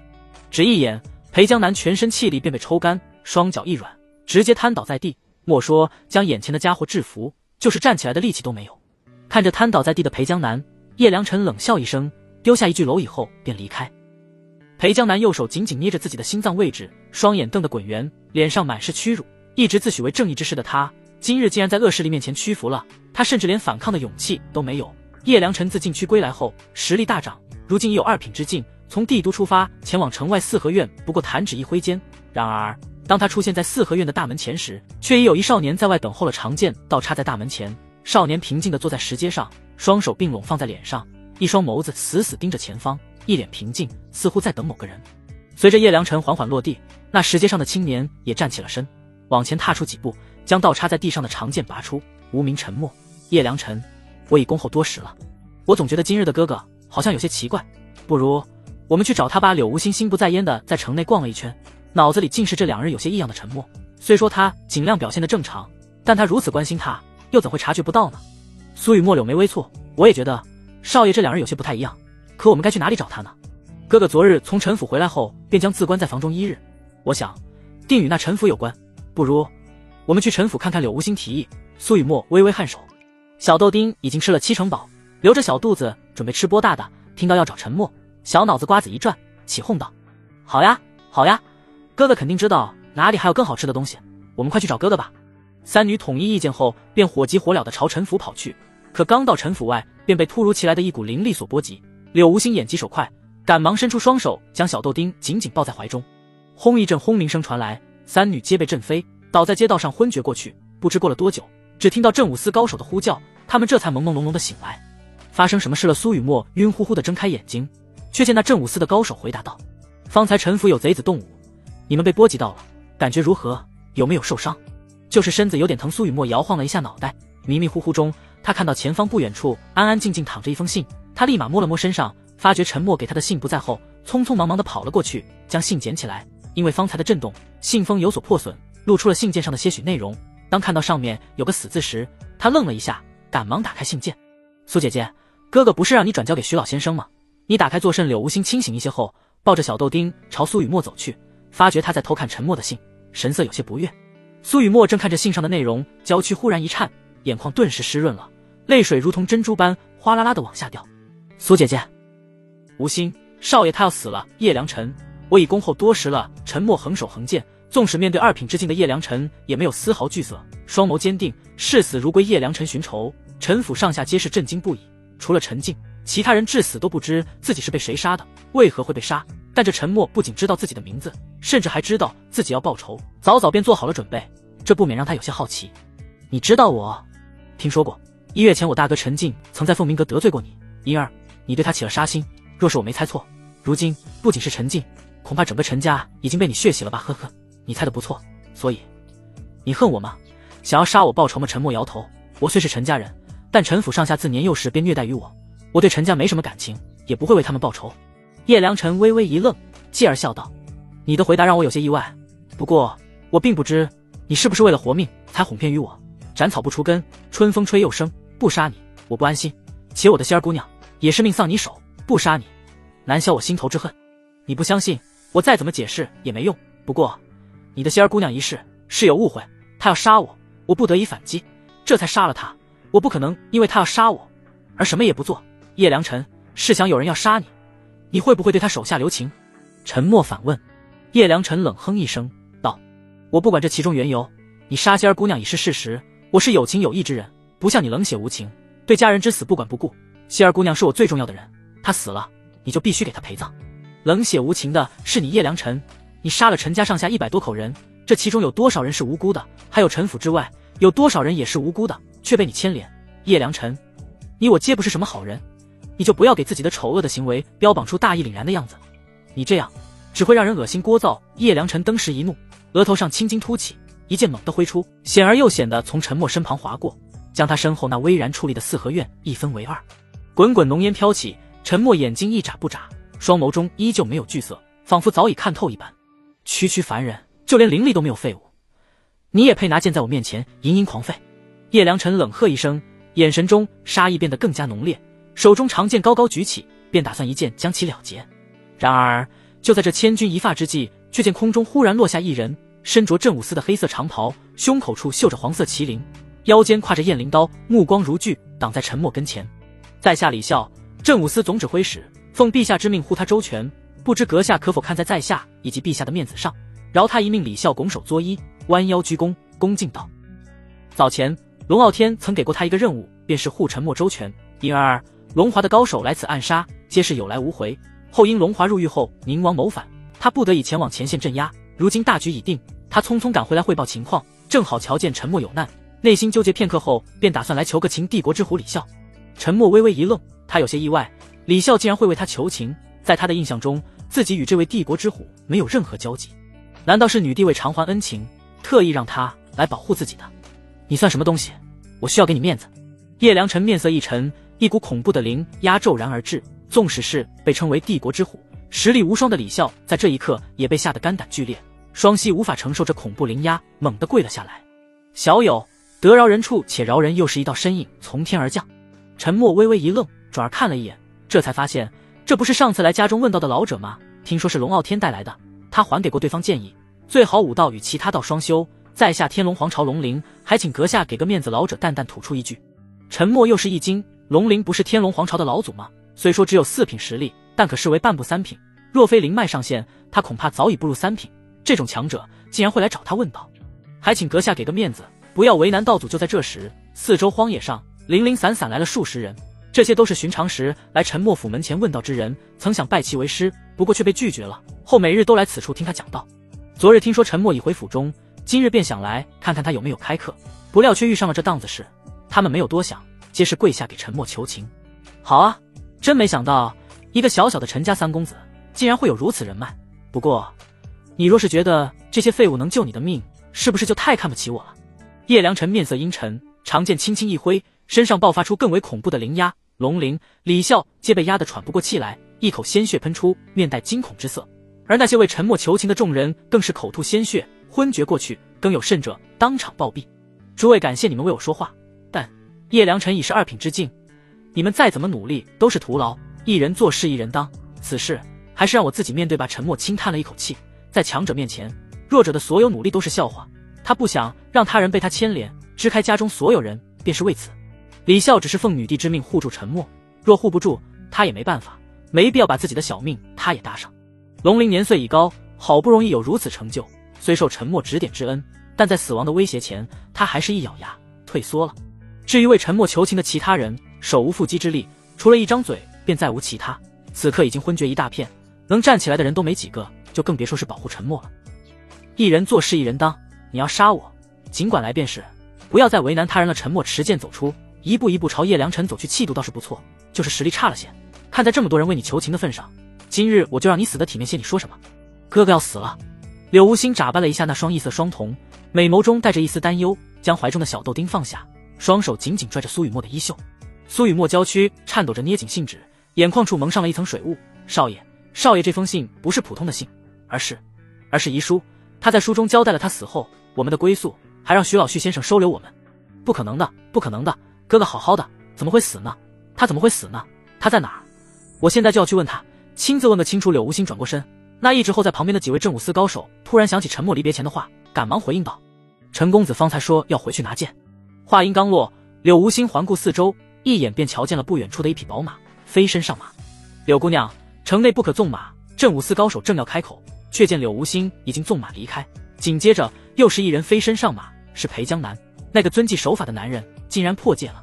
只一眼，裴江南全身气力便被抽干，双脚一软，直接瘫倒在地。莫说将眼前的家伙制服，就是站起来的力气都没有。看着瘫倒在地的裴江南，叶良辰冷笑一声，丢下一句蝼蚁后便离开。裴江南右手紧紧捏着自己的心脏位置，双眼瞪得滚圆，脸上满是屈辱。一直自诩为正义之士的他，今日竟然在恶势力面前屈服了，他甚至连反抗的勇气都没有。叶良辰自禁区归来后，实力大涨，如今已有2品之境，从帝都出发前往城外四合院，不过弹指一挥间。然而当他出现在四合院的大门前时，却已有一少年在外等候了，长剑倒插在大门前。少年平静地坐在石阶上，双手并拢放在脸上，一双眸子死死盯着前方，一脸平静，似乎在等某个人。随着叶良辰缓缓落地，那石阶上的青年也站起了身，往前踏出几步，将倒插在地上的长剑拔出。无名沉默。叶良辰，我已恭候多时了，我总觉得今日的哥哥好像有些奇怪，不如我们去找他吧。柳无心心不在焉的在城内逛了一圈，脑子里尽是这2日有些异样的沉默。虽说他尽量表现得正常，但他如此关心他，又怎会察觉不到呢？苏雨墨柳眉微蹙，我也觉得少爷这2日有些不太一样，可我们该去哪里找他呢？哥哥昨日从陈府回来后，便将自关在房中1日，我想定与那陈府有关，不如我们去陈府看看。柳无心提议。苏雨墨微微颔首。小豆丁已经吃了7成饱，留着小肚子准备吃波大的，听到要找陈默，小脑子瓜子一转，起哄道：好呀好呀，哥哥肯定知道哪里还有更好吃的东西，我们快去找哥哥吧。3女统一意见后，便火急火燎地朝陈府跑去。可刚到陈府外，便被突如其来的一股灵力所波及。柳无心眼疾手快，赶忙伸出双手将小豆丁紧紧抱在怀中。轰一阵轰鸣声传来，三女皆被震飞，倒在街道上昏厥过去。不知过了多久，只听到镇武司高手的呼叫，他们这才朦朦胧胧的醒来。发生什么事了？苏雨墨晕乎乎的睁开眼睛，却见那镇武司的高手回答道：方才陈府有贼子动武，你们被波及到了，感觉如何？有没有受伤？就是身子有点疼。苏雨墨摇晃了一下脑袋，迷迷糊糊中，他看到前方不远处安安静静躺着一封信，他立马摸了摸身上，发觉陈默给他的信不在后，匆匆忙忙的跑了过去，将信捡起来。因为方才的震动，信封有所破损，露出了信件上的些许内容。当看到上面有个死字时，他愣了一下，赶忙打开信件。苏姐姐，哥哥不是让你转交给徐老先生吗？你打开坐甚？柳无心清醒一些后，抱着小豆丁朝苏雨墨走去，发觉他在偷看陈默的信，神色有些不悦。苏雨墨正看着信上的内容，娇躯忽然一颤，眼眶顿时湿润了，泪水如同珍珠般哗啦啦的往下掉。苏姐姐，无心，少爷他要死了。叶良辰，我已恭候多时了。陈默横手横剑，纵使面对二品之境的叶良辰，也没有丝毫惧色，双眸坚定，视死如归。叶良辰寻仇，陈府上下皆是震惊不已。除了陈静，其他人至死都不知自己是被谁杀的，为何会被杀。但这陈默不仅知道自己的名字，甚至还知道自己要报仇，早早便做好了准备，这不免让他有些好奇。你知道我？听说过，1月前我大哥陈静曾在凤鸣阁得罪过你，因而你对他起了杀心。若是我没猜错，如今不仅是陈静，恐怕整个陈家已经被你血洗了吧？呵呵，你猜得不错。所以你恨我吗？想要杀我报仇吗？陈默摇头，我虽是陈家人，但陈府上下自年幼时便虐待于我，我对陈家没什么感情，也不会为他们报仇。叶良辰微微一愣，继而笑道：你的回答让我有些意外，不过我并不知你是不是为了活命才哄骗于我。斩草不除根，春风吹又生，不杀你我不安心，且我的仙儿姑娘也是命丧你手，不杀你难消我心头之恨。你不相信，我再怎么解释也没用。不过你的仙儿姑娘一事是有误会，她要杀我，我不得已反击，这才杀了她。我不可能因为她要杀我而什么也不做。叶良辰，试想有人要杀你，你会不会对他手下留情？陈默反问。叶良辰冷哼一声道：我不管这其中缘由，你杀仙儿姑娘已是事实，我是有情有义之人，不像你冷血无情，对家人之死不管不顾。仙儿姑娘是我最重要的人，她死了你就必须给她陪葬。冷血无情的是你叶良辰，你杀了陈家上下100多口人，这其中有多少人是无辜的？还有陈府之外，有多少人也是无辜的，却被你牵连？叶良辰，你我皆不是什么好人，你就不要给自己的丑恶的行为标榜出大义凛然的样子，你这样只会让人恶心聒噪。叶良辰登时一怒，额头上青筋突起，一剑猛地挥出，显而又显地从陈默身旁划过，将他身后那巍然矗立的四合院一分为二。滚滚浓烟飘起，陈默眼睛一眨不眨，双眸中依旧没有惧色，仿佛早已看透一般。区区凡人，就连灵力都没有废物，你也配拿剑在我面前盈盈狂吠？叶良辰冷喝一声，眼神中杀意变得更加浓烈，手中长剑高高举起，便打算一剑将其了结。然而就在这千钧一发之际，却见空中忽然落下一人，身着镇武司的黑色长袍，胸口处绣着黄色麒麟，腰间挎着雁翎刀，目光如炬，挡在陈默跟前。在下李啸，镇武司总指挥使，奉陛下之命护他周全，不知阁下可否看在下以及陛下的面子上，饶他一命？李啸拱手作揖，弯腰鞠躬，恭敬道：早前龙傲天曾给过他一个任务，便是护陈默周全，因而龙华的高手来此暗杀，皆是有来无回。后因龙华入狱后宁王谋反，他不得已前往前线镇压，如今大局已定，他匆匆赶回来汇报情况，正好瞧见陈默有难，内心纠结片刻后，便打算来求个情。帝国之虎李啸。陈默微微一愣，他有些意外，李啸竟然会为他求情。在他的印象中，自己与这位帝国之虎没有任何交集，难道是女帝为偿还恩情，特意让他来保护自己的？你算什么东西？我需要给你面子？叶良辰面色一沉，一股恐怖的灵压骤然而至。纵使是被称为帝国之虎，实力无双的李啸，在这一刻也被吓得肝胆俱裂，双膝无法承受这恐怖灵压，猛地跪了下来。小友，得饶人处且饶人。又是一道身影从天而降。陈默微微一愣，转而看了一眼，这才发现这不是上次来家中问道的老者吗？听说是龙傲天带来的，他还给过对方建议，最好武道与其他道双修，在下天龙皇朝龙鳞，还请阁下给个面子。老者淡淡吐出一句。陈默又是一惊，龙鳞不是天龙皇朝的老祖吗？虽说只有4品实力，但可视为半步3品，若非灵脉上线，他恐怕早已步入3品。这种强者竟然会来找他问道，还请阁下给个面子，不要为难道祖。就在这时，四周荒野上零零散散来了数十人，这些都是寻常时来陈默府门前问道之人，曾想拜其为师，不过却被拒绝了，后每日都来此处听他讲道。昨日听说陈默已回府中，今日便想来看看他有没有开课，不料却遇上了这档子事。他们没有多想，皆是跪下给陈默求情。好啊，真没想到一个小小的陈家三公子竟然会有如此人脉。不过你若是觉得这些废物能救你的命，是不是就太看不起我了？叶良辰面色阴沉，长剑轻轻一挥，身上爆发出更为恐怖的灵压，龙鳞、李啸皆被压得喘不过气来，一口鲜血喷出，面带惊恐之色。而那些为陈默求情的众人更是口吐鲜血，昏厥过去，更有甚者当场暴毙。诸位，感谢你们为我说话，但叶良辰已是2品之境，你们再怎么努力都是徒劳，一人做事一人当，此事还是让我自己面对吧。陈默轻叹了一口气，在强者面前，弱者的所有努力都是笑话，他不想让他人被他牵连，支开家中所有人便是为此。李啸只是奉女帝之命护住陈默，若护不住他也没办法，没必要把自己的小命他也搭上。龙鳞年岁已高，好不容易有如此成就，虽受陈默指点之恩，但在死亡的威胁前，他还是一咬牙退缩了。至于为陈默求情的其他人，手无缚鸡之力，除了一张嘴便再无其他，此刻已经昏厥一大片，能站起来的人都没几个，就更别说是保护陈默了。一人做事一人当，你要杀我尽管来便是，不要再为难他人了。陈默持剑走出，一步一步朝叶良辰走去，气度倒是不错，就是实力差了些。看在这么多人为你求情的份上，今日我就让你死得体面些。你说什么？哥哥要死了。柳无心眨巴了一下那双异色双瞳，美眸中带着一丝担忧，将怀中的小豆丁放下，双手紧紧拽着苏雨墨的衣袖。苏雨墨娇躯颤抖着捏紧信纸，眼眶处蒙上了一层水雾。少爷，少爷，这封信不是普通的信，而是遗书。他在书中交代了他死后我们的归宿，还让徐老旭先生收留我们。不可能的，不可能的，哥哥好好的怎么会死呢？他怎么会死呢？他在哪儿？我现在就要去问他，亲自问个清楚。柳无心转过身，那一直候在旁边的几位正武司高手突然想起陈默离别前的话，赶忙回应道：陈公子方才说要回去拿剑。话音刚落，柳无心环顾四周，一眼便瞧见了不远处的一匹宝马，飞身上马。柳姑娘，城内不可纵马。正武司高手正要开口，却见柳无心已经纵马离开，紧接着又是一人飞身上马，是裴江南。那个遵纪守法的男人竟然破戒了。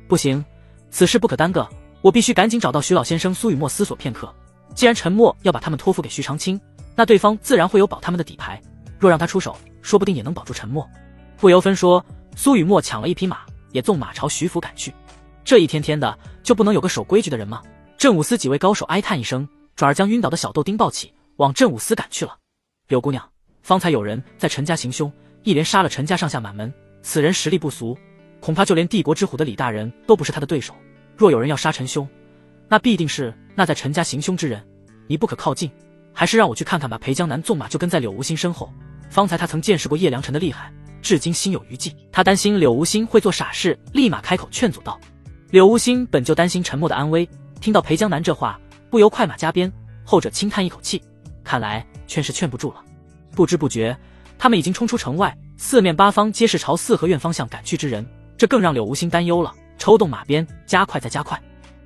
不行，此事不可耽搁，我必须赶紧找到徐老先生。苏雨墨思索片刻，既然陈默要把他们托付给徐长卿，那对方自然会有保他们的底牌，若让他出手，说不定也能保住陈默。不由分说，苏雨墨抢了一匹马，也纵马朝徐府赶去。这一天天的，就不能有个守规矩的人吗？正武司几位高手哀叹一声，转而将晕倒的小豆丁抱起，往正武司赶去了。柳姑娘，方才有人在陈家行凶，一连杀了陈家上下满门，此人实力不俗，恐怕就连帝国之虎的李大人都不是他的对手。若有人要杀陈兄，那必定是那在陈家行凶之人，你不可靠近，还是让我去看看吧。裴江南纵马就跟在柳无心身后，方才他曾见识过叶良辰的厉害，至今心有余悸。他担心柳无心会做傻事，立马开口劝阻道。柳无心本就担心陈默的安危，听到裴江南这话，不由快马加鞭。后者轻叹一口气，看来劝是劝不住了。不知不觉，他们已经冲出城外，四面八方皆是朝四合院方向赶去之人，这更让柳无心担忧了，抽动马鞭，加快再加快。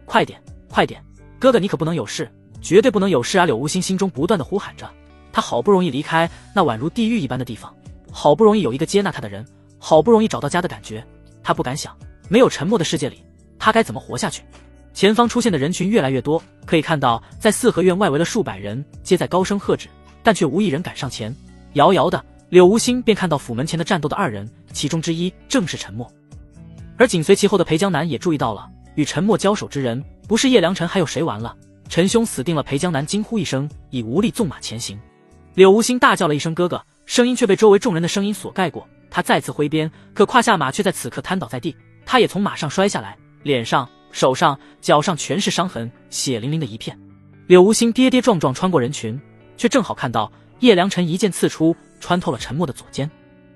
快点，快点，哥哥你可不能有事，绝对不能有事啊！柳无心心中不断的呼喊着，他好不容易离开那宛如地狱一般的地方，好不容易有一个接纳他的人，好不容易找到家的感觉，他不敢想，没有沉默的世界里，他该怎么活下去？前方出现的人群越来越多，可以看到在四合院外围了数百人，皆在高声喝止，但却无一人敢上前。遥遥的，柳无心便看到府门前的战斗的二人，其中之一正是陈默。而紧随其后的裴江南也注意到了，与陈默交手之人不是叶良辰还有谁？完了，陈兄死定了！裴江南惊呼一声，已无力纵马前行。柳无心大叫了一声哥哥，声音却被周围众人的声音所盖过。他再次挥鞭，可胯下马却在此刻瘫倒在地，他也从马上摔下来，脸上、手上、脚上全是伤痕，血淋淋的一片。柳无心跌跌撞撞穿过人群，却正好看到叶良辰一剑刺出，穿透了陈默的左肩，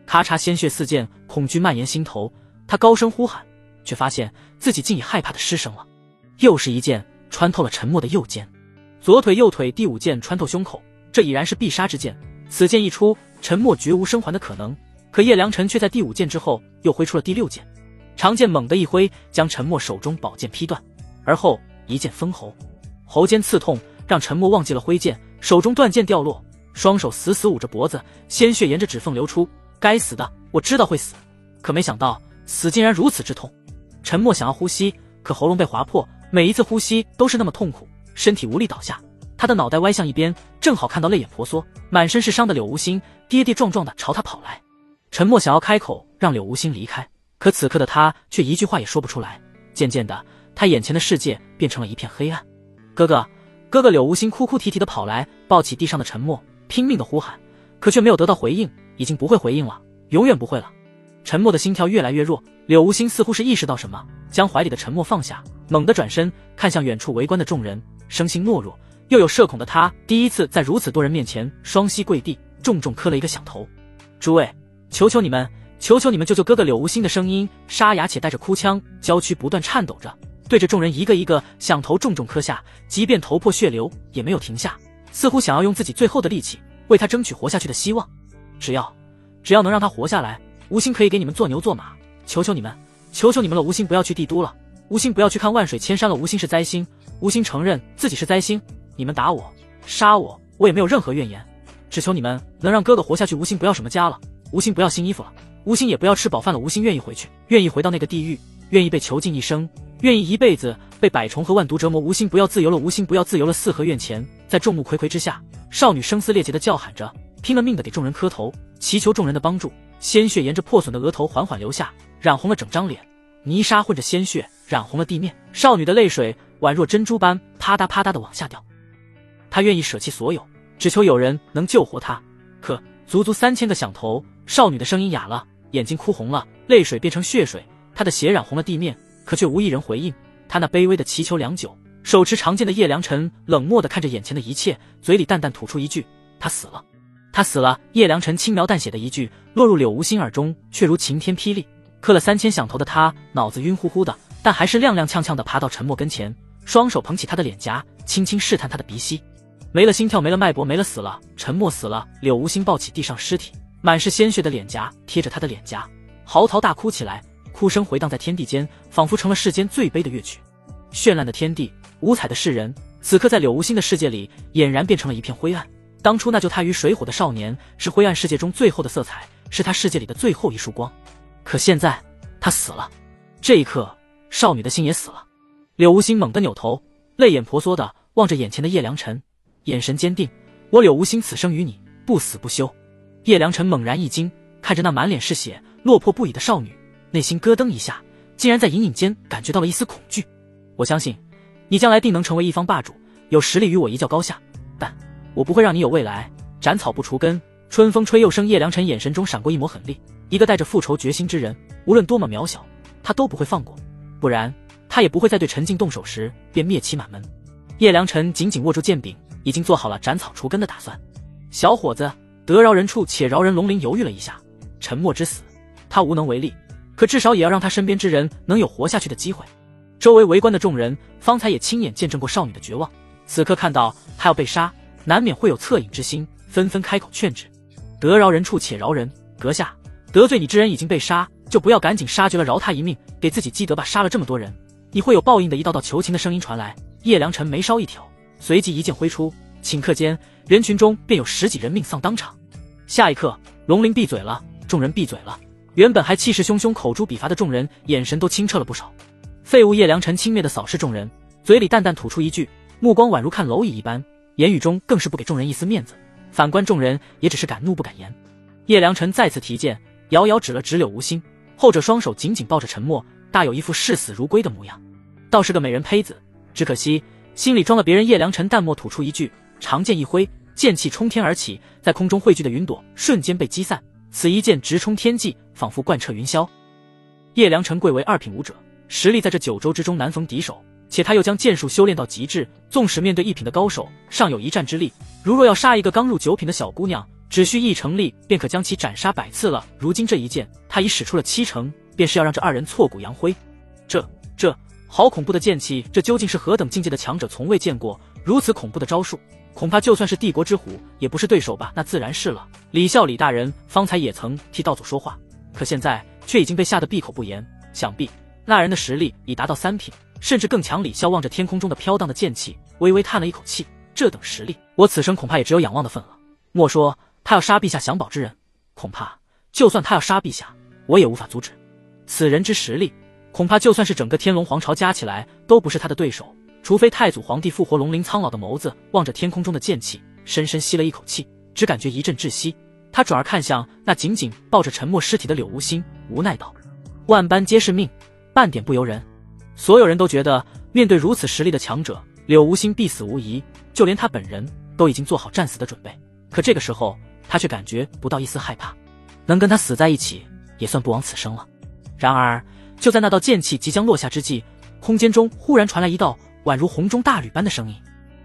咔嚓，鲜血四溅，恐惧蔓延心头。他高声呼喊，却发现自己竟已害怕的失声了。又是一剑穿透了陈默的右肩，左腿右腿第五剑穿透胸口，这已然是必杀之剑。此剑一出，陈默绝无生还的可能。可叶良辰却在第五剑之后又挥出了第六剑，长剑猛地一挥，将陈默手中宝剑劈断，而后一剑封喉，喉间刺痛，让陈默忘记了挥剑，手中断剑掉落，双手死死捂着脖子，鲜血沿着指缝流出。该死的，我知道会死，可没想到死竟然如此之痛。陈默想要呼吸，可喉咙被划破，每一次呼吸都是那么痛苦，身体无力倒下。他的脑袋歪向一边，正好看到泪眼婆娑、满身是伤的柳无心跌跌撞撞地朝他跑来。陈默想要开口让柳无心离开，可此刻的他却一句话也说不出来。渐渐的，他眼前的世界变成了一片黑暗。哥哥，哥哥！柳无心哭哭啼啼地跑来，抱起地上的陈默，拼命地呼喊，可却没有得到回应，已经不会回应了，永远不会了。陈默的心跳越来越弱，柳无心似乎是意识到什么，将怀里的陈默放下，猛地转身看向远处围观的众人，生性懦弱又有社恐的他，第一次在如此多人面前双膝跪地，重重磕了一个响头。诸位，求求你们，求求你们救救哥哥！柳无心的声音沙哑且带着哭腔，娇躯不断颤抖着，对着众人一个一个响头重重磕下，即便头破血流也没有停下，似乎想要用自己最后的力气为他争取活下去的希望。只要能让他活下来，无心可以给你们做牛做马，求求你们，求求你们了！无心不要去帝都了，无心不要去看万水千山了，无心是灾星，无心承认自己是灾星，你们打我杀我，我也没有任何怨言，只求你们能让哥哥活下去。无心不要什么家了，无心不要新衣服了，无心也不要吃饱饭了，无心愿意回去，愿意回到那个地狱，愿意被囚禁一生，愿意一辈子被百虫和万毒折磨。无心不要自由了，无心不要自由了！四合院前，在众目睽睽之下，少女声嘶力竭地叫喊着，拼了命地给众人磕头，祈求众人的帮助。鲜血沿着破损的额头缓缓流下，染红了整张脸，泥沙混着鲜血染红了地面，少女的泪水宛若珍珠般啪嗒啪嗒地往下掉。她愿意舍弃所有，只求有人能救活她。可足足3000个响头，少女的声音哑了，眼睛哭红了，泪水变成血水，她的血染红了地面，可却无一人回应。她那卑微的祈求良久，手持长剑的叶良辰冷漠地看着眼前的一切，嘴里淡淡吐出一句：他死了，他死了。叶良辰轻描淡写的一句落入柳无心耳中，却如晴天霹雳。磕了3000响头的他脑子晕乎乎的，但还是踉踉跄跄地爬到陈默跟前，双手捧起他的脸颊，轻轻试探他的鼻息。没了心跳，没了脉搏，没了，死了，陈默死了。柳无心抱起地上尸体，满是鲜血的脸颊贴着他的脸颊，嚎啕大哭起来，哭声回荡在天地间，仿佛成了世间最悲的乐曲。绚烂的天地，五彩的世人，此刻在柳无心的世界里俨然变成了一片灰暗。当初那救他于水火的少年，是灰暗世界中最后的色彩，是他世界里的最后一束光。可现在他死了，这一刻少女的心也死了。柳无心猛地扭头，泪眼婆娑地望着眼前的叶良辰，眼神坚定：我柳无心此生与你不死不休。叶良辰猛然一惊，看着那满脸是血落魄不已的少女，内心咯噔一下，竟然在隐隐间感觉到了一丝恐惧。我相信你将来定能成为一方霸主，有实力与我一较高下，但我不会让你有未来。斩草不除根，春风吹又生。叶良辰眼神中闪过一抹狠厉，一个带着复仇决心之人，无论多么渺小，他都不会放过，不然他也不会在对陈静动手时便灭其满门。叶良辰紧紧握住剑柄，已经做好了斩草除根的打算。小伙子，得饶人处且饶人。龙鳞犹豫了一下，陈默之死他无能为力，可至少也要让他身边之人能有活下去的机会。周围围观的众人方才也亲眼见证过少女的绝望，此刻看到他要被杀，难免会有恻隐之心，纷纷开口劝止。得饶人处且饶人，阁下，得罪你之人已经被杀，就不要赶紧杀绝了，饶他一命，给自己积德吧。杀了这么多人，你会有报应的。一道道求情的声音传来，叶良辰眉梢一挑，随即一剑挥出，顷刻间人群中便有10几人命丧当场。下一刻，龙鳞闭嘴了，众人闭嘴了，原本还气势汹汹口诛笔伐的众人眼神都清澈了不少。废物叶良辰轻蔑地扫视众人，嘴里淡淡吐出一句，目光宛如看蝼蚁一般，言语中更是不给众人一丝面子。反观众人也只是敢怒不敢言。叶良辰再次提剑，遥遥指了指柳无心，后者双手紧紧抱着陈默，大有一副视死如归的模样，倒是个美人胚子，只可惜心里装了别人。叶良辰淡漠吐出一句，长剑一挥，剑气冲天而起，在空中汇聚的云朵瞬间被击散，此一剑直冲天际，仿佛贯彻云霄。叶良辰贵为2品武者，实力在这9州之中难逢敌手，且他又将剑术修炼到极致，纵使面对1品的高手，尚有一战之力。如若要杀一个刚入9品的小姑娘，只需1成力便可将其斩杀100次了。如今这一剑，他已使出了7成，便是要让这2人挫骨扬灰。这好恐怖的剑气，这究竟是何等境界的强者从未见过如此恐怖的招数，恐怕就算是帝国之虎也不是对手吧？那自然是了。李孝李大人方才也曾替道祖说话，可现在却已经被吓得闭口不言，想必那人的实力已达到3品，甚至更强。李孝望着天空中的飘荡的剑气，微微叹了一口气，这等实力，我此生恐怕也只有仰望的份了。莫说他要杀陛下降宝之人，恐怕就算他要杀陛下，我也无法阻止。此人之实力，恐怕就算是整个天龙皇朝加起来都不是他的对手。除非太祖皇帝复活龙鳞苍老的眸子望着天空中的剑气，深深吸了一口气，只感觉一阵窒息。他转而看向那紧紧抱着沉默尸体的柳无心，无奈道：万般皆是命，半点不由人。所有人都觉得面对如此实力的强者，柳无心必死无疑，就连他本人都已经做好战死的准备。可这个时候他却感觉不到一丝害怕，能跟他死在一起也算不枉此生了。然而就在那道剑气即将落下之际，空间中忽然传来一道宛如洪钟大吕般的声音。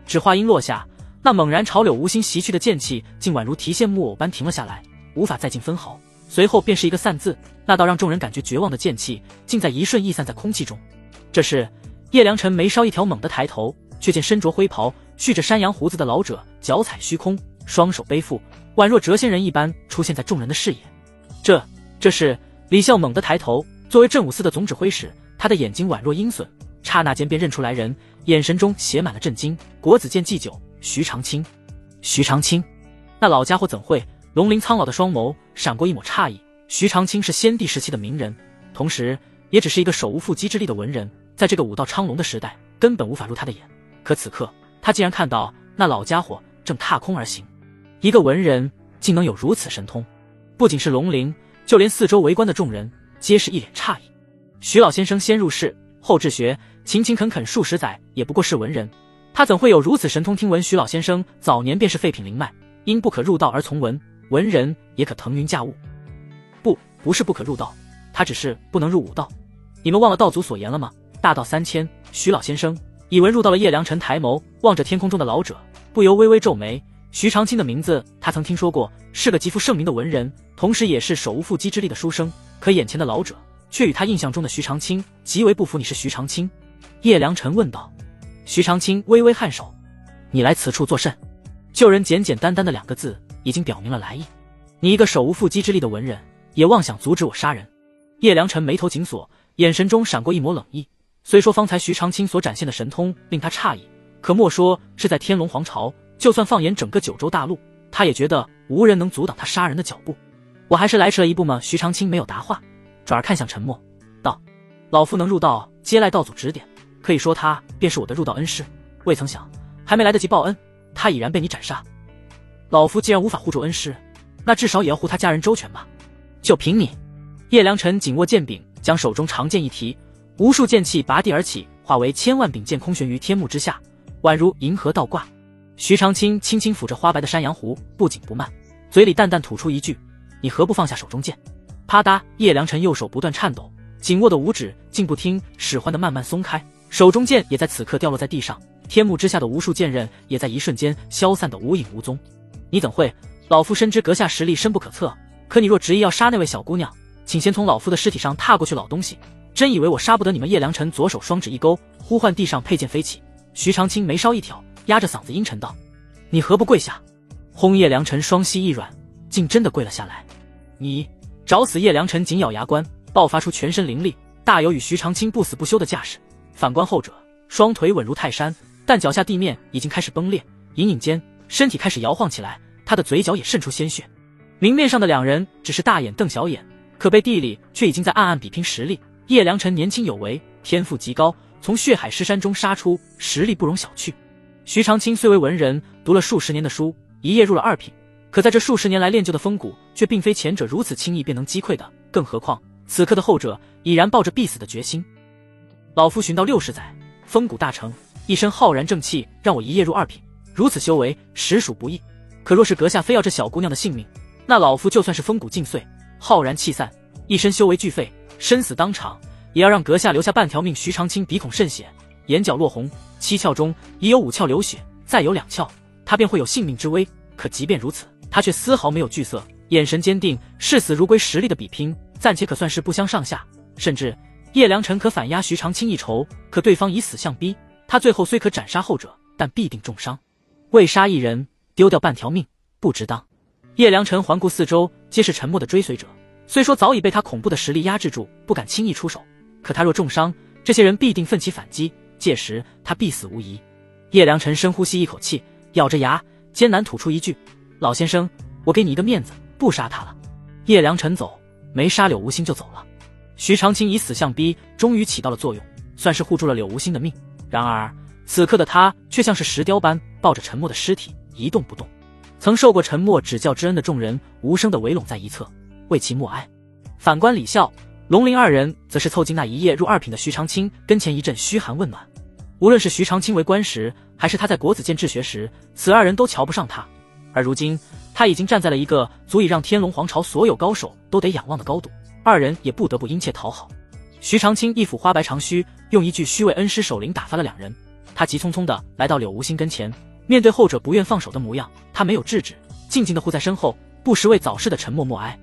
只话音落下，那猛然朝柳无心袭去的剑气竟宛如提线木偶般停了下来，无法再进分毫。随后便是一个散字，那道让众人感觉绝望的剑气竟在一瞬逸散在空气中。这时叶良辰眉梢一挑，猛地抬头，却见身着灰袍蓄着山羊胡子的老者脚踩虚空，双手背负，宛若谪仙人一般出现在众人的视野。这是李啸猛地抬头，作为镇武司的总指挥使，他的眼睛宛若鹰隼，刹那间便认出来人，眼神中写满了震惊。国子监祭酒徐长卿。徐长卿，那老家伙怎会？龙鳞苍老的双眸闪过一抹诧异。徐长卿是先帝时期的名人，同时也只是一个手无缚鸡之力的文人，在这个武道昌隆的时代根本无法入他的眼。可此刻他竟然看到那老家伙正踏空而行，一个文人竟能有如此神通。不仅是龙鳞，就连四周围观的众人皆是一脸诧异。徐老先生先入仕，后治学，勤勤恳恳数十载，也不过是文人，他怎会有如此神通？听闻徐老先生早年便是废品灵脉，因不可入道而从文，文人也可腾云驾雾。不是不可入道，他只是不能入武道。你们忘了道祖所言了吗？大道3000，徐老先生以文入道了。叶良辰抬眸望着天空中的老者，不由微微皱眉。徐长卿的名字他曾听说过，是个极负盛名的文人，同时也是手无缚鸡之力的书生。可眼前的老者却与他印象中的徐长卿极为不符。你是徐长卿？叶良辰问道。徐长卿微微颔首，你来此处作甚？救人简简单单的2个字已经表明了来意。你一个手无缚鸡之力的文人，也妄想阻止我杀人？叶良辰眉头紧锁，眼神中闪过一抹冷意。虽说方才徐长卿所展现的神通令他诧异，可莫说是在天龙皇朝，就算放眼整个九州大陆，他也觉得无人能阻挡他杀人的脚步。我还是来迟了一步吗？徐长卿没有答话，转而看向沉默道：老夫能入道，皆赖道祖指点，可以说他便是我的入道恩师。未曾想还没来得及报恩，他已然被你斩杀。老夫既然无法护住恩师，那至少也要护他家人周全吧。就凭你？叶良辰紧握剑柄，将手中长剑一提，无数剑气拔地而起，化为千万柄剑空悬于天幕之下，宛如银河倒挂。徐长卿轻轻抚着花白的山羊胡，不紧不慢，嘴里淡淡吐出一句：你何不放下手中剑？啪嗒，叶良辰右手不断颤抖，紧握的五指竟不听使唤的慢慢松开，手中剑也在此刻掉落在地上，天幕之下的无数剑刃也在一瞬间消散得无影无踪。你怎会？老夫深知阁下实力深不可测，可你若执意要杀那位小姑娘，请先从老夫的尸体上踏过去。老东西，真以为我杀不得你们？叶良辰左手双指一勾，呼唤地上佩剑飞起。徐长卿眉梢一挑，压着嗓子阴沉道：你何不跪下？轰！叶良辰双膝一软，竟真的跪了下来。你找死！叶良辰紧咬牙关，爆发出全身灵力，大有与徐长卿不死不休的架势。反观后者，双腿稳如泰山，但脚下地面已经开始崩裂，隐隐间身体开始摇晃起来，他的嘴角也渗出鲜血。明面上的两人只是大眼瞪小眼，可背地里却已经在暗暗比拼实力。叶良辰年轻有为，天赋极高，从血海尸山中杀出，实力不容小觑。徐长卿虽为文人，读了数十年的书，一夜入了2品，可在这数十年来练就的风骨，却并非前者如此轻易便能击溃的。更何况此刻的后者已然抱着必死的决心。老夫寻到60载，风骨大成，一身浩然正气，让我一夜入2品，如此修为实属不易。可若是阁下非要这小姑娘的性命，那老夫就算是风骨尽碎，浩然气散，一身修为俱废，生死当场，也要让阁下留下半条命。徐长卿鼻孔渗血，眼角落红，7窍中已有5窍流血，再有2窍，他便会有性命之危。可即便如此，他却丝毫没有惧色，眼神坚定，视死如归。实力的比拼暂且可算是不相上下，甚至叶良辰可反压徐长卿一筹，可对方以死相逼，他最后虽可斩杀后者，但必定重伤。为杀一人，丢掉半条命，不值当。叶良辰环顾四周，皆是沉默的追随者，虽说早已被他恐怖的实力压制住，不敢轻易出手，可他若重伤，这些人必定奋起反击，届时他必死无疑。叶良辰深呼吸一口气，咬着牙艰难吐出一句：老先生，我给你一个面子，不杀他了。叶良辰走，没杀柳无心就走了。徐长卿以死相逼，终于起到了作用，算是护住了柳无心的命。然而此刻的他却像是石雕般抱着沉默的尸体一动不动。曾受过沉默指教之恩的众人无声地围拢在一侧，为其默哀。反观李笑、龙鳞二人则是凑近那一夜入二品的徐长卿跟前一阵嘘寒问暖。无论是徐长卿为官时，还是他在国子监治学时，此二人都瞧不上他。而如今他已经站在了一个足以让天龙皇朝所有高手都得仰望的高度，二人也不得不殷切讨好。徐长卿一抚花白长须，用一句虚位恩师守灵打发了两人。他急匆匆地来到柳无心跟前，面对后者不愿放手的模样，他没有制止，静静地护在身后，不时为早逝的沉默默哀。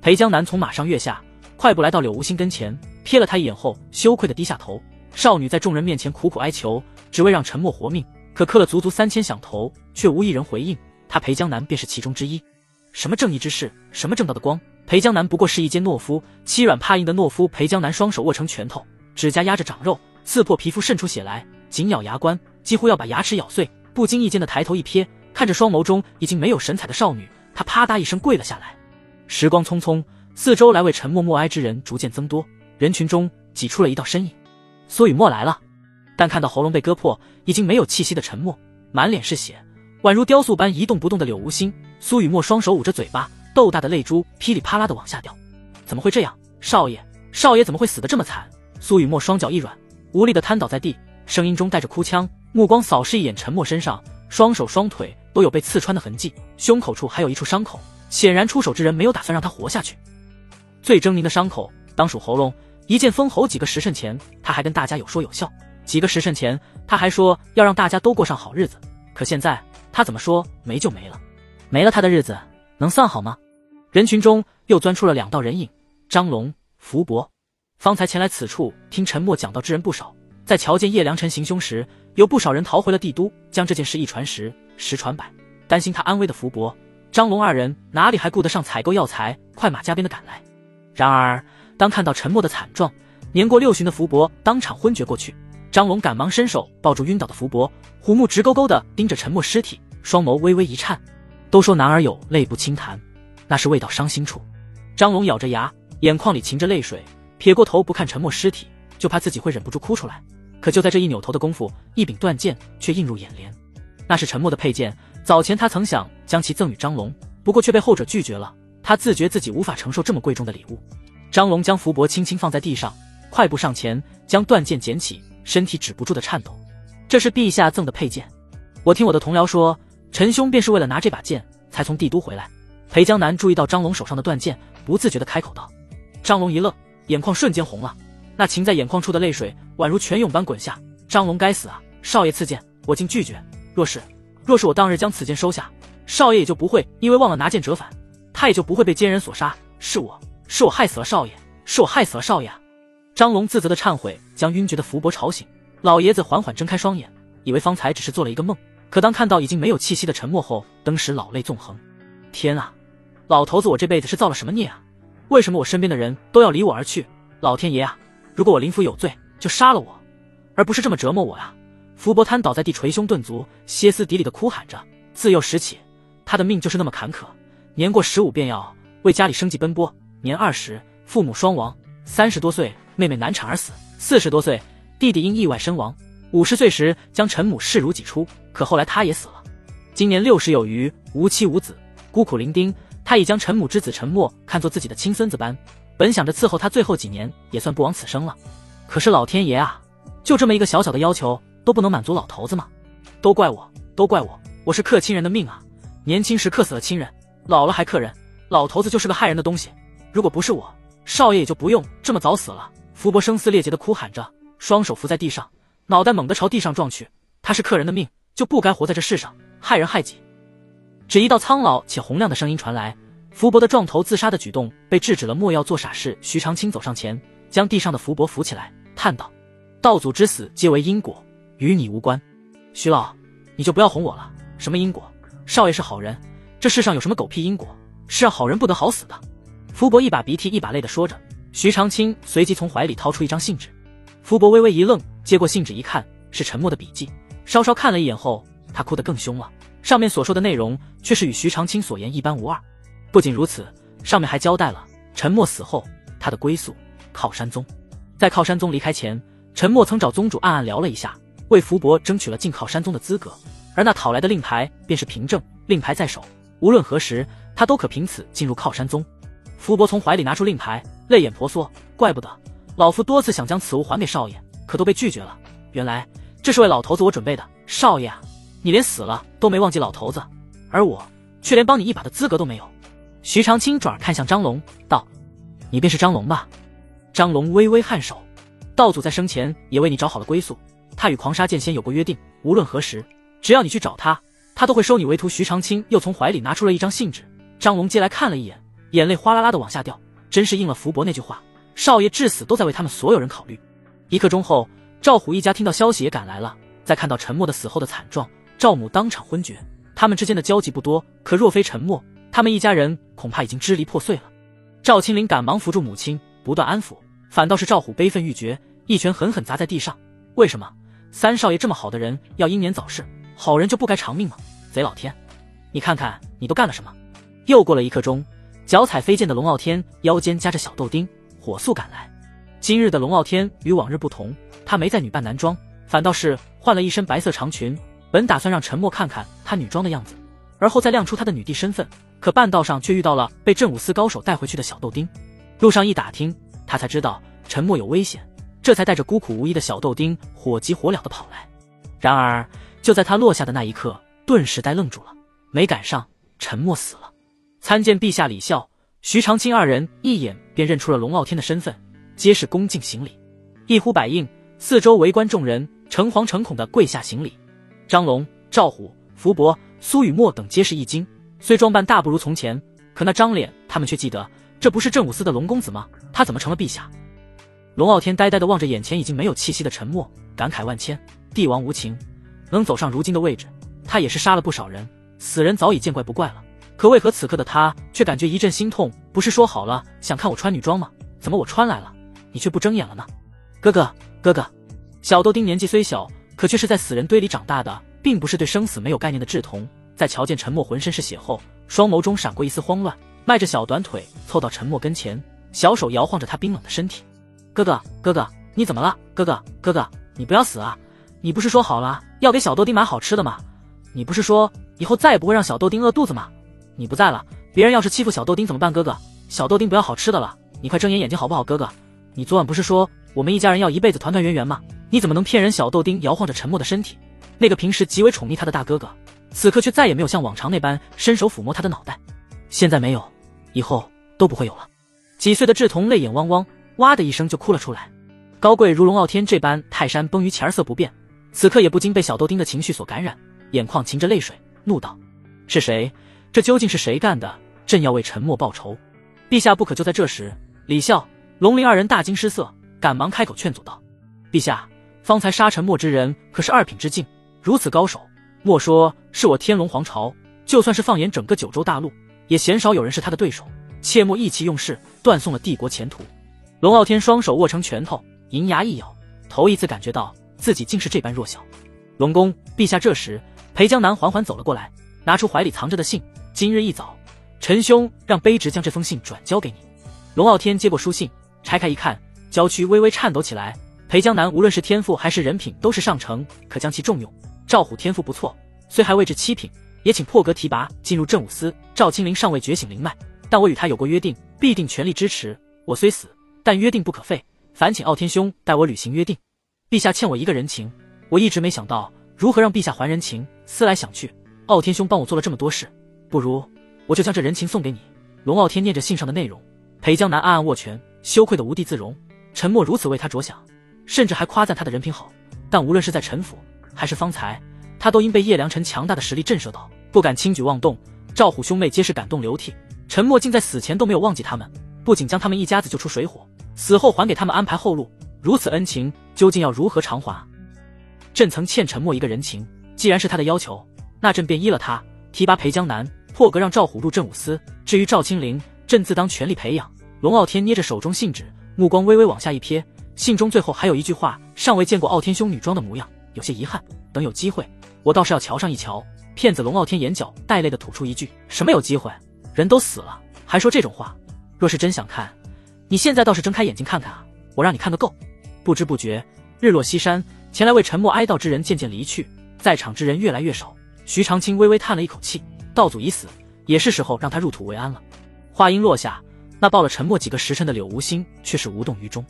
裴江南从马上跃下，快步来到柳无心跟前，瞥了他一眼后，羞愧地低下头。少女在众人面前苦苦哀求，只为让沉默活命，可磕了足足3000响头，却无一人回应。他裴江南便是其中之一。什么正义之士，什么正道的光，裴江南不过是一介懦夫，欺软怕硬的懦夫。裴江南双手握成拳头，指甲压着长肉，刺破皮肤渗出血来，紧咬牙关，几乎要把牙齿咬碎。不经意间的抬头一瞥，看着双眸中已经没有神采的少女，他啪嗒一声跪了下来。时光匆匆，四周来为沉默默哀之人逐渐增多，人群中挤出了一道身影。苏雨墨来了。但看到喉咙被割破，已经没有气息的沉默，满脸是血，宛如雕塑般一动不动的柳无心，苏雨墨双手捂着嘴巴，豆大的泪珠噼里啪啦的往下掉。怎么会这样？少爷，少爷怎么会死得这么惨？苏雨墨双脚一软，无力的瘫倒在地，声音中带着哭腔，目光扫视一眼沉默身上，双手双腿都有被刺穿的痕迹，胸口处还有一处伤口，显然出手之人没有打算让他活下去。最狰狞的伤口当属喉咙，一剑封喉。几个时辰前他还跟大家有说有笑，几个时辰前他还说要让大家都过上好日子，可现在他怎么说没就没了，没了他的日子能算好吗？人群中又钻出了两道人影，张龙、福伯。方才前来此处听沉默讲道之人不少，在瞧见叶良辰行凶时，有不少人逃回了帝都，将这件事一传十，十传百，担心他安危的福伯、张龙二人哪里还顾得上采购药材，快马加鞭的赶来。然而当看到沉默的惨状，年过60的福伯当场昏厥过去。张龙赶忙伸手抱住晕倒的福伯，虎目直勾勾地盯着沉默尸体，双眸微微一颤。都说男儿有泪不轻弹，那是未到伤心处。张龙咬着牙，眼眶里噙着泪水，撇过头不看沉默尸体，就怕自己会忍不住哭出来。可就在这一扭头的功夫，一柄断剑却映入眼帘。那是沉默的佩剑，早前他曾想将其赠与张龙，不过却被后者拒绝了。他自觉自己无法承受这么贵重的礼物。张龙将福伯轻轻放在地上，快步上前将断剑捡起，身体止不住的颤抖。这是陛下赠的佩剑，我听我的同僚说，陈兄便是为了拿这把剑才从帝都回来。裴江南注意到张龙手上的断剑，不自觉地开口道。张龙一愣，眼眶瞬间红了，那噙在眼眶处的泪水宛如泉涌般滚下。张龙该死啊，少爷赐剑我竟拒绝，若是我当日将此剑收下，少爷也就不会因为忘了拿剑折返，他也就不会被奸人所杀。是我害死了少爷，是我害死了少爷啊！张龙自责的忏悔将晕厥的福伯吵醒，老爷子缓缓睁开双眼，以为方才只是做了一个梦，可当看到已经没有气息的沉默后，登时老泪纵横。天啊，老头子我这辈子是造了什么孽啊？为什么我身边的人都要离我而去？老天爷啊，如果我林府有罪，就杀了我，而不是这么折磨我啊！福伯瘫倒在地，捶胸顿足，歇斯底里的哭喊着。自幼时起，他的命就是那么坎坷，年过15便要为家里生计奔波，年20父母双亡，30多岁妹妹难产而死，40多岁弟弟因意外身亡，50岁时将陈母视如己出，可后来他也死了。今年60有余，无妻无子，孤苦伶仃。他已将陈母之子陈默看作自己的亲孙子般，本想着伺候他最后几年，也算不枉此生了。可是老天爷啊，就这么一个小小的要求都不能满足老头子吗？都怪我，我是克亲人的命啊！年轻时克死了亲人，老了还克人，老头子就是个害人的东西。如果不是我，少爷也就不用这么早死了。福伯声嘶力竭地哭喊着，双手扶在地上，脑袋猛地朝地上撞去。他是克人的命，就不该活在这世上，害人害己。只一道苍老且洪亮的声音传来，福伯的撞头自杀的举动被制止了。莫要做傻事。徐长卿走上前，将地上的福伯扶起来，叹道：道祖之死皆为因果，与你无关。徐老，你就不要哄我了。什么因果？少爷是好人，这世上有什么狗屁因果？是让好人不得好死的。福伯一把鼻涕一把泪地说着。徐长卿随即从怀里掏出一张信纸，福伯微微一愣，接过信纸一看，是陈默的笔记。稍稍看了一眼后，他哭得更凶了。上面所说的内容却是与徐长卿所言一般无二。不仅如此，上面还交代了陈默死后他的归宿靠山宗。在靠山宗离开前，陈默曾找宗主暗暗聊了一下，为福伯争取了进靠山宗的资格，而那讨来的令牌便是凭证，令牌在手，无论何时他都可凭此进入靠山宗。福伯从怀里拿出令牌，泪眼婆娑，怪不得老夫多次想将此物还给少爷，可都被拒绝了。原来这是为老头子我准备的。少爷啊，你连死了都没忘记老头子，而我却连帮你一把的资格都没有。徐长卿转而看向张龙，道：你便是张龙吧？张龙微微颔首，道祖在生前也为你找好了归宿，他与狂沙剑仙有过约定，无论何时，只要你去找他，他都会收你为徒。徐长卿又从怀里拿出了一张信纸，张龙接来看了一眼，眼泪哗啦啦的往下掉，真是应了福伯那句话，少爷至死都在为他们所有人考虑。一刻钟后，赵虎一家听到消息也赶来了，再看到陈默的死后的惨状，赵母当场昏厥。他们之间的交集不多，可若非陈默，他们一家人恐怕已经支离破碎了。赵青林赶忙扶住母亲，不断安抚，反倒是赵虎悲愤欲绝，一拳狠狠砸在地上。为什么三少爷这么好的人要英年早逝？好人就不该长命吗？贼老天，你看看你都干了什么！又过了一刻钟，脚踩飞剑的龙傲天腰间夹着小豆丁，火速赶来。今日的龙傲天与往日不同，他没再女扮男装，反倒是换了一身白色长裙，本打算让陈默看看他女装的样子，而后再亮出他的女帝身份，可半道上却遇到了被镇武司高手带回去的小豆丁。路上一打听，他才知道陈默有危险，这才带着孤苦无依的小豆丁火急火燎地跑来。然而就在他落下的那一刻，顿时呆愣住了，没赶上陈默死了。参见陛下礼孝，徐长卿二人一眼便认出了龙傲天的身份，皆是恭敬行礼。一呼百应，四周围观众人诚惶诚恐地跪下行礼。张龙、赵虎、福伯、苏雨墨等皆是一惊，虽装扮大不如从前，可那张脸他们却记得，这不是镇武司的龙公子吗？他怎么成了陛下？龙傲天呆呆地望着眼前已经没有气息的陈默，感慨万千。帝王无情，能走上如今的位置，他也是杀了不少人，死人早已见怪不怪了，可为何此刻的他却感觉一阵心痛？不是说好了想看我穿女装吗？怎么我穿来了，你却不睁眼了呢？哥哥，哥哥！小豆丁年纪虽小，可却是在死人堆里长大的，并不是对生死没有概念的稚童。在瞧见陈默浑身是血后，双眸中闪过一丝慌乱，迈着小短腿凑到陈默跟前，小手摇晃着他冰冷的身体。哥哥，哥哥，你怎么了？哥哥，哥哥，你不要死啊！你不是说好了要给小豆丁买好吃的吗？你不是说以后再也不会让小豆丁饿肚子吗？你不在了，别人要是欺负小豆丁怎么办？哥哥，小豆丁不要好吃的了，你快睁眼眼睛好不好？哥哥，你昨晚不是说我们一家人要一辈子团团圆圆吗？你怎么能骗人？小豆丁摇晃着沉默的身体，那个平时极为宠溺他的大哥哥，此刻却再也没有像往常那般伸手抚摸他的脑袋。现在没有，以后都不会有了。几岁的稚童泪眼汪汪，哇的一声就哭了出来。高贵如龙傲天这般泰山崩于前色不变，此刻也不禁被小豆丁的情绪所感染，眼眶噙着泪水，怒道：是谁？这究竟是谁干的？朕要为陈默报仇！陛下不可！就在这时，李孝、龙鳞二人大惊失色，赶忙开口劝阻道：陛下，方才杀陈默之人可是2品之境，如此高手，莫说是我天龙皇朝，就算是放眼整个九州大陆，也鲜少有人是他的对手，切莫意气用事，断送了帝国前途。龙傲天双手握成拳头，银牙一咬，头一次感觉到自己竟是这般弱小。龙宫，陛下！这时裴江南缓缓走了过来，拿出怀里藏着的信。今日一早，陈兄让卑职将这封信转交给你。龙傲天接过书信，拆开一看，娇躯微微颤抖起来。裴江南无论是天赋还是人品都是上乘，可将其重用。赵虎天赋不错，虽还未至7品，也请破格提拔进入镇武司。赵青林尚未觉醒灵脉，但我与他有过约定，必定全力支持。我虽死，但约定不可废，烦请傲天兄代我履行约定。陛下欠我一个人情，我一直没想到如何让陛下还人情，思来想去，傲天兄帮我做了这么多事，不如我就将这人情送给你。龙傲天念着信上的内容，裴江南暗暗握拳，羞愧得无地自容。陈默如此为他着想，甚至还夸赞他的人品好，但无论是在陈府还是方才，他都因被叶良辰强大的实力震慑到，不敢轻举妄动。赵虎兄妹皆是感动流涕，陈默竟在死前都没有忘记他们，不仅将他们一家子救出水火，死后还给他们安排后路，如此恩情究竟要如何偿还？朕曾欠陈默一个人情，既然是他的要求，那朕便依了他，提拔裴江南，破格让赵虎入镇武司。至于赵青灵，朕自当全力培养。龙傲天捏着手中信纸，目光微微往下一瞥，信中最后还有一句话：尚未见过傲天兄女装的模样，有些遗憾，等有机会，我倒是要瞧上一瞧。骗子龙傲天眼角带泪的吐出一句：什么有机会？人都死了，还说这种话？若是真想看，你现在倒是睁开眼睛看看啊，我让你看个够。不知不觉，日落西山，前来为陈默哀悼之人渐渐离去，在场之人越来越少。徐长卿微微叹了一口气，道祖已死，也是时候让他入土为安了。话音落下，那抱了陈默几个时辰的柳无心却是无动于衷。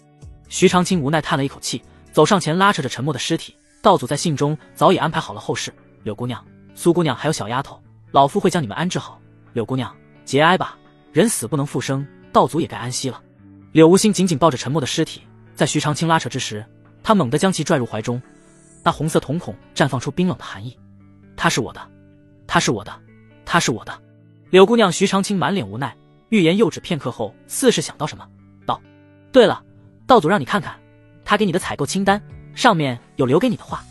徐长卿无奈叹了一口气，走上前拉扯着陈默的尸体。道祖在信中早已安排好了后事，柳姑娘、苏姑娘还有小丫头，老夫会将你们安置好。柳姑娘，节哀吧，人死不能复生，道祖也该安息了。柳无心紧紧抱着陈默的尸体，在徐长卿拉扯之时，他猛地将其拽入怀中，那红色瞳孔绽放出冰冷的寒意。他是我的，他是我的，他是我的。柳姑娘，徐长卿满脸无奈，欲言又止片刻后，似是想到什么，道：对了，道祖让你看看他给你的采购清单，上面有留给你的话。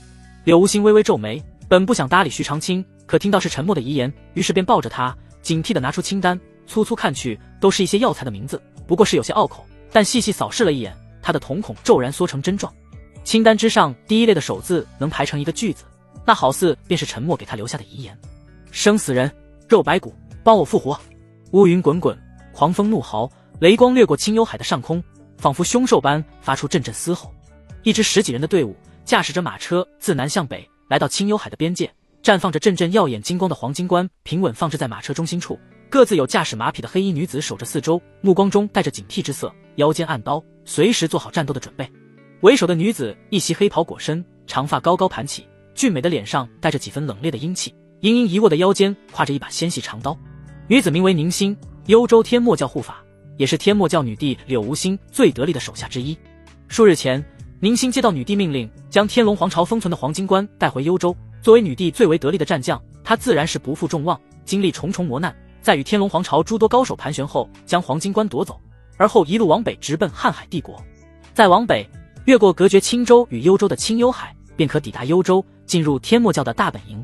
柳无心微微皱眉，本不想搭理徐长卿，可听到是陈默的遗言，于是便抱着他，警惕地拿出清单，粗粗看去，都是一些药材的名字，不过是有些拗口，但细细扫视了一眼，他的瞳孔骤然缩成针状。清单之上第一列的首字能排成一个句子，那好似便是陈默给他留下的遗言：生死人，肉白骨，帮我复活。乌云滚滚，狂风怒嚎，雷光掠过青幽海的上空，仿佛凶兽般发出阵阵嘶吼。一支10几人的队伍驾驶着马车自南向北来到青幽海的边界，绽放着阵阵耀眼金光的黄金冠平稳放置在马车中心处，各自有驾驶马匹的黑衣女子守着四周，目光中带着警惕之色，腰间按刀，随时做好战斗的准备。为首的女子一袭黑袍裹身，长发高高盘起，俊美的脸上带着几分冷冽的英气，盈盈一握的腰间挎着一把纤细长刀。女子名为宁心，幽州天默教护法，也是天默教女帝柳无心最得力的手下之一。数日前，宁心接到女帝命令，将天龙皇朝封存的黄金冠带回幽州。作为女帝最为得力的战将，她自然是不负众望，经历重重磨难，在与天龙皇朝诸多高手盘旋后，将黄金冠夺走，而后一路往北直奔瀚海帝国。再往北，越过隔绝青州与幽州的青幽海，便可抵达幽州，进入天默教的大本营。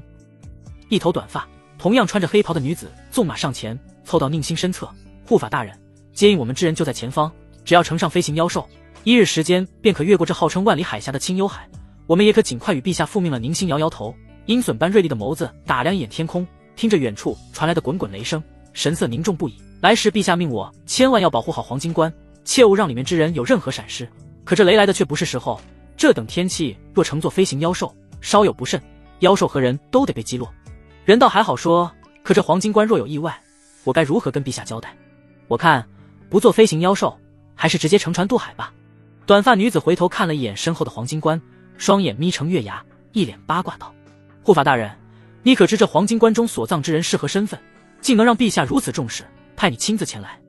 一头短发，同样穿着黑袍的女子纵马上前，凑到宁心身侧：护法大人，接应我们之人就在前方，只要乘上飞行妖兽，1日时间便可越过这号称万里海峡的青幽海，我们也可尽快与陛下复命了。宁心摇摇头，鹰隼般锐利的眸子打量一眼天空，听着远处传来的滚滚雷声，神色凝重不已。来时陛下命我千万要保护好黄金关，切勿让里面之人有任何闪失。可这雷来的却不是时候，这等天气若乘坐飞行妖兽，稍有不慎，妖兽和人都得被击落。人倒还好说，可这黄金关若有意外，我该如何跟陛下交代？我看不做飞行妖兽，还是直接乘船渡海吧。短发女子回头看了一眼身后的黄金关，双眼眯成月牙，一脸八卦道：护法大人，你可知这黄金关中所葬之人是何身份，竟能让陛下如此重视，派你亲自前来？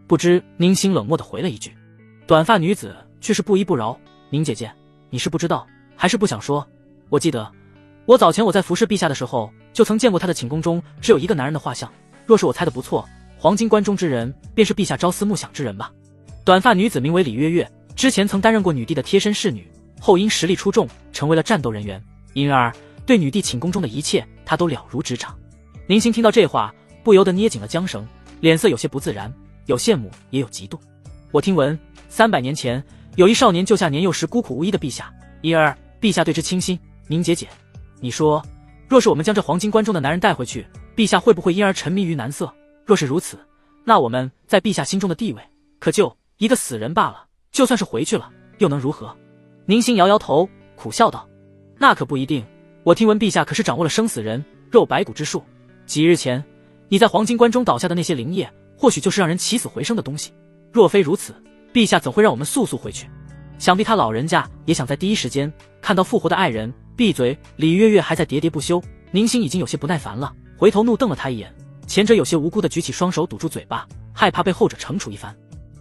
不知宁心冷漠地回了一句。短发女子却是不依不饶：宁姐姐，你是不知道还是不想说？我记得我早前在服侍陛下的时候，就曾见过他的寝宫中只有一个男人的画像，若是我猜的不错，黄金关中之人便是陛下朝思暮想之人吧。短发女子名为李月月，之前曾担任过女帝的贴身侍女，后因实力出众成为了战斗人员，因而对女帝寝宫中的一切她都了如指掌。宁心听到这话，不由得捏紧了缰绳，脸色有些不自然，有羡慕也有嫉妒。我听闻300年前有一少年救下年幼时孤苦无依的陛下，因而陛下对之倾心。宁姐姐，你说若是我们将这黄金关中的男人带回去，陛下会不会因而沉迷于男色？若是如此，那我们在陛下心中的地位可就一个死人罢了，就算是回去了又能如何？宁心摇摇头，苦笑道：那可不一定，我听闻陛下可是掌握了生死人肉白骨之术，几日前你在黄金关中倒下的那些灵液，或许就是让人起死回生的东西。若非如此，陛下怎会让我们速速回去？想必他老人家也想在第一时间看到复活的爱人。闭嘴！李月月还在喋喋不休，宁心已经有些不耐烦了，回头怒瞪了他一眼。前者有些无辜地举起双手堵住嘴巴，害怕被后者惩处一番。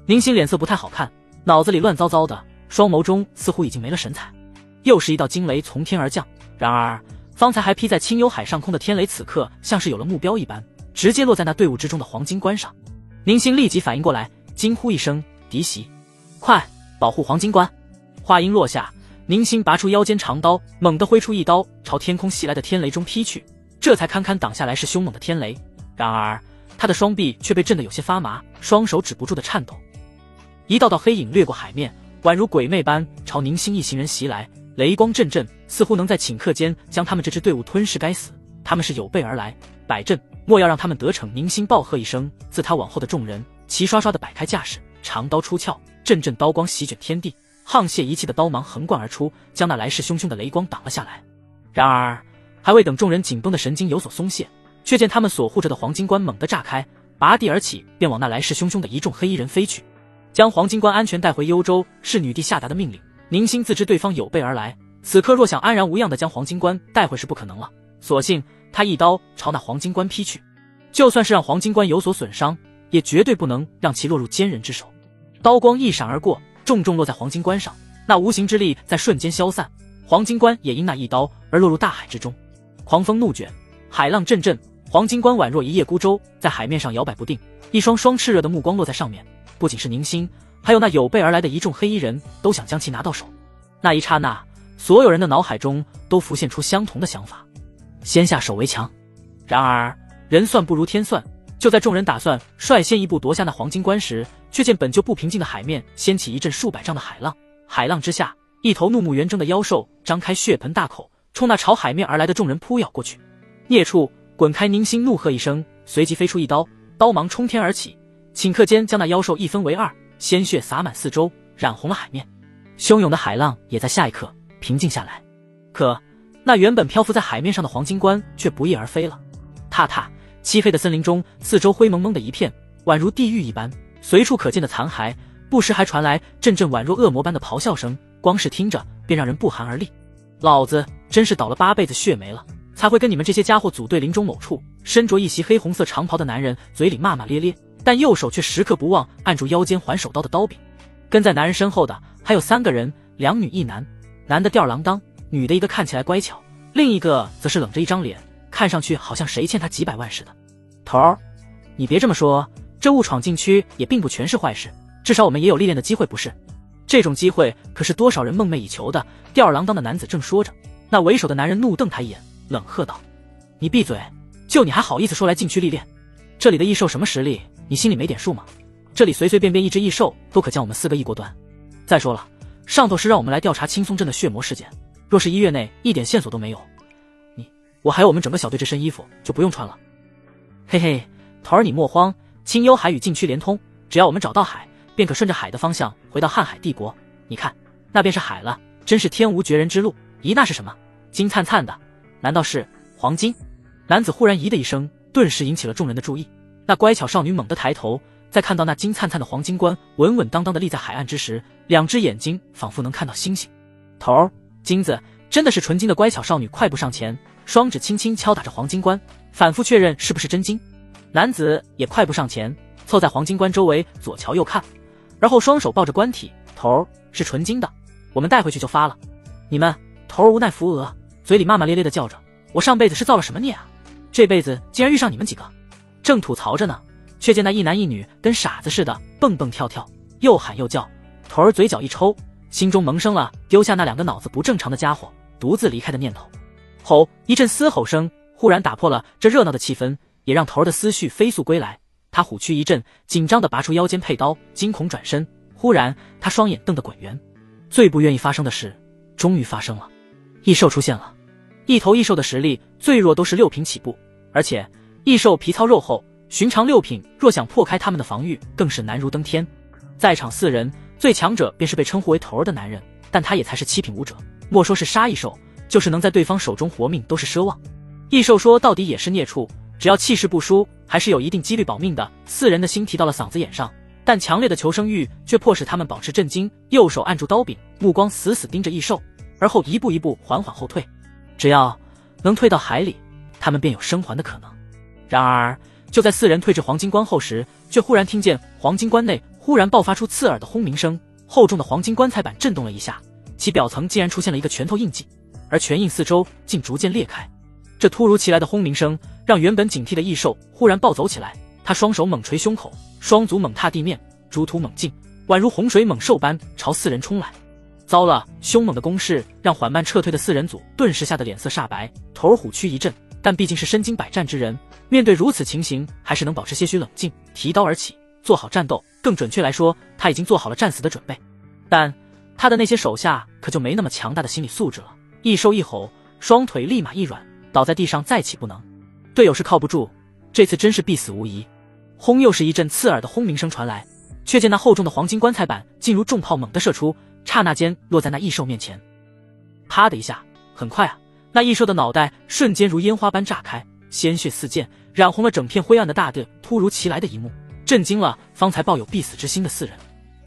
宁心脸色不太好看，脑子里乱糟糟的，双眸中似乎已经没了神采。又是一道惊雷从天而降，然而方才还披在青幽海上空的天雷，此刻像是有了目标一般，直接落在那队伍之中的黄金关上。宁心立即反应过来，惊呼一声：敌袭！快保护黄金关！话音落下，宁心拔出腰间长刀，猛地挥出一刀，朝天空袭来的天雷中劈去，这才堪堪挡下来是凶猛的天雷。然而他的双臂却被震得有些发麻，双手止不住的颤抖。一道道黑影掠过海面，宛如鬼魅般朝宁心一行人袭来，雷光阵阵，似乎能在顷刻间将他们这支队伍吞噬。该死，他们是有备而来，摆阵，莫要让他们得逞！宁心暴喝一声，自他往后的众人齐刷刷地摆开架势，长刀出鞘，阵阵刀光席卷天地，沆瀣一气的刀芒横贯而出，将那来势汹汹的雷光挡了下来。然而还未等众人紧绷的神经有所松懈，却见他们所护着的黄金棺猛地炸开，拔地而起，便往那来势汹汹的一众黑衣人飞去。将黄金棺安全带回幽州是女帝下达的命令，宁心自知对方有备而来，此刻若想安然无恙地将黄金棺带回是不可能了，索性他一刀朝那黄金棺劈去。就算是让黄金棺有所损伤，也绝对不能让其落入奸人之手。刀光一闪而过，重重落在黄金棺上，那无形之力在瞬间消散，黄金棺也因那一刀而落入大海之中。狂风怒卷，海浪阵阵，黄金棺宛若一叶孤舟，在海面上摇摆不定，一双双炽热的目光落在上面，不仅是宁心，还有那有备而来的一众黑衣人都想将其拿到手。那一刹那，所有人的脑海中都浮现出相同的想法，先下手为强。然而人算不如天算，就在众人打算率先一步夺下那黄金棺时，却见本就不平静的海面掀起一阵数百丈的海浪，海浪之下，一头怒目圆睁的妖兽张开血盆大口，冲那朝海面而来的众人扑咬过去。孽畜，滚开！宁心怒喝一声，随即飞出一刀，刀芒冲天而起，顷刻间将那妖兽一分为二，鲜血洒满四周，染红了海面。汹涌的海浪也在下一刻平静下来，可那原本漂浮在海面上的黄金棺却不翼而飞了。踏踏，漆黑的森林中，四周灰蒙蒙的一片，宛如地狱一般，随处可见的残骸，不时还传来阵阵宛若恶魔般的咆哮声，光是听着便让人不寒而栗。老子真是倒了8辈子血霉了，才会跟你们这些家伙组队。林中某处，身着一袭黑红色长袍的男人嘴里骂骂咧咧，但右手却时刻不忘按住腰间环手刀的刀柄。跟在男人身后的还有3个人，2女1男，男的吊儿郎当，女的一个看起来乖巧，另一个则是冷着一张脸，看上去好像谁欠他几百万似的。头儿，你别这么说，这误闯禁区也并不全是坏事，至少我们也有历练的机会，不是？这种机会可是多少人梦寐以求的。吊儿郎当的男子正说着，那为首的男人怒瞪他一眼，冷喝道：你闭嘴，就你还好意思说来禁区历练？这里的异兽什么实力，你心里没点数吗？这里随随便便一只异兽都可将我们4个一锅端。再说了，上头是让我们来调查青松镇的血魔事件，若是1月内一点线索都没有，我还有我们整个小队这身衣服就不用穿了。嘿嘿，头儿你莫慌，清幽海与禁区连通，只要我们找到海，便可顺着海的方向回到瀚海帝国。你看，那便是海了，真是天无绝人之路。咦，那是什么？金灿灿的，难道是黄金？男子忽然咦的一声，顿时引起了众人的注意。那乖巧少女猛地抬头，在看到那金灿灿的黄金棺稳稳当当地立在海岸之时，2只眼睛仿佛能看到星星。头儿，金子真的是纯金的。乖巧少女快步上前，双指轻轻敲打着黄金棺，反复确认是不是真金。男子也快步上前，凑在黄金棺周围左瞧右看，而后双手抱着棺体，头儿，是纯金的，我们带回去就发了。你们，头儿无奈扶额，嘴里骂骂咧咧的叫着，我上辈子是造了什么孽啊，这辈子竟然遇上你们几个。正吐槽着呢，却见那1男1女跟傻子似的蹦蹦跳跳，又喊又叫。头儿嘴角一抽，心中萌生了丢下那2个脑子不正常的家伙独自离开的念头。吼！一阵嘶吼声忽然打破了这热闹的气氛，也让头儿的思绪飞速归来。他虎躯一震，紧张地拔出腰间佩刀，惊恐转身。忽然他双眼瞪得滚圆。最不愿意发生的事终于发生了，异兽出现了。一头异兽的实力最弱都是6品起步，而且异兽皮糙肉厚，寻常6品若想破开他们的防御更是难如登天。在场4人，最强者便是被称呼为头儿的男人，但他也才是7品武者，莫说是杀异兽，就是能在对方手中活命都是奢望。异兽说到底也是孽畜，只要气势不输，还是有一定几率保命的。4人的心提到了嗓子眼上，但强烈的求生欲却迫使他们保持震惊，右手按住刀柄，目光死死盯着异兽，而后一步一步缓缓后退。只要能退到海里，他们便有生还的可能。然而就在4人退至黄金棺后时，却忽然听见黄金棺内忽然爆发出刺耳的轰鸣声，厚重的黄金棺材板震动了一下，其表层竟然出现了一个拳头印记，而拳印四周竟逐渐裂开。这突如其来的轰鸣声让原本警惕的异兽忽然暴走起来，他双手猛捶胸口，双足猛踏地面，逐突猛进，宛如洪水猛兽般朝4人冲来。糟了！凶猛的攻势让缓慢撤退的4人组顿时吓得脸色煞白，头儿虎躯一震，但毕竟是身经百战之人，面对如此情形还是能保持些许冷静，提刀而起，做好战斗。更准确来说，他已经做好了战死的准备。但他的那些手下可就没那么强大的心理素质了，一收一吼，双腿立马一软，倒在地上再起不能。队友是靠不住，这次真是必死无疑。轰！又是一阵刺耳的轰鸣声传来，却见那厚重的黄金棺材板竟如重炮猛地射出，刹那间落在那异兽面前。啪的一下，很快啊，那异兽的脑袋瞬间如烟花般炸开，鲜血四溅，染红了整片灰暗的大地。突如其来的一幕震惊了方才抱有必死之心的四人。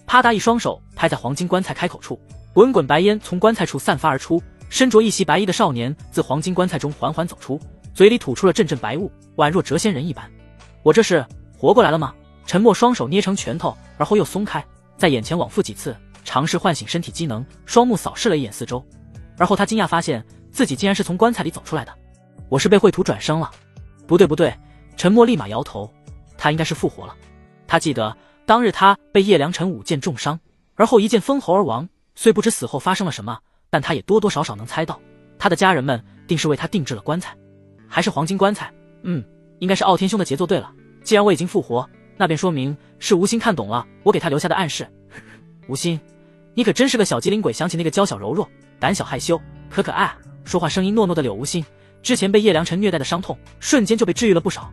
啪嗒一双手拍在黄金棺材开口处，滚滚白烟从棺材处散发而出，身着一袭白衣的少年自黄金棺材中缓缓走出，嘴里吐出了阵阵白雾，宛若谪仙人一般。我这是活过来了吗？陈默双手捏成拳头，而后又松开，在眼前往复几次，尝试唤醒身体机能，双目扫视了一眼四周，而后他惊讶发现自己竟然是从棺材里走出来的。我是被绘图转生了？不对，陈默立马摇头，他应该是复活了。他记得当日他被叶良辰5剑重伤，而后一剑封喉而亡，虽不知死后发生了什么，但他也多多少少能猜到，他的家人们定是为他定制了棺材，还是黄金棺材。应该是傲天兄的杰作。对了，既然我已经复活，那便说明是吴昕看懂了我给他留下的暗示。吴昕，你可真是个小机灵鬼。想起那个娇小柔弱、胆小害羞、可爱啊，说话声音糯糯的柳无心，之前被叶良辰虐待的伤痛瞬间就被治愈了不少。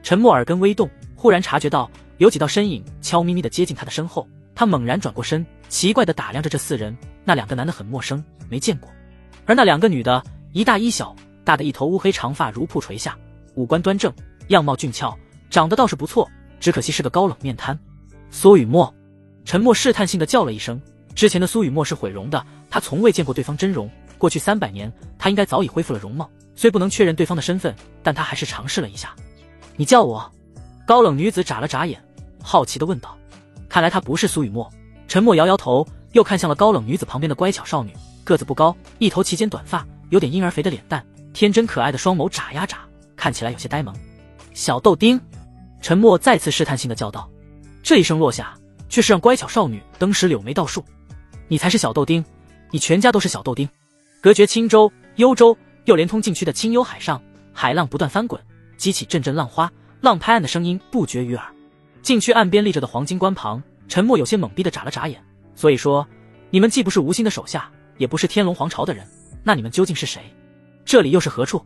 陈默耳根微动，忽然察觉到有几道身影悄咪咪地接近他的身后，他猛然转过身，奇怪地打量着这四人。那2个男的很陌生，没见过，而那2个女的一大一小，大的一头乌黑长发如瀑垂下，五官端正，样貌俊俏，长得倒是不错，只可惜是个高冷面瘫。苏雨墨。陈默试探性地叫了一声，之前的苏雨墨是毁容的，他从未见过对方真容，过去300年他应该早已恢复了容貌，虽不能确认对方的身份，但他还是尝试了一下。你叫我？高冷女子眨了眨眼，好奇地问道。看来她不是苏雨墨。陈默摇摇头，又看向了高冷女子旁边的乖巧少女，个子不高，一头齐肩短发，有点婴儿肥的脸蛋，天真可爱的双眸眨呀眨，看起来有些呆萌。小豆丁。陈默再次试探性地叫道，这一声落下，却是让乖巧少女登时柳眉倒竖。你才是小豆丁，你全家都是小豆丁。隔绝青州、幽州，又连通禁区的清幽海上，海浪不断翻滚，激起阵阵浪花，浪拍岸的声音不绝于耳。禁区岸边立着的黄金棺旁，陈默有些懵逼地眨了眨眼。所以说，你们既不是吴昕的手下，也不是天龙皇朝的人，那你们究竟是谁？这里又是何处？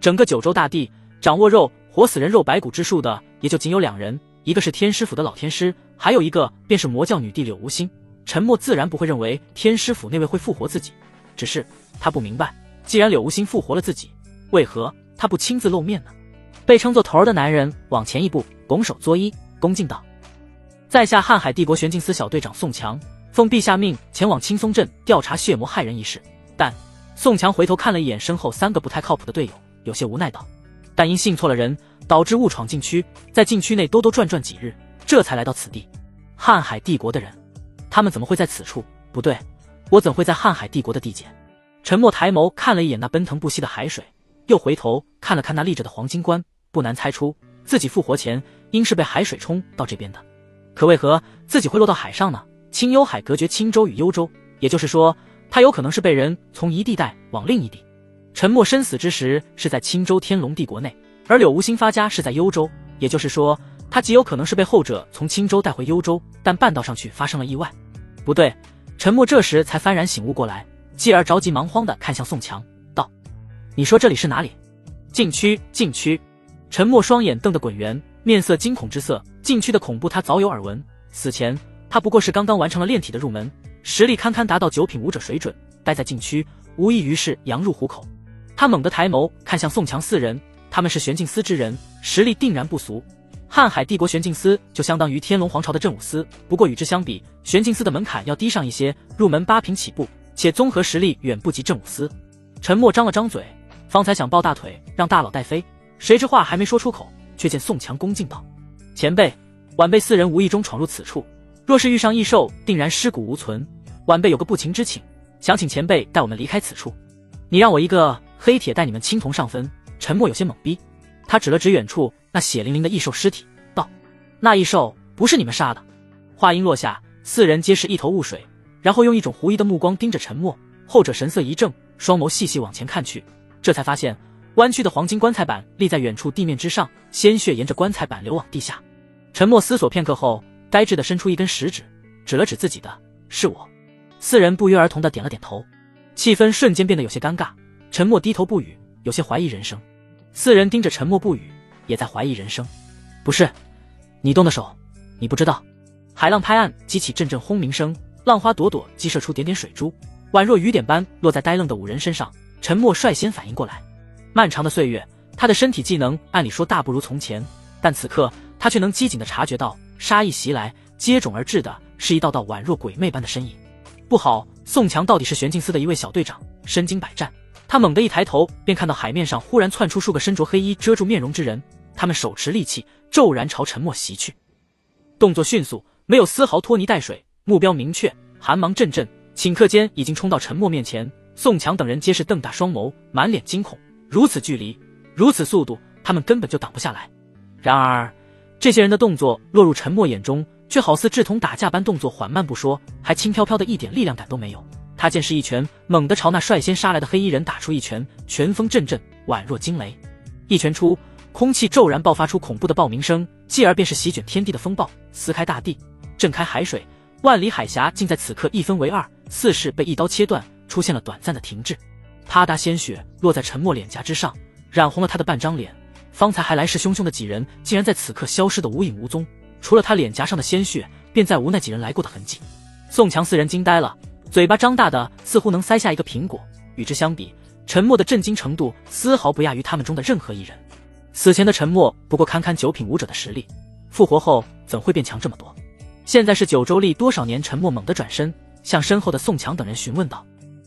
整个九州大地，掌握肉活死人肉白骨之术的也就仅有2人，一个是天师府的老天师，还有一个便是魔教女帝柳无心。陈默自然不会认为天师府那位会复活自己，只是他不明白，既然柳无心复活了自己，为何他不亲自露面呢？被称作头儿的男人往前一步，拱手作揖，恭敬道：在下瀚海帝国玄镜司小队长宋强，奉陛下命前往青松镇调查血魔害人一事。但宋强回头看了一眼身后3个不太靠谱的队友，有些无奈道：但因信错了人，导致误闯禁区，在禁区内兜兜转转几日，这才来到此地。瀚海帝国的人，他们怎么会在此处？不对，我怎会在瀚海帝国的地界？陈默抬眸看了一眼那奔腾不息的海水，又回头看了看那立着的黄金棺，不难猜出自己复活前应是被海水冲到这边的。可为何自己会落到海上呢？青幽海隔绝青州与幽州，也就是说他有可能是被人从一地带往另一地。陈默身死之时是在青州天龙帝国内，而柳无心发家是在幽州，也就是说他极有可能是被后者从青州带回幽州，但半道上去发生了意外。不对，陈默这时才幡然醒悟过来，继而着急忙慌地看向宋强道：你说这里是哪里？禁区。禁区。陈默双眼瞪得滚圆，面色惊恐之色。禁区的恐怖他早有耳闻，死前他不过是刚刚完成了炼体的入门，实力堪堪达到9品武者水准，待在禁区无异于是羊入虎口。他猛地抬眸看向宋强4人，他们是玄镜司之人，实力定然不俗。瀚海帝国玄镜司就相当于天龙皇朝的镇武司，不过与之相比，玄镜司的门槛要低上一些，入门8品起步，且综合实力远不及镇武司。陈默张了张嘴，方才想抱大腿让大佬带飞，谁知话还没说出口，却见宋强恭敬道：前辈，晚辈4人无意中闯入此处，若是遇上异兽，定然尸骨无存。晚辈有个不情之请，想请前辈带我们离开此处。你让我一个黑铁带你们青铜上分。陈默有些懵逼，他指了指远处那血淋淋的异兽尸体，道：那异兽不是你们杀的？话音落下，4人皆是一头雾水，然后用一种狐疑的目光盯着陈默，后者神色一正，双眸细细往前看去，这才发现弯曲的黄金棺材板立在远处地面之上，鲜血沿着棺材板流往地下。陈默思索片刻后，呆滞地伸出一根食指，指了指自己的：是我。4人不约而同地点了点头，气氛瞬间变得有些尴尬。陈默低头不语，有些怀疑人生。4人盯着沉默不语，也在怀疑人生。不是，你动的手，你不知道。海浪拍岸，激起阵阵轰鸣声，浪花朵朵激射出点点水珠，宛若雨点般落在呆愣的五人身上。陈默率先反应过来，漫长的岁月，他的身体技能按理说大不如从前，但此刻他却能机警地察觉到，杀意袭来，接踵而至的是一道道宛若鬼魅般的身影。不好，宋强到底是玄镜司的一位小队长，身经百战。他猛地一抬头，便看到海面上忽然窜出数个身着黑衣遮住面容之人，他们手持利器，骤然朝陈默袭去。动作迅速，没有丝毫拖泥带水，目标明确，寒芒阵阵，顷刻间已经冲到陈默面前。宋强等人皆是瞪大双眸，满脸惊恐。如此距离，如此速度，他们根本就挡不下来。然而这些人的动作落入陈默眼中，却好似志同打架般，动作缓慢不说，还轻飘飘的，一点力量感都没有。他见势一拳，猛地朝那率先杀来的黑衣人打出一拳，拳风阵阵，宛若惊雷。一拳出，空气骤然爆发出恐怖的爆鸣声，继而便是席卷天地的风暴，撕开大地，震开海水，万里海峡竟在此刻一分为二，似是被一刀切断，出现了短暂的停滞。啪嗒，鲜血落在陈默脸颊之上，染红了他的半张脸。方才还来势汹汹的几人，竟然在此刻消失得无影无踪，除了他脸颊上的鲜血，便再无那几人来过的痕迹。宋强四人惊呆了，嘴巴张大的似乎能塞下一个苹果。与之相比，陈默的震惊程度丝毫不亚于他们中的任何一人。死前的陈默不过堪堪9品武者的实力，复活后怎会变强这么多？现在是九州历多少年？陈默猛地转身，向身后的宋强等人询问道。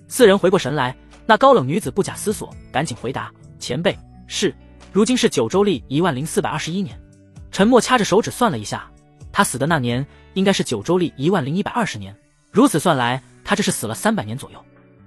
四人回过神来，那高冷女子不假思索，赶紧回答：前辈，是，如今是九州历10421年。陈默掐着手指算了一下，他死的那年应该是九州历10120年，如此算来，他这是死了300年左右。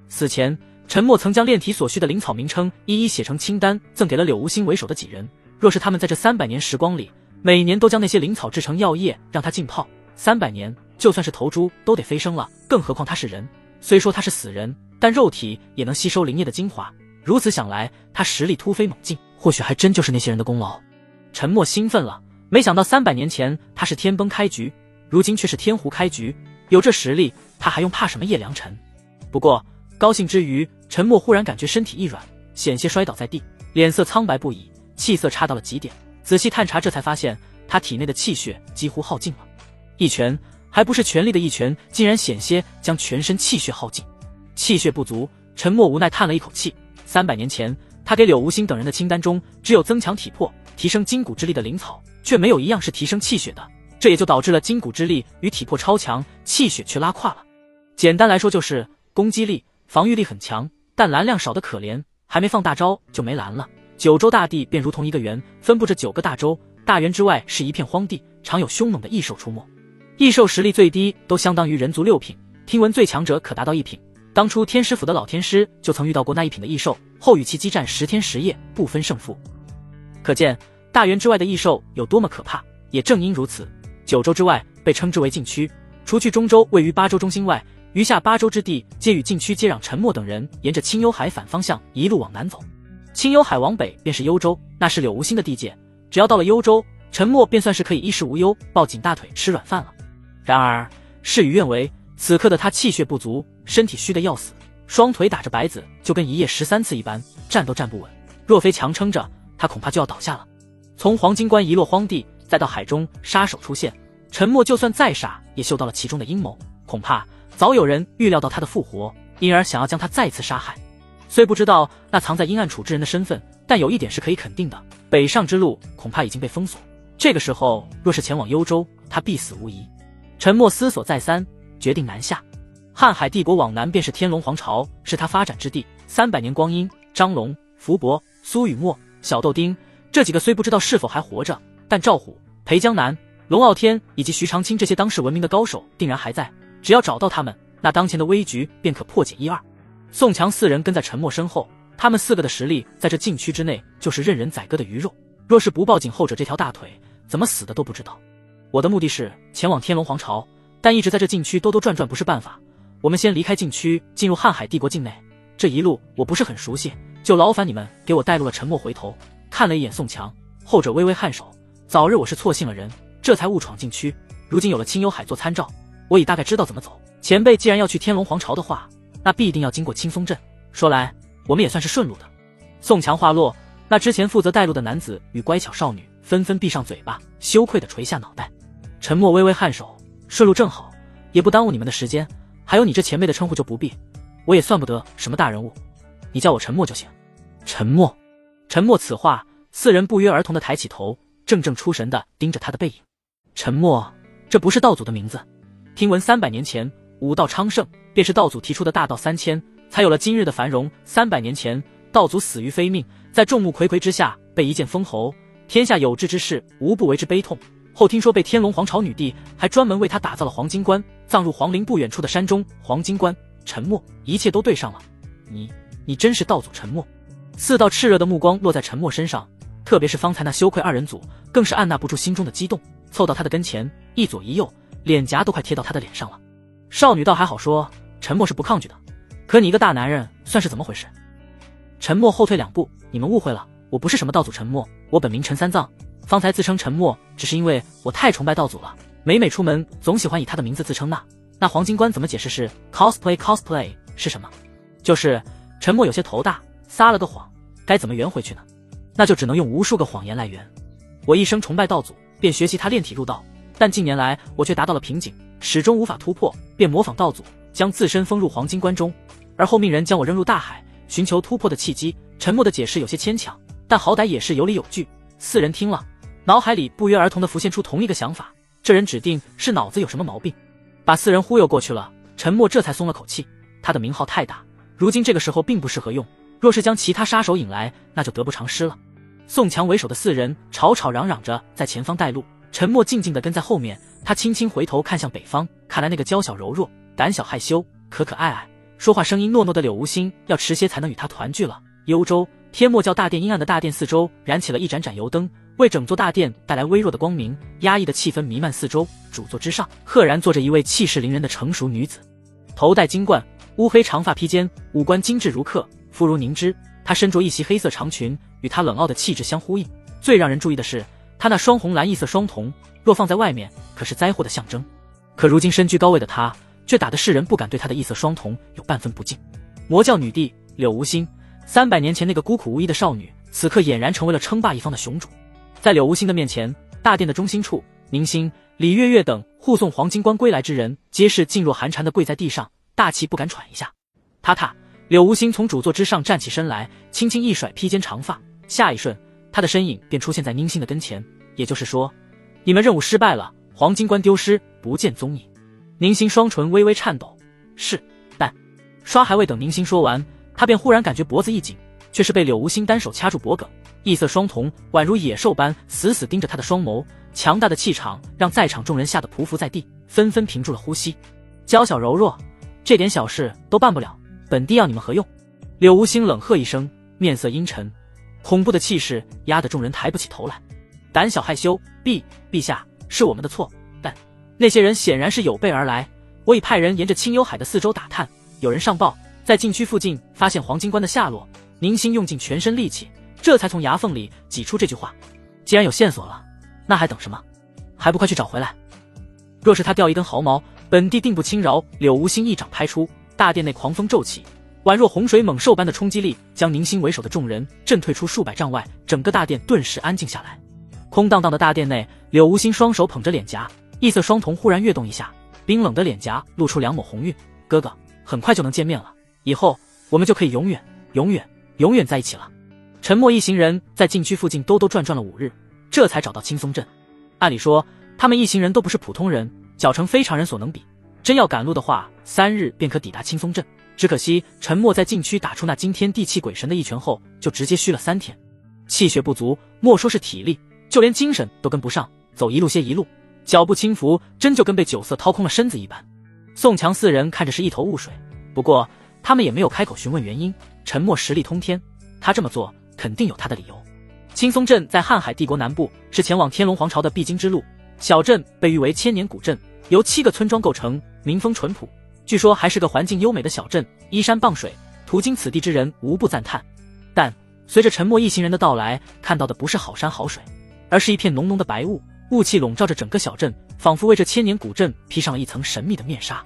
死前，陈默曾将炼体所需的灵草名称一一写成清单，赠给了柳无心为首的几人。若是他们在这300年时光里，每年都将那些灵草制成药液让他浸泡，300年就算是头猪都得飞升了，更何况他是人。虽说他是死人，但肉体也能吸收灵液的精华，如此想来，他实力突飞猛进，或许还真就是那些人的功劳。陈默兴奋了，没想到300年前他是天崩开局，如今却是天胡开局，有这实力，他还用怕什么叶良辰？不过高兴之余，陈默忽然感觉身体一软，险些摔倒在地，脸色苍白不已，气色差到了极点。仔细探查，这才发现他体内的气血几乎耗尽了。一拳，还不是全力的一拳，竟然险些将全身气血耗尽。气血不足，陈默无奈叹了一口气。300年前，他给柳无心等人的清单中，只有增强体魄、提升筋骨之力的灵草，却没有一样是提升气血的，这也就导致了筋骨之力与体魄超强，气血却拉胯了。简单来说就是攻击力、防御力很强，但蓝量少得可怜，还没放大招就没蓝了。九州大地便如同一个圆，分布着9个大洲，大圆之外是一片荒地，常有凶猛的异兽出没。异兽实力最低都相当于人族6品，听闻最强者可达到1品。当初天师府的老天师就曾遇到过那1品的异兽，后与其激战10天10夜，不分胜负。可见大圆之外的异兽有多么可怕。也正因如此，九州之外被称之为禁区，除去中州位于8州中心外，余下8州之地皆与禁区接壤。陈默等人沿着青幽海反方向一路往南走，青幽海往北便是幽州，那是柳无心的地界。只要到了幽州，陈默便算是可以衣食无忧，抱紧大腿吃软饭了。然而事与愿违，此刻的他气血不足，身体虚得要死，双腿打着白子，就跟一夜13次一般，站都站不稳。若非强撑着，他恐怕就要倒下了。从黄金关一落荒地，再到海中杀手出现，陈默就算再傻，也嗅到了其中的阴谋。恐怕早有人预料到他的复活，因而想要将他再次杀害。虽不知道那藏在阴暗处之人的身份，但有一点是可以肯定的，北上之路恐怕已经被封锁。这个时候若是前往幽州，他必死无疑。陈默思索再三，决定南下。瀚海帝国往南便是天龙皇朝，是他发展之地。300年光阴，张龙、福伯、苏雨墨、小豆丁这几个虽不知道是否还活着，但赵虎、裴江南、龙傲天以及徐长卿这些当世闻名的高手定然还在。只要找到他们，那当前的危局便可破解1、2。宋强4人跟在陈默身后，他们4个的实力在这禁区之内就是任人宰割的鱼肉。若是不抱紧后者这条大腿，怎么死的都不知道。我的目的是前往天龙皇朝，但一直在这禁区兜兜转转不是办法。我们先离开禁区，进入瀚海帝国境内。这一路我不是很熟悉，就劳烦你们给我带路了。陈默回头看了一眼宋强，后者微微颔首。早日我是错信了人，这才误闯禁区。如今有了青幽海做参照，我已大概知道怎么走。前辈既然要去天龙皇朝的话，那必定要经过青松镇。说来我们也算是顺路的。宋强话落，那之前负责带路的男子与乖巧少女纷纷闭上嘴巴，羞愧地垂下脑袋。陈默微微颔首，顺路正好，也不耽误你们的时间。还有你这前辈的称呼就不必，我也算不得什么大人物，你叫我沉默就行。沉默，沉默。此话，四人不约而同地抬起头，怔怔出神地盯着他的背影。沉默，这不是道祖的名字。听闻300年前武道昌盛，便是道祖提出的大道3000，才有了今日的繁荣。300年前，道祖死于非命，在众目睽睽之下被一剑封侯，天下有志之士无不为之悲痛。后听说被天龙皇朝女帝还专门为他打造了黄金棺，葬入皇陵不远处的山中。黄金棺，沉默，一切都对上了。你真是道祖沉默。四道炽热的目光落在沉默身上，特别是方才那羞愧二人组，更是按捺不住心中的激动，凑到他的跟前，一左一右，脸颊都快贴到他的脸上了。少女倒还好说，沉默是不抗拒的，可你一个大男人算是怎么回事？沉默后退2步，你们误会了，我不是什么道祖沉默，我本名陈三藏，方才自称沉默，只是因为我太崇拜道祖了，每出门总喜欢以他的名字自称呢。那黄金棺怎么解释是 cosplay 是什么？就是沉默有些头大，撒了个谎，该怎么圆回去呢？那就只能用无数个谎言来圆。我一生崇拜道祖，便学习他炼体入道，但近年来我却达到了瓶颈，始终无法突破，便模仿道祖，将自身封入黄金棺中，而后命人将我扔入大海，寻求突破的契机。沉默的解释有些牵强，但好歹也是有理有据。四人听了，脑海里不约而同地浮现出同一个想法，这人指定是脑子有什么毛病。把四人忽悠过去了，沉默这才松了口气。他的名号太大，如今这个时候并不适合用，若是将其他杀手引来，那就得不偿失了。宋强为首的四人吵吵嚷嚷着在前方带路，沉默静静地跟在后面。他轻轻回头看向北方，看来那个娇小柔弱、胆小害羞、可可爱爱、说话声音糯糯的柳无心要迟些才能与他团聚了。幽州天末教大殿阴暗的大殿四周燃起了一盏盏油灯，为整座大殿带来微弱的光明，压抑的气氛弥漫四周。主座之上赫然坐着一位气势凌人的成熟女子，头戴金冠，乌黑长发披肩，五官精致如刻，肤如凝脂。她身着一袭黑色长裙，与她冷傲的气质相呼应。最让人注意的是，她那双红蓝异色双瞳，若放在外面可是灾祸的象征，可如今身居高位的她，却打得世人不敢对她的异色双瞳有半分不敬。魔教女帝柳无心，300年前那个孤苦无依的少女，此刻俨然成为了称霸一方的雄主。在柳无心的面前，大殿的中心处，宁心、李月月等护送黄金棺归来之人，皆是噤若寒蝉的跪在地上，大气不敢喘一下。踏踏，柳无心从主座之上站起身来，轻轻一甩披肩长发，下一瞬，他的身影便出现在宁心的跟前。也就是说，你们任务失败了，黄金棺丢失，不见踪影。宁心双唇微微颤抖，是，但刷还未等宁心说完，他便忽然感觉脖子一紧，却是被柳无心单手掐住脖颈，异色双瞳宛如野兽般死死盯着他的双眸，强大的气场让在场众人吓得匍匐在地，纷纷屏住了呼吸。娇小柔弱，这点小事都办不了，本帝要你们何用？柳无心冷喝一声，面色阴沉，恐怖的气势压得众人抬不起头来。胆小害羞，陛下，是我们的错，但那些人显然是有备而来，我已派人沿着清幽海的四周打探，有人上报在禁区附近发现黄金棺的下落。宁心用尽全身力气，这才从牙缝里挤出这句话。既然有线索了，那还等什么？还不快去找回来！若是他掉一根毫毛，本帝定不轻饶。柳无心一掌拍出，大殿内狂风骤起，宛若洪水猛兽般的冲击力将宁心为首的众人震退出数百丈外，整个大殿顿时安静下来。空荡荡的大殿内，柳无心双手捧着脸颊，异色双瞳忽然跃动一下，冰冷的脸颊露出2抹红晕。哥哥，很快就能见面了，以后我们就可以永远在一起了。沉默一行人在禁区附近兜转了5日，这才找到青松镇。按理说他们一行人都不是普通人，脚程非常人所能比，真要赶路的话，3日便可抵达青松镇。只可惜沉默在禁区打出那惊天地泣鬼神的一拳后，就直接虚了3天，气血不足，莫说是体力，就连精神都跟不上，走一路歇一路，脚步轻浮，真就跟被酒色掏空了身子一般。宋强4人看着是一头雾水，不过他们也没有开口询问原因。沉默实力通天，他这么做肯定有他的理由。青松镇在瀚海帝国南部，是前往天龙皇朝的必经之路。小镇被誉为千年古镇，由7个村庄构成，民风淳朴，据说还是个环境优美的小镇，依山傍水，途经此地之人无不赞叹。但随着沉默一行人的到来，看到的不是好山好水，而是一片浓浓的白雾，雾气笼罩着整个小镇，仿佛为这千年古镇披上了一层神秘的面纱。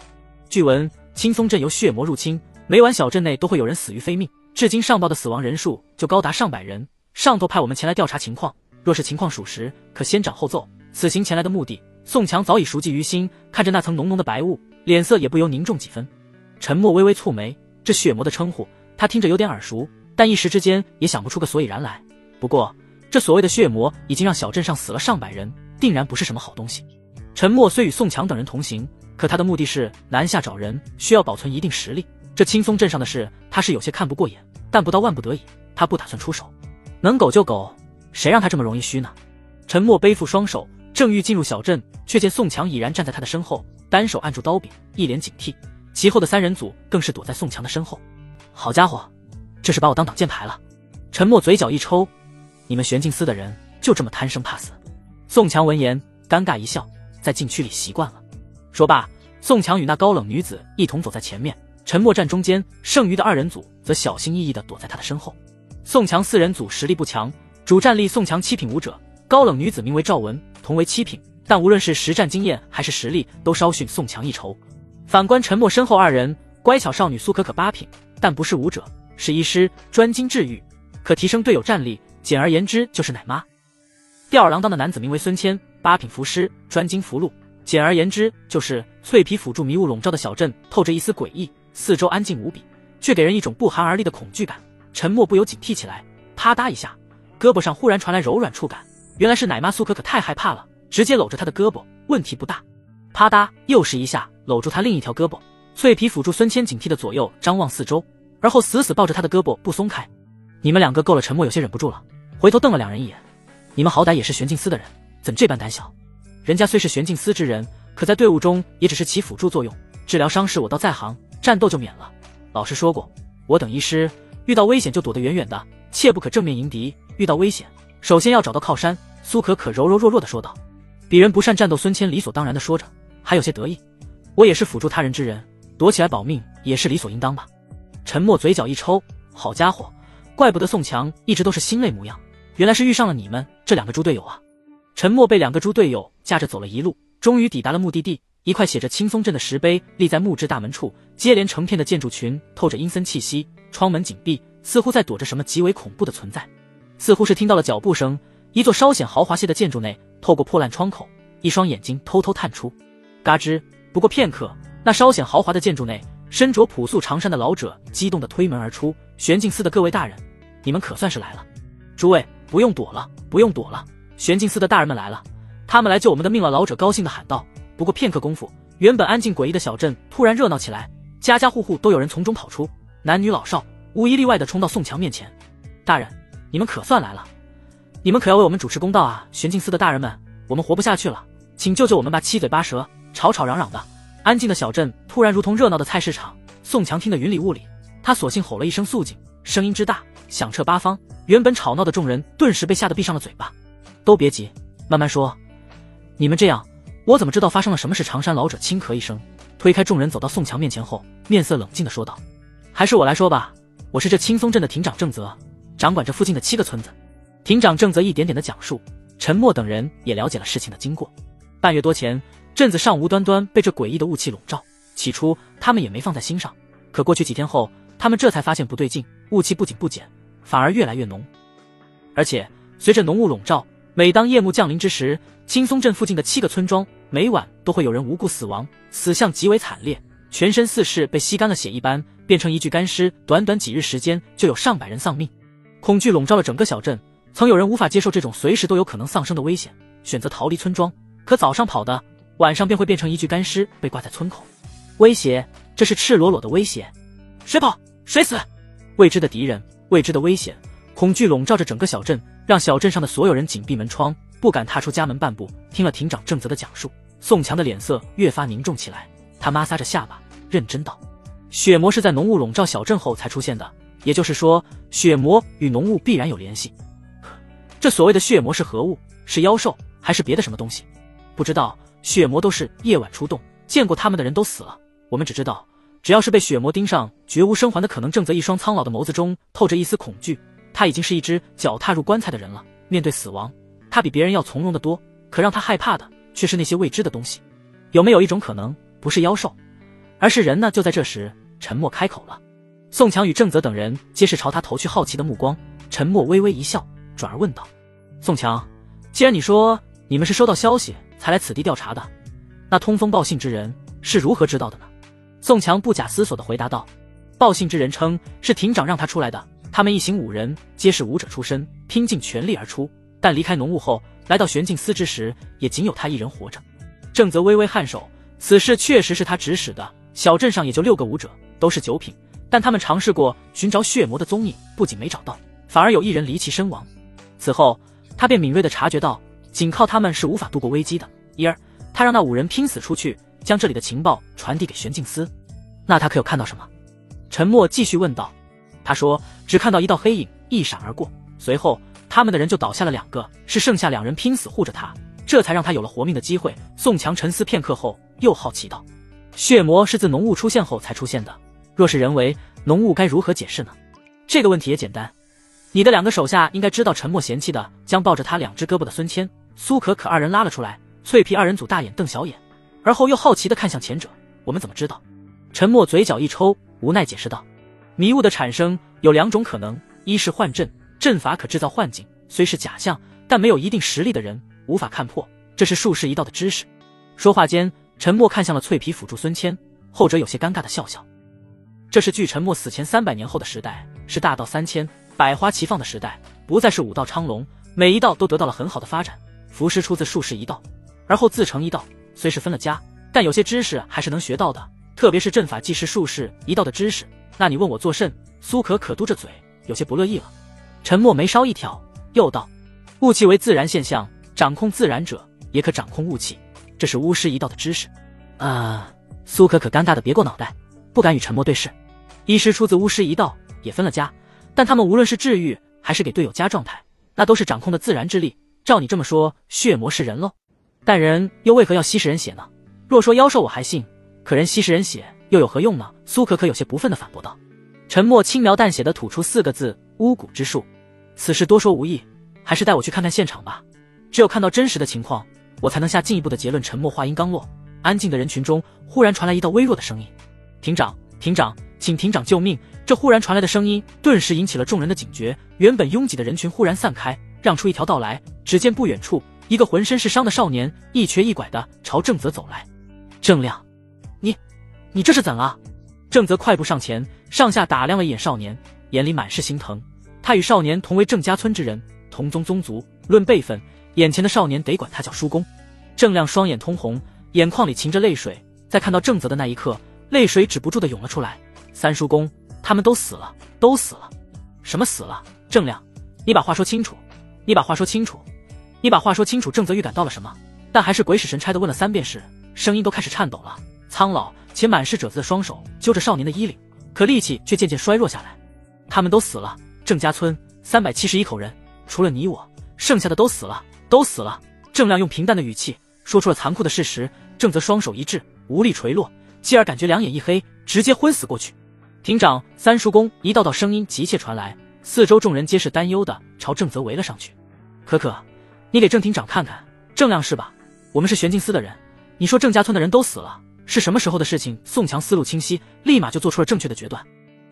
据闻青松镇由血魔入侵，每晚小镇内都会有人死于非命，至今上报的死亡人数就高达上百人。上头派我们前来调查情况，若是情况属实，可先斩后奏。此行前来的目的，宋强早已熟记于心，看着那层浓浓的白雾，脸色也不由凝重几分。陈默微微蹙眉，这血魔的称呼他听着有点耳熟，但一时之间也想不出个所以然来。不过这所谓的血魔已经让小镇上死了上百人，定然不是什么好东西。陈默虽与宋强等人同行，可他的目的是南下找人，需要保存一定实力。这青松镇上的事他是有些看不过眼，但不到万不得已，他不打算出手。能苟就苟，谁让他这么容易虚呢？陈默背负双手，正欲进入小镇，却见宋强已然站在他的身后，单手按住刀柄，一脸警惕。其后的三人组更是躲在宋强的身后。好家伙，这是把我当挡箭牌了。陈默嘴角一抽，你们玄镜司的人就这么贪生怕死？宋强闻言尴尬一笑，在禁区里习惯了。说罢，宋强与那高冷女子一同走在前面，陈默站中间，剩余的二人组则小心翼翼地躲在他的身后。宋强四人组实力不强，主战力宋强7品武者，高冷女子名为赵文，同为7品，但无论是实战经验还是实力，都稍逊宋强一筹。反观陈默身后二人，乖巧少女苏可可8品，但不是武者，是医师，专精治愈，可提升队友战力，简而言之就是奶妈。吊儿郎当的男子名为孙谦，8品符师，专精符箓，简而言之就是脆皮辅助迷雾笼罩的小镇透着一丝诡异，四周安静无比，却给人一种不寒而栗的恐惧感。陈默不由警惕起来，啪嗒一下，胳膊上忽然传来柔软触感，原来是奶妈苏可可太害怕了，直接搂着他的胳膊，问题不大。啪嗒又是一下，搂住他另一条胳膊，脆皮辅助孙谦警惕的左右张望四周，而后死死抱着他的胳膊不松开。你们两个够了！陈默有些忍不住了，回头瞪了两人一眼。你们好歹也是玄镜司的人，怎这般胆小？人家虽是玄镜司之人，可在队伍中也只是起辅助作用，治疗伤势我倒在行，战斗就免了。老师说过，我等医师遇到危险就躲得远远的，切不可正面迎敌，遇到危险首先要找到靠山。苏可可柔柔弱弱地说道。鄙人不善战斗，孙谦理所当然地说着，还有些得意。我也是辅助他人之人，躲起来保命也是理所应当吧。陈默嘴角一抽，好家伙，怪不得宋强一直都是心累模样，原来是遇上了你们这两个猪队友啊。陈默被两个猪队友架着走了一路，终于抵达了目的地，一块写着青松镇的石碑立在木质大门处，接连成片的建筑群透着阴森气息，窗门紧闭，似乎在躲着什么极为恐怖的存在。似乎是听到了脚步声，一座稍显豪华些的建筑内，透过破烂窗口，一双眼睛偷偷探出。嘎吱，不过片刻，那稍显豪华的建筑内，身着朴素长衫的老者激动地推门而出。玄镜司的各位大人，你们可算是来了。诸位不用躲了，不用躲了，玄镜司的大人们来了，他们来救我们的命了。老者高兴地喊道。不过片刻功夫，原本安静诡异的小镇突然热闹起来，家家户户都有人从中跑出，男女老少无一例外地冲到宋强面前。大人，你们可算来了，你们可要为我们主持公道啊！玄镜司的大人们，我们活不下去了，请救救我们吧！七嘴八舌，吵吵嚷嚷的，安静的小镇突然如同热闹的菜市场。宋强听得云里雾里，他索性吼了一声肃静，声音之大，响彻八方，原本吵闹的众人顿时被吓得闭上了嘴巴。都别急，慢慢说，你们这样，我怎么知道发生了什么事？长衫老者轻咳一声，推开众人走到宋强面前后，面色冷静地说道：还是我来说吧，我是这青松镇的亭长郑泽，掌管这附近的7个村子。亭长郑泽一点点的讲述，陈默等人也了解了事情的经过。半月多前，镇子上无端端被这诡异的雾气笼罩，起初他们也没放在心上，可过去几天后，他们这才发现不对劲，雾气不仅不减，反而越来越浓。而且随着浓雾笼罩，每当夜幕降临之时，青松镇附近的7个村庄每晚都会有人无故死亡，死相极为惨烈，全身似是被吸干了血一般，变成一具干尸，短短几日时间就有上百人丧命。恐惧笼罩了整个小镇，曾有人无法接受这种随时都有可能丧生的危险，选择逃离村庄，可早上跑的，晚上便会变成一具干尸被挂在村口。威胁，这是赤裸裸的威胁。谁跑谁死，未知的敌人，未知的危险，恐惧笼罩着整个小镇，让小镇上的所有人紧闭门窗，不敢踏出家门半步。听了亭长郑泽的讲述，宋强的脸色越发凝重起来，他摩挲着下巴，认真道：血魔是在浓雾笼罩小镇后才出现的，也就是说，血魔与浓雾必然有联系。这所谓的血魔是何物？是妖兽还是别的什么东西？不知道，血魔都是夜晚出动，见过他们的人都死了。我们只知道，只要是被血魔盯上，绝无生还的可能。郑泽一双苍老的眸子中透着一丝恐惧，他已经是一只脚踏入棺材的人了，面对死亡，他比别人要从容得多，可让他害怕的却是那些未知的东西。有没有一种可能，不是妖兽，而是人呢？就在这时，陈默开口了。宋强与郑泽等人皆是朝他投去好奇的目光，陈默微微一笑，转而问道：宋强，既然你说你们是收到消息才才来此地调查的。那通风报信之人是如何知道的呢？宋强不假思索地回答道：报信之人称是庭长让他出来的，他们一行5人皆是武者出身，拼尽全力而出，但离开浓雾后来到玄镜司之时，也仅有他一人活着。正则微微颔首，此事确实是他指使的。小镇上也就6个武者，都是9品，但他们尝试过寻找血魔的踪影，不仅没找到，反而有1人离奇身亡。此后他便敏锐地察觉到，仅靠他们是无法度过危机的。因而他让那5人拼死出去，将这里的情报传递给玄镜司。那他可有看到什么？陈默继续问道。他说只看到一道黑影一闪而过，随后他们的人就倒下了2个，是剩下2人拼死护着他，这才让他有了活命的机会。宋强沉思片刻后又好奇道：血魔是自浓雾出现后才出现的，若是人为，浓雾该如何解释呢？这个问题也简单，你的2个手下应该知道。陈默嫌弃的将抱着他2只胳膊的孙谦、苏可可2人拉了出来。脆皮2人组大眼瞪小眼，而后又好奇地看向前者。我们怎么知道？陈默嘴角一抽，无奈解释道：迷雾的产生有2种可能，一是幻阵，阵法可制造幻境，虽是假象，但没有一定实力的人无法看破，这是术士一道的知识。说话间，陈默看向了脆皮辅助孙谦，后者有些尴尬地笑笑。这是距陈默死前300年后的时代，是大道3000，百花齐放的时代，不再是武道昌隆，每一道都得到了很好的发展。符师出自术士一道，而后自成一道，虽是分了家，但有些知识还是能学到的，特别是阵法既是术士一道的知识。那你问我做甚？苏可可嘟着嘴，有些不乐意了。陈默眉梢一挑，又道：雾气为自然现象，掌控自然者也可掌控雾气，这是巫师一道的知识。苏可可尴尬的别过脑袋，不敢与陈默对视。医师出自巫师一道，也分了家，但他们无论是治愈还是给队友加状态，那都是掌控的自然之力。照你这么说，血魔是人喽？但人又为何要吸食人血呢？若说妖兽我还信，可人吸食人血又有何用呢？苏可可有些不忿地反驳道。陈默轻描淡写地吐出4个字：巫蛊之术。此事多说无益，还是带我去看看现场吧。只有看到真实的情况，我才能下进一步的结论。陈默话音刚落，安静的人群中忽然传来一道微弱的声音：庭长，庭长，请庭长救命！这忽然传来的声音顿时引起了众人的警觉，原本拥挤的人群忽然散开，让出一条道来。只见不远处，一个浑身是伤的少年一瘸一拐地朝正则走来。郑亮，你这是怎了？正则快步上前，上下打量了一眼少年，眼里满是心疼。他与少年同为郑家村之人，同宗宗族，论辈分，眼前的少年得管他叫叔公。郑亮双眼通红，眼眶里噙着泪水，在看到正则的那一刻，泪水止不住地涌了出来。三叔公，他们都死了，都死了。什么死了？郑亮，你把话说清楚，你把话说清楚，你把话说清楚。正则预感到了什么，但还是鬼使神差地问了3遍时，声音都开始颤抖了。苍老且满是褶子的双手揪着少年的衣领，可力气却渐渐衰弱下来。他们都死了，郑家村371口人，除了你我，剩下的都死了，都死了。郑亮用平淡的语气说出了残酷的事实。正则双手一滞，无力垂落，继而感觉两眼一黑，直接昏死过去。庭长，三叔公，一道道声音急切传来，四周众人皆是担忧的朝正则围了上去。可可，你给郑庭长看看，郑亮是吧？我们是玄镜司的人，你说郑家村的人都死了，是什么时候的事情？宋强思路清晰，立马就做出了正确的决断。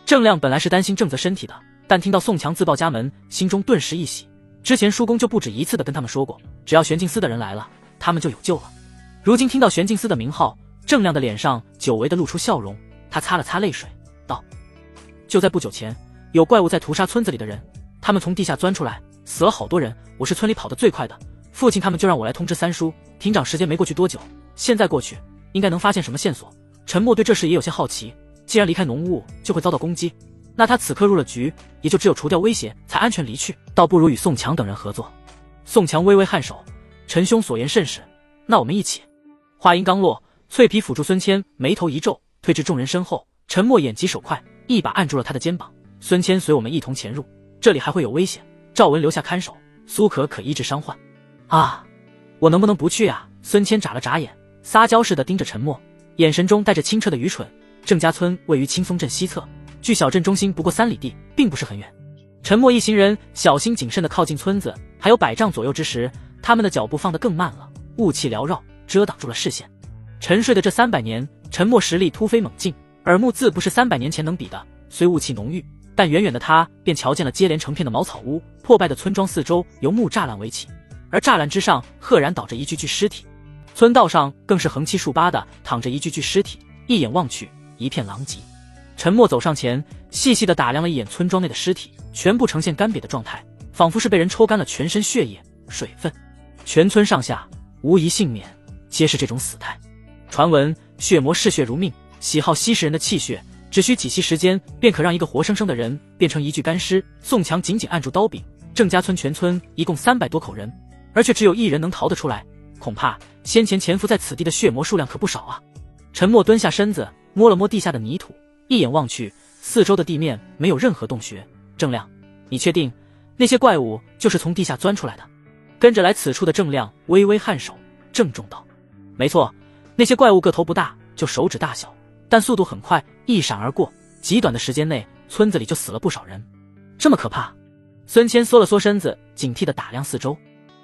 郑亮本来是担心正则身体的，但听到宋强自报家门，心中顿时一喜。之前叔公就不止一次的跟他们说过，只要玄镜司的人来了，他们就有救了。如今听到玄镜司的名号，郑亮的脸上久违的露出笑容，他擦了擦泪水，道：就在不久前，有怪物在屠杀村子里的人，他们从地下钻出来，死了好多人，我是村里跑得最快的，父亲他们就让我来通知三叔。庭长时间没过去多久，现在过去应该能发现什么线索。陈默对这事也有些好奇，既然离开浓雾就会遭到攻击，那他此刻入了局，也就只有除掉威胁才安全离去，倒不如与宋强等人合作。宋强微微颔首，陈兄所言甚是，那我们一起。话音刚落，脆皮辅助孙谦眉头一皱，退至众人身后。陈默眼疾手快，一把按住了他的肩膀。孙谦随我们一同潜入，这里还会有危险，赵文留下看守，苏可可医治伤患。啊，我能不能不去啊？孙谦眨了眨眼，撒娇似的盯着陈默，眼神中带着清澈的愚蠢。郑家村位于清风镇西侧，距小镇中心不过3里地，并不是很远。陈默一行人小心谨慎地靠近村子，还有100丈左右之时，他们的脚步放得更慢了，雾气缭绕，遮挡住了视线。沉睡的这300年，陈默实力突飞猛进，耳目自不是300年前能比的。虽雾气浓郁，但远远的他便瞧见了接连成片的茅草屋，破败的村庄四周由木栅栏围起，而栅栏之上赫然倒着一具具尸体。村道上更是横七竖八的躺着一具具尸体，一眼望去，一片狼藉。陈默走上前，细细的打量了一眼村庄内的尸体，全部呈现干瘪的状态，仿佛是被人抽干了全身血液、水分。全村上下无一幸免，皆是这种死态。传闻血魔嗜血如命，喜好吸食人的气血，只需几息时间，便可让一个活生生的人变成一具干尸。宋强紧紧按住刀柄，郑家村全村一共300多口人，而却只有1人能逃得出来，恐怕先前潜伏在此地的血魔数量可不少啊。陈默蹲下身子，摸了摸地下的泥土，一眼望去，四周的地面没有任何洞穴。郑亮，你确定那些怪物就是从地下钻出来的？跟着来此处的郑亮微微颔首，郑重道：没错，那些怪物个头不大，就手指大小，但速度很快，一闪而过，极短的时间内，村子里就死了不少人。这么可怕？孙谦缩了缩身子，警惕地打量四周。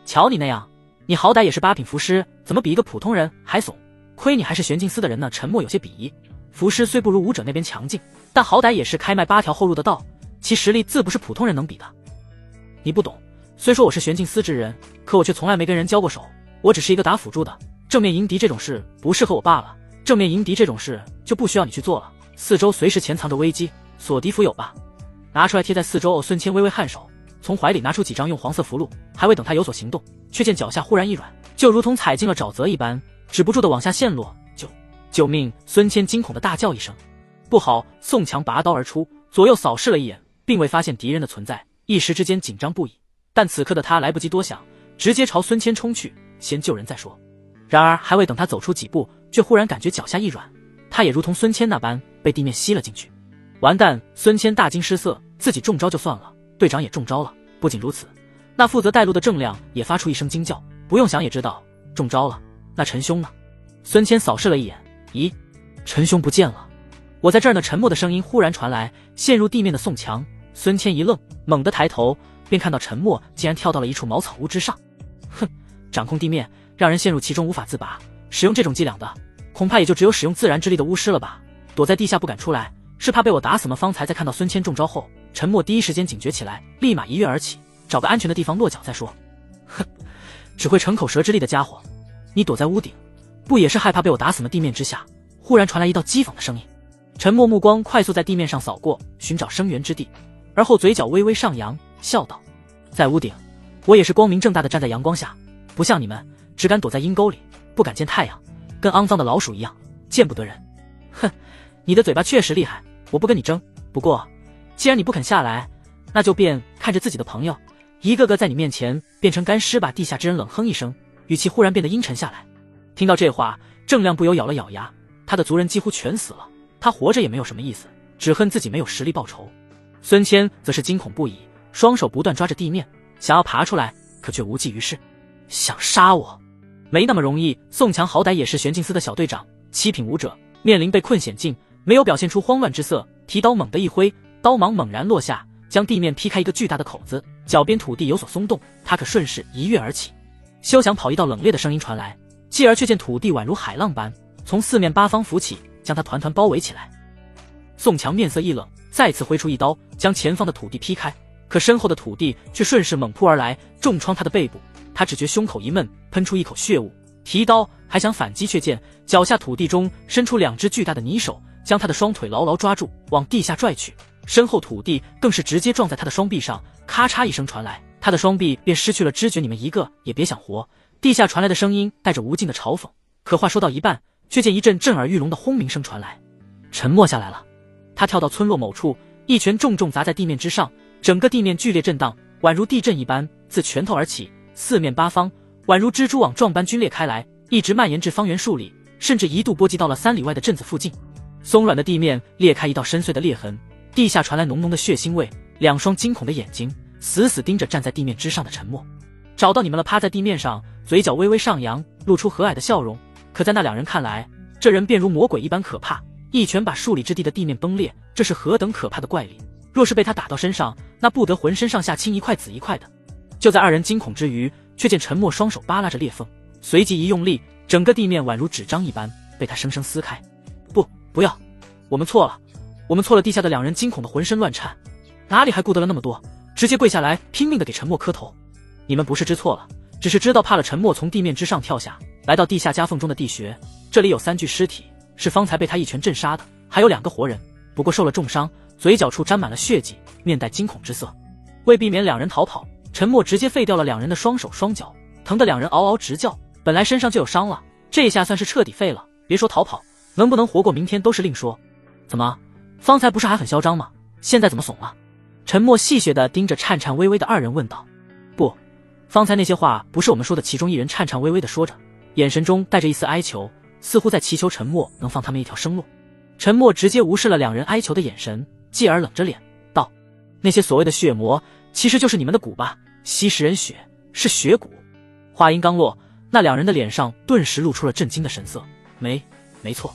瞧你那样，你好歹也是8品符师，怎么比一个普通人还怂？亏你还是玄镜司的人呢。陈默有些鄙夷，符师虽不如武者那边强劲，但好歹也是开迈8条后路的道，其实力自不是普通人能比的。你不懂，虽说我是玄镜司之人，可我却从来没跟人交过手，我只是一个打辅助的，正面迎敌这种事不适合我罢了。正面迎敌这种事就不需要你去做了，四周随时潜藏着危机，锁敌符有吧？拿出来贴在四周。孙谦微微颔首，从怀里拿出几张用黄色符箓，还未等他有所行动，却见脚下忽然一软，就如同踩进了沼泽一般，止不住的往下陷落。救命！孙谦惊恐的大叫一声。不好！宋强拔刀而出，左右扫视了一眼，并未发现敌人的存在，一时之间紧张不已。但此刻的他来不及多想，直接朝孙谦冲去，先救人再说。然而还未等他走出几步，却忽然感觉脚下一软，他也如同孙谦那般被地面吸了进去。完蛋！孙谦大惊失色，自己中招就算了，队长也中招了。不仅如此，那负责带路的郑亮也发出一声惊叫，不用想也知道中招了。那陈兄呢？孙谦扫视了一眼，咦，陈兄不见了。我在这儿呢。沉默的声音忽然传来，陷入地面的宋强。孙谦一愣，猛地抬头，便看到陈默竟然跳到了一处茅草屋之上。哼，掌控地面，让人陷入其中无法自拔，使用这种伎俩的，恐怕也就只有使用自然之力的巫师了吧。躲在地下不敢出来，是怕被我打死吗？方才在看到孙谦中招后，陈默第一时间警觉起来，立马一跃而起，找个安全的地方落脚再说。哼，只会逞口舌之力的家伙，你躲在屋顶，不也是害怕被我打死吗？地面之下忽然传来一道讥讽的声音。陈默目光快速在地面上扫过，寻找生源之地，而后嘴角微微上扬，笑道：在屋顶，我也是光明正大的站在阳光下，不像你们只敢躲在阴沟里，不敢见太阳，跟肮脏的老鼠一样，见不得人。哼，你的嘴巴确实厉害，我不跟你争。不过既然你不肯下来，那就便看着自己的朋友一个个在你面前变成干尸吧。地下之人冷哼一声，语气忽然变得阴沉下来。听到这话，郑亮不由咬了咬牙，他的族人几乎全死了，他活着也没有什么意思，只恨自己没有实力报仇。孙谦则是惊恐不已，双手不断抓着地面，想要爬出来，可却无济于事。想杀我？没那么容易。宋强好歹也是玄镜司的小队长，7品武者，面临被困险境，没有表现出慌乱之色，提刀猛地一挥，刀芒猛然落下，将地面劈开一个巨大的口子，脚边土地有所松动，他可顺势一跃而起。休想跑！一道冷冽的声音传来，继而却见土地宛如海浪般从四面八方浮起，将他团团包围起来。宋强面色一冷，再次挥出一刀，将前方的土地劈开，可身后的土地却顺势猛扑而来，重创他的背部。他只觉胸口一闷，喷出一口血雾，提刀还想反击，却见脚下土地中伸出2只巨大的泥手，将他的双腿牢牢抓住，往地下拽去。身后土地更是直接撞在他的双臂上，咔嚓一声传来，他的双臂便失去了知觉。你们一个也别想活！地下传来的声音带着无尽的嘲讽，可话说到一半，却见一阵震耳欲聋的轰鸣声传来。沉默下来了，他跳到村落某处，一拳重重砸在地面之上，整个地面剧烈震荡，宛如地震一般，自拳头而起，四面八方宛如蜘蛛网状般皲裂开来，一直蔓延至方圆数里，甚至一度波及到了3里外的镇子附近。松软的地面裂开一道深邃的裂痕，地下传来浓浓的血腥味，2双惊恐的眼睛死死盯着站在地面之上的沉默。找到你们了！趴在地面上，嘴角微微上扬，露出和蔼的笑容。可在那2人看来，这人便如魔鬼一般可怕，一拳把数里之地的地面崩裂，这是何等可怕的怪力！若是被他打到身上，那不得浑身上下青一块紫一块的。就在2人惊恐之余，却见沉默双手扒拉着裂缝，随即一用力，整个地面宛如纸张一般被他生生撕开。不要，我们错了，我们错了！地下的2人惊恐的浑身乱颤，哪里还顾得了那么多，直接跪下来拼命的给沉默磕头。你们不是知错了，只是知道怕了。沉默从地面之上跳下，来到地下夹缝中的地穴，这里有3具尸体，是方才被他一拳震杀的，还有2个活人，不过受了重伤，嘴角处沾满了血迹，面带惊恐之色。为避免2人逃跑，陈默直接废掉了2人的双手双脚，疼得2人嗷嗷直叫。本来身上就有伤了，这一下算是彻底废了，别说逃跑，能不能活过明天都是另说。怎么，方才不是还很嚣张吗？现在怎么怂了？陈默戏谑地盯着颤颤巍巍的2人问道。不，方才那些话不是我们说的。其中一人颤颤巍巍地说着，眼神中带着一丝哀求，似乎在祈求陈默能放他们一条生路。陈默直接无视了2人哀求的眼神，继而冷着脸道：那些所谓的血魔其实就是你们的骨吧，吸食人血，是血骨。话音刚落，那2人的脸上顿时露出了震惊的神色。没错，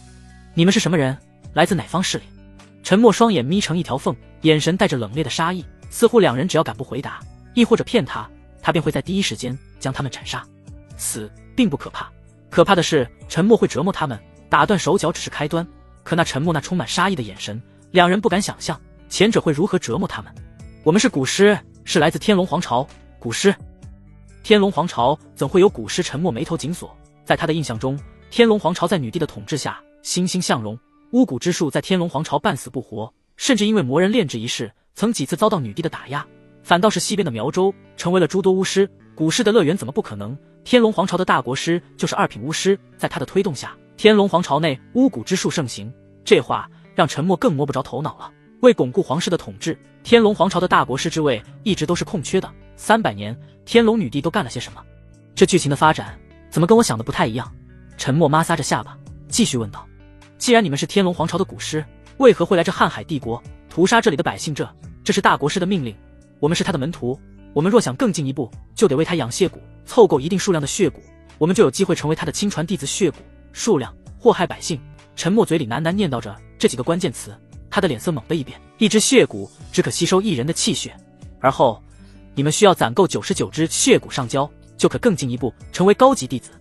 你们是什么人？来自哪方势力？陈默双眼眯成一条缝，眼神带着冷冽的杀意，似乎2人只要敢不回答，亦或者骗他便会在第一时间将他们斩杀。死并不可怕，可怕的是陈默会折磨他们，打断手脚只是开端。可那陈默那充满杀意的眼神，2人不敢想象前者会如何折磨他们。我们是古尸，是来自天龙皇朝。古尸？天龙皇朝怎会有古尸？陈默眉头紧锁，在他的印象中，天龙皇朝在女帝的统治下欣欣向荣，巫蛊之术在天龙皇朝半死不活，甚至因为魔人炼制一事，曾几次遭到女帝的打压。反倒是西边的苗州成为了诸多巫师，古尸的乐园怎么不可能？天龙皇朝的大国师就是2品巫师，在他的推动下，天龙皇朝内巫蛊之术盛行。这话让陈默更摸不着头脑了。为巩固皇室的统治，天龙皇朝的大国师之位一直都是空缺的。300年，天龙女帝都干了些什么？这剧情的发展怎么跟我想的不太一样？陈默摩挲着下巴，继续问道：既然你们是天龙皇朝的古尸，为何会来这瀚海帝国屠杀这里的百姓？这是大国师的命令，我们是他的门徒，我们若想更进一步，就得为他养血骨，凑够一定数量的血骨，我们就有机会成为他的亲传弟子。血骨数量，祸害百姓。陈默嘴里喃喃念叨着这几个关键词，他的脸色猛地一变。一只血骨只可吸收1人的气血，而后你们需要攒够99只血骨上交，就可更进一步成为高级弟子。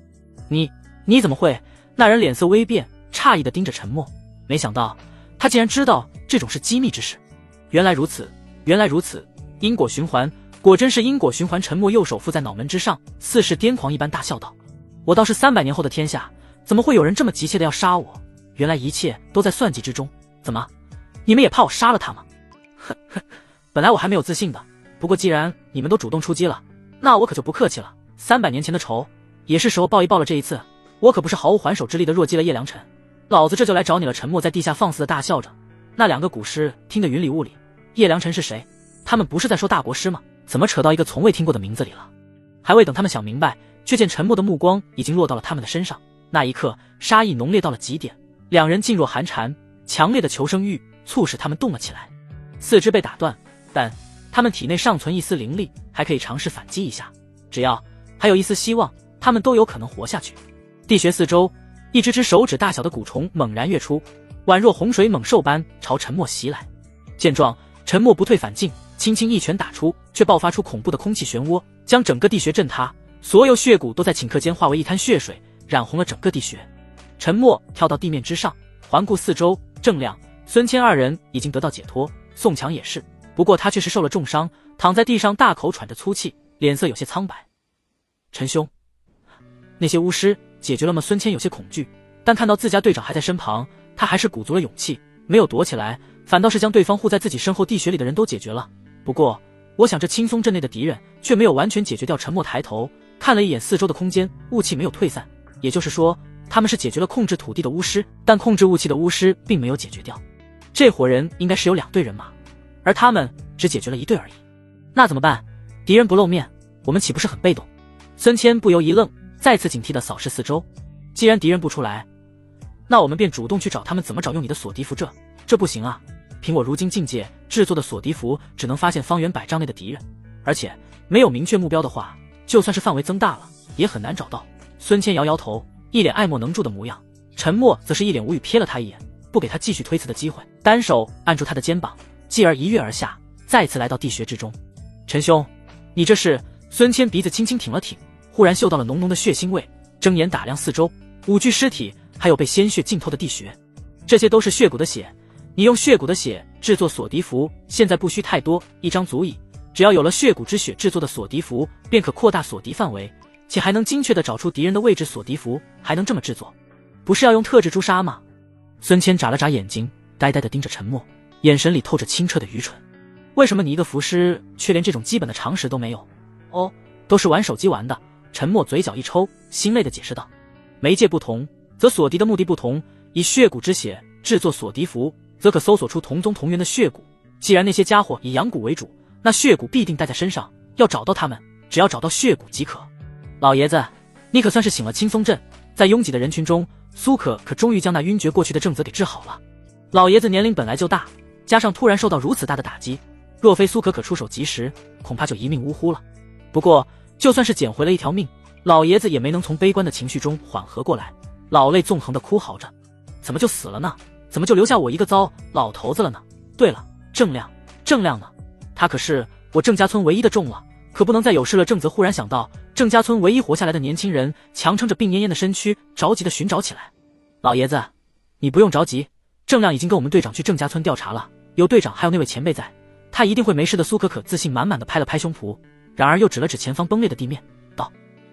你怎么会？那人脸色微变，诧异地盯着陈默，没想到他竟然知道这种是机密之事。原来如此，因果循环，果真是因果循环。陈默右手附在脑门之上，似是癫狂一般大笑道：我倒是300年后的天下，怎么会有人这么急切的要杀我？原来一切都在算计之中。怎么，你们也怕我杀了他吗？本来我还没有自信的，不过既然你们都主动出击了，那我可就不客气了。300年前的仇也是时候报一报了。这一次我可不是毫无还手之力的弱鸡了叶良辰，老子这就来找你了。陈默在地下放肆的大笑着，那2个古尸听得云里雾里。叶良辰是谁？他们不是在说大国师吗？怎么扯到一个从未听过的名字里了？还未等他们想明白，却见陈默的目光已经落到了他们的身上。那一刻，杀意浓烈到了极点，2人噤若寒蝉，强烈的求生欲促使他们动了起来。四肢被打断，但他们体内尚存一丝灵力，还可以尝试反击一下。只要还有一丝希望，他们都有可能活下去。地穴四周，一只手指大小的蛊虫猛然跃出，宛若洪水猛兽般朝陈默袭来。见状，陈默不退反进，轻轻一拳打出，却爆发出恐怖的空气漩涡，将整个地穴震塌。所有血骨都在顷刻间化为一滩血水，染红了整个地穴。陈默跳到地面之上，环顾四周，郑亮、孙谦2人已经得到解脱，宋强也是，不过他却是受了重伤，躺在地上大口喘着粗气，脸色有些苍白。陈兄，那些巫师解决了吗？孙谦有些恐惧，但看到自家队长还在身旁，他还是鼓足了勇气，没有躲起来，反倒是将对方护在自己身后地穴里的人都解决了。不过我想这青松镇内的敌人却没有完全解决掉。陈默抬头看了一眼四周的空间，雾气没有退散，也就是说他们是解决了控制土地的巫师，但控制雾气的巫师并没有解决掉。这伙人应该是有2队人马，而他们只解决了1队而已。那怎么办？敌人不露面，我们岂不是很被动？孙谦不由一愣，再次警惕地扫视四周。既然敌人不出来，那我们便主动去找他们。怎么找？用你的锁敌符？这不行啊！凭我如今境界制作的锁敌符，只能发现方圆100丈内的敌人，而且没有明确目标的话，就算是范围增大了，也很难找到。孙谦摇摇头，一脸爱莫能助的模样。陈默则是一脸无语，瞥了他一眼，不给他继续推辞的机会，单手按住他的肩膀，继而一跃而下，再次来到地穴之中。陈兄，你这是？孙谦鼻子轻轻挺了挺，忽然嗅到了浓浓的血腥味，睁眼打量四周，5具尸体，还有被鲜血浸透的地穴，这些都是血骨的血。你用血骨的血制作锁敌符，现在不需太多，1张足矣。只要有了血骨之血制作的锁敌符，便可扩大锁敌范围，且还能精确地找出敌人的位置，锁敌符还能这么制作，不是要用特制朱砂吗？孙谦眨了眨眼睛，呆呆地盯着陈默，眼神里透着清澈的愚蠢。为什么你一个符师却连这种基本的常识都没有？哦，都是玩手机玩的。陈默嘴角一抽，心累地解释道：媒介不同，则锁敌的目的不同。以血骨之血制作锁敌符，则可搜索出同宗同源的血骨。既然那些家伙以阳骨为主，那血骨必定带在身上，要找到他们，只要找到血骨即可。老爷子，你可算是醒了青松镇。在拥挤的人群中，苏可终于将那晕厥过去的正则给治好了。老爷子年龄本来就大，加上突然受到如此大的打击，若非苏可出手及时，恐怕就一命呜呼了。不过就算是捡回了一条命，老爷子也没能从悲观的情绪中缓和过来，老泪纵横地哭嚎着：怎么就死了呢？怎么就留下我一个糟老头子了呢？对了，郑亮呢？他可是我郑家村唯一的种了，可不能再有事了。郑则忽然想到郑家村唯一活下来的年轻人，强撑着病恹恹的身躯，着急地寻找起来。老爷子，你不用着急，郑亮已经跟我们队长去郑家村调查了，有队长还有那位前辈在，他一定会没事的。苏可自信满满地拍了拍胸脯，然而又指了指前方崩裂的地面，道：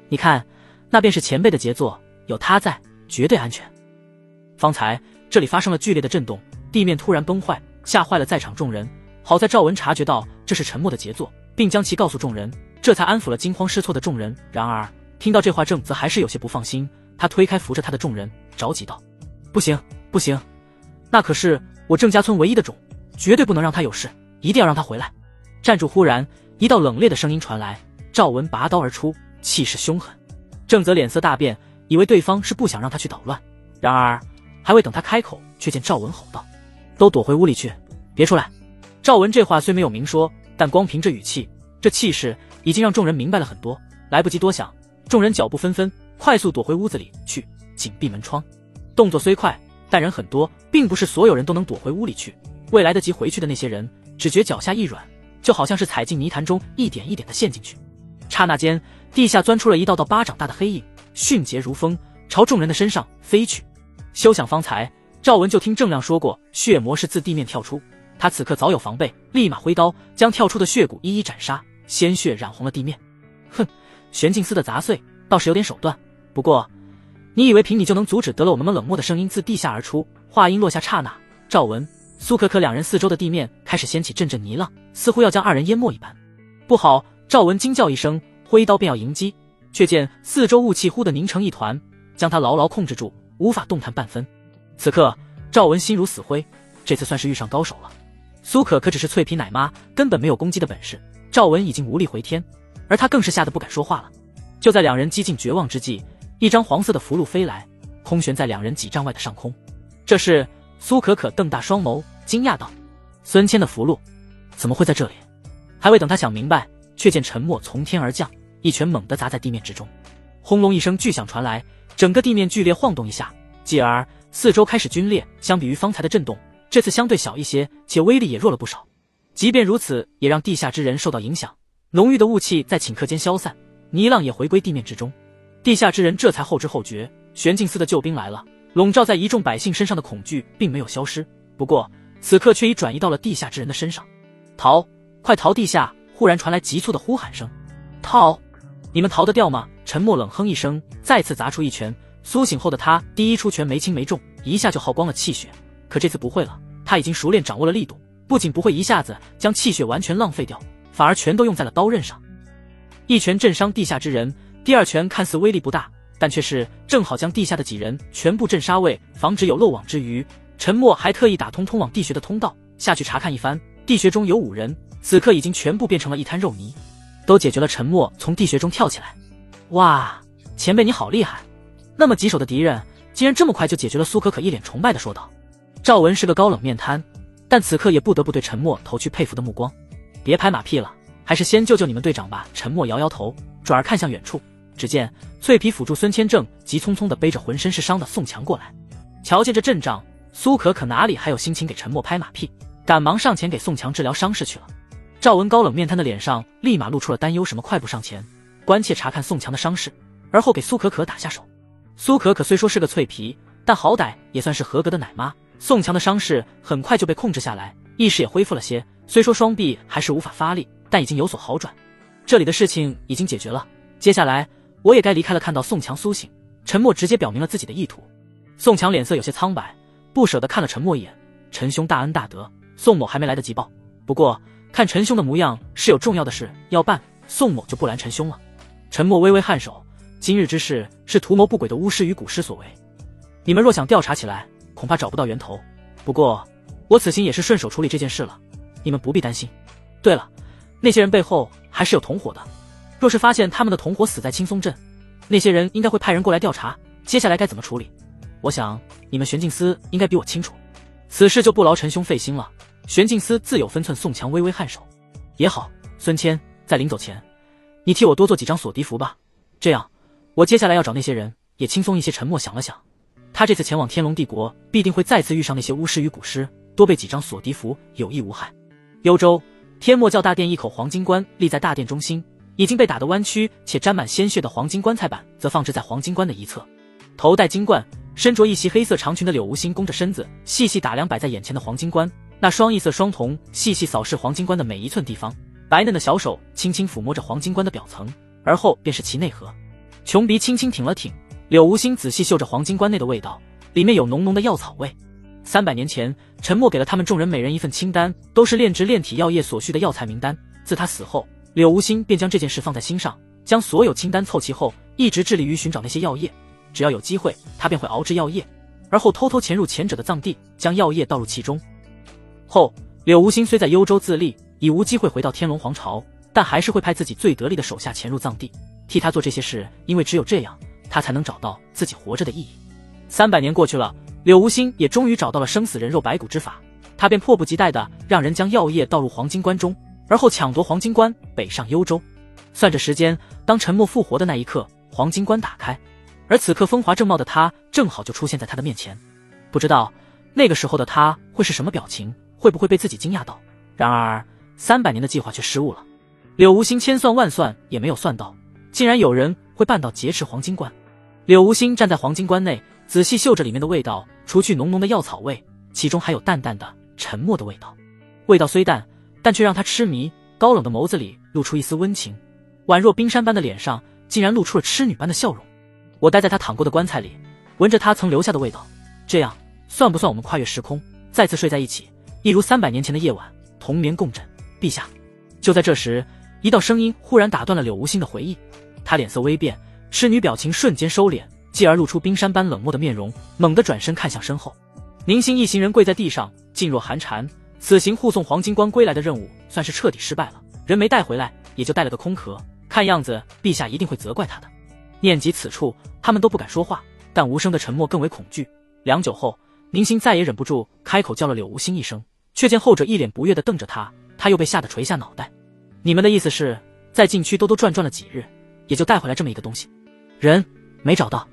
你看，那便是前辈的杰作，有他在，绝对安全。方才这里发生了剧烈的震动，地面突然崩坏，吓坏了在场众人。好在赵文察觉到这是陈默的杰作，并将其告诉众人，这才安抚了惊慌失措的众人。然而听到这话，郑则还是有些不放心，他推开扶着他的众人，着急道：不行，那可是我郑家村唯一的种，绝对不能让他有事，一定要让他回来。站住！忽然一道冷冽的声音传来，赵文拔刀而出，气势凶狠。郑则脸色大变，以为对方是不想让他去捣乱，然而还未等他开口，却见赵文吼道：都躲回屋里去，别出来！赵文这话虽没有明说，但光凭这语气，这气势已经让众人明白了很多。来不及多想，众人脚步纷纷，快速躲回屋子里去，紧闭门窗。动作虽快，但人很多，并不是所有人都能躲回屋里去。未来得及回去的那些人，只觉脚下一软，就好像是踩进泥潭中，一点一点地陷进去。刹那间，地下钻出了一道巴掌大的黑影，迅捷如风，朝众人的身上飞去。休想方才赵文就听郑亮说过，血魔是自地面跳出，他此刻早有防备，立马挥刀将跳出的血骨一一斩杀，鲜血染红了地面。哼，玄镜司的杂碎倒是有点手段，不过你以为凭你就能阻止得了？我们冷漠的声音自地下而出，话音落下刹那，赵文、苏可两人四周的地面开始掀起阵阵泥浪，似乎要将二人淹没一般。不好！赵文惊叫一声，挥刀便要迎击，却见四周雾气忽地凝成一团，将他牢牢控制住，无法动弹半分。此刻赵文心如死灰，这次算是遇上高手了。苏可只是脆皮奶妈，根本没有攻击的本事，赵文已经无力回天，而他更是吓得不敢说话了。就在两人几近绝望之际，一张黄色的符箓飞来，空悬在两人几丈外的上空。这是苏可瞪大双眸，惊讶道：孙谦的符箓怎么会在这里？还未等他想明白，却见沉默从天而降，一拳猛地砸在地面之中。轰隆一声巨响传来，整个地面剧烈晃动一下，继而四周开始皲裂。相比于方才的震动，这次相对小一些，且威力也弱了不少。即便如此，也让地下之人受到影响，浓郁的雾气在顷刻间消散，泥浪也回归地面之中。地下之人这才后知后觉，玄镜司的救兵来了。笼罩在一众百姓身上的恐惧并没有消失，不过此刻却已转移到了地下之人的身上。逃！快逃！地下忽然传来急促的呼喊声。逃！你们逃得掉吗？沉默冷哼一声，再次砸出一拳。苏醒后的他第一出拳没轻没重，一下就耗光了气血，可这次不会了，他已经熟练掌握了力度，不仅不会一下子将气血完全浪费掉，反而全都用在了刀刃上。一拳震伤地下之人，第二拳看似威力不大，但却是正好将地下的几人全部震杀位，防止有漏网之鱼。沉默还特意打通往地穴的通道，下去查看一番，地穴中有5人，此刻已经全部变成了一滩肉泥，都解决了。沉默从地穴中跳起来，哇，前辈你好厉害，那么棘手的敌人竟然这么快就解决了。苏可一脸崇拜地说道。赵文是个高冷面瘫，但此刻也不得不对沉默投去佩服的目光。别拍马屁了，还是先救救你们队长吧。沉默摇摇头，转而看向远处，只见脆皮辅助孙谦正急匆匆地背着浑身是伤的宋强过来。瞧见这阵仗，苏可哪里还有心情给沉默拍马屁，赶忙上前给宋强治疗伤势去了。赵文高冷面瘫的脸上立马露出了担忧，什么快步上前关切查看宋强的伤势，而后给苏可打下手。苏可虽说是个脆皮，但好歹也算是合格的奶妈。宋强的伤势很快就被控制下来，意识也恢复了些，虽说双臂还是无法发力，但已经有所好转。这里的事情已经解决了，接下来我也该离开了。看到宋强苏醒，陈默直接表明了自己的意图。宋强脸色有些苍白，不舍得看了陈默一眼。陈兄大恩大德，宋某还没来得及报。不过看陈兄的模样，是有重要的事要办，宋某就不拦陈兄了。陈默微微颔首，今日之事是图谋不轨的巫师与蛊师所为，你们若想调查起来，恐怕找不到源头。不过我此行也是顺手处理这件事了，你们不必担心。对了，那些人背后还是有同伙的，若是发现他们的同伙死在青松镇，那些人应该会派人过来调查，接下来该怎么处理，我想你们玄镜司应该比我清楚。此事就不劳陈兄费心了，玄镜司自有分寸。宋强微微颔首，也好。孙谦，在临走前，你替我多做几张锁敌符吧，这样我接下来要找那些人也轻松一些。陈默想了想，他这次前往天龙帝国，必定会再次遇上那些巫师与蛊师，多备几张锁敌符有益无害。幽州天默教大殿一口黄金棺立在大殿中心，已经被打得弯曲且沾满鲜血的黄金棺材板则放置在黄金棺的一侧。头戴金冠，身着一袭黑色长裙的柳无心弓着身子，细细打量摆在眼前的黄金棺，那双异色双瞳细细扫视黄金棺的每一寸地方，白嫩的小手轻轻抚摸着黄金棺的表层，而后便是其内核。琼鼻轻轻挺了挺，柳无心仔细嗅着黄金棺内的味道，里面有浓浓的药草味。300年前，陈默给了他们众人每人一份清单，都是炼制炼体药业所需的药材名单。自他死后，柳无心便将这件事放在心上，将所有清单凑齐后，一直致力于寻找那些药液。只要有机会，他便会熬制药液，而后偷偷潜入前者的藏地，将药液倒入其中。后，柳无心虽在幽州自立，已无机会回到天龙皇朝，但还是会派自己最得力的手下潜入藏地，替他做这些事，因为只有这样，他才能找到自己活着的意义。300年过去了，柳无心也终于找到了生死人肉白骨之法，他便迫不及待地让人将药液倒入黄金棺中，而后抢夺黄金棺，北上幽州。算着时间，当陈默复活的那一刻，黄金棺打开，而此刻风华正茂的他正好就出现在他的面前。不知道那个时候的他会是什么表情，会不会被自己惊讶到？然而300年的计划却失误了。柳无心千算万算也没有算到，竟然有人会办到劫持黄金棺。柳无心站在黄金棺内，仔细嗅着里面的味道，除去浓浓的药草味，其中还有淡淡的沉默的味道。味道虽淡，但却让他痴迷。高冷的眸子里露出一丝温情，宛若冰山般的脸上竟然露出了痴女般的笑容。我待在他躺过的棺材里，闻着他曾留下的味道，这样算不算我们跨越时空，再次睡在一起，一如300年前的夜晚，同眠共枕？陛下。就在这时，一道声音忽然打断了柳无心的回忆。他脸色微变，痴女表情瞬间收敛，继而露出冰山般冷漠的面容，猛地转身看向身后。宁星一行人跪在地上，噤若寒蝉。此行护送黄金棺归来的任务算是彻底失败了，人没带回来，也就带了个空壳，看样子陛下一定会责怪他的。念及此处，他们都不敢说话，但无声的沉默更为恐惧。良久后，宁星再也忍不住开口叫了柳无心一声，却见后者一脸不悦地瞪着他，他又被吓得垂下脑袋。你们的意思是，在禁区兜兜转转了几日，也就带回来这么一个东西？人没找到。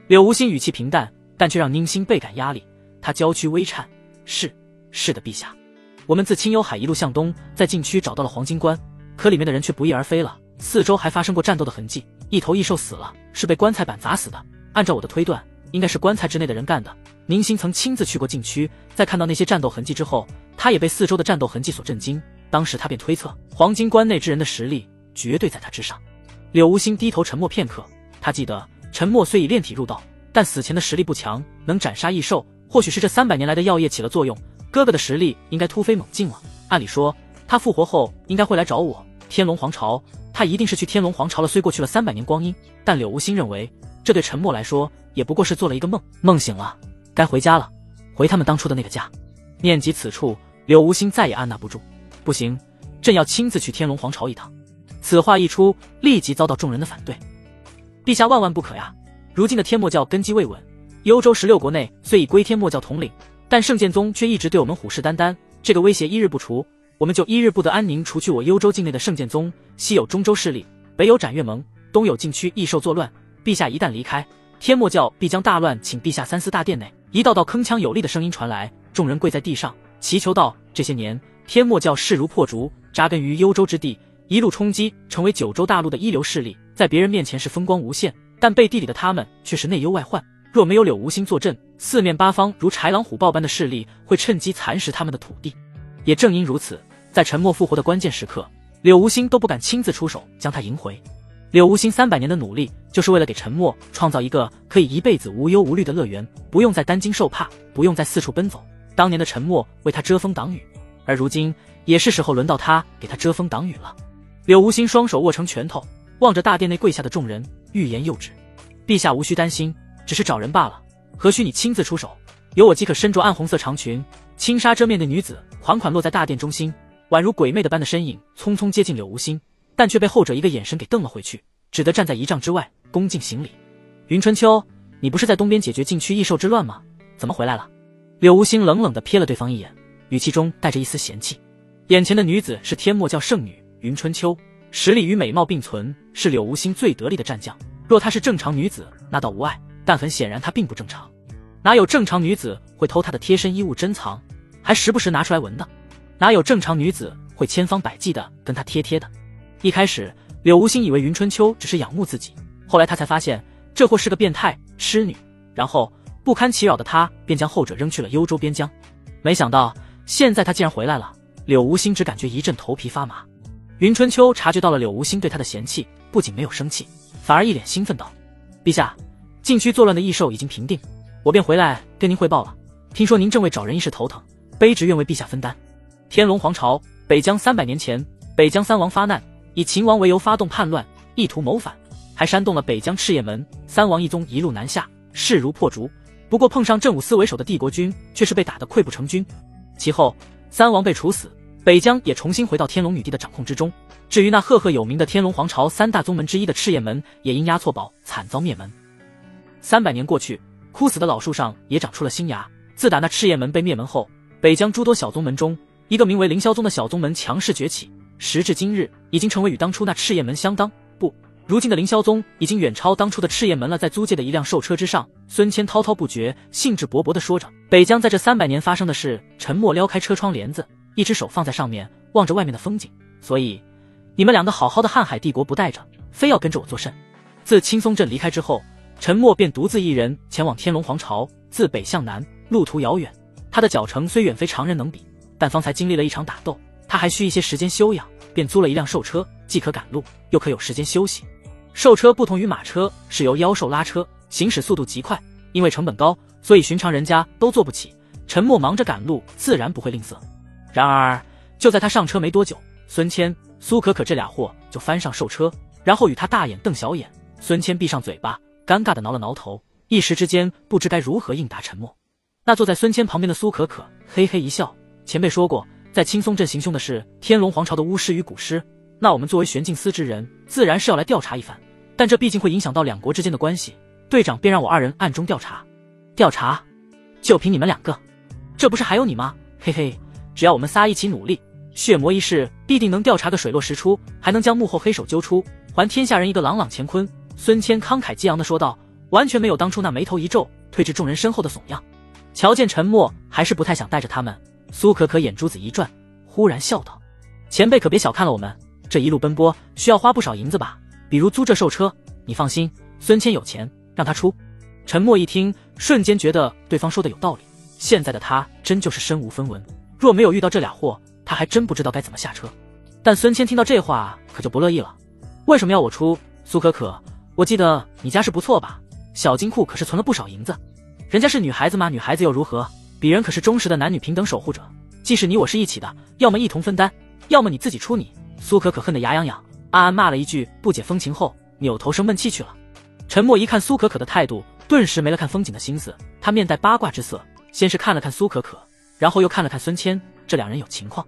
柳无心语气平淡，但却让宁星倍感压力。他娇躯微颤，是的，陛下。我们自青幽海一路向东，在禁区找到了黄金棺，可里面的人却不翼而飞了，四周还发生过战斗的痕迹，一头异兽死了，是被棺材板砸死的。按照我的推断，应该是棺材之内的人干的。宁星曾亲自去过禁区，在看到那些战斗痕迹之后，他也被四周的战斗痕迹所震惊，当时他便推测，黄金棺内之人的实力绝对在他之上。柳无心低头沉默片刻，他记得陈默虽已炼体入道，但死前的实力不强，能斩杀异兽，或许是这300年来的药液起了作用。哥哥的实力应该突飞猛进了，按理说他复活后应该会来找我。天龙皇朝，他一定是去天龙皇朝了。虽过去了300年光阴，但柳无心认为这对陈默来说也不过是做了一个梦，梦醒了，该回家了，回他们当初的那个家。念及此处，柳无心再也按捺不住，不行，朕要亲自去天龙皇朝一趟。此话一出，立即遭到众人的反对。陛下万万不可呀！如今的天默教根基未稳，幽州16国内虽已归天默教统领，但圣剑宗却一直对我们虎视眈眈，这个威胁一日不除，我们就一日不得安宁。除去我幽州境内的圣剑宗，西有中州势力，北有斩月盟，东有禁区异兽作乱。陛下一旦离开，天默教必将大乱。请陛下三司大殿内，一道道铿锵有力的声音传来，众人跪在地上祈求道：这些年，天默教势如破竹，扎根于幽州之地，一路冲击，成为九州大陆的一流势力，在别人面前是风光无限，但背地里的他们却是内忧外患。若没有柳无心坐镇，四面八方如豺狼虎豹般的势力会趁机蚕食他们的土地。也正因如此，在陈默复活的关键时刻，柳无心都不敢亲自出手将他迎回。柳无心300年的努力，就是为了给陈默创造一个可以一辈子无忧无虑的乐园，不用再担惊受怕，不用再四处奔走。当年的陈默为他遮风挡雨，而如今也是时候轮到他给他遮风挡雨了。柳无心双手握成拳头，望着大殿内跪下的众人，欲言又止。陛下无需担心，只是找人罢了，何须你亲自出手？有我即可身着暗红色长裙，轻纱遮面的女子款款落在大殿中心，宛如鬼魅的般的身影匆匆接近柳无心，但却被后者一个眼神给瞪了回去，只得站在1丈之外恭敬行礼。云春秋，你不是在东边解决禁区异兽之乱吗？怎么回来了？柳无心冷冷地瞥了对方一眼，语气中带着一丝嫌弃。眼前的女子是天墨教圣女云春秋，实力与美貌并存，是柳无心最得力的战将。若她是正常女子，那倒无碍，但很显然她并不正常。哪有正常女子会偷她的贴身衣物珍藏，还时不时拿出来闻的？哪有正常女子会千方百计的跟她贴贴的？一开始柳无心以为云春秋只是仰慕自己，后来他才发现这货是个变态痴女，然后不堪其扰的他便将后者扔去了幽州边疆。没想到现在他竟然回来了，柳无心只感觉一阵头皮发麻。云春秋察觉到了柳无心对他的嫌弃，不仅没有生气，反而一脸兴奋道：陛下，禁区作乱的异兽已经平定，我便回来跟您汇报了。听说您正为找人一事头疼，卑职愿为陛下分担。天龙皇朝北疆300年前，北疆三王发难，以秦王为由发动叛乱，意图谋反，还煽动了北疆赤焰门，三王一宗一路南下，势如破竹。不过碰上镇武司为首的帝国军，却是被打得溃不成军。其后三王被处死，北疆也重新回到天龙女帝的掌控之中。至于那赫赫有名的天龙皇朝3大宗门之一的赤焰门，也因押错宝惨遭灭门。300年过去，枯死的老树上也长出了新芽。自打那赤焰门被灭门后，北疆诸多小宗门中，一个名为凌霄宗的小宗门强势崛起，时至今日已经成为与当初那赤焰门相当，不，如今的凌霄宗已经远超当初的赤焰门了。在租界的一辆兽车之上，孙谦滔滔不绝，兴致勃勃地说着北疆在这300年发生的事。沉默撩开车窗帘子，一只手放在上面，望着外面的风景。所以你们两个好好的瀚海帝国不带着，非要跟着我作甚？自青松镇离开之后，沉默便独自一人前往天龙皇朝。自北向南，路途遥远，他的脚程虽远非常人能比，但方才经历了一场打斗，他还需一些时间休养，便租了一辆兽车，既可赶路，又可有时间休息。兽车不同于马车，是由妖兽拉车，行驶速度极快，因为成本高，所以寻常人家都坐不起。沉默忙着赶路，自然不会吝啬。然而就在他上车没多久，孙谦、苏可可这俩货就翻上兽车，然后与他大眼瞪小眼。孙谦闭上嘴巴，尴尬地挠了挠头，一时之间不知该如何应答沉默。那坐在孙谦旁边的苏可可嘿嘿一笑，前辈说过，在青松镇行凶的是天龙皇朝的巫师与蛊师，那我们作为玄镜司之人，自然是要来调查一番，但这毕竟会影响到两国之间的关系，队长便让我2人暗中调查。调查？就凭你们2个？这不是还有你吗？嘿嘿，只要我们仨一起努力，血魔一事必定能调查个水落石出，还能将幕后黑手揪出，还天下人一个朗朗乾坤。孙谦慷慨激昂地说道，完全没有当初那眉头一皱，退至众人身后的怂样。瞧见沉默还是不太想带着他们，苏可可眼珠子一转，忽然笑道，前辈可别小看了我们，这一路奔波需要花不少银子吧，比如租这兽车。你放心，孙谦有钱，让他出。沉默一听，瞬间觉得对方说的有道理，现在的他真就是身无分文，若没有遇到这俩货，他还真不知道该怎么下车。但孙谦听到这话可就不乐意了，为什么要我出？苏可可，我记得你家世不错吧，小金库可是存了不少银子。人家是女孩子嘛，女孩子又如何？鄙人可是忠实的男女平等守护者，即使你我是一起的，要么一同分担，要么你自己出你。苏可可恨得牙痒痒，暗暗骂了一句不解风情后，扭头生闷气去了。沉默一看苏可可的态度，顿时没了看风景的心思，他面带八卦之色，先是看了看苏可可，然后又看了看孙谦，这两人有情况。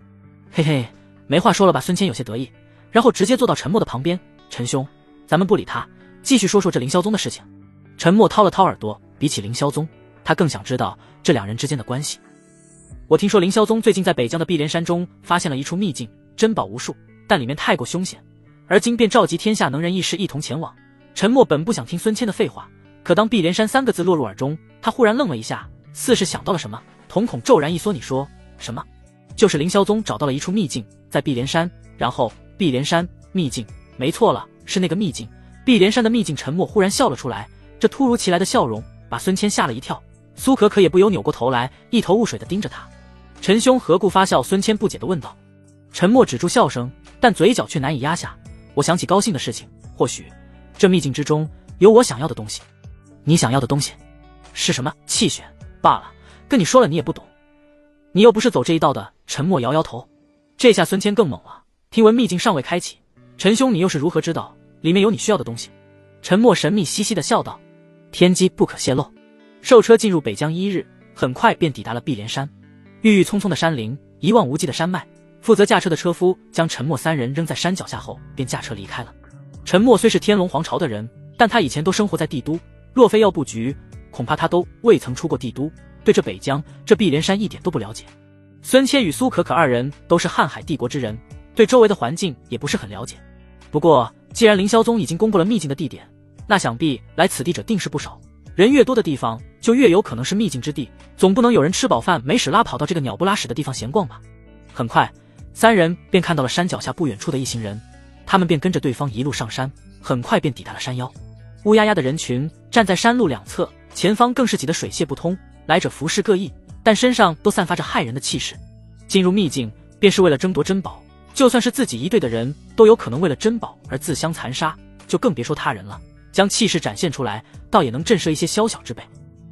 嘿嘿，没话说了吧？孙谦有些得意，然后直接坐到沉默的旁边。陈兄，咱们不理他，继续说说这凌霄宗的事情。沉默掏了掏耳朵，比起凌霄宗，他更想知道这两人之间的关系。我听说凌霄宗最近在北疆的碧莲山中发现了一处秘境，珍宝无数，但里面太过凶险，而今便召集天下能人异士一同前往。沉默本不想听孙谦的废话，可当碧莲山3个字落入耳中，他忽然愣了一下，似是想到了什么，瞳孔骤然一缩。你说什么？就是凌霄宗找到了一处秘境，在碧莲山，然后碧莲山秘境，没错了，是那个秘境，碧莲山的秘境。沉默忽然笑了出来，这突如其来的笑容把孙谦吓了一跳，苏可可也不由扭过头来，一头雾水地盯着他。陈兄何故发笑？孙谦不解地问道。沉默止住笑声，但嘴角却难以压下。我想起高兴的事情，或许这秘境之中有我想要的东西。你想要的东西是什么？气旋罢了，跟你说了你也不懂，你又不是走这一道的。陈默摇摇头。这下孙谦更猛了，听闻秘境尚未开启，陈兄你又是如何知道里面有你需要的东西？陈默神秘兮兮地笑道：天机不可泄露。兽车进入北疆1日，很快便抵达了碧莲山。郁郁葱葱的山林，一望无际的山脉，负责驾车的车夫将陈默3人扔在山脚下后便驾车离开了。陈默虽是天龙皇朝的人，但他以前都生活在帝都，若非要布局，恐怕他都未曾出过帝都，对这北疆这碧莲山一点都不了解。孙谦与苏可可2人都是瀚海帝国之人，对周围的环境也不是很了解。不过既然凌霄宗已经公布了秘境的地点，那想必来此地者定是不少，人越多的地方就越有可能是秘境之地，总不能有人吃饱饭没屎拉跑到这个鸟不拉屎的地方闲逛吧。很快3人便看到了山脚下不远处的一行人，他们便跟着对方一路上山，很快便抵达了山腰。乌压压的人群站在山路两侧，前方更是挤得水泄不通，来者服饰各异，但身上都散发着骇人的气势。进入秘境便是为了争夺珍宝，就算是自己一队的人都有可能为了珍宝而自相残杀，就更别说他人了。将气势展现出来，倒也能震慑一些宵小之辈。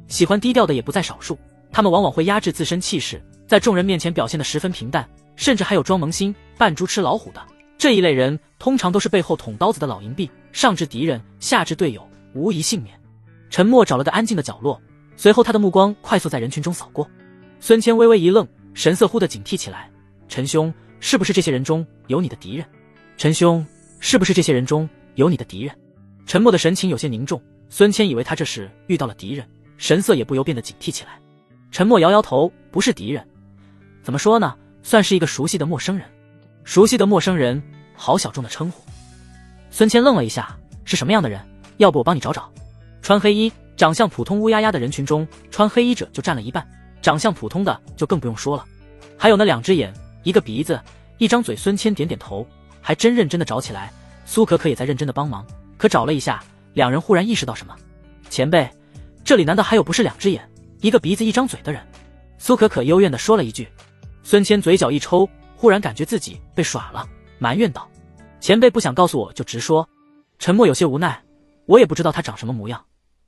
喜欢低调的也不在少数，他们往往会压制自身气势，在众人面前表现得十分平淡，甚至还有装萌新扮猪吃老虎的。这一类人通常都是背后捅刀子的老银币，上至敌人，下至队友，无一幸免。陈默找了个安静的角落，随后他的目光快速在人群中扫过。孙谦微微一愣，神色忽地警惕起来。陈兄，是不是这些人中有你的敌人？陈兄，是不是这些人中有你的敌人？陈默的神情有些凝重，孙谦以为他这时遇到了敌人，神色也不由变得警惕起来。陈默摇摇头，不是敌人，怎么说呢，算是一个熟悉的陌生人。熟悉的陌生人，好小众的称呼。孙谦愣了一下，是什么样的人？要不我帮你找找。穿黑衣、长相普通乌压压的人群中，穿黑衣者就占了一半，长相普通的就更不用说了。还有那2只眼、一个鼻子、一张嘴。孙谦点点头，还真认真的找起来。苏可可也在认真的帮忙，可找了一下，2人忽然意识到什么。前辈，这里难道还有不是2只眼、一个鼻子、一张嘴的人？苏可可幽怨的说了一句。孙谦嘴角一抽，忽然感觉自己被耍了，埋怨道：前辈不想告诉我就直说。陈默有些无奈，我也不知道他长什么模样，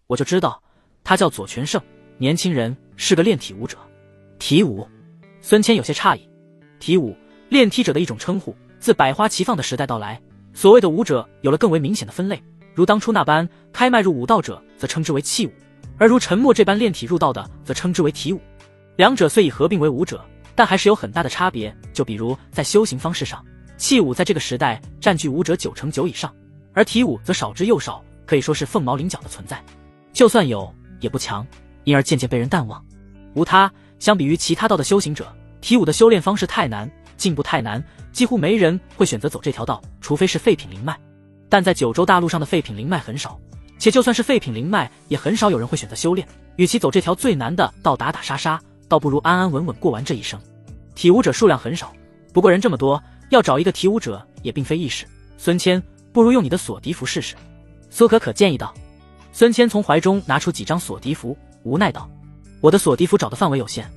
我就知道他叫左全胜，年轻人，是个练体武者。体武？孙谦有些诧异。体武，练体者的一种称呼，自百花齐放的时代到来，所谓的武者有了更为明显的分类，如当初那般开迈入武道者则称之为气武，而如陈默这般练体入道的则称之为体武。两者虽已合并为武者，但还是有很大的差别。就比如在修行方式上，气武在这个时代占据武者9成9以上，而体武则少之又少，可以说是凤毛麟角的存在，就算有也不强，因而渐渐被人淡忘。无他，相比于其他道的修行者，体武的修炼方式太难，进步太难，几乎没人会选择走这条道，除非是废品灵脉。但在九州大陆上的废品灵脉很少，且就算是废品灵脉，也很少有人会选择修炼。与其走这条最难的道打打杀杀，倒不如安安稳稳过完这一生。体武者数量很少，不过人这么多，要找一个体武者也并非易事。孙谦，不如用你的锁敌符试试。苏可可建议道。孙谦从怀中拿出几张锁敌符，无奈道：我的锁敌符找的范围有限，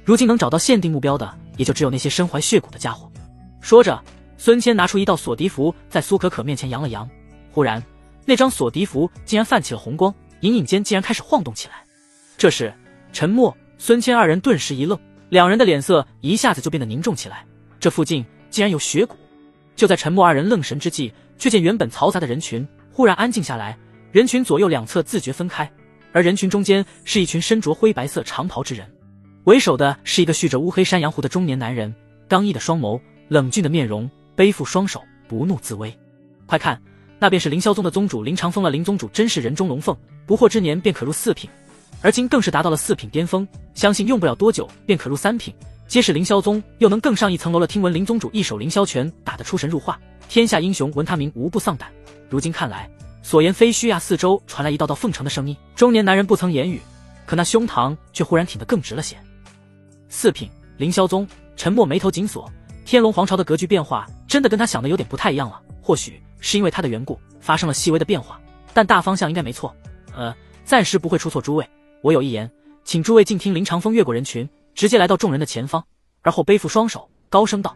如今能找到限定目标的也就只有那些身怀血骨的家伙。说着，孙谦拿出一道锁敌符，在苏可可面前扬了扬。忽然那张锁敌符竟然泛起了红光，隐隐间竟然开始晃动起来。这时陈默、孙谦二人顿时一愣，两人的脸色一下子就变得凝重起来。这附近竟然有血骨！就在陈默二人愣神之际，却见原本嘈杂的人群忽然安静下来，人群左右两侧自觉分开，而人群中间是一群身着灰白色长袍之人，为首的是一个蓄着乌黑山羊胡的中年男人，刚毅的双眸，冷峻的面容，背负双手，不怒自威。快看，那便是凌霄宗的宗主林长风了。林宗主真是人中龙凤，不惑之年便可入4品，而今更是达到了4品巅峰，相信用不了多久便可入3品，皆是凌霄宗又能更上一层楼了。听闻林宗主一手凌霄拳打得出神入化，天下英雄闻他名无不丧胆，如今看来所言非虚啊！四周传来一道道奉承的声音。中年男人不曾言语，可那胸膛却忽然挺得更直了些。4品凌霄宗，陈默眉头紧锁，天龙皇朝的格局变化真的跟他想的有点不太一样了。或许是因为他的缘故，发生了细微的变化，但大方向应该没错。暂时不会出错。诸位，我有一言，请诸位静听。林长风越过人群，直接来到众人的前方，而后背负双手，高声道。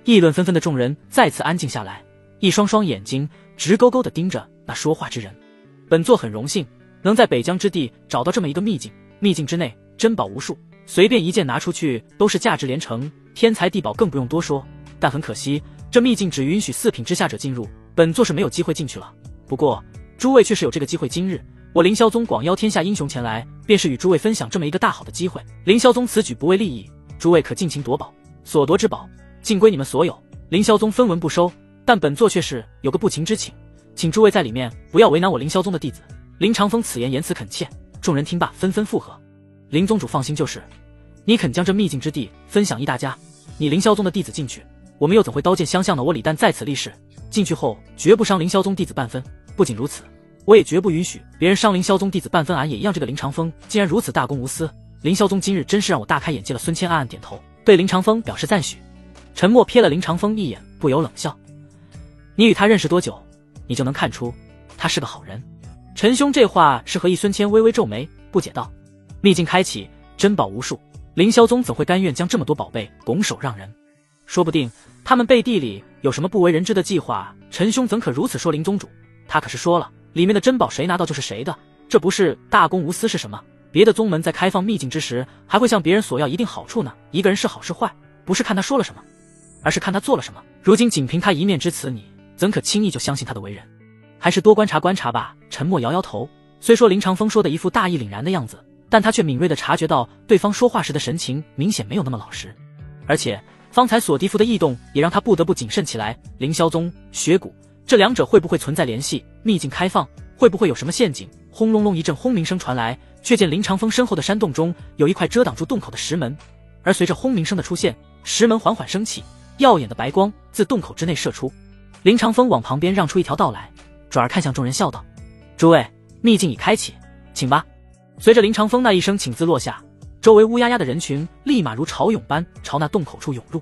议论纷纷的众人再次安静下来，一双双眼睛直勾勾地盯着那说话之人。本座很荣幸能在北疆之地找到这么一个秘境，秘境之内珍宝无数，随便一件拿出去都是价值连城，天材地宝更不用多说。但很可惜，这秘境只允许4品之下者进入，本座是没有机会进去了。不过诸位却是有这个机会，今日我凌霄宗广邀天下英雄前来，便是与诸位分享这么一个大好的机会。凌霄宗此举不为利益，诸位可尽情夺宝，所夺之宝尽归你们所有，凌霄宗分文不收。但本座却是有个不情之请，请诸位在里面不要为难我凌霄宗的弟子。林长风此言言辞恳切，众人听罢纷纷附和。林宗主放心就是，你肯将这秘境之地分享一大家，你凌霄宗的弟子进去，我们又怎会刀剑相向呢？我李旦在此立誓，进去后绝不伤凌霄宗弟子半分。不仅如此，我也绝不允许别人伤凌霄宗弟子半分。俺也一样。这个林长风竟然如此大公无私，凌霄宗今日真是让我大开眼界了。孙谦暗暗点头，对林长风表示赞许。陈默瞥了林长风一眼，不由冷笑：你与他认识多久，你就能看出他是个好人。陈兄这话是何意？孙谦微微皱眉，不解道：秘境开启，珍宝无数，凌霄宗怎会甘愿将这么多宝贝拱手让人？说不定他们背地里有什么不为人知的计划。陈兄怎可如此说？林宗主他可是说了，里面的珍宝谁拿到就是谁的，这不是大公无私是什么？别的宗门在开放秘境之时还会向别人索要一定好处呢。一个人是好是坏，不是看他说了什么，而是看他做了什么。如今仅凭他一面之词，你怎可轻易就相信他的为人？还是多观察观察吧。陈默摇摇头，虽说林长风说的一副大义凛然的样子，但他却敏锐地察觉到对方说话时的神情明显没有那么老实，而且方才索迪夫的异动也让他不得不谨慎起来。凌霄宗、雪谷这两者会不会存在联系？秘境开放会不会有什么陷阱？轰隆隆一阵轰鸣声传来，却见林长风身后的山洞中有一块遮挡住洞口的石门，而随着轰鸣声的出现，石门缓缓升起，耀眼的白光自洞口之内射出。林长风往旁边让出一条道来，转而看向众人笑道：诸位，秘境已开启，请吧。随着林长风那一声请字落下，周围乌压压的人群立马如潮涌般朝那洞口处涌入。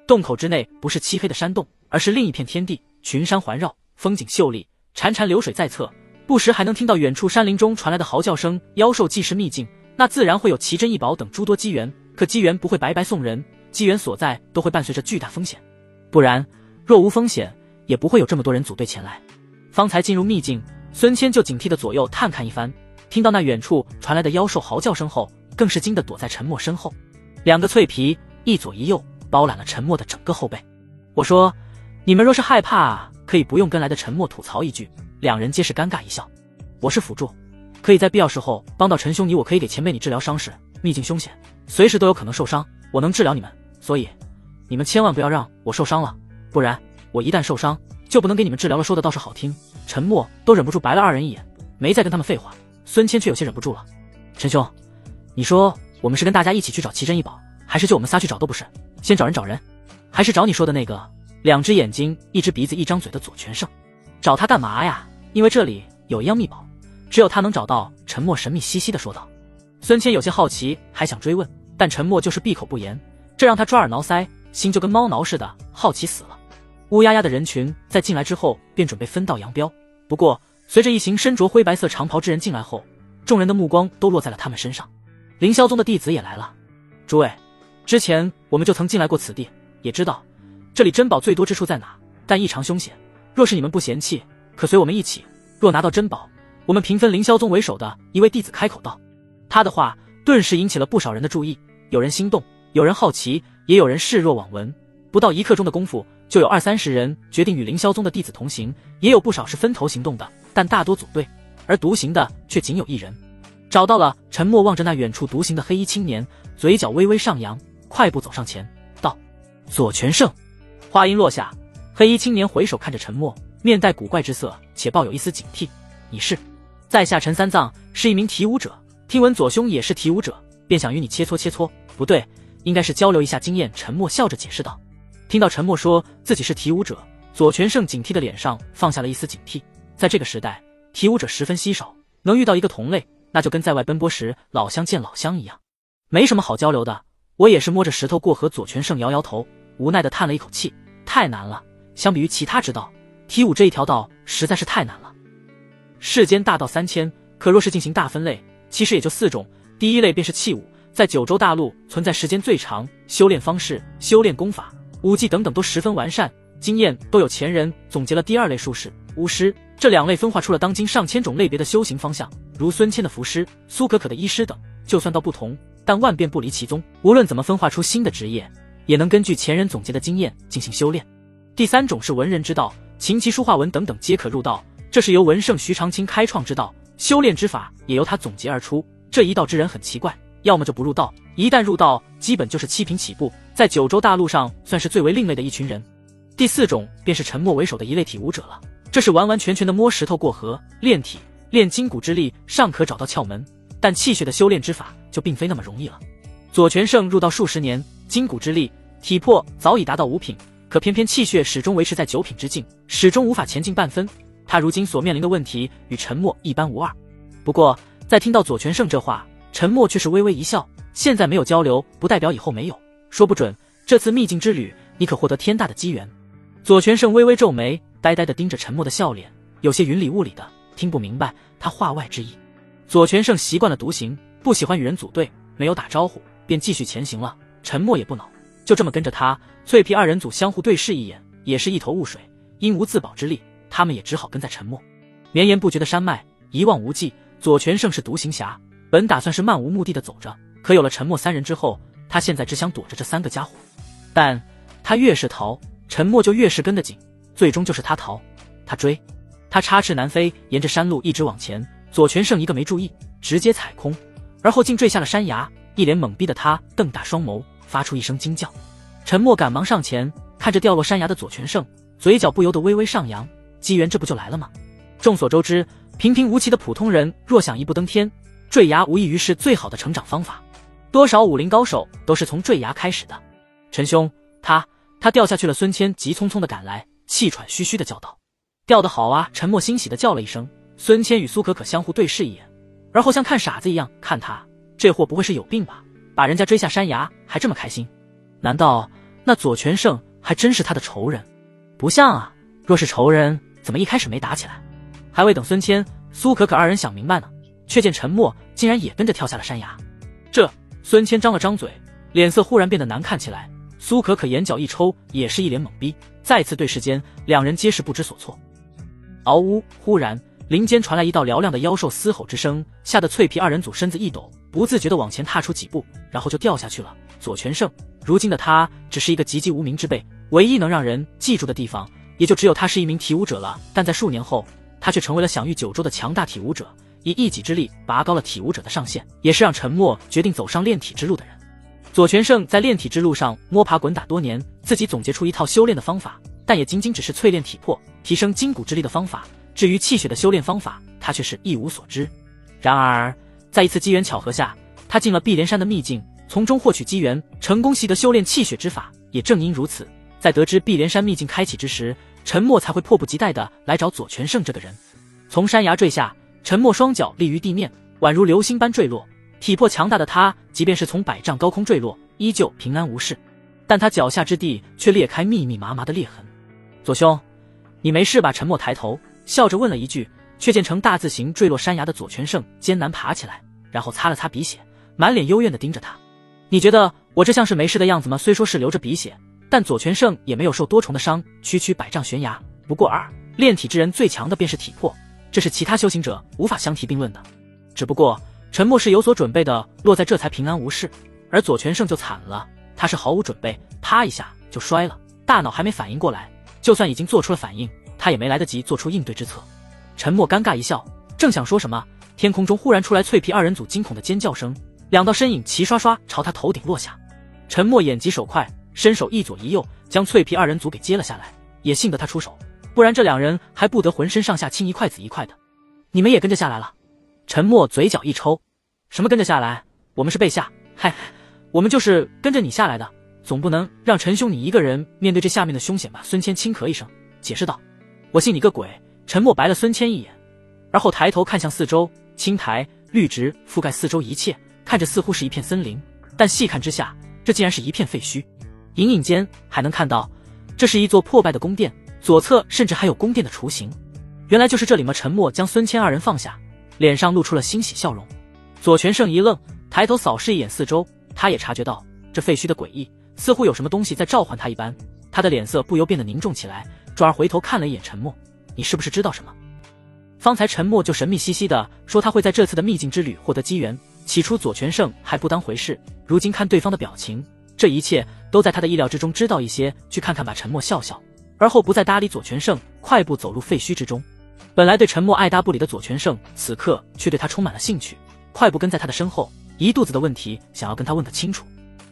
洞口之内不是漆黑的山洞，而是另一片天地，群山环绕，风景秀丽，潺潺流水在侧，不时还能听到远处山林中传来的嚎叫声。妖兽既是秘境，那自然会有奇珍异宝等诸多机缘，可机缘不会白白送人，机缘所在都会伴随着巨大风险，不然若无风险，也不会有这么多人组队前来。方才进入秘境，孙谦就警惕的左右探看一番，听到那远处传来的妖兽嚎叫声后，更是惊得躲在陈默身后，两个脆皮一左一右包揽了陈默的整个后背。我说，你们若是害怕，可以不用跟来的。陈默吐槽一句，两人皆是尴尬一笑。我是辅助，可以在必要时候帮到陈兄你，我可以给前辈你治疗伤势。秘境凶险，随时都有可能受伤，我能治疗你们，所以你们千万不要让我受伤了，不然我一旦受伤就不能给你们治疗了。说的倒是好听，陈默都忍不住白了二人一眼，没再跟他们废话。孙谦却有些忍不住了：陈兄，你说我们是跟大家一起去找奇珍异宝，还是就我们仨去找？都不是，先找人，还是找你说的那个两只眼睛一只鼻子一张嘴的左全胜？找他干嘛呀？因为这里有一样秘宝，只有他能找到。陈默神秘兮兮地说道。孙谦有些好奇，还想追问，但陈默就是闭口不言，这让他抓耳挠腮，心就跟猫挠似的，好奇死了。乌压压的人群在进来之后便准备分道扬镳，不过随着一行身着灰白色长袍之人进来后，众人的目光都落在了他们身上。凌霄宗的弟子也来了。诸位，之前我们就曾进来过此地，也知道这里珍宝最多之处在哪，但异常凶险，若是你们不嫌弃，可随我们一起，若拿到珍宝，我们平分。凌霄宗为首的一位弟子开口道，他的话顿时引起了不少人的注意，有人心动，有人好奇，也有人视若罔闻。不到1刻钟的功夫，就有20-30人决定与凌霄宗的弟子同行，也有不少是分头行动的，但大多组队，而独行的却仅有1人。找到了。陈默望着那远处独行的黑衣青年，嘴角微微上扬，快步走上前道：左全胜。话音落下，黑衣青年回首看着陈默，面带古怪之色，且抱有一丝警惕。你是？在下陈三藏，是一名提武者，听闻左兄也是提武者，便想与你切磋切磋。不对，应该是交流一下经验。陈默笑着解释道。听到陈默说自己是提武者，左全胜警惕的脸上放下了一丝警惕。在这个时代，提武者十分稀少，能遇到一个同类，那就跟在外奔波时老乡见老乡一样，没什么好交流的。我也是摸着石头过河。左全胜摇摇头，无奈的叹了一口气，太难了，相比于其他之道，提武这一条道实在是太难了。世间大道3000，可若是进行大分类，其实也就4种。第一类便是器武，在九州大陆存在时间最长，修炼方式、修炼功法、武技等等都十分完善，经验都有前人总结了。第二类术士，巫师，这两类分化出了当今上千种类别的修行方向，如孙谦的符师、苏可可的医师等，就算道不同，但万变不离其宗。无论怎么分化出新的职业，也能根据前人总结的经验进行修炼。第三种是文人之道，琴棋书画文等等皆可入道，这是由文圣徐长卿开创之道，修炼之法也由他总结而出。这一道之人很奇怪，要么就不入道，一旦入道，基本就是七品起步，在九州大陆上算是最为另类的一群人。第四种便是沉默为首的一类体武者了，这是完完全全的摸石头过河，练体练筋骨之力尚可找到窍门，但气血的修炼之法就并非那么容易了。左权胜入道数十年，筋骨之力、体魄早已达到5品，可偏偏气血始终维持在9品之境，始终无法前进半分。他如今所面临的问题与沉默一般无二。不过在听到左权胜这话，沉默却是微微一笑，现在没有交流不代表以后没有，说不准这次秘境之旅你可获得天大的机缘。左权胜微微皱眉，呆呆地盯着沉默的笑脸，有些云里雾里的，听不明白他话外之意。左权胜习惯了独行，不喜欢与人组队，没有打招呼便继续前行了。沉默也不恼，就这么跟着他。脆皮二人组相互对视一眼，也是一头雾水，因无自保之力，他们也只好跟在沉默。绵延不绝的山脉一望无际，左权胜是独行侠，本打算是漫无目的的走着，可有了沉默3人之后，他现在只想躲着这3个家伙。但他越是逃，沉默就越是跟得紧，最终就是他逃他追。他插翅难飞，沿着山路一直往前，左权胜一个没注意，直接踩空，而后竟坠下了山崖。一脸懵逼的他瞪大双眸，发出一声惊叫。沉默赶忙上前，看着掉落山崖的左权胜，嘴角不由得微微上扬，机缘这不就来了吗？众所周知，平平无奇的普通人若想一步登天，坠崖无异于是最好的成长方法，多少武林高手都是从坠崖开始的。陈兄，他掉下去了。孙谦急匆匆地赶来，气喘吁吁地叫道。掉得好啊！沉默欣喜地叫了一声。孙谦与苏可可相互对视一眼，而后像看傻子一样看他，这货不会是有病吧？把人家追下山崖还这么开心？难道那左权胜还真是他的仇人？不像啊，若是仇人怎么一开始没打起来？还未等孙谦、苏可可二人想明白呢，却见沉默竟然也跟着跳下了山崖。孙谦张了张嘴，脸色忽然变得难看起来。苏可可眼角一抽，也是一脸懵逼。再次对视间，两人皆是不知所措。嗷呜！忽然林间传来一道嘹亮的妖兽嘶吼之声，吓得脆皮二人组身子一抖，不自觉地往前踏出几步，然后就掉下去了。左权胜如今的他只是一个籍籍无名之辈，唯一能让人记住的地方也就只有他是一名体武者了。但在数年后，他却成为了享誉九州的强大体武者，以一己之力拔高了体武者的上限，也是让沉默决定走上炼体之路的人。左权胜在炼体之路上摸爬滚打多年，自己总结出一套修炼的方法，但也仅仅只是淬炼体魄、提升筋骨之力的方法，至于气血的修炼方法，他却是一无所知。然而在一次机缘巧合下，他进了碧莲山的秘境，从中获取机缘，成功习得修炼气血之法。也正因如此，在得知碧莲山秘境开启之时，沉默才会迫不及待地来找左权胜这个人。从山崖坠下，沉默双脚立于地面，宛如流星般坠落。体魄强大的他，即便是从100丈高空坠落，依旧平安无事，但他脚下之地却裂开密密麻麻的裂痕。左兄，你没事吧？沉默抬头笑着问了一句，却见呈大字形坠落山崖的左权胜艰难爬起来，然后擦了擦鼻血，满脸幽怨地盯着他。你觉得我这像是没事的样子吗？虽说是流着鼻血，但左权胜也没有受多重的伤，区区100丈悬崖不过尔。炼体之人最强的便是体魄，这是其他修行者无法相提并论的。只不过沉默是有所准备的，落在这才平安无事，而左权胜就惨了，他是毫无准备，啪一下就摔了，大脑还没反应过来，就算已经做出了反应，他也没来得及做出应对之策。沉默尴尬一笑，正想说什么，天空中忽然出来脆皮二人组惊恐的尖叫声，2道身影齐刷刷朝他头顶落下。沉默眼疾手快，伸手一左一右将脆皮二人组给接了下来，也幸得他出手，不然这2人还不得浑身上下青一块紫一块的。你们也跟着下来了？沉默嘴角一抽，什么跟着下来？我们是被吓，嗨，我们就是跟着你下来的，总不能让陈兄你一个人面对这下面的凶险吧？孙谦轻咳一声解释道。我信你个鬼！沉默白了孙谦一眼，而后抬头看向四周，青苔绿植覆盖四周一切，看着似乎是一片森林，但细看之下，这竟然是一片废墟。隐隐间还能看到，这是一座破败的宫殿，左侧甚至还有宫殿的雏形。原来就是这里吗？沉默将孙谦2人放下，脸上露出了欣喜笑容。左权胜一愣，抬头扫视一眼四周，他也察觉到这废墟的诡异，似乎有什么东西在召唤他一般，他的脸色不由变得凝重起来，转而回头看了一眼沉默，你是不是知道什么？方才沉默就神秘兮兮的说他会在这次的秘境之旅获得机缘。起初左权胜还不当回事，如今看对方的表情，这一切都在他的意料之中。知道一些，去看看吧。沉默笑笑，而后不再搭理左权胜，快步走入废墟之中。本来对沉默爱答不理的左权胜，此刻却对他充满了兴趣，快步跟在他的身后，一肚子的问题想要跟他问个清楚。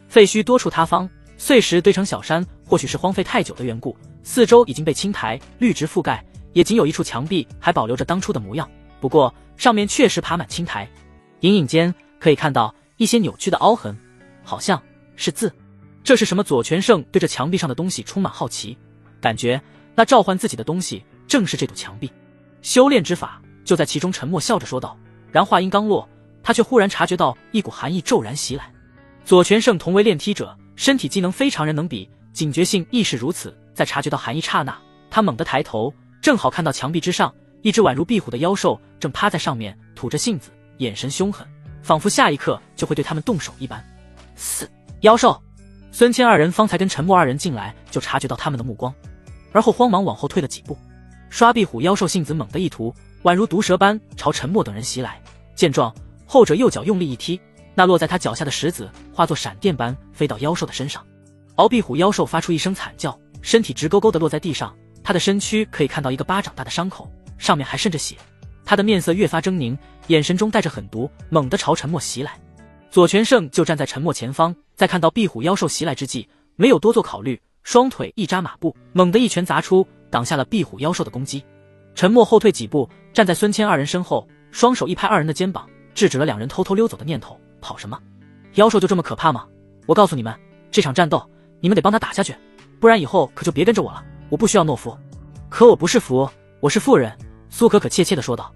废墟多处塌方，碎石堆成小山，或许是荒废太久的缘故，四周已经被青苔绿植覆盖，也仅有一处墙壁还保留着当初的模样，不过上面确实爬满青苔，隐隐间可以看到一些扭曲的凹痕，好像是字。这是什么？左权胜对着墙壁上的东西充满好奇，感觉那召唤自己的东西正是这堵墙壁。修炼之法就在其中。沉默笑着说道。然话音刚落，他却忽然察觉到一股寒意骤然袭来。左权胜同为炼梯者，身体机能非常人能比，警觉性亦是如此。在察觉到寒意刹那，他猛地抬头，正好看到墙壁之上一只宛如壁虎的妖兽正趴在上面，吐着信子，眼神凶狠，仿佛下一刻就会对他们动手一般。妖兽！孙谦二人方才跟沉默二人进来，就察觉到他们的目光，而后慌忙往后退了几步。刷壁虎妖兽性子猛地一吐，宛如毒蛇般朝沉默等人袭来。见状，后者右脚用力一踢，那落在他脚下的石子化作闪电般飞到妖兽的身上。鳌壁虎妖兽发出一声惨叫，身体直勾勾地落在地上，他的身躯可以看到一个巴掌大的伤口，上面还渗着血。他的面色越发狰狞，眼神中带着狠毒，猛地朝沉默袭来。左权胜就站在沉默前方，在看到壁虎妖兽袭来之际，没有多做考虑，双腿一扎马步，猛地一拳砸出，挡下了壁虎妖兽的攻击。沉默后退几步，站在孙谦二人身后，双手一拍二人的肩膀，制止了两人偷偷溜走的念头。跑什么？妖兽就这么可怕吗？我告诉你们，这场战斗你们得帮他打下去，不然以后可就别跟着我了。我不需要懦夫。可我不是夫，我是妇人。苏可可怯怯地说道。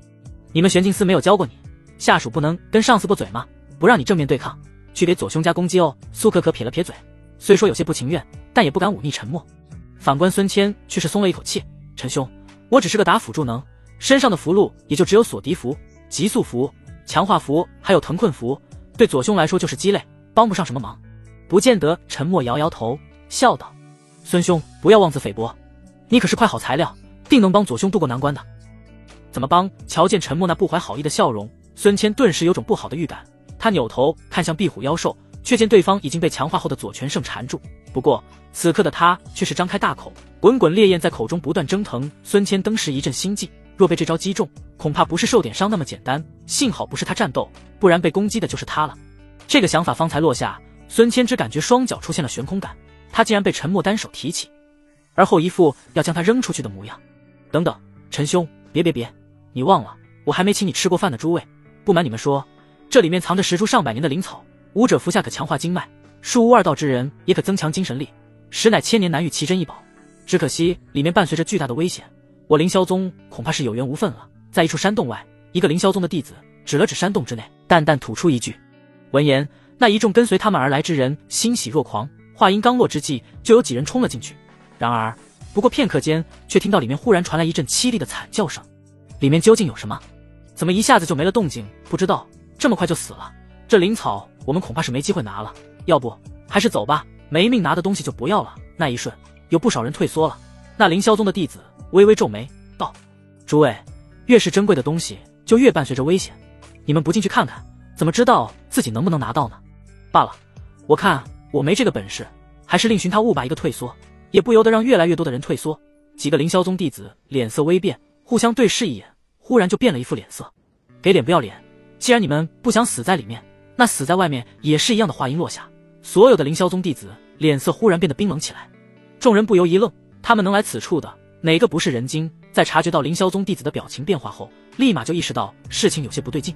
你们玄镜司没有教过你，下属不能跟上司驳嘴吗？不让你正面对抗，去给左兄家攻击哦。苏可可撇了撇嘴，虽说有些不情愿，但也不敢忤逆沉默。反观孙谦却是松了一口气。陈兄，我只是个打辅助能，身上的符箓也就只有锁敌符、急速符、强化符还有腾困符，对左兄来说就是鸡肋，帮不上什么忙。不见得。沉默摇摇头笑道。孙兄不要妄自菲薄，你可是块好材料，定能帮左兄渡过难关的。怎么帮？瞧见沉默那不怀好意的笑容，孙谦顿时有种不好的预感。他扭头看向壁虎妖兽，却见对方已经被强化后的左权胜缠住。不过此刻的他却是张开大口，滚滚烈焰在口中不断蒸腾。孙谦登时一阵心悸，若被这招击中，恐怕不是受点伤那么简单。幸好不是他战斗，不然被攻击的就是他了。这个想法方才落下，孙谦只感觉双脚出现了悬空感，他竟然被沉默单手提起，而后一副要将他扔出去的模样。等等，陈兄，别，你忘了我还没请你吃过饭呢。诸位，不瞒你们说，这里面藏着10株上百年的灵草，武者服下可强化经脉，术无二道之人也可增强精神力，实乃千年难遇奇珍异宝。只可惜里面伴随着巨大的危险，我凌霄宗恐怕是有缘无分了。在一处山洞外，一个凌霄宗的弟子指了指山洞之内，淡淡吐出一句。闻言，那一众跟随他们而来之人欣喜若狂，话音刚落之际，就有几人冲了进去。然而不过片刻间，却听到里面忽然传来一阵凄厉的惨叫声。里面究竟有什么？怎么一下子就没了动静？不知道，这么快就死了？这灵草我们恐怕是没机会拿了，要不还是走吧，没命拿的东西就不要了。那一瞬，有不少人退缩了。那凌霄宗的弟子微微皱眉道：诸位，越是珍贵的东西就越伴随着危险，你们不进去看看，怎么知道自己能不能拿到呢？罢了，我看我没这个本事，还是另寻他物吧。一个退缩，也不由得让越来越多的人退缩。几个凌霄宗弟子脸色微变，互相对视一眼，忽然就变了一副脸色。给脸不要脸，既然你们不想死在里面，那死在外面也是一样的。话音落下，所有的凌霄宗弟子脸色忽然变得冰冷起来。众人不由一愣，他们能来此处的哪个不是人精？在察觉到凌霄宗弟子的表情变化后，立马就意识到事情有些不对劲。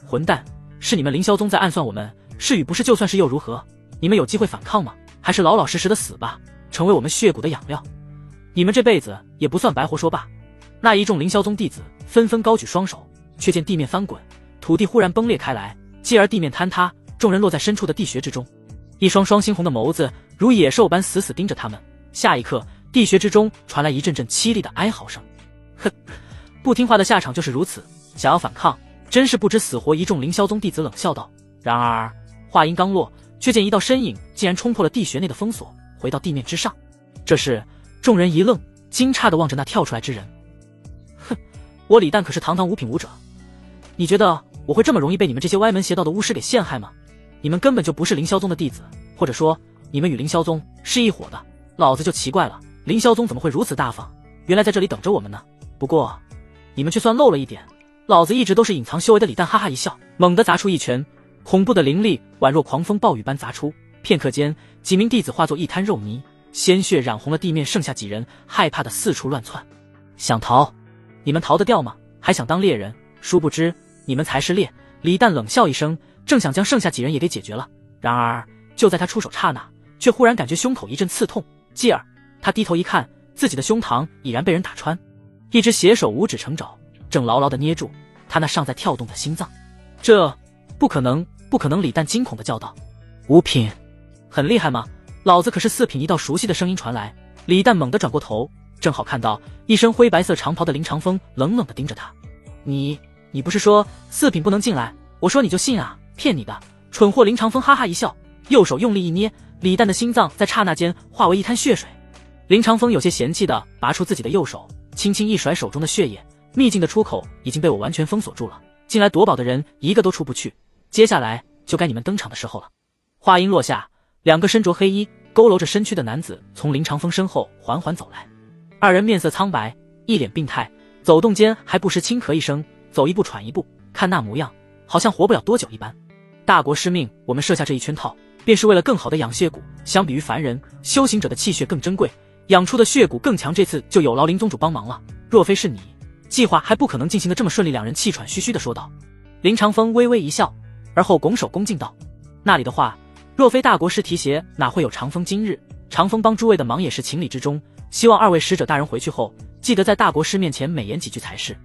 混蛋，是你们凌霄宗在暗算我们，是与不是就算是又如何？你们有机会反抗吗？还是老老实实的死吧，成为我们血骨的养料？你们这辈子也不算白活。说罢，那一众凌霄宗弟子纷纷高举双手，却见地面翻滚，土地忽然崩裂开来，继而地面坍塌，众人落在深处的地穴之中。一双双猩红的眸子如野兽般死死盯着他们。下一刻，地穴之中传来一阵阵凄厉的哀嚎声。哼，不听话的下场就是如此，想要反抗，真是不知死活。一众凌霄宗弟子冷笑道。然而话音刚落，却见一道身影竟然冲破了地穴内的封锁，回到地面之上。这时众人一愣，惊诧地望着那跳出来之人。我李诞可是堂堂五品武者，你觉得我会这么容易被你们这些歪门邪道的巫师给陷害吗？你们根本就不是凌霄宗的弟子，或者说你们与凌霄宗是一伙的，老子就奇怪了，凌霄宗怎么会如此大方，原来在这里等着我们呢。不过你们却算漏了一点，老子一直都是隐藏修为的。李诞哈哈一笑，猛地砸出一拳，恐怖的灵力宛若狂风暴雨般砸出，片刻间几名弟子化作一滩肉泥，鲜血染红了地面，剩下几人害怕的四处乱窜。想逃？你们逃得掉吗？还想当猎人？殊不知你们才是猎。李诞冷笑一声，正想将剩下几人也给解决了，然而就在他出手刹那，却忽然感觉胸口一阵刺痛，继而他低头一看，自己的胸膛已然被人打穿，一只血手五指成爪，正牢牢地捏住他那尚在跳动的心脏。这不可能，不可能！李诞惊恐地叫道。五品很厉害吗？老子可是4品！一道熟悉的声音传来。李诞猛地转过头，正好看到一身灰白色长袍的林长风冷冷地盯着他。你不是说4品不能进来？我说你就信啊？骗你的，蠢货！林长风哈哈一笑，右手用力一捏，李诞的心脏在刹那间化为一滩血水。林长风有些嫌弃地拔出自己的右手，轻轻一甩手中的血液，秘境的出口已经被我完全封锁住了，进来夺宝的人一个都出不去，接下来就该你们登场的时候了。话音落下，2个身着黑衣佝偻着身躯的男子从林长风身后缓缓走来，二人面色苍白，一脸病态，走动间还不时轻咳一声，走一步喘一步，看那模样好像活不了多久一般。大国师命我们设下这一圈套，便是为了更好的养血骨，相比于凡人，修行者的气血更珍贵，养出的血骨更强，这次就有劳林宗主帮忙了，若非是你，计划还不可能进行的这么顺利。2人气喘吁吁地说道。林长风微微一笑，而后拱手恭敬道，那里的话，若非大国师提携，哪会有长风今日？长风帮诸位的忙也是情理之中，希望2位使者大人回去后，记得在大国师面前美言几句才是。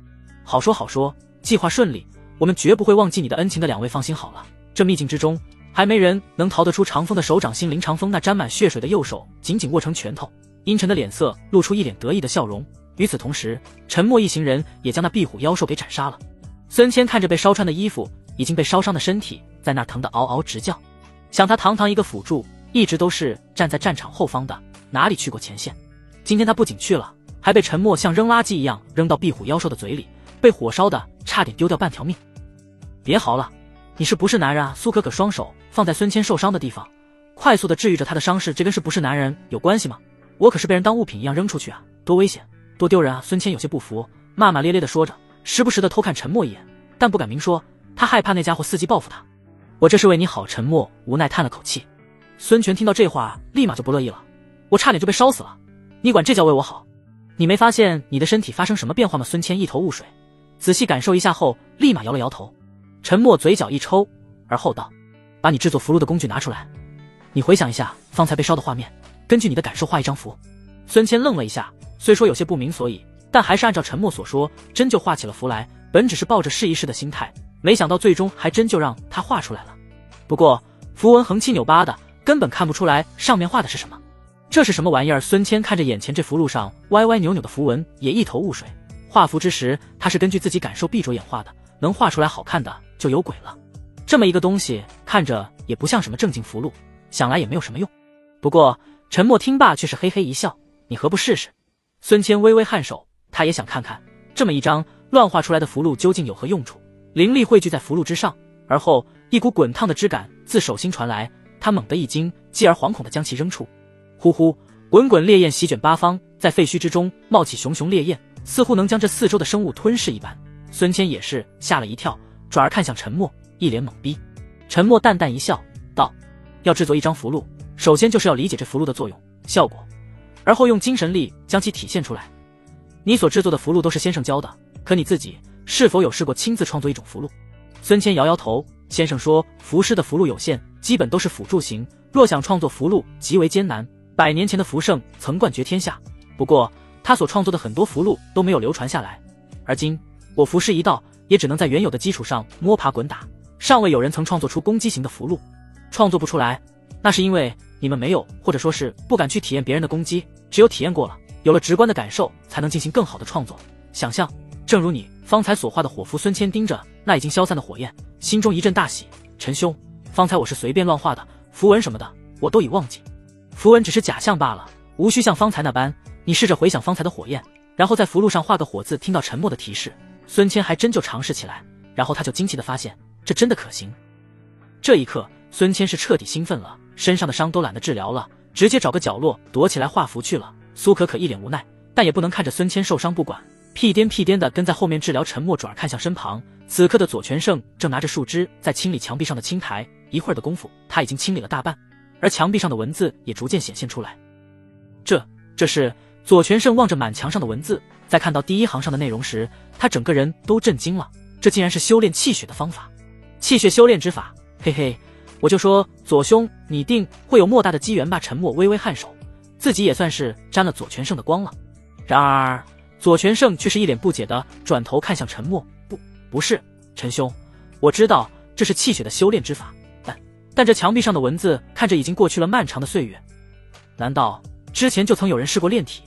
好说好说，计划顺利，我们绝不会忘记你的恩情的。2位放心好了，这秘境之中还没人能逃得出长风的手掌心。林长风那沾满血水的右手紧紧握成拳头，阴沉的脸色露出一脸得意的笑容。与此同时，陈默一行人也将那壁虎妖兽给斩杀了。孙谦看着被烧穿的衣服，已经被烧伤的身体，在那疼得嗷嗷直叫。想他堂堂一个辅助，一直都是站在战场后方的，哪里去过前线？今天他不仅去了，还被陈默像扔垃圾一样扔到壁虎妖兽的嘴里，被火烧的差点丢掉半条命。别嚎了，你是不是男人啊？苏可可双手放在孙谦受伤的地方，快速的治愈着他的伤势，这跟是不是男人有关系吗？我可是被人当物品一样扔出去啊，多危险，多丢人啊！孙谦有些不服，骂骂咧咧的说着，时不时的偷看陈默一眼，但不敢明说，他害怕那家伙伺机报复他。我这是为你好。陈默无奈叹了口气。孙权听到这话立马就不乐意了，我差点就被烧死了，你管这叫为我好？你没发现你的身体发生什么变化吗？孙谦一头雾水，仔细感受一下后立马摇了摇头。陈默嘴角一抽，而后道，把你制作符箓的工具拿出来，你回想一下方才被烧的画面，根据你的感受画一张符。孙谦愣了一下，虽说有些不明所以，但还是按照陈默所说，真就画起了符来。本只是抱着试一试的心态，没想到最终还真就让他画出来了。不过符文横七扭八的，根本看不出来上面画的是什么。这是什么玩意儿？孙谦看着眼前这符箓上歪歪扭扭的符文，也一头雾水。画符之时，他是根据自己感受闭着眼画的，能画出来好看的就有鬼了。这么一个东西，看着也不像什么正经符箓，想来也没有什么用。不过陈默听罢却是嘿嘿一笑，你何不试试？孙谦微微颔首，他也想看看这么一张乱画出来的符箓究竟有何用处。灵力汇聚在符箓之上，而后一股滚烫的枝感自手心传来，他猛地一惊，继而惶恐地将其扔出。呼呼，滚滚烈焰席卷八方，在废墟之中冒起熊熊烈焰，似乎能将这四周的生物吞噬一般。孙谦也是吓了一跳，转而看向陈默，一脸懵逼。陈默淡淡一笑，道，要制作一张符箓，首先就是要理解这符箓的作用、效果，而后用精神力将其体现出来。你所制作的符箓都是先生教的，可你自己是否有试过亲自创作一种符箓？孙谦摇摇头，先生说符师的符箓有限，基本都是辅助型，若想创作符箓极为艰难。100年前的符圣曾冠绝天下，不过他所创作的很多符箓都没有流传下来，而今我符师一道，也只能在原有的基础上摸爬滚打，尚未有人曾创作出攻击型的符箓。创作不出来，那是因为你们没有，或者说是不敢去体验别人的攻击，只有体验过了，有了直观的感受，才能进行更好的创作。想象正如你方才所画的火符。孙谦盯着那已经消散的火焰，心中一阵大喜。陈兄，方才我是随便乱画的，符文什么的我都已忘记，符文只是假象罢了，无需像方才那般。你试着回想方才的火焰，然后在符箓上画个火字。听到陈默的提示，孙谦还真就尝试起来，然后他就惊奇地发现，这真的可行。这一刻，孙谦是彻底兴奋了，身上的伤都懒得治疗了，直接找个角落躲起来画符去了。苏可可一脸无奈，但也不能看着孙谦受伤不管，屁颠屁颠的跟在后面治疗。陈默转而看向身旁，此刻的左全胜正拿着树枝在清理墙壁上的青苔，一会儿的功夫，他已经清理了大半，而墙壁上的文字也逐渐显现出来。这是左全胜望着满墙上的文字，在看到第一行上的内容时，他整个人都震惊了，这竟然是修炼气血的方法，气血修炼之法，嘿嘿，我就说左兄你定会有莫大的机缘吧。陈默微微颔首，自己也算是沾了左全胜的光了。然而左全胜却是一脸不解的转头看向陈默，不是，陈兄，我知道这是气血的修炼之法，但这墙壁上的文字看着已经过去了漫长的岁月，难道之前就曾有人试过炼体？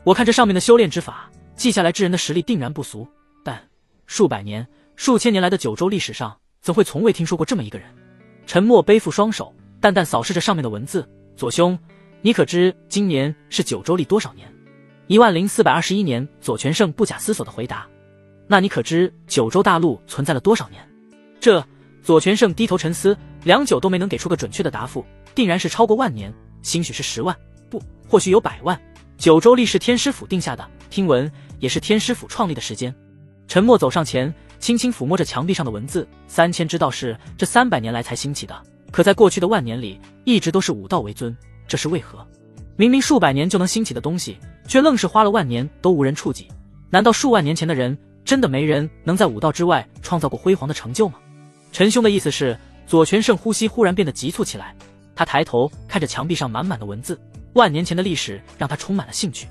我看这上面的修炼之法，记下来之人的实力定然不俗，但数百年、数千年来的九州历史上，怎会从未听说过这么一个人？陈默背负双手，淡淡扫视着上面的文字。左兄，你可知今年是九州历多少年？10421年。左全胜不假思索地回答。那你可知九州大陆存在了多少年？左全胜低头沉思，良久都没能给出个准确的答复，定然是超过万年，兴许是10万，不，或许有100万。九州历是天师府定下的，听闻也是天师府创立的时间。陈默走上前，轻轻抚摸着墙壁上的文字。3000之道是这300年来才兴起的，可在过去的万年里，一直都是武道为尊，这是为何？明明数百年就能兴起的东西，却愣是花了万年都无人触及。难道数万年前的人，真的没人能在武道之外创造过辉煌的成就吗？陈兄的意思是？左全胜呼吸忽然变得急促起来，他抬头看着墙壁上满满的文字，万年前的历史让他充满了兴趣。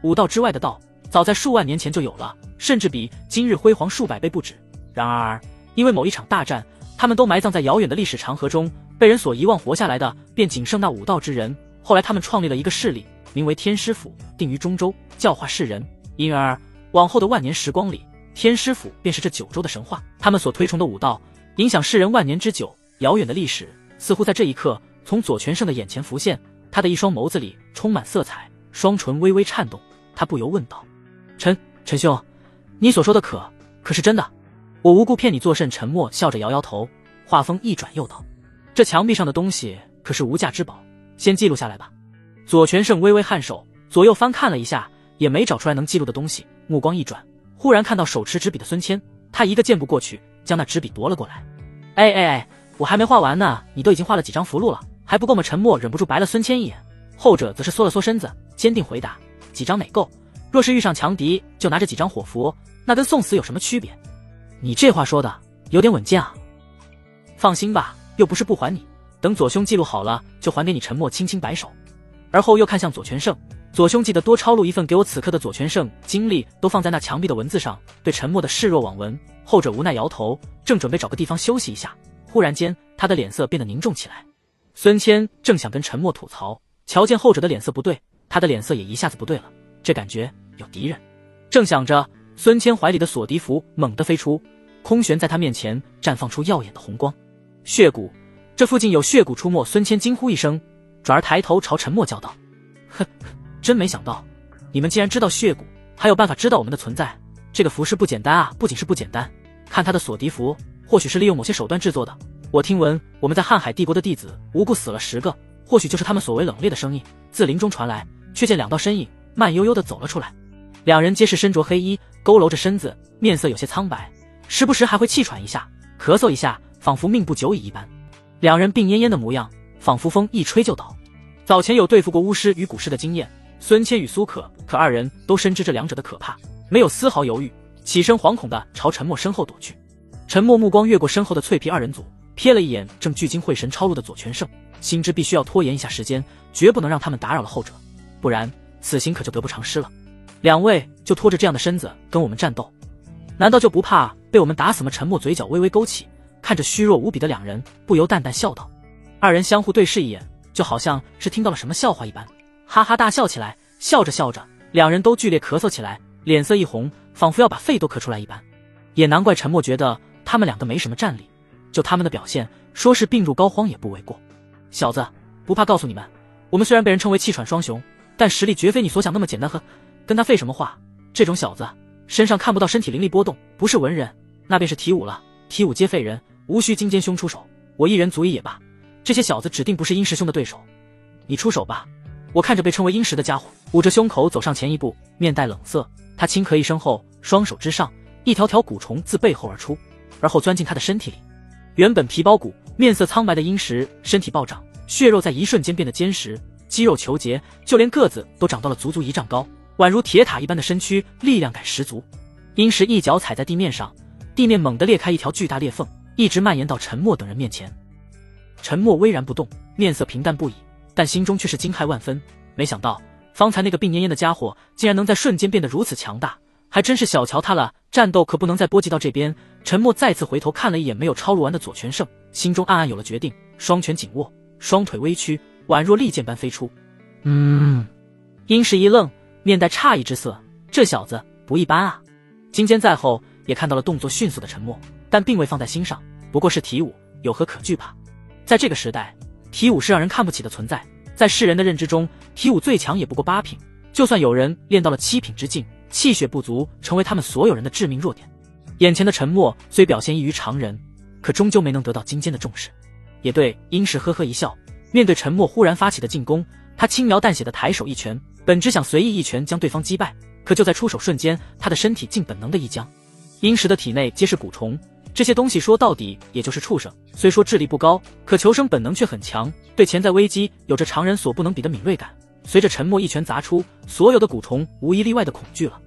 武道之外的道，早在数万年前就有了，甚至比今日辉煌数百倍不止。然而，因为某一场大战，他们都埋葬在遥远的历史长河中，被人所遗忘，活下来的便仅剩那武道之人。后来他们创立了一个势力，名为天师府，定于中州，教化世人。因而，往后的万年时光里，天师府便是这九州的神话。他们所推崇的武道，影响世人万年之久。遥远的历史似乎在这一刻从左全胜的眼前浮现，他的一双眸子里充满色彩，双唇微微颤动。他不由问道：陈兄，你所说的可是真的？我无故骗你作甚？陈默笑着摇摇头，话锋一转又道：这墙壁上的东西可是无价之宝，先记录下来吧。左全胜微微颔首，左右翻看了一下，也没找出来能记录的东西。目光一转，忽然看到手持纸笔的孙谦，他一个箭步过去，将那纸笔夺了过来。哎，我还没画完呢，你都已经画了几张符箓了，还不够吗？陈默忍不住白了孙谦一眼，后者则是缩了缩身子，坚定回答：几张哪够？若是遇上强敌，就拿着几张火符，那跟送死有什么区别？你这话说的有点稳健啊。放心吧，又不是不还你，等左兄记录好了就还给你。陈默轻轻摆手，而后又看向左全胜：左兄记得多抄录一份给我。此刻的左全胜精力都放在那墙壁的文字上，对陈默的视若罔闻。后者无奈摇头，正准备找个地方休息一下，忽然间他的脸色变得凝重起来。孙谦正想跟陈默吐槽，瞧见后者的脸色不对，他的脸色也一下子不对了，这感觉有敌人。正想着，孙谦怀里的锁敌符猛地飞出，空悬在他面前，绽放出耀眼的红光。血骨，这附近有血骨出没。孙谦惊呼一声，转而抬头朝陈默叫道：真没想到你们竟然知道血骨，还有办法知道我们的存在。这个符是不简单啊，不仅是不简单，看他的锁敌符或许是利用某些手段制作的。我听闻我们在瀚海帝国的弟子无故死了10个，或许就是他们所谓冷冽的声音。自林中传来，却见2道身影慢悠悠地走了出来，两人皆是身着黑衣，佝偻着身子，面色有些苍白，时不时还会气喘一下，咳嗽一下，仿佛命不久矣一般。两人病恹恹的模样，仿佛风一吹就倒。早前有对付过巫师与蛊师的经验，孙谦与苏可二人都深知这两者的可怕，没有丝毫犹豫，起身惶恐地朝陈默身后躲去。陈默目光越过身后的脆皮二人组，瞥了一眼正聚精会神抄录的左全胜，心知必须要拖延一下时间，绝不能让他们打扰了后者，不然此行可就得不偿失了。两位就拖着这样的身子跟我们战斗，难道就不怕被我们打死吗？陈默嘴角微微勾起，看着虚弱无比的两人，不由淡淡笑道。二人相互对视一眼，就好像是听到了什么笑话一般，哈哈大笑起来。笑着笑着，两人都剧烈咳嗽起来，脸色一红，仿佛要把肺都咳出来一般。也难怪陈默觉得他们两个没什么战力，就他们的表现，说是病入膏肓也不为过。小子，不怕告诉你们，我们虽然被人称为气喘双雄，但实力绝非你所想那么简单。跟他废什么话？这种小子身上看不到身体灵力波动，不是文人，那便是体武了。体武皆废人，无需金坚兄出手，我一人足矣也罢。这些小子指定不是殷实兄的对手，你出手吧。我看着被称为殷实的家伙，捂着胸口走上前一步，面带冷色。他轻咳一声后，双手之上，一条条蛊虫自背后而出，而后钻进他的身体里。原本皮包骨、面色苍白的殷实，身体暴涨，血肉在一瞬间变得坚实，肌肉虬结，就连个子都长到了足足1丈高，宛如铁塔一般的身躯，力量感十足。殷实一脚踩在地面上，地面猛地裂开一条巨大裂缝，一直蔓延到陈默等人面前。陈默巍然不动，面色平淡不已，但心中却是惊骇万分。没想到方才那个病恹恹的家伙竟然能在瞬间变得如此强大，还真是小瞧他了。战斗可不能再波及到这边。陈默再次回头看了一眼没有超入完的左拳圣，心中暗暗有了决定，双拳紧握，双腿微屈，宛若利箭般飞出。殷实一愣，面带诧异之色，这小子不一般啊。金坚在后也看到了动作迅速的陈默，但并未放在心上，不过是体武，有何可惧怕？在这个时代，体武是让人看不起的存在，在世人的认知中，体武最强也不过8品，就算有人练到了7品之境，气血不足，成为他们所有人的致命弱点。眼前的陈默虽表现异于常人，可终究没能得到金坚的重视。也对，殷实呵呵一笑，面对陈默忽然发起的进攻，他轻描淡写的抬手一拳，本只想随意一拳将对方击败，可就在出手瞬间，他的身体竟本能的一僵。殷实的体内皆是蛊虫，这些东西说到底也就是畜生，虽说智力不高，可求生本能却很强，对潜在危机有着常人所不能比的敏锐感。随着陈默一拳砸出，所有的蛊虫无一例外的恐惧了，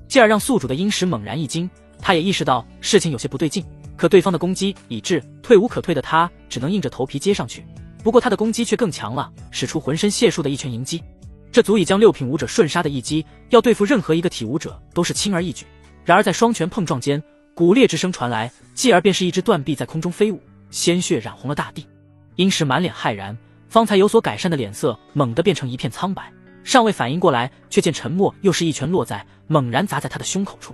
继而让宿主的殷实猛然一惊，他也意识到事情有些不对劲，可对方的攻击已至，退无可退的他只能硬着头皮接上去。不过他的攻击却更强了，使出浑身解数的一拳迎击，这足以将6品武者瞬杀的一击，要对付任何一个体武者都是轻而易举。然而在双拳碰撞间，骨裂之声传来，继而便是一只断臂在空中飞舞，鲜血染红了大地。殷实满脸骇然，方才有所改善的脸色猛地变成一片苍白，尚未反应过来，却见陈默又是一拳落在，猛然砸在他的胸口处。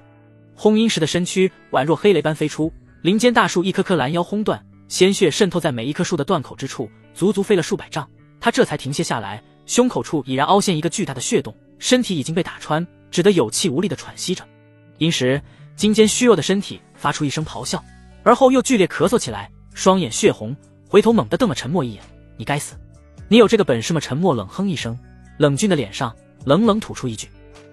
轰！殷实的身躯宛若黑雷般飞出，林间大树一棵棵拦腰轰断，鲜血渗透在每一棵树的断口之处，足足飞了数百丈。他这才停歇下来，胸口处已然凹陷一个巨大的血洞，身体已经被打穿，只得有气无力地喘息着。殷实金坚虚弱的身体发出一声咆哮，而后又剧烈咳嗽起来，双眼血红，回头猛地瞪了陈默一眼：“你该死！你有这个本事吗？”陈默冷哼一声，冷峻的脸上冷冷吐出一句。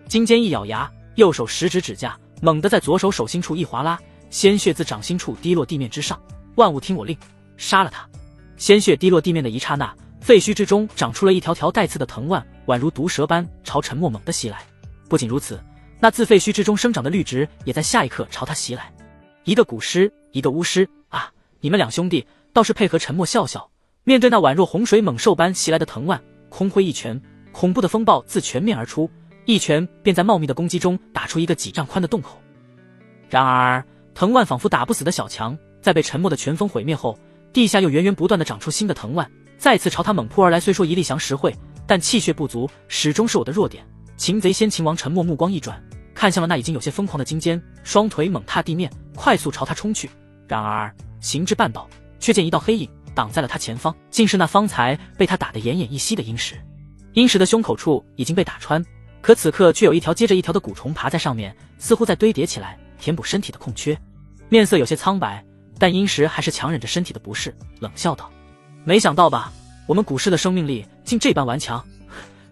金坚一咬牙，右手食指指甲猛地在左手手心处一划拉，鲜血自掌心处滴落地面之上。万物听我令，杀了他！鲜血滴落地面的一刹那，废墟之中长出了一条条带刺的藤蔓，宛如毒蛇般朝陈默猛地袭来。不仅如此，那自废墟之中生长的绿植也在下一刻朝他袭来。一个蛊师，一个巫师啊！你们两兄弟倒是配合。陈默笑笑，面对那宛若洪水猛兽般袭来的藤蔓，空挥一拳，恐怖的风暴自拳面而出，一拳便在茂密的攻击中打出一个几丈宽的洞口。然而藤蔓仿佛打不死的小强，在被陈默的拳风毁灭后，地下又源源不断地长出新的藤蔓，再次朝他猛扑而来。虽说一力降十会，但气血不足始终是我的弱点。擒贼先擒王，陈默目光一转，看向了那已经有些疯狂的金坚，双腿猛踏地面，快速朝他冲去。然而行至半道，却见一道黑影挡在了他前方，竟是那方才被他打得奄奄一息的殷实。殷实的胸口处已经被打穿，可此刻却有一条接着一条的蛊虫爬在上面，似乎在堆叠起来，填补身体的空缺。面色有些苍白，但殷实还是强忍着身体的不适，冷笑道：“没想到吧，我们蛊师的生命力竟这般顽强，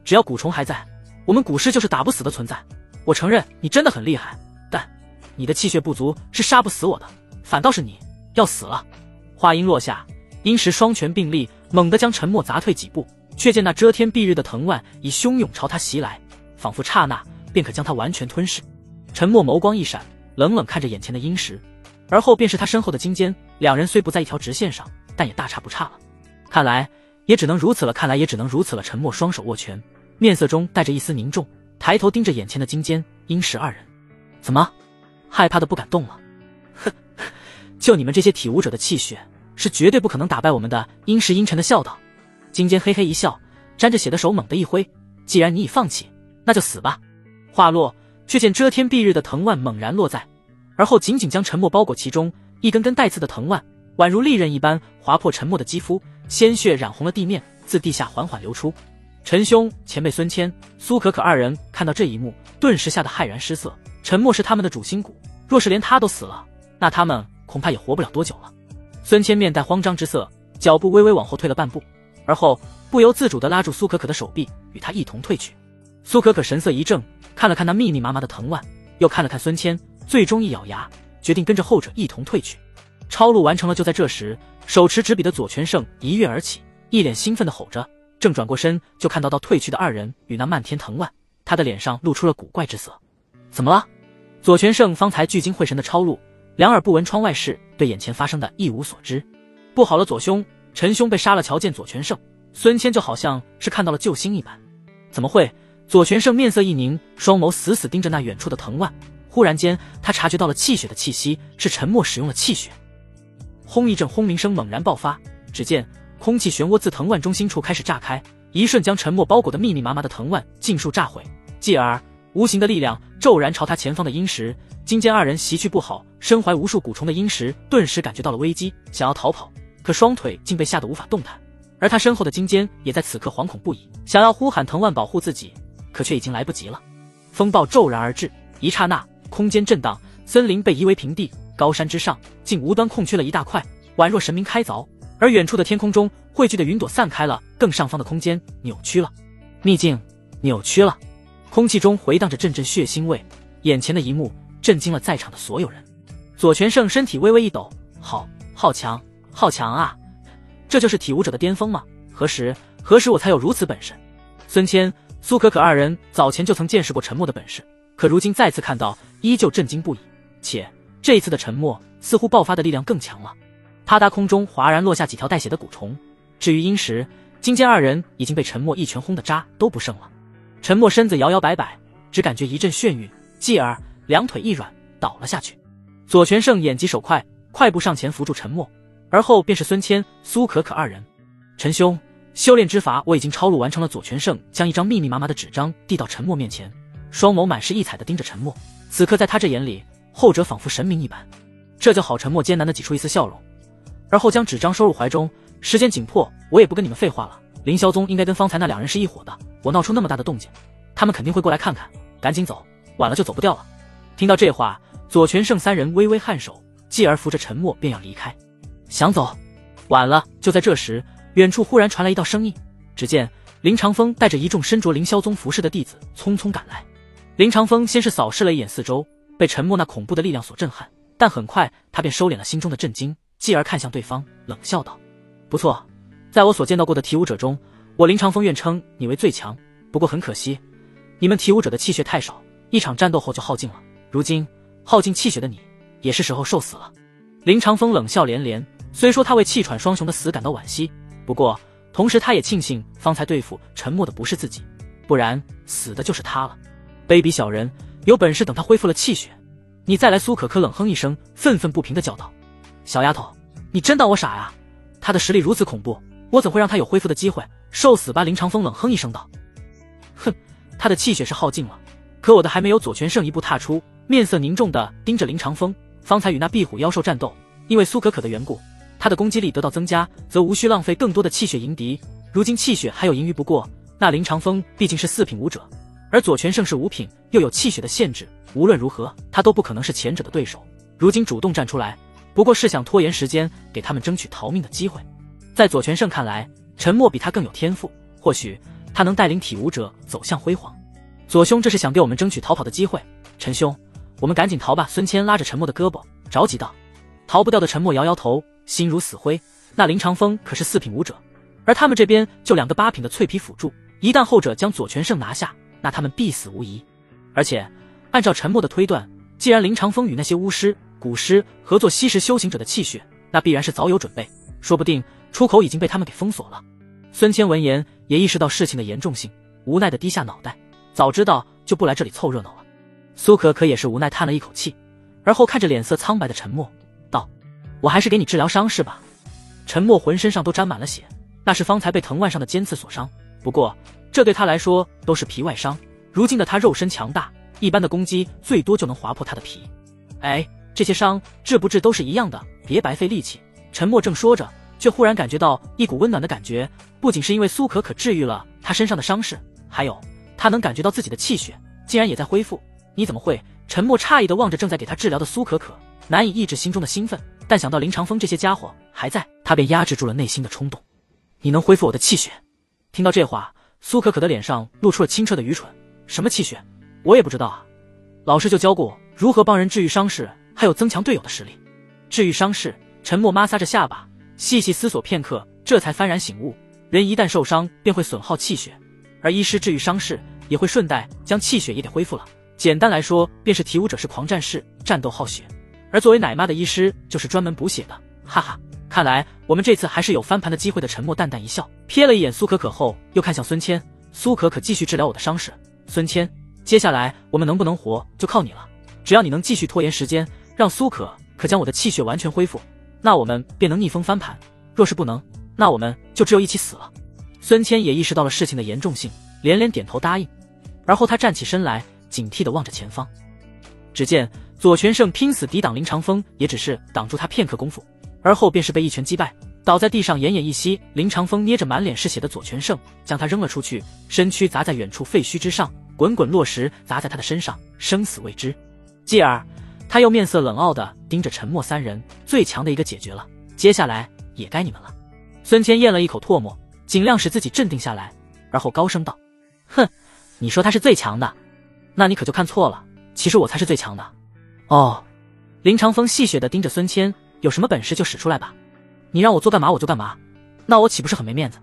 只要蛊虫还在，我们蛊师就是打不死的存在。我承认你真的很厉害，但你的气血不足是杀不死我的，反倒是你要死了。”话音落下，殷实双拳并立，猛地将陈默砸退几步，却见那遮天蔽日的藤蔓已汹涌朝他袭来，仿佛刹那便可将他完全吞噬。陈默眸光一闪，冷冷看着眼前的殷实，而后便是他身后的金坚，两人虽不在一条直线上，但也大差不差了。看来也只能如此了，陈默双手握拳，面色中带着一丝凝重，抬头盯着眼前的金坚、殷实二人。怎么，害怕的不敢动了？哼，就你们这些体武者的气血，是绝对不可能打败我们的。殷实阴沉的笑道。金坚嘿嘿一笑，沾着血的手猛地一挥，既然你已放弃，那就死吧。话落，却见遮天蔽日的藤蔓猛然落在，而后紧紧将陈默包裹其中，一根根带刺的藤蔓宛如利刃一般划破陈默的肌肤，鲜血染红了地面，自地下缓缓流出。陈兄、前辈孙谦、苏可可二人看到这一幕，顿时吓得骇然失色。陈默是他们的主心骨，若是连他都死了，那他们恐怕也活不了多久了。孙谦面带慌张之色，脚步微微往后退了半步，而后不由自主地拉住苏可可的手臂，与他一同退去。苏可可神色一怔，看了看那密密麻麻的藤蔓，又看了看孙谦，最终一咬牙，决定跟着后者一同退去。超路完成了。就在这时，手持纸笔的左权胜一跃而起，一脸兴奋地吼着，正转过身，就看到退去的二人与那漫天藤蔓，他的脸上露出了古怪之色。怎么了？左权胜方才聚精会神的超路，两耳不闻窗外事，对眼前发生的一无所知。不好了，左兄，陈兄被杀了！瞧见左权胜，孙谦就好像是看到了救星一般。怎么会？左权胜面色一凝，双眸死死盯着那远处的藤蔓。忽然间，他察觉到了气血的气息，是陈默使用了气血。轰！一阵轰鸣声猛然爆发，只见空气漩涡自藤蔓中心处开始炸开，一瞬将陈默包裹的密密麻麻的藤蔓尽数炸毁，继而无形的力量骤然朝他前方的殷实、金坚二人袭去。不好，身怀无数蛊虫的殷实顿时感觉到了危机，想要逃跑，可双腿竟被吓得无法动弹。而他身后的金坚也在此刻惶恐不已，想要呼喊藤蔓保护自己，可却已经来不及了。风暴骤然而至，一刹那空间震荡，森林被夷为平地，高山之上竟无端空缺了一大块，宛若神明开凿。而远处的天空中汇聚的云朵散开了，更上方的空间扭曲了，秘境扭曲了。空气中回荡着阵阵血腥味，眼前的一幕震惊了在场的所有人。左权胜身体微微一抖，好强啊！这就是体武者的巅峰吗？何时我才有如此本事？孙谦、苏可可二人早前就曾见识过陈默的本事，可如今再次看到，依旧震惊不已。且这一次的陈默似乎爆发的力量更强了。啪嗒，空中哗然落下几条带血的蛊虫。至于殷实、金坚二人已经被陈默一拳轰的渣都不剩了。陈默身子摇摇摆摆，只感觉一阵眩晕，继而两腿一软倒了下去。左权胜眼疾手快，快步上前扶住陈默，而后便是孙谦、苏可可二人。陈兄，修炼之法我已经超路完成了。左权胜将一张密密麻麻的纸张递到陈默面前，双眸满是异彩地盯着陈默。此刻在他这眼里，后者仿佛神明一般。这就好。陈默艰难地挤出一丝笑容，而后将纸张收入怀中。时间紧迫，我也不跟你们废话了。凌霄宗应该跟方才那两人是一伙的，我闹出那么大的动静，他们肯定会过来看看，赶紧走，晚了就走不掉了。听到这话，左权胜三人微微颔首，继而扶着陈默便要离开。想走，晚了。就在这时，远处忽然传来一道声音，只见林长风带着一众身着凌霄宗服饰的弟子匆匆赶来。林长风先是扫视了一眼四周，被陈默那恐怖的力量所震撼，但很快他便收敛了心中的震惊，继而看向对方，冷笑道：不错，在我所见到过的体武者中，我林长风愿称你为最强。不过很可惜，你们体武者的气血太少，一场战斗后就耗尽了。如今耗尽气血的你，也是时候受死了。林长风冷笑连连，虽说他为气喘双雄的死感到惋惜，不过同时他也庆幸方才对付沉默的不是自己，不然死的就是他了。卑鄙小人，有本事等他恢复了气血，你再来。苏可可冷哼一声，愤愤不平地叫道：小丫头，你真当我傻呀？他的实力如此恐怖，我怎会让他有恢复的机会？受死吧！林长风冷哼一声道：哼，他的气血是耗尽了，可我的还没有。左权胜一步踏出，面色凝重地盯着林长风。方才与那壁虎妖兽战斗，因为苏可可的缘故，他的攻击力得到增加，则无需浪费更多的气血迎敌。如今气血还有盈余不过，那林长风毕竟是4品武者，而左权胜是5品，又有气血的限制，无论如何他都不可能是前者的对手。如今主动站出来，不过是想拖延时间，给他们争取逃命的机会。在左权胜看来，陈默比他更有天赋，或许他能带领体武者走向辉煌。左兄这是想给我们争取逃跑的机会。陈兄，我们赶紧逃吧！孙谦拉着陈默的胳膊着急道。逃不掉的陈默摇摇头，心如死灰。那林长风可是4品武者，而他们这边就2个8品的脆皮辅助，一旦后者将左权胜拿下，那他们必死无疑。而且按照陈默的推断，既然林长风与那些巫师、蛊师合作吸食修行者的气血，那必然是早有准备，说不定出口已经被他们给封锁了。孙谦闻言也意识到事情的严重性，无奈地低下脑袋，早知道就不来这里凑热闹了。苏可可也是无奈叹了一口气，而后看着脸色苍白的陈默道：我还是给你治疗伤势吧。陈默浑身上都沾满了血，那是方才被藤蔓上的尖刺所伤，不过这对他来说都是皮外伤，如今的他肉身强大，一般的攻击最多就能划破他的皮。哎，这些伤治不治都是一样的，别白费力气。陈默正说着，却忽然感觉到一股温暖的感觉，不仅是因为苏可可治愈了他他身上的伤势，还有他能感觉到自己的气血竟然也在恢复。你怎么会？陈默诧异地望着正在给他治疗的苏可可，难以抑制心中的兴奋，但想到林长风这些家伙还在，他便压制住了内心的冲动。你能恢复我的气血？听到这话，苏可可的脸上露出了清澈的愚蠢。什么气血？我也不知道啊。老师就教过我如何帮人治愈伤势，还有增强队友的实力。治愈伤势，陈默摩挲着下巴，细细思索片刻，这才幡然醒悟，人一旦受伤便会损耗气血，而医师治愈伤势也会顺带将气血也给恢复了。简单来说，便是体武者是狂战士，战斗耗血，而作为奶妈的医师就是专门补血的。哈哈，看来我们这次还是有翻盘的机会的。陈默淡淡一笑，瞥了一眼苏可可后，又看向孙谦。苏可可继续治疗我的伤势，孙谦，接下来我们能不能活就靠你了。只要你能继续拖延时间，让苏可可将我的气血完全恢复，那我们便能逆风翻盘。若是不能，那我们就只有一起死了。孙谦也意识到了事情的严重性，连连点头答应。而后他站起身来，警惕地望着前方。只见左权胜拼死抵挡林长风，也只是挡住他片刻功夫，而后便是被一拳击败，倒在地上奄奄一息。林长风捏着满脸是血的左权胜，将他扔了出去，身躯砸在远处废墟之上，滚滚落石砸在他的身上，生死未知。继而他又面色冷傲地盯着陈默三人，最强的一个解决了，接下来也该你们了。孙谦咽了一口唾沫，尽量使自己镇定下来，而后高声道：哼，你说他是最强的，那你可就看错了，其实我才是最强的。哦，林长风戏谑地盯着孙谦，有什么本事就使出来吧，你让我做干嘛我就干嘛，那我岂不是很没面子？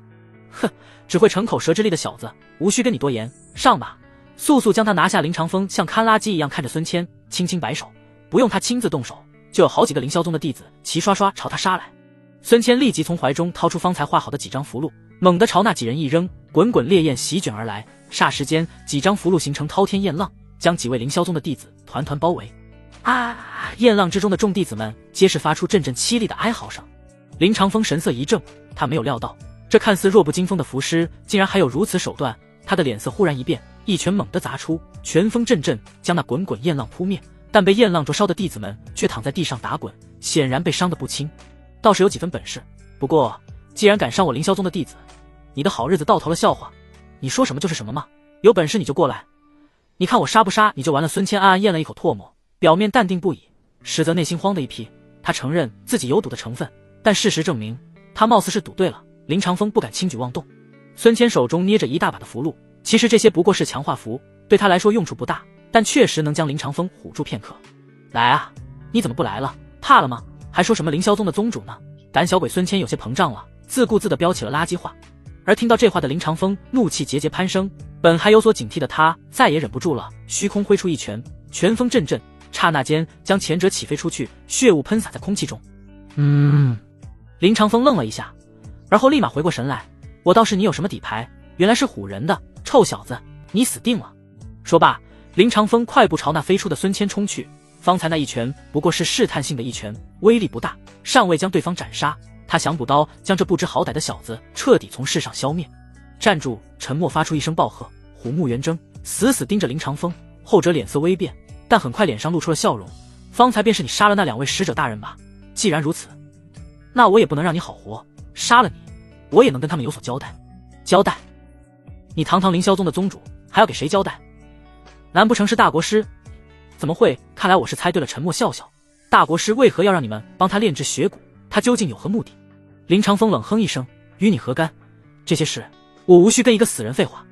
哼，只会逞口舌之力的小子，无需跟你多言，上吧。速速将他拿下。林长风像看垃圾一样看着孙谦，轻轻摆手，不用他亲自动手，就有好几个凌霄宗的弟子齐刷刷朝他杀来。孙谦立即从怀中掏出方才画好的几张符箓，猛地朝那几人一扔，滚滚烈焰席卷而来，霎时间几张符箓形成滔天焰浪，将几位凌霄宗的弟子团团包围。啊！焰浪之中的众弟子们皆是发出阵阵凄厉的哀嚎声。林长风神色一正，他没有料到这看似弱不禁风的符师竟然还有如此手段，他的脸色忽然一变，一拳猛地砸出，拳风阵阵将那滚滚焰浪扑灭，但被焰浪灼烧的弟子们却躺在地上打滚，显然被伤得不轻，倒是有几分本事。不过既然敢伤我凌霄宗的弟子，你的好日子到头了。笑话，你说什么就是什么吗？有本事你就过来，你看我杀不杀你就完了。孙谦暗暗咽了一口唾沫，表面淡定不已，实则内心慌的一批。他承认自己有赌的成分，但事实证明他貌似是赌对了。林长风不敢轻举妄动。孙谦手中捏着一大把的符箓，其实这些不过是强化符，对他来说用处不大，但确实能将林长风唬住片刻。来啊，你怎么不来了？怕了吗？还说什么凌霄宗的宗主呢？胆小鬼孙谦有些膨胀了，自顾自地飙起了垃圾话。而听到这话的林长风怒气节节攀升，本还有所警惕的他再也忍不住了，虚空挥出一拳，拳风阵阵，刹那间将前者起飞出去，血雾喷洒在空气中。林长风愣了一下，而后立马回过神来，我倒是你有什么底牌，原来是唬人的，臭小子，你死定了。说罢，林长风快步朝那飞出的孙谦冲去。方才那一拳不过是试探性的一拳，威力不大，尚未将对方斩杀，他想补刀将这不知好歹的小子彻底从世上消灭。站住！陈默发出一声暴喝，虎目圆睁，死死盯着林长风。后者脸色微变，但很快脸上露出了笑容。方才便是你杀了那两位使者大人吧？既然如此，那我也不能让你好活，杀了你，我也能跟他们有所交代。交代？你堂堂凌霄宗的宗主，还要给谁交代？难不成是大国师？怎么会？看来我是猜对了。陈默笑笑，大国师为何要让你们帮他炼制血蛊？他究竟有何目的？林长风冷哼一声，与你何干？这些事我无需跟一个死人废话。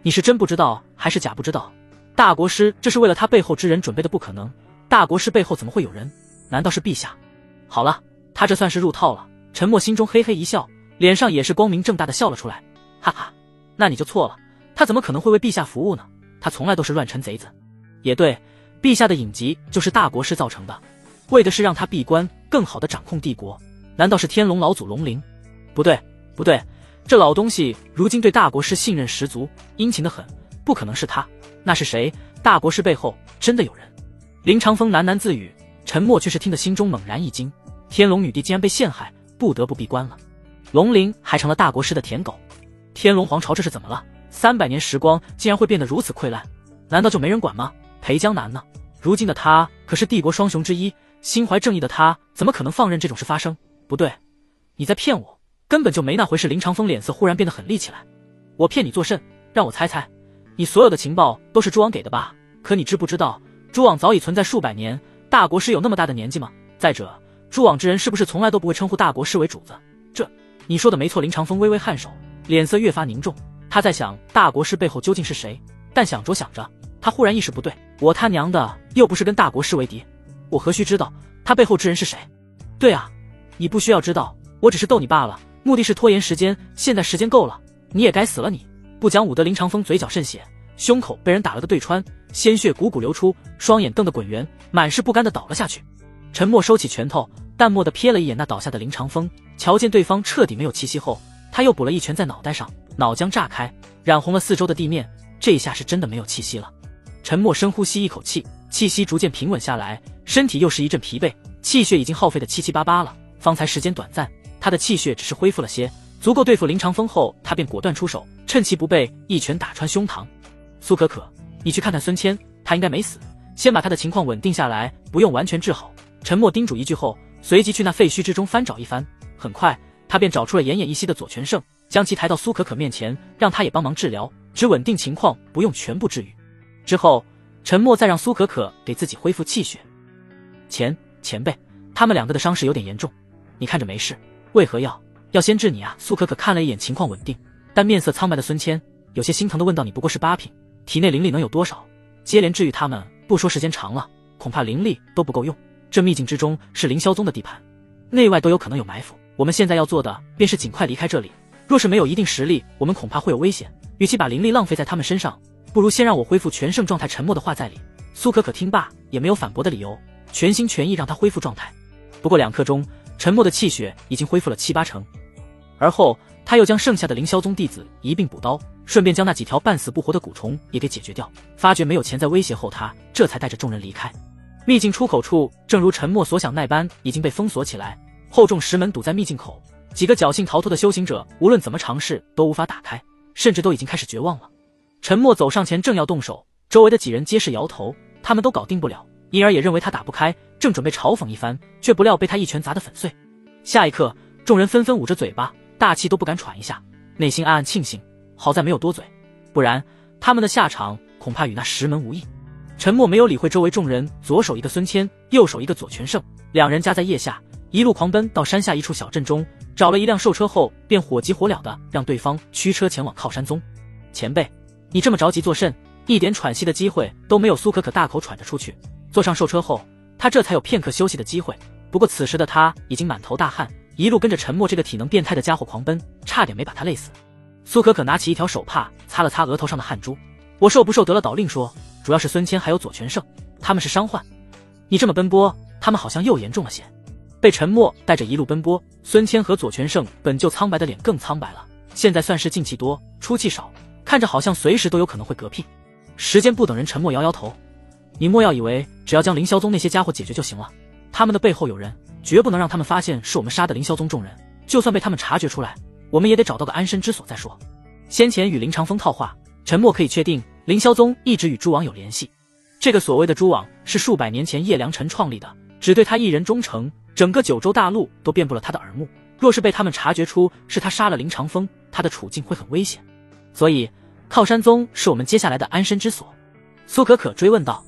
你是真不知道还是假不知道？大国师这是为了他背后之人准备的，不可能。大国师背后怎么会有人？难道是陛下？好了，他这算是入套了。陈默心中嘿嘿一笑，脸上也是光明正大的笑了出来。哈哈，那你就错了，他怎么可能会为陛下服务呢？他从来都是乱臣贼子。也对，陛下的隐疾就是大国师造成的，为的是让他闭关，更好的掌控帝国。难道是天龙老祖龙灵？不对，不对，这老东西如今对大国师信任十足，殷勤得很，不可能是他。那是谁？大国师背后真的有人。林长风喃喃自语，陈默却是听得心中猛然一惊，天龙女帝竟然被陷害，不得不闭关了。龙灵还成了大国师的舔狗。天龙皇朝这是怎么了？300年时光竟然会变得如此溃烂，难道就没人管吗？裴江南呢？如今的他可是帝国双雄之一，心怀正义的他怎么可能放任这种事发生？不对，你在骗我，根本就没那回事。林长风脸色忽然变得很厉起来。我骗你作甚？让我猜猜，你所有的情报都是诸王给的吧？可你知不知道，诸王早已存在数百年，大国师有那么大的年纪吗？再者，诸王之人是不是从来都不会称呼大国师为主子？你说的没错。林长风微微颔首，脸色越发凝重。他在想大国师背后究竟是谁，但想着想着，他忽然意识不对，我他娘的又不是跟大国师为敌，我何须知道他背后之人是谁？对啊，你不需要知道，我只是逗你罢了，目的是拖延时间，现在时间够了，你也该死了你！不讲武德林长风嘴角渗血，胸口被人打了个对穿，鲜血汩汩流出，双眼瞪得滚圆，满是不甘地倒了下去。陈默收起拳头，淡漠地瞥了一眼那倒下的林长风，瞧见对方彻底没有气息后，他又补了一拳在脑袋上，脑浆炸开，染红了四周的地面，这一下是真的没有气息了。陈默深呼吸一口气，气息逐渐平稳下来，身体又是一阵疲惫，气血已经耗费的七七八八了。方才时间短暂，他的气血只是恢复了些，足够对付林长风后，他便果断出手，趁其不备，一拳打穿胸膛。苏可可，你去看看孙谦，他应该没死，先把他的情况稳定下来，不用完全治好。陈默叮嘱一句后，随即去那废墟之中翻找一番，很快他便找出了奄奄一息的左全胜，将其抬到苏可可面前，让他也帮忙治疗，只稳定情况，不用全部治愈。之后陈默再让苏可可给自己恢复气血。前辈，他们两个的伤势有点严重，你看着没事，为何要先治你啊？苏可可看了一眼情况稳定但面色苍白的孙谦，有些心疼的问道，你不过是8品，体内灵力能有多少？接连治愈他们，不说时间长了，恐怕灵力都不够用。这秘境之中是凌霄宗的地盘，内外都有可能有埋伏，我们现在要做的便是尽快离开这里，若是没有一定实力，我们恐怕会有危险，与其把灵力浪费在他们身上，不如先让我恢复全盛状态。沉默的话在理，苏可可听罢也没有反驳的理由，全心全意让他恢复状态。不过2刻钟，沉默的气血已经恢复了7、8成，而后他又将剩下的凌霄宗弟子一并补刀，顺便将那几条半死不活的蛊虫也给解决掉。发觉没有潜在威胁后，他这才带着众人离开。秘境出口处正如陈默所想那般，已经被封锁起来，厚重石门堵在秘境口，几个侥幸逃脱的修行者无论怎么尝试都无法打开，甚至都已经开始绝望了。陈默走上前正要动手，周围的几人皆是摇头，他们都搞定不了，因而也认为他打不开，正准备嘲讽一番，却不料被他一拳砸得粉碎。下一刻，众人纷纷捂着嘴巴，大气都不敢喘一下，内心暗暗庆幸，好在没有多嘴，不然他们的下场恐怕与那石门无异。陈默没有理会周围众人，左手一个孙谦，右手一个左全胜，两人夹在腋下，一路狂奔到山下一处小镇中，找了一辆兽车后，便火急火燎的让对方驱车前往靠山宗。前辈，你这么着急作甚？一点喘息的机会都没有。苏可可大口喘着出去。坐上兽车后，他这才有片刻休息的机会，不过此时的他已经满头大汗，一路跟着陈默这个体能变态的家伙狂奔，差点没把他累死。苏可可拿起一条手帕擦了擦额头上的汗珠，我受不受得了导令说，主要是孙谦还有左全胜，他们是伤患，你这么奔波，他们好像又严重了些。被陈默带着一路奔波，孙谦和左全胜本就苍白的脸更苍白了，现在算是进气多出气少，看着好像随时都有可能会嗝屁。时间不等人，陈默摇摇头，你莫要以为只要将凌霄宗那些家伙解决就行了，他们的背后有人，绝不能让他们发现是我们杀的凌霄宗众人，就算被他们察觉出来，我们也得找到个安身之所再说。先前与林长风套话，陈默可以确定凌霄宗一直与诸王有联系，这个所谓的诸王是数百年前叶良辰创立的，只对他一人忠诚，整个九州大陆都遍布了他的耳目，若是被他们察觉出是他杀了林长风，他的处境会很危险，所以靠山宗是我们接下来的安身之所。苏可可追问道。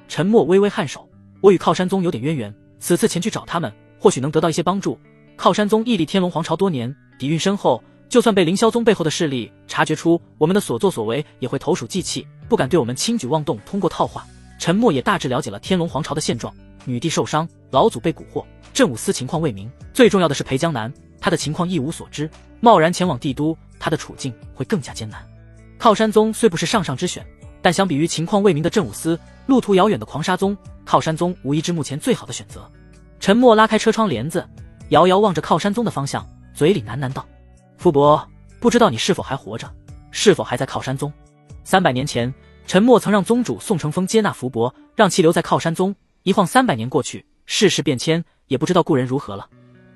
陈默微微颔首，我与靠山宗有点渊源，此次前去找他们，或许能得到一些帮助。靠山宗屹立天龙皇朝多年，底蕴深厚，就算被凌霄宗背后的势力察觉出我们的所作所为，也会投鼠忌器，不敢对我们轻举妄动。通过套话，陈默也大致了解了天龙皇朝的现状，女帝受伤，老祖被蛊惑，镇武司情况未明，最重要的是裴江南，他的情况一无所知，贸然前往帝都，他的处境会更加艰难。靠山宗虽不是上上之选，但相比于情况未明的镇武司，路途遥远的狂沙宗，靠山宗无疑是目前最好的选择。陈默拉开车窗帘子，遥遥望着靠山宗的方向，嘴里喃喃道，傅伯，不知道你是否还活着，是否还在靠山宗？300年前，陈默曾让宗主宋承风接纳福伯，让其留在靠山宗，一晃300年过去，世事变迁，也不知道故人如何了。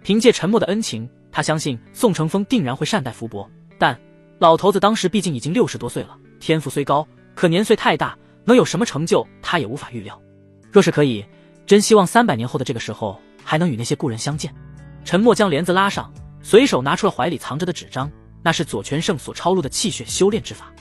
凭借陈默的恩情，他相信宋承风定然会善待福伯，但老头子当时毕竟已经60多岁了，天赋虽高，可年岁太大，能有什么成就他也无法预料。若是可以，真希望300年后的这个时候还能与那些故人相见。陈默将帘子拉上，随手拿出了怀里藏着的纸张，那是左权胜所抄录的气血修炼之法。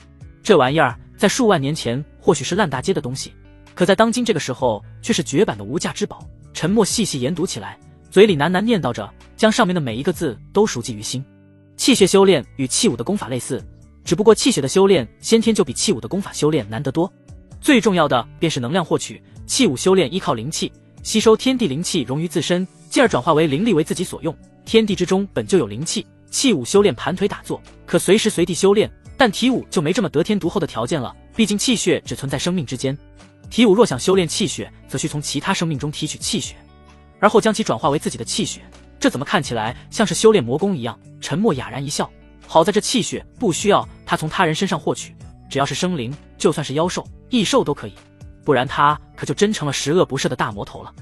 这玩意儿在数万年前或许是烂大街的东西，可在当今这个时候却是绝版的无价之宝。陈默细细研读起来，嘴里喃喃念叨着，将上面的每一个字都熟记于心。气血修炼与气武的功法类似，只不过气血的修炼先天就比气武的功法修炼难得多。最重要的便是能量获取，气武修炼依靠灵气，吸收天地灵气融于自身，进而转化为灵力为自己所用。天地之中本就有灵气，气武修炼盘腿打坐，可随时随地修炼，但体武就没这么得天独厚的条件了，毕竟气血只存在生命之间。体武若想修炼气血，则需从其他生命中提取气血，而后将其转化为自己的气血。这怎么看起来像是修炼魔功一样？陈默哑然一笑，好在这气血不需要他从他人身上获取，只要是生灵，就算是妖兽、异兽都可以，不然他可就真成了十恶不赦的大魔头了。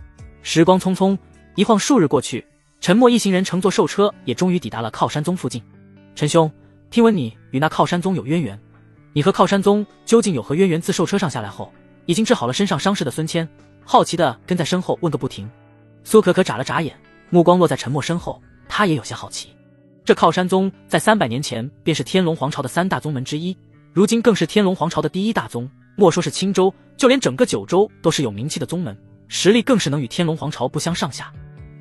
时光匆匆，一晃数日过去，陈默一行人乘坐兽车也终于抵达了靠山宗附近。陈兄，听闻你与那靠山宗有渊源，你和靠山宗究竟有何渊源？自兽车上下来后，已经治好了身上伤势的孙谦好奇的跟在身后问个不停。苏可可眨了眨眼，目光落在陈默身后，他也有些好奇。这靠山宗在300年前便是天龙皇朝的3大宗门之一，如今更是天龙皇朝的第一大宗。莫说是青州，就连整个九州都是有名气的宗门，实力更是能与天龙皇朝不相上下。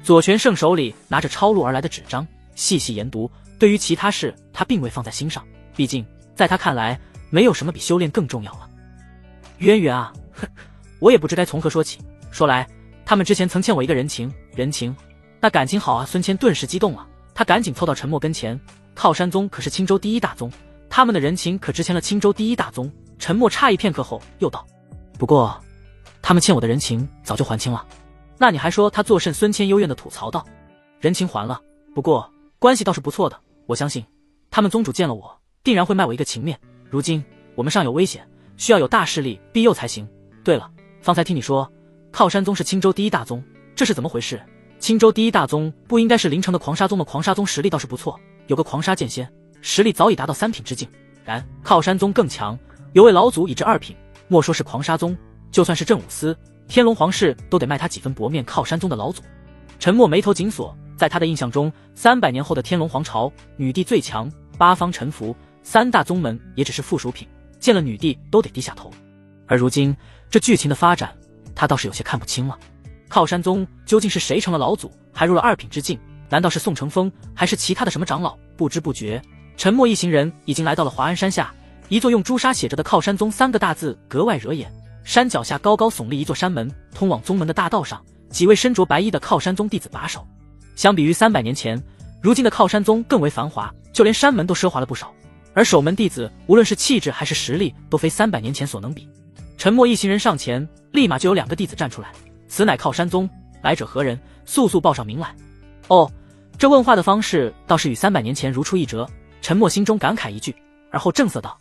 左权胜手里拿着抄录而来的纸张，细细研读，对于其他事他并未放在心上，毕竟在他看来，没有什么比修炼更重要了。渊源啊，我也不知该从何说起。说来，他们之前曾欠我一个人情，那感情好啊！孙谦顿时激动了，他赶紧凑到陈默跟前。靠山宗可是青州第一大宗，他们的人情可值钱了青州第一大宗。陈默诧异片刻后又道：不过他们欠我的人情早就还清了。那你还说他作甚？孙谦幽怨的吐槽道：人情还了，不过关系倒是不错的，我相信他们宗主见了我定然会卖我一个情面。如今我们尚有危险，需要有大势力庇佑才行。对了，方才听你说靠山宗是青州第一大宗，这是怎么回事？青州第一大宗不应该是临城的狂沙宗吗？狂沙宗实力倒是不错，有个狂沙剑仙，实力早已达到3品之境。然靠山宗更强，有位老祖已至2品，莫说是狂沙宗，就算是镇武司、天龙皇室都得卖他几分薄面。靠山宗的老祖，陈默眉头紧锁，在他的印象中，300年后的天龙皇朝女帝最强，8方臣服，3大宗门也只是附属品，见了女帝都得低下头。而如今这剧情的发展，他倒是有些看不清了。靠山宗究竟是谁成了老祖，还入了2品之境？难道是宋承峰，还是其他的什么长老？不知不觉，陈默一行人已经来到了华安山下，一座用朱砂写着的靠山宗3个大字格外惹眼。山脚下高高耸立一座山门，通往宗门的大道上，几位身着白衣的靠山宗弟子把守。相比于300年前，如今的靠山宗更为繁华，就连山门都奢华了不少，而守门弟子无论是气质还是实力，都非300年前所能比。陈默一行人上前，立马就有2个弟子站出来：此乃靠山宗，来者何人？速速报上名来。哦，这问话的方式倒是与300年前如出一辙。陈默心中感慨一句，而后正色道：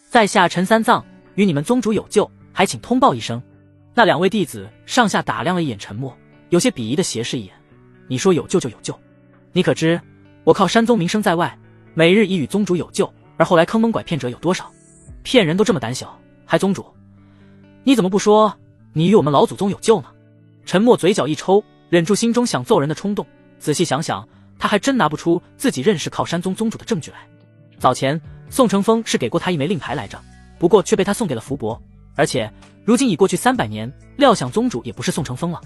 在下陈三藏，与你们宗主有救，还请通报一声。那2位弟子上下打量了一眼陈默，有些鄙夷的斜视一眼：你说有救就有救，你可知我靠山宗名声在外，每日已与宗主有救，而后来坑蒙拐骗者有多少？骗人都这么胆小，还宗主，你怎么不说你与我们老祖宗有救呢？陈默嘴角一抽，忍住心中想揍人的冲动，仔细想想，他还真拿不出自己认识靠山宗宗主的证据来。早前宋承峰是给过他一枚令牌来着，不过却被他送给了福伯，而且如今已过去300年，料想宗主也不是宋承峰了。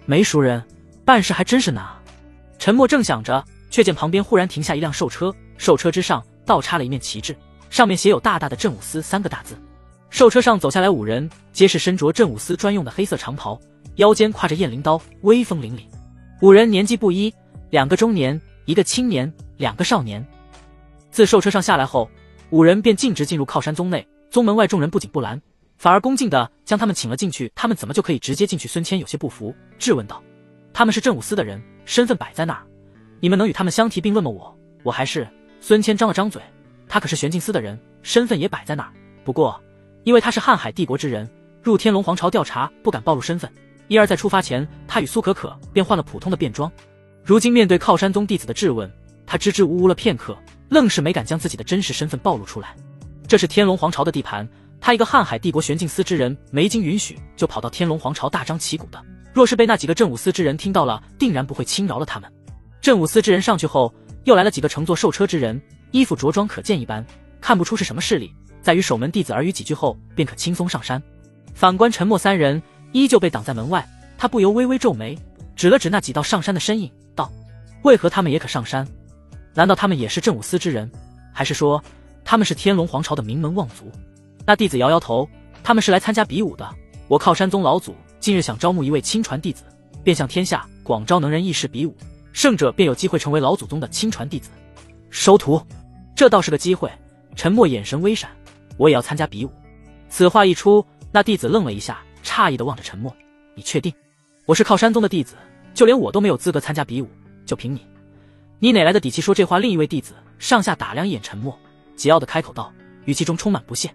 没熟人，办事还真是难啊。陈默正想着，却见旁边忽然停下一辆兽车，兽车之上倒插了一面旗帜，上面写有大大的镇武司3个大字。兽车上走下来5人，皆是身着镇武司专用的黑色长袍，腰间挎着雁翎刀，威风凛凛。5人年纪不一，2个中年，1个青年，2个少年。自兽车上下来后，5人便径直进入靠山宗内。宗门外众人不仅不拦，反而恭敬地将他们请了进去。他们怎么就可以直接进去？孙谦有些不服，质问道：他们是镇武司的人，身份摆在那儿，你们能与他们相提并论吗？我还是……孙谦张了张嘴，他可是玄镜司的人，身份也摆在那儿。不过因为他是瀚海帝国之人，入天龙皇朝调查不敢暴露身份，一而在出发前，他与苏可可便换了普通的便装。如今面对靠山宗弟子的质问，他支支吾吾了片刻，愣是没敢将自己的真实身份暴露出来。这是天龙皇朝的地盘，他一个瀚海帝国玄镜司之人，没经允许就跑到天龙皇朝大张旗鼓的，若是被那几个镇武司之人听到了，定然不会轻饶了他们。镇武司之人上去后，又来了几个乘坐兽车之人，衣服着装可见一斑，看不出是什么势力，在与守门弟子耳语几句后，便可轻松上山。反观陈默三人依旧被挡在门外，他不由微微皱眉，指了指那几道上山的身影，道：为何他们也可上山？难道他们也是镇武司之人，还是说他们是天龙皇朝的名门望族？那弟子摇摇头，他们是来参加比武的。我靠山宗老祖近日想招募一位亲传弟子，便向天下广招能人异士比武，胜者便有机会成为老祖宗的亲传弟子。收徒，这倒是个机会。陈默眼神微闪，我也要参加比武。此话一出，那弟子愣了一下，诧异地望着陈默，你确定？我是靠山宗的弟子，就连我都没有资格参加比武，就凭你哪来的底气说这话？另一位弟子上下打量一眼陈默，桀骜地开口道，语气中充满不屑。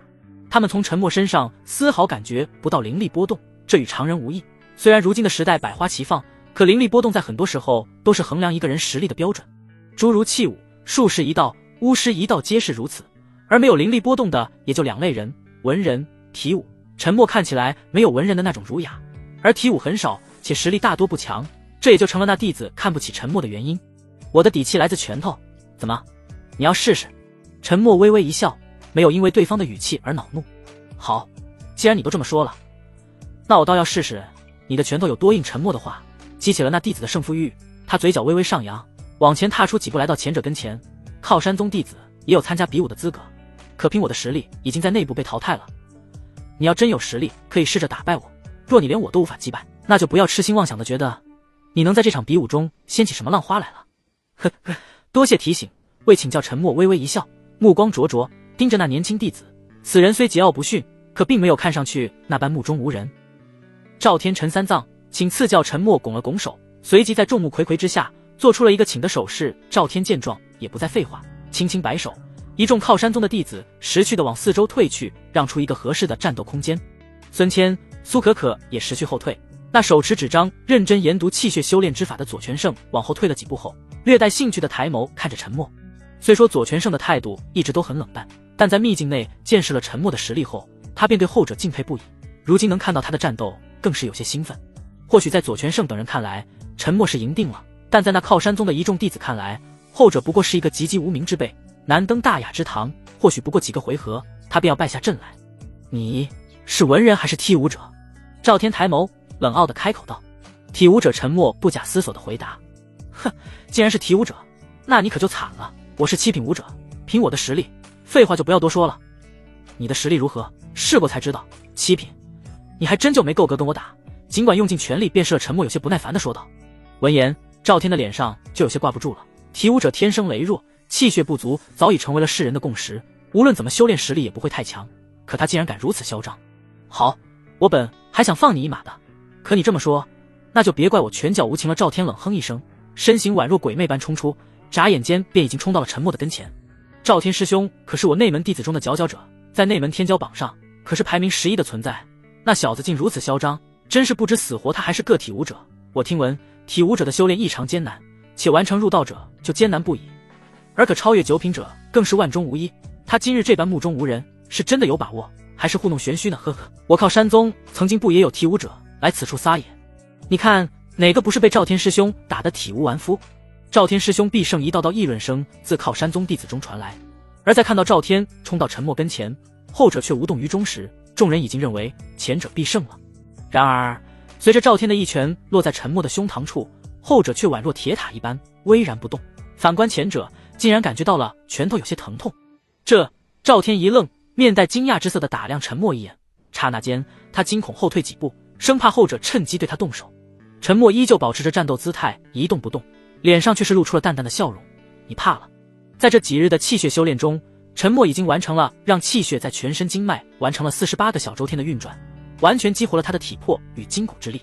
他们从陈默身上丝毫感觉不到灵力波动，这与常人无异。虽然如今的时代百花齐放，可灵力波动在很多时候都是衡量一个人实力的标准，诸如器物、术士一道、巫师一道皆是如此。而没有灵力波动的也就两类人，文人、体武。陈默看起来没有文人的那种儒雅，而体武很少，且实力大多不强，这也就成了那弟子看不起陈默的原因。我的底气来自拳头，怎么，你要试试？陈默微微一笑，没有因为对方的语气而恼怒。好，既然你都这么说了，那我倒要试试你的拳头有多硬。沉默的话激起了那弟子的胜负欲，他嘴角微微上扬，往前踏出几步来到前者跟前。靠山宗弟子也有参加比武的资格，可凭我的实力已经在内部被淘汰了。你要真有实力，可以试着打败我，若你连我都无法击败，那就不要痴心妄想的觉得你能在这场比武中掀起什么浪花来了。呵呵，多谢提醒，为请教。陈默微微一笑，目光灼灼盯着那年轻弟子。此人虽桀骜不驯，可并没有看上去那般目中无人。赵天陈三藏，请赐教。陈默拱了拱手，随即在众目睽睽之下做出了一个请的手势。赵天见状也不再废话，轻轻摆手，一众靠山宗的弟子识趣地往四周退去，让出一个合适的战斗空间。孙谦、苏可可也识趣后退，那手持纸张认真研读气血修炼之法的左全胜往后退了几步后，略带兴趣的抬眸看着陈默。虽说左全胜的态度一直都很冷淡，但在秘境内见识了陈默的实力后，他便对后者敬佩不已。如今能看到他的战斗，更是有些兴奋。或许在左全胜等人看来，陈默是赢定了，但在那靠山宗的一众弟子看来，后者不过是一个籍籍无名之辈，难登大雅之堂。或许不过几个回合，他便要败下阵来。你是文人还是体武者？赵天抬眸冷傲地开口道。体武者。陈默不假思索地回答。哼，既然是体武者，那你可就惨了。我是七品武者，凭我的实力，废话就不要多说了。你的实力如何？试过才知道。七品，你还真就没够格跟我打。尽管用尽全力便是了。陈默有些不耐烦地说道。闻言，赵天的脸上就有些挂不住了。体武者天生羸弱，气血不足，早已成为了世人的共识，无论怎么修炼实力也不会太强，可他竟然敢如此嚣张。好，我本还想放你一马的，可你这么说，那就别怪我拳脚无情了。赵天冷哼一声，身形宛若鬼魅般冲出，眨眼间便已经冲到了陈默的跟前。赵天师兄可是我内门弟子中的佼佼者，在内门天骄榜上可是排名11的存在，那小子竟如此嚣张，真是不知死活。他还是个体武者，我听闻体武者的修炼异常艰难，且完成入道者就艰难不已，而可超越9品者更是万中无一。他今日这般目中无人，是真的有把握，还是糊弄玄虚呢？呵呵，我靠山宗曾经不也有体武者来此处撒野？你看哪个不是被赵天师兄打得体无完肤？赵天师兄必胜！一道道议论声自靠山宗弟子中传来。而在看到赵天冲到陈默跟前，后者却无动于衷时，众人已经认为前者必胜了。然而随着赵天的一拳落在陈默的胸膛处，后者却宛若铁塔一般巍然不动。反观前者，竟然感觉到了拳头有些疼痛。赵天一愣，面带惊讶之色地打量陈默一眼，刹那间他惊恐后退几步，生怕后者趁机对他动手。陈默依旧保持着战斗姿态，一动不动，脸上却是露出了淡淡的笑容。你怕了？在这几日的气血修炼中，陈默已经完成了让气血在全身经脉完成了48个小周天的运转，完全激活了他的体魄与筋骨之力。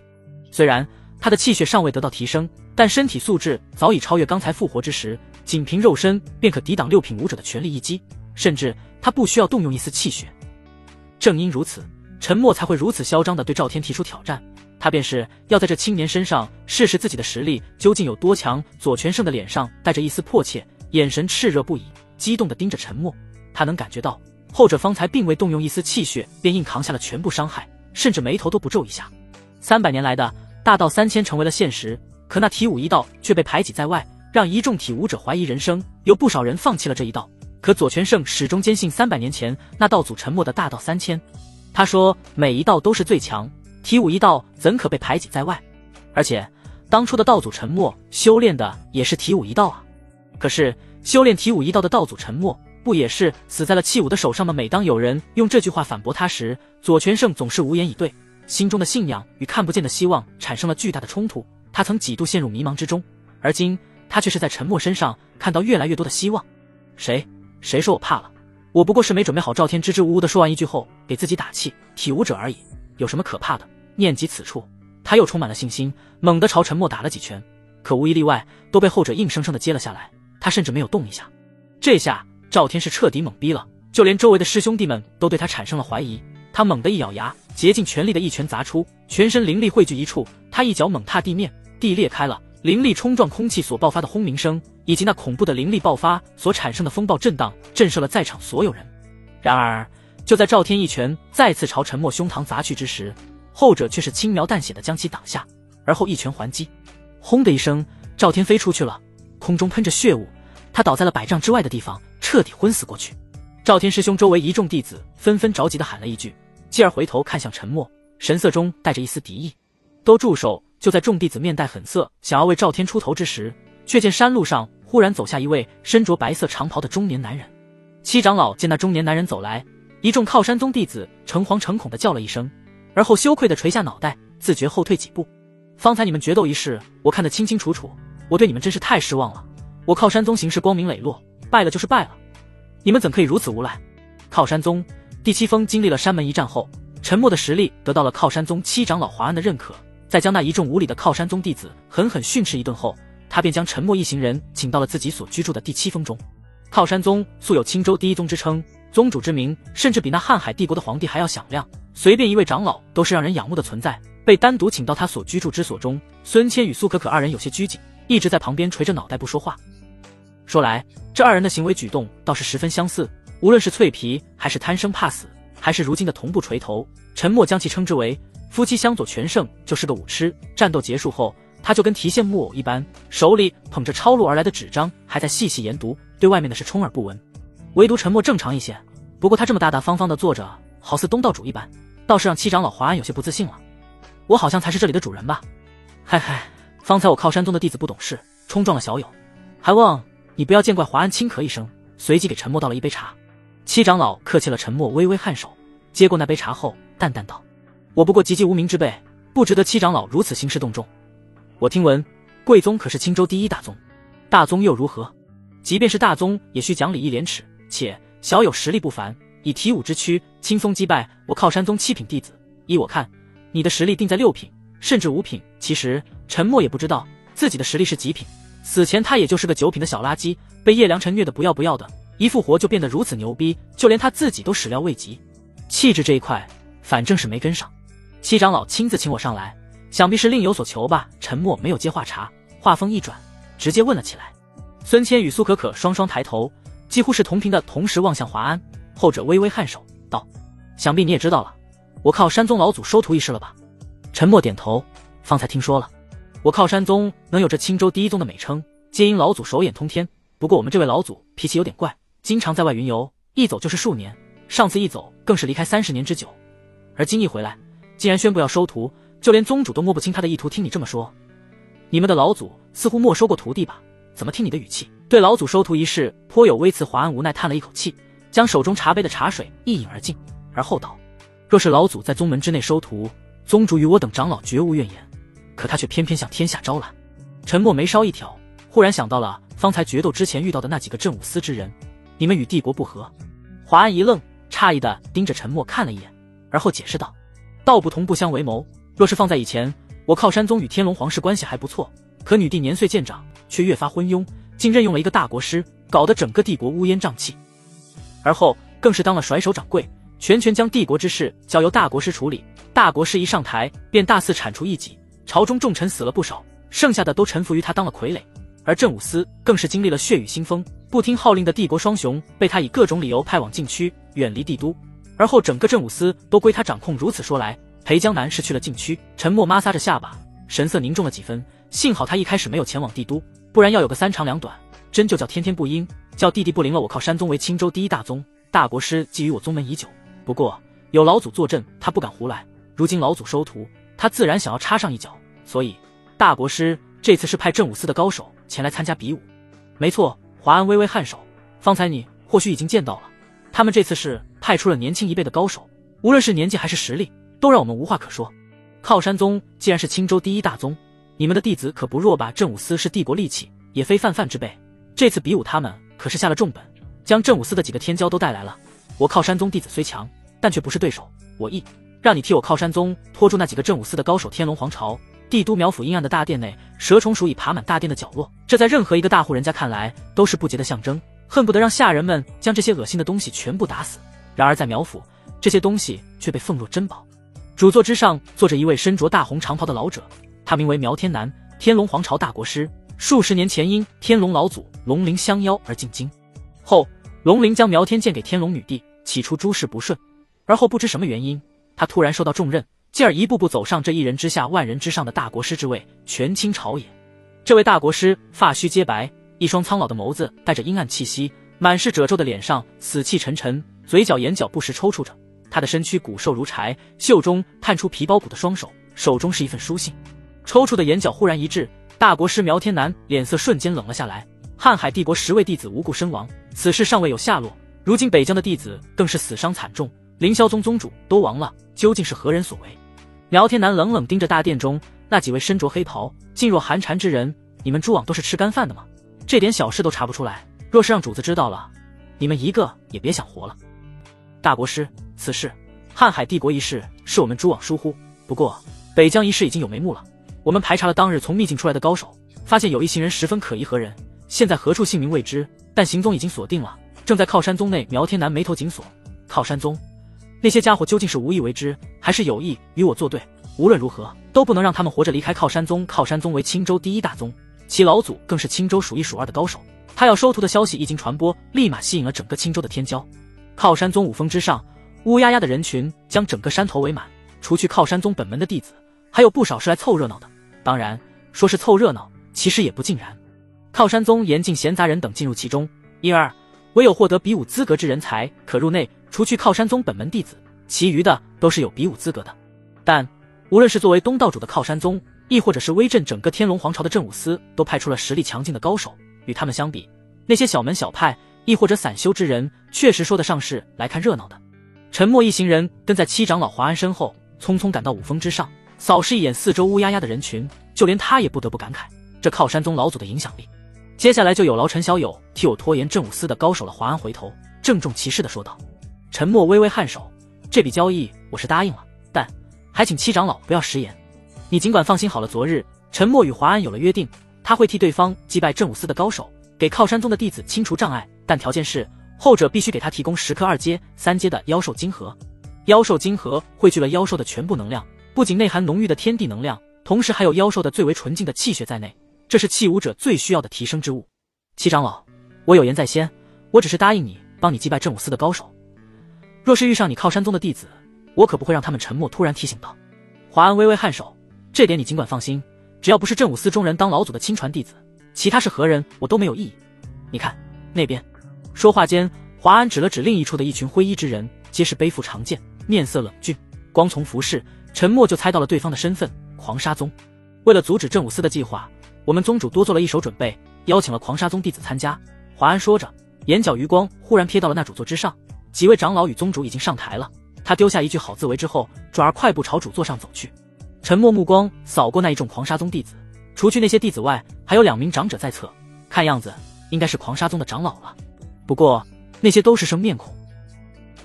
虽然他的气血尚未得到提升，但身体素质早已超越刚才复活之时，仅凭肉身便可抵挡6品武者的全力一击，甚至他不需要动用一丝气血。正因如此，陈默才会如此嚣张地对赵天提出挑战，他便是要在这青年身上试试自己的实力究竟有多强。左全胜的脸上带着一丝迫切，眼神炽热不已，激动地盯着陈默。他能感觉到后者方才并未动用一丝气血便硬扛下了全部伤害，甚至眉头都不皱一下。300年来的大道3000成为了现实，可那体武一道却被排挤在外，让一众体武者怀疑人生。有不少人放弃了这一道，可左权胜始终坚信300年前那道祖沉默的大道3000。他说每一道都是最强，体武一道怎可被排挤在外？而且当初的道祖沉默修炼的也是体武一道啊。可是修炼体武一道的道祖沉默不也是死在了弃武的手上吗？每当有人用这句话反驳他时，左权胜总是无言以对，心中的信仰与看不见的希望产生了巨大的冲突。他曾几度陷入迷茫之中，而今他却是在沉默身上看到越来越多的希望。谁说我怕了？我不过是没准备好。赵天支支吾吾地说完一句后，给自己打气，体武者而已，有什么可怕的？念及此处，他又充满了信心，猛地朝沉默打了几拳，可无一例外都被后者硬生生地接了下来，他甚至没有动一下。这下赵天是彻底懵逼了，就连周围的师兄弟们都对他产生了怀疑。他猛地一咬牙，竭尽全力的一拳砸出，全身灵力汇聚一处，他一脚猛踏地面，地裂开了，灵力冲撞空气所爆发的轰鸣声，以及那恐怖的灵力爆发所产生的风暴震荡，震慑了在场所有人。然而就在赵天一拳再次朝沉默胸膛砸去之时，后者却是轻描淡写的将其挡下，而后一拳还击。轰的一声，赵天飞出去了，空中喷着血雾，他倒在了100丈之外的地方，彻底昏死过去。赵天师兄周围一众弟子纷纷着急地喊了一句，继而回头看向沉默，神色中带着一丝敌意。都住手！就在众弟子面带狠色想要为赵天出头之时，却见山路上忽然走下一位身着白色长袍的中年男人。七长老见那中年男人走来，一众靠山宗弟子诚惶诚恐地叫了一声，而后羞愧地垂下脑袋，自觉后退几步。方才你们决斗一事，我看得清清楚楚，我对你们真是太失望了。我靠山宗行事光明磊落，败了就是败了，你们怎可以如此无赖？靠山宗第7峰经历了山门一战后，沉默的实力得到了靠山宗7长老华安的认可，在将那一众无礼的靠山宗弟子狠狠训斥一顿后，他便将沉默一行人请到了自己所居住的第7峰中。靠山宗素有青州第一宗之称，宗主之名甚至比那瀚海帝国的皇帝还要响亮，随便一位长老都是让人仰慕的存在。被单独请到他所居住之所中，孙谦与苏可可二人有些拘谨，一直在旁边垂着脑袋不说话。说来这二人的行为举动倒是十分相似，无论是脆皮还是贪生怕死，还是如今的同步垂头，沉默将其称之为夫妻相左全胜就是个武痴。战斗结束后，他就跟提线木偶一般，手里捧着抄录而来的纸张，还在细细研读，对外面的事充耳不闻。唯独沉默正常一些，不过他这么大大方方的坐着，好似东道主一般，倒是让七长老华安有些不自信了。我好像才是这里的主人吧？嗨，方才我靠山宗的弟子不懂事，冲撞了小友，还望你不要见怪。华安轻咳一声，随即给沉默倒了一杯茶。七长老客气了沉默，微微颔首，接过那杯茶后淡淡道：我不过籍籍无名之辈，不值得七长老如此兴师动众。我听闻贵宗可是青州第一大宗，大宗又如何？即便是大宗也需讲礼义廉耻，且小友实力不凡，以体武之躯轻松击败我靠山宗7品弟子，依我看你的实力定在6品甚至5品。其实沉默也不知道自己的实力是几品，死前他也就是个9品的小垃圾，被叶良辰虐得不要不要的，一复活就变得如此牛逼，就连他自己都始料未及。气质这一块反正是没跟上，七长老亲自请我上来，想必是另有所求吧。沉默没有接话茬，话锋一转，直接问了起来。孙谦与苏可可双双抬头，几乎是同频的同时望向华安，后者微微颔首道：想必你也知道了，我靠山宗老祖收徒一事了吧？沉默点头，方才听说了。我靠山宗能有这青州第一宗的美称，皆因老祖手眼通天。不过我们这位老祖脾气有点怪，经常在外云游，一走就是数年，上次一走更是离开30年之久，而今一回来竟然宣布要收徒，就连宗主都摸不清他的意图。听你这么说，你们的老祖似乎没收过徒弟吧？怎么听你的语气，对老祖收徒一事颇有微词？华安无奈叹了一口气，将手中茶杯的茶水一饮而尽，而后道：若是老祖在宗门之内收徒，宗主与我等长老绝无怨言，可他却偏偏向天下招揽。沉默眉梢一挑，忽然想到了方才决斗之前遇到的那几个镇武司之人，你们与帝国不和？华安一愣，诧异地盯着沉默看了一眼，而后解释道：道不同不相为谋，若是放在以前，我靠山宗与天龙皇室关系还不错，可女帝年岁渐长，却越发昏庸，竟任用了一个大国师，搞得整个帝国乌烟瘴气，而后更是当了甩手掌柜，全权将帝国之事交由大国师处理。大国师一上台，便大肆铲除异己，朝中重臣死了不少，剩下的都臣服于他当了傀儡。而镇武司更是经历了血雨腥风，不听号令的帝国双雄被他以各种理由派往禁区，远离帝都，而后整个镇武司都归他掌控。如此说来，裴江南是去了禁区。沉默摩挲着下巴，神色凝重了几分，幸好他一开始没有前往帝都，不然要有个3长2短，真就叫天天不应，叫地地不灵了。我靠山宗为青州第一大宗，大国师觊觎我宗门已久，不过有老祖坐镇，他不敢胡来。如今老祖收徒，他自然想要插上一脚，所以大国师这次是派正武司的高手前来参加比武。没错，华安微微颔首，方才你或许已经见到了，他们这次是派出了年轻一辈的高手，无论是年纪还是实力，都让我们无话可说。靠山宗既然是青州第一大宗，你们的弟子可不弱吧？正武司是帝国利器，也非泛泛之辈，这次比武他们可是下了重本，将正武司的几个天骄都带来了。我靠山宗弟子虽强，但却不是对手，我意让你替我靠山宗拖住那几个正武司的高手。天龙皇朝帝都苗府阴暗的大殿内，蛇虫鼠蚁爬满大殿的角落，这在任何一个大户人家看来都是不洁的象征，恨不得让下人们将这些恶心的东西全部打死。然而在苗府，这些东西却被奉若珍宝。主座之上坐着一位身着大红长袍的老者，他名为苗天南，天龙皇朝大国师，数十年前因天龙老祖龙灵相邀而进京，后龙灵将苗天荐给天龙女帝，起初诸事不顺，而后不知什么原因，他突然受到重任，继而一步步走上这一人之下万人之上的大国师之位，权倾朝野。这位大国师发须皆白，一双苍老的眸子带着阴暗气息，满是褶皱的脸上死气沉沉，嘴角眼角不时抽搐着。他的身躯骨瘦如柴，袖中探出皮包骨的双手，手中是一份书信。抽搐的眼角忽然一滞，大国师苗天南脸色瞬间冷了下来。瀚海帝国10位弟子无故身亡，此事尚未有下落，如今北疆的弟子更是死伤惨重，凌霄宗宗主都亡了，究竟是何人所为？苗天南冷冷盯着大殿中那几位身着黑袍、噤若寒蝉之人，你们诸往都是吃干饭的吗？这点小事都查不出来，若是让主子知道了，你们一个也别想活了。大国师，此事瀚海帝国一事是我们诸往疏忽，不过北疆一事已经有眉目了。我们排查了当日从秘境出来的高手，发现有一行人十分可疑，何人现在何处姓名未知，但行踪已经锁定了，正在靠山宗内。苗天南眉头紧锁，靠山宗那些家伙究竟是无意为之，还是有意与我作对？无论如何都不能让他们活着离开靠山宗。靠山宗为青州第一大宗，其老祖更是青州数一数二的高手，他要收徒的消息一经传播，立马吸引了整个青州的天骄。靠山宗五峰之上，乌压压的人群将整个山头围满，除去靠山宗本门的弟子，还有不少是来凑热闹的。当然说是凑热闹，其实也不尽然。靠山宗严禁闲杂人等进入其中，因而唯有获得比武资格之人才可入内，除去靠山宗本门弟子，其余的都是有比武资格的。但无论是作为东道主的靠山宗，亦或者是威震整个天龙皇朝的正武司，都派出了实力强劲的高手。与他们相比，那些小门小派亦或者散修之人，确实说得上是来看热闹的。陈默一行人跟在七长老华安身后，匆匆赶到五峰之上，扫视一眼四周乌压压的人群，就连他也不得不感慨这靠山宗老祖的影响力。接下来就有劳陈小友替我拖延正武司的高手了。华安回头郑重其事地说道。陈默微微颔首，这笔交易我是答应了，但还请七长老不要食言。你尽管放心好了，昨日陈默与华安有了约定，他会替对方击败正武司的高手，给靠山宗的弟子清除障碍，但条件是后者必须给他提供10颗2阶、3阶的妖兽晶核。妖兽晶核汇聚了妖兽的全部能量，不仅内含浓郁的天地能量，同时还有妖兽的最为纯净的气血在内，这是器武者最需要的提升之物。七长老，我有言在先，我只是答应你帮你击败正武司的高手，若是遇上你靠山宗的弟子，我可不会让他们沉默。突然提醒道。华安微微颔首，这点你尽管放心，只要不是正武司中人当老祖的亲传弟子，其他是何人我都没有异议。你看那边。说话间，华安指了指另一处的一群灰衣之人，皆是背负长剑，面色冷峻，光从服饰陈默就猜到了对方的身份，狂沙宗。为了阻止正武司的计划，我们宗主多做了一手准备，邀请了狂沙宗弟子参加。华安说着，眼角余光忽然瞥到了那主座之上，几位长老与宗主已经上台了。他丢下一句好自为之后，转而快步朝主座上走去。陈默目光扫过那一众狂沙宗弟子，除去那些弟子外，还有2名长者在侧，看样子应该是狂沙宗的长老了。不过那些都是生面孔。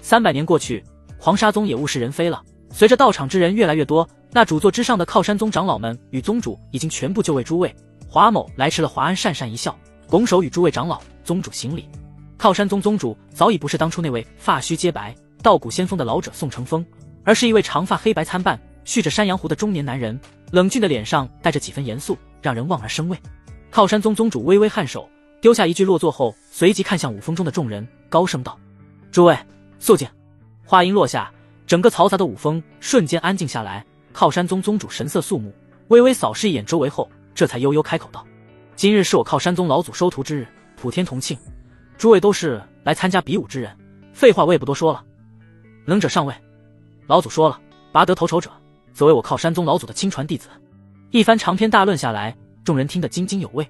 300年过去，狂沙宗也物是人非了。随着到场之人越来越多，那主座之上的靠山宗长老们与宗主已经全部就位诸位。华某来迟了。华安讪讪一笑，拱手与诸位长老、宗主行礼。靠山宗宗主早已不是当初那位发须皆白、道骨仙风的老者宋承风，而是一位长发黑白参半、蓄着山羊胡的中年男人，冷峻的脸上带着几分严肃，让人望而生畏。靠山宗宗主微微颔首，丢下一句落座后，随即看向五峰中的众人，高声道：“诸位，肃静！”话音落下，整个嘈杂的五峰瞬间安静下来。靠山宗宗主神色肃穆，微微扫视一眼周围后，这才悠悠开口道：“今日是我靠山宗老祖收徒之日，普天同庆，诸位都是来参加比武之人，废话我也不多说了，能者上位。老祖说了，拔得头筹者，则为我靠山宗老祖的亲传弟子。一番长篇大论下来，众人听得津津有味，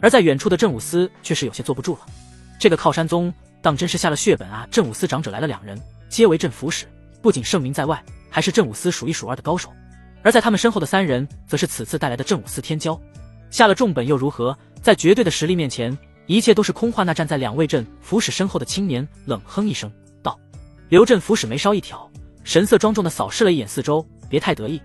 而在远处的镇武司却是有些坐不住了。这个靠山宗当真是下了血本啊！镇武司长者来了2人，皆为镇府使，不仅盛名在外，还是镇武司数一数二的高手。而在他们身后的3人，则是此次带来的镇武司天骄。下了重本又如何？在绝对的实力面前，一切都是空话。那站在2位镇府使身后的青年冷哼一声道：“刘镇府使眉梢一挑，神色庄重地扫视了一眼四周，别太得意。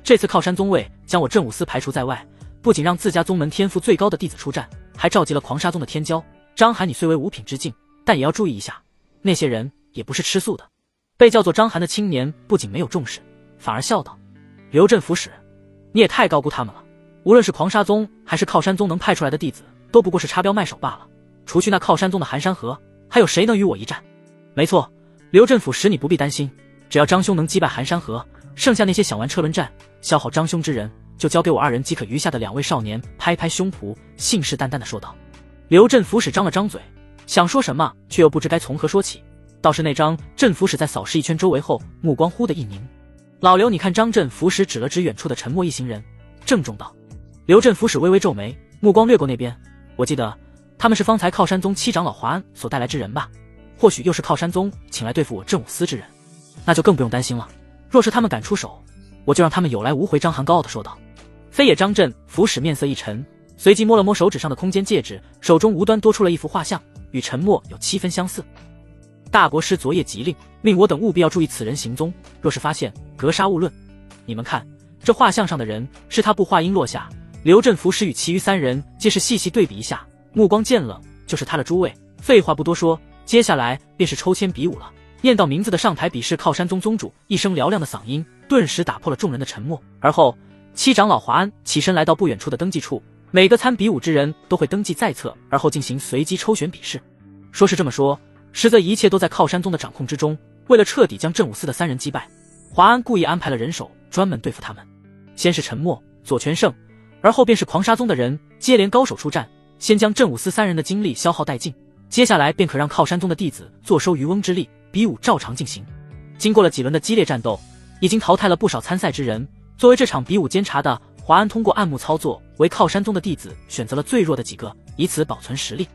这次靠山宗位将我镇武司排除在外，不仅让自家宗门天赋最高的弟子出战，还召集了狂沙宗的天骄张涵。你虽为5品之境，但也要注意一下，那些人也不是吃素的。”被叫做张涵的青年不仅没有重视，反而笑道：“刘镇府使，你也太高估他们了。无论是狂沙宗还是靠山宗能派出来的弟子，都不过是插标卖首罢了。除去那靠山宗的寒山河，还有谁能与我一战？”“没错，刘镇府使，你不必担心，只要张兄能击败寒山河，剩下那些想玩车轮战消耗张兄之人，就交给我2人即可。”余下的2位少年拍拍胸脯，信誓旦旦地说道。刘镇府使张了张嘴，想说什么，却又不知该从何说起。倒是那张镇府使在扫视一圈周围后，目光忽的一凝。“老刘，你看。”张镇府使指了指远处的沉默一行人，郑重道。刘镇府使微微皱眉，目光掠过那边。“我记得他们是方才靠山宗7长老华安所带来之人吧？或许又是靠山宗请来对付我镇武司之人，那就更不用担心了。若是他们敢出手，我就让他们有来无回。”张涵高傲地说道。非也。张镇府使面色一沉，随即摸了摸手指上的空间戒指，手中无端多出了一幅画像，与沉默有7分相似。“大国师昨夜急令，命我等务必要注意此人行踪，若是发现，格杀勿论。你们看，这画像上的人是他不？”话音落下，刘镇府使与其余3人皆是细细对比一下，目光渐冷，就是他了。诸位，废话不多说，接下来便是抽签比武了。念到名字的上台比试靠山宗宗主一声嘹亮的嗓音顿时打破了众人的沉默。而后7长老华安起身来到不远处的登记处，每个参比武之人都会登记在册，而后进行随机抽选比试。说是这么说，实则一切都在靠山宗的掌控之中。为了彻底将镇武司的3人击败，华安故意安排了人手专门对付他们。先是沉默、左全胜，而后便是狂沙宗的人，接连高手出战，先将镇武司3人的精力消耗殆尽，接下来便可让靠山宗的弟子坐收渔翁之利，比武照常进行。经过了几轮的激烈战斗，已经淘汰了不少参赛之人。作为这场比武监察的华安，通过暗幕操作，为靠山宗的弟子选择了最弱的几个，以此保存实力。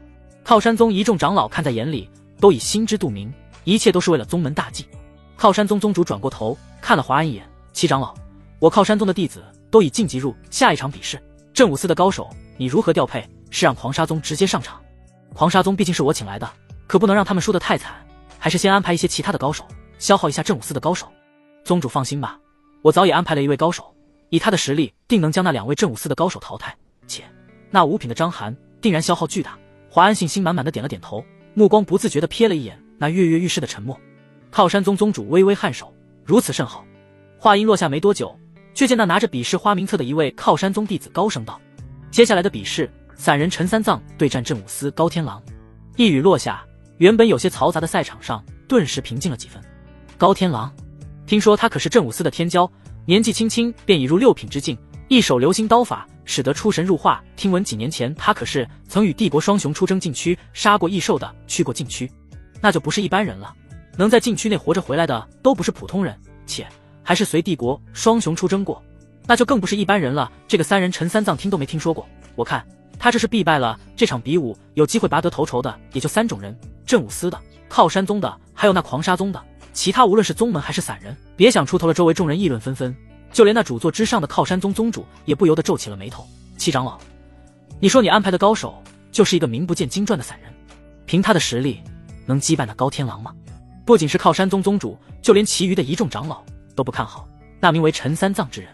靠山宗一众长老看在眼里，都已心知肚明，一切都是为了宗门大计。靠山宗宗主转过头看了华安一眼：“7长老，我靠山宗的弟子都已晋级入下一场比试，镇武司的高手你如何调配？是让狂沙宗直接上场？狂沙宗毕竟是我请来的，可不能让他们输得太惨，还是先安排一些其他的高手，消耗一下镇武司的高手。”“宗主放心吧，我早已安排了一位高手，以他的实力定能将那2位镇武司的高手淘汰。且那5品的张涵定然消耗巨大。”华安信心满满的点了点头，目光不自觉地瞥了一眼那跃跃欲试的沉默。靠山宗宗主微微颔首，如此甚好。话音落下没多久，却见那拿着比试花名册的一位靠山宗弟子高声道：“接下来的比试，散人陈三藏对战镇武司高天狼。”一语落下，原本有些嘈杂的赛场上顿时平静了几分。高天狼，听说他可是镇武司的天骄，年纪轻轻便已入6品之境，一手流星刀法使得出神入化。听闻几年前他可是曾与帝国双雄出征禁区，杀过异兽的，去过禁区，那就不是一般人了。能在禁区内活着回来的都不是普通人，且还是随帝国双雄出征过，那就更不是一般人了。这个3人陈三藏听都没听说过，我看他这是必败了。这场比武有机会拔得头筹的也就3种人：镇武司的、靠山宗的，还有那狂沙宗的。其他无论是宗门还是散人，别想出头了。周围众人议论纷纷，就连那主座之上的靠山宗宗主也不由得皱起了眉头。7长老，你说你安排的高手就是一个名不见经传的散人，凭他的实力能击败那高天狼吗？不仅是靠山宗宗主，就连其余的一众长老都不看好那名为陈三藏之人。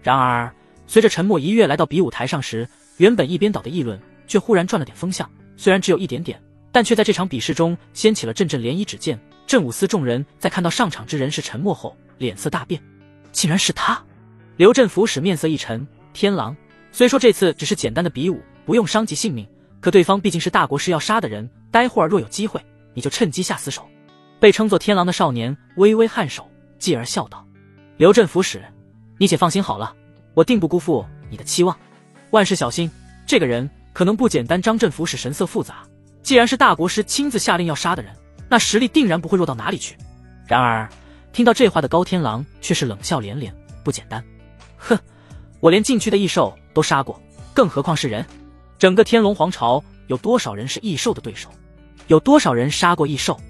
然而随着沉默一跃来到比武台上时，原本一边倒的议论却忽然转了点风向，虽然只有一点点，但却在这场比试中掀起了阵阵涟漪。只见镇武司众人在看到上场之人是沉默后，脸色大变，竟然是他！刘镇府使面色一沉：“天狼，虽说这次只是简单的比武，不用伤及性命，可对方毕竟是大国师要杀的人，待会儿若有机会，你就趁机下死手。”被称作天狼的少年微微颔首，继而笑道：“刘镇府使，你且放心好了，我定不辜负你的期望。万事小心，这个人可能不简单。张振甫使神色复杂，既然是大国师亲自下令要杀的人，那实力定然不会弱到哪里去。然而听到这话的高天狼却是冷笑连连，不简单。哼，我连禁区的异兽都杀过，更何况是人？整个天龙皇朝有多少人是异兽的对手？有多少人杀过异兽？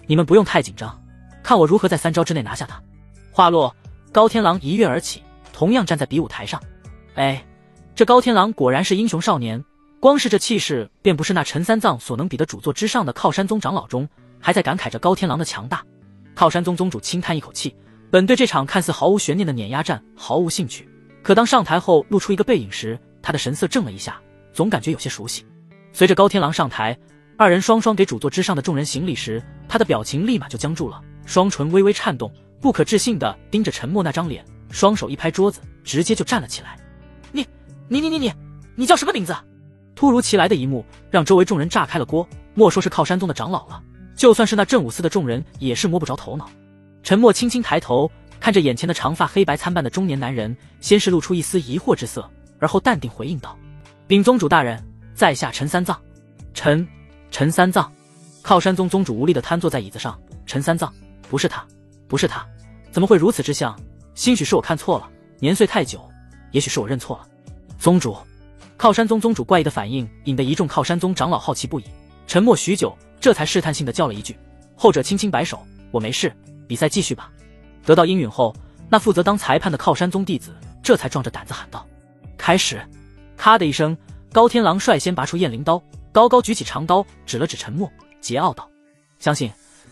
你们不用太紧张，看我如何在3招之内拿下他。话落，高天狼一跃而起，同样站在比武台上。哎，这高天狼果然是英雄少年，光是这气势便不是那陈三藏所能比的。主座之上的靠山宗长老中还在感慨着高天狼的强大。靠山宗宗主轻叹一口气，本对这场看似毫无悬念的碾压战毫无兴趣，可当上台后露出一个背影时，他的神色怔了一下，总感觉有些熟悉。随着高天狼上台，二人双双给主座之上的众人行礼时，他的表情立马就僵住了，双唇微微颤动，不可置信地盯着陈默那张脸，双手一拍桌子，直接就站了起来。你叫什么名字？突如其来的一幕让周围众人炸开了锅，莫说是靠山宗的长老了，就算是那镇武司的众人也是摸不着头脑。陈默轻轻抬头看着眼前的长发黑白参半的中年男人，先是露出一丝疑惑之色，而后淡定回应道：禀宗主大人，在下陈三藏。陈三藏。靠山宗宗主无力地瘫坐在椅子上。陈三藏，不是他，怎么会如此之像？兴许是我看错了，年岁太久，也许是我认错了。宗主。靠山宗宗主怪异的反应引得一众靠山宗长老好奇不已，沉默许久，这才试探性地叫了一句。后者轻轻摆手，我没事，比赛继续吧。得到应允后，那负责当裁判的靠山宗弟子这才壮着胆子喊道：开始。咔的一声，高天狼率先拔出燕翎刀，高高举起长刀，指了指陈默，桀骜道：相信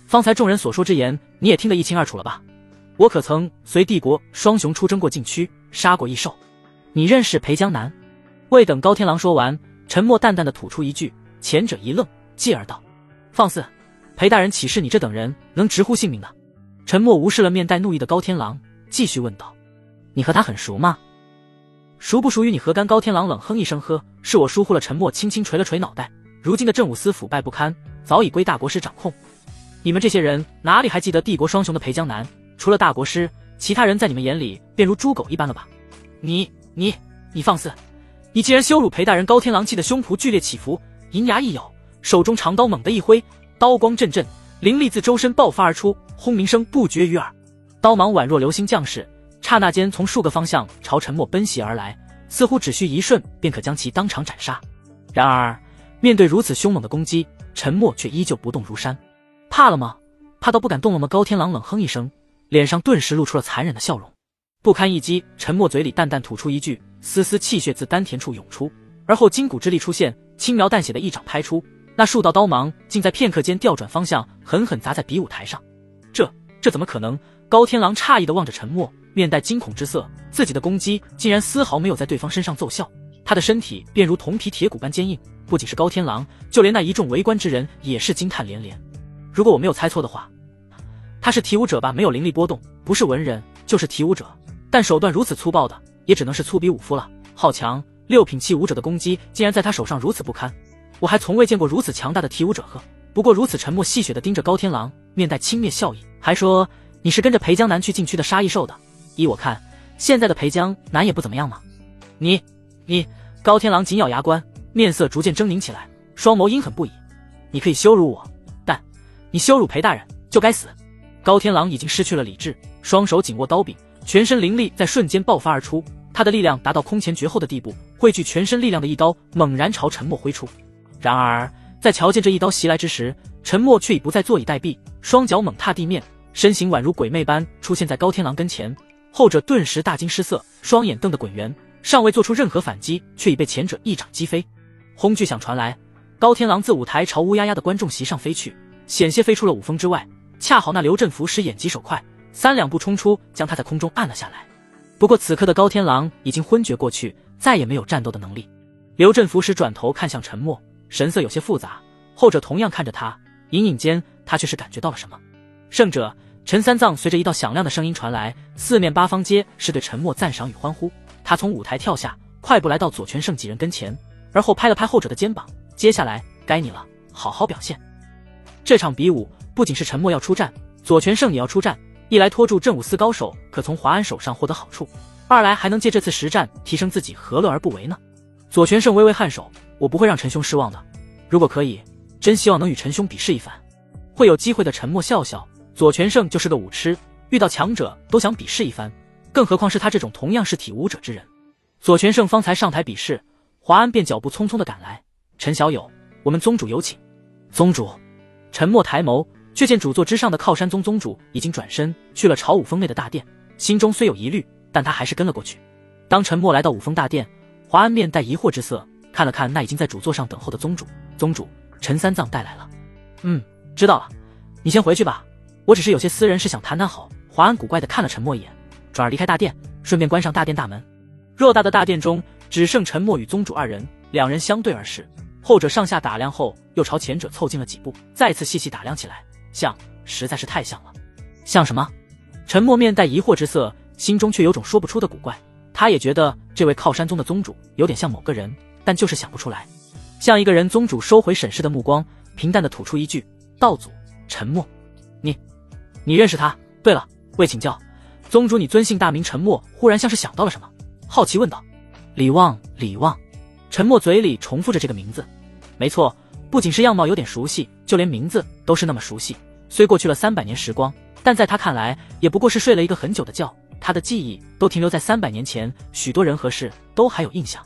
方才众人所说之言你也听得一清二楚了吧？我可曾随帝国双雄出征过禁区，杀过异兽？你认识裴江南？未等高天狼说完，陈默淡淡的吐出一句，前者一愣，继而道：放肆！裴大人岂是你这等人能直呼姓名的？陈默无视了面带怒意的高天狼，继续问道：你和他很熟吗？熟不熟于你何干？高天狼冷哼一声，呵，是我疏忽了。陈默轻轻捶了捶脑袋，如今的镇武司腐败不堪，早已归大国师掌控。你们这些人哪里还记得帝国双雄的裴江南？除了大国师，其他人在你们眼里便如猪狗一般了吧？你放肆！你既然羞辱裴大人！高天狼气得胸脯剧烈起伏，银牙一咬，手中长刀猛地一挥，刀光阵阵，灵力自周身爆发而出，轰鸣声不绝于耳。刀芒宛若流星降世，刹那间从数个方向朝陈默奔袭而来，似乎只需一瞬便可将其当场斩杀。然而面对如此凶猛的攻击，陈默却依旧不动如山。怕了吗？怕到不敢动了吗？高天狼冷哼一声，脸上顿时露出了残忍的笑容。不堪一击，陈默嘴里淡淡吐出一句，丝丝气血自丹田处涌出，而后筋骨之力出现，轻描淡写的一掌拍出，那数道刀芒竟在片刻间调转方向，狠狠砸在比武台上。这怎么可能？高天狼诧异地望着陈默，面带惊恐之色，自己的攻击竟然丝毫没有在对方身上奏效，他的身体便如铜皮铁骨般坚硬。不仅是高天狼，就连那一众围观之人也是惊叹连连。如果我没有猜错的话，他是体武者吧？没有灵力波动，不是文人就是体武者，但手段如此粗暴的，也只能是粗鄙武夫了。好强，6品器武者的攻击竟然在他手上如此不堪，我还从未见过如此强大的体武者呵。不过如此沉默戏谑地盯着高天狼，面带轻蔑笑意，还说你是跟着裴江南去禁区的杀异兽的。依我看，现在的裴江南也不怎么样嘛。你高天狼紧咬牙关，面色逐渐狰狞起来，双眸阴狠不已。你可以羞辱我，但你羞辱裴大人就该死。高天狼已经失去了理智，双手紧握刀柄，全身灵力在瞬间爆发而出，他的力量达到空前绝后的地步，汇聚全身力量的一刀猛然朝陈默挥出。然而在瞧见这一刀袭来之时，陈默却已不再坐以待毙，双脚猛踏地面，身形宛如鬼魅般出现在高天狼跟前。后者顿时大惊失色，双眼瞪得滚圆，尚未做出任何反击，却已被前者一掌击飞。轰巨响传来，高天狼自舞台朝乌压压的观众席上飞去，险些飞出了5峰之外，恰好那刘振福使眼疾手快，3两步冲出，将他在空中按了下来。不过此刻的高天狼已经昏厥过去，再也没有战斗的能力。刘振福使转头看向陈默，神色有些复杂，后者同样看着他，隐隐间他却是感觉到了什么。胜者陈三藏随着一道响亮的声音传来，四面八方皆是对陈默赞赏与欢呼。他从舞台跳下，快步来到左权胜几人跟前，而后拍了拍后者的肩膀，接下来该你了，好好表现。这场比武不仅是陈默要出战，左权胜也要出战，一来拖住镇武司高手可从华安手上获得好处，二来还能借这次实战提升自己，何乐而不为呢？左权胜微微颔首，我不会让陈兄失望的。如果可以，真希望能与陈兄比试一番。会有机会的。沉默笑笑，左权胜就是个武痴，遇到强者都想比试一番，更何况是他这种同样是体武者之人。左权胜方才上台比试，华安便脚步匆匆地赶来。陈小友，我们宗主有请。宗主。沉默抬眸，却见主座之上的靠山宗宗主已经转身去了朝五峰内的大殿，心中虽有疑虑，但他还是跟了过去。当沉默来到五峰大殿，华安面带疑惑之色，看了看那已经在主座上等候的宗主。宗主，陈三藏带来了。知道了，你先回去吧，我只是有些私人事想谈谈好。华安古怪地看了沉默一眼，转而离开大殿，顺便关上大殿大门。偌大的大殿中，只剩沉默与宗主二人，两人相对而视，后者上下打量后，又朝前者凑近了几步，再次细细打量起来。像，实在是太像了。像什么？沉默面带疑惑之色，心中却有种说不出的古怪。他也觉得这位靠山宗的宗主有点像某个人，但就是想不出来。像一个人。宗主收回审视的目光，平淡地吐出一句：道祖，沉默。你认识他？对了，未请教，宗主你尊姓大名？沉默忽然像是想到了什么，好奇问道。李望。沉默嘴里重复着这个名字。没错，不仅是样貌有点熟悉，就连名字都是那么熟悉。虽过去了300年时光，但在他看来也不过是睡了一个很久的觉，他的记忆都停留在300年前，许多人和事都还有印象。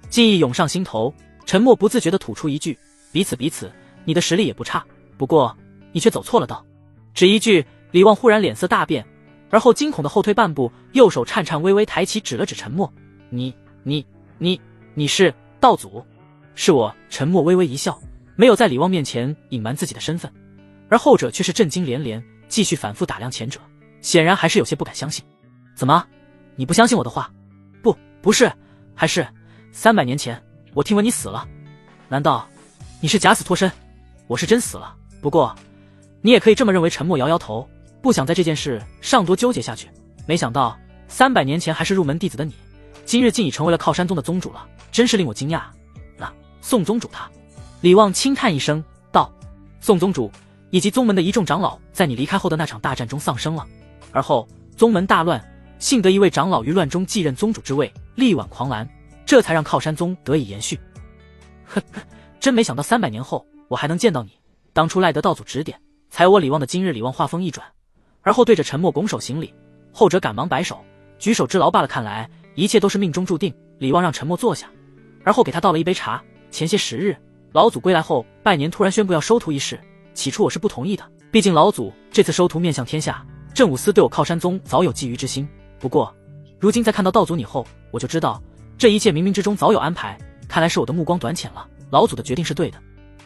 记忆涌上心头，沉默不自觉地吐出一句：彼此，你的实力也不差，不过你却走错了道。只一句，李望忽然脸色大变，而后惊恐地后退半步，右手颤颤巍巍抬起指了指沉默。你是道祖？是我。沉默微微一笑，没有在李望面前隐瞒自己的身份，而后者却是震惊连连，继续反复打量前者，显然还是有些不敢相信。怎么，你不相信我的话？不是，还是300年前我听闻你死了，难道你是假死脱身？我是真死了，不过你也可以这么认为。沉默摇摇头，不想在这件事上多纠结下去。没想到300年前还是入门弟子的你，今日竟已成为了靠山宗的宗主了，真是令我惊讶。那宋宗主他？李望轻叹一声道：宋宗主以及宗门的一众长老在你离开后的那场大战中丧生了，而后宗门大乱，幸得一位长老于乱中继任宗主之位，力挽狂澜，这才让靠山宗得以延续。真没想到300年后我还能见到你，当初赖得道祖指点，才有我李望的今日。李望话锋一转，而后对着沉默拱手行礼，后者赶忙摆手举手之劳罢了。看来一切都是命中注定。李望让沉默坐下，而后给他倒了一杯茶。前些10日老祖归来后拜年，突然宣布要收徒一事，起初我是不同意的，毕竟老祖这次收徒面向天下，镇武司对我靠山宗早有觊觎之心。不过如今在看到道祖你后，我就知道这一切冥冥之中早有安排，看来是我的目光短浅了，老祖的决定是对的。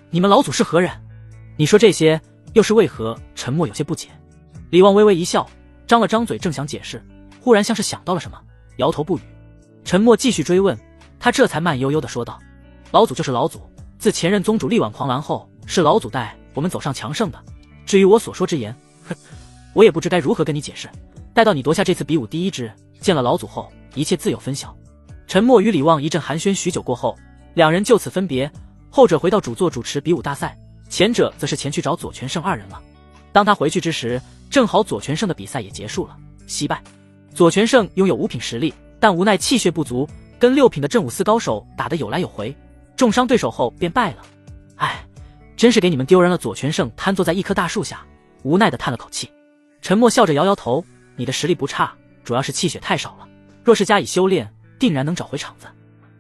你们老祖是何人？你说这些又是为何？沉默有些不解。李望微微一笑，张了张嘴正想解释，忽然像是想到了什么，摇头不语。沉默继续追问，他这才慢悠悠地说道：老祖就是老祖，自前任宗主力挽狂澜后，是老祖带我们走上强盛的。至于我所说之言，我也不知该如何跟你解释。待到你夺下这次比武第一支，见了老祖后，一切自有分晓。沉默与李望一阵寒暄，许久过后，两人就此分别。后者回到主座主持比武大赛，前者则是前去找左权胜二人了。当他回去之时，正好左权胜的比赛也结束了，惜败。左权胜拥有5品实力，但无奈气血不足，跟6品的镇武司高手打得有来有回，重伤对手后便败了。唉，真是给你们丢人了。左权胜瘫坐在一棵大树下，无奈地叹了口气。沉默笑着摇摇头，你的实力不差，主要是气血太少了，若是加以修炼，定然能找回场子。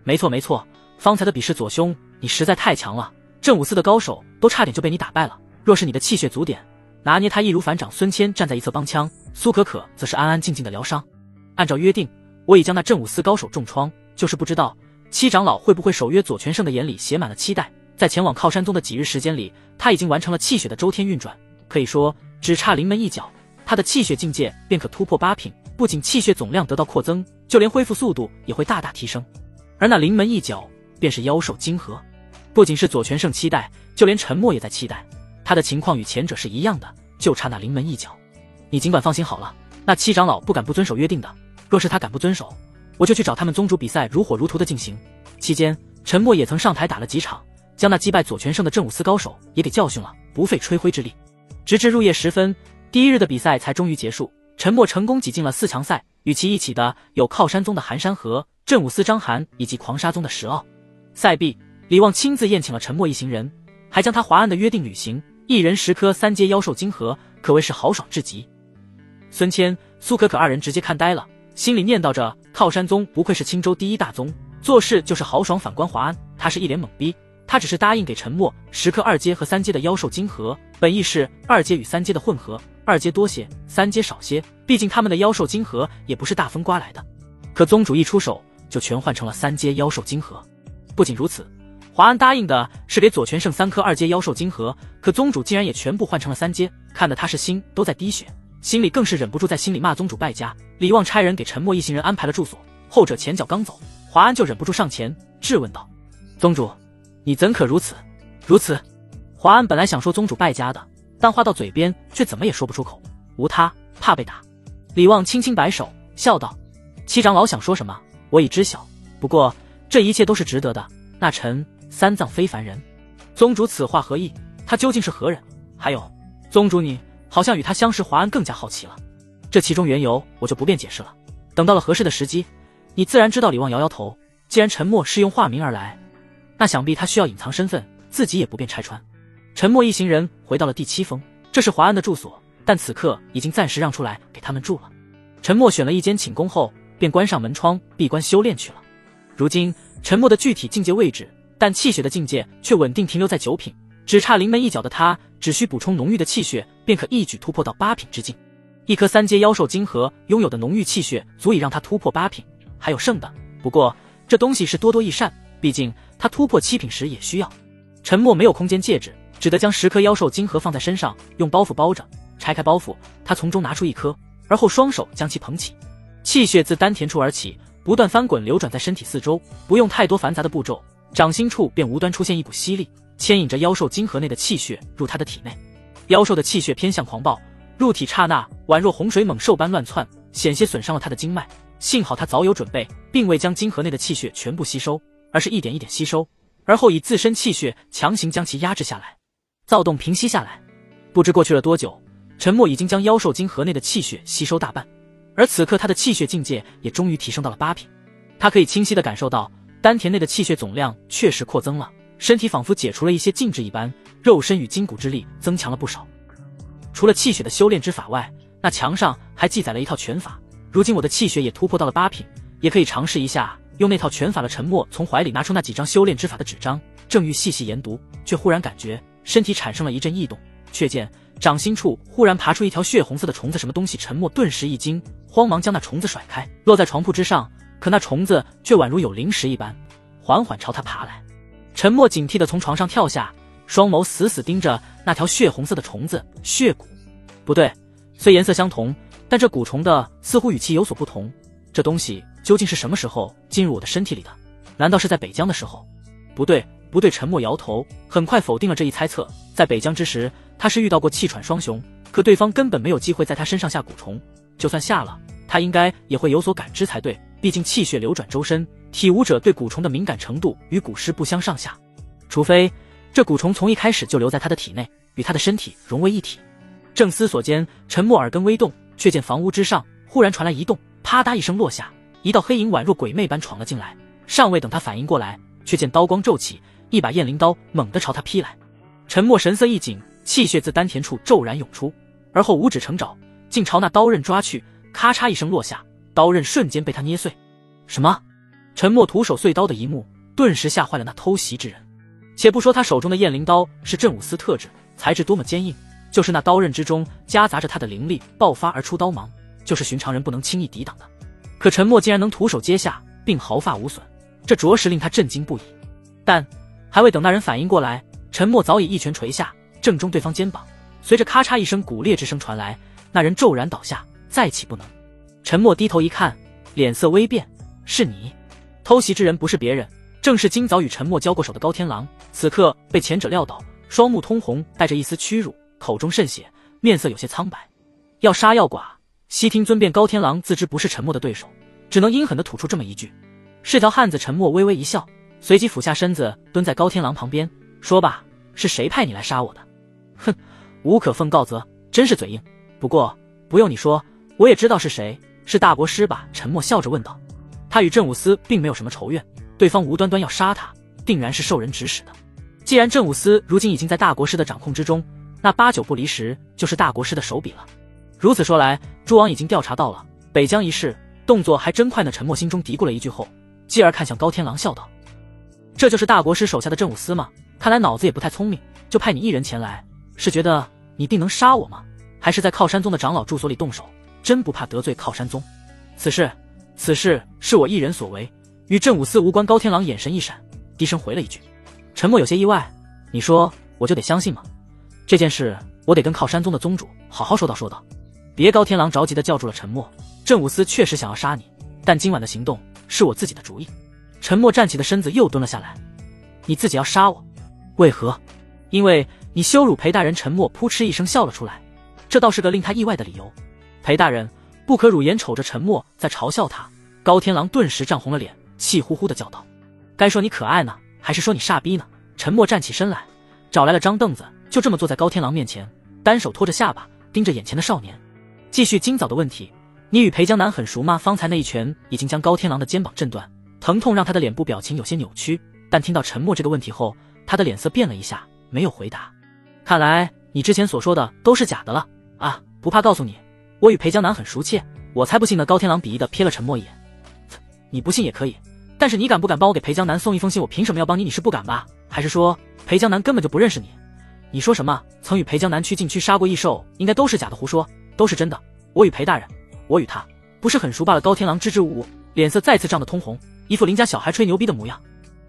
没错，方才的比试左兄你实在太强了，镇武司的高手都差点就被你打败了，若是你的气血足点，拿捏他易如反掌。孙谦站在一侧帮腔，苏可可则是安安静静的疗伤。按照约定，我已将那镇武司高手重创，就是不知道七长老会不会守约。左权胜的眼里写满了期待，在前往靠山宗的几日时间里，他已经完成了气血的周天运转，可以说只差临门一脚，他的气血境界便可突破8品，不仅气血总量得到扩增，就连恢复速度也会大大提升。而那临门一脚便是妖兽金河。不仅是左权胜期待，就连沉默也在期待，他的情况与前者是一样的，就差那临门一脚。你尽管放心好了，那七长老不敢不遵守约定的，若是他敢不遵守，我就去找他们宗主比赛如火如荼的进行。期间沉默也曾上台打了几场，将那击败左权胜的镇武司高手也给教训了，不费吹灰之力。直至入夜时分，第一日的比赛才终于结束，沉默成功挤进了4强赛，与其一起的有靠山宗的寒山河、镇武司张涵以及狂沙宗的石傲。赛毕，李旺亲自宴请了陈默一行人，还将他华安的约定履行，一人10颗3阶妖兽晶核，可谓是豪爽至极。孙谦、苏可可二人直接看呆了，心里念叨着靠山宗不愧是青州第一大宗，做事就是豪爽。反观华安，他是一脸懵逼，他只是答应给陈默10颗2阶和3阶的妖兽晶核，本意是2阶与3阶的混合，2阶多些，3阶少些，毕竟他们的妖兽晶核也不是大风刮来的。可宗主一出手，就全换成了3阶妖兽晶核。不仅如此，华安答应的是给左权胜3颗2阶妖兽晶核，可宗主竟然也全部换成了3阶，看得他是心都在滴血，心里更是忍不住在心里骂宗主败家。李旺差人给陈默一行人安排了住所，后者前脚刚走，华安就忍不住上前质问道：“宗主，你怎可如此？如此？”华安本来想说宗主败家的，但话到嘴边却怎么也说不出口，无他，怕被打。李旺轻轻摆手，笑道：“七长老想说什么，我已知晓，不过这一切都是值得的。那臣三藏非凡人。”宗主此话何意？他究竟是何人？还有，宗主你好像与他相识，华安更加好奇了。这其中缘由我就不便解释了，等到了合适的时机，你自然知道。李旺摇摇头，既然陈默是用化名而来，那想必他需要隐藏身份，自己也不便拆穿。陈默一行人回到了第7峰，这是华安的住所，但此刻已经暂时让出来给他们住了。陈默选了一间寝宫后，便关上门窗，闭关修炼去了。如今陈默的具体境界未知，但气血的境界却稳定停留在9品，只差临门一脚的他，只需补充浓郁的气血，便可一举突破到8品之境。一颗3阶妖兽晶核拥有的浓郁气血，足以让他突破8品，还有剩的。不过这东西是多多益善，毕竟他突破7品时也需要。陈默没有空间戒指，只得将10颗妖兽晶核放在身上，用包袱包着。拆开包袱，他从中拿出1颗，而后双手将其捧起，气血自丹田处而起，不断翻滚流转在身体四周，不用太多繁杂的步骤，掌心处便无端出现一股吸力，牵引着妖兽晶核内的气血入他的体内。妖兽的气血偏向狂暴，入体刹那宛若洪水猛兽般乱窜，险些损伤了他的经脉。幸好他早有准备，并未将晶核内的气血全部吸收，而是一点一点吸收，而后以自身气血强行将其压制下来。躁动平息下来，不知过去了多久，陈默已经将妖兽晶核内的气血吸收大半，而此刻他的气血境界也终于提升到了8品。他可以清晰地感受到丹田内的气血总量确实扩增了，身体仿佛解除了一些禁制一般，肉身与筋骨之力增强了不少。除了气血的修炼之法外，那墙上还记载了一套拳法。如今我的气血也突破到了8品，也可以尝试一下用那套拳法了。陈默从怀里拿出那几张修炼之法的纸张，正欲细细研读，却忽然感觉身体产生了一阵异动，却见掌心处忽然爬出一条血红色的虫子，什么东西？陈默顿时一惊，慌忙将那虫子甩开，落在床铺之上，可那虫子却宛如有灵识一般，缓缓朝他爬来。陈默警惕地从床上跳下，双眸死死盯着那条血红色的虫子。血蛊？不对，虽颜色相同，但这蛊虫的似乎与其有所不同。这东西究竟是什么时候进入我的身体里的？难道是在北疆的时候？不对，不对。陈默摇头，很快否定了这一猜测。在北疆之时，他是遇到过气喘双雄，可对方根本没有机会在他身上下蛊虫，就算下了，他应该也会有所感知才对，毕竟气血流转周身，体武者对蛊虫的敏感程度与蛊师不相上下，除非这蛊虫从一开始就留在他的体内，与他的身体融为一体。正思索间，陈默耳根微动，却见房屋之上忽然传来一动，啪嗒一声落下，一道黑影宛若鬼魅般闯了进来。尚未等他反应过来，却见刀光骤起，一把燕翎刀猛地朝他劈来。陈默神色一紧，气血自丹田处骤然涌出，而后五指成爪，竟朝那刀刃抓去，咔嚓一声落下，刀刃瞬间被他捏碎。什么？陈默徒手碎刀的一幕，顿时吓坏了那偷袭之人。且不说他手中的燕翎刀是镇武司特制，材质多么坚硬，就是那刀刃之中夹杂着他的灵力，爆发而出刀芒，就是寻常人不能轻易抵挡的。可陈默竟然能徒手接下，并毫发无损，这着实令他震惊不已。但还未等那人反应过来，陈默早已一拳捶下，正中对方肩膀。随着咔嚓一声骨裂之声传来，那人骤然倒下，再起不能。陈默低头一看，脸色微变，是你。偷袭之人不是别人，正是今早与陈默交过手的高天狼。此刻被前者撂倒，双目通红，带着一丝屈辱，口中渗血，面色有些苍白。要杀要剐，悉听尊便。高天狼自知不是陈默的对手，只能阴狠地吐出这么一句。是条汉子。陈默微微一笑，随即俯下身子蹲在高天狼旁边，说吧，是谁派你来杀我的？哼，无可奉告责，真是嘴硬。不过不用你说，我也知道是谁，是大国师吧？陈默笑着问道。他与镇武司并没有什么仇怨，对方无端端要杀他，定然是受人指使的。既然镇武司如今已经在大国师的掌控之中，那8、9不离10就是大国师的手笔了。如此说来，诸王已经调查到了北疆一事，动作还真快呢。沉默心中嘀咕了一句后，继而看向高天狼笑道：这就是大国师手下的镇武司吗？看来脑子也不太聪明，就派你一人前来，是觉得你定能杀我吗？还是在靠山宗的长老住所里动手？真不怕得罪靠山宗？此事是我一人所为，与镇武司无关。高天狼眼神一闪，低声回了一句。沉默有些意外，你说我就得相信吗？这件事我得跟靠山宗的宗主好好说道说道。别！高天狼着急地叫住了沉默，镇武司确实想要杀你，但今晚的行动是我自己的主意。沉默站起的身子又蹲了下来。你自己要杀我？为何？因为你羞辱裴大人。沉默扑哧一声笑了出来，这倒是个令他意外的理由。裴大人不可辱颜！瞅着沉默在嘲笑他，高天狼顿时涨红了脸，气呼呼地叫道：该说你可爱呢，还是说你傻逼呢？沉默站起身来，找来了张凳子，就这么坐在高天狼面前，单手托着下巴，盯着眼前的少年，继续今早的问题。你与裴江南很熟吗？方才那一拳已经将高天狼的肩膀震断，疼痛让他的脸部表情有些扭曲，但听到沉默这个问题后，他的脸色变了一下，没有回答。看来你之前所说的都是假的了啊！不怕告诉你，我与裴江南很熟切。我才不信呢！高天狼鄙夷地瞥了沉默一眼。你不信也可以，但是你敢不敢帮我给裴江南送一封信？我凭什么要帮你？你是不敢吧？还是说裴江南根本就不认识你？你说什么曾与裴江南去禁区杀过异兽，应该都是假的。胡说，都是真的。我与裴大人，我与他不是很熟罢了。高天狼支支吾吾，脸色再次涨得通红，一副邻家小孩吹牛逼的模样。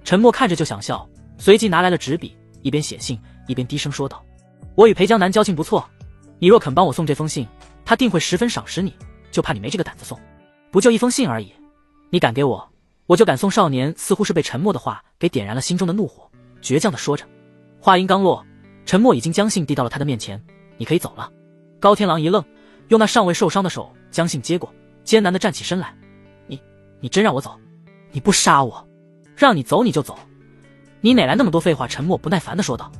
沉默看着就想笑，随即拿来了纸笔，一边写信一边低声说道：我与裴江南交情不错，你若肯帮我送这封信，他定会十分赏识你，就怕你没这个胆子送。不就一封信而已，你敢给我，我就敢送。少年似乎是被沉默的话给点燃了心中的怒火，倔强地说着。话音刚落，沉默已经将信递到了他的面前。你可以走了。高天狼一愣，用那尚未受伤的手将信接过，艰难地站起身来。你真让我走？你不杀我，让你走你就走？你哪来那么多废话？沉默不耐烦地说道。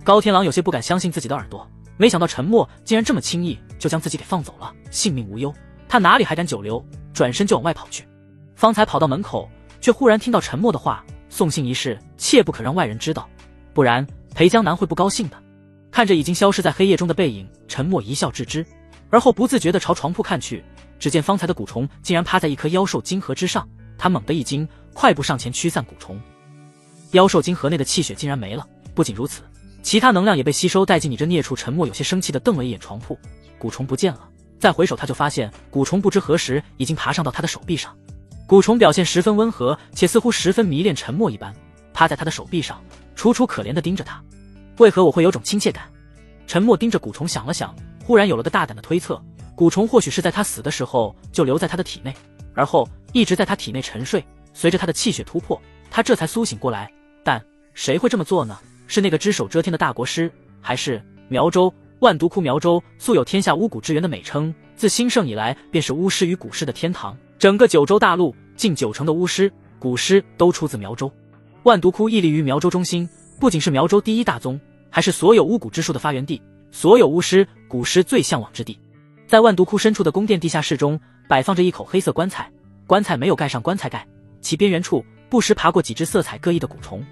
高天狼有些不敢相信自己的耳朵，没想到沉默竟然这么轻易就将自己给放走了，性命无忧，他哪里还敢久留，转身就往外跑去。方才跑到门口，却忽然听到沉默的话：送信一事切不可让外人知道，不然裴江南会不高兴的。看着已经消失在黑夜中的背影，沉默一笑置之，而后不自觉地朝床铺看去，只见方才的蛊虫竟然趴在一颗妖兽金核之上。他猛地一惊，快步上前驱散蛊虫。妖兽金核内的气血竟然没了，不仅如此，其他能量也被吸收殆尽。你这孽畜！沉默有些生气地瞪了一眼床铺，蛊虫不见了。再回首，他就发现蛊虫不知何时已经爬上到他的手臂上。蛊虫表现十分温和，且似乎十分迷恋沉默一般，趴在他的手臂上，楚楚可怜地盯着他。为何我会有种亲切感？沉默盯着蛊虫想了想，忽然有了个大胆的推测：蛊虫或许是在他死的时候就留在他的体内，而后一直在他体内沉睡，随着他的气血突破，他这才苏醒过来。但谁会这么做呢？是那个只手遮天的大国师，还是苗州？万毒窟苗州素有天下巫蛊之源的美称，自兴盛以来便是巫师与蛊师的天堂。整个九州大陆近90%的巫师、蛊师都出自苗州。万毒窟屹立于苗州中心，不仅是苗州第一大宗，还是所有巫蛊之术的发源地，所有巫师、蛊师最向往之地。在万毒窟深处的宫殿地下室中，摆放着一口黑色棺材，棺材没有盖上棺材盖，其边缘处不时爬过几只色彩各异的蛊虫。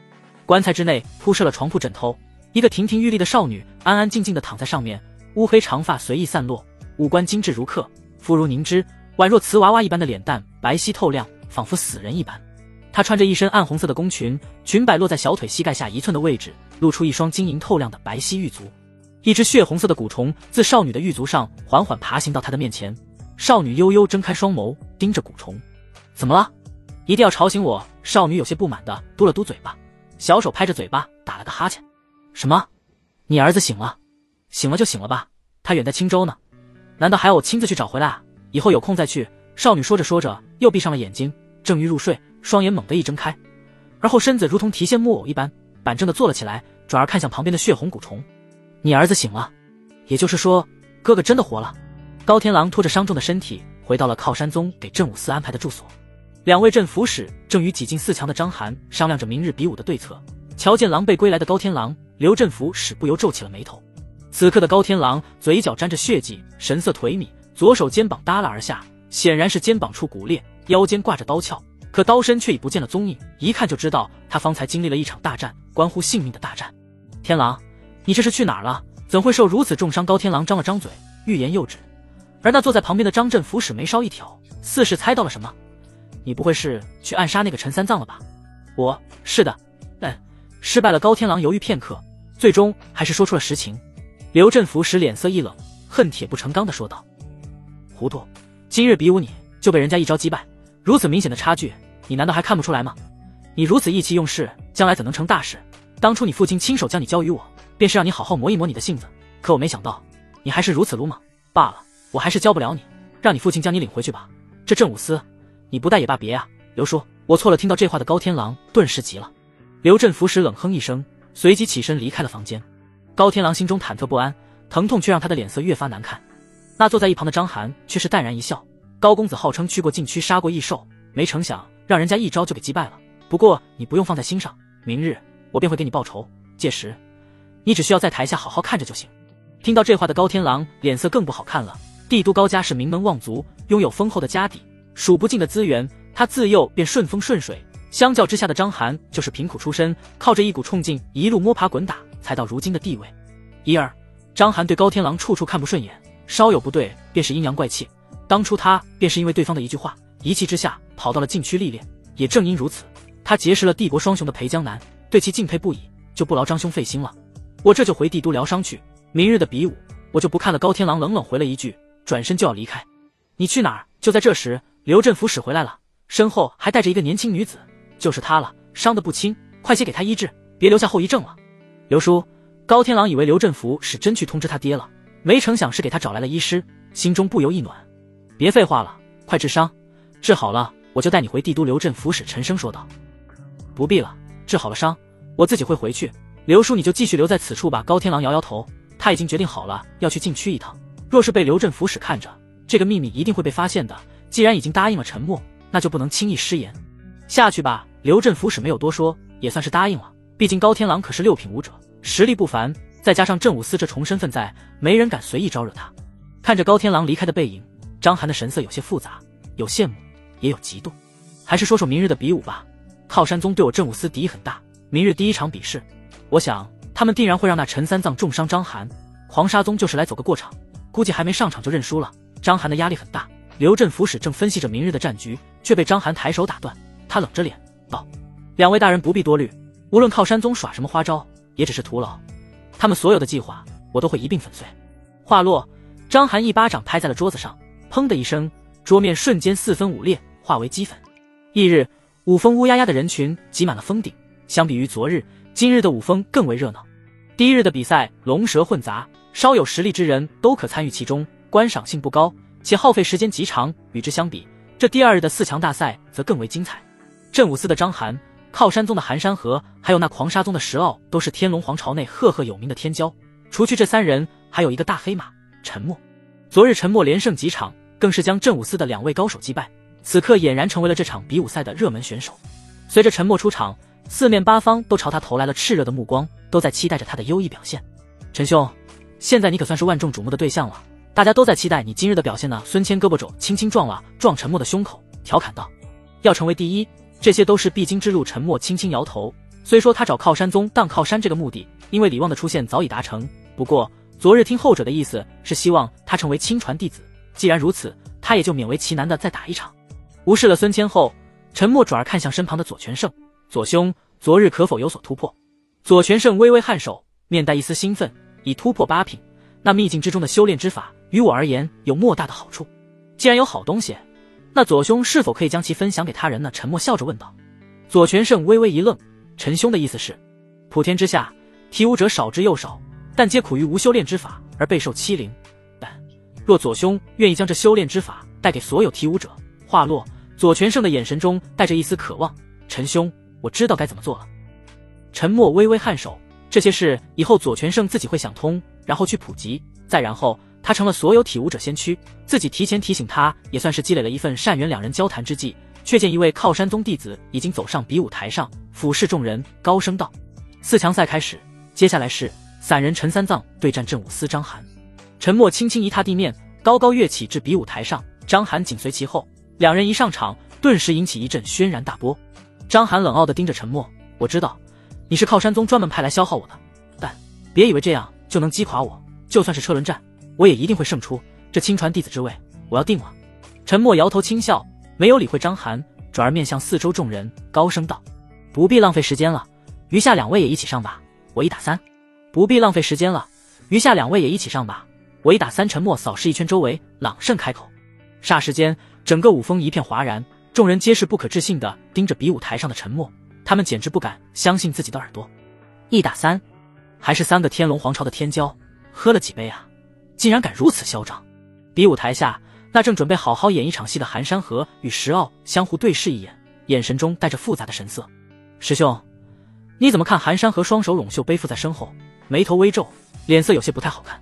棺材之内铺设了床铺枕头，一个亭亭玉立的少女安安静静地躺在上面，乌黑长发随意散落，五官精致如刻，肤如凝脂，宛若瓷娃娃一般的脸蛋白皙透亮，仿佛死人一般。她穿着一身暗红色的宫裙，裙摆落在小腿膝盖下1寸的位置，露出一双晶莹透亮的白皙玉足。一只血红色的蛊虫自少女的玉足上缓缓爬行到她的面前，少女悠悠睁开双眸，盯着蛊虫。怎么了？一定要吵醒我？少女有些不满地嘟了嘟嘴巴，小手拍着嘴巴打了个哈欠。什么？你儿子醒了？醒了就醒了吧，他远在青州呢，难道还要我亲自去找回来啊？以后有空再去。少女说着说着又闭上了眼睛，正欲入睡，双眼猛地一睁开，而后身子如同提线木偶一般板正地坐了起来，转而看向旁边的血红蛊虫。你儿子醒了？也就是说哥哥真的活了？高天狼拖着伤重的身体回到了靠山宗给镇武司安排的住所。两位镇抚使正与挤进4强的章邯商量着明日比武的对策。瞧见狼狈归来的高天狼，刘镇抚使不由皱起了眉头。此刻的高天狼嘴角沾着血迹，神色颓靡，左手肩膀耷拉而下，显然是肩膀处骨裂，腰间挂着刀鞘，可刀身却已不见了踪影，一看就知道他方才经历了一场大战，关乎性命的大战。天狼，你这是去哪儿了？怎会受如此重伤？高天狼张了张嘴，欲言又止。而那坐在旁边的张震甫使眉梢一挑，似是猜到了什么。你不会是去暗杀那个陈三藏了吧？是的。失败了。高天狼犹豫片刻，最终还是说出了实情。刘振甫使脸色一冷，恨铁不成钢地说道：糊涂，今日比武你就被人家一招击败，如此明显的差距，你难道还看不出来吗？你如此意气用事，将来怎能成大事？当初你父亲亲手将你交于我，便是让你好好磨一磨你的性子，可我没想到你还是如此鲁莽。罢了，我还是教不了你，让你父亲将你领回去吧。这镇武司，你不带也罢别啊。刘叔，我错了。听到这话的高天狼顿时急了。刘振甫使冷哼一声，随即起身离开了房间。高天狼心中忐忑不安，疼痛却让他的脸色越发难看。那坐在一旁的张涵却是淡然一笑。高公子号称去过禁区杀过异兽，没成想让人家一招就给击败了。不过你不用放在心上，明日我便会给你报仇，届时你只需要在台下好好看着就行。听到这话的高天狼脸色更不好看了。帝都高家是名门望族，拥有丰厚的家底，数不尽的资源，他自幼便顺风顺水。相较之下的张涵就是贫苦出身，靠着一股冲劲一路摸爬滚打才到如今的地位。张涵对高天狼处处看不顺眼，稍有不对便是阴阳怪气。当初他便是因为对方的一句话，一气之下跑到了禁区历练，也正因如此，他结识了帝国双雄的裴江南，对其敬佩不已，就不劳张兄费心了。我这就回帝都疗伤去，明日的比武我就不看了。高天狼冷冷回了一句，转身就要离开。你去哪儿？就在这时，刘振甫使回来了，身后还带着一个年轻女子，就是她了，伤得不轻，快些给她医治，别留下后遗症了。刘叔，高天狼以为刘振甫是真去通知他爹了，没成想是给他找来了医师，心中不由一暖。别废话了，快治伤，治好了我就带你回帝都。刘振甫使沉声说道。不必了，治好了伤我自己会回去，刘叔你就继续留在此处吧。高天狼摇摇头，他已经决定好了要去禁区一趟，若是被刘振甫使看着，这个秘密一定会被发现的。既然已经答应了陈默，那就不能轻易失言。下去吧。刘振甫使没有多说，也算是答应了。毕竟高天狼可是6品武者，实力不凡，再加上镇武司这重身份在，没人敢随意招惹他。看着高天狼离开的背影，张涵的神色有些复杂，有羡慕，也有嫉妒。还是说说明日的比武吧。靠山宗对我镇武司敌意很大，明日第一场比试，我想他们定然会让那陈三藏重伤张涵，黄沙宗就是来走个过场，估计还没上场就认输了。张涵的压力很大。刘振甫使正分析着明日的战局，却被张涵抬手打断。他冷着脸道：两位大人不必多虑，无论靠山宗耍什么花招，也只是徒劳，他们所有的计划我都会一并粉碎。话落，张涵一巴掌拍在了桌子上，砰的一声，桌面瞬间4分5裂，化为齑粉。翌日，五峰乌压压的人群挤满了峰顶，相比于昨日，今日的五峰更为热闹。第一日的比赛龙蛇混杂，稍有实力之人都可参与其中，观赏性不高，且耗费时间极长。与之相比，这第2日的4强大赛则更为精彩。镇武司的张涵，靠山宗的寒山河，还有那狂沙宗的石傲，都是天龙皇朝内赫赫有名的天骄。除去这3人，还有一个大黑马陈默。昨日陈默连胜几场，更是将镇武司的2位高手击败，此刻俨然成为了这场比武赛的热门选手。随着陈默出场，四面八方都朝他投来了炽热的目光，都在期待着他的优异表现。陈兄，现在你可算是万众瞩目的对象了，大家都在期待你今日的表现呢。孙谦胳膊肘轻轻撞陈默的胸口，调侃道：要成为第一，这些都是必经之路。陈默轻轻摇头，虽说他找靠山宗荡靠山这个目的，因为李旺的出现早已达成，不过昨日听后者的意思是希望他成为亲传弟子，既然如此，他也就勉为其难的再打一场。无视了孙谦后，陈默转而看向身旁的左全胜：左兄，昨日可否有所突破？左全胜微微颔首，面带一丝兴奋，已突破8品，那秘境之中的修炼之法于我而言有莫大的好处，既然有好东西，那左兄是否可以将其分享给他人呢？陈默笑着问道。左全胜微微一愣，陈兄的意思是，普天之下体武者少之又少，但皆苦于无修炼之法而备受欺凌，但若左兄愿意将这修炼之法带给所有体武者。话落，左全胜的眼神中带着一丝渴望。陈兄，我知道该怎么做了。陈默微微颔首，这些事以后左全胜自己会想通，然后去普及，再然后他成了所有体武者先驱，自己提前提醒他，也算是积累了一份善缘。2人交谈之际，却见一位靠山宗弟子已经走上比武台上，俯视众人，高声道：4强赛开始，接下来是散人陈三藏对战镇武司张涵。陈默轻轻一踏地面，高高跃起至比武台上，张涵紧随其后。2人一上场，顿时引起一阵轩然大波。张涵冷傲地盯着陈默，我知道你是靠山宗专门派来消耗我的，但别以为这样就能击垮我，就算是车轮战，我也一定会胜出。这亲传弟子之位，我要定了。陈默摇头轻笑，没有理会张涵，转而面向四周众人，高声道：不必浪费时间了，余下2位也一起上吧，我1打3。不必浪费时间了，余下2位也一起上吧，我1打3。陈默扫视一圈周围，朗声开口。霎时间，整个舞风一片哗然，众人皆是不可置信地盯着比武台上的陈默，他们简直不敢相信自己的耳朵。1打3，还是3个天龙皇朝的天骄，喝了几杯啊，竟然敢如此嚣张。比武台下，那正准备好好演一场戏的寒山河与石傲相互对视一眼，眼神中带着复杂的神色。师兄，你怎么看？寒山河双手拢袖背负在身后，眉头微皱，脸色有些不太好看。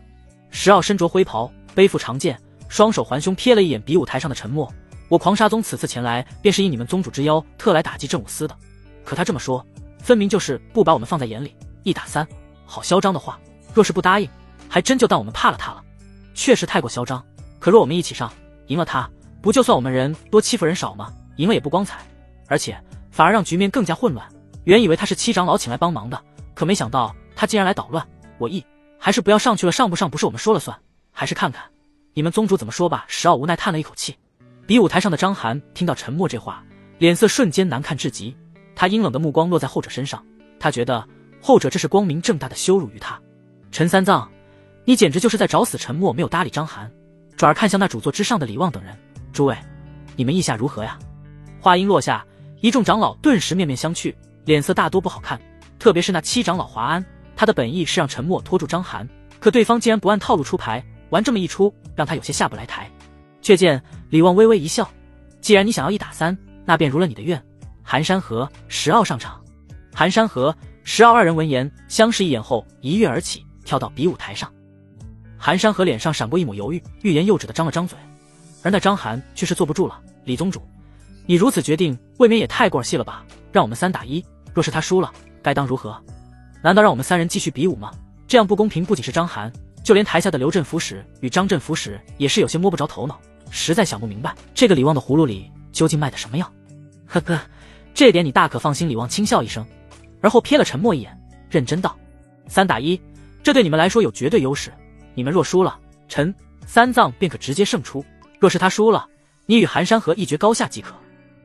石傲身着灰袍，背负长剑，双手环胸，瞥了一眼比武台上的陈默。我狂沙宗此次前来，便是应你们宗主之邀，特来打击镇武司的。可他这么说，分明就是不把我们放在眼里。1打3，好嚣张的话，若是不答应，还真就当我们怕了他了。确实太过嚣张。可若我们一起上，赢了他，不就算我们人多欺负人少吗？赢了也不光彩，而且反而让局面更加混乱。原以为他是七长老请来帮忙的，可没想到他竟然来捣乱。还是不要上去了，上不上不是我们说了算，还是看看你们宗主怎么说吧。石傲无奈叹了一口气。比武台上的张涵听到陈默这话，脸色瞬间难看至极，他阴冷的目光落在后者身上，他觉得后者这是光明正大的羞辱于他。陈三藏，你简直就是在找死。陈默没有搭理张涵，转而看向那主座之上的李旺等人，诸位，你们意下如何呀？话音落下，一众长老顿时面面相觑，脸色大多不好看，特别是那七长老华安，他的本意是让陈默拖住张涵，可对方竟然不按套路出牌，玩这么一出，让他有些下不来台。却见李旺微微一笑，既然你想要1打3，那便如了你的愿。寒山河、石傲上场。寒山河、石傲二人闻言相视一眼后一跃而起，跳到比武台上。寒山河脸上闪过一抹犹豫，欲言又止的张了张嘴，而那张涵却是坐不住了。李宗主，你如此决定未免也太过儿戏了吧？让我们3打1，若是他输了，该当如何？难道让我们3人继续比武吗？这样不公平，不仅是张涵，就连台下的刘镇抚使与张镇抚使也是有些摸不着头脑，实在想不明白这个李旺的葫芦里究竟卖的什么药。呵呵，这点你大可放心。李旺轻笑一声，而后瞥了陈默一眼，认真道：3打1，这对你们来说有绝对优势，你们若输了，陈三藏便可直接胜出，若是他输了，你与寒山河一决高下即可。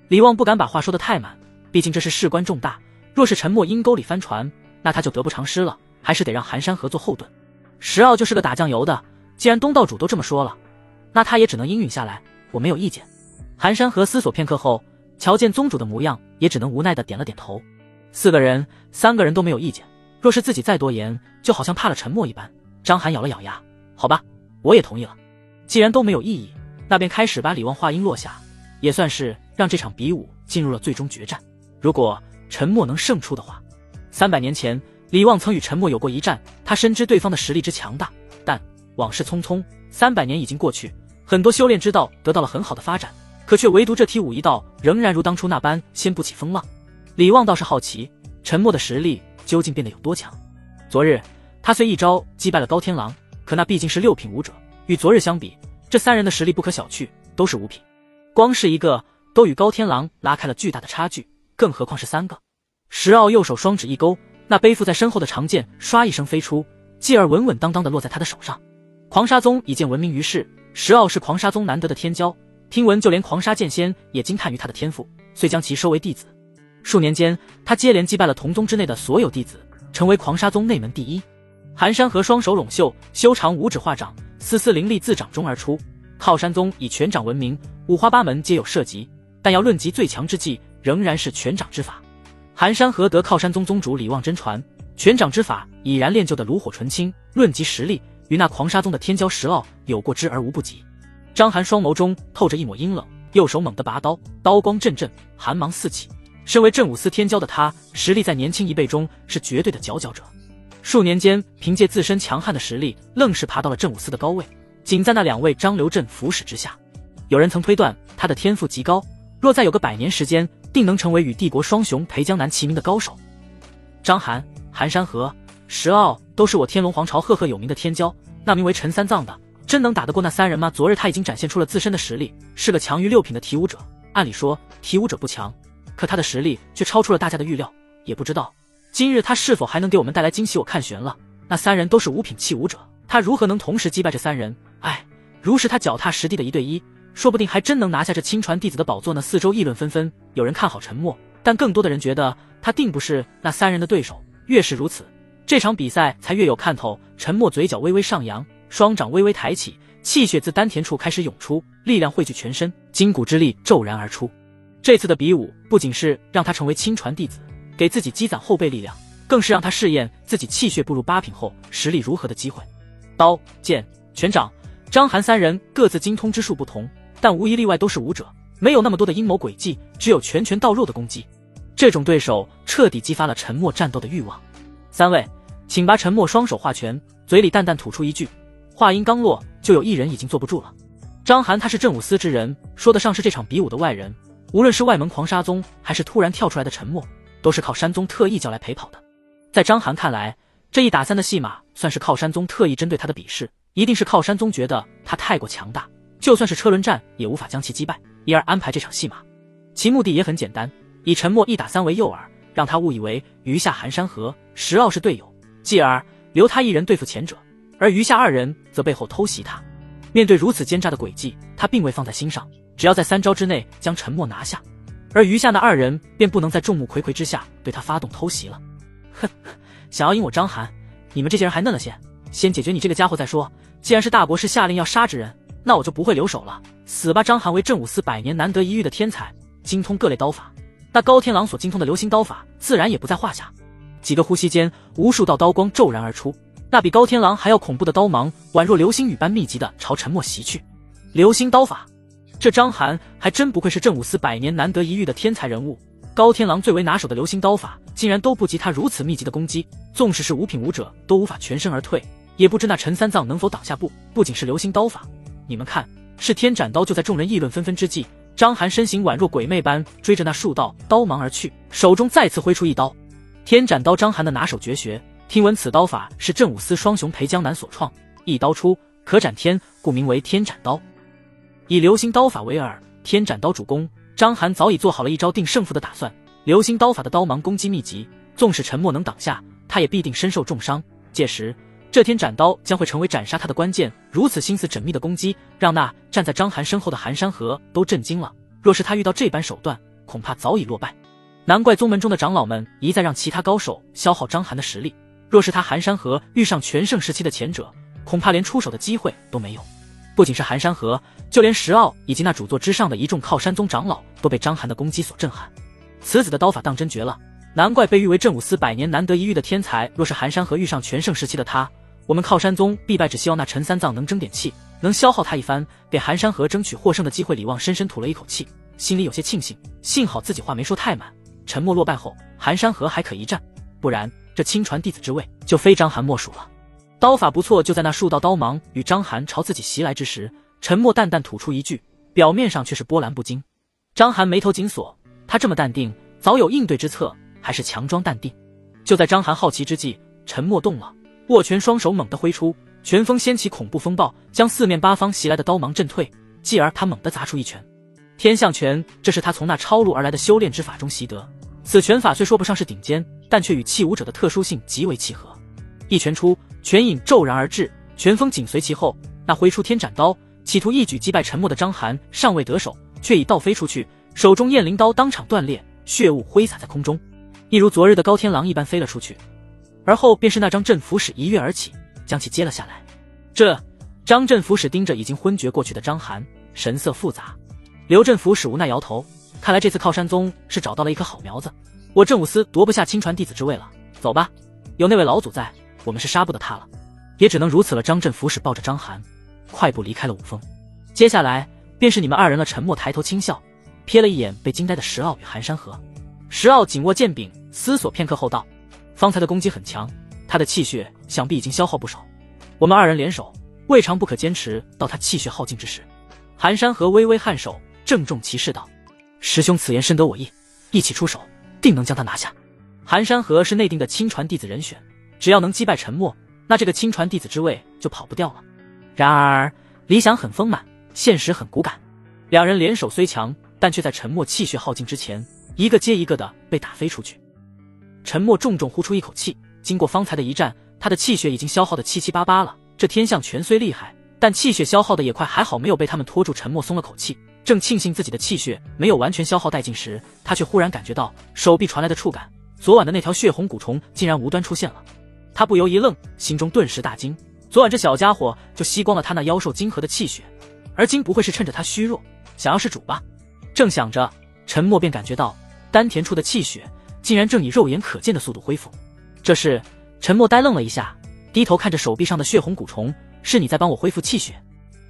李旺不敢把话说得太满，毕竟这是事关重大，若是陈默阴沟里翻船，那他就得不偿失了，还是得让寒山河做后盾。石傲就是个打酱油的，既然东道主都这么说了，那他也只能应允下来，我没有意见。寒山河思索片刻后，瞧见宗主的模样，也只能无奈地点了点头。4个人，3个人都没有意见，若是自己再多言，就好像怕了陈默一般。张涵咬了咬牙，好吧，我也同意了。既然都没有异议，那便开始吧。李旺话音落下，也算是让这场比武进入了最终决战。如果陈默能胜出的话，300年前李旺曾与陈默有过一战，他深知对方的实力之强大，但往事匆匆，300年已经过去，很多修炼之道得到了很好的发展，可却唯独这体武一道仍然如当初那般掀不起风浪。李旺倒是好奇，陈默的实力究竟变得有多强。昨日他虽一招击败了高天狼，可那毕竟是6品武者，与昨日相比，这3人的实力不可小觑，都是5品。光是一个都与高天狼拉开了巨大的差距，更何况是3个。石傲右手双指一勾，那背负在身后的长剑唰一声飞出，继而稳稳当当地落在他的手上。狂沙宗已见闻名于世，石傲是狂沙宗难得的天骄，听闻就连狂沙剑仙也惊叹于他的天赋，遂将其收为弟子。数年间，他接连击败了同宗之内的所有弟子，成为狂沙宗内门第一。寒山河双手拢袖，修长五指化掌，丝丝灵力自掌中而出。靠山宗以拳掌闻名，五花八门皆有涉及，但要论及最强之技，仍然是拳掌之法。寒山河得靠山宗宗主李旺真传，拳掌之法已然练就的炉火纯青，论及实力，与那狂沙宗的天骄石傲有过之而无不及。张涵双眸中透着一抹阴冷，右手猛地拔刀，刀光阵阵，寒芒四起。身为镇武司天骄的他，实力在年轻一辈中是绝对的佼佼者。数年间，凭借自身强悍的实力，愣是爬到了镇武司的高位，仅在那2位张刘镇抚使之下。有人曾推断他的天赋极高，若再有个100年时间，定能成为与帝国双雄裴江南齐名的高手。张涵、寒山河、石傲都是我天龙皇朝赫赫有名的天骄，那名为陈三藏的，真能打得过那3人吗？昨日他已经展现出了自身的实力，是个强于6品的体武者，按理说提武者不强，可他的实力却超出了大家的预料。也不知道今日他是否还能给我们带来惊喜。我看悬了，那3人都是五品器武者，他如何能同时击败这3人？哎，如是他脚踏实地的1对1，说不定还真能拿下这亲传弟子的宝座呢。四周议论纷纷，有人看好陈默，但更多的人觉得他定不是那3人的对手。越是如此，这场比赛才越有看头。陈默嘴角微微上扬，双掌微微抬起，气血自丹田处开始涌出，力量汇聚全身，筋骨之力骤然而出。这次的比武不仅是让他成为亲传弟子，给自己积攒后备力量，更是让他试验自己气血步入8品后实力如何的机会。刀、剑、拳掌，章韩3人各自精通之术不同，但无一例外都是武者，没有那么多的阴谋诡计，只有拳拳到肉的攻击。这种对手彻底激发了陈默战斗的欲望。3位，请把陈默双手画拳，嘴里淡淡吐出一句，话音刚落，就有1人已经坐不住了。章韩他是镇武司之人，说得上是这场比武的外人，无论是外门狂沙宗还是突然跳出来的陈默，都是靠山宗特意叫来陪跑的。在章韩看来，这1打3的戏码算是靠山宗特意针对他的比试，一定是靠山宗觉得他太过强大，就算是车轮战也无法将其击败，因而安排这场戏码。其目的也很简单，以陈默1打3为诱饵，让他误以为余下寒山河、石傲是队友，继而留他1人对付前者，而余下2人则背后偷袭他。面对如此奸诈的诡计，他并未放在心上，只要在3招之内将陈默拿下，而余下那2人便不能在众目睽睽之下对他发动偷袭了。哼，想要赢我章韩，你们这些人还嫩了些，先解决你这个家伙再说。既然是大国师下令要杀之人，那我就不会留手了。死吧！章韩为镇武司100年难得一遇的天才，精通各类刀法，那高天狼所精通的流星刀法自然也不在话下。几个呼吸间，无数道刀光骤然而出，那比高天狼还要恐怖的刀芒宛若流星雨般密集地朝陈默袭去。流星刀法，这章韩还真不愧是镇武司100年难得一遇的天才人物。高天狼最为拿手的流星刀法竟然都不及他如此密集的攻击，纵使是5品武者都无法全身而退，也不知那陈三藏能否挡下步。不仅是流星刀法，你们看，是天斩刀。就在众人议论纷纷之际，章韩身形宛若鬼魅般追着那数道刀芒而去，手中再次挥出一刀。天斩刀，章韩的拿手绝学，听闻此刀法是镇武司双雄裴江南所创，一刀出可斩天，故名为天斩刀。以流星刀法为饵，天斩刀主攻，章韩早已做好了一招定胜负的打算。流星刀法的刀芒攻击密集，纵使陈默能挡下，他也必定身受重伤。届时这天斩刀将会成为斩杀他的关键。如此心思缜密的攻击，让那站在章韩身后的寒山河都震惊了。若是他遇到这般手段，恐怕早已落败。难怪宗门中的长老们一再让其他高手消耗章韩的实力。若是他寒山河遇上全盛时期的前者，恐怕连出手的机会都没有。不仅是寒山河，就连石傲以及那主座之上的一众靠山宗长老都被章韩的攻击所震撼。此子的刀法当真绝了，难怪被誉为镇武司100年难得一遇的天才。若是寒山河遇上全盛时期的他，我们靠山宗必败。只希望那陈三藏能争点气，能消耗他一番，给寒山河争取获胜的机会。李旺深深吐了一口气，心里有些庆幸，幸好自己话没说太满。陈默落败后，寒山河还可一战，不然这亲传弟子之位就非章韩莫属了。刀法不错，就在那数道刀芒与章韩朝自己袭来之时，陈默淡淡吐出一句，表面上却是波澜不惊。章韩眉头紧锁，他这么淡定，早有应对之策，还是强装淡定？就在章韩好奇之际，陈默动了，握拳双手猛地挥出，拳风掀起恐怖风暴，将四面八方袭来的刀芒震退。继而他猛地砸出一拳，天象拳，这是他从那超路而来的修炼之法中习得。此拳法虽说不上是顶尖，但却与器武者的特殊性极为契合。一拳出，拳影骤然而至，拳风紧随其后。那挥出天斩刀，企图一举击败陈默的章韩尚未得手，却已倒飞出去，手中雁翎刀当场断裂，血雾挥洒在空中，一如昨日的高天狼一般飞了出去。而后便是那张镇抚使一跃而起，将其接了下来。张镇抚使盯着已经昏厥过去的章韩，神色复杂。刘镇抚使无奈摇头，看来这次靠山宗是找到了一颗好苗子，我镇武司夺不下亲传弟子之位了。走吧，有那位老祖在，我们是杀不得他了，也只能如此了。张镇抚使抱着章韩快步离开了五峰。接下来便是你们2人了。陈默抬头轻笑，瞥了一眼被惊呆的石傲与寒山河。石傲紧握剑柄，思索片刻后道，方才的攻击很强，他的气血想必已经消耗不少，我们2人联手未尝不可坚持到他气血耗尽之时。寒山河微微颔首，郑重其事道，师兄此言深得我意，一起出手定能将他拿下。寒山河是内定的亲传弟子人选，只要能击败陈默，那这个亲传弟子之位就跑不掉了。然而理想很丰满，现实很骨感，2人联手虽强，但却在沉默气血耗尽之前，一个接一个的被打飞出去。沉默重重呼出一口气，经过方才的一战，他的气血已经消耗得七七八八了。这天象拳虽厉害，但气血消耗的也快，还好没有被他们拖住。沉默松了口气，正庆幸自己的气血没有完全消耗殆尽时，他却忽然感觉到手臂传来的触感，昨晚的那条血红蛊虫竟然无端出现了。他不由一愣，心中顿时大惊，昨晚这小家伙就吸光了他那妖兽晶核的气血，而今不会是趁着他虚弱想要施主吧？正想着，沉默便感觉到丹田处的气血竟然正以肉眼可见的速度恢复。这时沉默呆愣了一下，低头看着手臂上的血红蛊虫，是你在帮我恢复气血？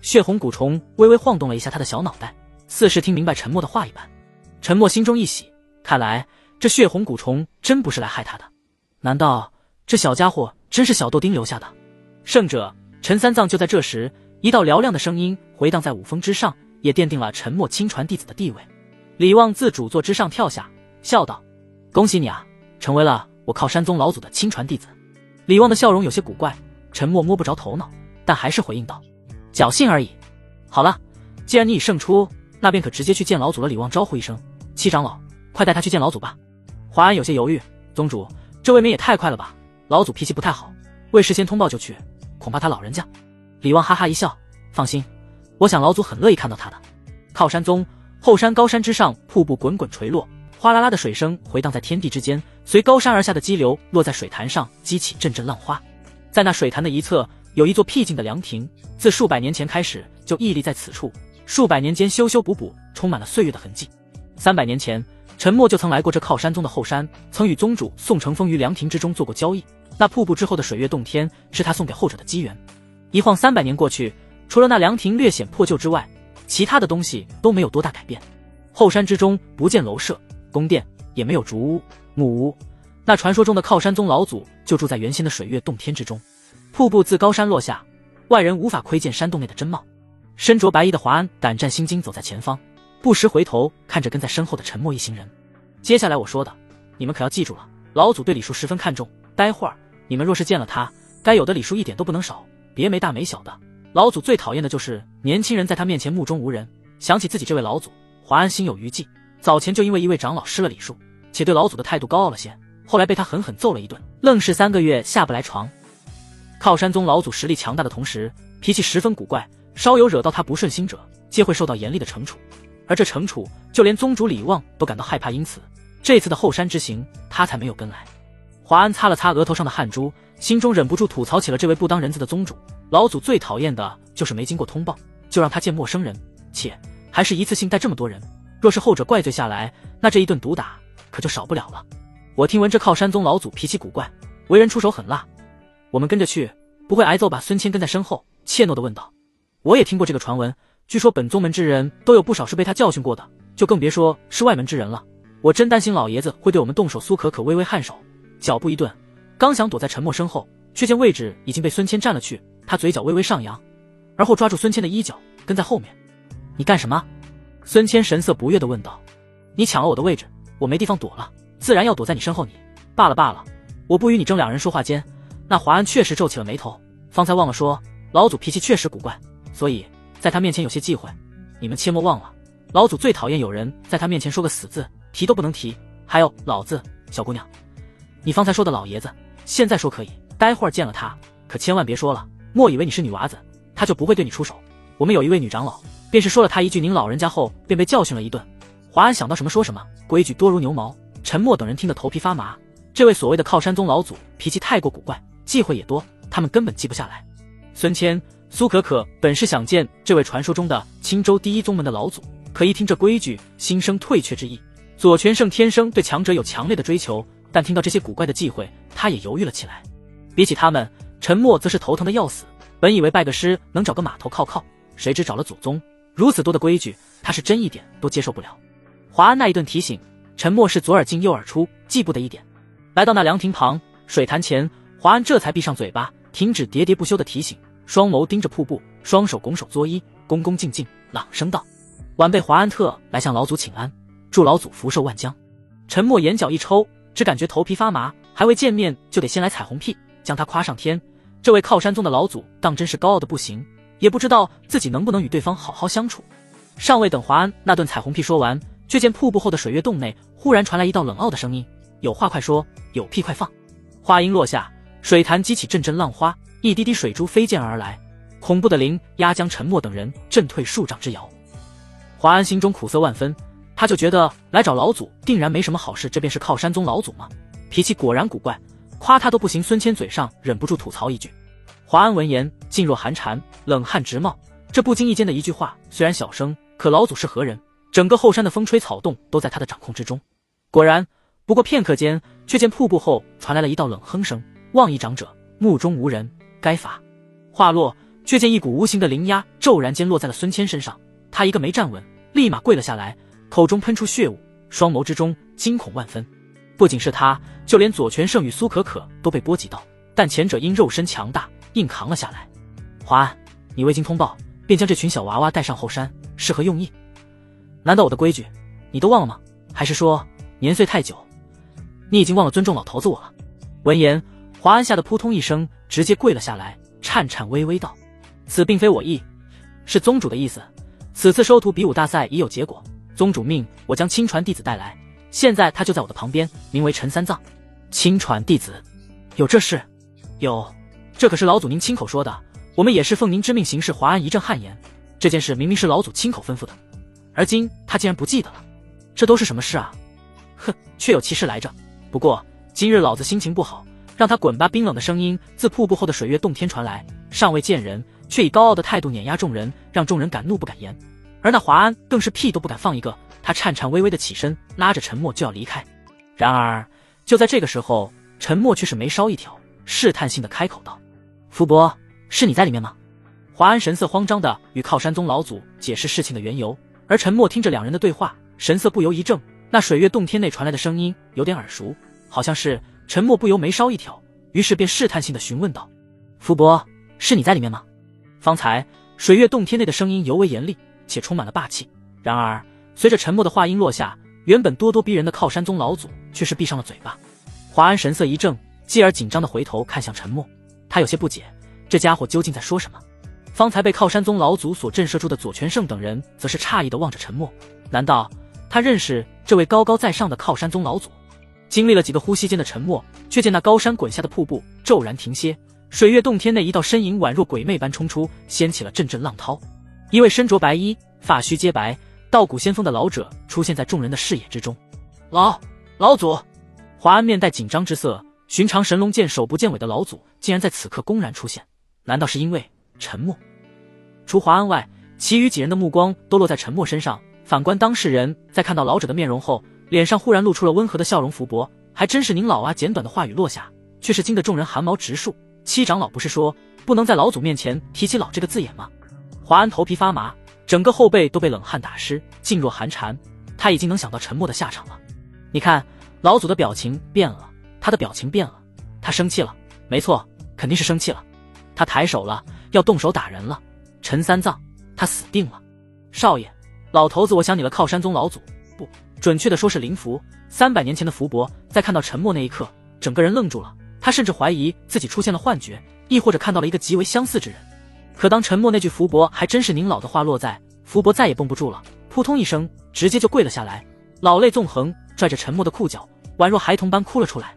血红蛊虫微微晃动了一下他的小脑袋，似是听明白沉默的话一般。沉默心中一喜，看来这血红蛊虫真不是来害他的，难道这小家伙真是小豆丁留下的？圣者陈三藏就在这时，一道嘹亮的声音回荡在五峰之上，也奠定了沉默亲传弟子的地位。李旺自主座之上跳下，笑道：恭喜你啊，成为了我靠山宗老祖的亲传弟子。李旺的笑容有些古怪，沉默摸不着头脑，但还是回应道：侥幸而已。好了，既然你已胜出，那便可直接去见老祖了。李旺招呼一声：七长老，快带他去见老祖吧。华安有些犹豫：宗主，这未免也太快了吧，老祖脾气不太好，未事先通报就去，恐怕他老人家……李旺哈哈一笑：放心，我想老祖很乐意看到他的。靠山宗后山高山之上，瀑布滚滚垂落，哗啦啦的水声回荡在天地之间，随高山而下的激流落在水潭上，激起阵阵浪花。在那水潭的一侧有一座僻静的凉亭，自数百年前开始就屹立在此处，数百年间修修补补，充满了岁月的痕迹。300年前，沉默就曾来过这靠山宗的后山，曾与宗主宋承风于凉亭之中做过交易。那瀑布之后的水月洞天，是他送给后者的机缘。一晃300年过去，除了那凉亭略显破旧之外，其他的东西都没有多大改变。后山之中不见楼舍、宫殿，也没有竹屋、木屋。那传说中的靠山宗老祖就住在原先的水月洞天之中。瀑布自高山落下，外人无法窥见山洞内的真貌。身着白衣的华安胆战心惊走在前方，不时回头看着跟在身后的沉默一行人。接下来我说的，你们可要记住了，老祖对礼数十分看重，待会儿你们若是见了他，该有的礼数一点都不能少，别没大没小的。老祖最讨厌的就是年轻人在他面前目中无人。想起自己这位老祖，华安心有余悸，早前就因为一位长老失了礼数，且对老祖的态度高傲了些，后来被他狠狠揍了一顿，愣是3个月下不来床。靠山宗老祖实力强大的同时，脾气十分古怪，稍有惹到他不顺心者，皆会受到严厉的惩处。而这惩处就连宗主李旺都感到害怕，因此这次的后山之行他才没有跟来。华安擦了擦额头上的汗珠，心中忍不住吐槽起了这位不当人子的宗主。老祖最讨厌的就是没经过通报就让他见陌生人，且还是一次性带这么多人，若是后者怪罪下来，那这一顿毒打可就少不了了。我听闻这靠山宗老祖脾气古怪，为人出手狠辣，我们跟着去不会挨揍吧？孙谦跟在身后怯懦地问道。我也听过这个传闻，据说本宗门之人都有不少是被他教训过的，就更别说是外门之人了。我真担心老爷子会对我们动手。苏可可微微颔首，脚步一顿，刚想躲在沉默身后，却见位置已经被孙谦占了去。他嘴角微微上扬，而后抓住孙谦的衣角，跟在后面。你干什么？孙谦神色不悦地问道。你抢了我的位置，我没地方躲了，自然要躲在你身后。你罢了罢了，我不与你争。两人说话间，那华安确实皱起了眉头，方才忘了说，老祖脾气确实古怪，所以在他面前有些忌讳。你们切莫忘了，老祖最讨厌有人在他面前说个死字，提都不能提。还有老子，小姑娘，你方才说的老爷子，现在说可以，待会儿见了他可千万别说了，莫以为你是女娃子，他就不会对你出手。我们有一位女长老，便是说了他一句您老人家后，便被教训了一顿。华安想到什么说什么，规矩多如牛毛，沉默等人听得头皮发麻。这位所谓的靠山宗老祖脾气太过古怪，忌讳也多，他们根本记不下来。孙谦、苏可可本是想见这位传说中的青州第一宗门的老祖，可一听这规矩，心生退却之意。左权胜天生对强者有强烈的追求，但听到这些古怪的忌讳，他也犹豫了起来。比起他们，沉默则是头疼的要死。本以为拜个师能找个码头靠靠，谁知找了祖宗，如此多的规矩，他是真一点都接受不了。华安那一顿提醒，沉默是左耳进右耳出，记不得一点。来到那凉亭旁水潭前，华安这才闭上嘴巴，停止喋喋不休的提醒，双眸盯着瀑布，双手拱手作揖，恭恭敬敬朗声道：晚辈华安特来向老祖请安，祝老祖福寿万江。沉默眼角一抽，只感觉头皮发麻，还未见面就得先来彩虹屁，将他夸上天。这位靠山宗的老祖当真是高傲的不行，也不知道自己能不能与对方好好相处。尚未等华安那顿彩虹屁说完，却见瀑布后的水月洞内忽然传来一道冷傲的声音：“有话快说，有屁快放。”话音落下，水潭激起阵阵浪花，一滴滴水珠飞溅而来，恐怖的灵压将陈默等人震退数丈之遥。华安心中苦涩万分，他就觉得来找老祖定然没什么好事，这便是靠山宗老祖吗？脾气果然古怪，夸他都不行。孙谦嘴上忍不住吐槽一句。华安闻言噤若寒蝉，冷汗直冒。这不经意间的一句话虽然小声，可老祖是何人？整个后山的风吹草动都在他的掌控之中。果然，不过片刻间，却见瀑布后传来了一道冷哼声：“望一长者，目中无人，该罚。”话落，却见一股无形的灵压骤然间落在了孙谦身上，他一个没站稳，立马跪了下来，口中喷出血雾，双眸之中惊恐万分。不仅是他，就连左权胜与苏可可都被波及到，但前者因肉身强大，硬扛了下来。华安，你未经通报便将这群小娃娃带上后山，是何用意？难道我的规矩你都忘了吗？还是说年岁太久，你已经忘了尊重老头子我了？闻言，华安吓得扑通一声，直接跪了下来，颤颤巍巍道：“此并非我意，是宗主的意思。此次收徒比武大赛已有结果，宗主命我将亲传弟子带来，现在他就在我的旁边，名为陈三藏。”亲传弟子？有这事？有，这可是老祖您亲口说的，我们也是奉您之命行事。华安一阵汗颜，这件事明明是老祖亲口吩咐的，而今他竟然不记得了，这都是什么事啊？哼，确有其事来着。不过今日老子心情不好，让他滚吧！冰冷的声音自瀑布后的水月洞天传来，尚未见人，却以高傲的态度碾压众人，让众人敢怒不敢言。而那华安更是屁都不敢放一个，他颤颤巍巍的起身，拉着陈默就要离开。然而就在这个时候，陈默却是眉梢一挑，试探性的开口道：“福伯，是你在里面吗？”华安神色慌张的与靠山宗老祖解释事情的缘由，而陈默听着两人的对话，神色不由一怔。那水月洞天内传来的声音有点耳熟，好像是。陈默不由眉梢一挑，于是便试探性的询问道：“福伯，是你在里面吗？”方才水月洞天内的声音尤为严厉，且充满了霸气。然而随着陈默的话音落下，原本咄咄逼人的靠山宗老祖却是闭上了嘴巴。华安神色一怔，继而紧张的回头看向陈默，他有些不解，这家伙究竟在说什么？方才被靠山宗老祖所震慑住的左权胜等人则是诧异的望着陈默，难道他认识这位高高在上的靠山宗老祖？经历了几个呼吸间的沉默，却见那高山滚下的瀑布骤然停歇，水月洞天内一道身影宛若鬼魅般冲出，掀起了阵阵浪涛。一位身着白衣，发须皆白，道骨仙风的老者出现在众人的视野之中。老祖！华安面带紧张之色，寻常神龙见首不见尾的老祖竟然在此刻公然出现，难道是因为沉默？除华安外，其余几人的目光都落在沉默身上。反观当事人，在看到老者的面容后，脸上忽然露出了温和的笑容。福伯，还真是您老啊！简短的话语落下，却是惊得众人汗毛直竖。七长老不是说不能在老祖面前提起老这个字眼吗？华安头皮发麻，整个后背都被冷汗打湿，噤若寒蝉。他已经能想到沉默的下场了。你看，老祖的表情变了，他的表情变了，他生气了。没错，肯定是生气了。他抬手了，要动手打人了。陈三藏，他死定了。少爷，老头子，我想你了。靠山宗老祖，不，准确的说是灵符。300年前的福伯，在看到沉默那一刻，整个人愣住了。他甚至怀疑自己出现了幻觉，亦或者看到了一个极为相似之人。可当沉默那句福伯还真是您老的话落在，福伯再也绷不住了，扑通一声，直接就跪了下来，老泪纵横，拽着沉默的裤脚，宛若孩童般哭了出来。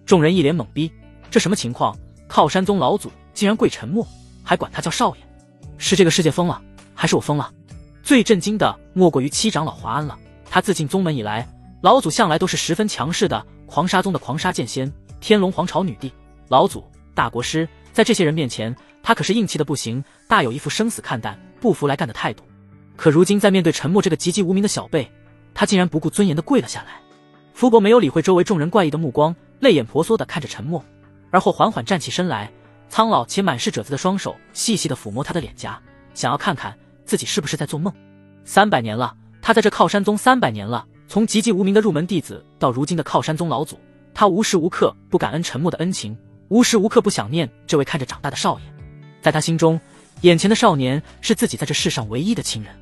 众人一脸懵逼，这什么情况？靠山宗老祖竟然跪沉默，还管他叫少爷？是这个世界疯了，还是我疯了？最震惊的莫过于七长老华安了。他自进宗门以来，老祖向来都是十分强势的，狂沙宗的狂沙剑仙，天龙皇朝女帝，老祖大国师，在这些人面前，他可是硬气的不行，大有一副生死看淡，不服来干的态度。可如今在面对沉默这个籍籍无名的小辈，他竟然不顾尊严的跪了下来。福伯没有理会周围众人怪异的目光，泪眼婆娑的看着沉默，而后缓缓站起身来，苍老且满是褶子的双手细细的抚摸他的脸颊，想要看看自己是不是在做梦。300年了，他在这靠山宗300年了，从籍籍无名的入门弟子到如今的靠山宗老祖，他无时无刻不感恩沉默的恩情，无时无刻不想念这位看着长大的少爷。在他心中，眼前的少年是自己在这世上唯一的亲人。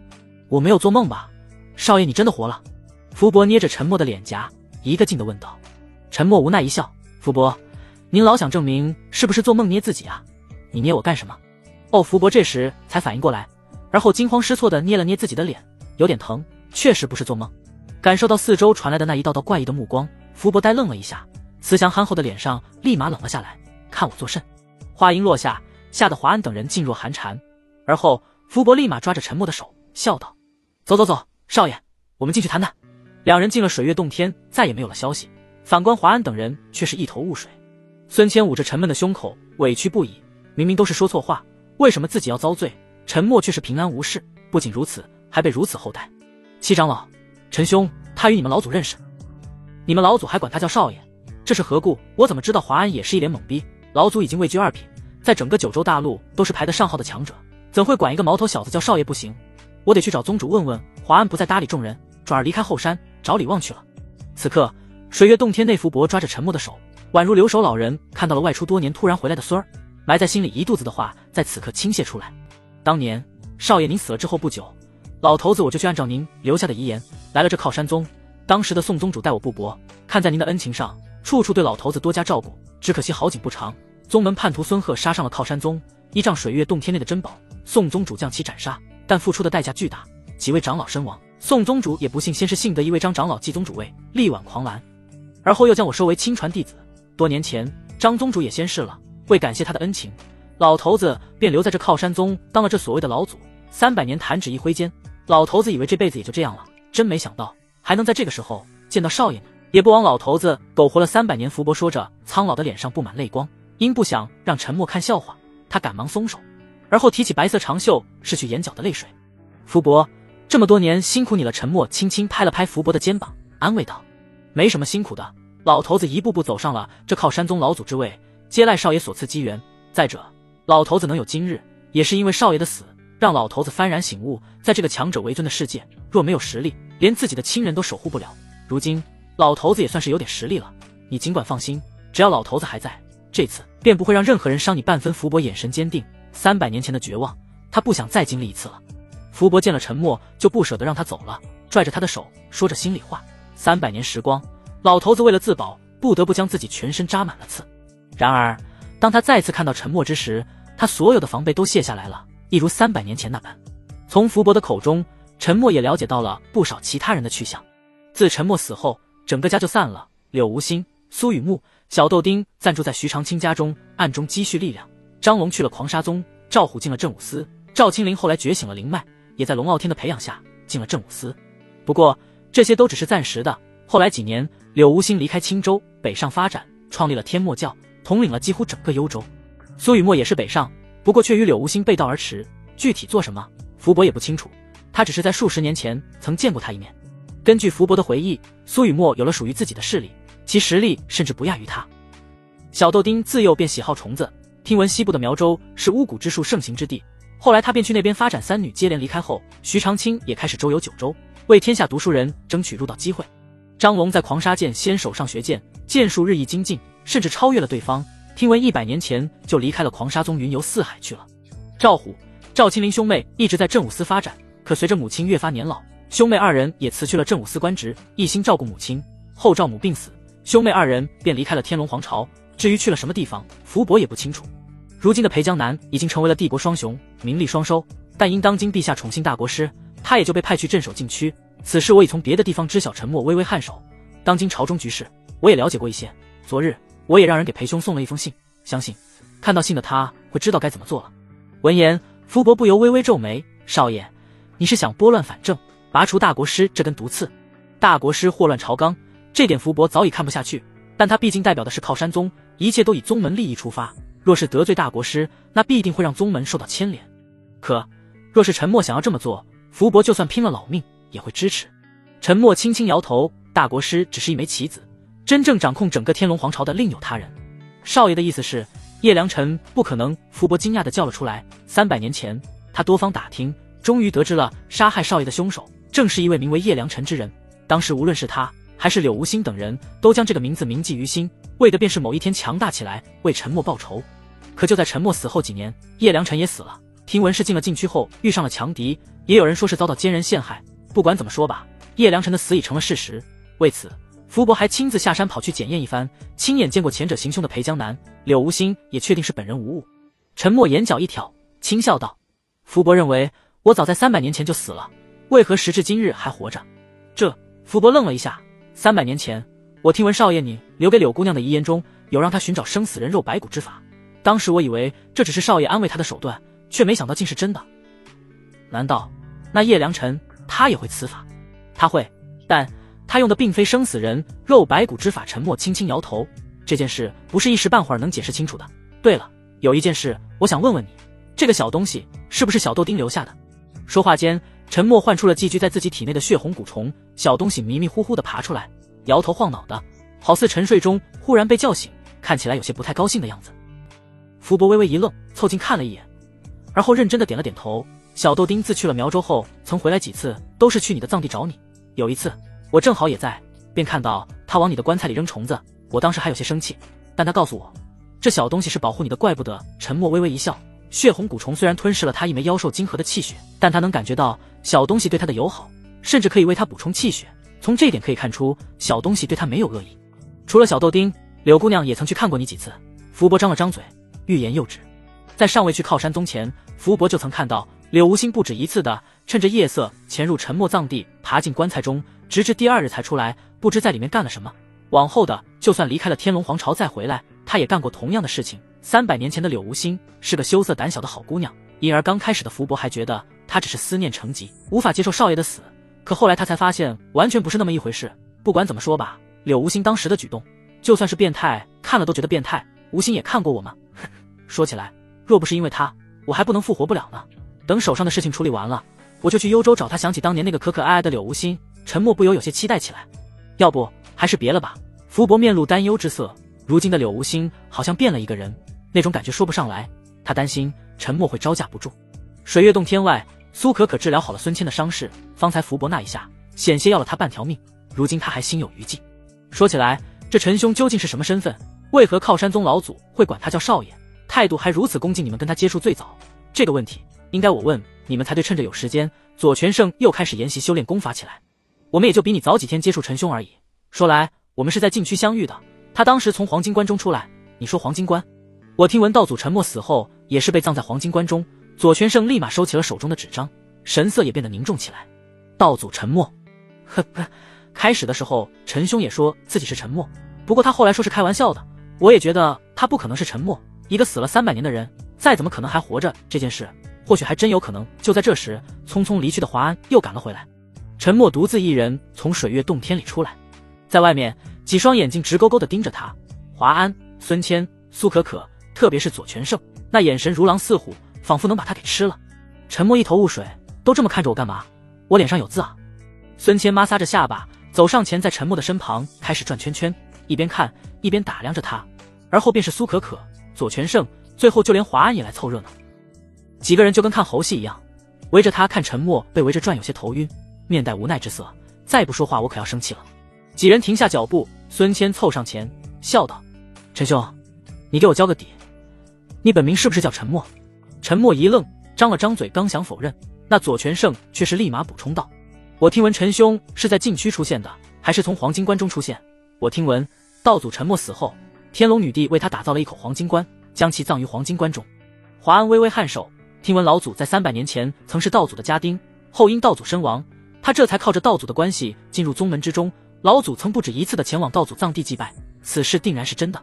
我没有做梦吧？少爷，你真的活了？福伯捏着沉默的脸颊，一个劲地问道。沉默无奈一笑，福伯，您老想证明是不是做梦捏自己啊？你捏我干什么？哦，福伯这时才反应过来，而后惊慌失措地捏了捏自己的脸，有点疼，确实不是做梦。感受到四周传来的那一道道怪异的目光，福伯呆愣了一下，慈祥憨厚的脸上立马冷了下来。看我作甚？话音落下，吓得华安等人噤若寒蝉。而后福伯立马抓着陈默的手，笑道：走走走，少爷，我们进去谈谈。两人进了水月洞天，再也没有了消息。反观华安等人却是一头雾水。孙谦捂着沉闷的胸口，委屈不已。明明都是说错话，为什么自己要遭罪？陈默却是平安无事，不仅如此，还被如此厚待。七长老，陈兄，他与你们老祖认识，你们老祖还管他叫少爷，这是何故？我怎么知道？华安也是一脸懵逼。老祖已经位居2品，在整个九州大陆都是排得上号的强者，怎会管一个毛头小子叫少爷不行？我得去找宗主问问。华安不再搭理众人，转而离开后山找李旺去了。此刻水月洞天内，福伯抓着陈默的手，宛如留守老人看到了外出多年突然回来的孙儿，埋在心里一肚子的话在此刻倾泻出来。当年少爷您死了之后不久，老头子我就去按照您留下的遗言来了这靠山宗。当时的宋宗主待我不薄，看在您的恩情上，处处对老头子多加照顾。只可惜好景不长，宗门叛徒孙贺杀上了靠山宗，依仗水月洞天内的珍宝，宋宗主将其斩杀，但付出的代价巨大，几位长老身亡。宋宗主也不幸先是幸得一位张长老继宗主位，力挽狂澜，而后又将我收为亲传弟子。多年前张宗主也仙逝了，为感谢他的恩情，老头子便留在这靠山宗当了这所谓的老祖。300年弹指一挥间，老头子以为这辈子也就这样了，真没想到还能在这个时候见到少爷呢。也不枉老头子苟活了300年。福伯说着，苍老的脸上布满泪光，因不想让陈默看笑话，他赶忙松手，而后提起白色长袖拭去眼角的泪水。福伯，这么多年辛苦你了。陈默轻轻拍了拍福伯的肩膀，安慰道：没什么辛苦的，老头子一步步走上了这靠山宗老祖之位，接赖少爷所赐机缘。再者，老头子能有今日，也是因为少爷的死，让老头子幡然醒悟，在这个强者为尊的世界，若没有实力，连自己的亲人都守护不了。如今老头子也算是有点实力了，你尽管放心，只要老头子还在，这次便不会让任何人伤你半分。福伯眼神坚定，300年前的绝望，他不想再经历一次了。福伯见了陈默，就不舍得让他走了，拽着他的手，说着心里话。300年时光，老头子为了自保，不得不将自己全身扎满了刺。然而当他再次看到陈默之时，他所有的防备都卸下来了，一如300年前那般。从福伯的口中，陈默也了解到了不少其他人的去向。自陈默死后，整个家就散了。柳无心、苏雨木、小豆丁暂住在徐长卿家中，暗中积蓄力量。张龙去了狂沙宗，赵虎进了镇武司，赵青灵后来觉醒了灵脉，也在龙傲天的培养下进了镇武司。不过这些都只是暂时的，后来几年，柳无心离开青州，北上发展，创立了天墨教，统领了几乎整个幽州。苏雨墨也是北上，不过却与柳无心背道而驰，具体做什么，福伯也不清楚，他只是在数十年前曾见过他一面。根据福伯的回忆，苏雨墨有了属于自己的势力，其实力甚至不亚于他。小豆丁自幼便喜好虫子，听闻西部的苗州是巫蛊之术盛行之地，后来他便去那边发展。三女接连离开后，徐长卿也开始周游九州，为天下读书人争取入道机会。张龙在狂沙剑先手上学剑，剑术日益精进，甚至超越了对方。听闻100年前就离开了狂沙宗，云游四海去了。赵虎、赵青灵兄妹一直在镇武司发展，可随着母亲越发年老，兄妹二人也辞去了镇武司官职，一心照顾母亲。后赵母病死，兄妹二人便离开了天龙皇朝，至于去了什么地方，福伯也不清楚。如今的裴江南已经成为了地国双雄，名利双收，但因当今陛下宠幸大国师，他也就被派去镇守禁区。此事我已从别的地方知晓。陈默微微颔首，当今朝中局势我也了解过一些，昨日我也让人给裴兄送了一封信，相信看到信的他会知道该怎么做了。闻言，福伯不由微微皱眉，少爷，你是想拨乱反正，拔除大国师这根毒刺？大国师祸乱朝纲，这点福伯早已看不下去，但他毕竟代表的是靠山宗，一切都以宗门利益出发，若是得罪大国师，那必定会让宗门受到牵连。可若是陈默想要这么做，福伯就算拼了老命也会支持。陈默轻轻摇头，大国师只是一枚棋子，真正掌控整个天龙皇朝的另有他人。少爷的意思是叶良辰不可能？福伯惊讶地叫了出来。300年前，他多方打听，终于得知了杀害少爷的凶手正是一位名为叶良辰之人。当时无论是他还是柳无心等人，都将这个名字铭记于心，为的便是某一天强大起来，为陈默报仇。可就在陈默死后几年，叶良辰也死了，听闻是进了禁区后遇上了强敌，也有人说是遭到奸人陷害。不管怎么说吧，叶良辰的死已成了事实。为此，福伯还亲自下山跑去检验一番，亲眼见过前者行凶的裴江南，柳无心也确定是本人无误。陈默眼角一挑，轻笑道：福伯认为我早在300年前就死了，为何时至今日还活着？这福伯愣了一下，300年前，我听闻少爷你留给柳姑娘的遗言中有让她寻找生死人肉白骨之法，当时我以为这只是少爷安慰她的手段，却没想到竟是真的。难道那叶良辰他也会此法？他会，但他用的并非生死人肉白骨之法。沉默轻轻摇头，这件事不是一时半会儿能解释清楚的。对了，有一件事我想问问你，这个小东西是不是小豆丁留下的？说话间，沉默唤出了寄居在自己体内的血红蛊虫，小东西迷迷糊糊地爬出来，摇头晃脑的，好似沉睡中忽然被叫醒，看起来有些不太高兴的样子。福伯微微一愣，凑近看了一眼，而后认真地点了点头。小豆丁自去了苗州后，曾回来几次，都是去你的葬地找你。有一次我正好也在，便看到他往你的棺材里扔虫子，我当时还有些生气，但他告诉我这小东西是保护你的，怪不得。沉默微微一笑，血红蛊虫虽然吞噬了他一枚妖兽晶核的气血，但他能感觉到小东西对他的友好，甚至可以为他补充气血，从这一点可以看出小东西对他没有恶意。除了小豆丁，柳姑娘也曾去看过你几次。福伯张了张嘴，欲言又止。在尚未去靠山宗前，福伯就曾看到柳无心不止一次的趁着夜色潜入沉默葬地，爬进棺材中，直至第2日才出来，不知在里面干了什么。往后的就算离开了天龙皇朝再回来，他也干过同样的事情。300年前的柳无心是个羞涩胆小的好姑娘，因而刚开始的福伯还觉得她只是思念成疾，无法接受少爷的死。可后来他才发现完全不是那么一回事。不管怎么说吧，柳无心当时的举动就算是变态，看了都觉得变态。无心也看过我吗？说起来，若不是因为他，我还不能复活不了呢。等手上的事情处理完了，我就去幽州找他。想起当年那个可可爱爱的柳无心，沉默不由有些期待起来。要不还是别了吧。福伯面露担忧之色，如今的柳无心好像变了一个人，那种感觉说不上来。他担心沉默会招架不住。水月洞天外，苏可可治疗好了孙谦的伤势，方才福伯那一下险些要了他半条命，如今他还心有余悸。说起来，这陈兄究竟是什么身份？为何靠山宗老祖会管他叫少爷？态度还如此恭敬，你们跟他接触最早，这个问题应该我问你们才对。趁着有时间，左全胜又开始研习修炼功法起来。我们也就比你早几天接触陈兄而已。说来，我们是在禁区相遇的，他当时从黄金关中出来。你说黄金关？我听闻道祖沉默死后也是被葬在黄金关中。左全胜立马收起了手中的纸张，神色也变得凝重起来。道祖沉默？呵呵，开始的时候陈兄也说自己是沉默，不过他后来说是开玩笑的，我也觉得他不可能是沉默。一个死了300年的人，再怎么可能还活着？这件事或许还真有可能。就在这时，匆匆离去的华安又赶了回来。沉默独自一人从水月洞天里出来，在外面几双眼睛直勾勾地盯着他。华安、孙谦、苏可可，特别是左全胜，那眼神如狼似虎，仿佛能把他给吃了。沉默一头雾水，都这么看着我干嘛？我脸上有字啊。孙谦摩挲着下巴走上前，在沉默的身旁开始转圈圈，一边看一边打量着他。而后便是苏可可、左全胜，最后就连华安也来凑热闹。几个人就跟看猴戏一样，围着他看。沉默被围着转，有些头晕，面带无奈之色。再不说话，我可要生气了。几人停下脚步，孙谦凑上前笑道：“陈兄，你给我交个底，你本名是不是叫沉默？”沉默一愣，张了张嘴，刚想否认，那左全胜却是立马补充道：“我听闻陈兄是在禁区出现的，还是从黄金关中出现？我听闻道祖沉默死后，天龙女帝为他打造了一口黄金棺，将其葬于黄金棺中。”华安微微颔首，听闻老祖在300年前曾是道祖的家丁，后因道祖身亡，他这才靠着道祖的关系进入宗门之中。老祖曾不止一次的前往道祖葬地祭拜，此事定然是真的。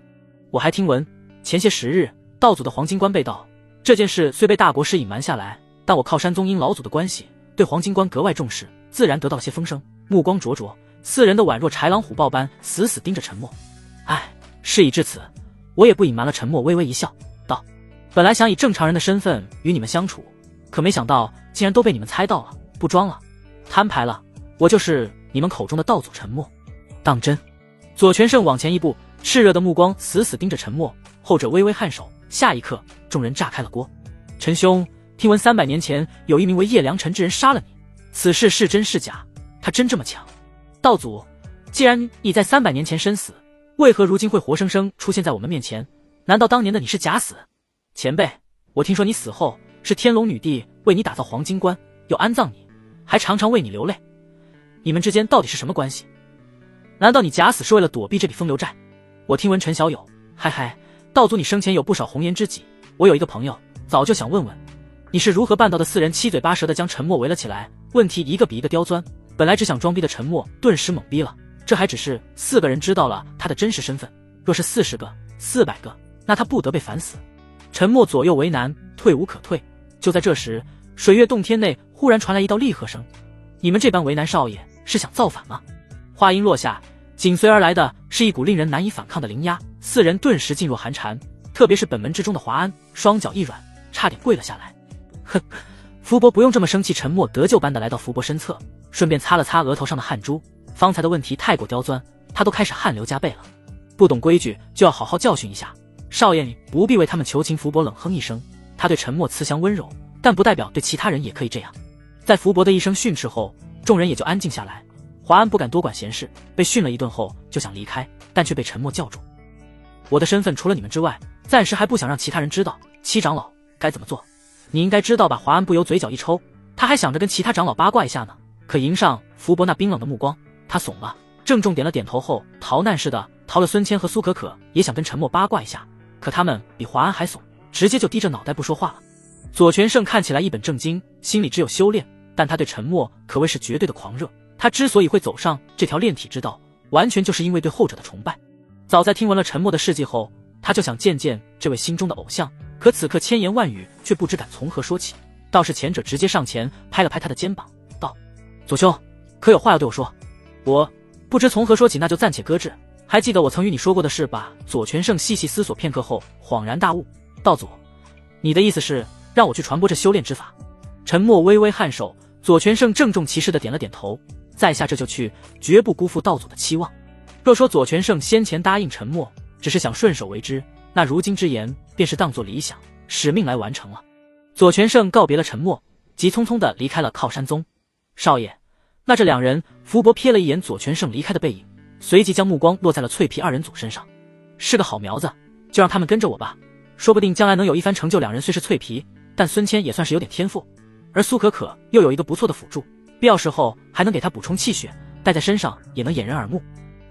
我还听闻前些10日道祖的黄金棺被盗，这件事虽被大国师隐瞒下来，但我靠山宗因老祖的关系对黄金棺格外重视，自然得到了些风声，目光灼灼，4人的宛若豺狼虎豹般死死盯着沉默。唉，事已至此，我也不隐瞒了。沉默微微一笑道：“本来想以正常人的身份与你们相处，可没想到竟然都被你们猜到了。不装了，摊牌了，我就是你们口中的道祖沉默。当真？”左全胜往前一步，炽热的目光死死盯着沉默，后者微微颔首。下一刻，众人炸开了锅。陈兄，听闻300年前有一名为叶良辰之人杀了你，此事是真是假？他真这么强？道祖，既然你在300年前身死，为何如今会活生生出现在我们面前？难道当年的你是假死？前辈，我听说你死后是天龙女帝为你打造黄金棺，又安葬你，还常常为你流泪，你们之间到底是什么关系？难道你假死是为了躲避这笔风流债？我听闻陈小友，嗨嗨，道祖你生前有不少红颜知己，我有一个朋友早就想问问你是如何办到的。4人七嘴八舌的将沉默围了起来，问题一个比一个刁钻。本来只想装逼的陈默顿时懵逼了，这还只是4个人知道了他的真实身份，若是40个、400个，那他不得被烦死。陈默左右为难，退无可退。就在这时，水月洞天内忽然传来一道厉喝声：“你们这般为难少爷，是想造反吗？”话音落下，紧随而来的是一股令人难以反抗的灵压，4人顿时噤若寒蝉，特别是本门之中的华安，双脚一软，差点跪了下来。哼，福伯不用这么生气。陈默得救般的来到福伯身侧，顺便擦了擦额头上的汗珠。方才的问题太过刁钻，他都开始汗流浃背了。不懂规矩就要好好教训一下。少爷，你不必为他们求情。福伯冷哼一声，他对陈默慈祥温柔，但不代表对其他人也可以这样。在福伯的一声训斥后，众人也就安静下来。华安不敢多管闲事，被训了一顿后就想离开，但却被陈默叫住。我的身份除了你们之外，暂时还不想让其他人知道。七长老该怎么做，你应该知道吧？华安不由嘴角一抽，他还想着跟其他长老八卦一下呢，可迎上福伯那冰冷的目光，他怂了，郑重点了点头后，逃难似的逃了孙谦和苏可可，也想跟陈默八卦一下，可他们比华安还怂，直接就低着脑袋不说话了。左全胜看起来一本正经，心里只有修炼，但他对陈默可谓是绝对的狂热。他之所以会走上这条炼体之道，完全就是因为对后者的崇拜。早在听闻了陈默的事迹后，他就想见见这位心中的偶像，可此刻千言万语却不知敢从何说起。倒是前者直接上前拍了拍他的肩膀，道：“左兄，可有话要对我说？我不知从何说起，那就暂且搁置。还记得我曾与你说过的事吧？”左全胜细细思索片刻后，恍然大悟，道：“祖，你的意思是让我去传播这修炼之法？”陈默微微颔首，左全胜郑重其事的点了点头。在下这就去，绝不辜负道祖的期望。若说左全胜先前答应陈默只是想顺手为之，那如今之言便是当作理想使命来完成了。左全胜告别了陈默，急匆匆的离开了靠山宗。少爷，那这两人？福伯瞥了一眼左全胜离开的背影，随即将目光落在了脆皮二人组身上。是个好苗子，就让他们跟着我吧，说不定将来能有一番成就。两人虽是脆皮，但孙谦也算是有点天赋，而苏可可又有一个不错的辅助，必要时候还能给他补充气血，带在身上也能掩人耳目。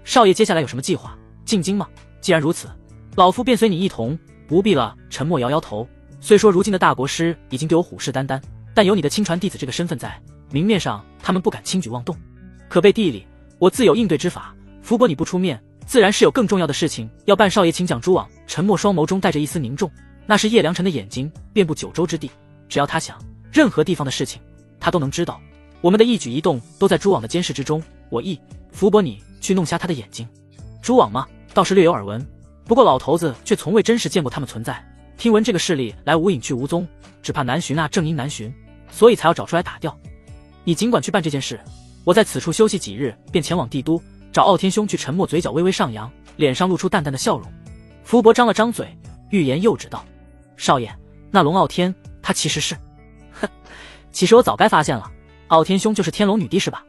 少爷接下来有什么计划？进京吗？既然如此，老夫便随你一同。不必了。陈默摇摇头，虽说如今的大国师已经对我虎视眈眈，但有你的亲传弟子这个身份在，明面上他们不敢轻举妄动，可背地里我自有应对之法。福伯你不出面，自然是有更重要的事情要办。少爷请讲。蛛网陈默双眸中带着一丝凝重，那是叶良辰的眼睛遍布九州之地，只要他想，任何地方的事情他都能知道。我们的一举一动都在蛛网的监视之中，我意福伯你去弄瞎他的眼睛。蛛网吗？倒是略有耳闻，不过老头子却从未真实见过他们存在。听闻这个势力来无影去无踪，只怕难寻啊，正因难寻，所以才要找出来打掉。你尽管去办这件事，我在此处休息几日，便前往帝都找傲天兄去。陈默嘴角微微上扬，脸上露出淡淡的笑容。福伯张了张嘴，欲言又止道：“少爷，那龙傲天他其实是……哼，其实我早该发现了，傲天兄就是天龙女帝是吧？”